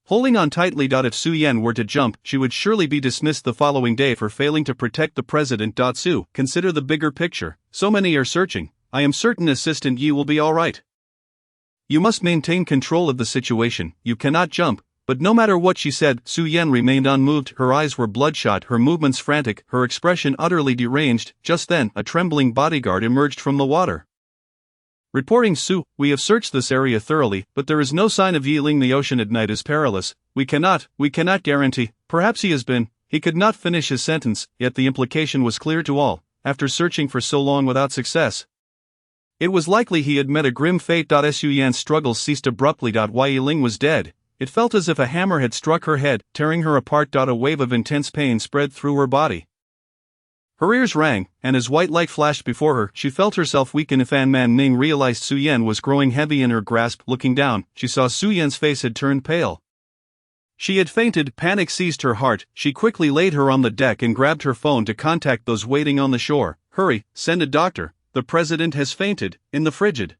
holding on tightly. If Su Yan were to jump, she would surely be dismissed the following day for failing to protect the president. Su, consider the bigger picture, so many are searching, I am certain Assistant Yi will be alright. You must maintain control of the situation, you cannot jump. But no matter what she said, Su Yan remained unmoved. Her eyes were bloodshot, her movements frantic, her expression utterly deranged. Just then, a trembling bodyguard emerged from the water. Reporting, Su, we have searched this area thoroughly, but there is no sign of Yiling. The ocean at night is perilous. We cannot guarantee. Perhaps he has been. He could not finish his sentence, yet the implication was clear to all, after searching for so long without success. It was likely he had met a grim fate. Su Yan's struggles ceased abruptly. Wai Yiling was dead. It felt as if a hammer had struck her head, tearing her apart. A wave of intense pain spread through her body. Her ears rang, and as white light flashed before her, she felt herself weaken. Fan Man Ning realized Su Yan was growing heavy in her grasp. Looking down, she saw Su Yan's face had turned pale. She had fainted. Panic seized her heart. She quickly laid her on the deck and grabbed her phone to contact those waiting on the shore. Hurry, send a doctor. The president has fainted. In the frigid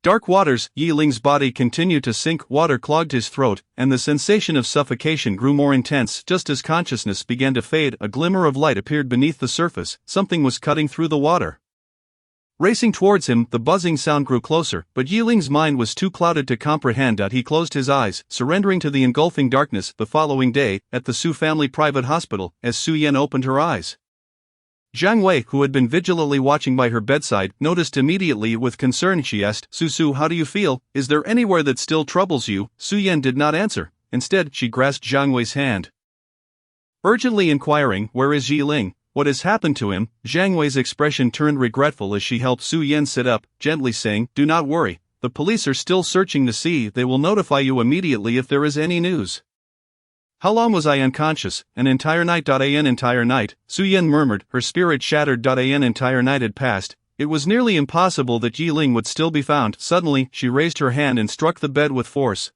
dark waters, Yiling's body continued to sink. Water clogged his throat, and the sensation of suffocation grew more intense. Just as consciousness began to fade, a glimmer of light appeared beneath the surface. Something was cutting through the water. Racing towards him, the buzzing sound grew closer, but Yiling's mind was too clouded to comprehend. He closed his eyes, surrendering to the engulfing darkness. The following day, at the Su family private hospital, as Su Yan opened her eyes, Zhang Wei, who had been vigilantly watching by her bedside, noticed immediately. With concern, she asked, Su, how do you feel? Is there anywhere that still troubles you? Su Yan did not answer. Instead, she grasped Zhang Wei's hand, urgently inquiring, where is Yiling? What has happened to him? Zhang Wei's expression turned regretful as she helped Su Yan sit up, gently saying, do not worry. The police are still searching to see. They will notify you immediately if there is any news. How long was I unconscious? An entire night. An entire night, Su Yan murmured, her spirit shattered. An entire night had passed. It was nearly impossible that Yiling would still be found. Suddenly, she raised her hand and struck the bed with force.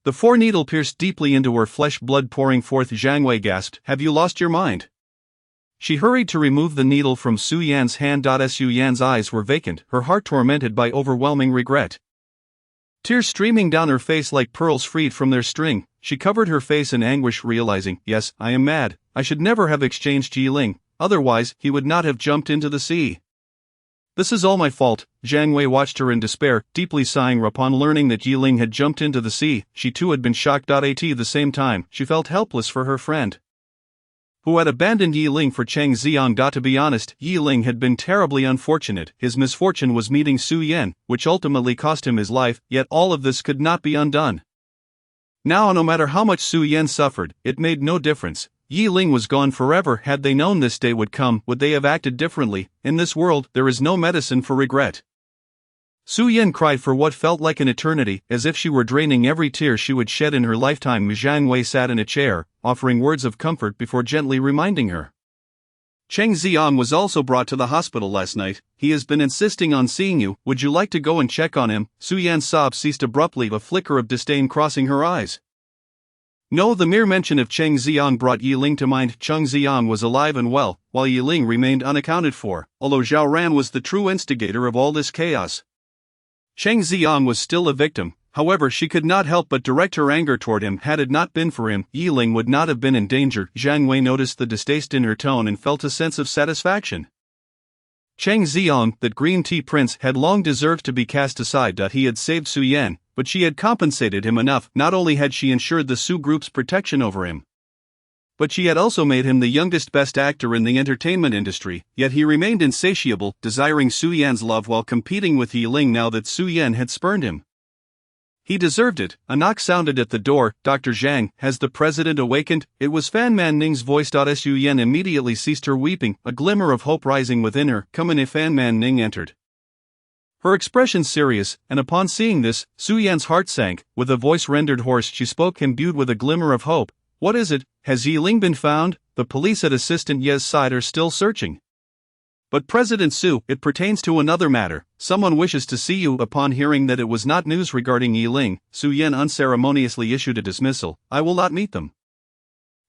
The foreneedle pierced deeply into her flesh, blood pouring forth. Zhang Wei gasped, have you lost your mind? She hurried to remove the needle from Su Yan's hand. Su Yan's eyes were vacant, her heart tormented by overwhelming regret. Tears streaming down her face like pearls freed from their string, she covered her face in anguish, realizing, yes, I am mad. I should never have exchanged Yiling, otherwise he would not have jumped into the sea. This is all my fault. Zhang Wei watched her in despair, deeply sighing. Upon learning that Yiling had jumped into the sea, she too had been shocked. At the same time, she felt helpless for her friend, who had abandoned Yiling for Cheng Xiang. To be honest, Yiling had been terribly unfortunate. His misfortune was meeting Su Yan, which ultimately cost him his life, yet all of this could not be undone. Now, no matter how much Su Yan suffered, it made no difference. Yiling was gone forever. Had they known this day would come, would they have acted differently? In this world, there is no medicine for regret. Su Yan cried for what felt like an eternity, as if she were draining every tear she would shed in her lifetime. Zhang Wei sat in a chair, offering words of comfort before gently reminding her. Cheng Xiang was also brought to the hospital last night. He has been insisting on seeing you. Would you like to go and check on him? Su Yan's sobs ceased abruptly, a flicker of disdain crossing her eyes. No, the mere mention of Cheng Xiang brought Yiling to mind. Cheng Xiang was alive and well, while Yiling remained unaccounted for, although Zhao Ran was the true instigator of all this chaos. Cheng Xiang was still a victim, however she could not help but direct her anger toward him. Had it not been for him, Yiling would not have been in danger. Zhang Wei noticed the distaste in her tone and felt a sense of satisfaction. Cheng Xiang, that green tea prince, had long deserved to be cast aside. He had saved Su Yan, but she had compensated him enough. Not only had she ensured the Su group's protection over him, but she had also made him the youngest best actor in the entertainment industry. Yet he remained insatiable, desiring Su Yan's love while competing with Yiling now that Su Yan had spurned him. He deserved it. A knock sounded at the door. Dr. Zhang, has the president awakened? It was Fan Man Ning's voice. Su Yan immediately ceased her weeping, a glimmer of hope rising within her. Come in. Fan Man Ning entered, her expression serious, and upon seeing this, Su Yan's heart sank. With a voice rendered hoarse, she spoke, imbued with a glimmer of hope. What is it? Has Yiling been found? The police at Assistant Ye's side are still searching. But President Su, it pertains to another matter. Someone wishes to see you. Upon hearing that it was not news regarding Yiling, Su Yan unceremoniously issued a dismissal. I will not meet them.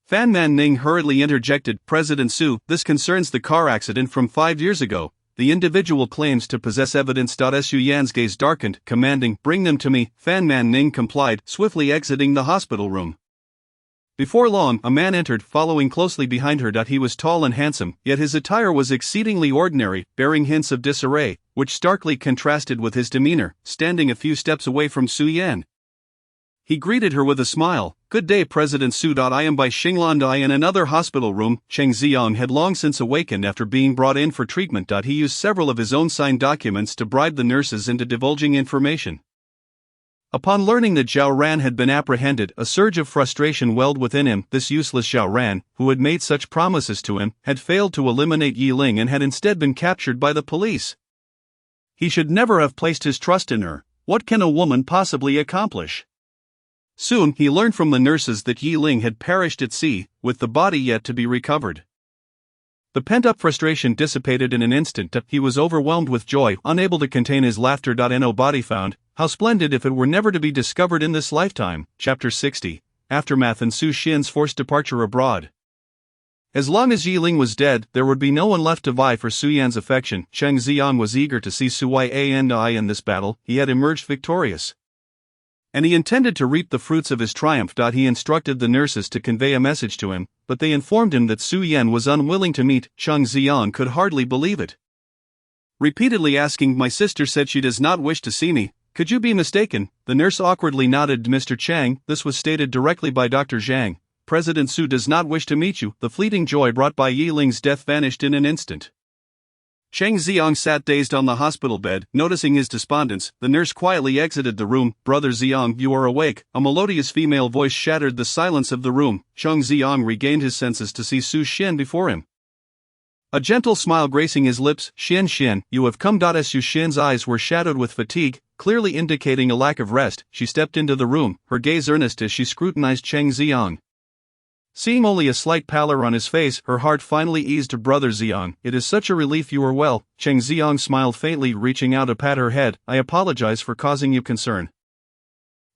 Fan Man Ning hurriedly interjected, President Su, this concerns the car accident from 5 years ago. The individual claims to possess evidence. Su Yan's gaze darkened, commanding, bring them to me. Fan Man Ning complied, swiftly exiting the hospital room. Before long, a man entered, following closely behind her. He was tall and handsome, yet his attire was exceedingly ordinary, bearing hints of disarray, which starkly contrasted with his demeanor. Standing a few steps away from Su Yan, he greeted her with a smile. Good day, President Su. I am by Xinglan in another hospital room. Cheng Xiang had long since awakened after being brought in for treatment. He used several of his own signed documents to bribe the nurses into divulging information. Upon learning that Zhao Ran had been apprehended, a surge of frustration welled within him. This useless Zhao Ran, who had made such promises to him, had failed to eliminate Yiling and had instead been captured by the police. He should never have placed his trust in her. What can a woman possibly accomplish? Soon he learned from the nurses that Yi Ling had perished at sea, with the body yet to be recovered. The pent-up frustration dissipated in an instant. He was overwhelmed with joy, unable to contain his laughter. No body found. How splendid if it were never to be discovered in this lifetime. Chapter 60. Aftermath and Su Xian's forced departure abroad. As long as Yi Ling was dead, there would be no one left to vie for Su Yan's affection. Cheng Xiang was eager to see Su Yi in this battle. He had emerged victorious, and he intended to reap the fruits of his triumph. He instructed the nurses to convey a message to him, but they informed him that Su Yan was unwilling to meet. Cheng Xiang could hardly believe it, repeatedly asking, "My sister said she does not wish to see me. Could you be mistaken?" The nurse awkwardly nodded. "Mr. Chang, this was stated directly by Dr. Zhang. President Su does not wish to meet you." The fleeting joy brought by Yi Ling's death vanished in an instant. Cheng Xiang sat dazed on the hospital bed. Noticing his despondence, the nurse quietly exited the room. "Brother Xiang, you are awake." A melodious female voice shattered the silence of the room. Cheng Xiang regained his senses to see Su Xian before him, a gentle smile gracing his lips. Xian, you have come." Su Xian's eyes were shadowed with fatigue, clearly indicating a lack of rest. She stepped into the room, her gaze earnest as she scrutinized Cheng Xiang. Seeing only a slight pallor on his face, her heart finally eased. "Brother Xiang, it is such a relief you are well." Cheng Xiang smiled faintly, reaching out to pat her head. "I apologize for causing you concern,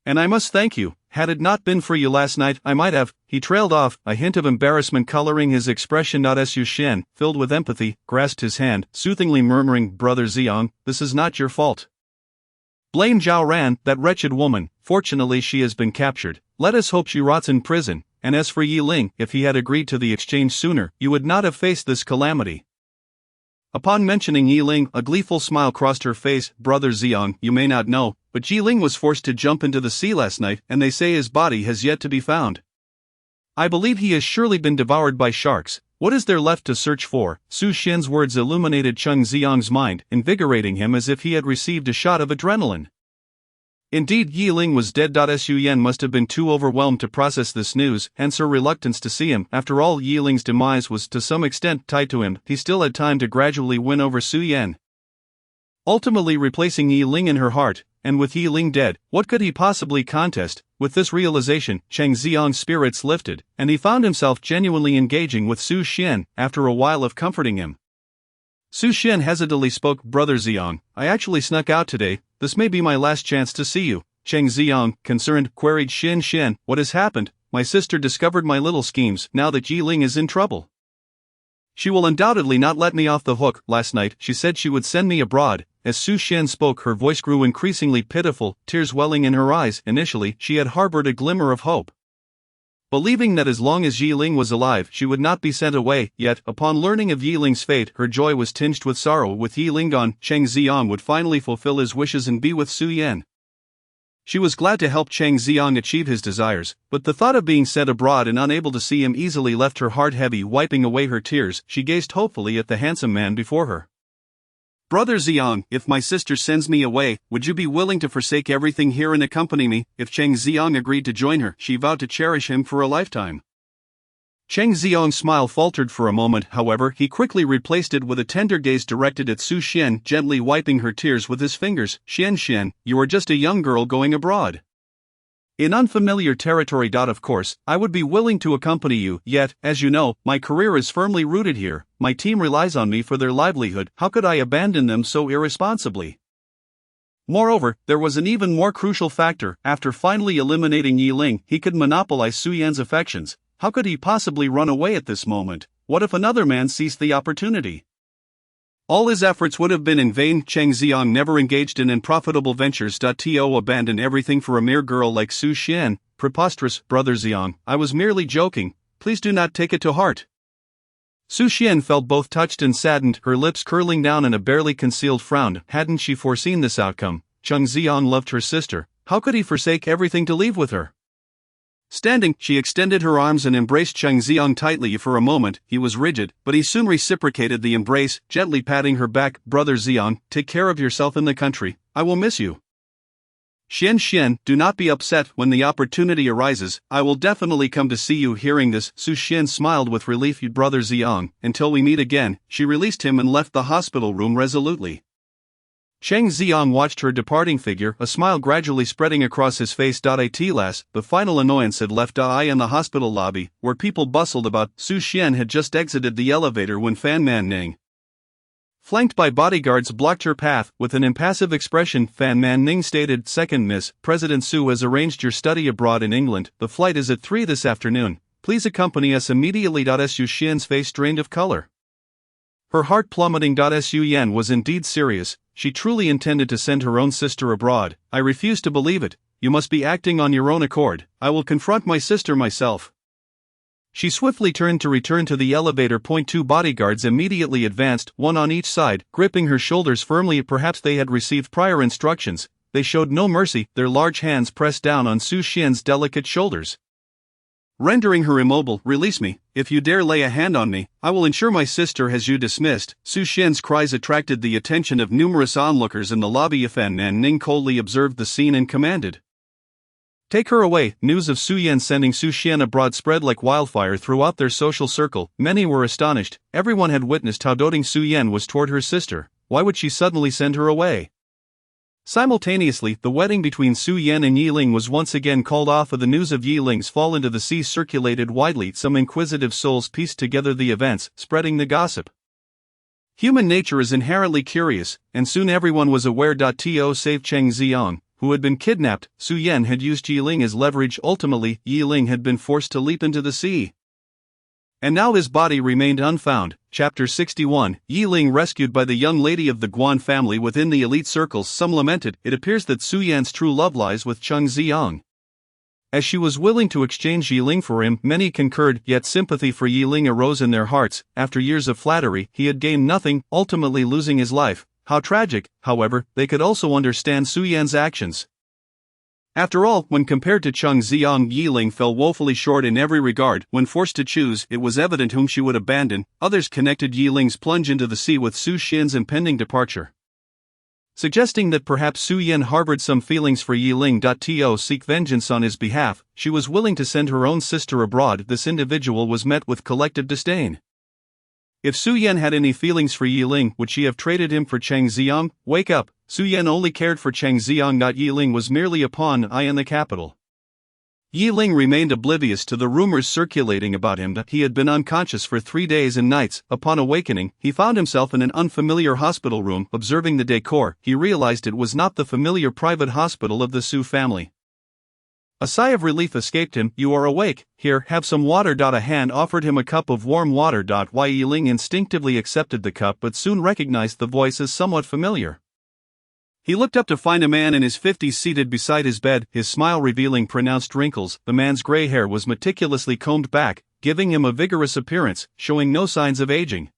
and I must thank you. Had it not been for you last night, I might have." He trailed off, a hint of embarrassment coloring his expression. Su Xian, filled with empathy, grasped his hand, soothingly murmuring, "Brother Xiang, this is not your fault. Blame Zhao Ran, that wretched woman. Fortunately she has been captured. Let us hope she rots in prison. And as for Yi Ling, if he had agreed to the exchange sooner, you would not have faced this calamity." Upon mentioning Yi Ling, a gleeful smile crossed her face. "Brother Xiang, you may not know, but Yi Ling was forced to jump into the sea last night, and they say his body has yet to be found. I believe he has surely been devoured by sharks. What is there left to search for?" Su Xian's words illuminated Cheng Xiang's mind, invigorating him as if he had received a shot of adrenaline. Indeed, Yi Ling was dead. Su Yan must have been too overwhelmed to process this news, hence her reluctance to see him. After all, Yi Ling's demise was to some extent tied to him. He still had time to gradually win over Su Yan, ultimately replacing Yi Ling in her heart. And with Yi Ling dead, what could he possibly contest? With this realization, Cheng Xiang's spirits lifted, and he found himself genuinely engaging with Su Xian. After a while of comforting him, Su Xian hesitantly spoke. "Brother Xiang, I actually snuck out today. This may be my last chance to see you." Cheng Xiang, concerned, queried. "Xian, what has happened?" "My sister discovered my little schemes. Now that Yi Ling is in trouble, she will undoubtedly not let me off the hook. Last night, she said she would send me abroad." As Su Xian spoke, her voice grew increasingly pitiful, tears welling in her eyes. Initially, she had harbored a glimmer of hope, believing that as long as Yi Ling was alive, she would not be sent away. Yet, upon learning of Yi Ling's fate, her joy was tinged with sorrow. With Yi Ling gone, Cheng Xiang would finally fulfill his wishes and be with Su Yan. She was glad to help Cheng Xiang achieve his desires, but the thought of being sent abroad and unable to see him easily left her heart heavy. Wiping away her tears, she gazed hopefully at the handsome man before her. "Brother Xiang, if my sister sends me away, would you be willing to forsake everything here and accompany me?" If Cheng Xiang agreed to join her, she vowed to cherish him for a lifetime. Cheng Xiang's smile faltered for a moment. However, he quickly replaced it with a tender gaze directed at Su Xian, gently wiping her tears with his fingers. "Xian, you are just a young girl going abroad in unfamiliar territory. Of course, I would be willing to accompany you, yet, as you know, my career is firmly rooted here. My team relies on me for their livelihood. How could I abandon them so irresponsibly?" Moreover, there was an even more crucial factor. After finally eliminating Yi Ling, he could monopolize Su Yan's affections. How could he possibly run away at this moment? What if another man seized the opportunity? All his efforts would have been in vain. Cheng Xiang never engaged in unprofitable ventures. To abandon everything for a mere girl like Su Xian? Preposterous. "Brother Xiang, I was merely joking. Please do not take it to heart." Su Xian felt both touched and saddened, her lips curling down in a barely concealed frown. Hadn't she foreseen this outcome? Cheng Xiang loved her sister. How could he forsake everything to leave with her? Standing, she extended her arms and embraced Cheng Xiang tightly. For a moment, he was rigid, but he soon reciprocated the embrace, gently patting her back. "Brother Xiang, take care of yourself in the country. I will miss you." Xian, do not be upset. When the opportunity arises, I will definitely come to see you." Hearing this, Su Xian smiled with relief. "Brother Xiang, until we meet again." She released him and left the hospital room resolutely. Cheng Ziong watched her departing figure, a smile gradually spreading across his face. At last, the final annoyance had left. I in the hospital lobby, where people bustled about, Su Xian had just exited the elevator when Fan Man Ning, flanked by bodyguards, blocked her path. With an impassive expression, Fan Man Ning stated, "Second Miss, President Su has arranged your study abroad in England. The flight is at 3 this afternoon. Please accompany us immediately." Su Xian's face drained of color, her heart plummeting. Su Yan was indeed serious. She truly intended to send her own sister abroad. "I refuse to believe it. You must be acting on your own accord. I will confront my sister myself." She swiftly turned to return to the elevator. Two bodyguards immediately advanced, one on each side, gripping her shoulders firmly. Perhaps they had received prior instructions. They showed no mercy, their large hands pressed down on Su Xian's delicate shoulders, rendering her immobile. "Release me. If you dare lay a hand on me, I will ensure my sister has you dismissed." Su Xian's cries attracted the attention of numerous onlookers in the lobby. Fan Man Ning coldly observed the scene and commanded, "Take her away." News of Su Yan sending Su Xian abroad spread like wildfire throughout their social circle. Many were astonished. Everyone had witnessed how doting Su Yan was toward her sister. Why would she suddenly send her away? Simultaneously, the wedding between Su Yan and Yi Ling was once again called off. The news of Yi Ling's fall into the sea circulated widely. Some inquisitive souls pieced together the events, spreading the gossip. Human nature is inherently curious, and soon everyone was aware. Save Cheng Ziong, who had been kidnapped. Su Yan had used Yi Ling as leverage. Ultimately, Yi Ling had been forced to leap into the sea, and now his body remained unfound. Chapter 61, Yi Ling rescued by the young lady of the Guan family. Within the elite circles, some lamented. It appears that Su Yan's true love lies with Cheng Ziong, as she was willing to exchange Yi Ling for him. Many concurred, yet sympathy for Yi Ling arose in their hearts. After years of flattery, he had gained nothing, ultimately losing his life. How tragic. However, they could also understand Su Yan's actions. After all, when compared to Cheng Ziong, Yi Ling fell woefully short in every regard. When forced to choose, it was evident whom she would abandon. Others connected Yi Ling's plunge into the sea with Su Xian's impending departure, suggesting that perhaps Su Yan harbored some feelings for Yi Ling. To seek vengeance on his behalf, she was willing to send her own sister abroad. This individual was met with collective disdain. If Su Yan had any feelings for Yi Ling, would she have traded him for Cheng Ziong? Wake up! Su Yan only cared for Cheng Ziong. Yi Ling was merely a pawn in the capital. Yi Ling remained oblivious to the rumors circulating about him that he had been unconscious for 3 days and nights. Upon awakening, he found himself in an unfamiliar hospital room. Observing the decor, he realized it was not the familiar private hospital of the Su family. A sigh of relief escaped him. "You are awake. Here, have some water." A hand offered him a cup of warm water. Yi Ling instinctively accepted the cup but soon recognized the voice as somewhat familiar. He looked up to find a man in his 50s seated beside his bed, his smile revealing pronounced wrinkles. The man's gray hair was meticulously combed back, giving him a vigorous appearance, showing no signs of aging.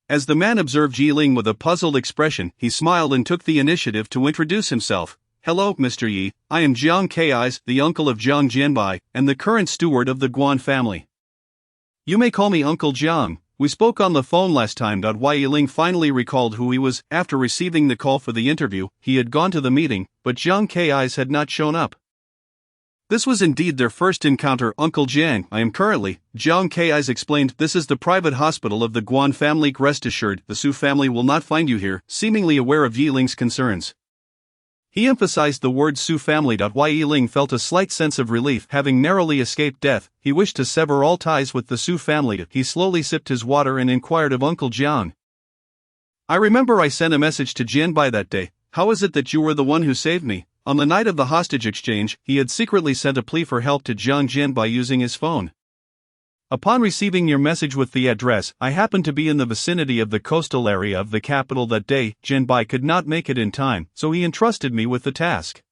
As the man observed Yi Ling with a puzzled expression, he smiled and took the initiative to introduce himself. "Hello, Mr. Yi. I am Jiang Kais, the uncle of Jiang Jianbai, and the current steward of the Guan family. You may call me Uncle Jiang. We spoke on the phone last time." Yi Ling finally recalled who he was. After receiving the call for the interview, he had gone to the meeting, but Jiang Kais had not shown up. This was indeed their first encounter. "Uncle Jiang, I am currently," Jiang Kais explained, "this is the private hospital of the Guan family. Rest assured, the Su family will not find you here." Seemingly aware of Yi Ling's concerns, he emphasized the word Su family. Yi Ling felt a slight sense of relief. Having narrowly escaped death, he wished to sever all ties with the Su family. He slowly sipped his water and inquired of Uncle Jiang, "I remember I sent a message to Jianbai that day. How is it that you were the one who saved me?" On the night of the hostage exchange, he had secretly sent a plea for help to Jiang Jianbai using his phone. "Upon receiving your message with the address, I happened to be in the vicinity of the coastal area of the capital that day. Jianbai could not make it in time, so he entrusted me with the task."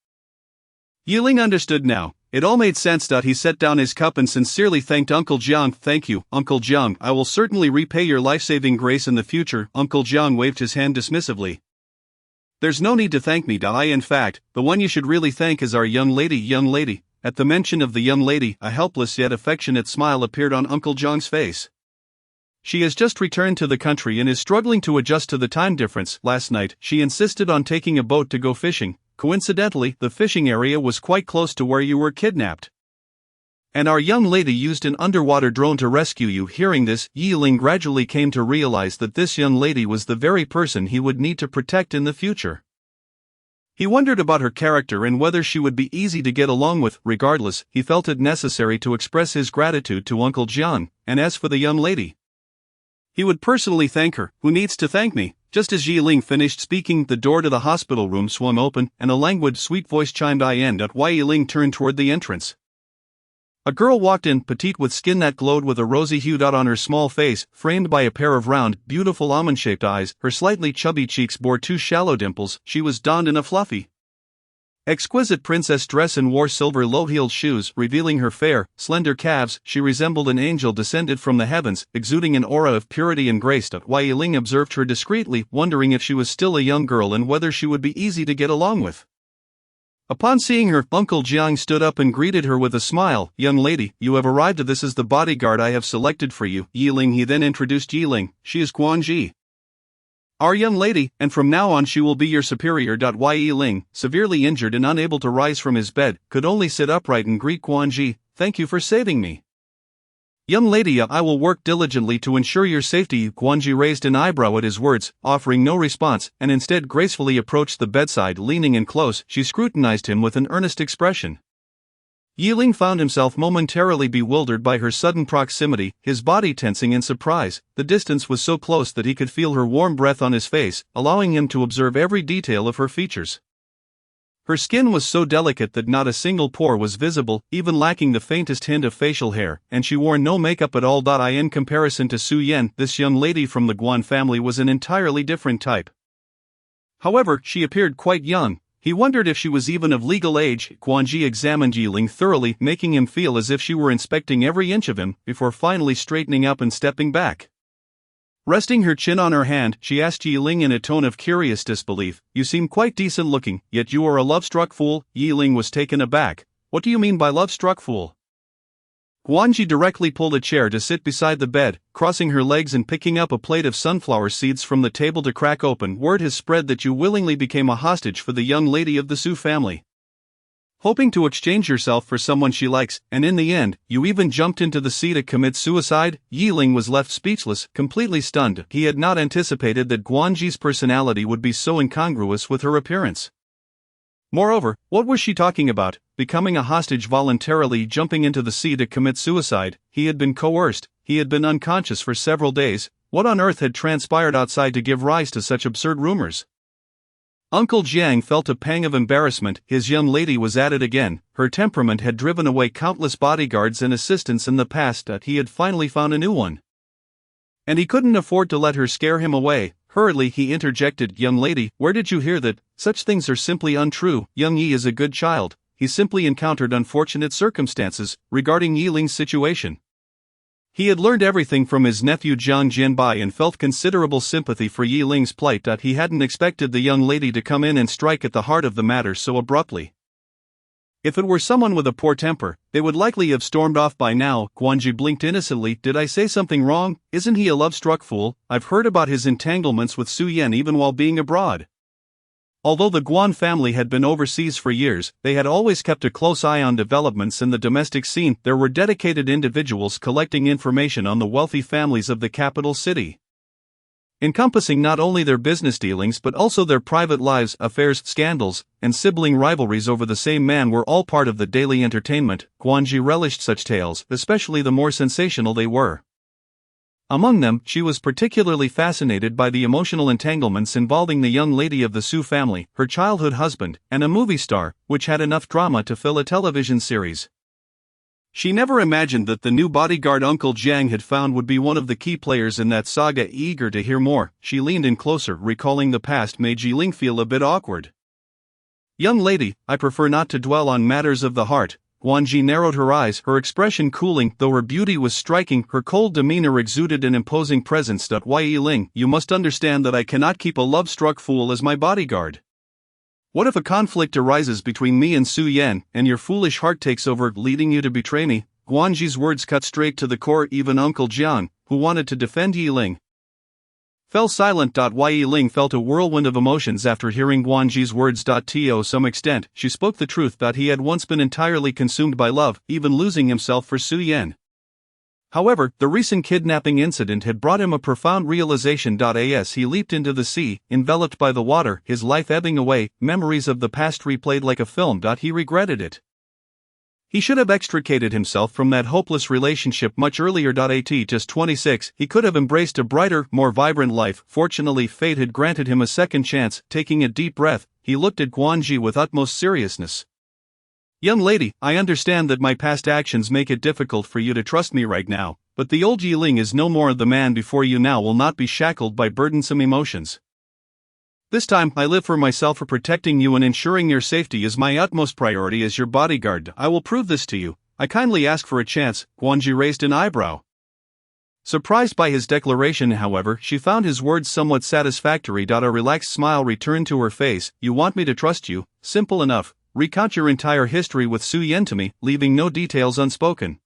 Yi Ling understood now. It all made sense. He set down his cup and sincerely thanked Uncle Jiang. "Thank you, Uncle Jiang. I will certainly repay your life-saving grace in the future." Uncle Jiang waved his hand dismissively. "There's no need to thank me. In fact, the one you should really thank is our young lady. Young lady." At the mention of the young lady, a helpless yet affectionate smile appeared on Uncle Jiang's face. "She has just returned to the country and is struggling to adjust to the time difference. Last night, she insisted on taking a boat to go fishing. Coincidentally, the fishing area was quite close to where you were kidnapped. And our young lady used an underwater drone to rescue you." Hearing this, Yi Ling gradually came to realize that this young lady was the very person he would need to protect in the future. He wondered about her character and whether she would be easy to get along with. Regardless, he felt it necessary to express his gratitude to Uncle Jiang, and as for the young lady, he would personally thank her. "Who needs to thank me?" Just as Yi Ling finished speaking, the door to the hospital room swung open, and a languid, sweet voice chimed in. Yi Ling turned toward the entrance. A girl walked in, petite with skin that glowed with a rosy hue on her small face, framed by a pair of round, beautiful almond-shaped eyes. Her slightly chubby cheeks bore two shallow dimples. She was donned in a fluffy, exquisite princess dress and wore silver low-heeled shoes, revealing her fair, slender calves. She resembled an angel descended from the heavens, exuding an aura of purity and grace. Yi Ling observed her discreetly, wondering if she was still a young girl and whether she would be easy to get along with. Upon seeing her, Uncle Jiang stood up and greeted her with a smile. "Young lady, you have arrived. This is the bodyguard I have selected for you, Yi Ling." He then introduced Yi Ling. "She is Guanji, our young lady, and from now on she will be your superior." Yi Ling, severely injured and unable to rise from his bed, could only sit upright and greet Guanji. "Thank you for saving me. Young lady, I will work diligently to ensure your safety." Guanji raised an eyebrow at his words, offering no response, and instead gracefully approached the bedside. Leaning in close, she scrutinized him with an earnest expression. Yi Ling found himself momentarily bewildered by her sudden proximity, his body tensing in surprise. The distance was so close that he could feel her warm breath on his face, allowing him to observe every detail of her features. Her skin was so delicate that not a single pore was visible, even lacking the faintest hint of facial hair, and she wore no makeup at all. In comparison to Su Yan, this young lady from the Guan family was an entirely different type. However, she appeared quite young. He wondered if she was even of legal age. Guanji examined Yi Ling thoroughly, making him feel as if she were inspecting every inch of him, before finally straightening up and stepping back. Resting her chin on her hand, she asked Yi Ling in a tone of curious disbelief, "You seem quite decent looking, yet you are a love-struck fool." Yi Ling was taken aback. "What do you mean by love-struck fool?" Guanji directly pulled a chair to sit beside the bed, crossing her legs and picking up a plate of sunflower seeds from the table to crack open. "Word has spread that you willingly became a hostage for the young lady of the Su family, hoping to exchange yourself for someone she likes, and in the end, you even jumped into the sea to commit suicide." Yi Ling was left speechless, completely stunned. He had not anticipated that Guanji's personality would be so incongruous with her appearance. Moreover, what was she talking about? Becoming a hostage, voluntarily jumping into the sea to commit suicide? He had been coerced, he had been unconscious for several days. What on earth had transpired outside to give rise to such absurd rumors? Uncle Jiang felt a pang of embarrassment. His young lady was at it again. Her temperament had driven away countless bodyguards and assistants in the past. He had finally found a new one, and he couldn't afford to let her scare him away. Hurriedly he interjected, "Young lady, where did you hear that? Such things are simply untrue. Young Yi is a good child. He simply encountered unfortunate circumstances." Regarding Yi Ling's situation, he had learned everything from his nephew Jiang Jianbai and felt considerable sympathy for Yi Ling's plight. He hadn't expected the young lady to come in and strike at the heart of the matter so abruptly. If it were someone with a poor temper, they would likely have stormed off by now. Guanji blinked innocently. "Did I say something wrong? Isn't he a love-struck fool? I've heard about his entanglements with Su Yan even while being abroad." Although the Guan family had been overseas for years, they had always kept a close eye on developments in the domestic scene. There were dedicated individuals collecting information on the wealthy families of the capital city, encompassing not only their business dealings but also their private lives. Affairs, scandals, and sibling rivalries over the same man were all part of the daily entertainment. Guanji relished such tales, especially the more sensational they were. Among them, she was particularly fascinated by the emotional entanglements involving the young lady of the Su family, her childhood husband, and a movie star, which had enough drama to fill a television series. She never imagined that the new bodyguard Uncle Jiang had found would be one of the key players in that saga. Eager to hear more, she leaned in closer. Recalling the past made Yi Ling feel a bit awkward. "Young lady, I prefer not to dwell on matters of the heart." Guanji narrowed her eyes, her expression cooling. Though her beauty was striking, her cold demeanor exuded an imposing presence. Yi Ling, you must understand that I cannot keep a love-struck fool as my bodyguard. What if a conflict arises between me and Su Yan, and your foolish heart takes over, leading you to betray me? Guanji's words cut straight to the core. Even Uncle Jiang, who wanted to defend Yi Ling, Fell silent. Yi Ling felt a whirlwind of emotions after hearing Guanji's words. To some extent, she spoke the truth. He had once been entirely consumed by love, even losing himself for Su Yan. However, the recent kidnapping incident had brought him a profound realization. As he leaped into the sea, enveloped by the water, his life ebbing away, memories of the past replayed like a film. He regretted it. He should have extricated himself from that hopeless relationship much earlier. At just 26, he could have embraced a brighter, more vibrant life. Fortunately, fate had granted him a second chance. Taking a deep breath, he looked at Guanji with utmost seriousness. Young lady, I understand that my past actions make it difficult for you to trust me right now, but the old Yi Ling is no more. The man before you now will not be shackled by burdensome emotions. This time, I live for myself. For protecting you and ensuring your safety is my utmost priority as your bodyguard. I will prove this to you. I kindly ask for a chance. Guanji raised an eyebrow. Surprised by his declaration, however, she found his words somewhat satisfactory. A relaxed smile returned to her face. You want me to trust you? Simple enough. Recount your entire history with Su Yan to me, leaving no details unspoken.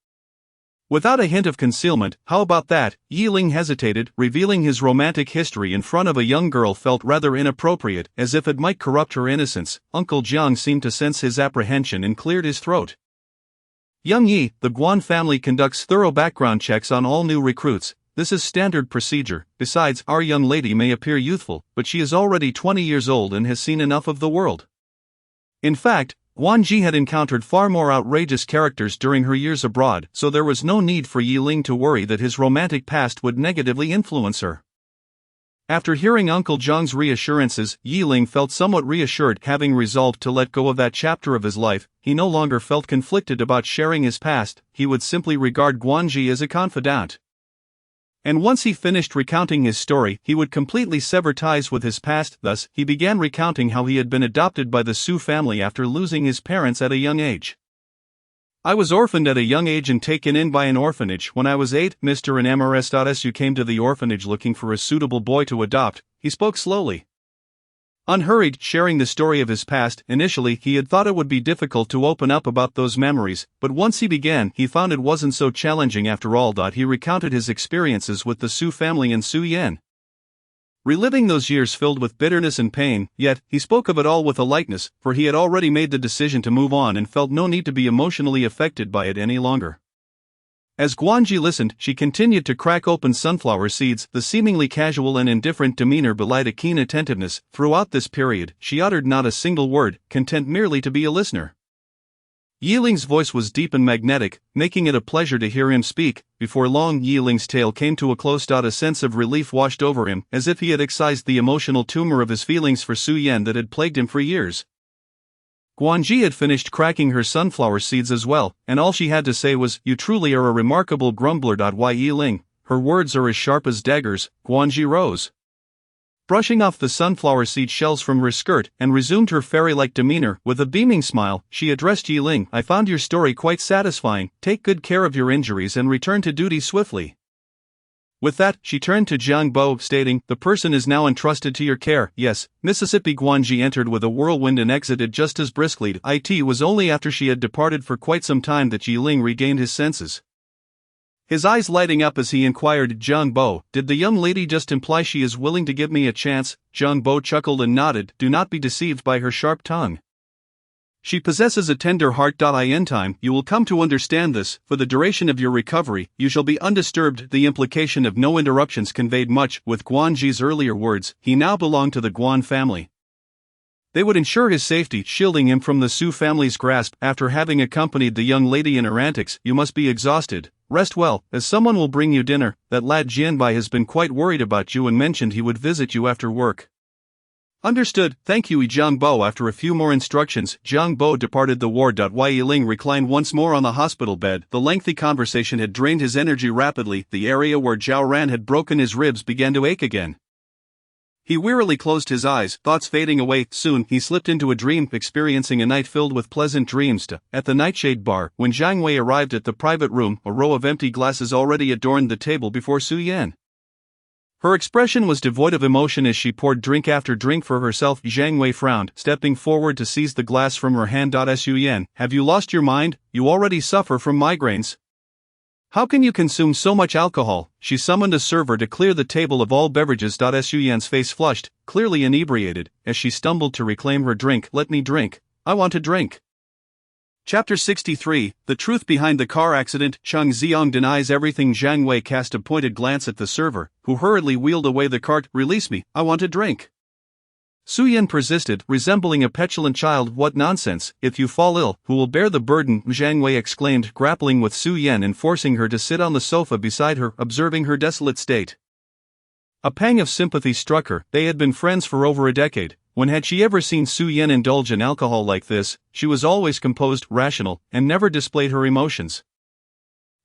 Without a hint of concealment, how about that? Yi Ling hesitated. Revealing his romantic history in front of a young girl felt rather inappropriate, as if it might corrupt her innocence. Uncle Jiang seemed to sense his apprehension and cleared his throat. Young Yi, the Guan family conducts thorough background checks on all new recruits. This is standard procedure. Besides, our young lady may appear youthful, but she is already 20 years old and has seen enough of the world. In fact, Guanji had encountered far more outrageous characters during her years abroad, so there was no need for Yi Ling to worry that his romantic past would negatively influence her. After hearing Uncle Jiang's reassurances, Yi Ling felt somewhat reassured. Having resolved to let go of that chapter of his life, he no longer felt conflicted about sharing his past. He would simply regard Guanji as a confidant. And once he finished recounting his story, he would completely sever ties with his past. Thus, he began recounting how he had been adopted by the Su family after losing his parents at a young age. I was orphaned at a young age and taken in by an orphanage. When I was 8, Mr. and Mrs. came to the orphanage looking for a suitable boy to adopt. He spoke slowly, unhurried, sharing the story of his past. Initially, he had thought it would be difficult to open up about those memories, but once he began, he found it wasn't so challenging after all. He recounted his experiences with the Su family and Su Yan, reliving those years filled with bitterness and pain, yet he spoke of it all with a lightness, for he had already made the decision to move on and felt no need to be emotionally affected by it any longer. As Guanji listened, she continued to crack open sunflower seeds. The seemingly casual and indifferent demeanor belied a keen attentiveness. Throughout this period, she uttered not a single word, content merely to be a listener. Yi Ling's voice was deep and magnetic, making it a pleasure to hear him speak. Before long, Yi Ling's tale came to a close. A sense of relief washed over him, as if he had excised the emotional tumor of his feelings for Su Yan that had plagued him for years. Guanji had finished cracking her sunflower seeds as well, and all she had to say was, "You truly are a remarkable grumbler." Yi Ling, her words are as sharp as daggers. Guanji rose, brushing off the sunflower seed shells from her skirt, and resumed her fairy-like demeanor. With a beaming smile, she addressed Yi Ling. "I found your story quite satisfying. Take good care of your injuries and return to duty swiftly." With that, she turned to Jiang Bo, stating, "The person is now entrusted to your care." "Yes, Mississippi." Guanji entered with a whirlwind and exited just as briskly. It was only after she had departed for quite some time that Yi Ling regained his senses. His eyes lighting up as he inquired, "Jiang Bo, did the young lady just imply she is willing to give me a chance?" Jiang Bo chuckled and nodded. "Do not be deceived by her sharp tongue. She possesses a tender heart. In time, you will come to understand this. For the duration of your recovery, you shall be undisturbed." The implication of no interruptions conveyed much. With Guanji's earlier words, he now belonged to the Guan family. They would ensure his safety, shielding him from the Su family's grasp. After having accompanied the young lady in her antics, "You must be exhausted. Rest well, as someone will bring you dinner. That lad Jianbai has been quite worried about you and mentioned he would visit you after work." "Understood, thank you." Jiang Bo. After a few more instructions, Jiang Bo departed the ward. Yi Ling reclined once more on the hospital bed. The lengthy conversation had drained his energy rapidly. The area where Zhao Ran had broken his ribs began to ache again. He wearily closed his eyes, thoughts fading away. Soon, he slipped into a dream, experiencing a night filled with pleasant dreams. At the Nightshade Bar, when Zhang Wei arrived at the private room, a row of empty glasses already adorned the table before Su Yan. Her expression was devoid of emotion as she poured drink after drink for herself. Zhang Wei frowned, stepping forward to seize the glass from her hand. Su Yan, have you lost your mind? You already suffer from migraines. How can you consume so much alcohol? She summoned a server to clear the table of all beverages. Su Yan's face flushed, clearly inebriated, as she stumbled to reclaim her drink. Let me drink. I want a drink. Chapter 63, The Truth Behind the Car Accident. Cheng Xiang denies everything. Zhang Wei cast a pointed glance at the server, who hurriedly wheeled away the cart. Release me, I want a drink. Su Yan persisted, resembling a petulant child. What nonsense! If you fall ill, who will bear the burden? Zhang Wei exclaimed, grappling with Su Yan and forcing her to sit on the sofa beside her, observing her desolate state. A pang of sympathy struck her. They had been friends for over a decade. When had she ever seen Su Yan indulge in alcohol like this? She was always composed, rational, and never displayed her emotions.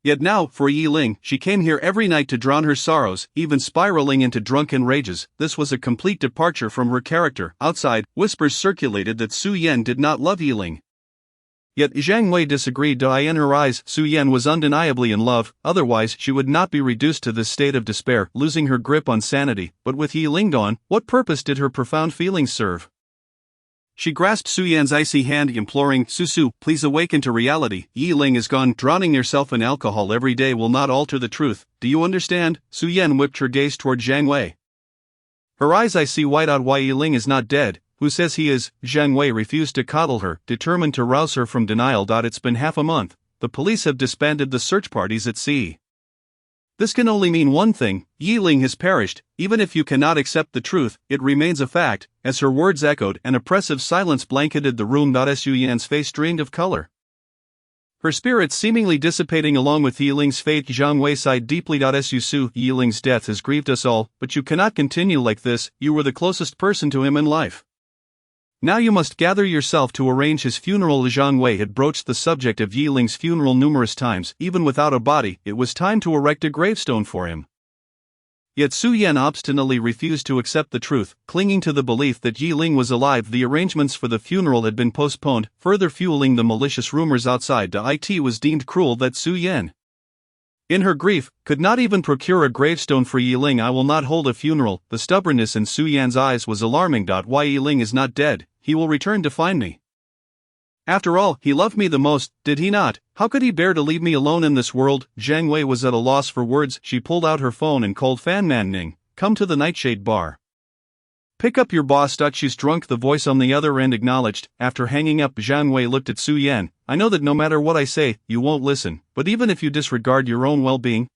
Yet now, for Yi Ling, she came here every night to drown her sorrows, even spiraling into drunken rages. This was a complete departure from her character. Outside, whispers circulated that Su Yan did not love Yi Ling. Yet Zhang Wei disagreed. In her eyes, Su Yan was undeniably in love, otherwise she would not be reduced to this state of despair, losing her grip on sanity. But with Yi Ling gone, what purpose did her profound feelings serve? She grasped Su Yan's icy hand, imploring, Su, please awaken to reality. Yi Ling is gone. Drowning yourself in alcohol every day will not alter the truth. Do you understand? Su Yan whipped her gaze toward Zhang Wei. Her eyes I see wide out. Why Yi Ling is not dead? Who says he is? Zhang Wei refused to coddle her, determined to rouse her from denial. It's been half a month. The police have disbanded the search parties at sea. This can only mean one thing, Yi Ling has perished. Even if you cannot accept the truth, it remains a fact. As her words echoed, an oppressive silence blanketed the room. Su Yan's face drained of color, her spirit seemingly dissipating along with Yi Ling's fate. Zhang Wei sighed deeply. Su, Yi Ling's death has grieved us all, but you cannot continue like this. You were the closest person to him in life. Now you must gather yourself to arrange his funeral. Zhang Wei had broached the subject of Yi Ling's funeral numerous times. Even without a body, it was time to erect a gravestone for him. Yet Su Yan obstinately refused to accept the truth, clinging to the belief that Yi Ling was alive. The arrangements for the funeral had been postponed, further fueling the malicious rumors outside. It was deemed cruel that Su Yan, in her grief, could not even procure a gravestone for Yi Ling. I will not hold a funeral. The stubbornness in Su Yan's eyes was alarming. Why Yi Ling is not dead? He will return to find me. After all, he loved me the most, did he not? How could he bear to leave me alone in this world? Zhang Wei was at a loss for words. She pulled out her phone and called Fan Man Ning. Come to the Nightshade Bar. Pick up your boss. She's drunk, the voice on the other end acknowledged. After hanging up, Zhang Wei looked at Su Yan. I know that no matter what I say, you won't listen, but even if you disregard your own well-being,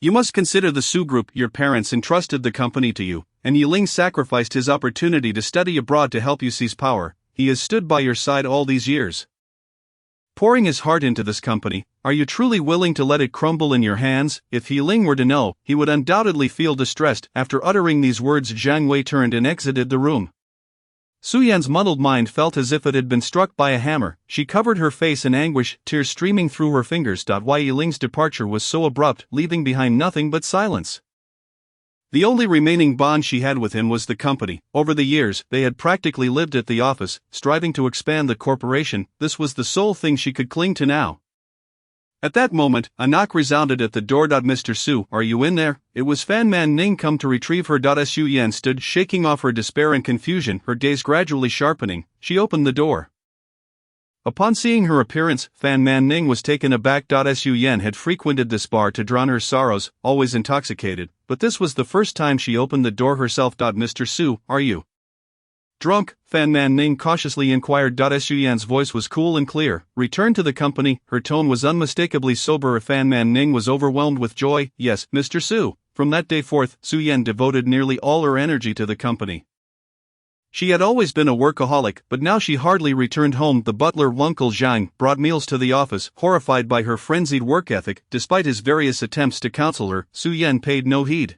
you must consider the Su Group. Your parents entrusted the company to you, and Yi Ling sacrificed his opportunity to study abroad to help you seize power. He has stood by your side all these years, pouring his heart into this company. Are you truly willing to let it crumble in your hands? If Yi Ling were to know, he would undoubtedly feel distressed. After uttering these words, Zhang Wei turned and exited the room. Su Yan's muddled mind felt as if it had been struck by a hammer. She covered her face in anguish, tears streaming through her fingers. Why Yi Ling's departure was so abrupt, leaving behind nothing but silence. The only remaining bond she had with him was the company. Over the years, they had practically lived at the office, striving to expand the corporation. This was the sole thing she could cling to now. At that moment, a knock resounded at the door. Mr. Su, are you in there? It was Fan Man Ning come to retrieve her. Su Yan stood, shaking off her despair and confusion, her gaze gradually sharpening. She opened the door. Upon seeing her appearance, Fan Man Ning was taken aback. Su Yan had frequented this bar to drown her sorrows, always intoxicated, but this was the first time she opened the door herself. Mr. Su, are you drunk? Fan Man Ning cautiously inquired. Su Yan's voice was cool and clear. Return to the company. Her tone was unmistakably sober. Fan Man Ning was overwhelmed with joy. Yes, Mr. Su. From that day forth, Su Yan devoted nearly all her energy to the company. She had always been a workaholic, but now she hardly returned home. The butler, Uncle Zhang, brought meals to the office. Horrified by her frenzied work ethic, despite his various attempts to counsel her, Su Yan paid no heed.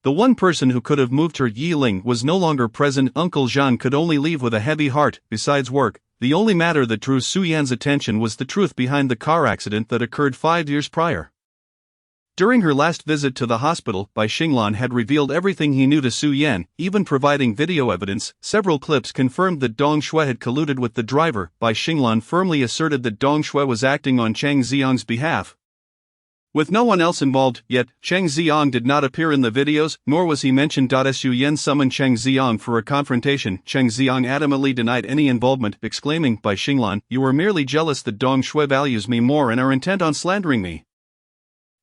The one person who could have moved her, Yi Ling, was no longer present. Uncle Zhang could only leave with a heavy heart. Besides work, the only matter that drew Su Yan's attention was the truth behind the car accident that occurred 5 years prior. During her last visit to the hospital, Bai Xinglan had revealed everything he knew to Su Yan, even providing video evidence. Several clips confirmed that Dong Shui had colluded with the driver. Bai Xinglan firmly asserted that Dong Shui was acting on Cheng Xiang's behalf. With no one else involved yet, Cheng Xiang did not appear in the videos, nor was he mentioned. Su Yan summoned Cheng Xiang for a confrontation. Cheng Xiang adamantly denied any involvement, exclaiming, "By Xinglan, you are merely jealous that Dong Shui values me more and are intent on slandering me."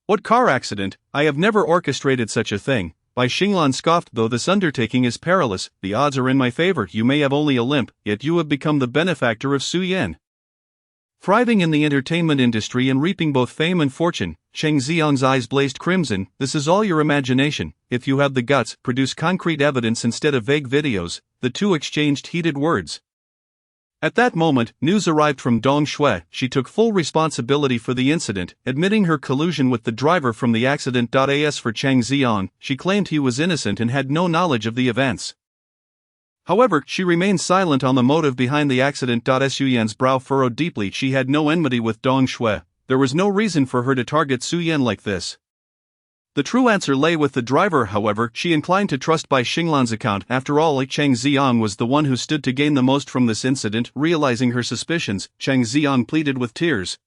"What car accident? I have never orchestrated such a thing." Bai Xinglan scoffed. "Though this undertaking is perilous, the odds are in my favor. You may have only a limp, yet you have become the benefactor of Su Yan. Thriving in the entertainment industry and reaping both fame and fortune." Cheng Xiang's eyes blazed crimson. "This is all your imagination. If you have the guts, produce concrete evidence instead of vague videos." The two exchanged heated words. At that moment, news arrived from Dong Shui. She took full responsibility for the incident, admitting her collusion with the driver from the accident. As for Cheng Xiang, she claimed he was innocent and had no knowledge of the events. However, she remained silent on the motive behind the accident. Su Yan's brow furrowed deeply. She had no enmity with Dong Shui. There was no reason for her to target Su Yan like this. The true answer lay with the driver. However, she inclined to trust Bai Xinglan's account. After all, Cheng Xiang was the one who stood to gain the most from this incident. Realizing her suspicions, Cheng Xiang pleaded with tears.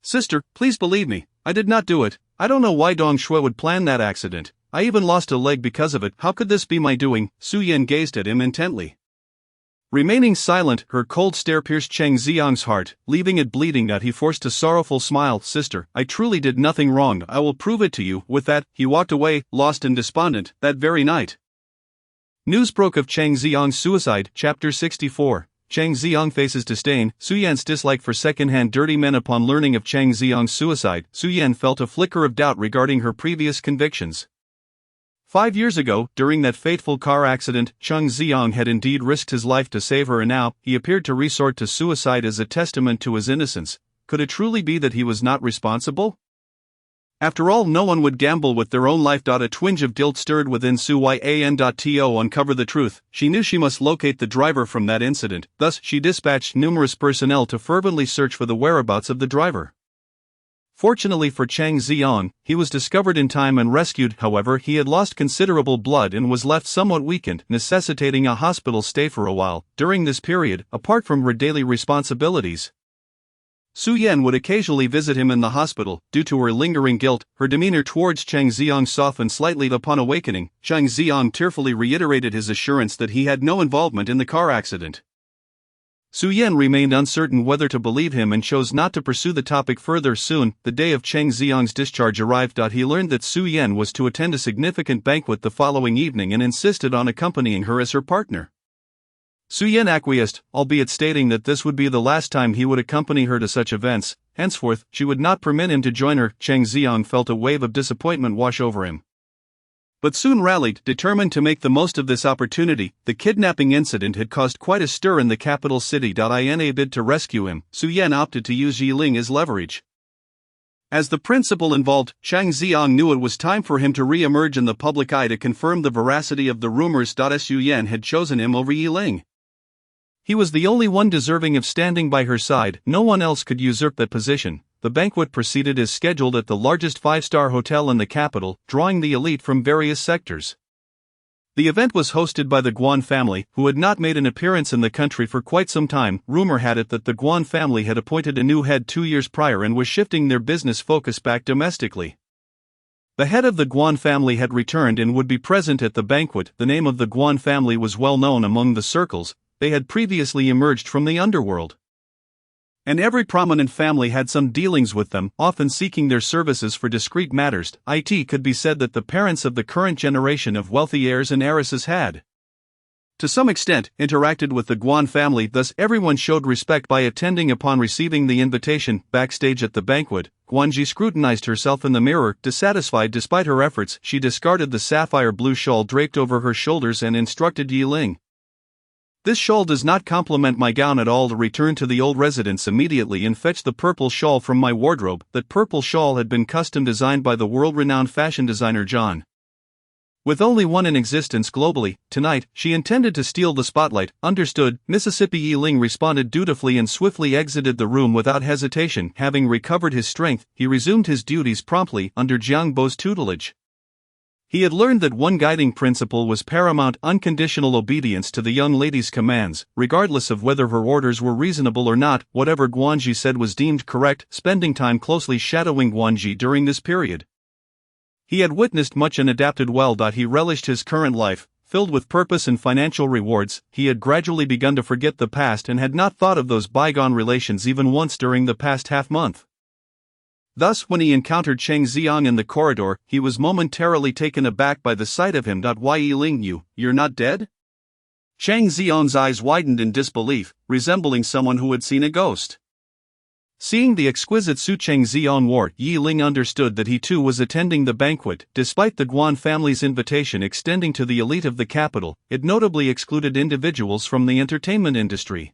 "Sister, please believe me. I did not do it. I don't know why Dong Shui would plan that accident. I even lost a leg because of it. How could this be my doing?" Su Yan gazed at him intently. Remaining silent, her cold stare pierced Cheng Xiang's heart, leaving it bleeding. He forced a sorrowful smile. "Sister, I truly did nothing wrong. I will prove it to you." With that, he walked away, lost and despondent. That very night, news broke of Cheng Xiang's suicide. Chapter 64. Cheng Xiang faces disdain. Su Yan's dislike for second-hand dirty men. Upon learning of Cheng Xiang's suicide, Su Yan felt a flicker of doubt regarding her previous convictions. 5 years ago, during that fateful car accident, Cheng Xiang had indeed risked his life to save her, and now, he appeared to resort to suicide as a testament to his innocence. Could it truly be that he was not responsible? After all, no one would gamble with their own life. A twinge of guilt stirred within Su Yan. To uncover the truth, she knew she must locate the driver from that incident. Thus, she dispatched numerous personnel to fervently search for the whereabouts of the driver. Fortunately for Cheng Xiang, he was discovered in time and rescued. However, he had lost considerable blood and was left somewhat weakened, necessitating a hospital stay for a while. During this period, apart from her daily responsibilities, Su Yan would occasionally visit him in the hospital. Due to her lingering guilt, her demeanor towards Cheng Xiang softened slightly. Upon awakening, Cheng Xiang tearfully reiterated his assurance that he had no involvement in the car accident. Su Yan remained uncertain whether to believe him and chose not to pursue the topic further. Soon, the day of Cheng Xiang's discharge arrived. He learned that Su Yan was to attend a significant banquet the following evening and insisted on accompanying her as her partner. Su Yan acquiesced, albeit stating that this would be the last time he would accompany her to such events. Henceforth, she would not permit him to join her. Cheng Xiang felt a wave of disappointment wash over him, but soon rallied, determined to make the most of this opportunity. The kidnapping incident had caused quite a stir in the capital city. In a bid to rescue him, Su Yan opted to use Yiling as leverage. As the principal involved, Cheng Xiang knew it was time for him to re-emerge in the public eye to confirm the veracity of the rumors. Su Yan had chosen him over Yiling. He was the only one deserving of standing by her side. No one else could usurp that position. The banquet proceeded as scheduled at the largest five-star hotel in the capital, drawing the elite from various sectors. The event was hosted by the Guan family, who had not made an appearance in the country for quite some time. Rumor had it that the Guan family had appointed a new head 2 years prior and was shifting their business focus back domestically. The head of the Guan family had returned and would be present at the banquet. The name of the Guan family was well known among the circles. They had previously emerged from the underworld, and every prominent family had some dealings with them, often seeking their services for discreet matters. It could be said that the parents of the current generation of wealthy heirs and heiresses had, to some extent, interacted with the Guan family. Thus everyone showed respect by attending. Upon receiving the invitation, backstage at the banquet, Guanji scrutinized herself in the mirror. Dissatisfied despite her efforts, she discarded the sapphire blue shawl draped over her shoulders and instructed Yiling, "This shawl does not complement my gown at all. To return to the old residence immediately and fetch the purple shawl from my wardrobe." That purple shawl had been custom designed by the world-renowned fashion designer John. With only one in existence globally, tonight, she intended to steal the spotlight. "Understood." Mississippi Yiling responded dutifully and swiftly exited the room without hesitation. Having recovered his strength, he resumed his duties promptly under Jiang Bo's tutelage. He had learned that one guiding principle was paramount unconditional obedience to the young lady's commands, regardless of whether her orders were reasonable or not. Whatever Guanji said was deemed correct, spending time closely shadowing Guanji during this period. He had witnessed much and adapted well. He relished his current life, filled with purpose and financial rewards. He had gradually begun to forget the past and had not thought of those bygone relations even once during the past half-month. Thus, when he encountered Cheng Xiang in the corridor, he was momentarily taken aback by the sight of him. Why, Yiling, you're not dead? Cheng Xiang's eyes widened in disbelief, resembling someone who had seen a ghost. Seeing the exquisite suit Cheng Xiang wore, Yiling understood that he too was attending the banquet. Despite the Guan family's invitation extending to the elite of the capital, it notably excluded individuals from the entertainment industry.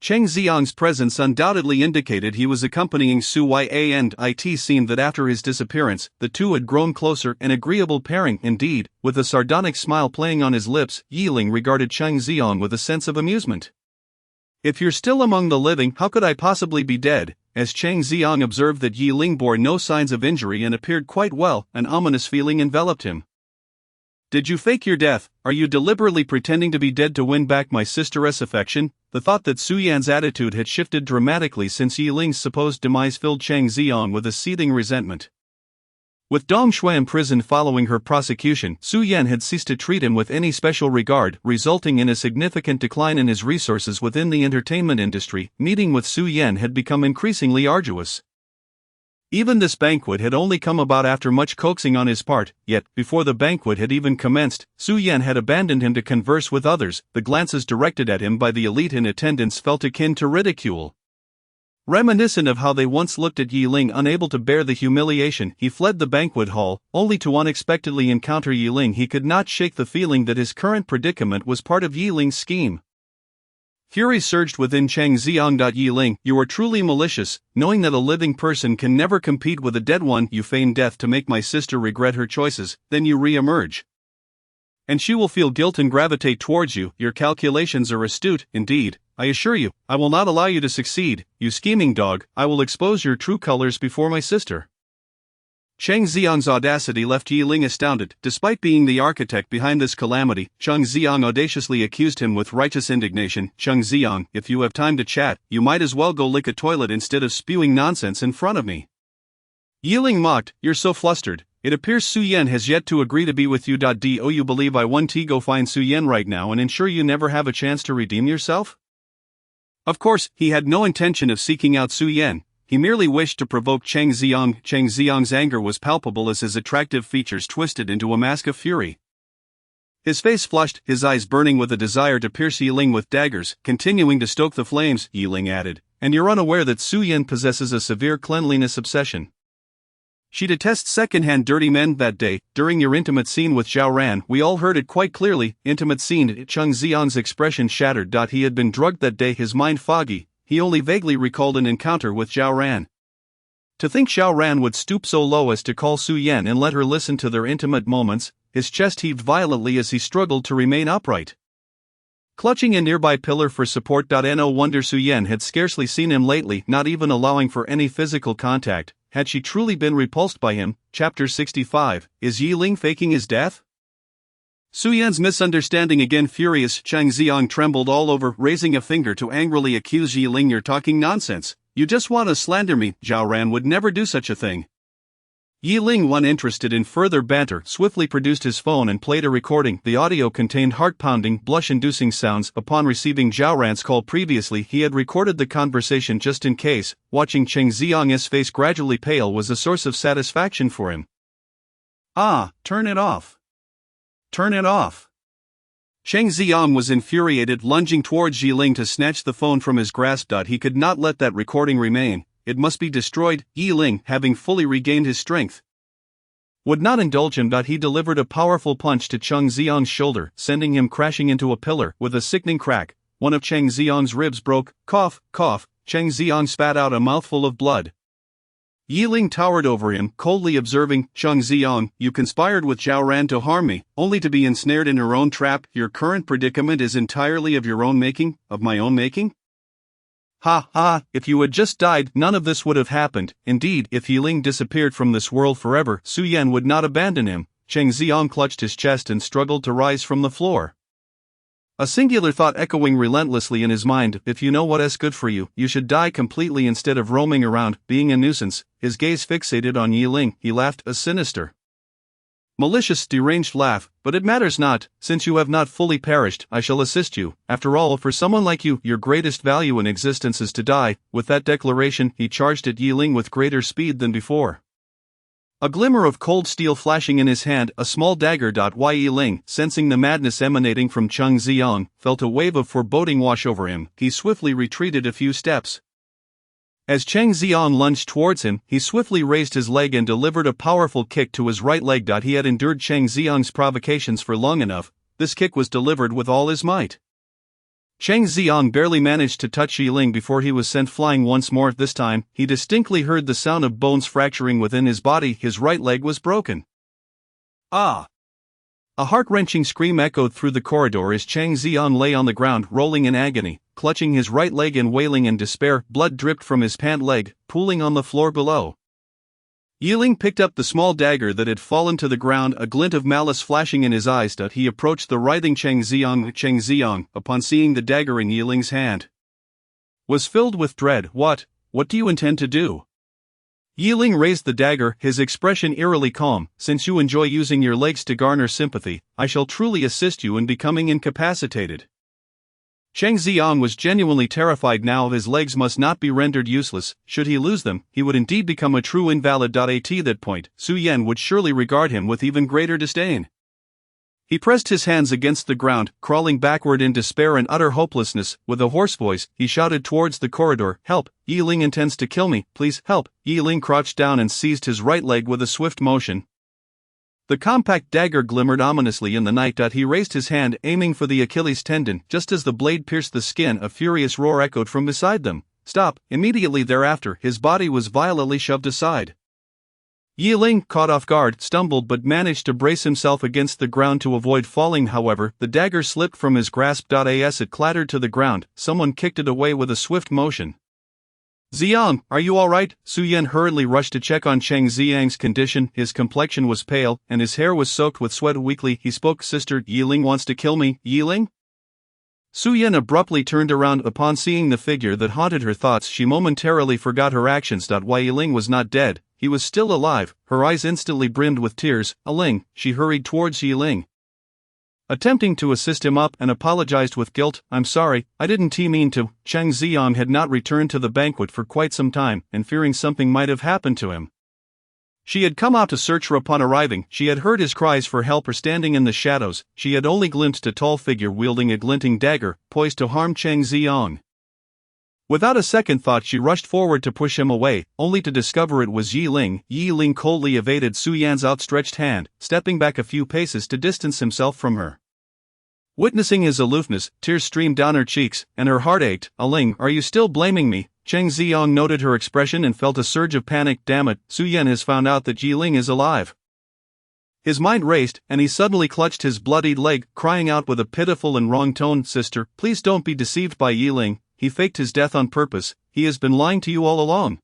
Cheng Xiang's presence undoubtedly indicated he was accompanying Su Ya, and it seemed that after his disappearance, the two had grown closer, an agreeable pairing indeed. With a sardonic smile playing on his lips, Yiling regarded Cheng Xiang with a sense of amusement. If you're still among the living, how could I possibly be dead? As Cheng Xiang observed that Yiling bore no signs of injury and appeared quite well, an ominous feeling enveloped him. Did you fake your death? Are you deliberately pretending to be dead to win back my sister's affection? The thought that Su Yan's attitude had shifted dramatically since Yiling's supposed demise filled Cheng Xiang with a seething resentment. With Dong Shui imprisoned following her prosecution, Su Yan had ceased to treat him with any special regard, resulting in a significant decline in his resources within the entertainment industry. Meeting with Su Yan had become increasingly arduous. Even this banquet had only come about after much coaxing on his part, yet, before the banquet had even commenced, Su Yan had abandoned him to converse with others. The glances directed at him by the elite in attendance felt akin to ridicule. Reminiscent of how they once looked at Yiling, unable to bear the humiliation, he fled the banquet hall, only to unexpectedly encounter Yiling. He could not shake the feeling that his current predicament was part of Yiling's scheme. Fury surged within Cheng Xiang. Yiling, you are truly malicious, knowing that a living person can never compete with a dead one. You feign death to make my sister regret her choices, then you re-emerge. And she will feel guilt and gravitate towards you. Your calculations are astute, indeed. I assure you, I will not allow you to succeed, you scheming dog. I will expose your true colors before my sister. Cheng Xiang's audacity left Yiling astounded. Despite being the architect behind this calamity, Cheng Xiang audaciously accused him with righteous indignation. Cheng Xiang, if you have time to chat, you might as well go lick a toilet instead of spewing nonsense in front of me. Yiling mocked, you're so flustered. It appears Su Yan has yet to agree to be with you. Do you believe I want to go find Su Yan right now and ensure you never have a chance to redeem yourself? Of course, he had no intention of seeking out Su Yan. He merely wished to provoke Cheng Xiang. Cheng Xiang's anger was palpable as his attractive features twisted into a mask of fury. His face flushed, his eyes burning with a desire to pierce Yiling with daggers. Continuing to stoke the flames, Yiling added, and you're unaware that Su Yan possesses a severe cleanliness obsession. She detests second-hand dirty men. That day, during your intimate scene with Zhao Ran, we all heard it quite clearly. Intimate scene. Cheng Xiang's expression shattered. He had been drugged that day, his mind foggy. He only vaguely recalled an encounter with Zhao Ran. To think Zhao Ran would stoop so low as to call Su Yan and let her listen to their intimate moments, his chest heaved violently as he struggled to remain upright. Clutching a nearby pillar for support. No wonder Su Yan had scarcely seen him lately, not even allowing for any physical contact. Had she truly been repulsed by him? Chapter 65, Is Yiling faking his death? Su Yan's misunderstanding again. Furious, Cheng Xiang trembled all over, raising a finger to angrily accuse Yiling. You're talking nonsense. You just want to slander me. Zhao Ran would never do such a thing. Yiling, uninterested in further banter, swiftly produced his phone and played a recording. The audio contained heart-pounding, blush-inducing sounds. Upon receiving Zhao Ran's call previously, he had recorded the conversation just in case. Watching Cheng Xiang's face gradually pale was a source of satisfaction for him. Turn it off. Turn it off. Cheng Xiang was infuriated, lunging towards Yiling to snatch the phone from his grasp. He could not let that recording remain. It must be destroyed. Yiling, having fully regained his strength, would not indulge him. He delivered a powerful punch to Cheng Xiang's shoulder, sending him crashing into a pillar. With a sickening crack, one of Cheng Xiang's ribs broke. Cough, cough. Cheng Xiang spat out a mouthful of blood. Yiling towered over him, coldly observing, Cheng Xiang, you conspired with Zhao Ran to harm me, only to be ensnared in her own trap. Your current predicament is entirely of your own making, of my own making? Ha ha, if you had just died, none of this would have happened. Indeed, if Yiling disappeared from this world forever, Su Yan would not abandon him. Cheng Ziong clutched his chest and struggled to rise from the floor. A singular thought echoing relentlessly in his mind: if you know what is good for you, you should die completely instead of roaming around, being a nuisance. His gaze fixated on Yi Ling, he laughed a sinister, malicious, deranged laugh. But it matters not, since you have not fully perished. I shall assist you. After all, for someone like you, your greatest value in existence is to die. With that declaration, he charged at Yi Ling with greater speed than before. A glimmer of cold steel flashing in his hand, a small dagger. Yi Ling, sensing the madness emanating from Cheng Ziong, felt a wave of foreboding wash over him. He swiftly retreated a few steps. As Cheng Ziong lunged towards him, he swiftly raised his leg and delivered a powerful kick to his right leg. He had endured Cheng Ziong's provocations for long enough. This kick was delivered with all his might. Cheng Ziong barely managed to touch Yi Ling before he was sent flying once more. This time, he distinctly heard the sound of bones fracturing within his body. His right leg was broken. Ah! A heart-wrenching scream echoed through the corridor as Cheng Ziong lay on the ground, rolling in agony, clutching his right leg and wailing in despair. Blood dripped from his pant leg, pooling on the floor below. Yi Ling picked up the small dagger that had fallen to the ground, a glint of malice flashing in his eyes. He approached the writhing Cheng Ziong. Cheng Ziong, upon seeing the dagger in Yi Ling's hand, was filled with dread. What do you intend to do? Yi Ling raised the dagger, his expression eerily calm. Since you enjoy using your legs to garner sympathy, I shall truly assist you in becoming incapacitated. Cheng Ziong was genuinely terrified now. His legs must not be rendered useless. Should he lose them, he would indeed become a true invalid. At that point, Su Yan would surely regard him with even greater disdain. He pressed his hands against the ground, crawling backward in despair and utter hopelessness. With a hoarse voice, he shouted towards the corridor, "Help! Yi Ling intends to kill me, please help!" Yi Ling crouched down and seized his right leg with a swift motion. The compact dagger glimmered ominously in the night. He raised his hand, aiming for the Achilles tendon. Just as the blade pierced the skin, a furious roar echoed from beside them. Stop! Immediately thereafter, his body was violently shoved aside. Yi Ling, caught off guard, stumbled but managed to brace himself against the ground to avoid falling. However, the dagger slipped from his grasp. As it clattered to the ground, someone kicked it away with a swift motion. "Ziong, are you all right?" Su Yan hurriedly rushed to check on Cheng Ziong's condition. His complexion was pale, and his hair was soaked with sweat. Weakly, he spoke. "Sister, Yi Ling wants to kill me." "Yi Ling?" Su Yan abruptly turned around. Upon seeing the figure that haunted her thoughts, she momentarily forgot her actions. Yi Ling was not dead, he was still alive. Her eyes instantly brimmed with tears. "Ling," she hurried towards Yi Ling, attempting to assist him up, and apologized with guilt. "I'm sorry, I didn't mean to." Cheng Ziong had not returned to the banquet for quite some time, and fearing something might have happened to him, she had come out to search her. Upon arriving, she had heard his cries for help. Standing in the shadows, she had only glimpsed a tall figure wielding a glinting dagger, poised to harm Cheng Ziong. Without a second thought, she rushed forward to push him away, only to discover it was Yi Ling. Yi Ling coldly evaded Su Yan's outstretched hand, stepping back a few paces to distance himself from her. Witnessing his aloofness, tears streamed down her cheeks, and her heart ached. "Ling, are you still blaming me?" Cheng Ziong noted her expression and felt a surge of panic. "Damn it, Su Yan has found out that Yi Ling is alive." His mind raced, and he suddenly clutched his bloodied leg, crying out with a pitiful and wrong tone, "Sister, please don't be deceived by Yi Ling. He faked his death on purpose. He has been lying to you all along."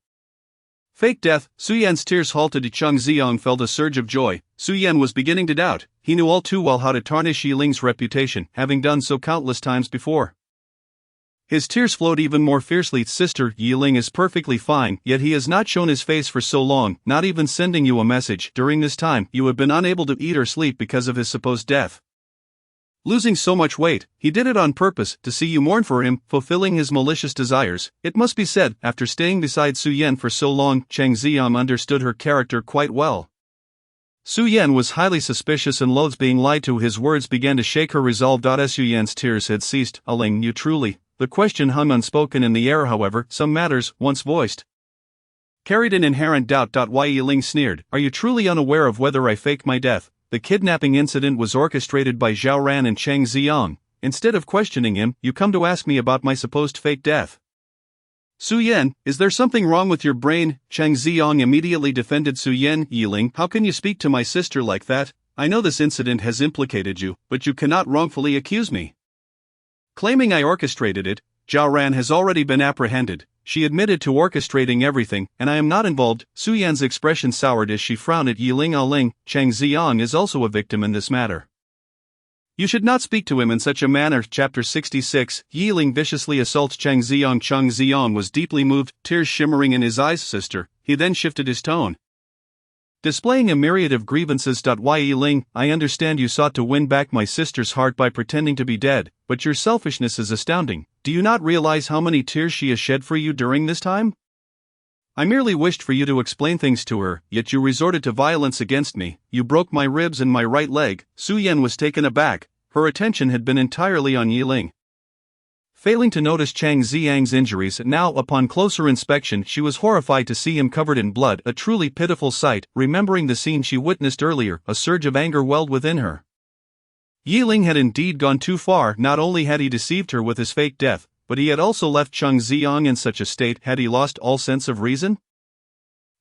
Fake death? Su Yan's tears halted. Cheng Ziong felt a surge of joy. Su Yan was beginning to doubt. He knew all too well how to tarnish Yi Ling's reputation, having done so countless times before. His tears flowed even more fiercely. "Sister, Yi Ling is perfectly fine, yet he has not shown his face for so long, not even sending you a message. During this time, you have been unable to eat or sleep because of his supposed death. Losing so much weight, he did it on purpose, to see you mourn for him, fulfilling his malicious desires." It must be said, after staying beside Su Yan for so long, Cheng Ziong understood her character quite well. Su Yan was highly suspicious and loathed being lied to. His words began to shake her resolve. As Su Yan's tears had ceased, "Ling, you truly..." The question hung unspoken in the air. However, some matters, once voiced, carried an inherent doubt. Yi Ling sneered, "Are you truly unaware of whether I faked my death? The kidnapping incident was orchestrated by Zhao Ran and Cheng Ziong. Instead of questioning him, you come to ask me about my supposed fake death. Su Yan, is there something wrong with your brain?" Cheng Ziong immediately defended Su Yan. "Yi Ling, how can you speak to my sister like that? I know this incident has implicated you, but you cannot wrongfully accuse me. Claiming I orchestrated it, Zhao Ran has already been apprehended. she admitted to orchestrating everything, and I am not involved. Su Yan's expression soured as she frowned at Yiling Aling. Chang Ziyang is also a victim in this matter. You should not speak to him in such a manner. Chapter 66. Yiling viciously assaults Chang Ziyang. Chang Ziyang was deeply moved, tears shimmering in his eyes. Sister, he then shifted his tone, displaying a myriad of grievances. Yiling, I understand you sought to win back my sister's heart by pretending to be dead, but your selfishness is astounding. Do you not realize how many tears she has shed for you during this time? I merely wished for you to explain things to her, yet you resorted to violence against me. You broke my ribs and my right leg. Su Yan was taken aback. Her attention had been entirely on Yiling. Failing to notice Chang Ziyang's injuries, now upon closer inspection she was horrified to see him covered in blood, a truly pitiful sight. Remembering the scene she witnessed earlier, a surge of anger welled within her. Yiling had indeed gone too far. Not only had he deceived her with his fake death, but he had also left Chang Ziyang in such a state. Had he lost all sense of reason?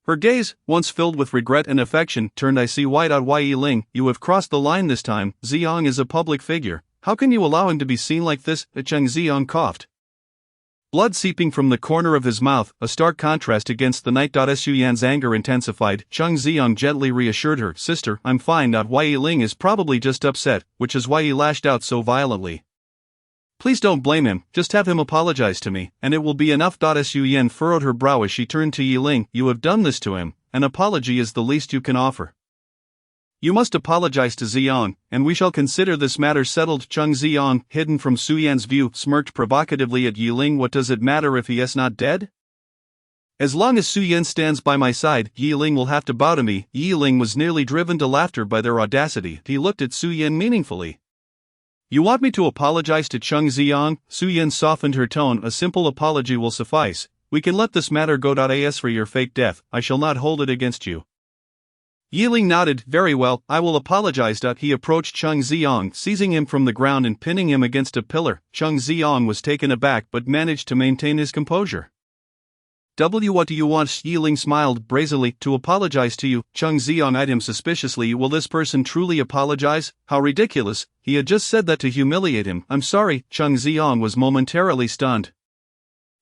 Her gaze, once filled with regret and affection, turned. I see why. Yiling, you have crossed the line this time. Ziyang is a public figure. How can you allow him to be seen like this? Chang Ziyang coughed, blood seeping from the corner of his mouth, a stark contrast against the night. Su Yan's anger intensified. Chang Ziyang gently reassured her. Sister, I'm fine. Yiling is probably just upset, which is why he lashed out so violently. Please don't blame him, just have him apologize to me, and it will be enough. Su Yan furrowed her brow as she turned to Yiling. You have done this to him, an apology is the least you can offer. You must apologize to Ziyang, and we shall consider this matter settled. Chang Ziyang, hidden from Su Yan's view, smirked provocatively at Yiling. What does it matter if he is not dead? As long as Su Yan stands by my side, Yiling will have to bow to me. Yiling was nearly driven to laughter by their audacity. He looked at Su Yan meaningfully. You want me to apologize to Chang Ziyang? Su Yan softened her tone. A simple apology will suffice. We can let this matter go. As for your fake death, I shall not hold it against you. Yiling nodded. Very well, I will apologize. He approached Chang Ziyang, seizing him from the ground and pinning him against a pillar. Chang Ziyang was taken aback but managed to maintain his composure. What do you want? Yiling smiled brazenly. To apologize to you. Chang Ziyang eyed him suspiciously. Will this person truly apologize? How ridiculous, he had just said that to humiliate him. I'm sorry. Chang Ziyang was momentarily stunned.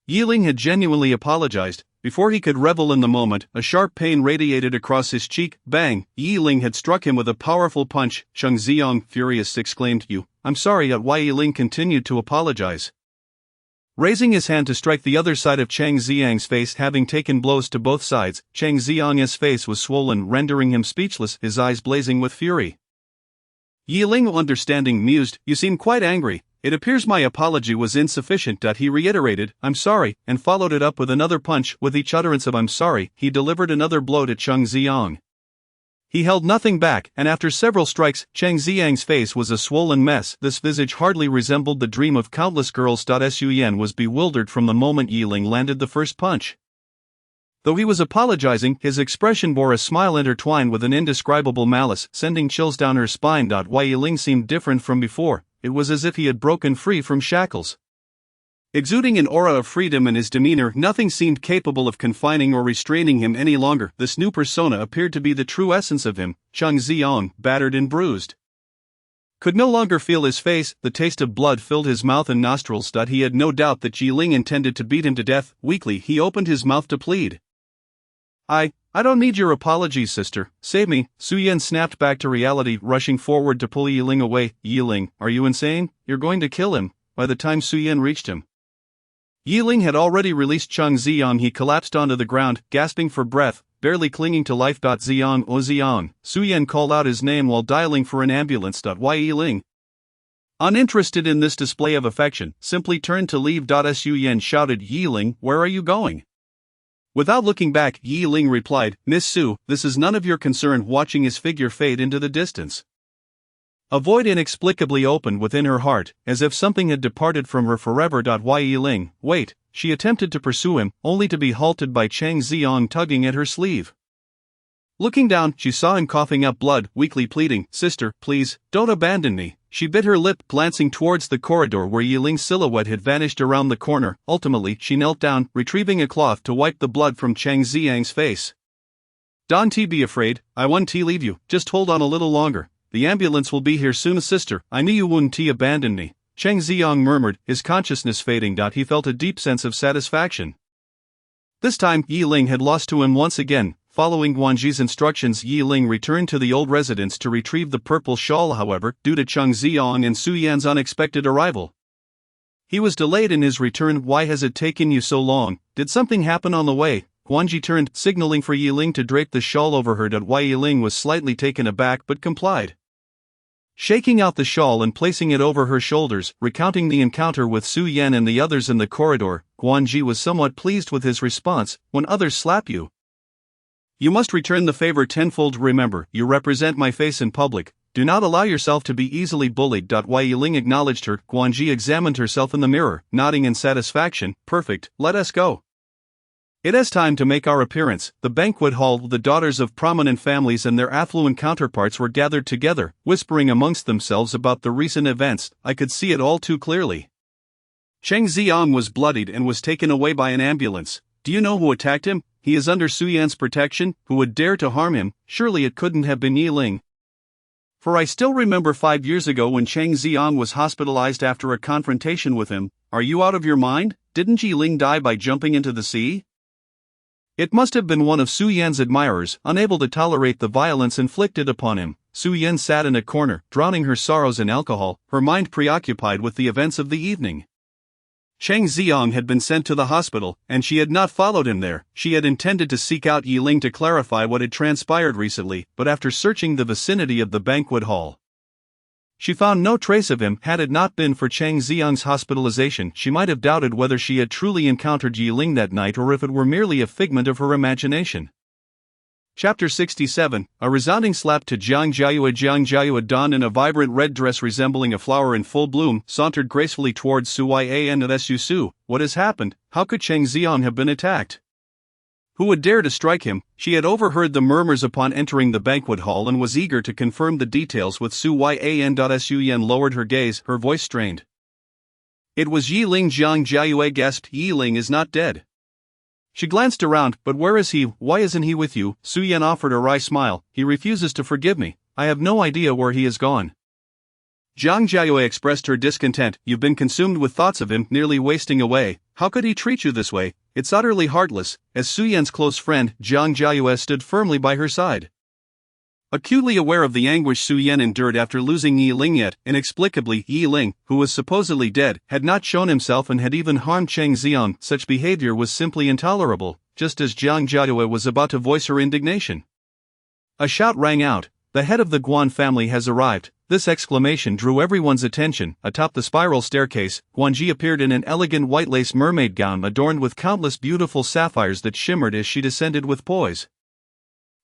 Yiling had genuinely apologized. Before he could revel in the moment, a sharp pain radiated across his cheek. Bang! Yiling had struck him with a powerful punch. Chang Ziyang, furious, exclaimed, I'm sorry. Yiling continued to apologize, raising his hand to strike the other side of Chang Ziyang's face. Having taken blows to both sides, Chang Ziyang's face was swollen, rendering him speechless, his eyes blazing with fury. Yiling, understanding, mused, You seem quite angry. It appears my apology was insufficient. He reiterated, I'm sorry, and followed it up with another punch. With each utterance of I'm sorry, he delivered another blow to Chang Ziyang. He held nothing back, and after several strikes, Chang Ziyang's face was a swollen mess. This visage hardly resembled the dream of countless girls. Su Yan was bewildered from the moment Yiling landed the first punch. Though he was apologizing, his expression bore a smile intertwined with an indescribable malice, sending chills down her spine. Yiling seemed different from before. It was as if he had broken free from shackles. Exuding an aura of freedom in his demeanor, nothing seemed capable of confining or restraining him any longer. This new persona appeared to be the true essence of him. Chang Ziyang, battered and bruised, could no longer feel his face. The taste of blood filled his mouth and nostrils. He had no doubt that Yiling intended to beat him to death. Weakly, he opened his mouth to plead. I don't need your apologies, sister. Save me. Su Yan snapped back to reality, rushing forward to pull Yiling away. Yiling, are you insane? You're going to kill him. By the time Su Yan reached him, Yiling had already released Chang Ziyang. He collapsed onto the ground, gasping for breath, barely clinging to life. Ziyang, oh Ziyang. Su Yan called out his name while dialing for an ambulance. Yiling, uninterested in this display of affection, simply turned to leave. Su Yan shouted, Yiling, where are you going? Without looking back, Yiling replied, Miss Su, this is none of your concern. Watching his figure fade into the distance, a void inexplicably opened within her heart, as if something had departed from her forever. Yiling, wait, she attempted to pursue him, only to be halted by Chang Ziyang tugging at her sleeve. Looking down, she saw him coughing up blood, weakly pleading, Sister, please, don't abandon me. She bit her lip, glancing towards the corridor where Yiling's silhouette had vanished around the corner. Ultimately, she knelt down, retrieving a cloth to wipe the blood from Chang Ziyang's face. Don't be afraid, I won't leave you, just hold on a little longer. The ambulance will be here soon. Sister, I knew you wouldn't abandon me. Chang Ziyang murmured, his consciousness fading. He felt a deep sense of satisfaction. This time, Yi Ling had lost to him once again. Following Guanji's instructions, Yi Ling returned to the old residence to retrieve the purple shawl. However, due to Cheng Xiang and Su Yan's unexpected arrival, he was delayed in his return. "Why has it taken you so long? Did something happen on the way?" Guanji turned, signaling for Yi Ling to drape the shawl over her. Why Yi Ling was slightly taken aback but complied. Shaking out the shawl and placing it over her shoulders, recounting the encounter with Su Yan and the others in the corridor, Guanji was somewhat pleased with his response. "When others slap you, you must return the favor tenfold. Remember, you represent my face in public. Do not allow yourself to be easily bullied." Wai Yiling acknowledged her. Guanji examined herself in the mirror, nodding in satisfaction. "Perfect, let us go. It is time to make our appearance." The banquet hall, the daughters of prominent families and their affluent counterparts were gathered together, whispering amongst themselves about the recent events. I could see it all too clearly. Cheng Xiang was bloodied and was taken away by an ambulance. Do you know who attacked him? He is under Su Yan's protection. Who would dare to harm him? Surely it couldn't have been Yi Ling. For I still remember 5 years ago when Cheng Xiang was hospitalized after a confrontation with him. Are you out of your mind? Didn't Yi Ling die by jumping into the sea? It must have been one of Su Yan's admirers, unable to tolerate the violence inflicted upon him. Su Yan sat in a corner, drowning her sorrows in alcohol, her mind preoccupied with the events of the evening. Cheng Xiang had been sent to the hospital, and she had not followed him there. She had intended to seek out Yi Ling to clarify what had transpired recently, but after searching the vicinity of the banquet hall, she found no trace of him. Had it not been for Cheng Xiang's hospitalization, she might have doubted whether she had truly encountered Yi Ling that night or if it were merely a figment of her imagination. Chapter 67, a resounding slap to Jiang Jiayue. Jiang Jiayue, donned in a vibrant red dress resembling a flower in full bloom, sauntered gracefully towards Su Yan and Su Su. What has happened? How could Cheng Xiang have been attacked? Who would dare to strike him? She had overheard the murmurs upon entering the banquet hall and was eager to confirm the details with Su Yan. Su Yan lowered her gaze, her voice strained. It was Yi Ling. Jiang Jiayue gasped. Yi Ling is not dead. She glanced around. But where is he? Why isn't he with you? Su Yan offered a wry smile. He refuses to forgive me. I have no idea where he has gone. Jiang Jiayue expressed her discontent. You've been consumed with thoughts of him, nearly wasting away. How could he treat you this way? It's utterly heartless. As Su Yan's close friend, Jiang Jiayue stood firmly by her side. Acutely aware of the anguish Su Yan endured after losing Yi Ling, yet, inexplicably, Yi Ling, who was supposedly dead, had not shown himself and had even harmed Cheng Xiang. Such behavior was simply intolerable. Just as Jiang Jiayue was about to voice her indignation, a shout rang out. The head of the Guan family has arrived. This exclamation drew everyone's attention. Atop the spiral staircase, Guanji appeared in an elegant white lace mermaid gown adorned with countless beautiful sapphires that shimmered as she descended with poise.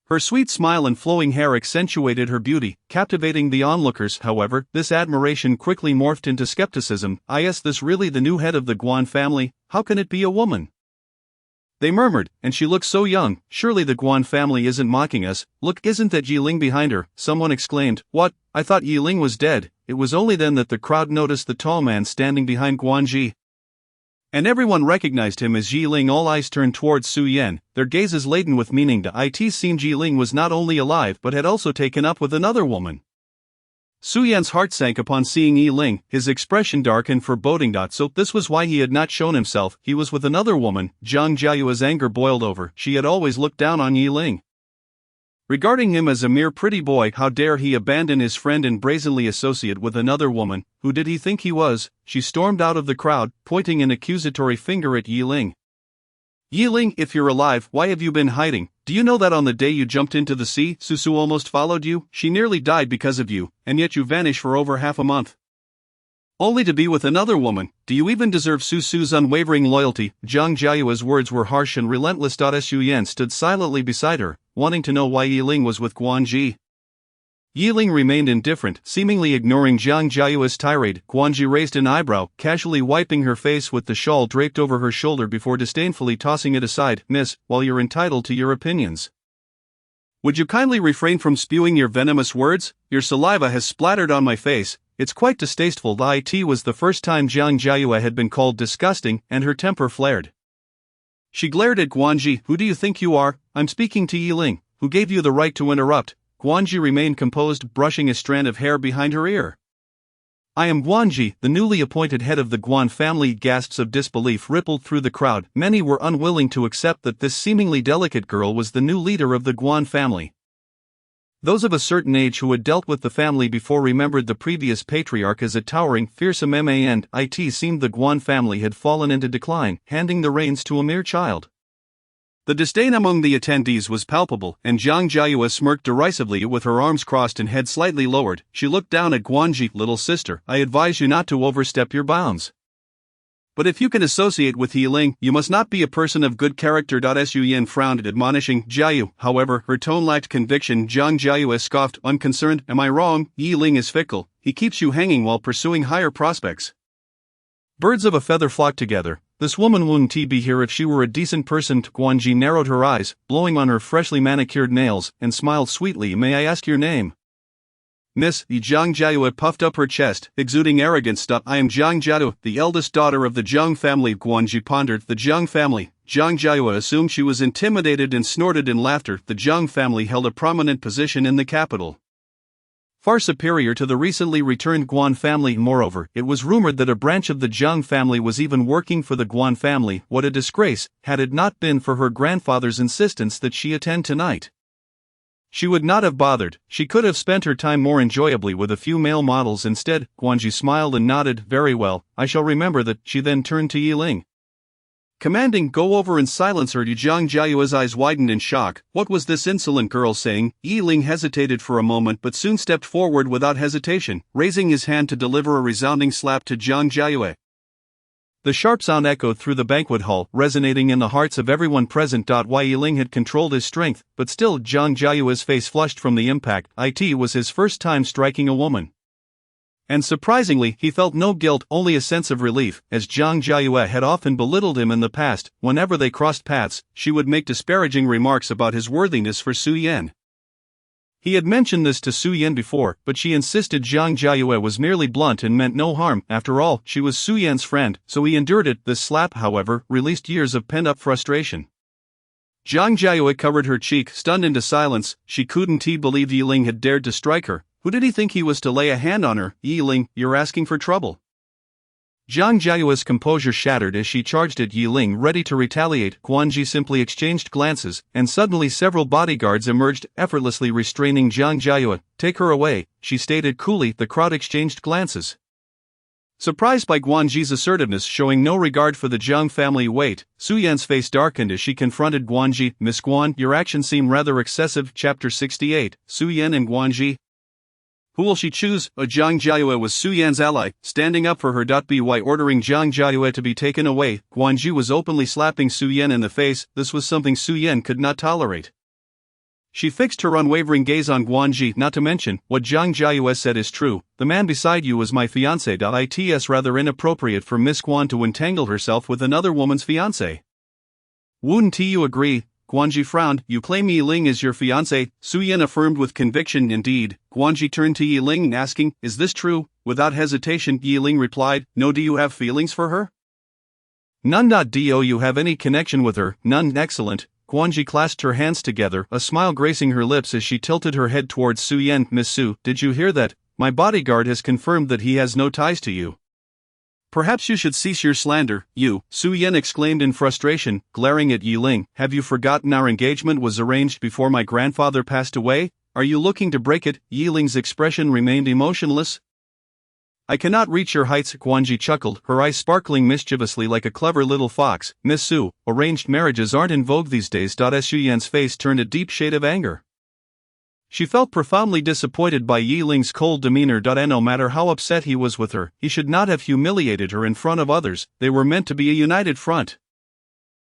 Her sweet smile and flowing hair accentuated her beauty, captivating the onlookers. However, this admiration quickly morphed into skepticism. Is this really the new head of the Guan family? How can it be a woman? They murmured, and she looks so young. Surely the Guan family isn't mocking us. Look, isn't that Yi Ling behind her? Someone exclaimed. What? I thought Yi Ling was dead. It was only then that the crowd noticed the tall man standing behind Guanji, and everyone recognized him as Yi Ling. All eyes turned towards Su Yan, their gazes laden with meaning. It seemed Yi Ling was not only alive but had also taken up with another woman. Su Yan's heart sank upon seeing Yi Ling, his expression dark and foreboding. So this was why he had not shown himself. He was with another woman. Jiang Jiayue's anger boiled over. She had always looked down on Yi Ling, regarding him as a mere pretty boy. How dare he abandon his friend and brazenly associate with another woman? Who did he think he was? She stormed out of the crowd, pointing an accusatory finger at Yi Ling. Yi Ling, if you're alive, why have you been hiding? Do you know that on the day you jumped into the sea, Su Su almost followed you? She nearly died because of you, and yet you vanished for over half a month, only to be with another woman. Do you even deserve Su Su's unwavering loyalty? Jiang Jiayue's words were harsh and relentless. Su Yan stood silently beside her, wanting to know why Yi Ling was with Guanji. Yi Ling remained indifferent, seemingly ignoring Jiang Jiayue's tirade. Guanji raised an eyebrow, casually wiping her face with the shawl draped over her shoulder before disdainfully tossing it aside. Miss, while you're entitled to your opinions, would you kindly refrain from spewing your venomous words? Your saliva has splattered on my face. It's quite distasteful. It was the first time Jiang Jiayue had been called disgusting, and her temper flared. She glared at Guanji. Who do you think you are? I'm speaking to Yi Ling. Who gave you the right to interrupt? Guanji remained composed, brushing a strand of hair behind her ear. I am Guanji, the newly appointed head of the Guan family. Gasps of disbelief rippled through the crowd. Many were unwilling to accept that this seemingly delicate girl was the new leader of the Guan family. Those of a certain age who had dealt with the family before remembered the previous patriarch as a towering, fearsome man. It seemed the Guan family had fallen into decline, handing the reins to a mere child. The disdain among the attendees was palpable, and Zhang Jiayue smirked derisively with her arms crossed and head slightly lowered. She looked down at Guanji. Little sister, I advise you not to overstep your bounds. But if you can associate with Yi Ling, you must not be a person of good character. Su Yan frowned, admonishing Jiayu. However, her tone lacked conviction. Zhang Jiayue scoffed, unconcerned. Am I wrong? Yi Ling is fickle. He keeps you hanging while pursuing higher prospects. Birds of a feather flock together. This woman wouldn't be here if she were a decent person. Guanji narrowed her eyes, blowing on her freshly manicured nails, and smiled sweetly. May I ask your name? Miss. Zhang Jiayue puffed up her chest, exuding arrogance. I am Zhang Jiayue, the eldest daughter of the Zhang family. Guanji pondered. The Zhang family. Zhang Jiayue assumed she was intimidated and snorted in laughter. The Zhang family held a prominent position in the capital, far superior to the recently returned Guan family. Moreover, it was rumored that a branch of the Zhang family was even working for the Guan family. What a disgrace, had it not been for her grandfather's insistence that she attend tonight. She would not have bothered. She could have spent her time more enjoyably with a few male models instead. Guanji smiled and nodded. Very well, I shall remember that. She then turned to Yi Ling, commanding, go over and silence her. Zhang Jiayue's eyes widened in shock. What was this insolent girl saying? Yi Ling hesitated for a moment but soon stepped forward without hesitation, raising his hand to deliver a resounding slap to Zhang Jiayue. The sharp sound echoed through the banquet hall, resonating in the hearts of everyone present. Why Yi Ling had controlled his strength, but still Zhang Jiayue's face flushed from the impact. It was his first time striking a woman. And surprisingly, he felt no guilt, only a sense of relief, as Zhang Jiayue had often belittled him in the past. Whenever they crossed paths, she would make disparaging remarks about his worthiness for Su Yan. He had mentioned this to Su Yan before, but she insisted Zhang Jiayue was merely blunt and meant no harm. After all, she was Su Yan's friend, so he endured it. This slap, however, released years of pent-up frustration. Zhang Jiayue covered her cheek, stunned into silence. She couldn't believe Yi Ling had dared to strike her. Who did he think he was to lay a hand on her? Yi Ling, you're asking for trouble. Zhang Jiayue's composure shattered as she charged at Yi Ling, ready to retaliate. Guanji simply exchanged glances, and suddenly several bodyguards emerged, effortlessly restraining Zhang Jiayue. Take her away, she stated coolly. The crowd exchanged glances, surprised by Guanji's assertiveness showing no regard for the Zhang family. Wait, Su Yan's face darkened as she confronted Guanji. Miss Guan, your actions seem rather excessive. Chapter 68, Su Yan and Guanji. Who will she choose? Zhang Jiayue was Su Yan's ally, standing up for her. By ordering Zhang Jiayue to be taken away, Guanji was openly slapping Su Yan in the face. This was something Su Yan could not tolerate. She fixed her unwavering gaze on Guanji. Not to mention, what Zhang Jiayue said is true. The man beside you was my fiancé. It's rather inappropriate for Miss Guan to entangle herself with another woman's fiancé. Wouldn't you agree? Guanji frowned. You claim Yi Ling is your fiancé? Su Yan affirmed with conviction. Indeed. Guanji turned to Yi Ling, asking, is this true? Without hesitation, Yi Ling replied, no. Do you have feelings for her? None. Do you have any connection with her? None. Excellent. Guanji clasped her hands together, a smile gracing her lips as she tilted her head towards Su Yan. Miss Su, did you hear that? My bodyguard has confirmed that he has no ties to you. Perhaps you should cease your slander, you, Su Yan exclaimed in frustration, glaring at Yi Ling. Have you forgotten our engagement was arranged before my grandfather passed away? Are you looking to break it? Yi Ling's expression remained emotionless. I cannot reach your heights, Guanji chuckled, her eyes sparkling mischievously like a clever little fox. Miss Su, arranged marriages aren't in vogue these days. Su Yan's face turned a deep shade of anger. She felt profoundly disappointed by Yi Ling's cold demeanor. No matter how upset he was with her, he should not have humiliated her in front of others. They were meant to be a united front.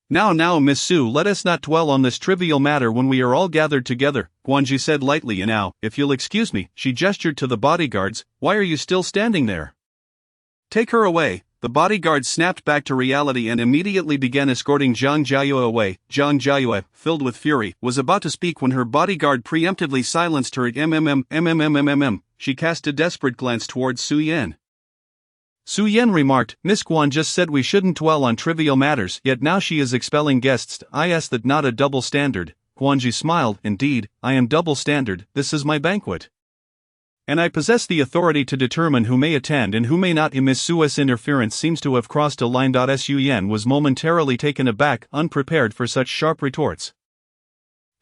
Now, Miss Su, let us not dwell on this trivial matter when we are all gathered together, Guanji said lightly. And now, if you'll excuse me, she gestured to the bodyguards, why are you still standing there? Take her away. The bodyguards snapped back to reality and immediately began escorting Zhang Jiayue away. Zhang Jiayue, filled with fury, was about to speak when her bodyguard preemptively silenced her. She cast a desperate glance towards Su Yan. Su Yan remarked, Miss Guan just said we shouldn't dwell on trivial matters, yet now she is expelling guests. I ask that not a double standard. Guanji smiled. Indeed, I am double standard. This is my banquet. and I possess the authority to determine who may attend and who may not. Miss Su's interference seems to have crossed a line. Sun was momentarily taken aback, unprepared for such sharp retorts.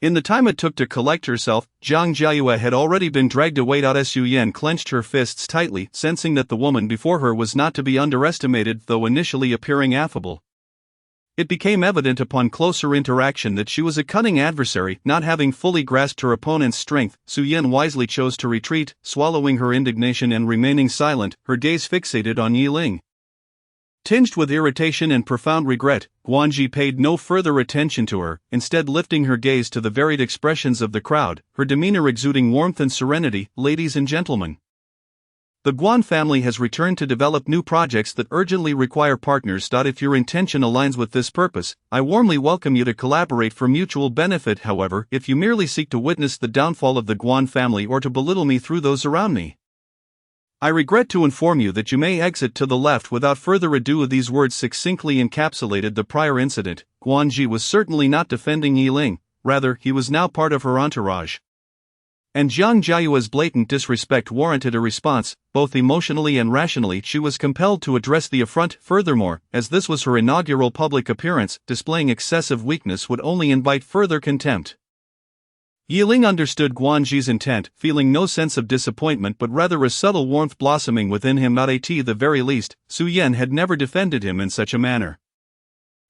In the time it took to collect herself, Jiang Jiayue had already been dragged away. Sun clenched her fists tightly, sensing that the woman before her was not to be underestimated, though initially appearing affable. It became evident upon closer interaction that she was a cunning adversary. Not having fully grasped her opponent's strength, Sun wisely chose to retreat, swallowing her indignation and remaining silent, her gaze fixated on Yi Ling. Tinged with irritation and profound regret, Guanji paid no further attention to her, instead lifting her gaze to the varied expressions of the crowd, her demeanor exuding warmth and serenity. Ladies and gentlemen, the Guan family has returned to develop new projects that urgently require partners. If your intention aligns with this purpose, I warmly welcome you to collaborate for mutual benefit. However, if you merely seek to witness the downfall of the Guan family or to belittle me through those around me, I regret to inform you that you may exit to the left without further ado. These words succinctly encapsulated the prior incident. Guanji was certainly not defending Yi Ling, rather, he was now part of her entourage. And Jiang Jiayue's blatant disrespect warranted a response. Both emotionally and rationally, she was compelled to address the affront. Furthermore, as this was her inaugural public appearance, displaying excessive weakness would only invite further contempt. Yi Ling understood Guanji's intent, feeling no sense of disappointment but rather a subtle warmth blossoming within him. At the very least, Su Yan had never defended him in such a manner.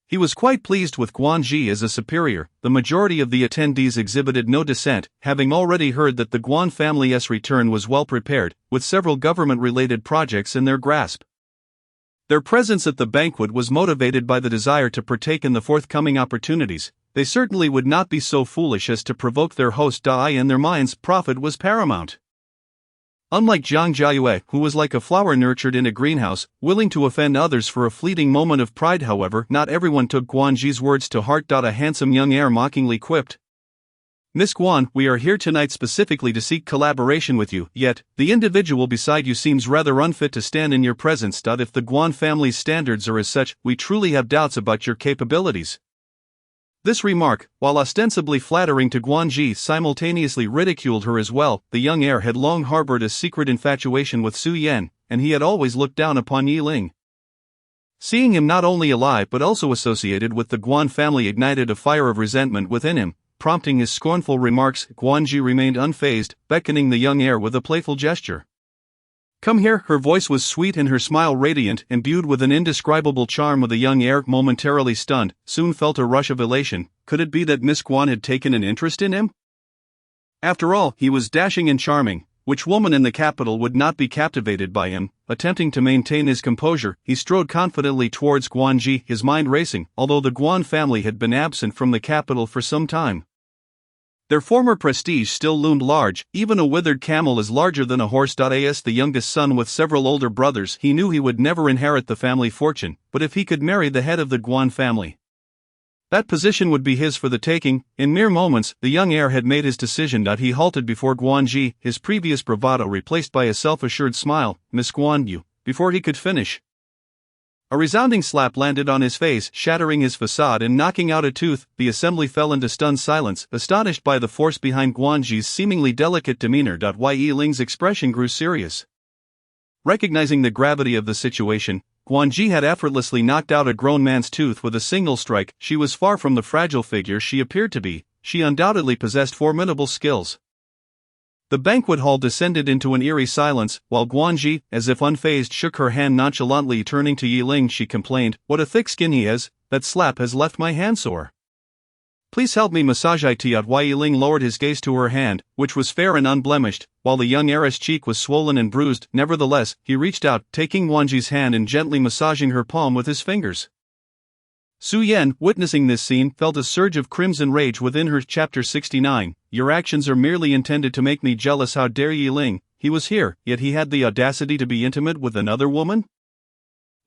He was quite pleased with Guanji as a superior. The majority of the attendees exhibited no dissent, having already heard that the Guan family's return was well prepared, with several government-related projects in their grasp. Their presence at the banquet was motivated by the desire to partake in the forthcoming opportunities. They certainly would not be so foolish as to provoke their host. In their minds, profit was paramount. Unlike Jiang Jiayue, who was like a flower nurtured in a greenhouse, willing to offend others for a fleeting moment of pride. However, not everyone took Guanji's words to heart. A handsome young heir mockingly quipped, "Miss Guan, we are here tonight specifically to seek collaboration with you, yet, the individual beside you seems rather unfit to stand in your presence. If the Guan family's standards are as such, we truly have doubts about your capabilities." This remark, while ostensibly flattering to Guanji, simultaneously ridiculed her as well. The young heir had long harbored a secret infatuation with Su Yan, and he had always looked down upon Yi Ling. Seeing him not only alive but also associated with the Guan family ignited a fire of resentment within him, prompting his scornful remarks. Guanji remained unfazed, beckoning the young heir with a playful gesture. "Come here." Her voice was sweet and her smile radiant, imbued with an indescribable charm. The young heir, momentarily stunned, soon felt a rush of elation. Could it be that Miss Guan had taken an interest in him? After all, he was dashing and charming. Which woman in the capital would not be captivated by him? Attempting to maintain his composure, he strode confidently towards Guanji, his mind racing, although the Guan family had been absent from the capital for some time. Their former prestige still loomed large. Even a withered camel is larger than a horse. As the youngest son with several older brothers, he knew he would never inherit the family fortune, but if he could marry the head of the Guan family, that position would be his for the taking. In mere moments, the young heir had made his decision. He halted before Guanji, his previous bravado replaced by a self-assured smile. "Miss Guan, you..." Before he could finish, a resounding slap landed on his face, shattering his facade and knocking out a tooth. The assembly fell into stunned silence, astonished by the force behind Guanji's seemingly delicate demeanor. Yi Ling's expression grew serious. Recognizing the gravity of the situation, Guanji had effortlessly knocked out a grown man's tooth with a single strike. She was far from the fragile figure she appeared to be. She undoubtedly possessed formidable skills. The banquet hall descended into an eerie silence, while Guanji, as if unfazed, shook her hand nonchalantly. Turning to Yi Ling, she complained, "What a thick skin he has, that slap has left my hand sore. Please help me massage it." Yi Ling lowered his gaze to her hand, which was fair and unblemished, while the young heiress' cheek was swollen and bruised. Nevertheless, he reached out, taking Guanji's hand and gently massaging her palm with his fingers. Su Yan, witnessing this scene, felt a surge of crimson rage within her. Chapter 69. Your actions are merely intended to make me jealous. How dare Yi Ling? He was here, yet he had the audacity to be intimate with another woman?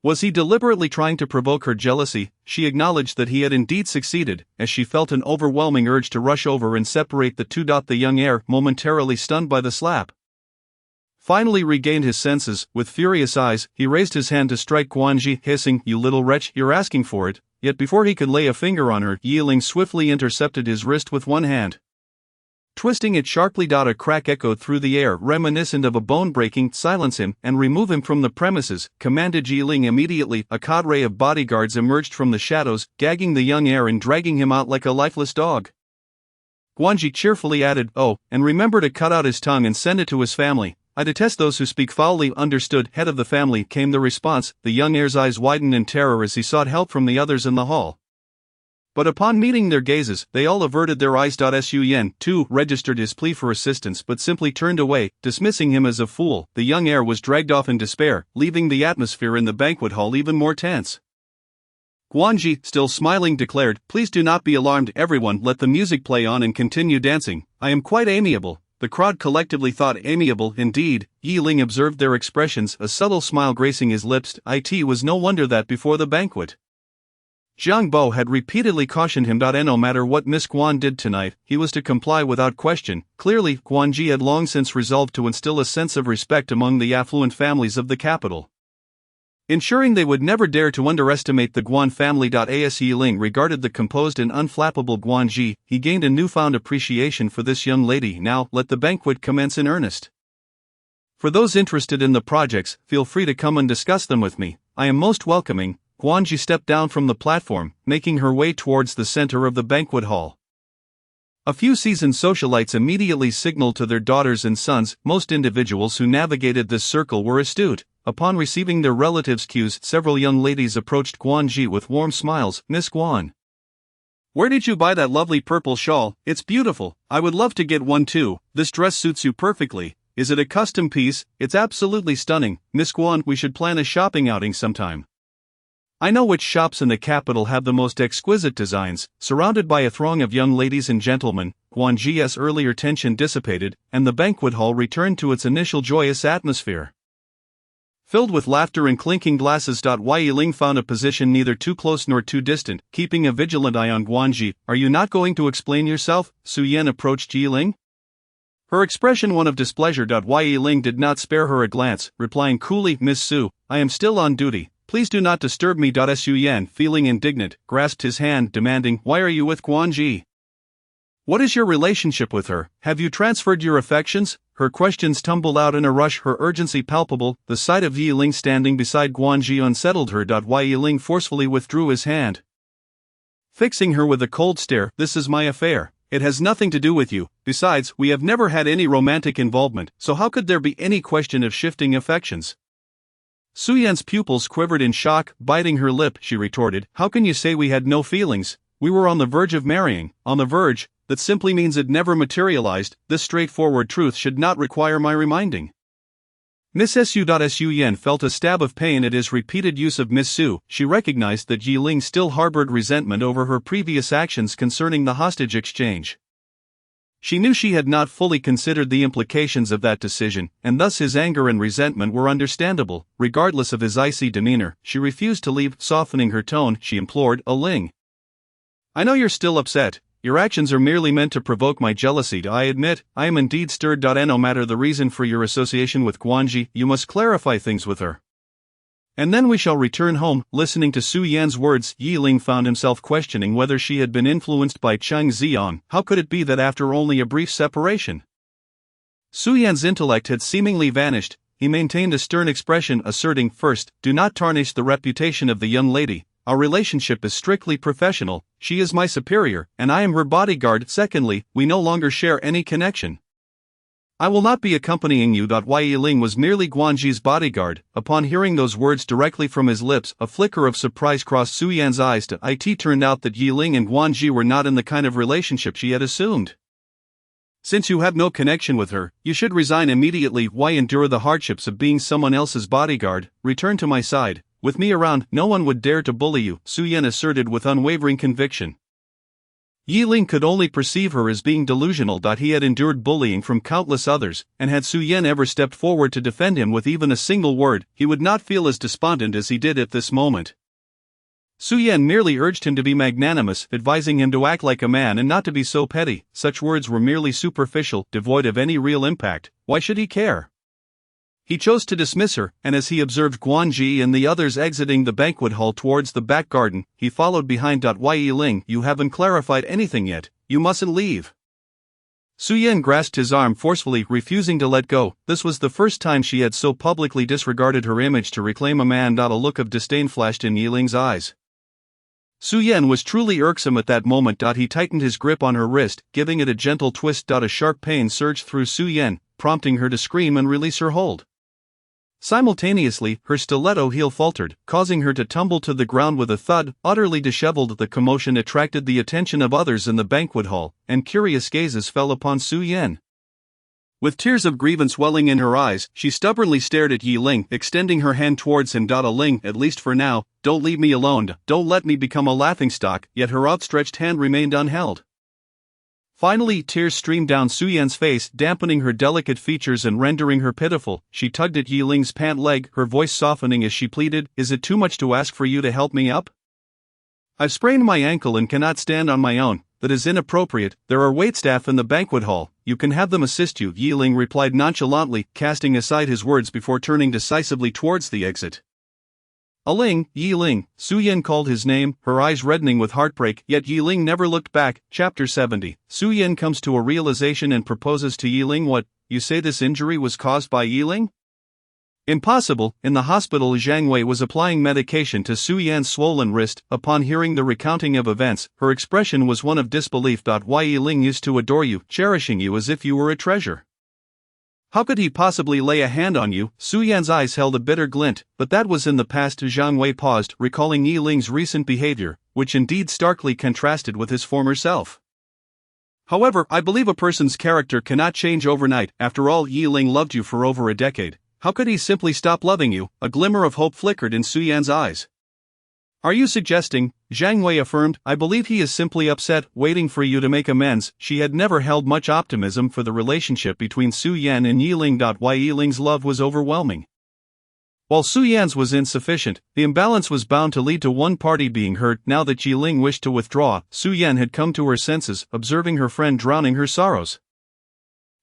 Was he deliberately trying to provoke her jealousy? She acknowledged that he had indeed succeeded, as she felt an overwhelming urge to rush over and separate the two. The young heir, momentarily stunned by the slap, finally regained his senses. With furious eyes, he raised his hand to strike Guanji, hissing, "You little wretch, you're asking for it." Yet before he could lay a finger on her, Yi Ling swiftly intercepted his wrist with one hand. twisting it sharply. A crack echoed through the air, reminiscent of a bone breaking. Silence him and remove him from the premises, commanded Yiling immediately. A cadre of bodyguards emerged from the shadows, gagging the young heir and dragging him out like a lifeless dog. Guanji cheerfully added, "Oh, and remember to cut out his tongue and send it to his family. I detest those who speak foully." "Understood, head of the family," came the response. The young heir's eyes widened in terror as he sought help from the others in the hall. But upon meeting their gazes, they all averted their eyes. Su Yan, too, registered his plea for assistance but simply turned away, dismissing him as a fool. The young heir was dragged off in despair, leaving the atmosphere in the banquet hall even more tense. Guanji, still smiling, declared, "Please do not be alarmed, everyone, let the music play on and continue dancing. I am quite amiable." The crowd collectively thought amiable indeed. Yiling observed their expressions, a subtle smile gracing his lips. It was no wonder that before the banquet, Zhang Bo had repeatedly cautioned him. No matter what Miss Guan did tonight, he was to comply without question. Clearly, Guanji had long since resolved to instill a sense of respect among the affluent families of the capital, ensuring they would never dare to underestimate the Guan family. As Yiling regarded the composed and unflappable Guanji, he gained a newfound appreciation for this young lady. Now, let the banquet commence in earnest. For those interested in the projects, feel free to come and discuss them with me. I am most welcoming. Guanji stepped down from the platform, making her way towards the center of the banquet hall. A few seasoned socialites immediately signaled to their daughters and sons. Most individuals who navigated this circle were astute. Upon receiving their relatives' cues, several young ladies approached Guanji with warm smiles. "Miss Guan, where did you buy that lovely purple shawl? It's beautiful. I would love to get one too. This dress suits you perfectly. Is it a custom piece? It's absolutely stunning. Miss Guan, we should plan a shopping outing sometime. I know which shops in the capital have the most exquisite designs." Surrounded by a throng of young ladies and gentlemen, Guanji's earlier tension dissipated, and the banquet hall returned to its initial joyous atmosphere, filled with laughter and clinking glasses. Yiling found a position neither too close nor too distant, keeping a vigilant eye on Guanji. "Are you not going to explain yourself?" Su Yan approached Yiling, her expression one of displeasure. Yiling did not spare her a glance, replying coolly, "Miss Su, I am still on duty. Please do not disturb me." Su Yan, feeling indignant, grasped his hand, demanding, "Why are you with Guanji? What is your relationship with her? Have you transferred your affections?" Her questions tumbled out in a rush, her urgency palpable. The sight of Yiling standing beside Guanji unsettled her. Yiling forcefully withdrew his hand, fixing her with a cold stare. "This is my affair. It has nothing to do with you. Besides, we have never had any romantic involvement, so how could there be any question of shifting affections?" Su Yan's pupils quivered in shock. Biting her lip, she retorted, "How can you say we had no feelings? We were on the verge of marrying." "On the verge? That simply means it never materialized. This straightforward truth should not require my reminding." Miss Su. Su Yan felt a stab of pain at his repeated use of Miss Su. She recognized that Yiling still harbored resentment over her previous actions concerning the hostage exchange. She knew she had not fully considered the implications of that decision, and thus his anger and resentment were understandable. Regardless of his icy demeanor, she refused to leave. Softening her tone, she implored, "Yiling, I know you're still upset. Your actions are merely meant to provoke my jealousy. I admit, I am indeed stirred. No matter the reason for your association with Guanji, you must clarify things with her. And then we shall return home." Listening to Su Yan's words, Yiling found himself questioning whether she had been influenced by Cheng Xiang. How could it be that after only a brief separation, Su Yan's intellect had seemingly vanished? He maintained a stern expression, asserting, "First, do not tarnish the reputation of the young lady. Our relationship is strictly professional. She is my superior, and I am her bodyguard. Secondly, we no longer share any connection. I will not be accompanying you." Yiling was merely Guanji's bodyguard. Upon hearing those words directly from his lips, a flicker of surprise crossed Su Yan's eyes. It turned out that Yiling and Guanji were not in the kind of relationship she had assumed. "Since you have no connection with her, you should resign immediately. Why endure the hardships of being someone else's bodyguard? Return to my side. With me around, no one would dare to bully you," Su Yan asserted with unwavering conviction. Yiling could only perceive her as being delusional. He had endured bullying from countless others, and had Su Yan ever stepped forward to defend him with even a single word, he would not feel as despondent as he did at this moment. Su Yan merely urged him to be magnanimous, advising him to act like a man and not to be so petty. Such words were merely superficial, devoid of any real impact. Why should he care? He chose to dismiss her, and as he observed Guanji and the others exiting the banquet hall towards the back garden, he followed behind. Yiling, you haven't clarified anything yet. You mustn't leave. Su Yan grasped his arm forcefully, refusing to let go. This was the first time she had so publicly disregarded her image to reclaim a man. A look of disdain flashed in Yiling's eyes. Su Yan was truly irksome at that moment. He tightened his grip on her wrist, giving it a gentle twist. A sharp pain surged through Su Yan, prompting her to scream and release her hold. Simultaneously, her stiletto heel faltered, causing her to tumble to the ground with a thud. Utterly disheveled, the commotion attracted the attention of others in the banquet hall, and curious gazes fell upon Su Yan. With tears of grievance welling in her eyes, she stubbornly stared at Yi Ling, extending her hand towards him. Ling, at least for now, don't leave me alone, don't let me become a laughingstock. Yet her outstretched hand remained unheld. Finally, tears streamed down Su Yan's face, dampening her delicate features and rendering her pitiful. She tugged at Yi Ling's pant leg, her voice softening as she pleaded, "Is it too much to ask for you to help me up? I've sprained my ankle and cannot stand on my own. That is inappropriate. There are waitstaff in the banquet hall. You can have them assist you," Yi Ling replied nonchalantly, casting aside his words before turning decisively towards the exit. "Aling, Yi Ling," Su Yan called his name, her eyes reddening with heartbreak, yet Yi Ling never looked back. Chapter 70. Su Yan comes to a realization and proposes to Yi Ling. "What, you say this injury was caused by Yi Ling?" "Impossible." In the hospital, Zhang Wei was applying medication to Su Yan's swollen wrist. Upon hearing the recounting of events, her expression was one of disbelief. "Why, Yi Ling used to adore you, cherishing you as if you were a treasure. How could he possibly lay a hand on you?" Su Yan's eyes held a bitter glint, but that was in the past. Zhang Wei paused, recalling Yi Ling's recent behavior, which indeed starkly contrasted with his former self. "However, I believe a person's character cannot change overnight. After all, Yi Ling loved you for over a decade. How could he simply stop loving you?" A glimmer of hope flickered in Su Yan's eyes. "Are you suggesting," Zhang Wei affirmed, "I believe he is simply upset, waiting for you to make amends." She had never held much optimism for the relationship between Su Yan and Yi Ling. Why, Yi Ling's love was overwhelming. While Su Yan's was insufficient, the imbalance was bound to lead to one party being hurt. Now that Yi Ling wished to withdraw, Su Yan had come to her senses, observing her friend drowning her sorrows.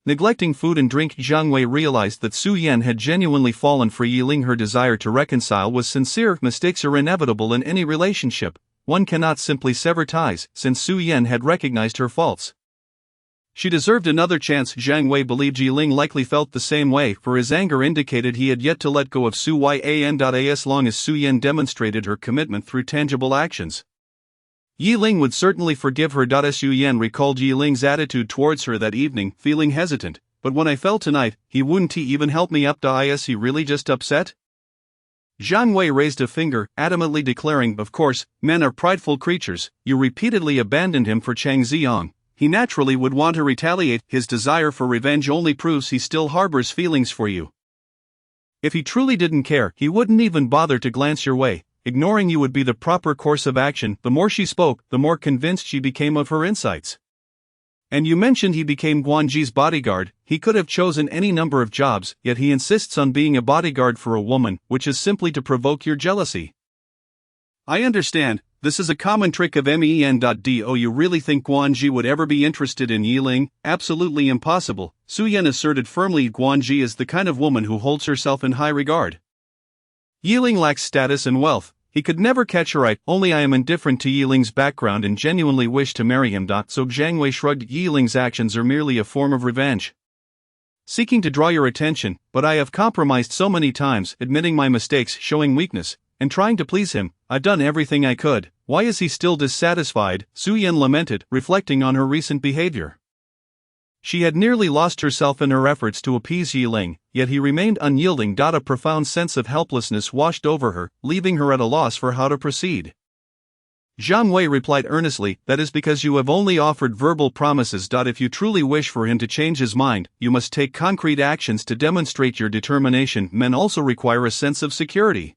Neglecting food and drink, Zhang Wei realized that Su Yan had genuinely fallen for Yi Ling. Her desire to reconcile was sincere. Mistakes are inevitable in any relationship. One cannot simply sever ties, since Su Yan had recognized her faults. She deserved another chance. Zhang Wei believed Yi Ling likely felt the same way, for his anger indicated he had yet to let go of Su Yan. As long as Su Yan demonstrated her commitment through tangible actions, Yi Ling would certainly forgive her. Su Yan recalled Yi Ling's attitude towards her that evening, feeling hesitant. "But when I fell tonight, he wouldn't even help me up. Is he really just upset?" Zhang Wei raised a finger, adamantly declaring, "Of course, men are prideful creatures. You repeatedly abandoned him for Chang Xiang. He naturally would want to retaliate. His desire for revenge only proves he still harbors feelings for you. If he truly didn't care, he wouldn't even bother to glance your way. Ignoring you would be the proper course of action." The more she spoke, the more convinced she became of her insights. "And you mentioned he became Guanji's bodyguard. He could have chosen any number of jobs, yet he insists on being a bodyguard for a woman, which is simply to provoke your jealousy." "I understand. This is a common trick of Men. Do you really think Guanji would ever be interested in Yi Ling? Absolutely impossible," Su Yan asserted firmly. "Guanji is the kind of woman who holds herself in high regard. Yi Ling lacks status and wealth. He could never catch her eye. Only I am indifferent to Yi Ling's background and genuinely wish to marry him." So Zhang Wei shrugged. "Yi Ling's actions are merely a form of revenge, seeking to draw your attention, but I have compromised so many times, admitting my mistakes, showing weakness, and trying to please him. I've done everything I could. Why is he still dissatisfied?" Su Yan lamented, reflecting on her recent behavior. She had nearly lost herself in her efforts to appease Yi Ling, yet he remained unyielding. A profound sense of helplessness washed over her, leaving her at a loss for how to proceed. Zhang Wei replied earnestly, "That is because you have only offered verbal promises. If you truly wish for him to change his mind, you must take concrete actions to demonstrate your determination. Men also require a sense of security.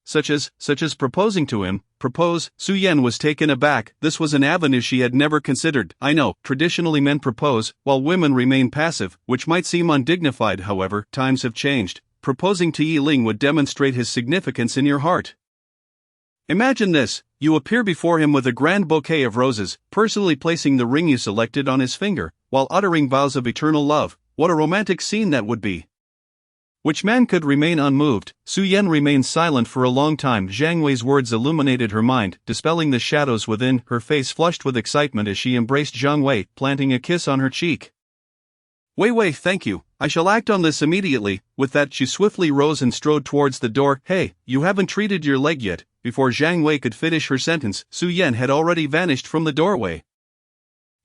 Such as proposing to him." "Propose?" Su Yan was taken aback. This was an avenue she had never considered. "I know, traditionally men propose, while women remain passive, which might seem undignified. However, times have changed. Proposing to Yi Ling would demonstrate his significance in your heart. Imagine this: you appear before him with a grand bouquet of roses, personally placing the ring you selected on his finger, while uttering vows of eternal love. What a romantic scene that would be! Which man could remain unmoved? Su Yan remained silent for a long time. Zhang Wei's words illuminated her mind, dispelling the shadows within. Her face flushed with excitement as she embraced Zhang Wei, planting a kiss on her cheek. Wei, thank you. I shall act on this immediately. With that, she swiftly rose and strode towards the door. Hey, you haven't treated your leg yet. Before Zhang Wei could finish her sentence, Su Yan had already vanished from the doorway.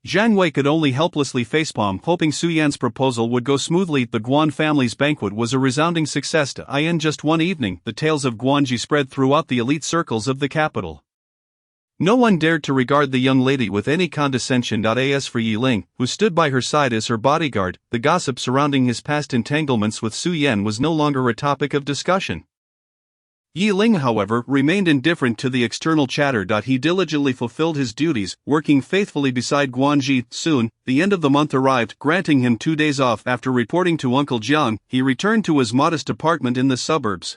Zhang Wei could only helplessly facepalm, hoping Su Yan's proposal would go smoothly. The Guan family's banquet was a resounding success. In just one evening, the tales of Guanji spread throughout the elite circles of the capital. No one dared to regard the young lady with any condescension. As for Yi Ling, who stood by her side as her bodyguard, the gossip surrounding his past entanglements with Su Yan was no longer a topic of discussion. Yi Ling, however, remained indifferent to the external chatter. He diligently fulfilled his duties, working faithfully beside Guanji. Soon, the end of the month arrived, granting him 2 days off. After reporting to Uncle Jiang, he returned to his modest apartment in the suburbs.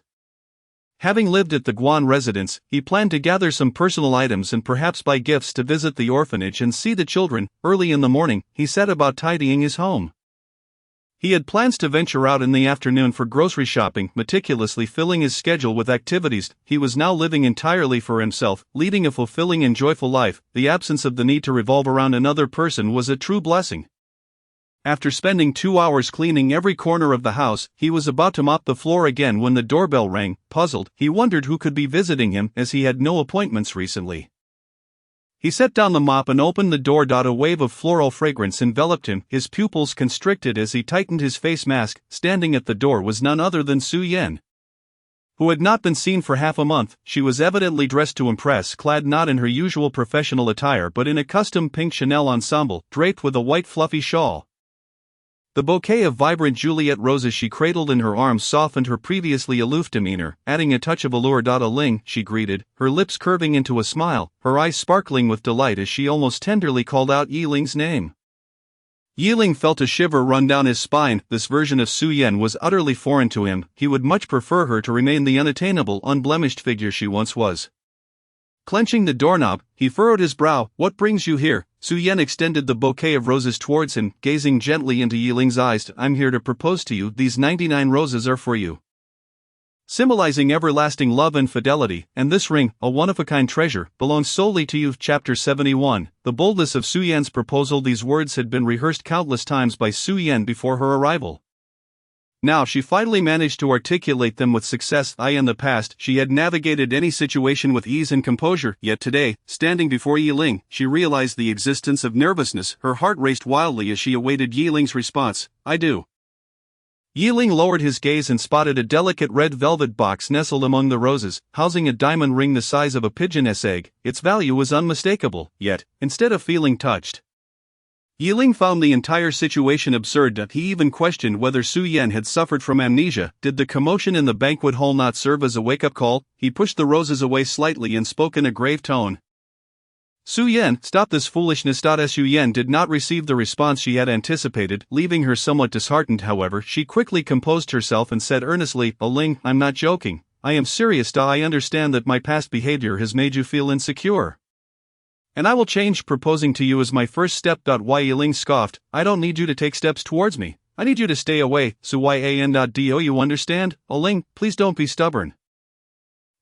Having lived at the Guan residence, he planned to gather some personal items and perhaps buy gifts to visit the orphanage and see the children. Early in the morning, he set about tidying his home. He had plans to venture out in the afternoon for grocery shopping, meticulously filling his schedule with activities. He was now living entirely for himself, leading a fulfilling and joyful life. The absence of the need to revolve around another person was a true blessing. After spending 2 hours cleaning every corner of the house, he was about to mop the floor again when the doorbell rang. Puzzled, he wondered who could be visiting him, as he had no appointments recently. He set down the mop and opened the door. A wave of floral fragrance enveloped him, his pupils constricted as he tightened his face mask. Standing at the door was none other than Su Yan, who had not been seen for half a month. She was evidently dressed to impress, clad not in her usual professional attire but in a custom pink Chanel ensemble, draped with a white fluffy shawl. The bouquet of vibrant Juliet roses she cradled in her arms softened her previously aloof demeanor, adding a touch of allure. Ling, she greeted, her lips curving into a smile, her eyes sparkling with delight as she almost tenderly called out Yi Ling's name. Yi Ling felt a shiver run down his spine. This version of Su Yan was utterly foreign to him. He would much prefer her to remain the unattainable, unblemished figure she once was. Clenching the doorknob, he furrowed his brow. What brings you here? Su Yan extended the bouquet of roses towards him, gazing gently into Yi Ling's eyes. I'm here to propose to you. These 99 roses are for you, symbolizing everlasting love and fidelity, and this ring, a one-of-a-kind treasure, belongs solely to you. Chapter 71. The boldness of Su Yan's proposal. These words had been rehearsed countless times by Su Yan before her arrival. Now she finally managed to articulate them with success. In the past, she had navigated any situation with ease and composure, yet today, standing before Yi Ling, she realized the existence of nervousness. Her heart raced wildly as she awaited Yi Ling's response. I do. Yi Ling lowered his gaze and spotted a delicate red velvet box nestled among the roses, housing a diamond ring the size of a pigeon's egg. Its value was unmistakable, yet, instead of feeling touched, Yi Ling found the entire situation absurd. He even questioned whether Su Yan had suffered from amnesia. Did the commotion in the banquet hall not serve as a wake-up call? He pushed the roses away slightly and spoke in a grave tone. Su Yan, stop this foolishness. Su Yan did not receive the response she had anticipated, leaving her somewhat disheartened. However, she quickly composed herself and said earnestly, Ling, I'm not joking. I am serious. I understand that my past behavior has made you feel insecure, and I will change. Proposing to you as my first step. Yi Ling scoffed. I don't need you to take steps towards me. I need you to stay away. Su Yan. Do you understand? Ling, please don't be stubborn.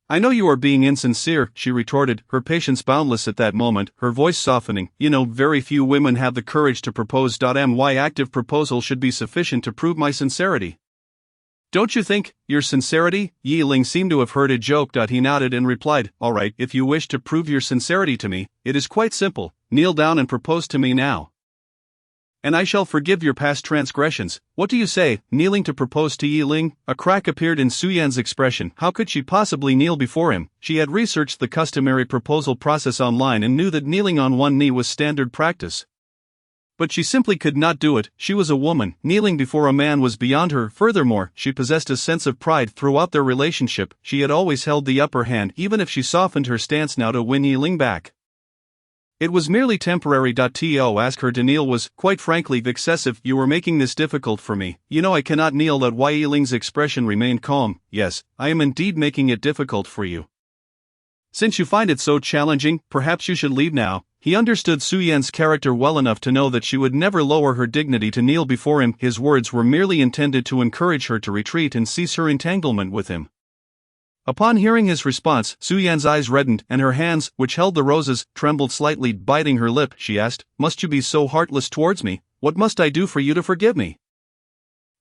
I know you are being insincere, she retorted, her patience boundless at that moment, her voice softening. You know, very few women have the courage to propose. My active proposal should be sufficient to prove my sincerity. Don't you think? Your sincerity? Yi Ling seemed to have heard a joke. He nodded and replied, all right, if you wish to prove your sincerity to me, it is quite simple. Kneel down and propose to me now, and I shall forgive your past transgressions. What do you say? Kneeling to propose to Yi Ling? A crack appeared in Su Yan's expression. How could she possibly kneel before him? She had researched the customary proposal process online and knew that kneeling on one knee was standard practice. But she simply could not do it. She was a woman. Kneeling before a man was beyond her. Furthermore, she possessed a sense of pride. Throughout their relationship, she had always held the upper hand, even if she softened her stance now to win Yi Ling back. It was merely temporary. To ask her to kneel was, quite frankly, excessive. You were making this difficult for me. You know I cannot kneel. Yi Ling's expression remained calm. Yes, I am indeed making it difficult for you. Since you find it so challenging, perhaps you should leave now. He understood Su Yan's character well enough to know that she would never lower her dignity to kneel before him. His words were merely intended to encourage her to retreat and cease her entanglement with him. Upon hearing his response, Su Yan's eyes reddened, and her hands, which held the roses, trembled slightly. Biting her lip, she asked, "Must you be so heartless towards me? What must I do for you to forgive me?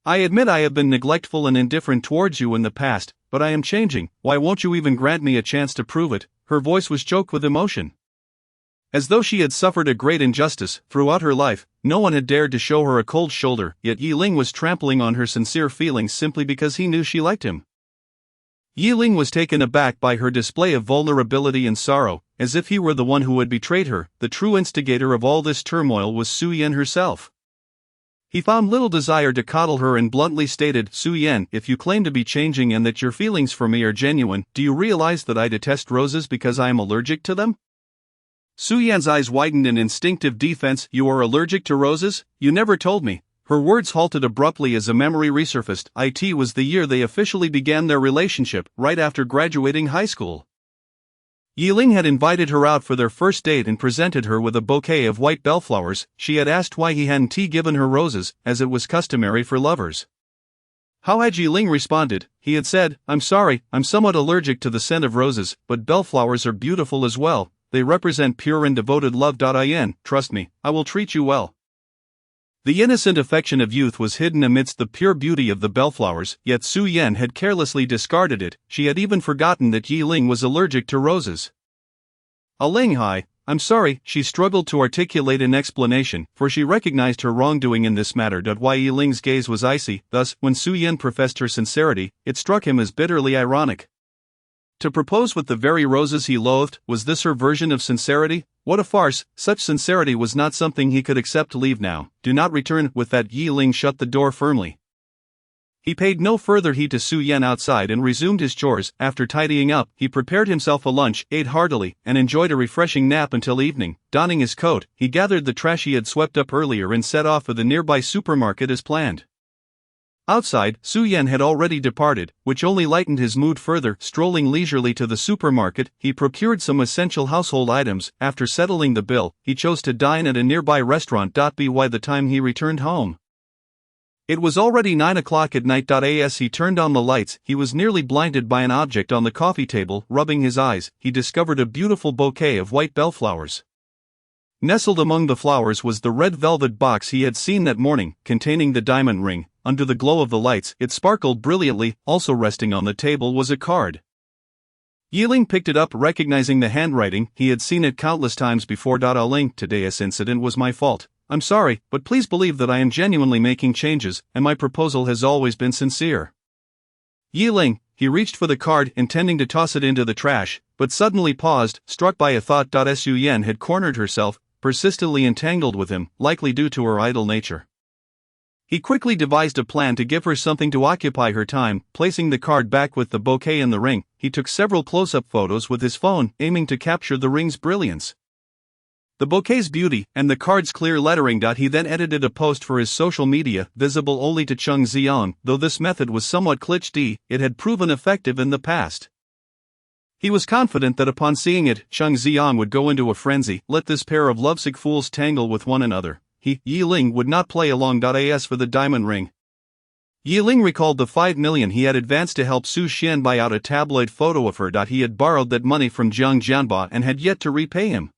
I admit I have been neglectful and indifferent towards you in the past, but I am changing. Why won't you even grant me a chance to prove it?" Her voice was choked with emotion. As though she had suffered a great injustice. Throughout her life, no one had dared to show her a cold shoulder, yet Yi Ling was trampling on her sincere feelings simply because he knew she liked him. Yi Ling was taken aback by her display of vulnerability and sorrow, as if he were the one who had betrayed her. The true instigator of all this turmoil was Su Yan herself. He found little desire to coddle her and bluntly stated, "Su Yan, if you claim to be changing and that your feelings for me are genuine, do you realize that I detest roses because I am allergic to them?" Su Yan's eyes widened in instinctive defense. "You are allergic to roses? You never told me." Her words halted abruptly as a memory resurfaced. It was the year they officially began their relationship, right after graduating high school. Yi Ling had invited her out for their first date and presented her with a bouquet of white bellflowers. She had asked why he hadn't given her roses, as it was customary for lovers. How had Yi Ling responded? He had said, "I'm sorry, I'm somewhat allergic to the scent of roses, but bellflowers are beautiful as well. They represent pure and devoted love. Trust me, I will treat you well." The innocent affection of youth was hidden amidst the pure beauty of the bellflowers, yet Su Yan had carelessly discarded it. She had even forgotten that Yi Ling was allergic to roses. Ling, I'm sorry, she struggled to articulate an explanation, for she recognized her wrongdoing in this matter. Why Yi Ling's gaze was icy. Thus, when Su Yan professed her sincerity, it struck him as bitterly ironic. To propose with the very roses he loathed, was this her version of sincerity? What a farce! Such sincerity was not something he could accept. "Leave now. Do not return." With that, Yi Ling shut the door firmly. He paid no further heed to Su Yan outside and resumed his chores. After tidying up, he prepared himself a lunch, ate heartily, and enjoyed a refreshing nap until evening. Donning his coat, he gathered the trash he had swept up earlier and set off for the nearby supermarket as planned. Outside, Su Yan had already departed, which only lightened his mood further. Strolling leisurely to the supermarket, he procured some essential household items. After settling the bill, he chose to dine at a nearby restaurant. By the time he returned home, it was already 9 o'clock at night. As he turned on the lights, he was nearly blinded by an object on the coffee table. Rubbing his eyes, he discovered a beautiful bouquet of white bellflowers. Nestled among the flowers was the red velvet box he had seen that morning, containing the diamond ring. Under the glow of the lights, it sparkled brilliantly. Also resting on the table was a card. Yi Ling picked it up, recognizing the handwriting. He had seen it countless times before. Ling, today's incident was my fault. I'm sorry, but please believe that I am genuinely making changes, and my proposal has always been sincere. Yi Ling, he reached for the card, intending to toss it into the trash, but suddenly paused, struck by a thought. Su Yan had cornered herself, persistently entangled with him, likely due to her idle nature. He quickly devised a plan to give her something to occupy her time. Placing the card back with the bouquet and the ring, he took several close-up photos with his phone, aiming to capture the ring's brilliance, the bouquet's beauty, and the card's clear lettering. He then edited a post for his social media, visible only to Cheng Xiang. Though this method was somewhat glitchy, it had proven effective in the past. He was confident that upon seeing it, Cheng Xiang would go into a frenzy. Let this pair of lovesick fools tangle with one another. Yi Ling would not play along. As for the diamond ring, Yi Ling recalled the 5 million he had advanced to help Su Xian buy out a tabloid photo of her. He had borrowed that money from Jiang Jianba and had yet to repay him.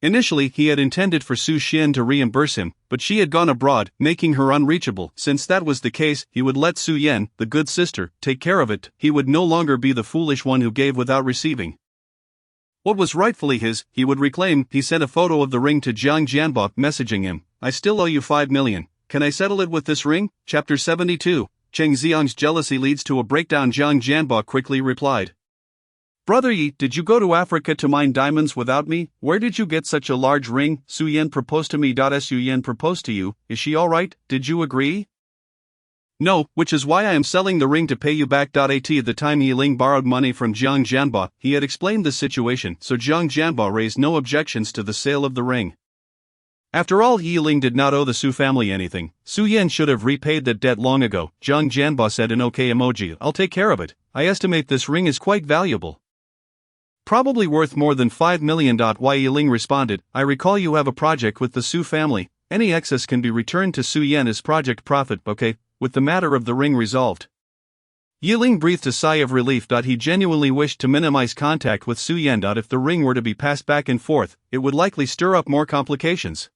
Initially, he had intended for Su Xian to reimburse him, but she had gone abroad, making her unreachable. Since that was the case, he would let Su Yan, the good sister, take care of it. He would no longer be the foolish one who gave without receiving. What was rightfully his, he would reclaim. He sent a photo of the ring to Jiang Jianba, messaging him, "I still owe you 5 million. Can I settle it with this ring?" Chapter 72. Cheng Xiang's jealousy leads to a breakdown. Jiang Jianba quickly replied, "Brother Yi, did you go to Africa to mine diamonds without me? Where did you get such a large ring?" "Su Yan proposed to me. Su Yan proposed to you. Is she alright? Did you agree?" "No, which is why I am selling the ring to pay you back." At the time Yi Ling borrowed money from Jiang Jianba, he had explained the situation, so Jiang Jianba raised no objections to the sale of the ring. After all, Yi Ling did not owe the Su family anything. Su Yan should have repaid that debt long ago. Jiang Jianba said an okay emoji. "I'll take care of it. I estimate this ring is quite valuable." Probably worth more than 5 million. Yiling responded, I recall you have a project with the Su family. Any excess can be returned to Su Yan as project profit. Okay, with the matter of the ring resolved. Yiling breathed a sigh of relief. He genuinely wished to minimize contact with Su Yan. If the ring were to be passed back and forth, it would likely stir up more complications.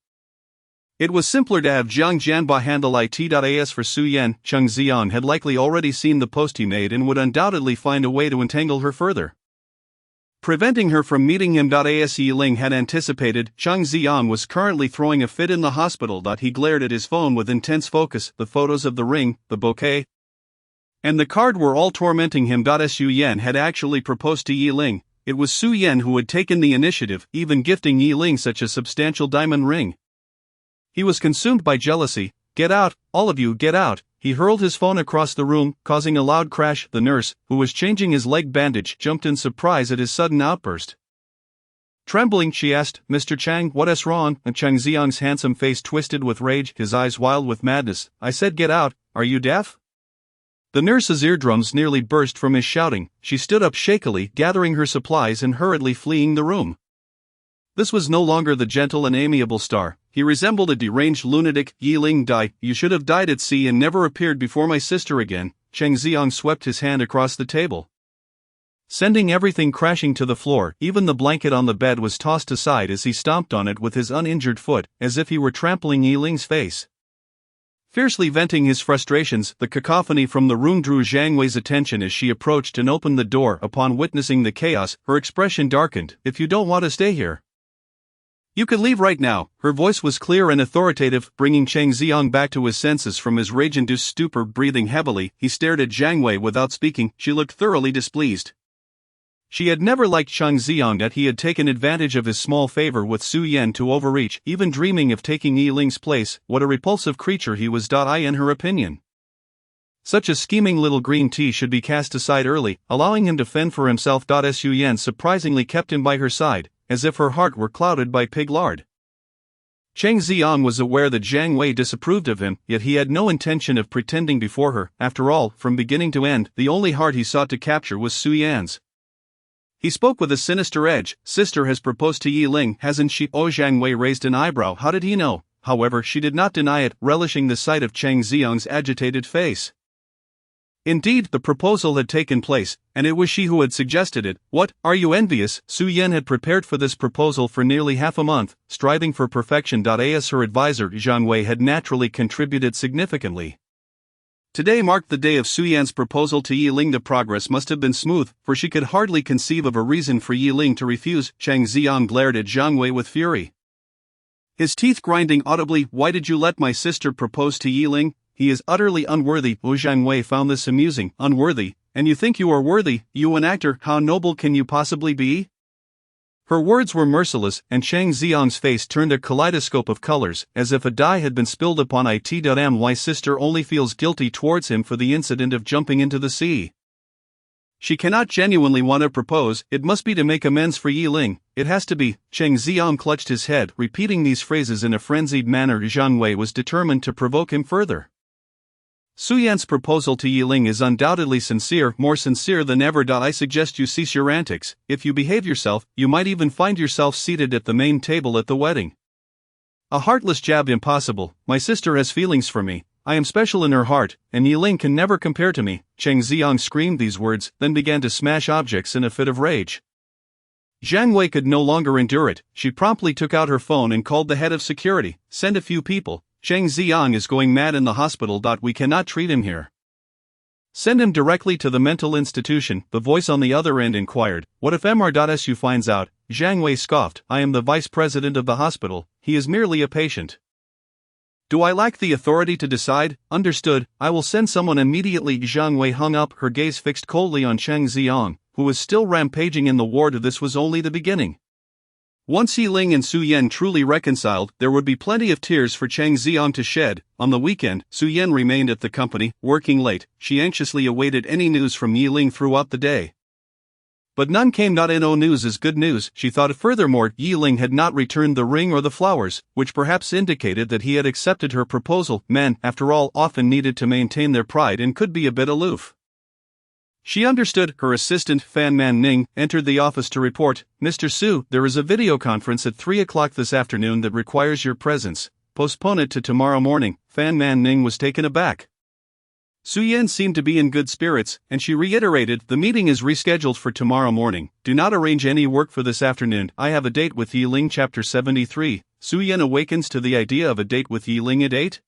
It was simpler to have Jiang Jianba handle it.as for Su Yan. Cheng Xiang had likely already seen the post he made and would undoubtedly find a way to entangle her further. Preventing her from meeting him. As Yiling had anticipated, Cheng Xiang was currently throwing a fit in the hospital. He glared at his phone with intense focus. The photos of the ring, the bouquet, and the card were all tormenting him. Su Yan had actually proposed to Yiling. It was Su Yan who had taken the initiative, even gifting Yiling such a substantial diamond ring. He was consumed by jealousy. Get out, all of you, get out. He hurled his phone across the room, causing a loud crash. The nurse, who was changing his leg bandage, jumped in surprise at his sudden outburst. Trembling, she asked, Mr. Chang, what is wrong? And Cheng Xiang's handsome face twisted with rage, his eyes wild with madness. I said get out, are you deaf? The nurse's eardrums nearly burst from his shouting. She stood up shakily, gathering her supplies and hurriedly fleeing the room. This was no longer the gentle and amiable star. He resembled a deranged lunatic. Yiling died. You should have died at sea and never appeared before my sister again. Cheng Xiang swept his hand across the table, sending everything crashing to the floor. Even the blanket on the bed was tossed aside as he stomped on it with his uninjured foot, as if he were trampling Yiling's face. Fiercely venting his frustrations, the cacophony from the room drew Zhang Wei's attention as she approached and opened the door. Upon witnessing the chaos, her expression darkened. If you don't want to stay here, you can leave right now. Her voice was clear and authoritative, bringing Cheng Xiang back to his senses from his rage-induced stupor. Breathing heavily, he stared at Zhang Wei without speaking. She looked thoroughly displeased. She had never liked Cheng Xiang. That he had taken advantage of his small favor with Su Yan to overreach, even dreaming of taking Yiling's place. What a repulsive creature he was. In her opinion, such a scheming little green tea should be cast aside early, allowing him to fend for himself. Su Yan surprisingly kept him by her side, as if her heart were clouded by pig lard. Cheng Xiang was aware that Zhang Wei disapproved of him, yet he had no intention of pretending before her. After all, from beginning to end, the only heart he sought to capture was Su Yan's. He spoke with a sinister edge. Sister has proposed to Yiling, hasn't she? Oh, Zhang Wei raised an eyebrow. How did he know? However, she did not deny it, relishing the sight of Cheng Xiang's agitated face. Indeed, the proposal had taken place, and it was she who had suggested it. What, are you envious? Su Yan had prepared for this proposal for nearly half a month, striving for perfection. As her advisor, Zhang Wei had naturally contributed significantly. Today marked the day of Su Yan's proposal to Yiling. The progress must have been smooth, for she could hardly conceive of a reason for Yiling to refuse. Cheng Xiang glared at Zhang Wei with fury, his teeth grinding audibly. Why did you let my sister propose to Yiling? He is utterly unworthy. Wu Zhang Wei found this amusing. Unworthy? And you think you are worthy? You an actor, how noble can you possibly be? Her words were merciless, and Cheng Xiang's face turned a kaleidoscope of colors, as if a dye had been spilled upon it. My sister only feels guilty towards him for the incident of jumping into the sea. She cannot genuinely want to propose. It must be to make amends for Yiling. It has to be. Cheng Xiang clutched his head, repeating these phrases in a frenzied manner. Zhang Wei was determined to provoke him further. Su Yan's proposal to Yiling is undoubtedly sincere, more sincere than ever. I suggest you cease your antics. If you behave yourself, you might even find yourself seated at the main table at the wedding. A heartless jab. Impossible. My sister has feelings for me. I am special in her heart, and Yiling can never compare to me. Cheng Xiang screamed these words, then began to smash objects in a fit of rage. Zhang Wei could no longer endure it. She promptly took out her phone and called the head of security. Send a few people. Cheng Xiang is going mad in the hospital. We cannot treat him here. Send him directly to the mental institution. The voice on the other end inquired, what if Mr.Su finds out? Zhang Wei scoffed, I am the vice president of the hospital, he is merely a patient. Do I lack the authority to decide? Understood, I will send someone immediately. Zhang Wei hung up, her gaze fixed coldly on Cheng Xiang, who was still rampaging in the ward. This was only the beginning. Once Yiling and Su Yan truly reconciled, there would be plenty of tears for Cheng Xiang to shed. On the weekend, Su Yan remained at the company, working late. She anxiously awaited any news from Yiling throughout the day. But none came. No news is good news, she thought. Furthermore, Yiling had not returned the ring or the flowers, which perhaps indicated that he had accepted her proposal. Men, after all, often needed to maintain their pride and could be a bit aloof. She understood. Her assistant, Fan Man Ning, entered the office to report, "Mr. Su, there is a video conference at 3 o'clock this afternoon that requires your presence. Postpone it to tomorrow morning." Fan Man Ning was taken aback. Su Yan seemed to be in good spirits, and she reiterated, "The meeting is rescheduled for tomorrow morning. Do not arrange any work for this afternoon. I have a date with Yi Ling." Chapter 73. Su Yan awakens to the idea of a date with Yi Ling at 8.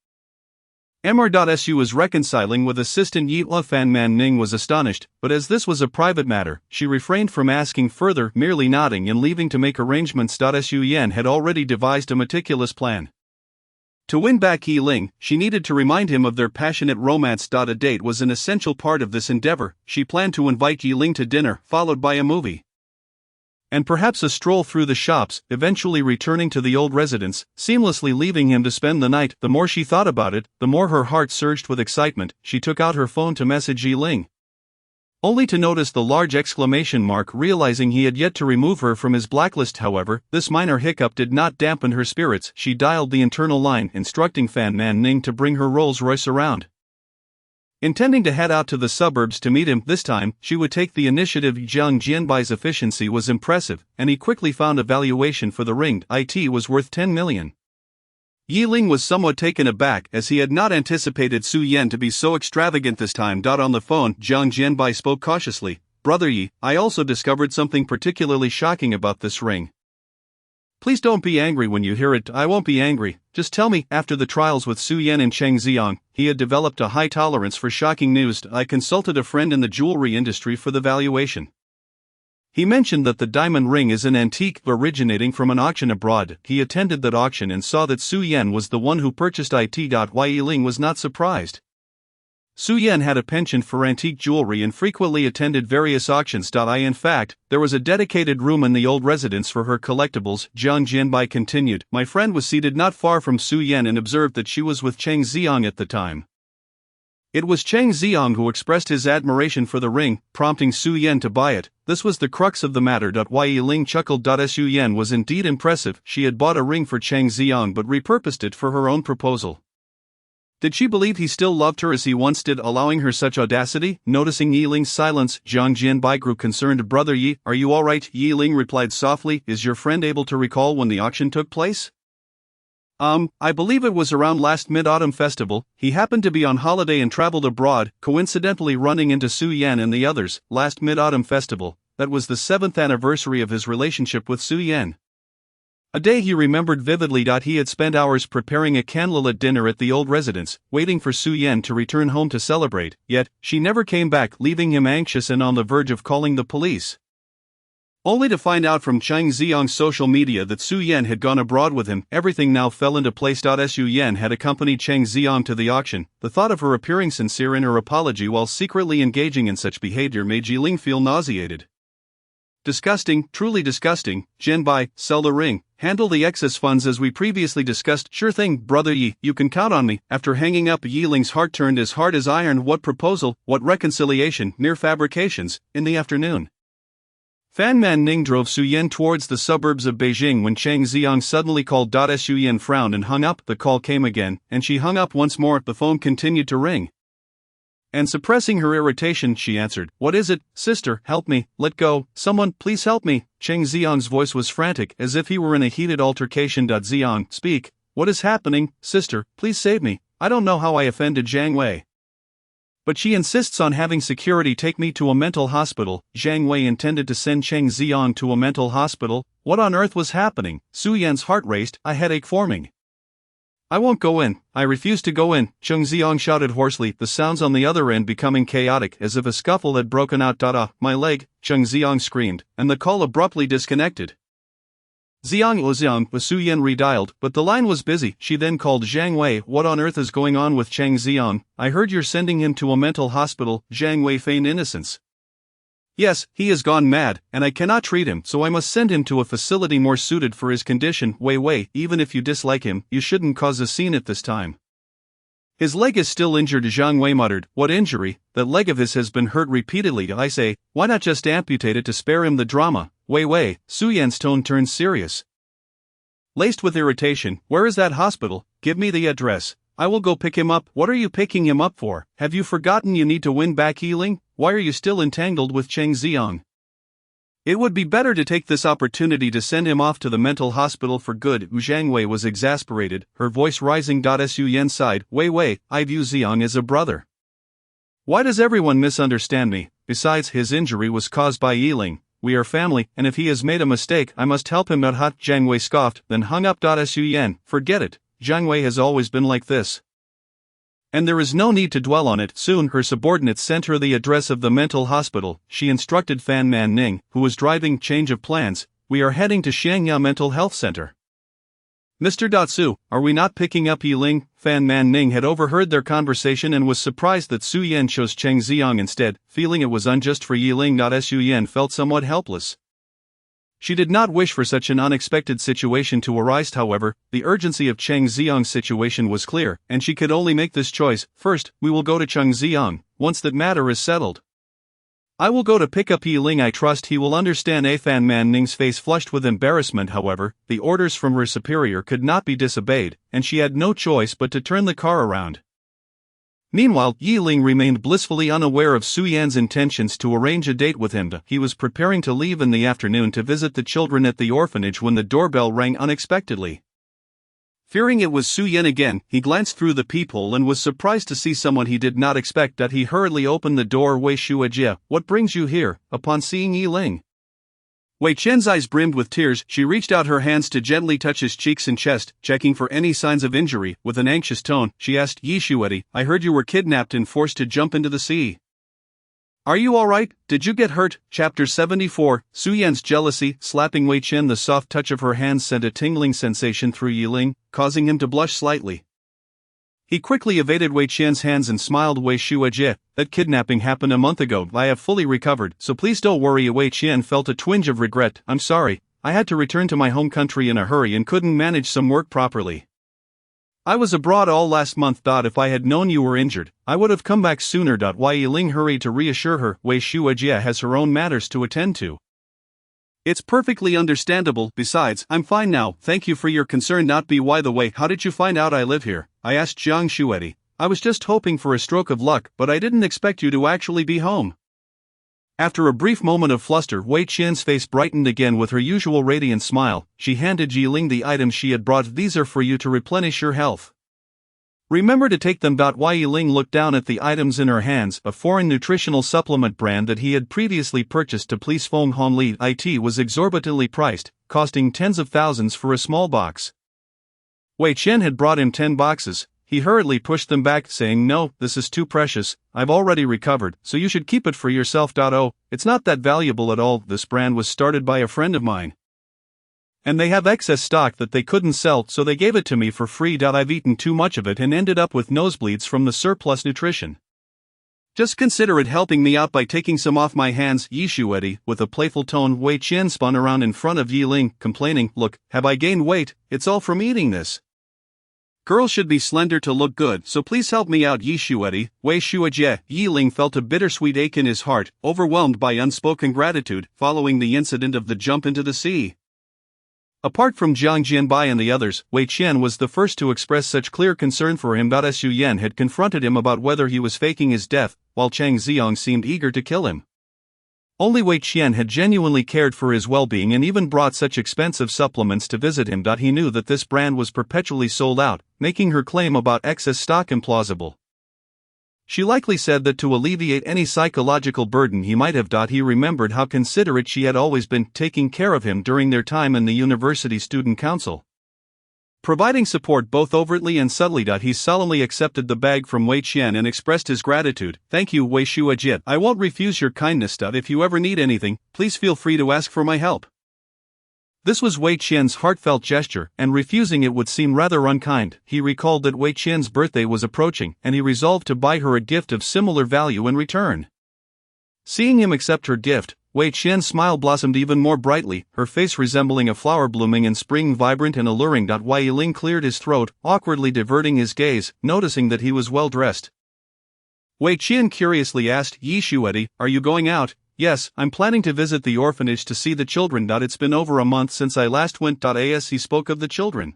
Mr.Su was reconciling with assistant Yi La. Fan Man Ning was astonished, but as this was a private matter, she refrained from asking further, merely nodding and leaving to make arrangements. Su Yan had already devised a meticulous plan. To win back Yi Ling, she needed to remind him of their passionate romance. A date was an essential part of this endeavor. She planned to invite Yi Ling to dinner, followed by a movie, and perhaps a stroll through the shops, eventually returning to the old residence, seamlessly leaving him to spend the night. The more she thought about it, the more her heart surged with excitement. She took out her phone to message Yi Ling, only to notice the large exclamation mark, realizing he had yet to remove her from his blacklist. However, this minor hiccup did not dampen her spirits. She dialed the internal line, instructing Fan Man Ning to bring her Rolls-Royce around. Intending to head out to the suburbs to meet him, this time, she would take the initiative. Zhang Jianbai's efficiency was impressive, and he quickly found a valuation for the ring. It was worth 10 million. Yi Ling was somewhat taken aback, as he had not anticipated Su Yan to be so extravagant this time. On the phone, Zhang Jianbai spoke cautiously, "Brother Yi, I also discovered something particularly shocking about this ring. Please don't be angry when you hear it." "I won't be angry, just tell me." After the trials with Su Yan and Cheng Xiang, he had developed a high tolerance for shocking news. "I consulted a friend in the jewelry industry for the valuation. He mentioned that the diamond ring is an antique originating from an auction abroad. He attended that auction and saw that Su Yan was the one who purchased it. Yi Ling was not surprised. Su Yan had a penchant for antique jewelry and frequently attended various auctions. In fact, there was a dedicated room in the old residence for her collectibles. Zhang Jianbai continued, "My friend was seated not far from Su Yan and observed that she was with Cheng Xiang at the time. It was Cheng Xiang who expressed his admiration for the ring, prompting Su Yan to buy it. This was the crux of the matter." Yi Ling chuckled. Su Yan was indeed impressive. She had bought a ring for Cheng Xiang but repurposed it for her own proposal. Did she believe he still loved her as he once did, allowing her such audacity? Noticing Yi Ling's silence, Zhang Jianbai grew concerned. "Brother Yi, are you all right?" Yi Ling replied softly, "Is your friend able to recall when the auction took place?" I believe it was around last Mid-Autumn Festival. He happened to be on holiday and traveled abroad, coincidentally running into Su Yan and the others. Last Mid-Autumn Festival, that was the 7th anniversary of his relationship with Su Yan. A day he remembered vividly. He had spent hours preparing a candlelit dinner at the old residence, waiting for Su Yan to return home to celebrate, yet, she never came back, leaving him anxious and on the verge of calling the police. Only to find out from Cheng Xiang's social media that Su Yan had gone abroad with him. Everything now fell into place. Su Yan had accompanied Cheng Xiang to the auction. The thought of her appearing sincere in her apology while secretly engaging in such behavior made Yi Ling feel nauseated. "Disgusting, truly disgusting." "Jianbai, sell the ring. Handle the excess funds as we previously discussed." "Sure thing, Brother Yi, you can count on me." After hanging up, Yi Ling's heart turned as hard as iron. What proposal, what reconciliation, mere fabrications. In the afternoon, Fan Man Ning drove Su Yan towards the suburbs of Beijing when Cheng Xiang suddenly called. Su Yan frowned and hung up. The call came again, and she hung up once more. The phone continued to ring, and suppressing her irritation, she answered. "What is it, sister? Help me, let go, someone, please help me." Cheng Xiang's voice was frantic, as if he were in a heated altercation. "Xiang, speak, what is happening? Sister, please save me. I don't know how I offended Zhang Wei, but she insists on having security take me to a mental hospital." Zhang Wei intended to send Cheng Xiang to a mental hospital? What on earth was happening? Su Yan's heart raced, a headache forming. "I won't go in. I refuse to go in," Cheng Xiang shouted hoarsely, the sounds on the other end becoming chaotic as if a scuffle had broken out. "My leg," Cheng Xiang screamed, and the call abruptly disconnected. Xiang with Su Yan redialed, but the line was busy. She then called Zhang Wei. "What on earth is going on with Cheng Xiang? I heard you're sending him to a mental hospital." Zhang Wei feigned innocence. "Yes, he has gone mad, and I cannot treat him, so I must send him to a facility more suited for his condition." Wei, even if you dislike him, you shouldn't cause a scene at this time. "His leg is still injured," Zhang Wei muttered. "What injury? That leg of his has been hurt repeatedly. I say, why not just amputate it to spare him the drama?" Wei, Su Yan's tone turned serious, laced with irritation. "Where is that hospital? Give me the address. I will go pick him up." "What are you picking him up for? Have you forgotten you need to win back Yi Ling?" why are you still entangled with Cheng Xiang? It would be better to take this opportunity to send him off to the mental hospital for good. Wu Zhangwei was exasperated, her voice rising. Su Yan sighed, Wei, I view Xiang as a brother. Why does everyone misunderstand me? Besides, his injury was caused by Yiling. We are family, and if he has made a mistake, I must help him out. Zhang Wei scoffed, then hung up. Su Yan, forget it, Zhang Wei has always been like this. And there is no need to dwell on it. Soon her subordinates sent her the address of the mental hospital. She instructed Fan Man Ning, who was driving change of plans, we are heading to Xiangya Mental Health Center. Mr. Su, are we not picking up Yiling? Fan Man Ning had overheard their conversation and was surprised that Su Yan chose Cheng Xiang instead, feeling it was unjust for Yiling. Su Yan felt somewhat helpless. She did not wish for such an unexpected situation to arise. However, the urgency of Cheng Xiang's situation was clear, and she could only make this choice. First, we will go to Cheng Xiang, once that matter is settled. I will go to pick up Yiling. I trust he will understand. Fan Man Ning's face flushed with embarrassment. However, the orders from her superior could not be disobeyed, and she had no choice but to turn the car around. Meanwhile, Yiling remained blissfully unaware of Su Yan's intentions to arrange a date with him. He was preparing to leave in the afternoon to visit the children at the orphanage when the doorbell rang unexpectedly. Fearing it was Su Yan again, he glanced through the peephole and was surprised to see someone he did not expect. He hurriedly opened the door. Wei Shuajie, what brings you here? Upon seeing Yiling, Wei Chen's eyes brimmed with tears. She reached out her hands to gently touch his cheeks and chest, checking for any signs of injury. With an anxious tone, she asked, Yi Shuedi, I heard you were kidnapped and forced to jump into the sea. Are you alright? Did you get hurt? Chapter 74, Su Yan's jealousy. Slapping Wei Chen, the soft touch of her hands sent a tingling sensation through Yiling, causing him to blush slightly. He quickly evaded Wei Chen's hands and smiled. Wei Shuajie, that kidnapping happened a month ago. I have fully recovered, so please don't worry. Wei Chen felt a twinge of regret. I'm sorry, I had to return to my home country in a hurry and couldn't manage some work properly. I was abroad all last month. If I had known you were injured, I would have come back sooner. Wei Yiling hurried to reassure her. Wei Shuajie has her own matters to attend to. It's perfectly understandable. Besides, I'm fine now. Thank you for your concern. By the way, how did you find out I live here? I asked Zhang Shuedi. I was just hoping for a stroke of luck, but I didn't expect you to actually be home. After a brief moment of fluster, Wei Qian's face brightened again with her usual radiant smile. She handed Yiling the items she had brought. These are for you to replenish your health. Remember to take them. Wei Yiling looked down at the items in her hands. A foreign nutritional supplement brand that he had previously purchased to please Feng Honli. It was exorbitantly priced, costing tens of thousands for a small box. Wei Qian had brought him 10 boxes. He hurriedly pushed them back, saying, No, this is too precious. I've already recovered, so you should keep it for yourself. Oh, it's not that valuable at all. This brand was started by a friend of mine, and they have excess stock that they couldn't sell, so they gave it to me for free. I've eaten too much of it and ended up with nosebleeds from the surplus nutrition. Just consider it helping me out by taking some off my hands. Yi Shuedi, with a playful tone. Wei Qian spun around in front of Yiling, complaining, Look, have I gained weight? It's all from eating this. Girls should be slender to look good, so please help me out. Yi Shuedi, Wei Shuajie. Yiling felt a bittersweet ache in his heart, overwhelmed by unspoken gratitude, following the incident of the jump into the sea. Apart from Jiang Jianbai and the others, Wei Qian was the first to express such clear concern for him. Su Yan had confronted him about whether he was faking his death, while Cheng Xiang seemed eager to kill him. Only Wei Qian had genuinely cared for his well-being and even brought such expensive supplements to visit him. He knew that this brand was perpetually sold out, making her claim about excess stock implausible. She likely said that to alleviate any psychological burden he might have. He remembered how considerate she had always been, taking care of him during their time in the university student council, providing support both overtly and subtly. He solemnly accepted the bag from Wei Qian and expressed his gratitude. Thank you, Wei Shuajie. I won't refuse your kindness. If you ever need anything, please feel free to ask for my help. This was Wei Qian's heartfelt gesture, and refusing it would seem rather unkind. He recalled that Wei Qian's birthday was approaching, and he resolved to buy her a gift of similar value in return. Seeing him accept her gift, Wei Qian's smile blossomed even more brightly, her face resembling a flower blooming in spring, vibrant and alluring. Wei Yiling cleared his throat, awkwardly diverting his gaze, noticing that he was well dressed. Wei Qian curiously asked, Yi Shuedi, are you going out? Yes, I'm planning to visit the orphanage to see the children. It's been over a month since I last went. As he spoke of the children,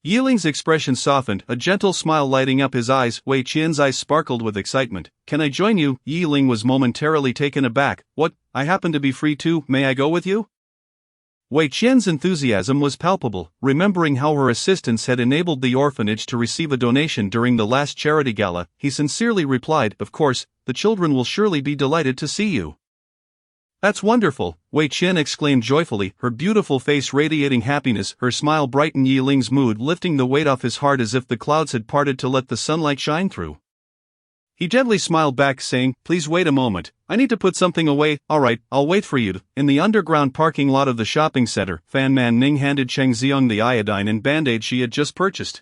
Yiling's expression softened, a gentle smile lighting up his eyes. Wei Qian's eyes sparkled with excitement. Can I join you? Yiling was momentarily taken aback. What, I happen to be free too, may I go with you? Wei Qian's enthusiasm was palpable, remembering how her assistance had enabled the orphanage to receive a donation during the last charity gala. He sincerely replied, of course, the children will surely be delighted to see you. That's wonderful, Wei Qian exclaimed joyfully, her beautiful face radiating happiness. Her smile brightened Yiling's mood, lifting the weight off his heart as if the clouds had parted to let the sunlight shine through. He gently smiled back, saying, please wait a moment, I need to put something away. Alright, I'll wait for you. In the underground parking lot of the shopping center, Fan Man Ning handed Cheng Xiang the iodine and band-aid she had just purchased.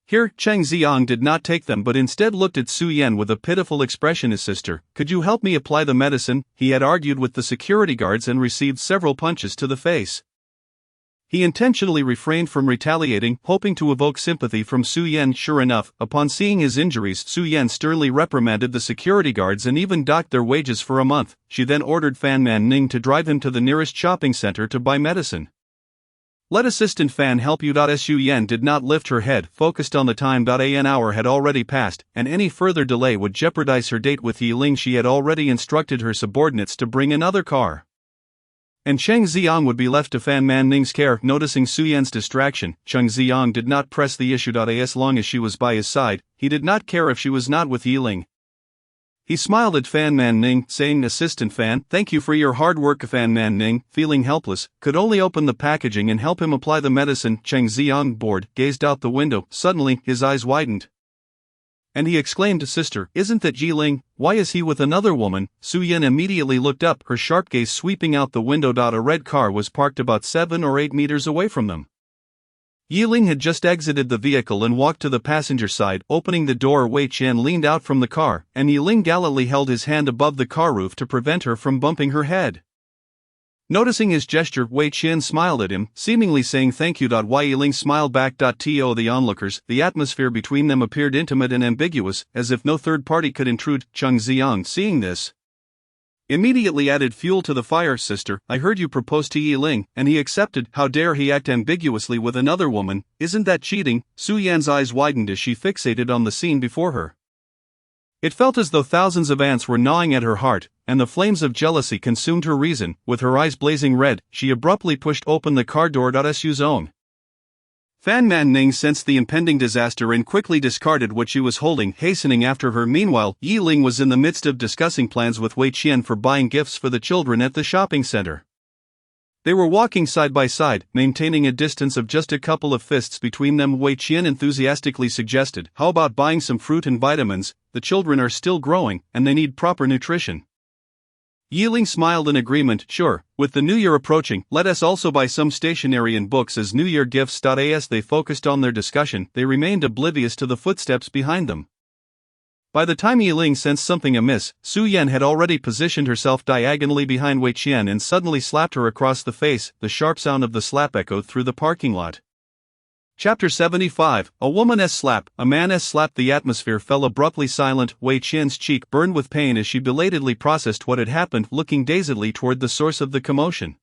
Here, Cheng Xiang did not take them but instead looked at Su Yan with a pitiful expression. His sister, could you help me apply the medicine? He had argued with the security guards and received several punches to the face. He intentionally refrained from retaliating, hoping to evoke sympathy from Su Yan. Sure enough, upon seeing his injuries, Su Yan sternly reprimanded the security guards and even docked their wages for a month. She then ordered Fan Man Ning to drive him to the nearest shopping center to buy medicine. Let Assistant Fan help you. Su Yan did not lift her head, focused on the time. An hour had already passed, and any further delay would jeopardize her date with Yiling. She had already instructed her subordinates to bring another car, and Cheng Xiang would be left to Fan Man Ning's care. Noticing Su Yan's distraction, Cheng Xiang did not press the issue. As long as she was by his side, he did not care if she was not with Yiling. He smiled at Fan Man Ning, saying, Assistant Fan, thank you for your hard work. Fan Man Ning, feeling helpless, could only open the packaging and help him apply the medicine. Cheng Xiang, bored, gazed out the window. Suddenly, his eyes widened, and he exclaimed, Sister, isn't that Yiling? Why is he with another woman? Su Yan immediately looked up, her sharp gaze sweeping out the window. A red car was parked about 7 or 8 meters away from them. Yiling had just exited the vehicle and walked to the passenger side. Opening the door, Wei Qian leaned out from the car, and Yiling gallantly held his hand above the car roof to prevent her from bumping her head. Noticing his gesture, Wei Qian smiled at him, seemingly saying thank you. Wai Yiling smiled back. To the onlookers, the atmosphere between them appeared intimate and ambiguous, as if no third party could intrude. Cheng Xiang, seeing this, immediately added fuel to the fire. Sister, I heard you propose to Yiling, and he accepted. How dare he act ambiguously with another woman? Isn't that cheating? Su Yan's eyes widened as she fixated on the scene before her. It felt as though thousands of ants were gnawing at her heart, and the flames of jealousy consumed her reason. With her eyes blazing red, she abruptly pushed open the car door. Su's own Fan Man Ning sensed the impending disaster and quickly discarded what she was holding, hastening after her. Meanwhile, Yiling was in the midst of discussing plans with Wei Qian for buying gifts for the children at the shopping center. They were walking side by side, maintaining a distance of just a couple of fists between them. Wei Qian enthusiastically suggested, how about buying some fruit and vitamins? The children are still growing, and they need proper nutrition. Yiling smiled in agreement. Sure, with the new year approaching, let us also buy some stationery and books as New Year gifts. As they focused on their discussion, they remained oblivious to the footsteps behind them. By the time Yiling sensed something amiss, Su Yan had already positioned herself diagonally behind Wei Qian and suddenly slapped her across the face. The sharp sound of the slap echoed through the parking lot. Chapter 75, A Woman's Slap. A man's slap. The atmosphere fell abruptly silent. Wei Qian's cheek burned with pain as she belatedly processed what had happened, looking dazedly toward the source of the commotion.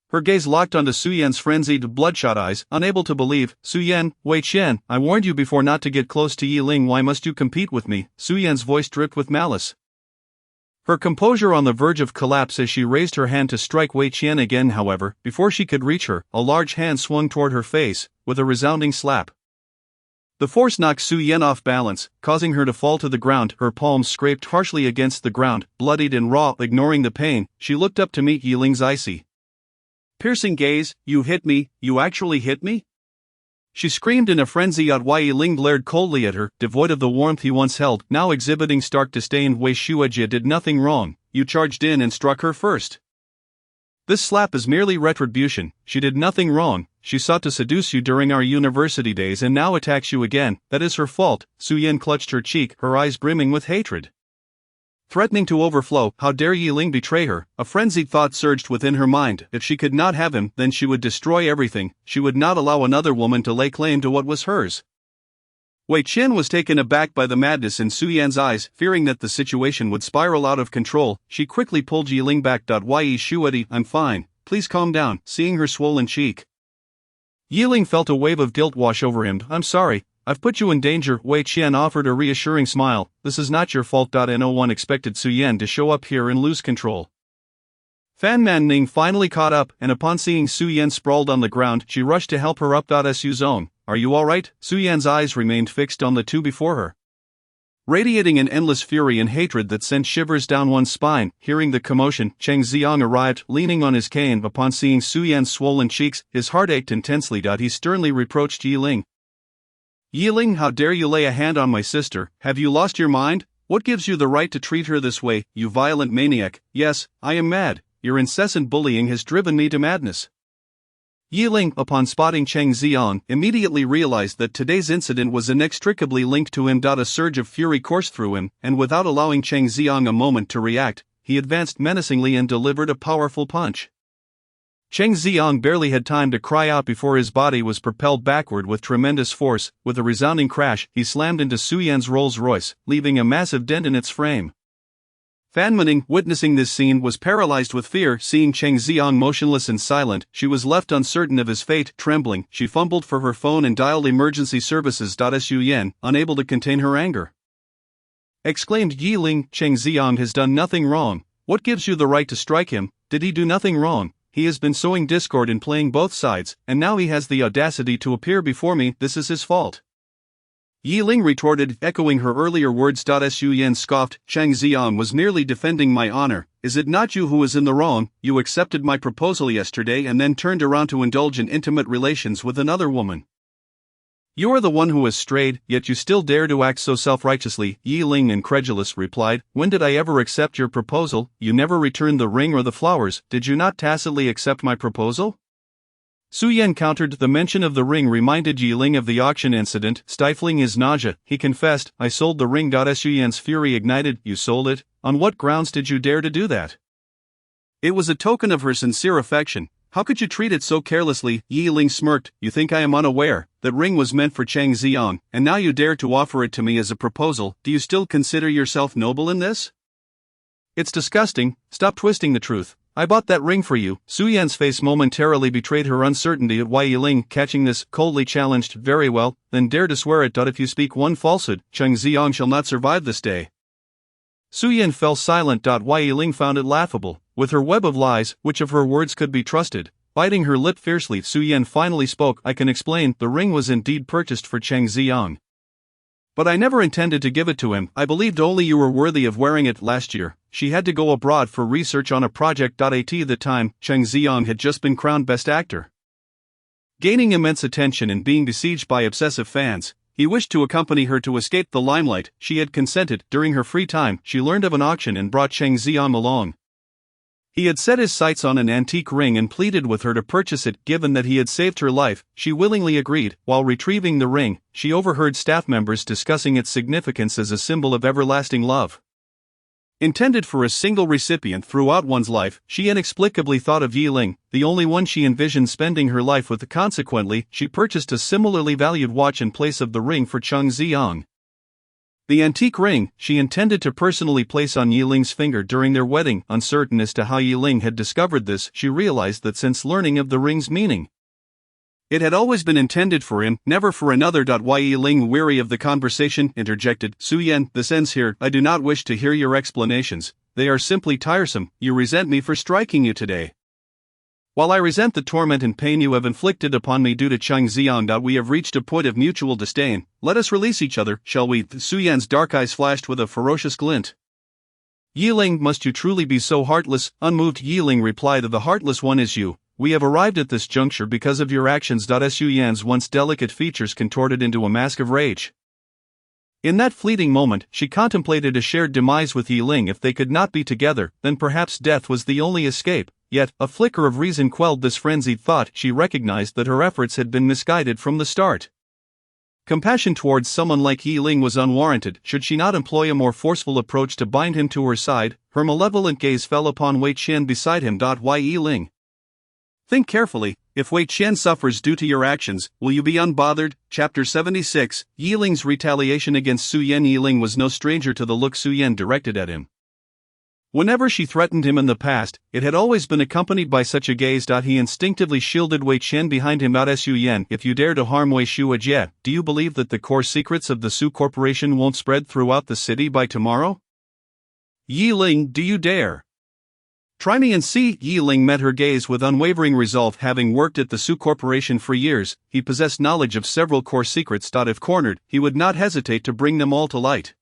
Her gaze locked onto Su Yan's frenzied, bloodshot eyes, unable to believe. Su Yan, Wei Qian, I warned you before not to get close to Yiling. Why must you compete with me? Su Yan's voice dripped with malice, her composure on the verge of collapse as she raised her hand to strike Wei Qian again. However, before she could reach her, a large hand swung toward her face, with a resounding slap. The force knocked Su Yan off balance, causing her to fall to the ground. Her palms scraped harshly against the ground, bloodied and raw. Ignoring the pain, she looked up to meet Yiling's icy, piercing gaze. You hit me? You actually hit me? She screamed in a frenzy. Wai Yiling glared coldly at her, devoid of the warmth he once held, now exhibiting stark disdain. Wei Shuajie did nothing wrong, you charged in and struck her first. This slap is merely retribution. She did nothing wrong, she sought to seduce you during our university days and now attacks you again. That is her fault. Su Yan clutched her cheek, her eyes brimming with hatred, threatening to overflow. How dare Yiling betray her? A frenzied thought surged within her mind. If she could not have him, then she would destroy everything. She would not allow another woman to lay claim to what was hers. Wei Qian was taken aback by the madness in Su Yan's eyes. Fearing that the situation would spiral out of control, she quickly pulled Yiling back. Yi Shuadi, I'm fine, please calm down. Seeing her swollen cheek, Yiling felt a wave of guilt wash over him. I'm sorry, I've put you in danger. Wei Qian offered a reassuring smile. This is not your fault. No one expected Su Yan to show up here and lose control. Fan Manning finally caught up, and upon seeing Su Yan sprawled on the ground, she rushed to help her up. Su Zone, are you alright? Su Yan's eyes remained fixed on the two before her, radiating an endless fury and hatred that sent shivers down one's spine. Hearing the commotion, Cheng Xiang arrived, leaning on his cane. Upon seeing Su Yan's swollen cheeks, his heart ached intensely. He sternly reproached Yiling. Yiling, how dare you lay a hand on my sister? Have you lost your mind? What gives you the right to treat her this way, you violent maniac? Yes, I am mad. Your incessant bullying has driven me to madness. Yiling, upon spotting Cheng Xiang, immediately realized that today's incident was inextricably linked to him. A surge of fury coursed through him, and without allowing Cheng Xiang a moment to react, he advanced menacingly and delivered a powerful punch. Cheng Xiang barely had time to cry out before his body was propelled backward with tremendous force. With a resounding crash, he slammed into Su Yan's Rolls-Royce, leaving a massive dent in its frame. Fan Manning, witnessing this scene, was paralyzed with fear. Seeing Cheng Xiang motionless and silent, she was left uncertain of his fate. Trembling, she fumbled for her phone and dialed emergency services. Su Yan, unable to contain her anger, exclaimed, Yiling, Cheng Xiang has done nothing wrong. What gives you the right to strike him? Did he do nothing wrong? He has been sowing discord and playing both sides, and now he has the audacity to appear before me. This is his fault. Yiling retorted, echoing her earlier words. Su Yan scoffed, Cheng Xiang was merely defending my honor. Is it not you who is in the wrong? You accepted my proposal yesterday and then turned around to indulge in intimate relations with another woman. You are the one who has strayed, yet you still dare to act so self-righteously. Yiling, incredulous, replied, when did I ever accept your proposal? You never returned the ring or the flowers. Did you not tacitly accept my proposal? Su Yan countered. The mention of the ring reminded Yiling of the auction incident. Stifling his nausea, he confessed, I sold the ring. Su Yan's fury ignited. You sold it? On what grounds did you dare to do that? It was a token of her sincere affection. How could you treat it so carelessly? Yiling smirked. You think I am unaware? That ring was meant for Cheng Xiang, and now you dare to offer it to me as a proposal. Do you still consider yourself noble in this? It's disgusting. Stop twisting the truth. I bought that ring for you. Su Yan's face momentarily betrayed her uncertainty at why Yiling, catching this, coldly challenged, very well, then dare to swear it. If you speak one falsehood, Cheng Xiang shall not survive this day. Su Yan fell silent. Wai Yiling found it laughable. With her web of lies, which of her words could be trusted? Biting her lip fiercely, Su Yan finally spoke. I can explain. The ring was indeed purchased for Cheng Xiang, but I never intended to give it to him. I believed only you were worthy of wearing it. Last year, she had to go abroad for research on a project. At the time, Cheng Xiang had just been crowned Best Actor, gaining immense attention and being besieged by obsessive fans. He wished to accompany her to escape the limelight. She had consented. During her free time, she learned of an auction and brought Cheng Xiang along. He had set his sights on an antique ring and pleaded with her to purchase it. Given that he had saved her life, she willingly agreed. While retrieving the ring, she overheard staff members discussing its significance as a symbol of everlasting love. Intended for a single recipient throughout one's life, she inexplicably thought of Yiling, the only one she envisioned spending her life with. Consequently, she purchased a similarly valued watch in place of the ring for Cheng Xiang. The antique ring, she intended to personally place on Yiling's finger during their wedding. Uncertain as to how Yiling had discovered this, she realized that since learning of the ring's meaning, it had always been intended for him, never for another. Wai Yiling, weary of the conversation, interjected, Su Yan, this ends here. I do not wish to hear your explanations. They are simply tiresome. You resent me for striking you today. While I resent the torment and pain you have inflicted upon me due to Cheng Xiang. We have reached a point of mutual disdain. Let us release each other, shall we? Su Yan's dark eyes flashed with a ferocious glint. Yiling, must you truly be so heartless? Unmoved, Yiling replied, the heartless one is you. We have arrived at this juncture because of your actions. Su Yan's once delicate features contorted into a mask of rage. In that fleeting moment, she contemplated a shared demise with Yiling. If they could not be together, then perhaps death was the only escape. Yet, a flicker of reason quelled this frenzied thought. She recognized that her efforts had been misguided from the start. Compassion towards someone like Yiling was unwarranted. Should she not employ a more forceful approach to bind him to her side? Her malevolent gaze fell upon Wei Qian beside him. Wai Yiling, think carefully. If Wei Qian suffers due to your actions, will you be unbothered? Chapter 76, Yiling's retaliation against Su Yan. Yiling was no stranger to the look Su Yan directed at him. Whenever she threatened him in the past, it had always been accompanied by such a gaze. He instinctively shielded Wei Qian behind him. Su Yan, if you dare to harm Wei Shuajie, do you believe that the core secrets of the Su Corporation won't spread throughout the city by tomorrow? Yi Ling, do you dare? Try me and see. Yi Ling met her gaze with unwavering resolve. Having worked at the Su Corporation for years, he possessed knowledge of several core secrets. If cornered, he would not hesitate to bring them all to light.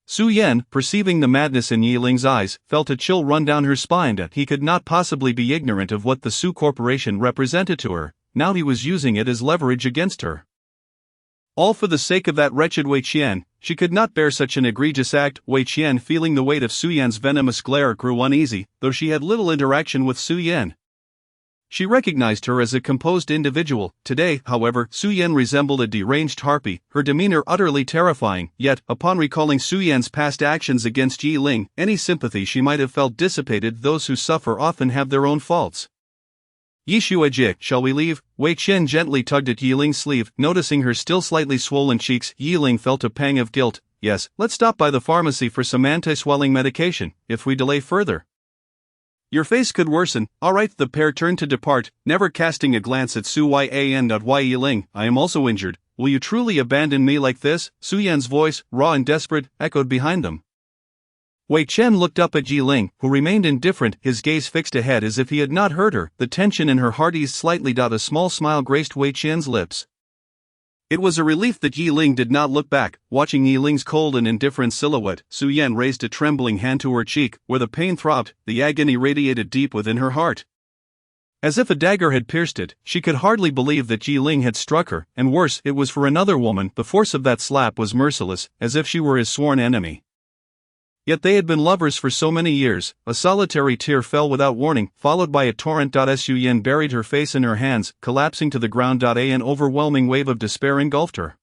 Su Yan, perceiving the madness in Yi Ling's eyes, felt a chill run down her spine. He could not possibly be ignorant of what the Su Corporation represented to her. Now he was using it as leverage against her. All for the sake of that wretched Wei Qian. She could not bear such an egregious act. Wei Qian, feeling the weight of Su Yan's venomous glare, grew uneasy, though she had little interaction with Su Yan. She recognized her as a composed individual. Today, however, Su Yan resembled a deranged harpy, her demeanor utterly terrifying. Yet, upon recalling Su Yan's past actions against Yi Ling, any sympathy she might have felt dissipated. Those who suffer often have their own faults. Yi Shuajie, shall we leave? Wei Qian gently tugged at Yi Ling's sleeve, noticing her still slightly swollen cheeks. Yi Ling felt a pang of guilt. Yes, let's stop by the pharmacy for some anti-swelling medication. If we delay further, your face could worsen. Alright, the pair turned to depart, never casting a glance at Su Yan. Yi Ling, I am also injured. Will you truly abandon me like this? Su Yan's voice, raw and desperate, echoed behind them. Wei Qian looked up at Yi Ling, who remained indifferent, his gaze fixed ahead as if he had not heard her. The tension in her heart eased slightly. A small smile graced Wei Qian's lips. It was a relief that Yi Ling did not look back. Watching Yi Ling's cold and indifferent silhouette, Su Yan raised a trembling hand to her cheek, where the pain throbbed, the agony radiated deep within her heart. As if a dagger had pierced it, she could hardly believe that Yi Ling had struck her, and worse, it was for another woman. The force of that slap was merciless, as if she were his sworn enemy. Yet they had been lovers for so many years. A solitary tear fell without warning, followed by a torrent. Su Yan buried her face in her hands, collapsing to the ground. An overwhelming wave of despair engulfed her.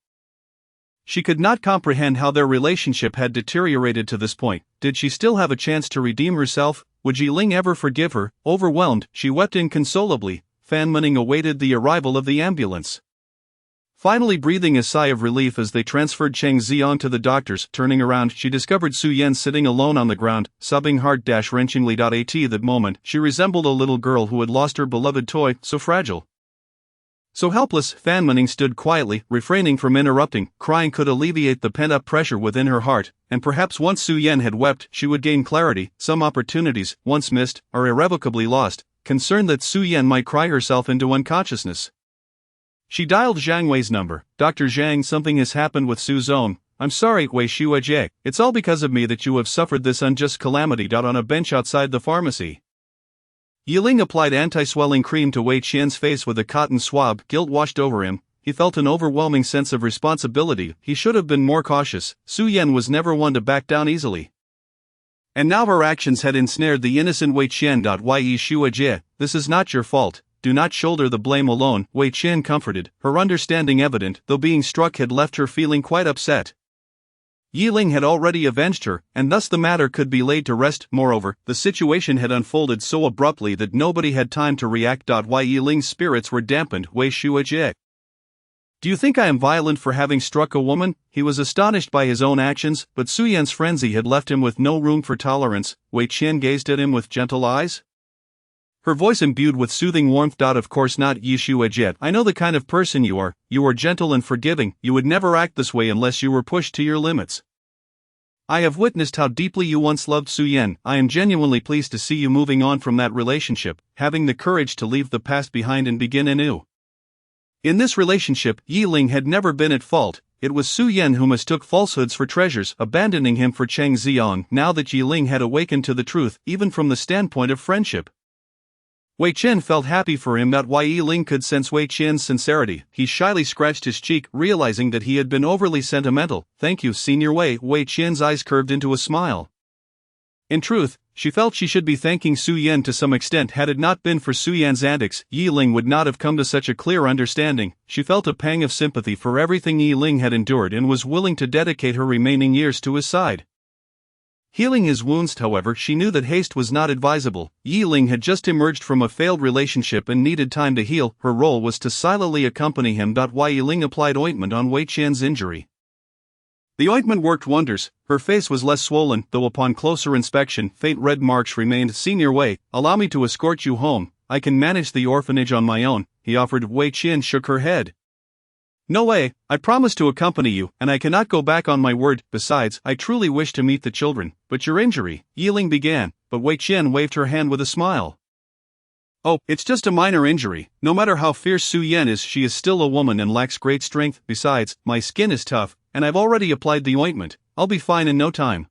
She could not comprehend how their relationship had deteriorated to this point. Did she still have a chance to redeem herself? Would Yi Ling ever forgive her? Overwhelmed, she wept inconsolably. Fan Mening awaited the arrival of the ambulance. Finally breathing a sigh of relief as they transferred Cheng Ziong to the doctors, turning around, she discovered Su Yan sitting alone on the ground, sobbing heart-wrenchingly. At that moment, she resembled a little girl who had lost her beloved toy, so fragile, so helpless. Fan Mening stood quietly, refraining from interrupting. Crying could alleviate the pent-up pressure within her heart, and perhaps once Su Yan had wept, she would gain clarity. Some opportunities, once missed, are irrevocably lost. Concerned that Su Yan might cry herself into unconsciousness, she dialed Zhang Wei's number. Dr. Zhang, something has happened with Su Zong. I'm sorry, Wei Shuajie. It's all because of me that you have suffered this unjust calamity. On a bench outside the pharmacy, Yi Ling applied anti-swelling cream to Wei Qian's face with a cotton swab. Guilt washed over him. He felt an overwhelming sense of responsibility. He should have been more cautious. Su Yan was never one to back down easily. And now her actions had ensnared the innocent Wei Qian. Yi Shuajie, this is not your fault. Do not shoulder the blame alone, Wei Qian comforted, her understanding evident, though being struck had left her feeling quite upset. Yi Ling had already avenged her, and thus the matter could be laid to rest. Moreover, the situation had unfolded so abruptly that nobody had time to react. Yi Ling's spirits were dampened. Wei Shuajie, do you think I am violent for having struck a woman? He was astonished by his own actions, but Su Yan's frenzy had left him with no room for tolerance. Wei Qian gazed at him with gentle eyes, her voice imbued with soothing warmth. Of course not, Yi Shuajie. I know the kind of person you are. You are gentle and forgiving. You would never act this way unless you were pushed to your limits. I have witnessed how deeply you once loved Su Yan. I am genuinely pleased to see you moving on from that relationship, having the courage to leave the past behind and begin anew. In this relationship, Yi Ling had never been at fault. It was Su Yan who mistook falsehoods for treasures, abandoning him for Cheng Ziong. Now that Yi Ling had awakened to the truth, even from the standpoint of friendship, Wei Qian felt happy for him. Yi Ling could sense Wei Qian's sincerity. He shyly scratched his cheek, realizing that he had been overly sentimental. Thank you, Senior Wei. Wei Qian's eyes curved into a smile. In truth, she felt she should be thanking Su Yan to some extent. Had it not been for Su Yan's antics, Yi Ling would not have come to such a clear understanding. She felt a pang of sympathy for everything Yi Ling had endured and was willing to dedicate her remaining years to his side. Healing his wounds, however, she knew that haste was not advisable. Yi Ling had just emerged from a failed relationship and needed time to heal. Her role was to silently accompany him. Yi Ling applied ointment on Wei Qian's injury. The ointment worked wonders. Her face was less swollen, though upon closer inspection, faint red marks remained. Senior Wei, allow me to escort you home. I can manage the orphanage on my own, he offered. Wei Qian shook her head. No way, I promise to accompany you, and I cannot go back on my word. Besides, I truly wish to meet the children. But your injury, Yiling began, but Wei Qian waved her hand with a smile. Oh, it's just a minor injury. No matter how fierce Su Yan is, she is still a woman and lacks great strength. Besides, my skin is tough, and I've already applied the ointment. I'll be fine in no time.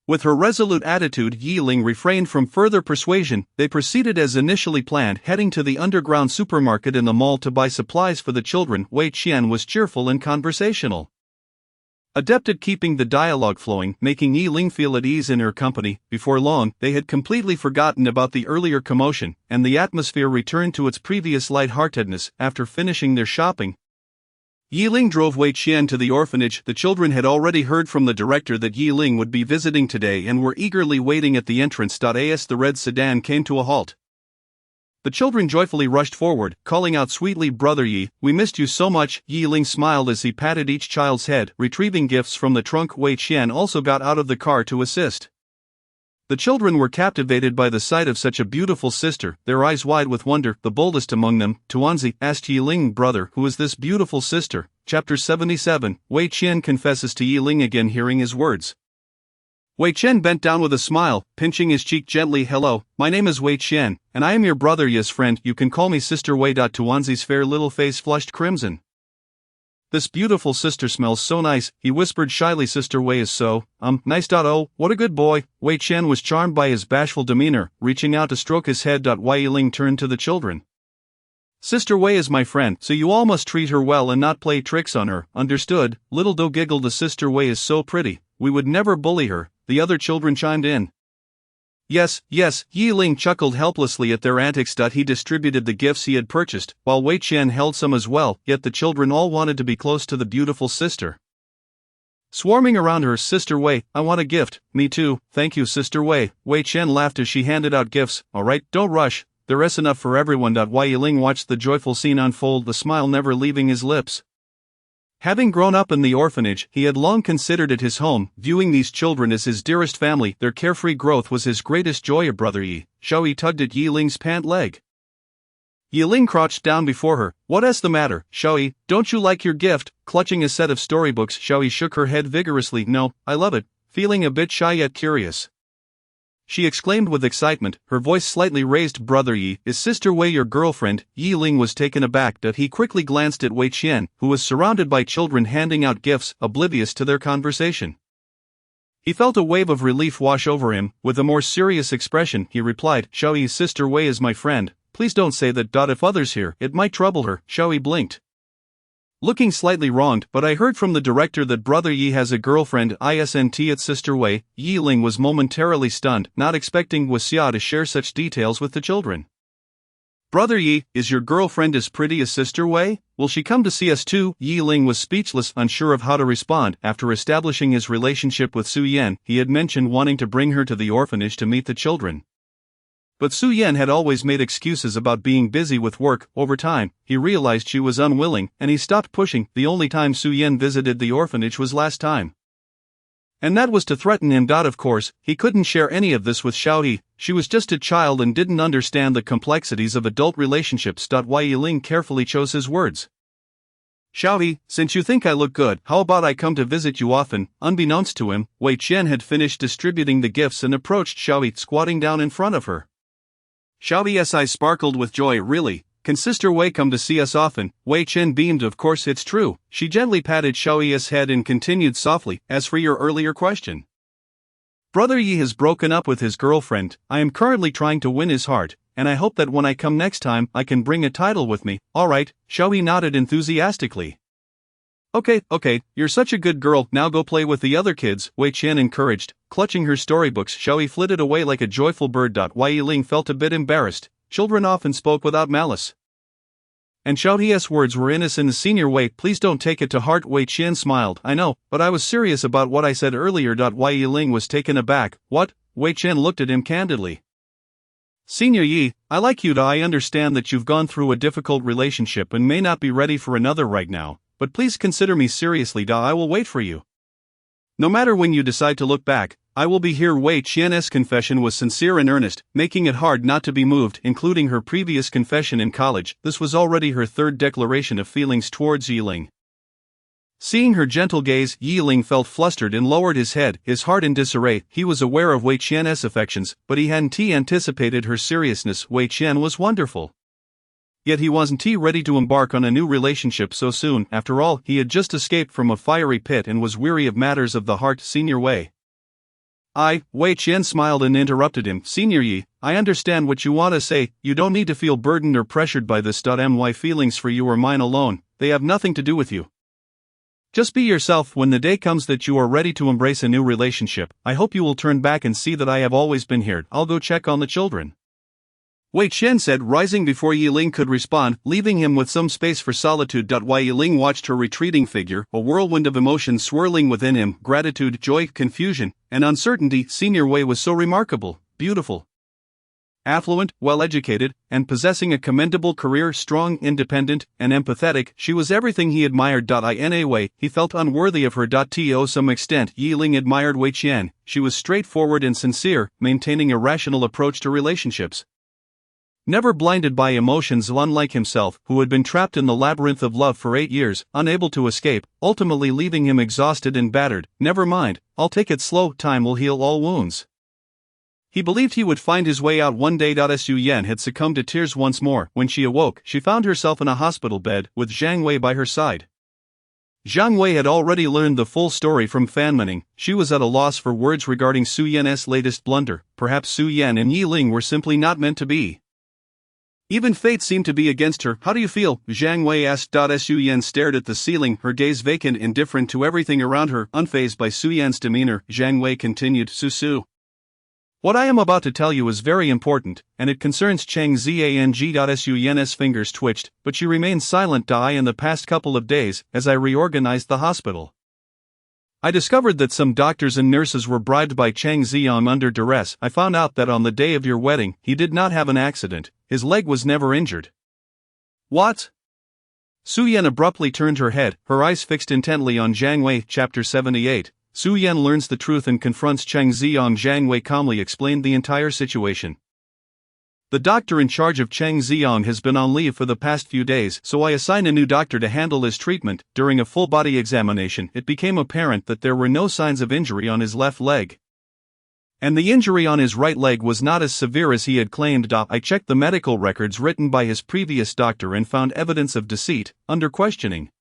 With her resolute attitude, Yiling refrained from further persuasion. They proceeded as initially planned, heading to the underground supermarket in the mall to buy supplies for the children. Wei Qian was cheerful and conversational, adept at keeping the dialogue flowing, making Yiling feel at ease in her company. Before long, they had completely forgotten about the earlier commotion, and the atmosphere returned to its previous lightheartedness. After finishing their shopping, Yiling drove Wei Qian to the orphanage. The children had already heard from the director that Yiling would be visiting today and were eagerly waiting at the entrance. As the red sedan came to a halt, the children joyfully rushed forward, calling out sweetly, "Brother Yi, we missed you so much." Yiling smiled as he patted each child's head, retrieving gifts from the trunk. Wei Qian also got out of the car to assist. The children were captivated by the sight of such a beautiful sister, their eyes wide with wonder. The boldest among them, Tuanzi, asked Yiling, "Brother, who is this beautiful sister?" Chapter 77. Wei Qian confesses to Yiling again. Hearing his words, Wei Qian bent down with a smile, pinching his cheek gently. "Hello, my name is Wei Qian, and I am your brother Yi's friend. You can call me Sister Wei." Tuanzi's fair little face flushed crimson. "This beautiful sister smells so nice," he whispered shyly. "Sister Wei is so, nice. Oh, what a good boy." Wei Qian was charmed by his bashful demeanor, reaching out to stroke his head. Wei Yiling turned to the children. "Sister Wei is my friend, so you all must treat her well and not play tricks on her, understood?" Little Do giggled. "The Sister Wei is so pretty, we would never bully her," the other children chimed in. Yes, Yiling chuckled helplessly at their antics. He distributed the gifts he had purchased, while Wei Qian held some as well, yet the children all wanted to be close to the beautiful sister, swarming around her. "Sister Wei, I want a gift." "Me too, thank you, Sister Wei." Wei Qian laughed as she handed out gifts. "Alright, don't rush, there's enough for everyone." Wei Yiling watched the joyful scene unfold, the smile never leaving his lips. Having grown up in the orphanage, he had long considered it his home, viewing these children as his dearest family. Their carefree growth was his greatest joy. Brother Yi, Xiaoyi tugged at Yiling's pant leg. Yiling crouched down before her. "What's the matter, Xiaoyi? Don't you like your gift?" Clutching a set of storybooks, Xiaoyi shook her head vigorously. "No, I love it," feeling a bit shy yet curious, she exclaimed with excitement, her voice slightly raised. "Brother Yi, is Sister Wei your girlfriend?" Yiling was taken aback, but he quickly glanced at Wei Qian, who was surrounded by children handing out gifts, oblivious to their conversation. He felt a wave of relief wash over him. With a more serious expression, he replied, "Xiaoyi's Sister Wei is my friend. Please don't say that. If others hear, it might trouble her." Xiaoyi blinked, looking slightly wronged. "But I heard from the director that Brother Yi has a girlfriend. Isn't it Sister Wei?" Yiling was momentarily stunned, not expecting Wuxia to share such details with the children. "Brother Yi, is your girlfriend as pretty as Sister Wei? Will she come to see us too?" Yiling was speechless, unsure of how to respond. After establishing his relationship with Su Yan, he had mentioned wanting to bring her to the orphanage to meet the children. But Su Yan had always made excuses about being busy with work. Over time, he realized she was unwilling, and he stopped pushing. The only time Su Yan visited the orphanage was last time, and that was to threaten him. Of course, he couldn't share any of this with Xiaoyi. She was just a child and didn't understand the complexities of adult relationships. Wei Yiling carefully chose his words. "Xiaoyi, since you think I look good, how about I come to visit you often?" Unbeknownst to him, Wei Qian had finished distributing the gifts and approached Xiaoyi, squatting down in front of her. Xiaoyi's eyes sparkled with joy. "Really? Can Sister Wei come to see us often?" Wei Qian beamed. "Of course it's true." She gently patted Xiaoyi's head and continued softly, "As for your earlier question, Brother Yi has broken up with his girlfriend. I am currently trying to win his heart, and I hope that when I come next time, I can bring a title with me." "Alright," Xiaoyi nodded enthusiastically. Okay, you're such a good girl, now go play with the other kids," Wei Qian encouraged. Clutching her storybooks, Xiaoyi flitted away like a joyful bird. Wei Yiling felt a bit embarrassed. Children often spoke without malice, and Xiaoyi's words were innocent. "Senior Wei, please don't take it to heart." Wei Qian smiled. "I know, but I was serious about what I said earlier." Wei Yiling was taken aback. "What?" Wei Qian looked at him candidly. "Senior Yi, I like you. I understand that you've gone through a difficult relationship and may not be ready for another right now, but please consider me seriously. I will wait for you." No matter when you decide to look back, I will be here. Wei Qian's confession was sincere and earnest, making it hard not to be moved. Including her previous confession in college, this was already her third declaration of feelings towards Yiling. Seeing her gentle gaze, Yiling felt flustered and lowered his head, his heart in disarray. He was aware of Wei Qian's affections, but he hadn't anticipated her seriousness. Wei Qian was wonderful. Yet he wasn't ready to embark on a new relationship so soon. After all, he had just escaped from a fiery pit and was weary of matters of the heart. Senior Wei. Wei Qian smiled and interrupted him. Senior Yi, I understand what you want to say. You don't need to feel burdened or pressured by this. My feelings for you are mine alone, they have nothing to do with you. Just be yourself. When the day comes that you are ready to embrace a new relationship, I hope you will turn back and see that I have always been here. I'll go check on the children. Wei Qian said, rising before Yiling could respond, leaving him with some space for solitude. While Yiling watched her retreating figure, a whirlwind of emotions swirling within him, gratitude, joy, confusion, and uncertainty. Senior Wei was so remarkable, beautiful, affluent, well-educated, and possessing a commendable career, strong, independent, and empathetic. She was everything he admired. In a way, he felt unworthy of her. To some extent, Yiling admired Wei Qian. She was straightforward and sincere, maintaining a rational approach to relationships. Never blinded by emotions, unlike himself, who had been trapped in the labyrinth of love for 8 years, unable to escape, ultimately leaving him exhausted and battered. Never mind, I'll take it slow, time will heal all wounds. He believed he would find his way out one day. Su Yan had succumbed to tears once more. When she awoke, she found herself in a hospital bed, with Zhang Wei by her side. Zhang Wei had already learned the full story from Fan Mening. She was at a loss for words regarding Su Yan's latest blunder. Perhaps Su Yan and Yiling were simply not meant to be. Even fate seemed to be against her. How do you feel? Zhang Wei asked. Su Yan stared at the ceiling, her gaze vacant, indifferent to everything around her. Unfazed by Su Yan's demeanor, Zhang Wei continued, Su. What I am about to tell you is very important, and it concerns Cheng Zhang. Su Yan's fingers twitched, but she remained silent. In the past couple of days, as I reorganized the hospital, I discovered that some doctors and nurses were bribed by Cheng Zhang under duress. I found out that on the day of your wedding, he did not have an accident. His leg was never injured. What? Su Yan abruptly turned her head, her eyes fixed intently on Zhang Wei. Chapter 78. Su Yan learns the truth and confronts Cheng Zhang. Zhang Wei calmly explained the entire situation. The doctor in charge of Cheng Zhang has been on leave for the past few days, so I assigned a new doctor to handle his treatment. During a full-body examination, it became apparent that there were no signs of injury on his left leg. And the injury on his right leg was not as severe as he had claimed. I checked the medical records written by his previous doctor and found evidence of deceit. Under questioning,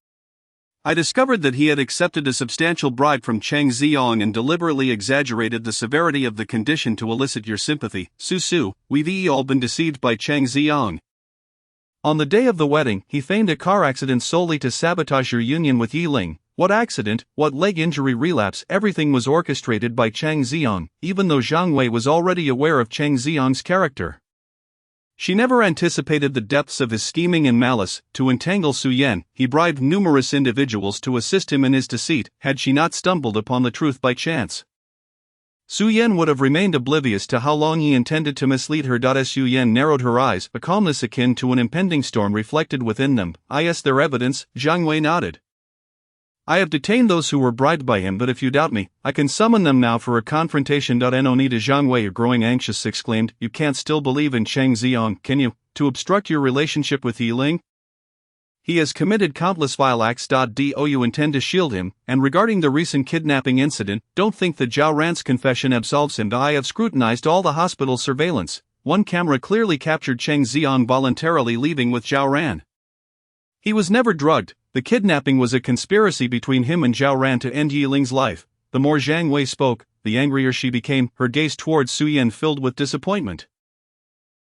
I discovered that he had accepted a substantial bribe from Cheng Zhang and deliberately exaggerated the severity of the condition to elicit your sympathy. Su, we've all been deceived by Cheng Zhang. On the day of the wedding, he feigned a car accident solely to sabotage your union with Yiling. What accident, what leg injury relapse, everything was orchestrated by Cheng Zhang, even though Zhang Wei was already aware of Cheng Zhang's character. She never anticipated the depths of his scheming and malice. To entangle Su Yan, he bribed numerous individuals to assist him in his deceit. Had she not stumbled upon the truth by chance, Su Yan would have remained oblivious to how long he intended to mislead her. Su Yan narrowed her eyes, a calmness akin to an impending storm reflected within them. Is there evidence? Zhang Wei nodded. I have detained those who were bribed by him, but if you doubt me, I can summon them now for a confrontation. Nonita. Zhang Wei, growing anxious, exclaimed, You can't still believe in Cheng Zhang, can you? To obstruct your relationship with Yiling? He has committed countless vile acts. You intend to shield him, and regarding the recent kidnapping incident, don't think that Zhao Ran's confession absolves him. I have scrutinized all the hospital surveillance. One camera clearly captured Cheng Zhang voluntarily leaving with Zhao Ran. He was never drugged. The kidnapping was a conspiracy between him and Zhao Ran to end Yiling's life. The more Zhang Wei spoke, the angrier she became, her gaze towards Su Yan filled with disappointment.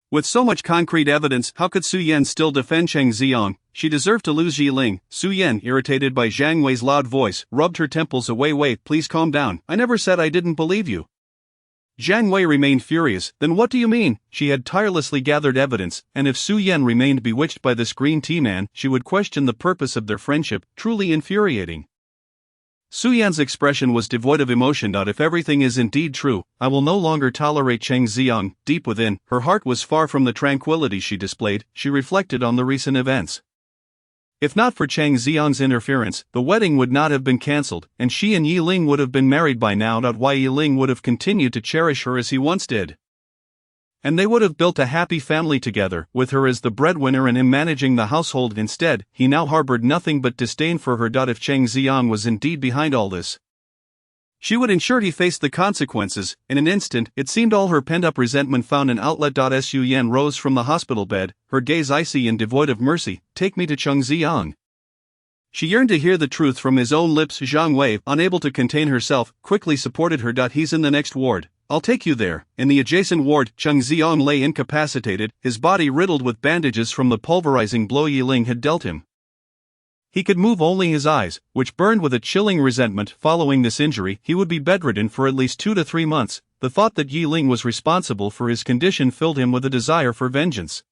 With so much concrete evidence, how could Su Yan still defend Cheng Zhang? She deserved to lose Yiling. Su Yan, irritated by Zhang Wei's loud voice, rubbed her temples away. Wait, please calm down. I never said I didn't believe you. Zhang Wei remained furious. Then what do you mean? She had tirelessly gathered evidence, and if Su Yan remained bewitched by this green tea man, she would question the purpose of their friendship, truly infuriating. Su Yan's expression was devoid of emotion. If everything is indeed true, I will no longer tolerate Cheng Zhang. Deep within, her heart was far from the tranquility she displayed. She reflected on the recent events. If not for Chang Xiang's interference, the wedding would not have been cancelled, and she and Yi Ling would have been married by now. Why Yi Ling would have continued to cherish her as he once did. And they would have built a happy family together, with her as the breadwinner and him managing the household instead. He now harbored nothing but disdain for her. If Chang Xiang was indeed behind all this, she would ensure he faced the consequences. In an instant, it seemed all her pent-up resentment found an outlet. Su Yan rose from the hospital bed, her gaze icy and devoid of mercy. Take me to Chang Xiang. She yearned to hear the truth from his own lips. Zhang Wei, unable to contain herself, quickly supported her. He's in the next ward. I'll take you there. In the adjacent ward, Chang Xiang lay incapacitated, his body riddled with bandages from the pulverizing blow Yi Ling had dealt him. He could move only his eyes, which burned with a chilling resentment. Following this injury, he would be bedridden for at least 2 to 3 months. The thought that Yi Ling was responsible for his condition filled him with a desire for vengeance.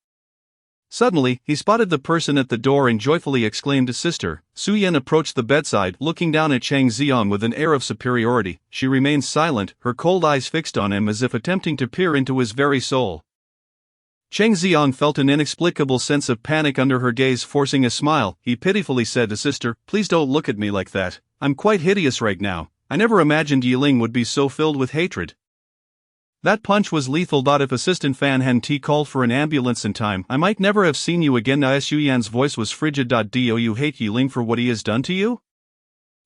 Suddenly, he spotted the person at the door and joyfully exclaimed, "Sister." Su Yan approached the bedside, looking down at Chang Xiang with an air of superiority. She remained silent, her cold eyes fixed on him as if attempting to peer into his very soul. Chang Xiang felt an inexplicable sense of panic under her gaze. Forcing a smile, he pitifully said, "Sister, please don't look at me like that. I'm quite hideous right now. I never imagined Yi Ling would be so filled with hatred. That punch was lethal. If Assistant Fan Han-Ti called for an ambulance in time, I might never have seen you again." Su Yan's voice was frigid. Do you hate Yi Ling for what he has done to you?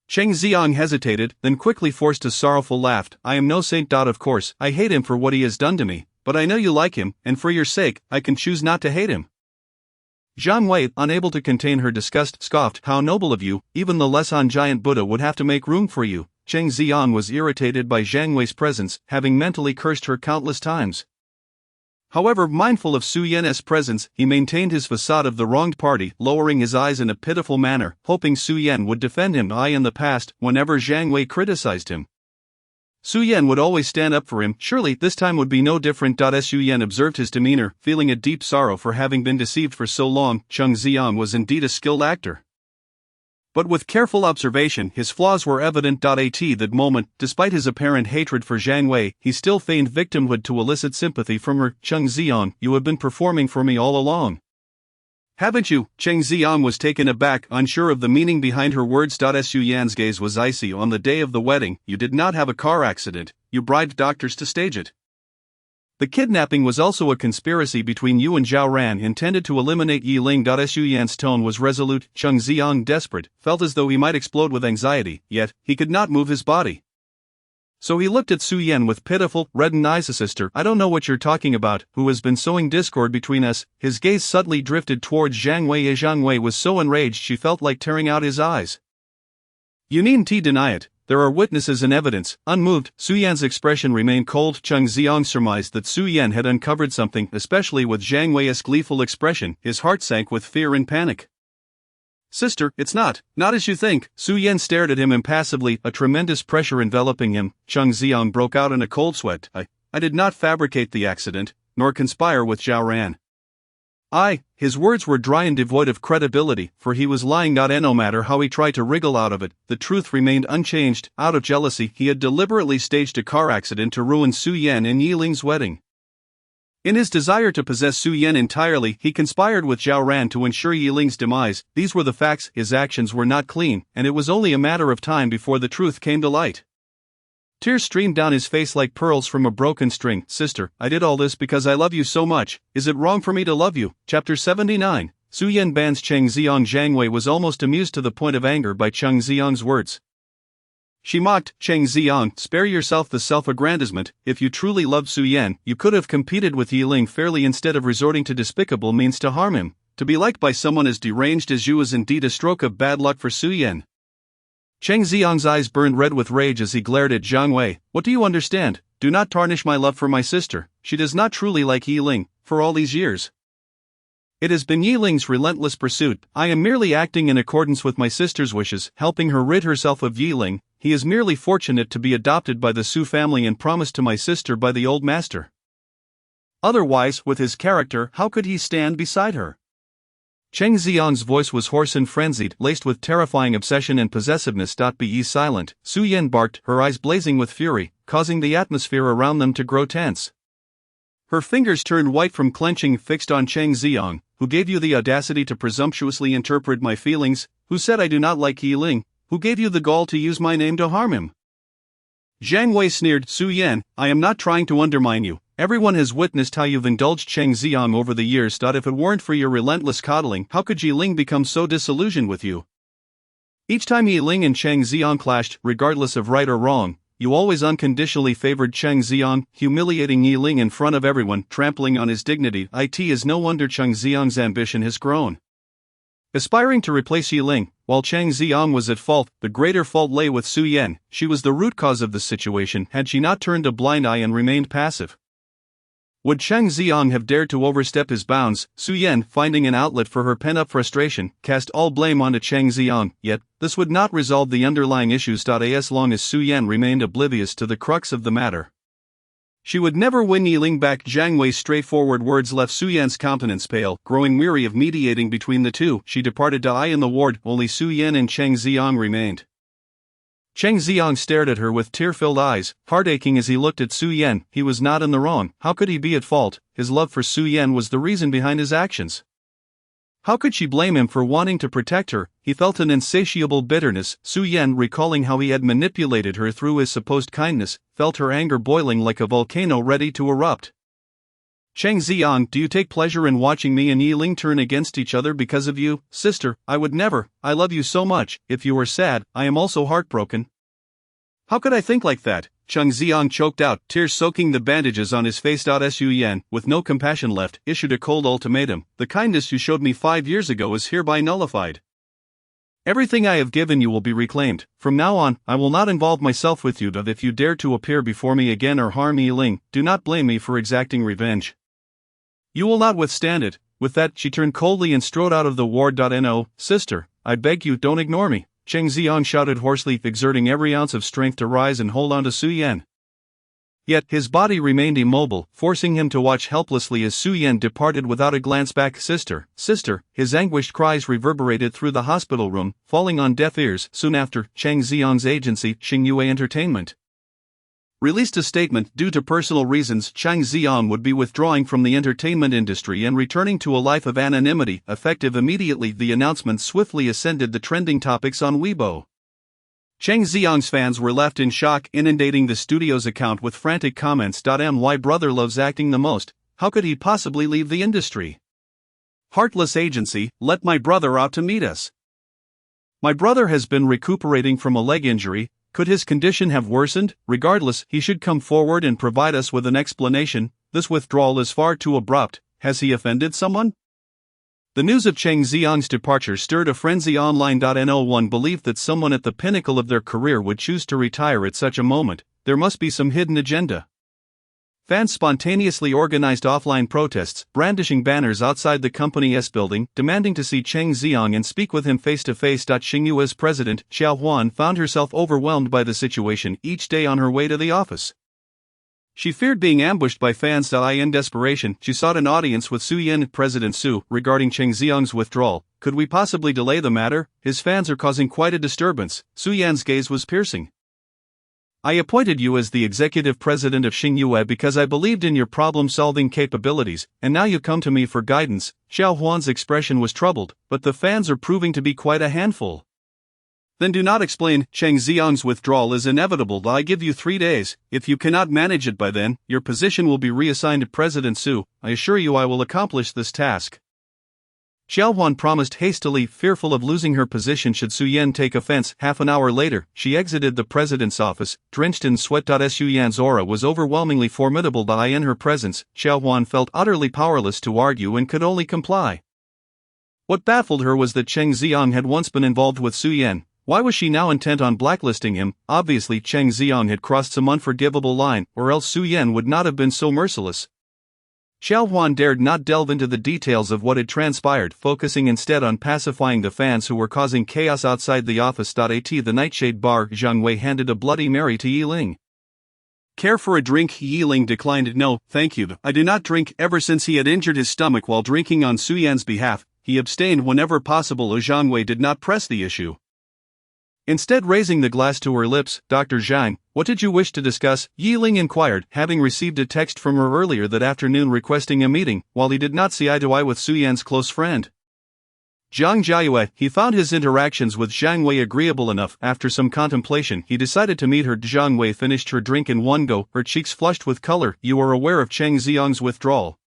Chang Xiang hesitated, then quickly forced a sorrowful laugh. "I am no saint. Of course, I hate him for what he has done to me, but I know you like him, and for your sake, I can choose not to hate him." Zhang Wei, unable to contain her disgust, scoffed, "How noble of you, even the Lesan giant Buddha would have to make room for you." Chang Xiang was irritated by Zhang Wei's presence, having mentally cursed her countless times. However, mindful of Su Yan's presence, he maintained his facade of the wronged party, lowering his eyes in a pitiful manner, hoping Su Yan would defend him. In the past, whenever Zhang Wei criticized him, Su Yan would always stand up for him. Surely this time would be no different. Su Yan observed his demeanor, feeling a deep sorrow for having been deceived for so long. Chang Xiang was indeed a skilled actor. But with careful observation, his flaws were evident. At that moment, despite his apparent hatred for Zhang Wei, he still feigned victimhood to elicit sympathy from her. "Chang Xiang, you have been performing for me all along, haven't you?" Chang Xiang was taken aback, unsure of the meaning behind her words. Su Yan's gaze was icy. "On the day of the wedding, you did not have a car accident, you bribed doctors to stage it. The kidnapping was also a conspiracy between you and Zhao Ran intended to eliminate Yi Ling." Su Yan's tone was resolute. Chang Xiang, desperate, felt as though he might explode with anxiety, yet he could not move his body. So he looked at Su Yan with pitiful, reddened eyes. "Sister, I don't know what you're talking about. Who has been sowing discord between us?" His gaze suddenly drifted towards Zhang Wei. Zhang Wei was so enraged she felt like tearing out his eyes. "You needn't deny it. There are witnesses and evidence." Unmoved, Su Yan's expression remained cold. Chang Xiang surmised that Su Yan had uncovered something, especially with Zhang Wei's gleeful expression. His heart sank with fear and panic. "Sister, it's not as you think." Su Yan stared at him impassively, a tremendous pressure enveloping him. Chang Xiang broke out in a cold sweat. I did not fabricate the accident, nor conspire with Zhao Ran. His words were dry and devoid of credibility, for he was lying. No matter how he tried to wriggle out of it, the truth remained unchanged. Out of jealousy, he had deliberately staged a car accident to ruin Su Yan and Yi Ling's wedding. In his desire to possess Su Yan entirely, he conspired with Zhao Ran to ensure Yi Ling's demise. These were the facts. His actions were not clean, and it was only a matter of time before the truth came to light. Tears streamed down his face like pearls from a broken string. "Sister, I did all this because I love you so much. Is it wrong for me to love you?" Chapter 79. Su Yan bans Chang Xiang. Zhang Wei was almost amused to the point of anger by Chang Xiang's words. She mocked, "Chang Xiang, spare yourself the self-aggrandizement. If you truly loved Su Yan, you could have competed with Yi Ling fairly instead of resorting to despicable means to harm him. To be liked by someone as deranged as you is indeed a stroke of bad luck for Su Yan." Chang Xiang's eyes burned red with rage as he glared at Zhang Wei. "What do you understand? Do not tarnish my love for my sister. She does not truly like Yi Ling, for all these years. It has been Yi Ling's relentless pursuit. I am merely acting in accordance with my sister's wishes, helping her rid herself of Yi Ling. He is merely fortunate to be adopted by the Su family and promised to my sister by the old master. Otherwise, with his character, how could he stand beside her?" Chang Xiang's voice was hoarse and frenzied, laced with terrifying obsession and possessiveness. Be silent, Su Yan barked, her eyes blazing with fury, causing the atmosphere around them to grow tense. Her fingers turned white from clenching, fixed on Chang Xiang. who gave you the audacity to presumptuously interpret my feelings, who said I do not like Yi Ling, who gave you the gall to use my name to harm him? Zhang Wei sneered. Su Yan, I am not trying to undermine you. Everyone has witnessed how you've indulged Cheng Xiang over the years. If it weren't for your relentless coddling, how could Yi Ling become so disillusioned with you? Each time Yi Ling and Cheng Xiang clashed, regardless of right or wrong, you always unconditionally favored Cheng Xiang, humiliating Yi Ling in front of everyone, trampling on his dignity. It is no wonder Cheng Xiang's ambition has grown. Aspiring to replace Yi Ling, while Cheng Xiang was at fault, the greater fault lay with Su Yan. She was the root cause of the situation had she not turned a blind eye and remained passive. Would Cheng Xiang have dared to overstep his bounds, Su Yan, finding an outlet for her pent-up frustration, cast all blame onto Cheng Xiang, yet, this would not resolve the underlying issues. As long as Su Yan remained oblivious to the crux of the matter, she would never win Yi Ling back. Zhang Wei's straightforward words left Su Yan's countenance pale. Growing weary of mediating between the two, she departed. In the ward, only Su Yan and Cheng Xiang remained. Cheng Xiang stared at her with tear-filled eyes, heart aching as he looked at Su Yan. He was not in the wrong. How could he be at fault? His love for Su Yan was the reason behind his actions. How could she blame him for wanting to protect her? He felt an insatiable bitterness. Su Yan, recalling how he had manipulated her through his supposed kindness, felt her anger boiling like a volcano ready to erupt. Cheng Xiang, do you take pleasure in watching me and Yi Ling turn against each other because of you? Sister, I would never. I love you so much. If you are sad, I am also heartbroken. How could I think like that? Cheng Xiang choked out, tears soaking the bandages on his face. Su Yan, with no compassion left, issued a cold ultimatum. The kindness you showed me 5 years ago is hereby nullified. Everything I have given you will be reclaimed. From now on, I will not involve myself with you. If you dare to appear before me again or harm Yi Ling, do not blame me for exacting revenge. You will not withstand it. With that, she turned coldly and strode out of the ward. No, sister, I beg you, don't ignore me. Cheng Xiang shouted hoarsely, exerting every ounce of strength to rise and hold on to Su Yan. Yet, his body remained immobile, forcing him to watch helplessly as Su Yan departed without a glance back. Sister, sister, his anguished cries reverberated through the hospital room, falling on deaf ears. Soon after, Cheng Xiang's agency, Xingyue Entertainment, released a statement. Due to personal reasons, Cheng Xiang would be withdrawing from the entertainment industry and returning to a life of anonymity, effective immediately. The announcement swiftly ascended the trending topics on Weibo. Cheng Xiang's fans were left in shock, inundating the studio's account with frantic comments. My brother loves acting the most. How could he possibly leave the industry? Heartless agency, let my brother out to meet us. My brother has been recuperating from a leg injury. Could his condition have worsened? Regardless, he should come forward and provide us with an explanation. This withdrawal is far too abrupt. Has he offended someone? The news of Cheng Xiang's departure stirred a frenzy online. No one believed that someone at the pinnacle of their career would choose to retire at such a moment. There must be some hidden agenda. Fans spontaneously organized offline protests, brandishing banners outside the company's building, demanding to see Cheng Xiang and speak with him face-to-face. Xingyue's president, Xiao Huan, found herself overwhelmed by the situation each day on her way to the office. She feared being ambushed by fans. In desperation, she sought an audience with Su Yan. President Su, regarding Cheng Xiang's withdrawal, could we possibly delay the matter? His fans are causing quite a disturbance. Su Yan's gaze was piercing. I appointed you as the executive president of Xingyue because I believed in your problem-solving capabilities, and now you come to me for guidance. Xiao Huan's expression was troubled, but the fans are proving to be quite a handful. Then do not explain. Cheng Xiang's withdrawal is inevitable. I give you 3 days. If you cannot manage it by then, your position will be reassigned to President Su. I assure you I will accomplish this task. Xiao Huan promised hastily, fearful of losing her position should Su Yan take offense. Half an hour later, she exited the president's office, drenched in sweat. Su Yan's aura was overwhelmingly formidable. In her presence, Xiao Huan felt utterly powerless to argue and could only comply. What baffled her was that Cheng Xiang had once been involved with Su Yan. Why was she now intent on blacklisting him? Obviously Cheng Xiang had crossed some unforgivable line, or else Su Yan would not have been so merciless. Xiao Huan dared not delve into the details of what had transpired, focusing instead on pacifying the fans who were causing chaos outside the office. At the Nightshade Bar, Zhang Wei handed a Bloody Mary to Yi Ling. Care for a drink? Yi Ling declined. No, thank you. I do not drink. Ever since he had injured his stomach while drinking on Su Yan's behalf, he abstained whenever possible. Zhang Wei did not press the issue. Instead, raising the glass to her lips, Dr. Zhang, what did you wish to discuss? Yi Ling inquired, having received a text from her earlier that afternoon requesting a meeting, while he did not see eye to eye with Su Yan's close friend. Zhang Jiayue, he found his interactions with Zhang Wei agreeable enough. After some contemplation, he decided to meet her. Zhang Wei finished her drink in one go, her cheeks flushed with color. You are aware of Cheng Xiang's withdrawal?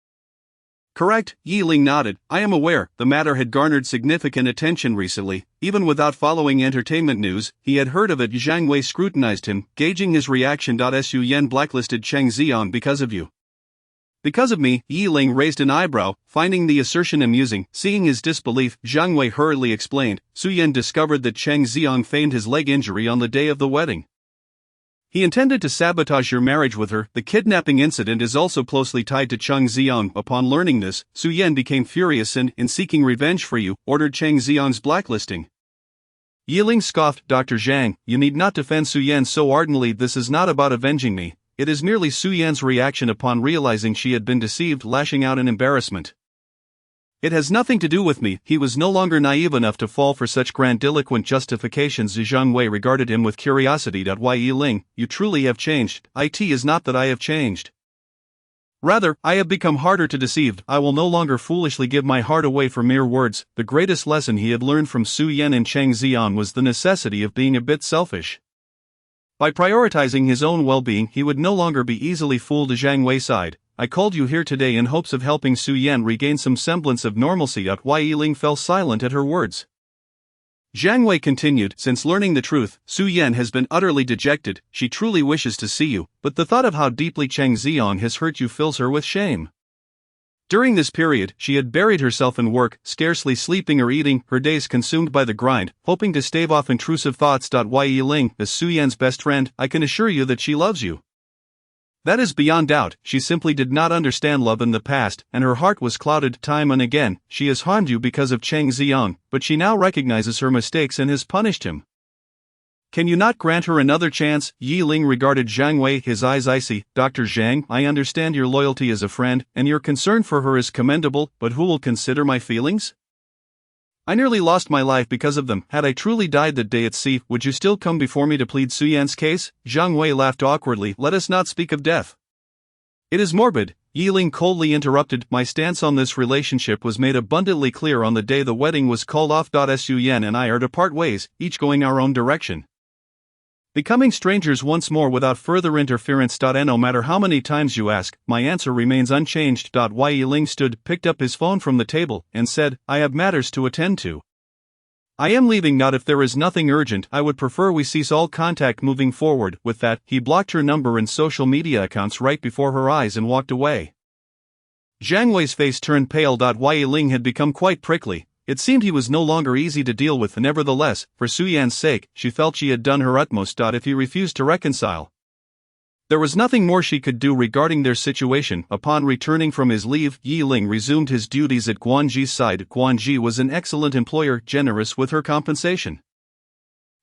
Correct, Yi Ling nodded. I am aware. The matter had garnered significant attention recently. Even without following entertainment news, he had heard of it. Zhang Wei scrutinized him, gauging his reaction. Su Yan blacklisted Cheng Xiang because of you. Because of me? Yi Ling raised an eyebrow, finding the assertion amusing. Seeing his disbelief, Zhang Wei hurriedly explained. Su Yan discovered that Cheng Xiang feigned his leg injury on the day of the wedding. He intended to sabotage your marriage with her. The kidnapping incident is also closely tied to Cheng Xiang. Upon learning this, Su Yan became furious and, in seeking revenge for you, ordered Cheng Xiang's blacklisting. Yi Ling scoffed. Dr. Zhang, you need not defend Su Yan so ardently. This is not about avenging me. It is merely Su Yan's reaction upon realizing she had been deceived, lashing out in embarrassment. It has nothing to do with me. He was no longer naive enough to fall for such grandiloquent justifications. Zhang Wei regarded him with curiosity. Why, Yi Ling, you truly have changed. It is not that I have changed. Rather, I have become harder to deceive. I will no longer foolishly give my heart away for mere words. The greatest lesson he had learned from Su Yan and Cheng Xiang was the necessity of being a bit selfish. By prioritizing his own well-being, he would no longer be easily fooled. Zhang Wei sighed. I called you here today in hopes of helping Su Yan regain some semblance of normalcy. Why? Yi Ling fell silent at her words. Zhang Wei continued, since learning the truth, Su Yan has been utterly dejected. She truly wishes to see you, but the thought of how deeply Cheng Xiang has hurt you fills her with shame. During this period, she had buried herself in work, scarcely sleeping or eating, her days consumed by the grind, hoping to stave off intrusive thoughts. Why? Yi Ling, as Su Yan's best friend, I can assure you that she loves you. That is beyond doubt. She simply did not understand love in the past, and her heart was clouded time and again. She has harmed you because of Cheng Xiang, but she now recognizes her mistakes and has punished him. Can you not grant her another chance? Yi Ling regarded Zhang Wei, his eyes icy. Dr. Zhang, I understand your loyalty as a friend, and your concern for her is commendable, but who will consider my feelings? I nearly lost my life because of them. Had I truly died that day at sea, would you still come before me to plead Su Yan's case? Zhang Wei laughed awkwardly. Let us not speak of death. It is morbid. Yi Ling coldly interrupted. My stance on this relationship was made abundantly clear on the day the wedding was called off. Su Yan and I are to part ways, each going our own direction. Becoming strangers once more without further interference. No matter how many times you ask, my answer remains unchanged. Yi Ling stood, picked up his phone from the table, and said, I have matters to attend to. I am leaving. If there is nothing urgent, I would prefer we cease all contact moving forward. With that, he blocked her number and social media accounts right before her eyes and walked away. Zhang Wei's face turned pale. Yi Ling had become quite prickly. It seemed he was no longer easy to deal with. Nevertheless, for Su Yan's sake, she felt she had done her utmost. If he refused to reconcile, there was nothing more she could do regarding their situation. Upon returning from his leave, Yi Ling resumed his duties at Guanji's side. Guanji was an excellent employer, generous with her compensation.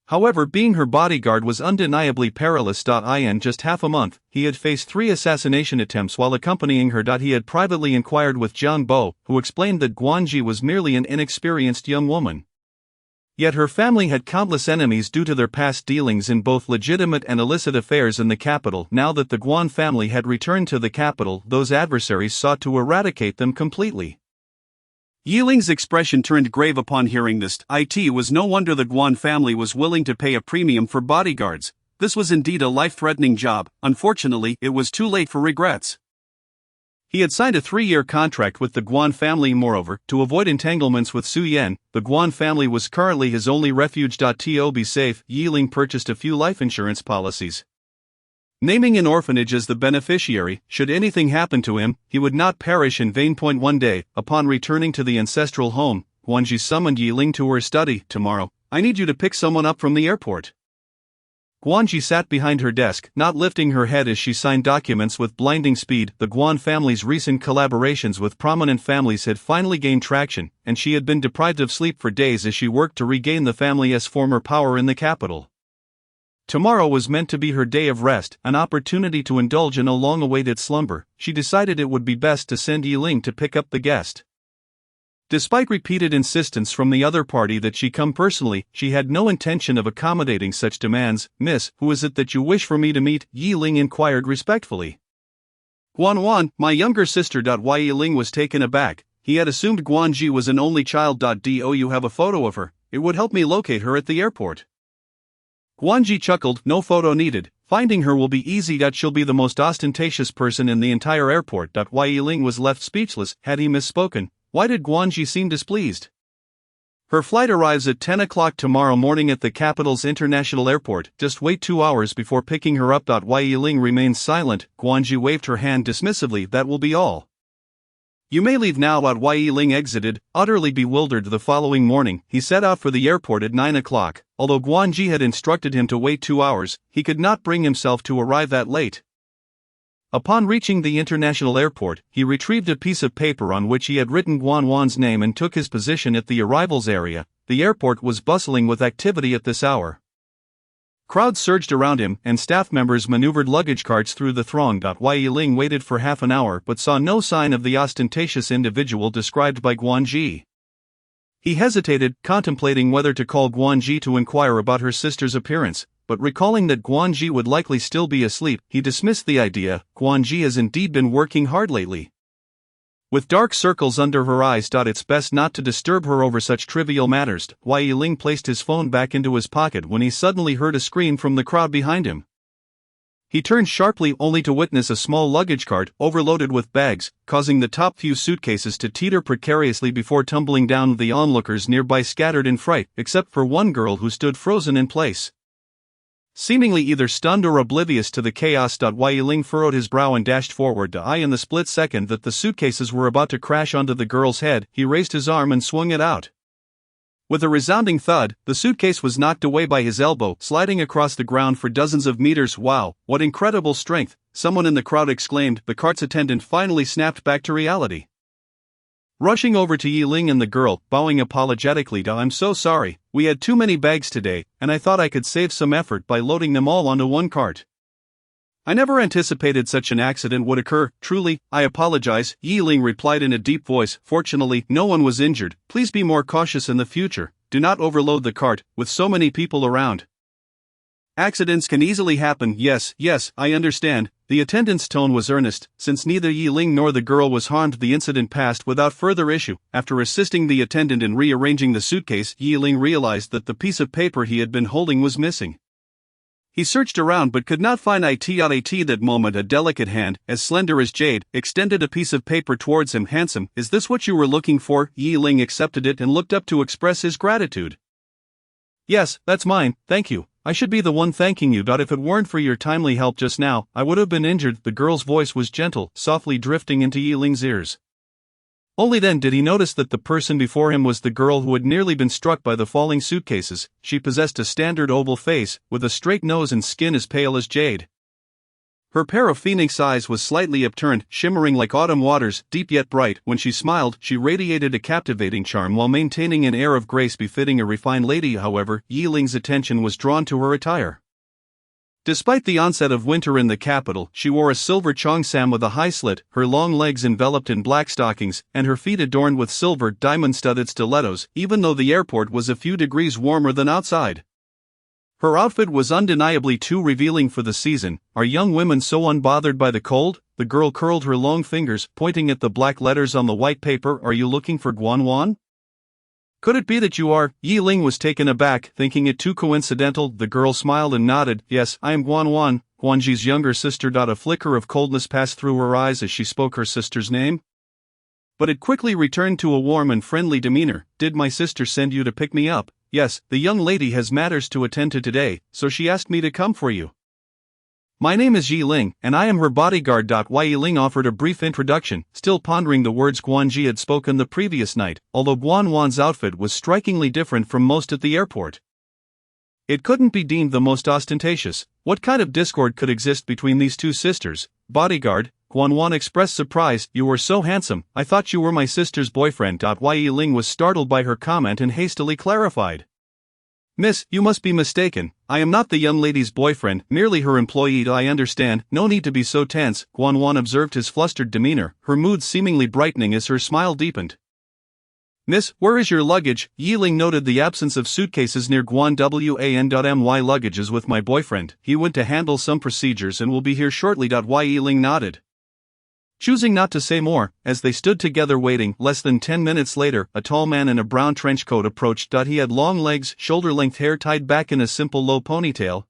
However, being her bodyguard was undeniably perilous. In just half a month, he had faced 3 assassination attempts while accompanying her. He had privately inquired with Jiang Bo, who explained that Guanji was merely an inexperienced young woman. Yet her family had countless enemies due to their past dealings in both legitimate and illicit affairs in the capital. Now that the Guan family had returned to the capital, those adversaries sought to eradicate them completely. Yi Ling's expression turned grave upon hearing this. It was no wonder the Guan family was willing to pay a premium for bodyguards. This was indeed a life-threatening job. Unfortunately, it was too late for regrets. He had signed a 3-year contract with the Guan family. Moreover, to avoid entanglements with Su Yan, the Guan family was currently his only refuge. To be safe, Yi Ling purchased a few life insurance policies. Naming an orphanage as the beneficiary, should anything happen to him, he would not perish in vain. One day, upon returning to the ancestral home, Guanji summoned Yi Ling to her study. Tomorrow, I need you to pick someone up from the airport. Guanji sat behind her desk, not lifting her head as she signed documents with blinding speed. The Guan family's recent collaborations with prominent families had finally gained traction, and she had been deprived of sleep for days as she worked to regain the family's former power in the capital. Tomorrow was meant to be her day of rest, an opportunity to indulge in a long-awaited slumber. She decided it would be best to send Yi Ling to pick up the guest. Despite repeated insistence from the other party that she come personally, she had no intention of accommodating such demands. "Miss, who is it that you wish for me to meet?" Yi Ling inquired respectfully. "Guanwan, my younger sister." Yi Ling was taken aback. He had assumed Guanji was an only child. "Do you have a photo of her? It would help me locate her at the airport." Guanji chuckled. "No photo needed. Finding her will be easy. She'll be the most ostentatious person in the entire airport." Yi Ling was left speechless. Had he misspoken? Why did Guanji seem displeased? "Her flight arrives at 10 o'clock tomorrow morning at the capital's international airport. Just wait 2 hours before picking her up." Yi Ling remained silent. Guanji waved her hand dismissively. "That will be all. You may leave now." Yi Ling exited, utterly bewildered. The following morning, he set out for the airport at 9 o'clock. Although Guanji had instructed him to wait 2 hours, he could not bring himself to arrive that late. Upon reaching the international airport, he retrieved a piece of paper on which he had written Guanwan's name and took his position at the arrivals area. The airport was bustling with activity at this hour. Crowds surged around him, and staff members maneuvered luggage carts through the throng. Yi Ling waited for half an hour but saw no sign of the ostentatious individual described by Guanji. He hesitated, contemplating whether to call Guanji to inquire about her sister's appearance, but recalling that Guanji would likely still be asleep, he dismissed the idea. Guanji has indeed been working hard lately. With dark circles under her eyes. It's best not to disturb her over such trivial matters. Yi Ling placed his phone back into his pocket when he suddenly heard a scream from the crowd behind him. He turned sharply only to witness a small luggage cart overloaded with bags, causing the top few suitcases to teeter precariously before tumbling down. The onlookers nearby scattered in fright, except for one girl who stood frozen in place. Seemingly either stunned or oblivious to the chaos. Yi Ling furrowed his brow and dashed forward. In the split second that the suitcases were about to crash onto the girl's head, he raised his arm and swung it out. With a resounding thud, the suitcase was knocked away by his elbow, sliding across the ground for dozens of meters. "Wow, what incredible strength!" someone in the crowd exclaimed. The cart's attendant finally snapped back to reality. Rushing over to Yi Ling and the girl, bowing apologetically. "I'm so sorry, we had too many bags today, and I thought I could save some effort by loading them all onto one cart. I never anticipated such an accident would occur. Truly, I apologize." Yi Ling replied in a deep voice. "Fortunately, no one was injured. Please be more cautious in the future. Do not overload the cart, with so many people around. Accidents can easily happen." Yes, I understand." The attendant's tone was earnest. Since neither Yi Ling nor the girl was harmed, the incident passed without further issue. After assisting the attendant in rearranging the suitcase, Yi Ling realized that the piece of paper he had been holding was missing. He searched around but could not find it. At that moment, a delicate hand, as slender as jade, extended a piece of paper towards him. "Handsome, is this what you were looking for?" Yi Ling accepted it and looked up to express his gratitude. "Yes, that's mine, thank you. I should be the one thanking you. If it weren't for your timely help just now, I would have been injured." The girl's voice was gentle, softly drifting into Yi Ling's ears. Only then did he notice that the person before him was the girl who had nearly been struck by the falling suitcases. She possessed a standard oval face, with a straight nose and skin as pale as jade. Her pair of phoenix eyes was slightly upturned, shimmering like autumn waters, deep yet bright. When she smiled, she radiated a captivating charm while maintaining an air of grace befitting a refined lady. However, Yi Ling's attention was drawn to her attire. Despite the onset of winter in the capital, she wore a silver cheongsam with a high slit, her long legs enveloped in black stockings, and her feet adorned with silver diamond-studded stilettos, even though the airport was a few degrees warmer than outside. Her outfit was undeniably too revealing for the season. "Are young women so unbothered by the cold?" The girl curled her long fingers, pointing at the black letters on the white paper. "Are you looking for Guanwan? Could it be that you are?" Yi Ling was taken aback, thinking it too coincidental. The girl smiled and nodded. "Yes, I am Guanwan, Guanji's younger sister." A flicker of coldness passed through her eyes as she spoke her sister's name, but it quickly returned to a warm and friendly demeanor. "Did my sister send you to pick me up?" "Yes, the young lady has matters to attend to today, so she asked me to come for you. My name is Yi Ling, and I am her bodyguard." Yi Ling offered a brief introduction, still pondering the words Guanji had spoken the previous night, although Guanwan's outfit was strikingly different from most at the airport. It couldn't be deemed the most ostentatious. What kind of discord could exist between these two sisters? "Bodyguard?" Guanwan expressed surprise. "You were so handsome, I thought you were my sister's boyfriend." Yi Ling was startled by her comment and hastily clarified. "Miss, you must be mistaken. I am not the young lady's boyfriend, merely her employee." "I understand, no need to be so tense." Guanwan observed his flustered demeanor, her mood seemingly brightening as her smile deepened. Miss, where is your luggage? Yiling noted the absence of suitcases near Guan Wan.my luggage is with my boyfriend. He went to handle some procedures and will be here shortly. Yiling nodded, choosing not to say more. As they stood together waiting, less than 10 minutes later, a tall man in a brown trench coat approached. He had long legs, shoulder-length hair tied back in a simple low ponytail,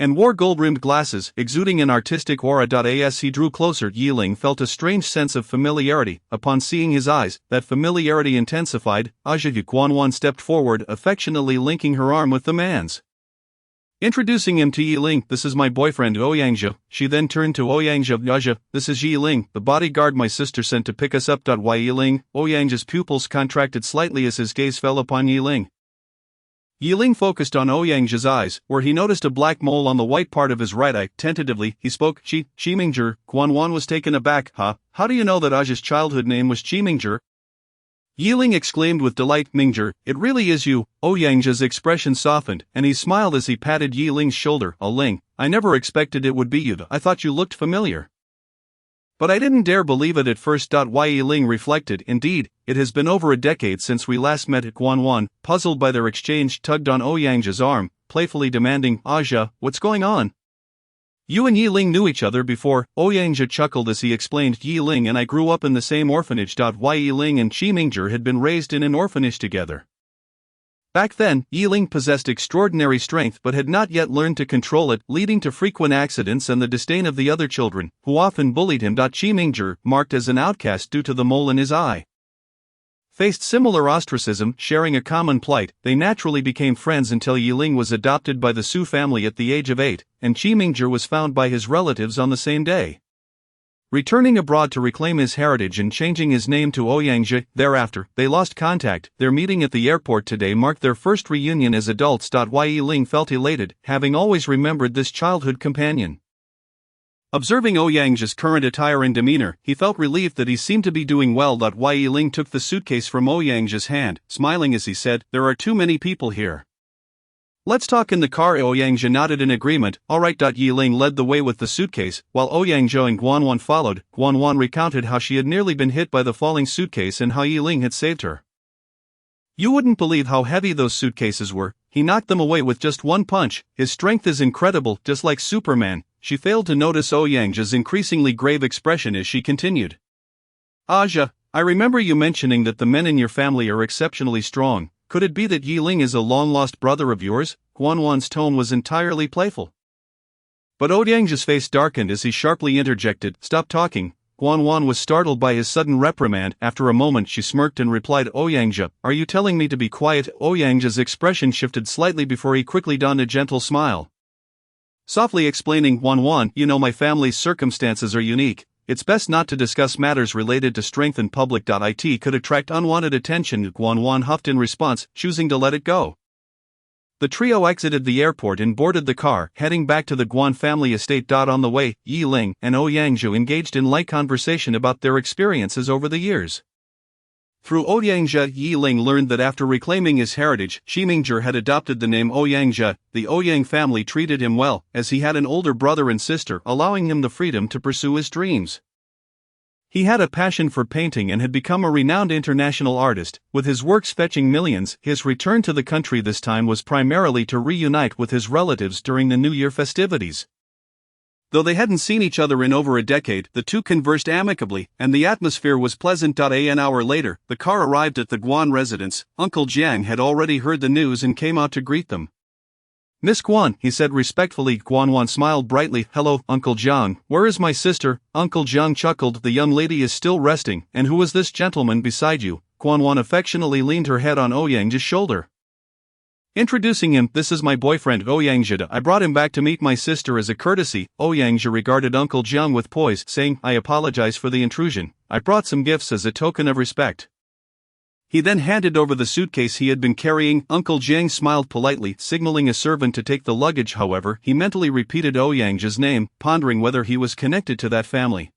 and wore gold-rimmed glasses, exuding an artistic aura. As he drew closer, Yiling felt a strange sense of familiarity. Upon seeing his eyes, that familiarity intensified. Aja Guanwan stepped forward, affectionately linking her arm with the man's, introducing him to Yiling. This is my boyfriend Ouyangja. She then turned to Ouyangja. Aja, this is Yiling, the bodyguard my sister sent to pick us up. Yiling. Ouyangja's pupils contracted slightly as his gaze fell upon Yiling. Yiling focused on Ouyangja's eyes, where he noticed a black mole on the white part of his right eye. Tentatively, he spoke. Chimingzhi. Guanwan was taken aback. Huh? How do you know that Aja's childhood name was Chimingzhi? Yiling exclaimed with delight. Mingzhi, it really is you. Ouyangja's expression softened, and he smiled as he patted Yiling's shoulder. Ling, I never expected it would be you. I thought you looked familiar, but I didn't dare believe it at first. Yiling reflected. Indeed, it has been over a decade since we last met at Guanwan. Puzzled by their exchange, tugged on Ouyangja's arm, playfully demanding, Aja, what's going on? You and Yiling knew each other before. Ouyangja chuckled as he explained. Yiling and I grew up in the same orphanage. Yiling and Chimingzhi had been raised in an orphanage together. Back then, Yiling possessed extraordinary strength but had not yet learned to control it, leading to frequent accidents and the disdain of the other children, who often bullied him. Chimingzhi, marked as an outcast due to the mole in his eye, faced similar ostracism. Sharing a common plight, they naturally became friends until Yiling was adopted by the Su family at the age of 8, and Chimingzhi was found by his relatives on the same day, returning abroad to reclaim his heritage and changing his name to Ouyangja. Thereafter, they lost contact. Their meeting at the airport today marked their first reunion as adults. Yiling felt elated, having always remembered this childhood companion. Observing Ouyangja's current attire and demeanor, he felt relieved that he seemed to be doing well. Yiling took the suitcase from Ouyangja's hand, smiling as he said, there are too many people here. Let's talk in the car. Ouyangja nodded in agreement. Alright. Yiling led the way with the suitcase, while Ouyangja and Guanwan followed. Guanwan recounted how she had nearly been hit by the falling suitcase and how Yiling had saved her. You wouldn't believe how heavy those suitcases were. He knocked them away with just one punch. His strength is incredible, just like Superman. She failed to notice Ouyangja's increasingly grave expression as she continued. Aja, I remember you mentioning that the men in your family are exceptionally strong. Could it be that Yiling is a long-lost brother of yours? Guanwan's tone was entirely playful. But Ouyangja's face darkened as he sharply interjected, Stop talking. Guanwan was startled by his sudden reprimand. After a moment she smirked and replied, Ouyangja, are you telling me to be quiet? Ouyangja's expression shifted slightly before he quickly donned a gentle smile, softly explaining, Guanwan, you know my family's circumstances are unique. It's best not to discuss matters related to strength in public. It could attract unwanted attention. Guanwan huffed in response, choosing to let it go. The trio exited the airport and boarded the car, heading back to the Guan family estate. On the way, Yiling and Ouyangja engaged in light conversation about their experiences over the years. Through Ouyangja, Yiling learned that after reclaiming his heritage, Chimingzhi had adopted the name Ouyangja. The Ouyang family treated him well, as he had an older brother and sister, allowing him the freedom to pursue his dreams. He had a passion for painting and had become a renowned international artist, with his works fetching millions. His return to the country this time was primarily to reunite with his relatives during the New Year festivities. Though they hadn't seen each other in over a decade, the two conversed amicably, and the atmosphere was pleasant. An hour later, the car arrived at the Guan residence. Uncle Jiang had already heard the news and came out to greet them. Miss Guan, he said respectfully. Guanwan smiled brightly. Hello, Uncle Jiang, where is my sister? Uncle Jiang chuckled. The young lady is still resting. And who is this gentleman beside you? Guanwan affectionately leaned her head on Ouyangja's shoulder, introducing him. This is my boyfriend Ouyangja. I brought him back to meet my sister as a courtesy. Ouyangja regarded Uncle Jiang with poise, saying, I apologize for the intrusion. I brought some gifts as a token of respect. He then handed over the suitcase he had been carrying. Uncle Jiang smiled politely, signaling a servant to take the luggage. However, he mentally repeated Ouyangja's name, pondering whether he was connected to that family.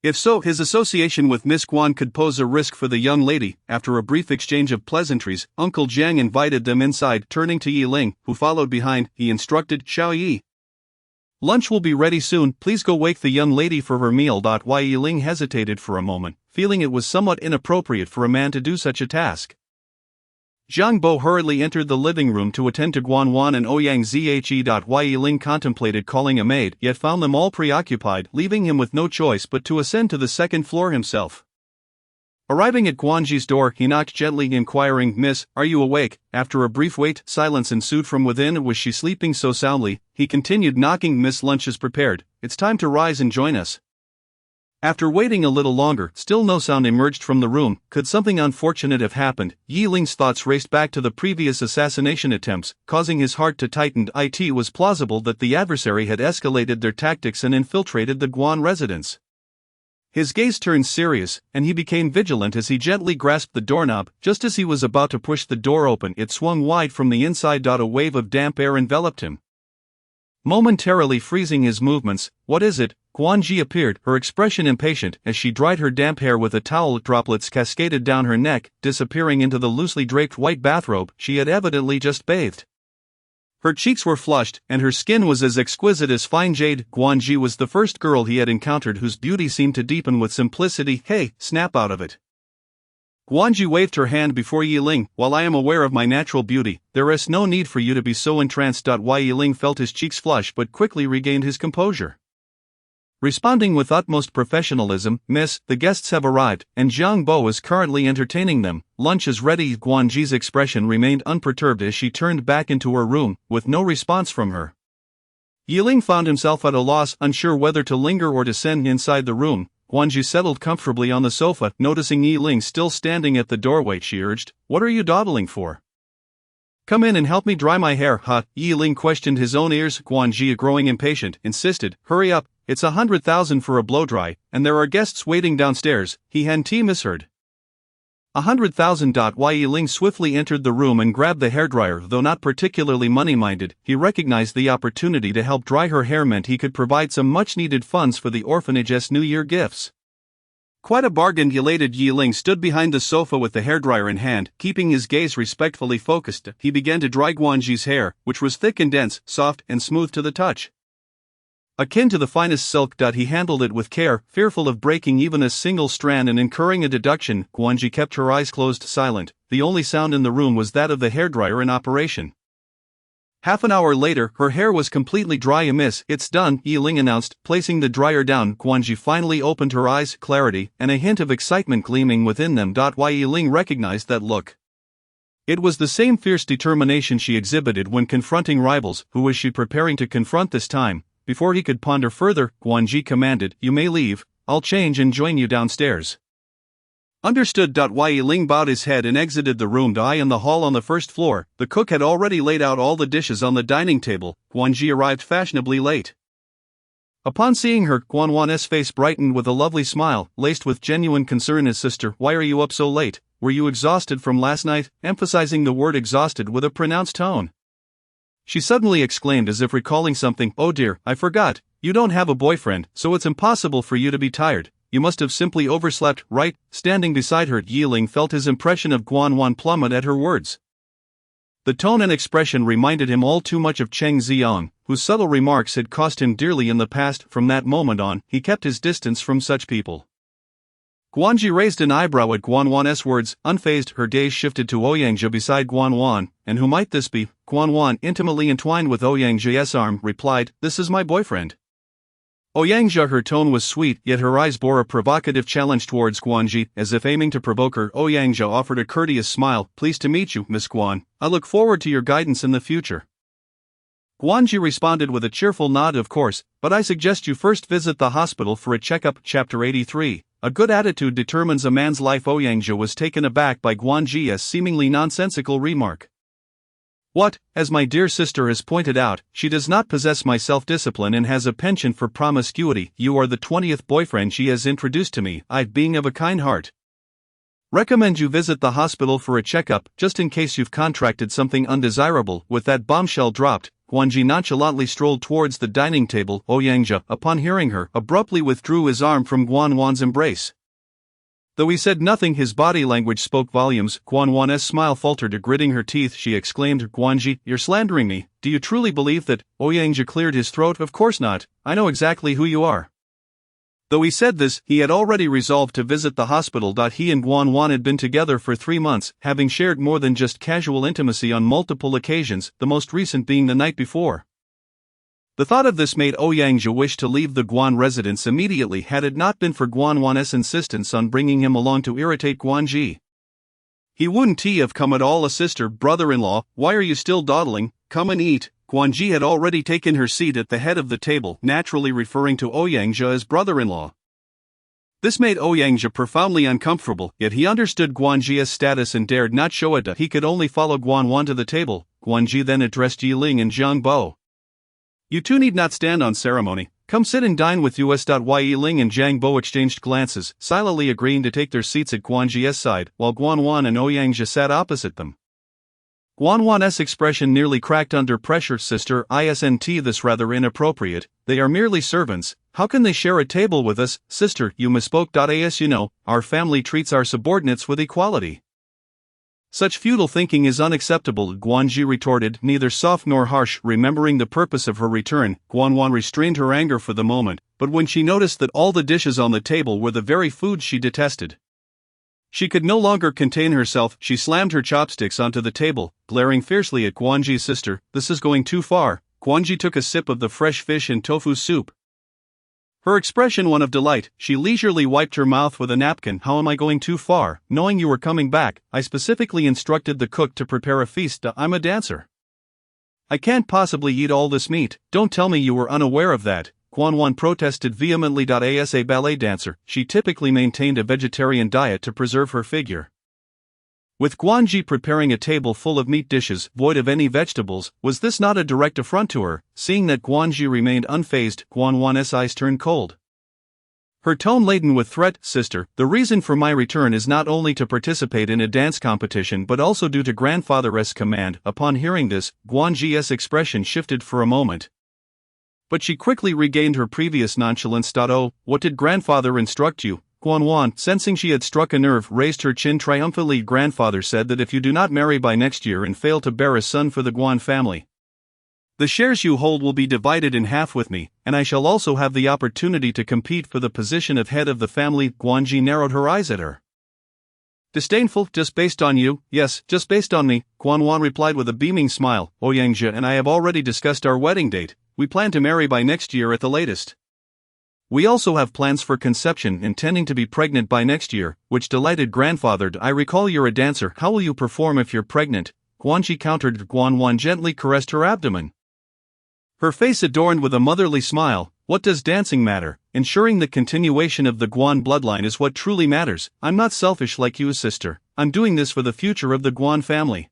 If so, his association with Miss Guan could pose a risk for the young lady. After a brief exchange of pleasantries, Uncle Jiang invited them inside. Turning to Yiling, who followed behind, he instructed, Xiao Yi, lunch will be ready soon, please go wake the young lady for her meal. Yiling hesitated for a moment, feeling it was somewhat inappropriate for a man to do such a task. Zhang Bo hurriedly entered the living room to attend to Guanwan and Ouyang Zhe. Yiling contemplated calling a maid, yet found them all preoccupied, leaving him with no choice but to ascend to the second floor himself. Arriving at Guanji's door, he knocked gently, inquiring, "Miss, are you awake?" After a brief wait, silence ensued from within. Was she sleeping so soundly? He continued knocking. "Miss, lunch is prepared. It's time to rise and join us." After waiting a little longer, still no sound emerged from the room. Could something unfortunate have happened? Yiling's thoughts raced back to the previous assassination attempts, causing his heart to tighten. It was plausible that the adversary had escalated their tactics and infiltrated the Guan residence. His gaze turned serious, and he became vigilant as he gently grasped the doorknob. Just as he was about to push the door open, it swung wide from the inside. A wave of damp air enveloped him, momentarily freezing his movements. "What is it?" Guanji appeared, her expression impatient, as she dried her damp hair with a towel. Droplets cascaded down her neck, disappearing into the loosely draped white bathrobe she had evidently just bathed. Her cheeks were flushed, and her skin was as exquisite as fine jade. Guanji was the first girl he had encountered whose beauty seemed to deepen with simplicity. "Hey, snap out of it." Guanji waved her hand before Yiling. "While I am aware of my natural beauty, there is no need for you to be so entranced." Yiling felt his cheeks flush but quickly regained his composure. Responding with utmost professionalism, "Miss, the guests have arrived, and Zhang Bo is currently entertaining them. Lunch is ready." Guanji's expression remained unperturbed as she turned back into her room, with no response from her. Yiling found himself at a loss, unsure whether to linger or descend inside the room. Guanji settled comfortably on the sofa. Noticing Yiling still standing at the doorway, she urged, "What are you dawdling for? Come in and help me dry my hair." Yiling questioned his own ears. Guanji, growing impatient, insisted, "Hurry up. It's 100,000 for a blow-dry, and there are guests waiting downstairs." He had misheard. 100,000. Yiling swiftly entered the room and grabbed the hairdryer. Though not particularly money-minded, he recognized the opportunity to help dry her hair meant he could provide some much-needed funds for the orphanage's New Year gifts. Quite a bargain. Elated, Yiling stood behind the sofa with the hairdryer in hand, keeping his gaze respectfully focused. He began to dry Guanji's hair, which was thick and dense, soft and smooth to the touch, akin to the finest silk. He handled it with care, fearful of breaking even a single strand and incurring a deduction. Guanji kept her eyes closed, silent. The only sound in the room was that of the hairdryer in operation. Half an hour later, her hair was completely dry. "Miss, it's done," Yiling announced, placing the dryer down. Guanji finally opened her eyes, clarity and a hint of excitement gleaming within them. Yiling recognized that look. It was the same fierce determination she exhibited when confronting rivals. Who was she preparing to confront this time? Before he could ponder further, Guanji commanded, "You may leave. I'll change and join you downstairs." Understood. Yiling bowed his head and exited the room. In the hall on the first floor, the cook had already laid out all the dishes on the dining table. Guanji arrived fashionably late. Upon seeing her, Guanwan's face brightened with a lovely smile, laced with genuine concern. "His sister, why are you up so late? Were you exhausted from last night?" Emphasizing the word exhausted with a pronounced tone, she suddenly exclaimed as if recalling something. "Oh dear, I forgot. You don't have a boyfriend, so it's impossible for you to be tired. You must have simply overslept, right?" Standing beside her, Yiling felt his impression of Guanwan plummet at her words. The tone and expression reminded him all too much of Cheng Xiong, whose subtle remarks had cost him dearly in the past. From that moment on, he kept his distance from such people. Guanji raised an eyebrow at Guanwan's words. Unfazed, her gaze shifted to Ouyang beside Guanwan. "And who might this be?" Guanwan, intimately entwined with Ouyang's arm, replied, "This is my boyfriend." Ouyang, her tone was sweet, yet her eyes bore a provocative challenge towards Guanji. As if aiming to provoke her, Ouyang offered a courteous smile. "Pleased to meet you, Miss Guan. I look forward to your guidance in the future." Guanji responded with a cheerful nod. "Of course, but I suggest you first visit the hospital for a checkup." Chapter 83. A good attitude determines a man's life. Ouyang was taken aback by Guanji's seemingly nonsensical remark. "What? As my dear sister has pointed out, she does not possess my self-discipline and has a penchant for promiscuity. You are the 20th boyfriend she has introduced to me. I, being of a kind heart, recommend you visit the hospital for a checkup, just in case you've contracted something undesirable." With that bombshell dropped, Guanji nonchalantly strolled towards the dining table. Ouyang, upon hearing her, abruptly withdrew his arm from Guanwan's embrace. Though he said nothing, his body language spoke volumes. Guanwan's smile faltered. Gritting her teeth, she exclaimed, "Guanji, you're slandering me. Do you truly believe that?" Ouyang cleared his throat. "Of course not. I know exactly who you are." Though he said this, he had already resolved to visit the hospital. He and Guan Wan had been together for 3 months, having shared more than just casual intimacy on multiple occasions, the most recent being the night before. The thought of this made Ouyang wish to leave the Guan residence immediately had it not been for Guan Wan's insistence on bringing him along to irritate Guan Ji. He wouldn't have come at all. A sister, brother-in-law, why are you still dawdling? Come and eat. Guan Ji had already taken her seat at the head of the table, naturally referring to Ouyang as brother-in-law. This made Ouyang profoundly uncomfortable, yet he understood Guan Ji's status and dared not show it. He could only follow Guan Wan to the table. Guan Ji then addressed Yi Ling and Jiang Bo. You two need not stand on ceremony, come sit and dine with us. Yi Ling and Jiang Bo exchanged glances, silently agreeing to take their seats at Guan Ji's side, while Guan Wan and Ouyang sat opposite them. Guan Wan's expression nearly cracked under pressure. Sister, isn't this rather inappropriate? They are merely servants, how can they share a table with us? Sister, you misspoke. As you know, our family treats our subordinates with equality. Such futile thinking is unacceptable, Guan Ji retorted, neither soft nor harsh. Remembering the purpose of her return, Guan Wan restrained her anger for the moment, but when she noticed that all the dishes on the table were the very foods she detested, she could no longer contain herself. She slammed her chopsticks onto the table, glaring fiercely at Guan Ji's sister. This is going too far. Guan Ji took a sip of the fresh fish and tofu soup. Her expression one of delight, she leisurely wiped her mouth with a napkin. How am I going too far? Knowing you were coming back, I specifically instructed the cook to prepare a feast. I'm a dancer. I can't possibly eat all this meat. Don't tell me you were unaware of that. Guan Wan protested vehemently. As a ballet dancer, she typically maintained a vegetarian diet to preserve her figure. With Guan Ji preparing a table full of meat dishes, void of any vegetables, was this not a direct affront to her? Seeing that Guan Ji remained unfazed, Guan Wan's eyes turned cold. Her tone laden with threat. Sister, the reason for my return is not only to participate in a dance competition but also due to grandfather's command. Upon hearing this, Guan Ji's expression shifted for a moment, but she quickly regained her previous nonchalance. Oh, what did grandfather instruct you? Guan Wan, sensing she had struck a nerve, raised her chin triumphantly. Grandfather said that if you do not marry by next year and fail to bear a son for the Guan family, the shares you hold will be divided in half with me, and I shall also have the opportunity to compete for the position of head of the family. Guan Ji narrowed her eyes at her. Disdainful, just based on you? Yes, just based on me, Guan Wan replied with a beaming smile. Ouyang and I have already discussed our wedding date. We plan to marry by next year at the latest. We also have plans for conception, intending to be pregnant by next year, which delighted grandfather. I recall you're a dancer. How will you perform if you're pregnant? Guan Ji countered. Guan Wan gently caressed her abdomen, her face adorned with a motherly smile. What does dancing matter? Ensuring the continuation of the Guan bloodline is what truly matters. I'm not selfish like you, sister. I'm doing this for the future of the Guan family.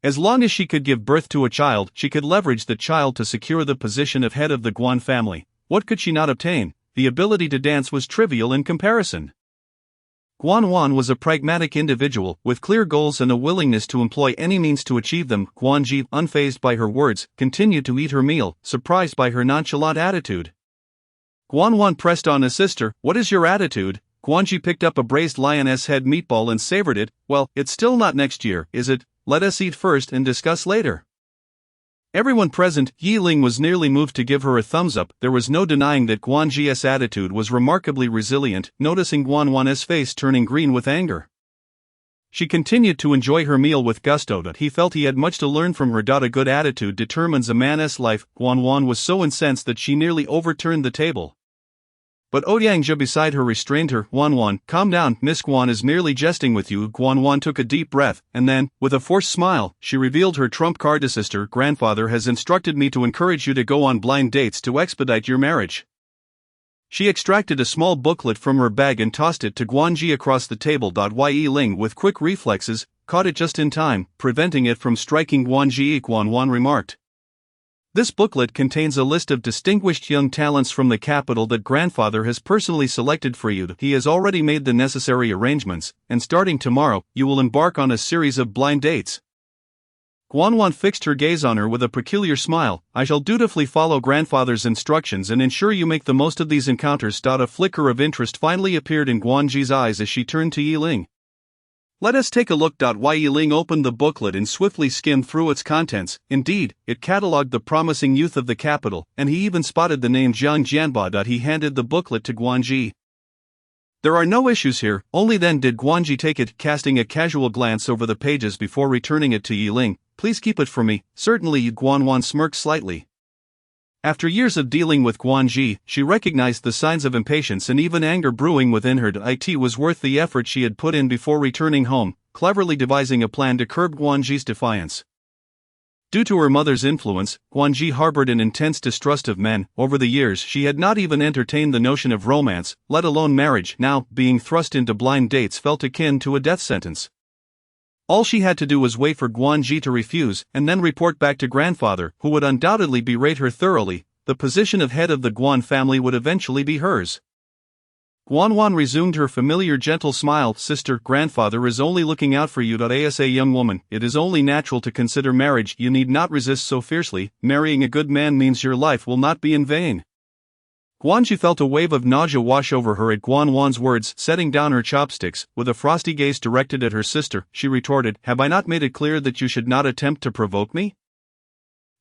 As long as she could give birth to a child, she could leverage the child to secure the position of head of the Guan family. What could she not obtain? The ability to dance was trivial in comparison. Guan Wan was a pragmatic individual, with clear goals and a willingness to employ any means to achieve them. Guan Ji, unfazed by her words, continued to eat her meal, surprised by her nonchalant attitude. Guan Wan pressed on his sister. What is your attitude? Guan Ji picked up a braised lioness head meatball and savored it. Well, it's still not next year, is it? Let us eat first and discuss later. Everyone present, Yi Ling was nearly moved to give her a thumbs up. There was no denying that Guan Ji's attitude was remarkably resilient. Noticing Guan Wan's face turning green with anger, she continued to enjoy her meal with gusto. He felt he had much to learn from her. A good attitude determines a man's life. Guan Wan was so incensed that she nearly overturned the table, but Ouyang beside her restrained her. Wan, calm down, Miss Guan is merely jesting with you. Guan Wan took a deep breath, and then, with a forced smile, she revealed her trump card. Sister, grandfather has instructed me to encourage you to go on blind dates to expedite your marriage. She extracted a small booklet from her bag and tossed it to Guan Ji across the table. Yi Ling, with quick reflexes, caught it just in time, preventing it from striking Guan Ji. Guan Wan remarked, this booklet contains a list of distinguished young talents from the capital that grandfather has personally selected for you. He has already made the necessary arrangements, and starting tomorrow, you will embark on a series of blind dates. Guan Wan fixed her gaze on her with a peculiar smile. I shall dutifully follow grandfather's instructions and ensure you make the most of these encounters. A flicker of interest finally appeared in Guan Ji's eyes as she turned to Yi Ling. Let us take a look. Wai Yiling opened the booklet and swiftly skimmed through its contents. Indeed, it catalogued the promising youth of the capital, and he even spotted the name Jiang Jianba. He handed the booklet to Guanji. There are no issues here. Only then did Guanji take it, casting a casual glance over the pages before returning it to Yiling. Please keep it for me. Certainly. Guanwan smirked slightly. After years of dealing with Guanji, she recognized the signs of impatience and even anger brewing within her. It was worth the effort she had put in before returning home, cleverly devising a plan to curb Guanji's defiance. Due to her mother's influence, Guanji harbored an intense distrust of men. Over the years, she had not even entertained the notion of romance, let alone marriage. Now, being thrust into blind dates felt akin to a death sentence. All she had to do was wait for Guanji to refuse, and then report back to grandfather, who would undoubtedly berate her thoroughly. The position of head of the Guan family would eventually be hers. Guanwan resumed her familiar gentle smile. Sister, grandfather is only looking out for you. As a young woman, it is only natural to consider marriage. You need not resist so fiercely. Marrying a good man means your life will not be in vain. Guanji felt a wave of nausea wash over her at Guanwan's words. Setting down her chopsticks, with a frosty gaze directed at her sister, she retorted, Have I not made it clear that you should not attempt to provoke me?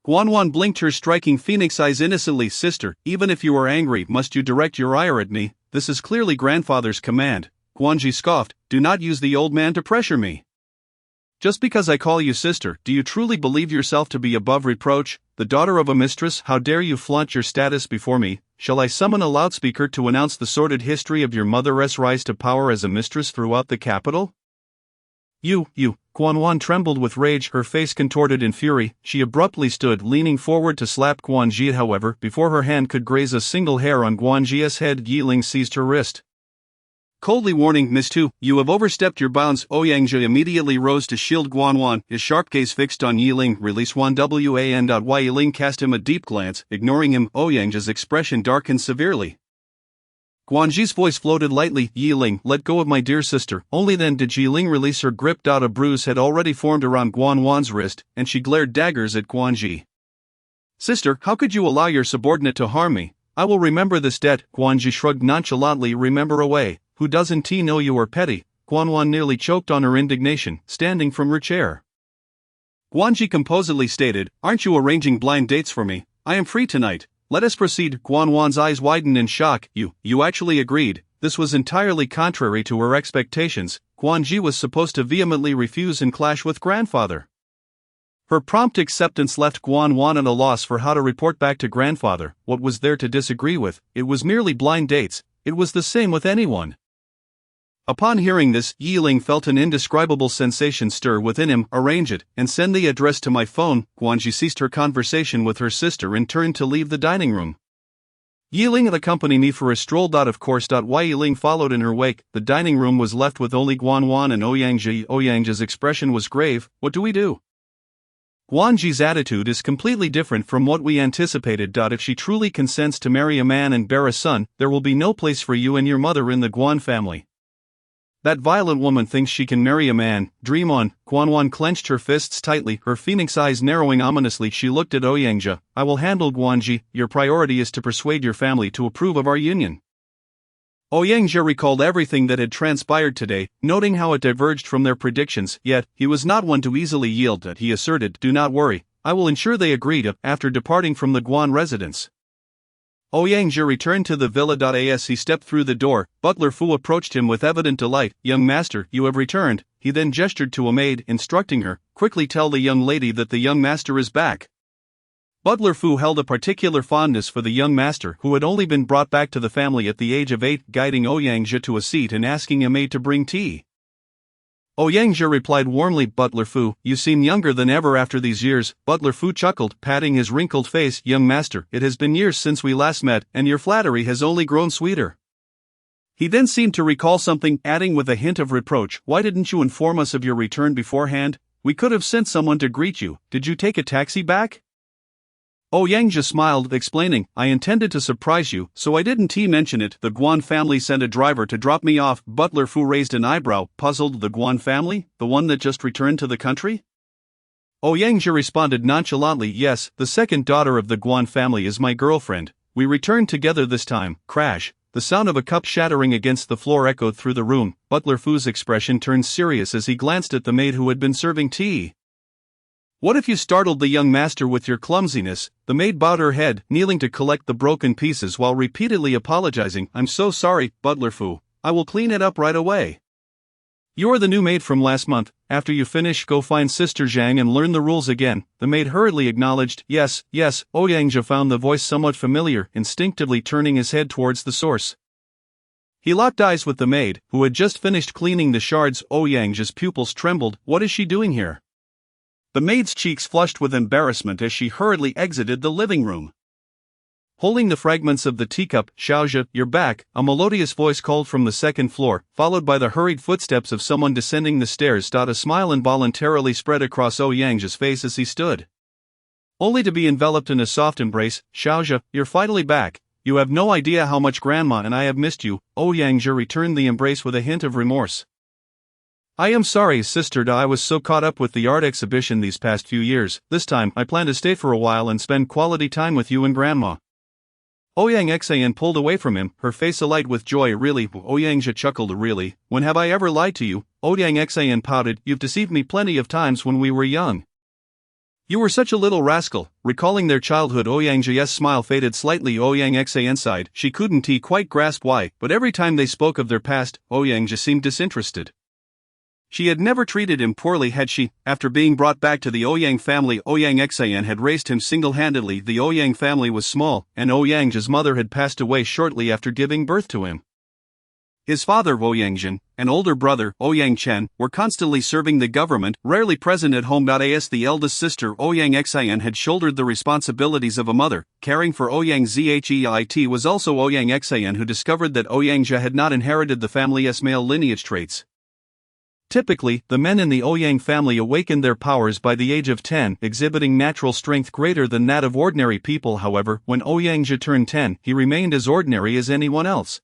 Guanwan blinked her striking phoenix eyes innocently. Sister, even if you are angry, must you direct your ire at me? This is clearly grandfather's command. Guanji scoffed, Do not use the old man to pressure me. Just because I call you sister, do you truly believe yourself to be above reproach? The daughter of a mistress, how dare you flaunt your status before me? Shall I summon a loudspeaker to announce the sordid history of your mother's rise to power as a mistress throughout the capital? You. Guanwan trembled with rage, her face contorted in fury. She abruptly stood, leaning forward to slap Guanji. However, before her hand could graze a single hair on Guanji's head, Yiling seized her wrist. Coldly warning, Miss Tu, you have overstepped your bounds. Ouyangji immediately rose to shield Guanwan, his sharp gaze fixed on Yiling. Release Wan Wan. Yiling cast him a deep glance, ignoring him. Ouyangji's expression darkened severely. Guanji's voice floated lightly, Yiling, let go of my dear sister. Only then did Yiling release her grip. A bruise had already formed around Guanwan's wrist, and she glared daggers at Guanji. Sister, how could you allow your subordinate to harm me? I will remember this debt. Guanji shrugged nonchalantly. Remember away. Who doesn't know you are petty? Guanwan nearly choked on her indignation, standing from her chair. Guanji composedly stated, Aren't you arranging blind dates for me? I am free tonight. Let us proceed. Guanwan's eyes widened in shock. You actually agreed. This was entirely contrary to her expectations. Guanji was supposed to vehemently refuse and clash with grandfather. Her prompt acceptance left Guanwan at a loss for how to report back to grandfather. What was there to disagree with? It was merely blind dates. It was the same with anyone. Upon hearing this, Yiling felt an indescribable sensation stir within him. Arrange it, and send the address to my phone. Guanji ceased her conversation with her sister and turned to leave the dining room. Yiling had accompanied me for a stroll. Of course. Wai Yiling followed in her wake. The dining room was left with only Guanwan and Ouyangji. Ouyangji's expression was grave. What do we do? Guanji's attitude is completely different from what we anticipated. If she truly consents to marry a man and bear a son, there will be no place for you and your mother in the Guan family. That violent woman thinks she can marry a man. Dream on. Guanwan clenched her fists tightly, her phoenix eyes narrowing ominously. She looked at Ouyangji. I will handle Guanji. Your priority is to persuade your family to approve of our union. Ouyangji recalled everything that had transpired today, noting how it diverged from their predictions, yet he was not one to easily yield. He asserted, Do not worry, I will ensure they agree. After departing from the Guan residence, Ouyangji returned to the villa. As he stepped through the door, Butler Fu approached him with evident delight. Young master, you have returned. He then gestured to a maid, instructing her, Quickly tell the young lady that the young master is back. Butler Fu held a particular fondness for the young master, who had only been brought back to the family at the age of 8, guiding Ouyangji to a seat and asking a maid to bring tea. Ouyangji replied warmly, Butler Fu, you seem younger than ever after these years. Butler Fu chuckled, patting his wrinkled face. Young master, it has been years since we last met, and your flattery has only grown sweeter. He then seemed to recall something, adding with a hint of reproach, Why didn't you inform us of your return beforehand? We could have sent someone to greet you. Did you take a taxi back? Ouyangji smiled, explaining, I intended to surprise you, so I didn't mention it. The Guan family sent a driver to drop me off. Butler Fu raised an eyebrow, puzzled. The Guan family? The one that just returned to the country? Ouyangji responded nonchalantly, Yes, the second daughter of the Guan family is my girlfriend. We returned together this time. Crash. The sound of a cup shattering against the floor echoed through the room. Butler Fu's expression turned serious as he glanced at the maid who had been serving tea. "What if you startled the young master with your clumsiness?" The maid bowed her head, kneeling to collect the broken pieces while repeatedly apologizing. "I'm so sorry, Butler Fu. I will clean it up right away." "You're the new maid from last month. After you finish, go find Sister Zhang and learn the rules again." The maid hurriedly acknowledged. Yes. Ouyang found the voice somewhat familiar, instinctively turning his head towards the source. He locked eyes with the maid, who had just finished cleaning the shards. Ouyang's pupils trembled. What is she doing here? The maid's cheeks flushed with embarrassment as she hurriedly exited the living room. Holding the fragments of the teacup, "Xiaozhe, you're back," a melodious voice called from the second floor, followed by the hurried footsteps of someone descending the stairs. A smile involuntarily spread across Ouyang's face as he stood, only to be enveloped in a soft embrace. "Xiaozhe, you're finally back. You have no idea how much Grandma and I have missed you." Ouyang returned the embrace with a hint of remorse. "I am sorry, Sister Da. I was so caught up with the art exhibition these past few years. This time, I plan to stay for a while and spend quality time with you and Grandma." Ouyang pulled away from him, her face alight with joy. "Really?" Ouyang chuckled. "Really? When have I ever lied to you?" Ouyang pouted. "You've deceived me plenty of times when we were young. You were such a little rascal." Recalling their childhood, Ouyang's smile faded slightly. Ouyang sighed. She couldn't quite grasp why, but every time they spoke of their past, Ouyang seemed disinterested. She had never treated him poorly, had she? After being brought back to the Ouyang family, Ouyang had raised him single-handedly. The Ouyang family was small, and Ouyang's mother had passed away shortly after giving birth to him. His father, Ouyang, and older brother, Ouyang Chen, were constantly serving the government, rarely present at home. As the eldest sister, Ouyang had shouldered the responsibilities of a mother, caring for Ouyang Zheit. It was also Ouyang who discovered that Ouyang had not inherited the family's male lineage traits. Typically, the men in the Ouyang family awakened their powers by the age of 10, exhibiting natural strength greater than that of ordinary people. However, when Ouyang turned 10, he remained as ordinary as anyone else.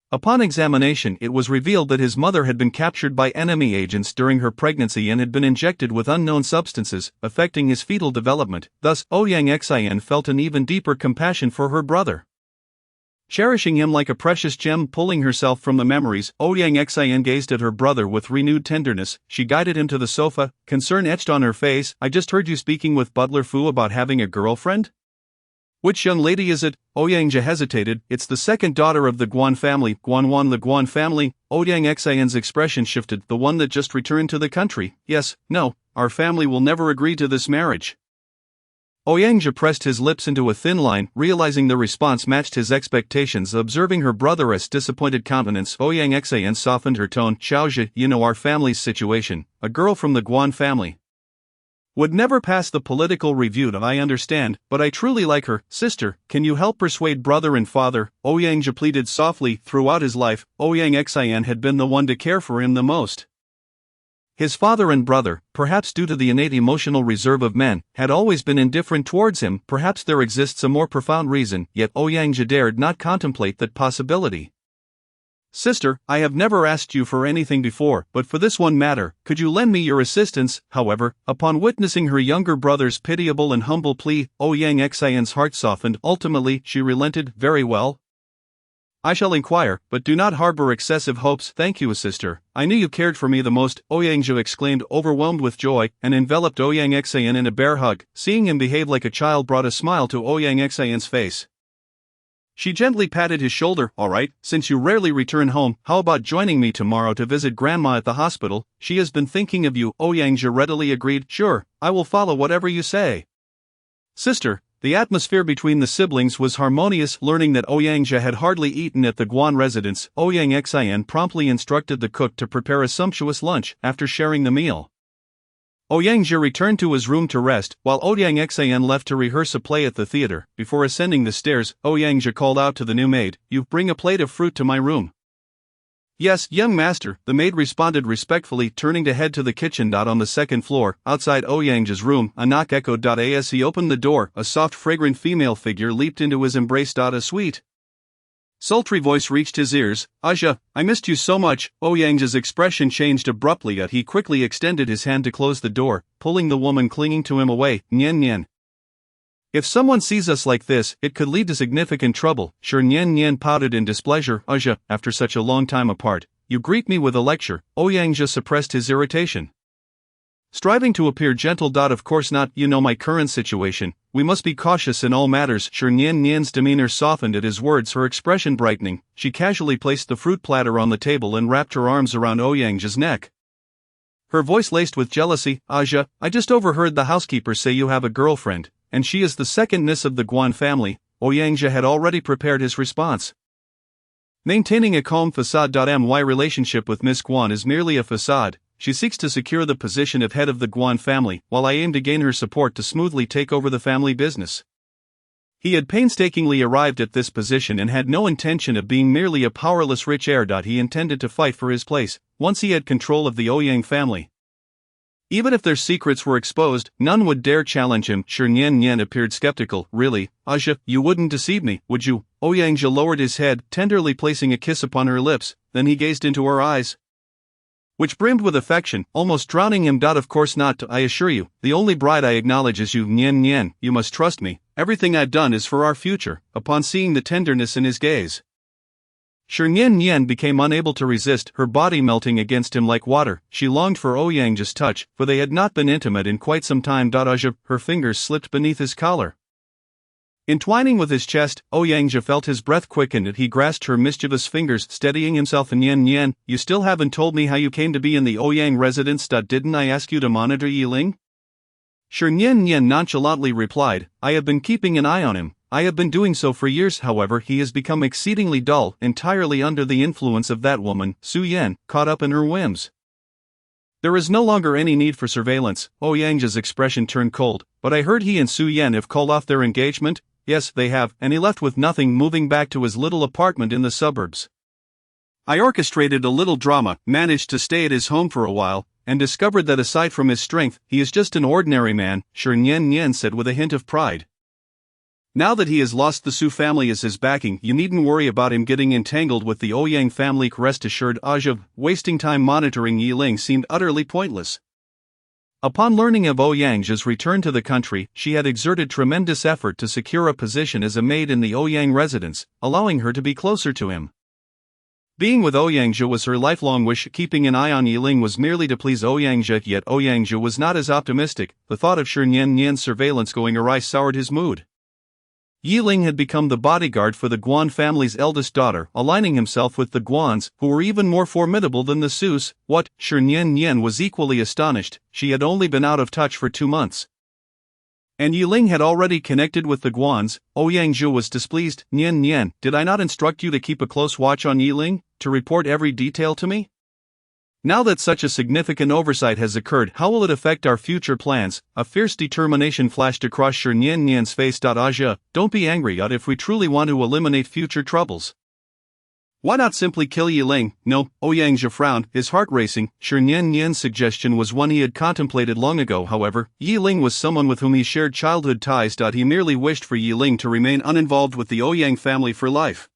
Upon examination, it was revealed that his mother had been captured by enemy agents during her pregnancy and had been injected with unknown substances, affecting his fetal development. Thus, Ouyang felt an even deeper compassion for her brother. Cherishing him like a precious gem, pulling herself from the memories, Ouyang gazed at her brother with renewed tenderness. She guided him to the sofa, concern etched on her face. "I just heard you speaking with Butler Fu about having a girlfriend? Which young lady is it?" Ouyang hesitated. "It's the second daughter of the Guan family." "Guanwan, the Guan family?" Ouyang expression shifted. "The one that just returned to the country?" "Yes, no, our family will never agree to this marriage." Ouyang pressed his lips into a thin line, realizing the response matched his expectations. Observing her brother's disappointed countenance, Ouyang softened her tone. "Xiaozhe, you know our family's situation. A girl from the Guan family would never pass the political review. I understand, but I truly like her. Sister, can you help persuade brother and father?" Ouyang pleaded softly. Throughout his life, Ouyang had been the one to care for him the most. His father and brother, perhaps due to the innate emotional reserve of men, had always been indifferent towards him. Perhaps there exists a more profound reason, yet Ouyang dared not contemplate that possibility. "Sister, I have never asked you for anything before, but for this one matter, could you lend me your assistance?" However, upon witnessing her younger brother's pitiable and humble plea, Ouyang's heart softened. Ultimately, she relented. "Very well. I shall inquire, but do not harbor excessive hopes." "Thank you, sister. I knew you cared for me the most," Ouyang exclaimed, overwhelmed with joy, and enveloped Ouyang in a bear hug. Seeing him behave like a child brought a smile to Ouyang's face. She gently patted his shoulder. "All right, since you rarely return home, how about joining me tomorrow to visit Grandma at the hospital? She has been thinking of you." Ouyang readily agreed. "Sure, I will follow whatever you say." "Sister." The atmosphere between the siblings was harmonious. Learning that Ouyang had hardly eaten at the Guan residence, Ouyang promptly instructed the cook to prepare a sumptuous lunch. After sharing the meal, Ouyang returned to his room to rest, while Ouyang left to rehearse a play at the theater. Before ascending the stairs, Ouyang called out to the new maid, "You bring a plate of fruit to my room." "Yes, young master," the maid responded respectfully, turning to head to the kitchen. On the second floor, outside Ouyang's room, a knock echoed. As he opened the door, a soft, fragrant female figure leaped into his embrace. A sweet, sultry voice reached his ears. "Aja, I missed you so much." Ouyang's expression changed abruptly, yet he quickly extended his hand to close the door, pulling the woman clinging to him away. "Nian Nian." If someone sees us like this, it could lead to significant trouble. Shi Nian pouted in displeasure. Aja, after such a long time apart, you greet me with a lecture. Ouyang suppressed his irritation, striving to appear gentle. Of course not, you know my current situation, we must be cautious in all matters. Shi Nian's demeanor softened at his words, her expression brightening. She casually placed the fruit platter on the table and wrapped her arms around Ouyang's neck. Her voice laced with jealousy. Aja, I just overheard the housekeeper say you have a girlfriend, and she is the second niece of the Guan family. Ouyang had already prepared his response. Maintaining a calm facade. My relationship with Miss Guan is merely a facade. She seeks to secure the position of head of the Guan family, while I aim to gain her support to smoothly take over the family business. He had painstakingly arrived at this position and had no intention of being merely a powerless rich heir. He intended to fight for his place, once he had control of the Ouyang family. Even if their secrets were exposed, none would dare challenge him. Shi Nian appeared skeptical. Really, Aja, you wouldn't deceive me, would you? Ouyang lowered his head, tenderly placing a kiss upon her lips, then he gazed into her eyes, which brimmed with affection, almost drowning him. Of course not, I assure you, the only bride I acknowledge is you. Nian, you must trust me, everything I've done is for our future. Upon seeing the tenderness in his gaze, Shi Nian became unable to resist, her body melting against him like water. She longed for Ouyang's touch, for they had not been intimate in quite some time. Aja, her fingers slipped beneath his collar, entwining with his chest. Ouyang felt his breath quicken and he grasped her mischievous fingers, steadying himself. Nian, you still haven't told me how you came to be in the Ouyang residence. Didn't I ask you to monitor Yiling? Shi Nian nonchalantly replied, I have been keeping an eye on him. I have been doing so for years. However, he has become exceedingly dull, entirely under the influence of that woman, Su Yan, caught up in her whims. There is no longer any need for surveillance. Ouyang's expression turned cold. But I heard he and Su Yan have called off their engagement? Yes, they have, and he left with nothing, moving back to his little apartment in the suburbs. I orchestrated a little drama, managed to stay at his home for a while, and discovered that aside from his strength, he is just an ordinary man, Shi Nian said with a hint of pride. Now that he has lost the Su family as his backing, you needn't worry about him getting entangled with the Ouyang family. Rest assured, Aja, wasting time monitoring Yiling seemed utterly pointless. Upon learning of Ouyang's return to the country, she had exerted tremendous effort to secure a position as a maid in the Ouyang residence, allowing her to be closer to him. Being with Ouyang was her lifelong wish. Keeping an eye on Yiling was merely to please Ouyang, yet Ouyang was not as optimistic. The thought of Shi Nian's surveillance going awry soured his mood. Yiling had become the bodyguard for the Guan family's eldest daughter, aligning himself with the Guans, who were even more formidable than the Sus. What? Shi Nian was equally astonished. She had only been out of touch for 2 months, and Yiling had already connected with the Guans. Ouyang was displeased. Nian, did I not instruct you to keep a close watch on Yiling, to report every detail to me? Now that such a significant oversight has occurred, how will it affect our future plans? A fierce determination flashed across Shi Nian's face. Aja, don't be angry. If we truly want to eliminate future troubles, why not simply kill Yiling? No, Ouyang frowned, his heart racing. Shi Nian's suggestion was one he had contemplated long ago. However, Yiling was someone with whom he shared childhood ties. He merely wished for Yiling to remain uninvolved with the Ouyang family for life.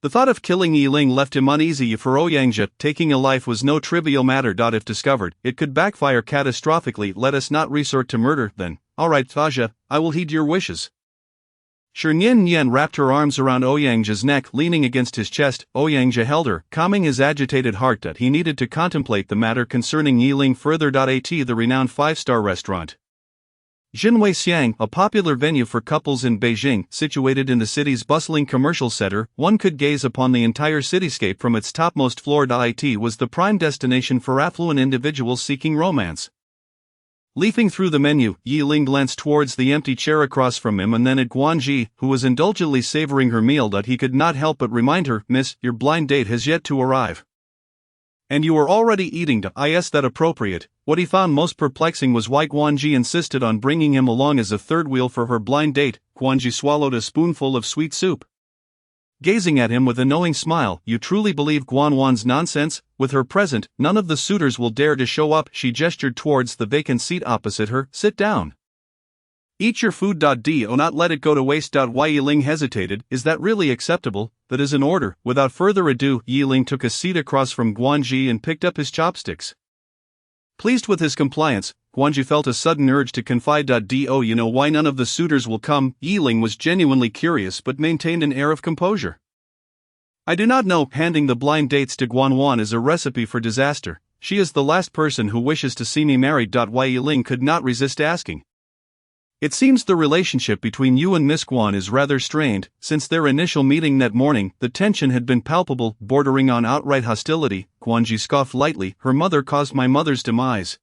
The thought of killing Yiling left him uneasy. For Ouyang, taking a life was no trivial matter. If discovered, it could backfire catastrophically. Let us not resort to murder, then. Alright, Aja, I will heed your wishes. Shi Nian wrapped her arms around Ouyang's neck, leaning against his chest. Ouyang held her, calming his agitated heart. He needed to contemplate the matter concerning Yiling further. At the renowned 5-star restaurant Jinwei Xiang, a popular venue for couples in Beijing, situated in the city's bustling commercial center, one could gaze upon the entire cityscape from its topmost floor. It was the prime destination for affluent individuals seeking romance. Leafing through the menu, Yiling glanced towards the empty chair across from him and then at Guanji, who was indulgently savoring her meal. He could not help but remind her, Miss, your blind date has yet to arrive. And you are already eating. Is that appropriate? What he found most perplexing was why Guanji insisted on bringing him along as a third wheel for her blind date. Guanji swallowed a spoonful of sweet soup, gazing at him with a knowing smile. You truly believe Guanwan's nonsense? With her present, none of the suitors will dare to show up. She gestured towards the vacant seat opposite her. Sit down. Eat your food. Do not let it go to waste. Why? Yiling hesitated. Is that really acceptable? That is an order. Without further ado, Yiling took a seat across from Guanji and picked up his chopsticks. Pleased with his compliance, Guanji felt a sudden urge to confide. Do you know why none of the suitors will come? Yiling was genuinely curious but maintained an air of composure. I do not know. Handing the blind dates to Guanwan is a recipe for disaster. She is the last person who wishes to see me married. Yiling could not resist asking. It seems the relationship between you and Miss Guan is rather strained. Since their initial meeting that morning, the tension had been palpable, bordering on outright hostility. Guanji scoffed lightly. Her mother caused my mother's demise.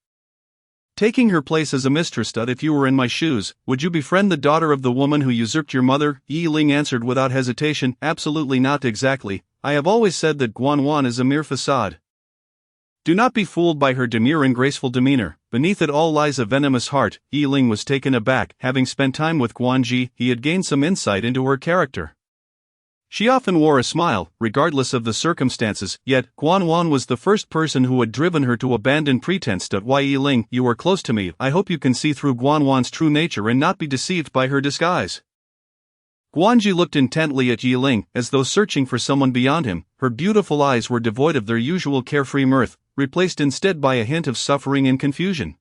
Taking her place as a mistress. If you were in my shoes, would you befriend the daughter of the woman who usurped your mother? Yiling answered without hesitation. Absolutely not. Exactly. I have always said that Guanwan is a mere facade. Do not be fooled by her demure and graceful demeanor. Beneath it all lies a venomous heart. Yiling was taken aback. Having spent time with Guanji, he had gained some insight into her character. She often wore a smile, regardless of the circumstances, yet Guanwan was the first person who had driven her to abandon pretense. Yiling, you are close to me. I hope you can see through Guanwan's true nature and not be deceived by her disguise. Guanji looked intently at Yiling, as though searching for someone beyond him. Her beautiful eyes were devoid of their usual carefree mirth, replaced instead by a hint of suffering and confusion.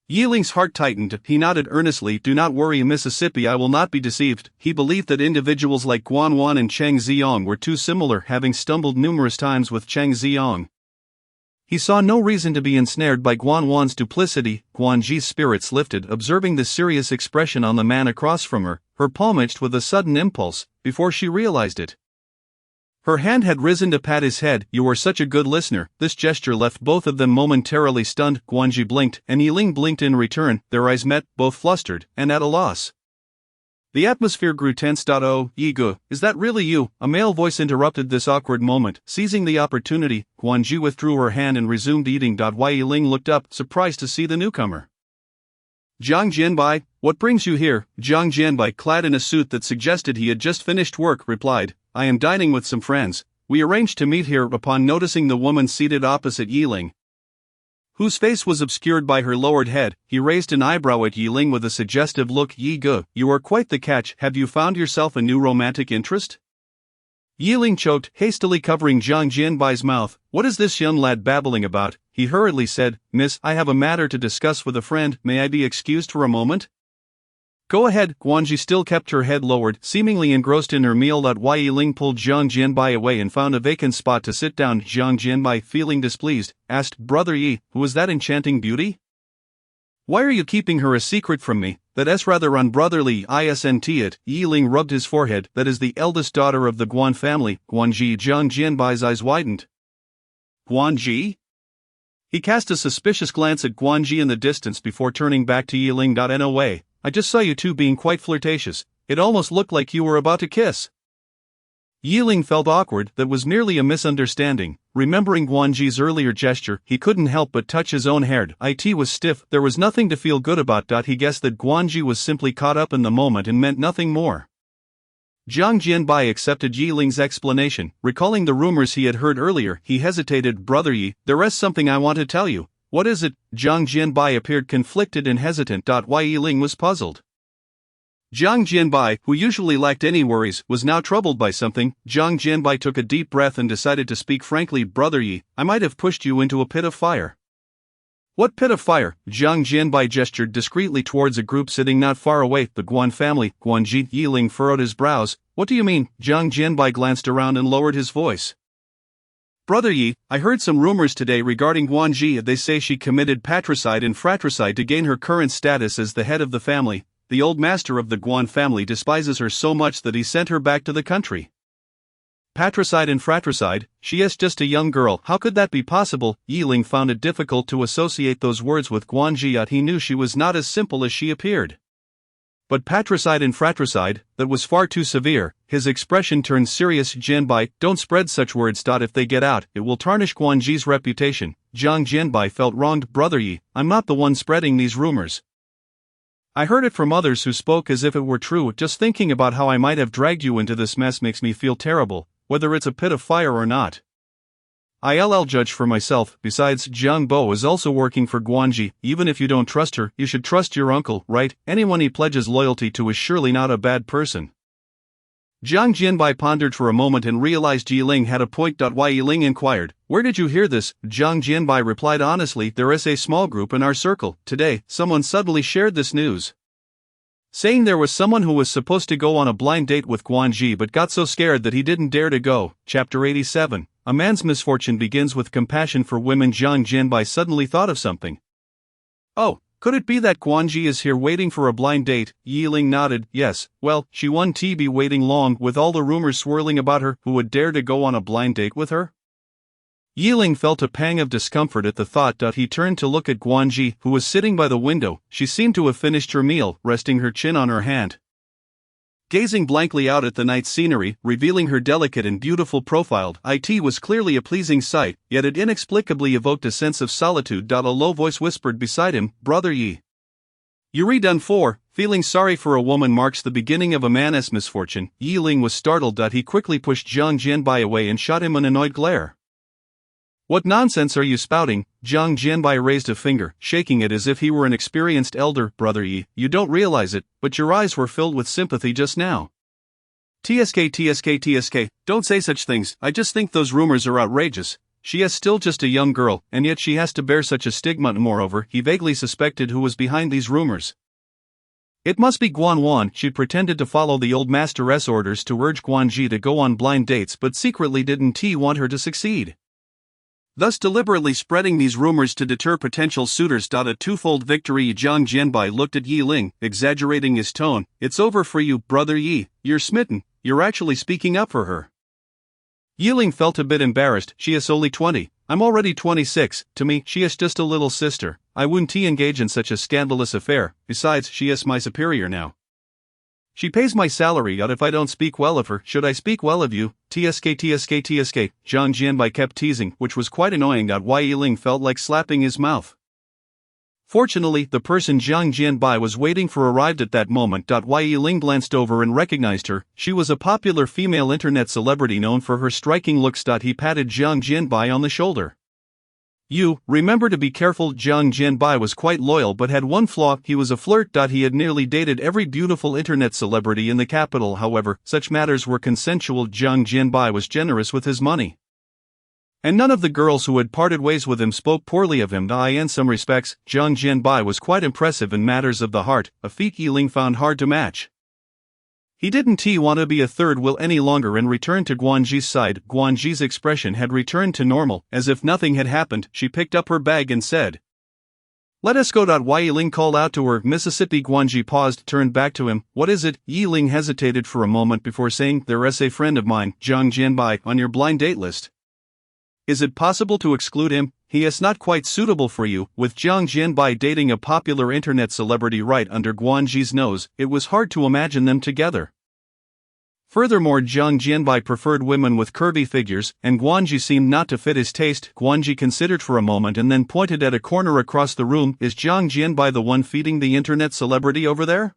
Yiling's heart tightened. He nodded earnestly. Do not worry, Mississippi, I will not be deceived. He believed that individuals like Guanwan and Cheng Xiong were too similar, having stumbled numerous times with Cheng Xiong. He saw no reason to be ensnared by Guanwan's duplicity. Guanji's spirits lifted, observing the serious expression on the man across from her. Her palm itched with a sudden impulse, before she realized it. Her hand had risen to pat his head. You were such a good listener. This gesture left both of them momentarily stunned. Guanji blinked, and Yiling blinked in return. Their eyes met, both flustered, and at a loss. The atmosphere grew tense. Oh, Yigu, is that really you? A male voice interrupted this awkward moment. Seizing the opportunity, Guanji withdrew her hand and resumed eating. Yiling looked up, surprised to see the newcomer. Zhang Jianbai, what brings you here? Zhang Jianbai, clad in a suit that suggested he had just finished work, replied, I am dining with some friends. We arranged to meet here. Upon noticing the woman seated opposite Yiling, whose face was obscured by her lowered head, he raised an eyebrow at Yiling with a suggestive look. Yigu, you are quite the catch. Have you found yourself a new romantic interest? Yiling choked, hastily covering Zhang Jianbai's mouth. What is this young lad babbling about? He hurriedly said, Miss, I have a matter to discuss with a friend. May I be excused for a moment? Go ahead. Guanji still kept her head lowered, seemingly engrossed in her meal. Yiling pulled Zhang Jianbai away and found a vacant spot to sit down. Zhang Jianbai, feeling displeased, asked, Brother Yi, who was that enchanting beauty? Why are you keeping her a secret from me? That's rather unbrotherly. Isn't it? Yiling rubbed his forehead. That is the eldest daughter of the Guan family. Guanji. Zhang Jianbai's eyes widened. Guanji? He cast a suspicious glance at Guanji in the distance before turning back to Yiling. No way. I just saw you two being quite flirtatious. It almost looked like you were about to kiss. Yiling felt awkward. That was merely a misunderstanding. Remembering Guanji's earlier gesture, he couldn't help but touch his own hair. It was stiff. There was nothing to feel good about. He guessed that Guanji was simply caught up in the moment and meant nothing more. Zhang Jianbai accepted Yiling's explanation. Recalling the rumors he had heard earlier, he hesitated. Brother Yi, there is something I want to tell you. What is it? Zhang Jianbai appeared conflicted and hesitant. Yiling was puzzled. Zhang Jianbai, who usually lacked any worries, was now troubled by something. Zhang Jianbai took a deep breath and decided to speak frankly. Brother Yi, I might have pushed you into a pit of fire. What pit of fire? Zhang Jianbai gestured discreetly towards a group sitting not far away. The Guan family. Guanji. Yiling furrowed his brows. What do you mean? Zhang Jianbai glanced around and lowered his voice. Brother Yi, I heard some rumors today regarding Guanji. They say she committed patricide and fratricide to gain her current status as the head of the family. The old master of the Guan family despises her so much that he sent her back to the country. Patricide and fratricide? She is just a young girl. How could that be possible? Yiling found it difficult to associate those words with Guanji, yet he knew she was not as simple as she appeared. But patricide and fratricide, that was far too severe. His expression turned serious. Jianbai, don't spread such words. If they get out, it will tarnish Guanji's reputation. Zhang Jianbai felt wronged. Brother Yi, I'm not the one spreading these rumors. I heard it from others who spoke as if it were true. Just thinking about how I might have dragged you into this mess makes me feel terrible, whether it's a pit of fire or not. I'll judge for myself. Besides, Jiang Bo is also working for Guanji. Even if you don't trust her, you should trust your uncle, right? Anyone he pledges loyalty to is surely not a bad person. Zhang Jianbai pondered for a moment and realized Yiling had a point. Yiling inquired, "Where did you hear this?" Zhang Jianbai replied honestly, "There is a small group in our circle. Today, someone suddenly shared this news, saying there was someone who was supposed to go on a blind date with Guanji but got so scared that he didn't dare to go." Chapter 87. A man's misfortune begins with compassion for women. Zhang Jianbai suddenly thought of something. "Oh, could it be that Guanji is here waiting for a blind date?" Yiling nodded, "Yes, well, she won't be waiting long with all the rumors swirling about her. Who would dare to go on a blind date with her?" Yiling felt a pang of discomfort at the thought. He turned to look at Guanji, who was sitting by the window. She seemed to have finished her meal, resting her chin on her hand, gazing blankly out at the night scenery, revealing her delicate and beautiful profile. It was clearly a pleasing sight, yet it inexplicably evoked a sense of solitude. A low voice whispered beside him, "Brother Yi, you're done for." Feeling sorry for a woman marks the beginning of a man's misfortune. Yiling was startled. He quickly pushed Zhang Jianbai away and shot him an annoyed glare. "What nonsense are you spouting?" Zhang Jianbai raised a finger, shaking it as if he were an experienced elder. "Brother Yi, you don't realize it, but your eyes were filled with sympathy just now." TSK, don't say such things. I just think those rumors are outrageous. She is still just a young girl, and yet she has to bear such a stigma. Moreover, he vaguely suspected who was behind these rumors. It must be Guanwan. She pretended to follow the old master's orders to urge Guanji to go on blind dates, but secretly didn't want her to succeed, thus deliberately spreading these rumors to deter potential suitors. A twofold victory. Zhang Jianbai looked at Yiling, exaggerating his tone. "It's over for you, Brother Yi. You're smitten. You're actually speaking up for her." Yiling felt a bit embarrassed. "She is only 20. I'm already 26. To me, she is just a little sister. I wouldn't engage in such a scandalous affair. Besides, she is my superior now. She pays my salary. If I don't speak well of her, should I speak well of you?" TSK. Zhang Jianbai kept teasing, which was quite annoying. Yiling felt like slapping his mouth. Fortunately, the person Zhang Jianbai was waiting for arrived at that moment. Yiling glanced over and recognized her. She was a popular female internet celebrity known for her striking looks. He patted Zhang Jianbai on the shoulder. "You, remember to be careful." Zhang Jianbai was quite loyal but had one flaw: he was a flirt. He had nearly dated every beautiful internet celebrity in the capital. However, such matters were consensual. Zhang Jianbai was generous with his money, and none of the girls who had parted ways with him spoke poorly of him. In some respects, Zhang Jianbai was quite impressive in matters of the heart, a feat Yiling found hard to match. He didn't want to be a third wheel any longer and returned to Guanji's side. Guanji's expression had returned to normal, as if nothing had happened. She picked up her bag and said, "Let us go." Yiling called out to her. "Mississippi." Guanji paused, turned back to him. "What is it?" Yiling hesitated for a moment before saying, "There is a friend of mine, Zhang Jianbai, on your blind date list. Is it possible to exclude him? He is not quite suitable for you." With Zhang Jianbai dating a popular internet celebrity right under Guanji's nose, it was hard to imagine them together. Furthermore, Zhang Jianbai preferred women with curvy figures, and Guanji seemed not to fit his taste. Guanji considered for a moment and then pointed at a corner across the room. "Is Zhang Jianbai the one feeding the internet celebrity over there?"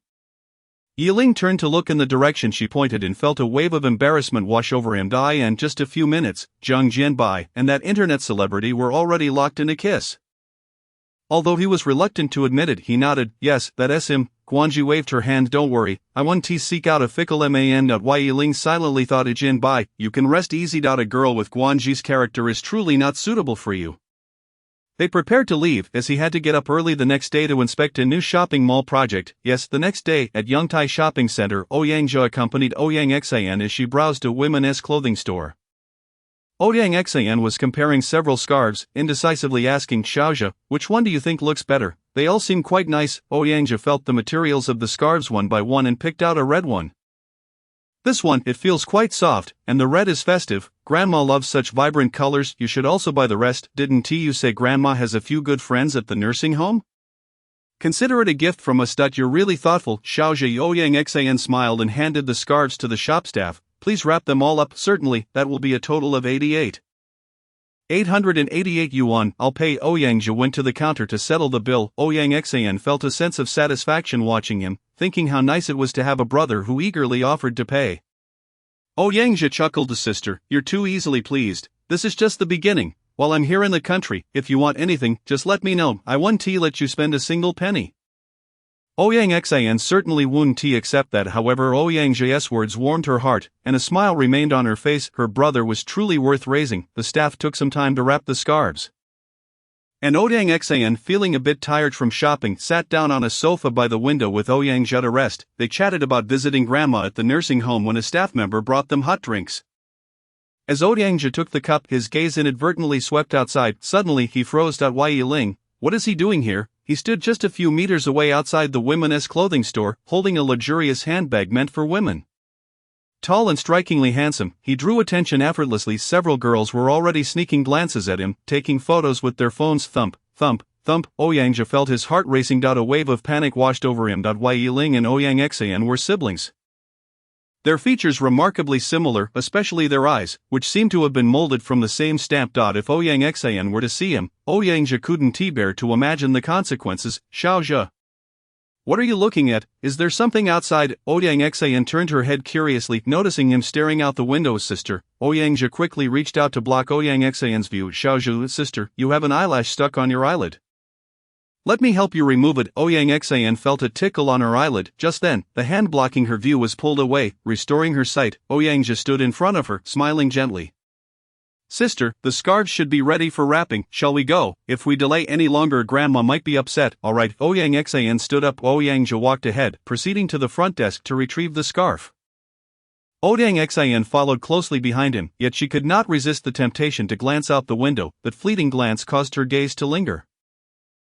Yiling turned to look in the direction she pointed and felt a wave of embarrassment wash over him. In just a few minutes, Zhang Jianbai and that internet celebrity were already locked in a kiss. Although he was reluctant to admit it, he nodded. "Yes, that is him." Guanji waved her hand. "Don't worry, I won't seek out a fickle man." Yiling silently thought, "Jianbai, you can rest easy. A girl with Guanji's character is truly not suitable for you." They prepared to leave, as he had to get up early the next day to inspect a new shopping mall project. Yes, the next day, at Yongtai Shopping Center, Ouyang accompanied Ouyang Xian as she browsed a women's clothing store. Ouyang Xian was comparing several scarves, indecisively asking Xiaozhe, "Which one do you think looks better? They all seem quite nice." Ouyang felt the materials of the scarves one by one and picked out a red one. "This one, it feels quite soft, and the red is festive. Grandma loves such vibrant colors. You should also buy the rest." "Didn't you say Grandma has a few good friends at the nursing home? Consider it a gift from us." "You're really thoughtful." Xiaozhe. Ouyang Xian smiled and handed the scarves to the shop staff. "Please wrap them all up." "Certainly, that will be a total of 888 yuan. I'll pay." Ouyang went to the counter to settle the bill. Ouyang Xian felt a sense of satisfaction watching him, thinking how nice it was to have a brother who eagerly offered to pay. Ouyang chuckled to sister, "You're too easily pleased. This is just the beginning. While I'm here in the country, if you want anything, just let me know. I won't let you spend a single penny." Ouyang Xan certainly wouldn't accept that. However, Ouyang J's words warmed her heart, and a smile remained on her face. Her brother was truly worth raising. The staff took some time to wrap the scarves. And Ouyang Xan, feeling a bit tired from shopping, sat down on a sofa by the window with Ouyang Zhe to rest. They chatted about visiting grandma at the nursing home when a staff member brought them hot drinks. As Ouyang Zhe took the cup, his gaze inadvertently swept outside. Suddenly he froze. Yi Ling, what is he doing here? He stood just a few meters away outside the women's clothing store, holding a luxurious handbag meant for women. Tall and strikingly handsome, he drew attention effortlessly. Several girls were already sneaking glances at him, taking photos with their phones. Thump, thump, thump. Ouyang Zhe felt his heart racing. A wave of panic washed over him. Yi Ling and Ouyang Xan were siblings. Their features remarkably similar, especially their eyes, which seemed to have been molded from the same stamp. If Ouyang Xan were to see him, Ouyang Zhe couldn't bear to imagine the consequences. Xiao Zhe. What are you looking at? Is there something outside? Ouyang Xan turned her head curiously, noticing him staring out the window. Sister. Ouyang Zhe quickly reached out to block Ouyang Xan's view. Xiao Zhe, sister, you have an eyelash stuck on your eyelid. Let me help you remove it. Ouyang Xan felt a tickle on her eyelid. Just then, the hand blocking her view was pulled away, restoring her sight. Ouyang Zhe stood in front of her, smiling gently. Sister, the scarves should be ready for wrapping. Shall we go? If we delay any longer, grandma might be upset. Alright. Ouyang Xan stood up. Ouyang Zhe walked ahead, proceeding to the front desk to retrieve the scarf. Ouyang Xan followed closely behind him, yet she could not resist the temptation to glance out the window. That fleeting glance caused her gaze to linger.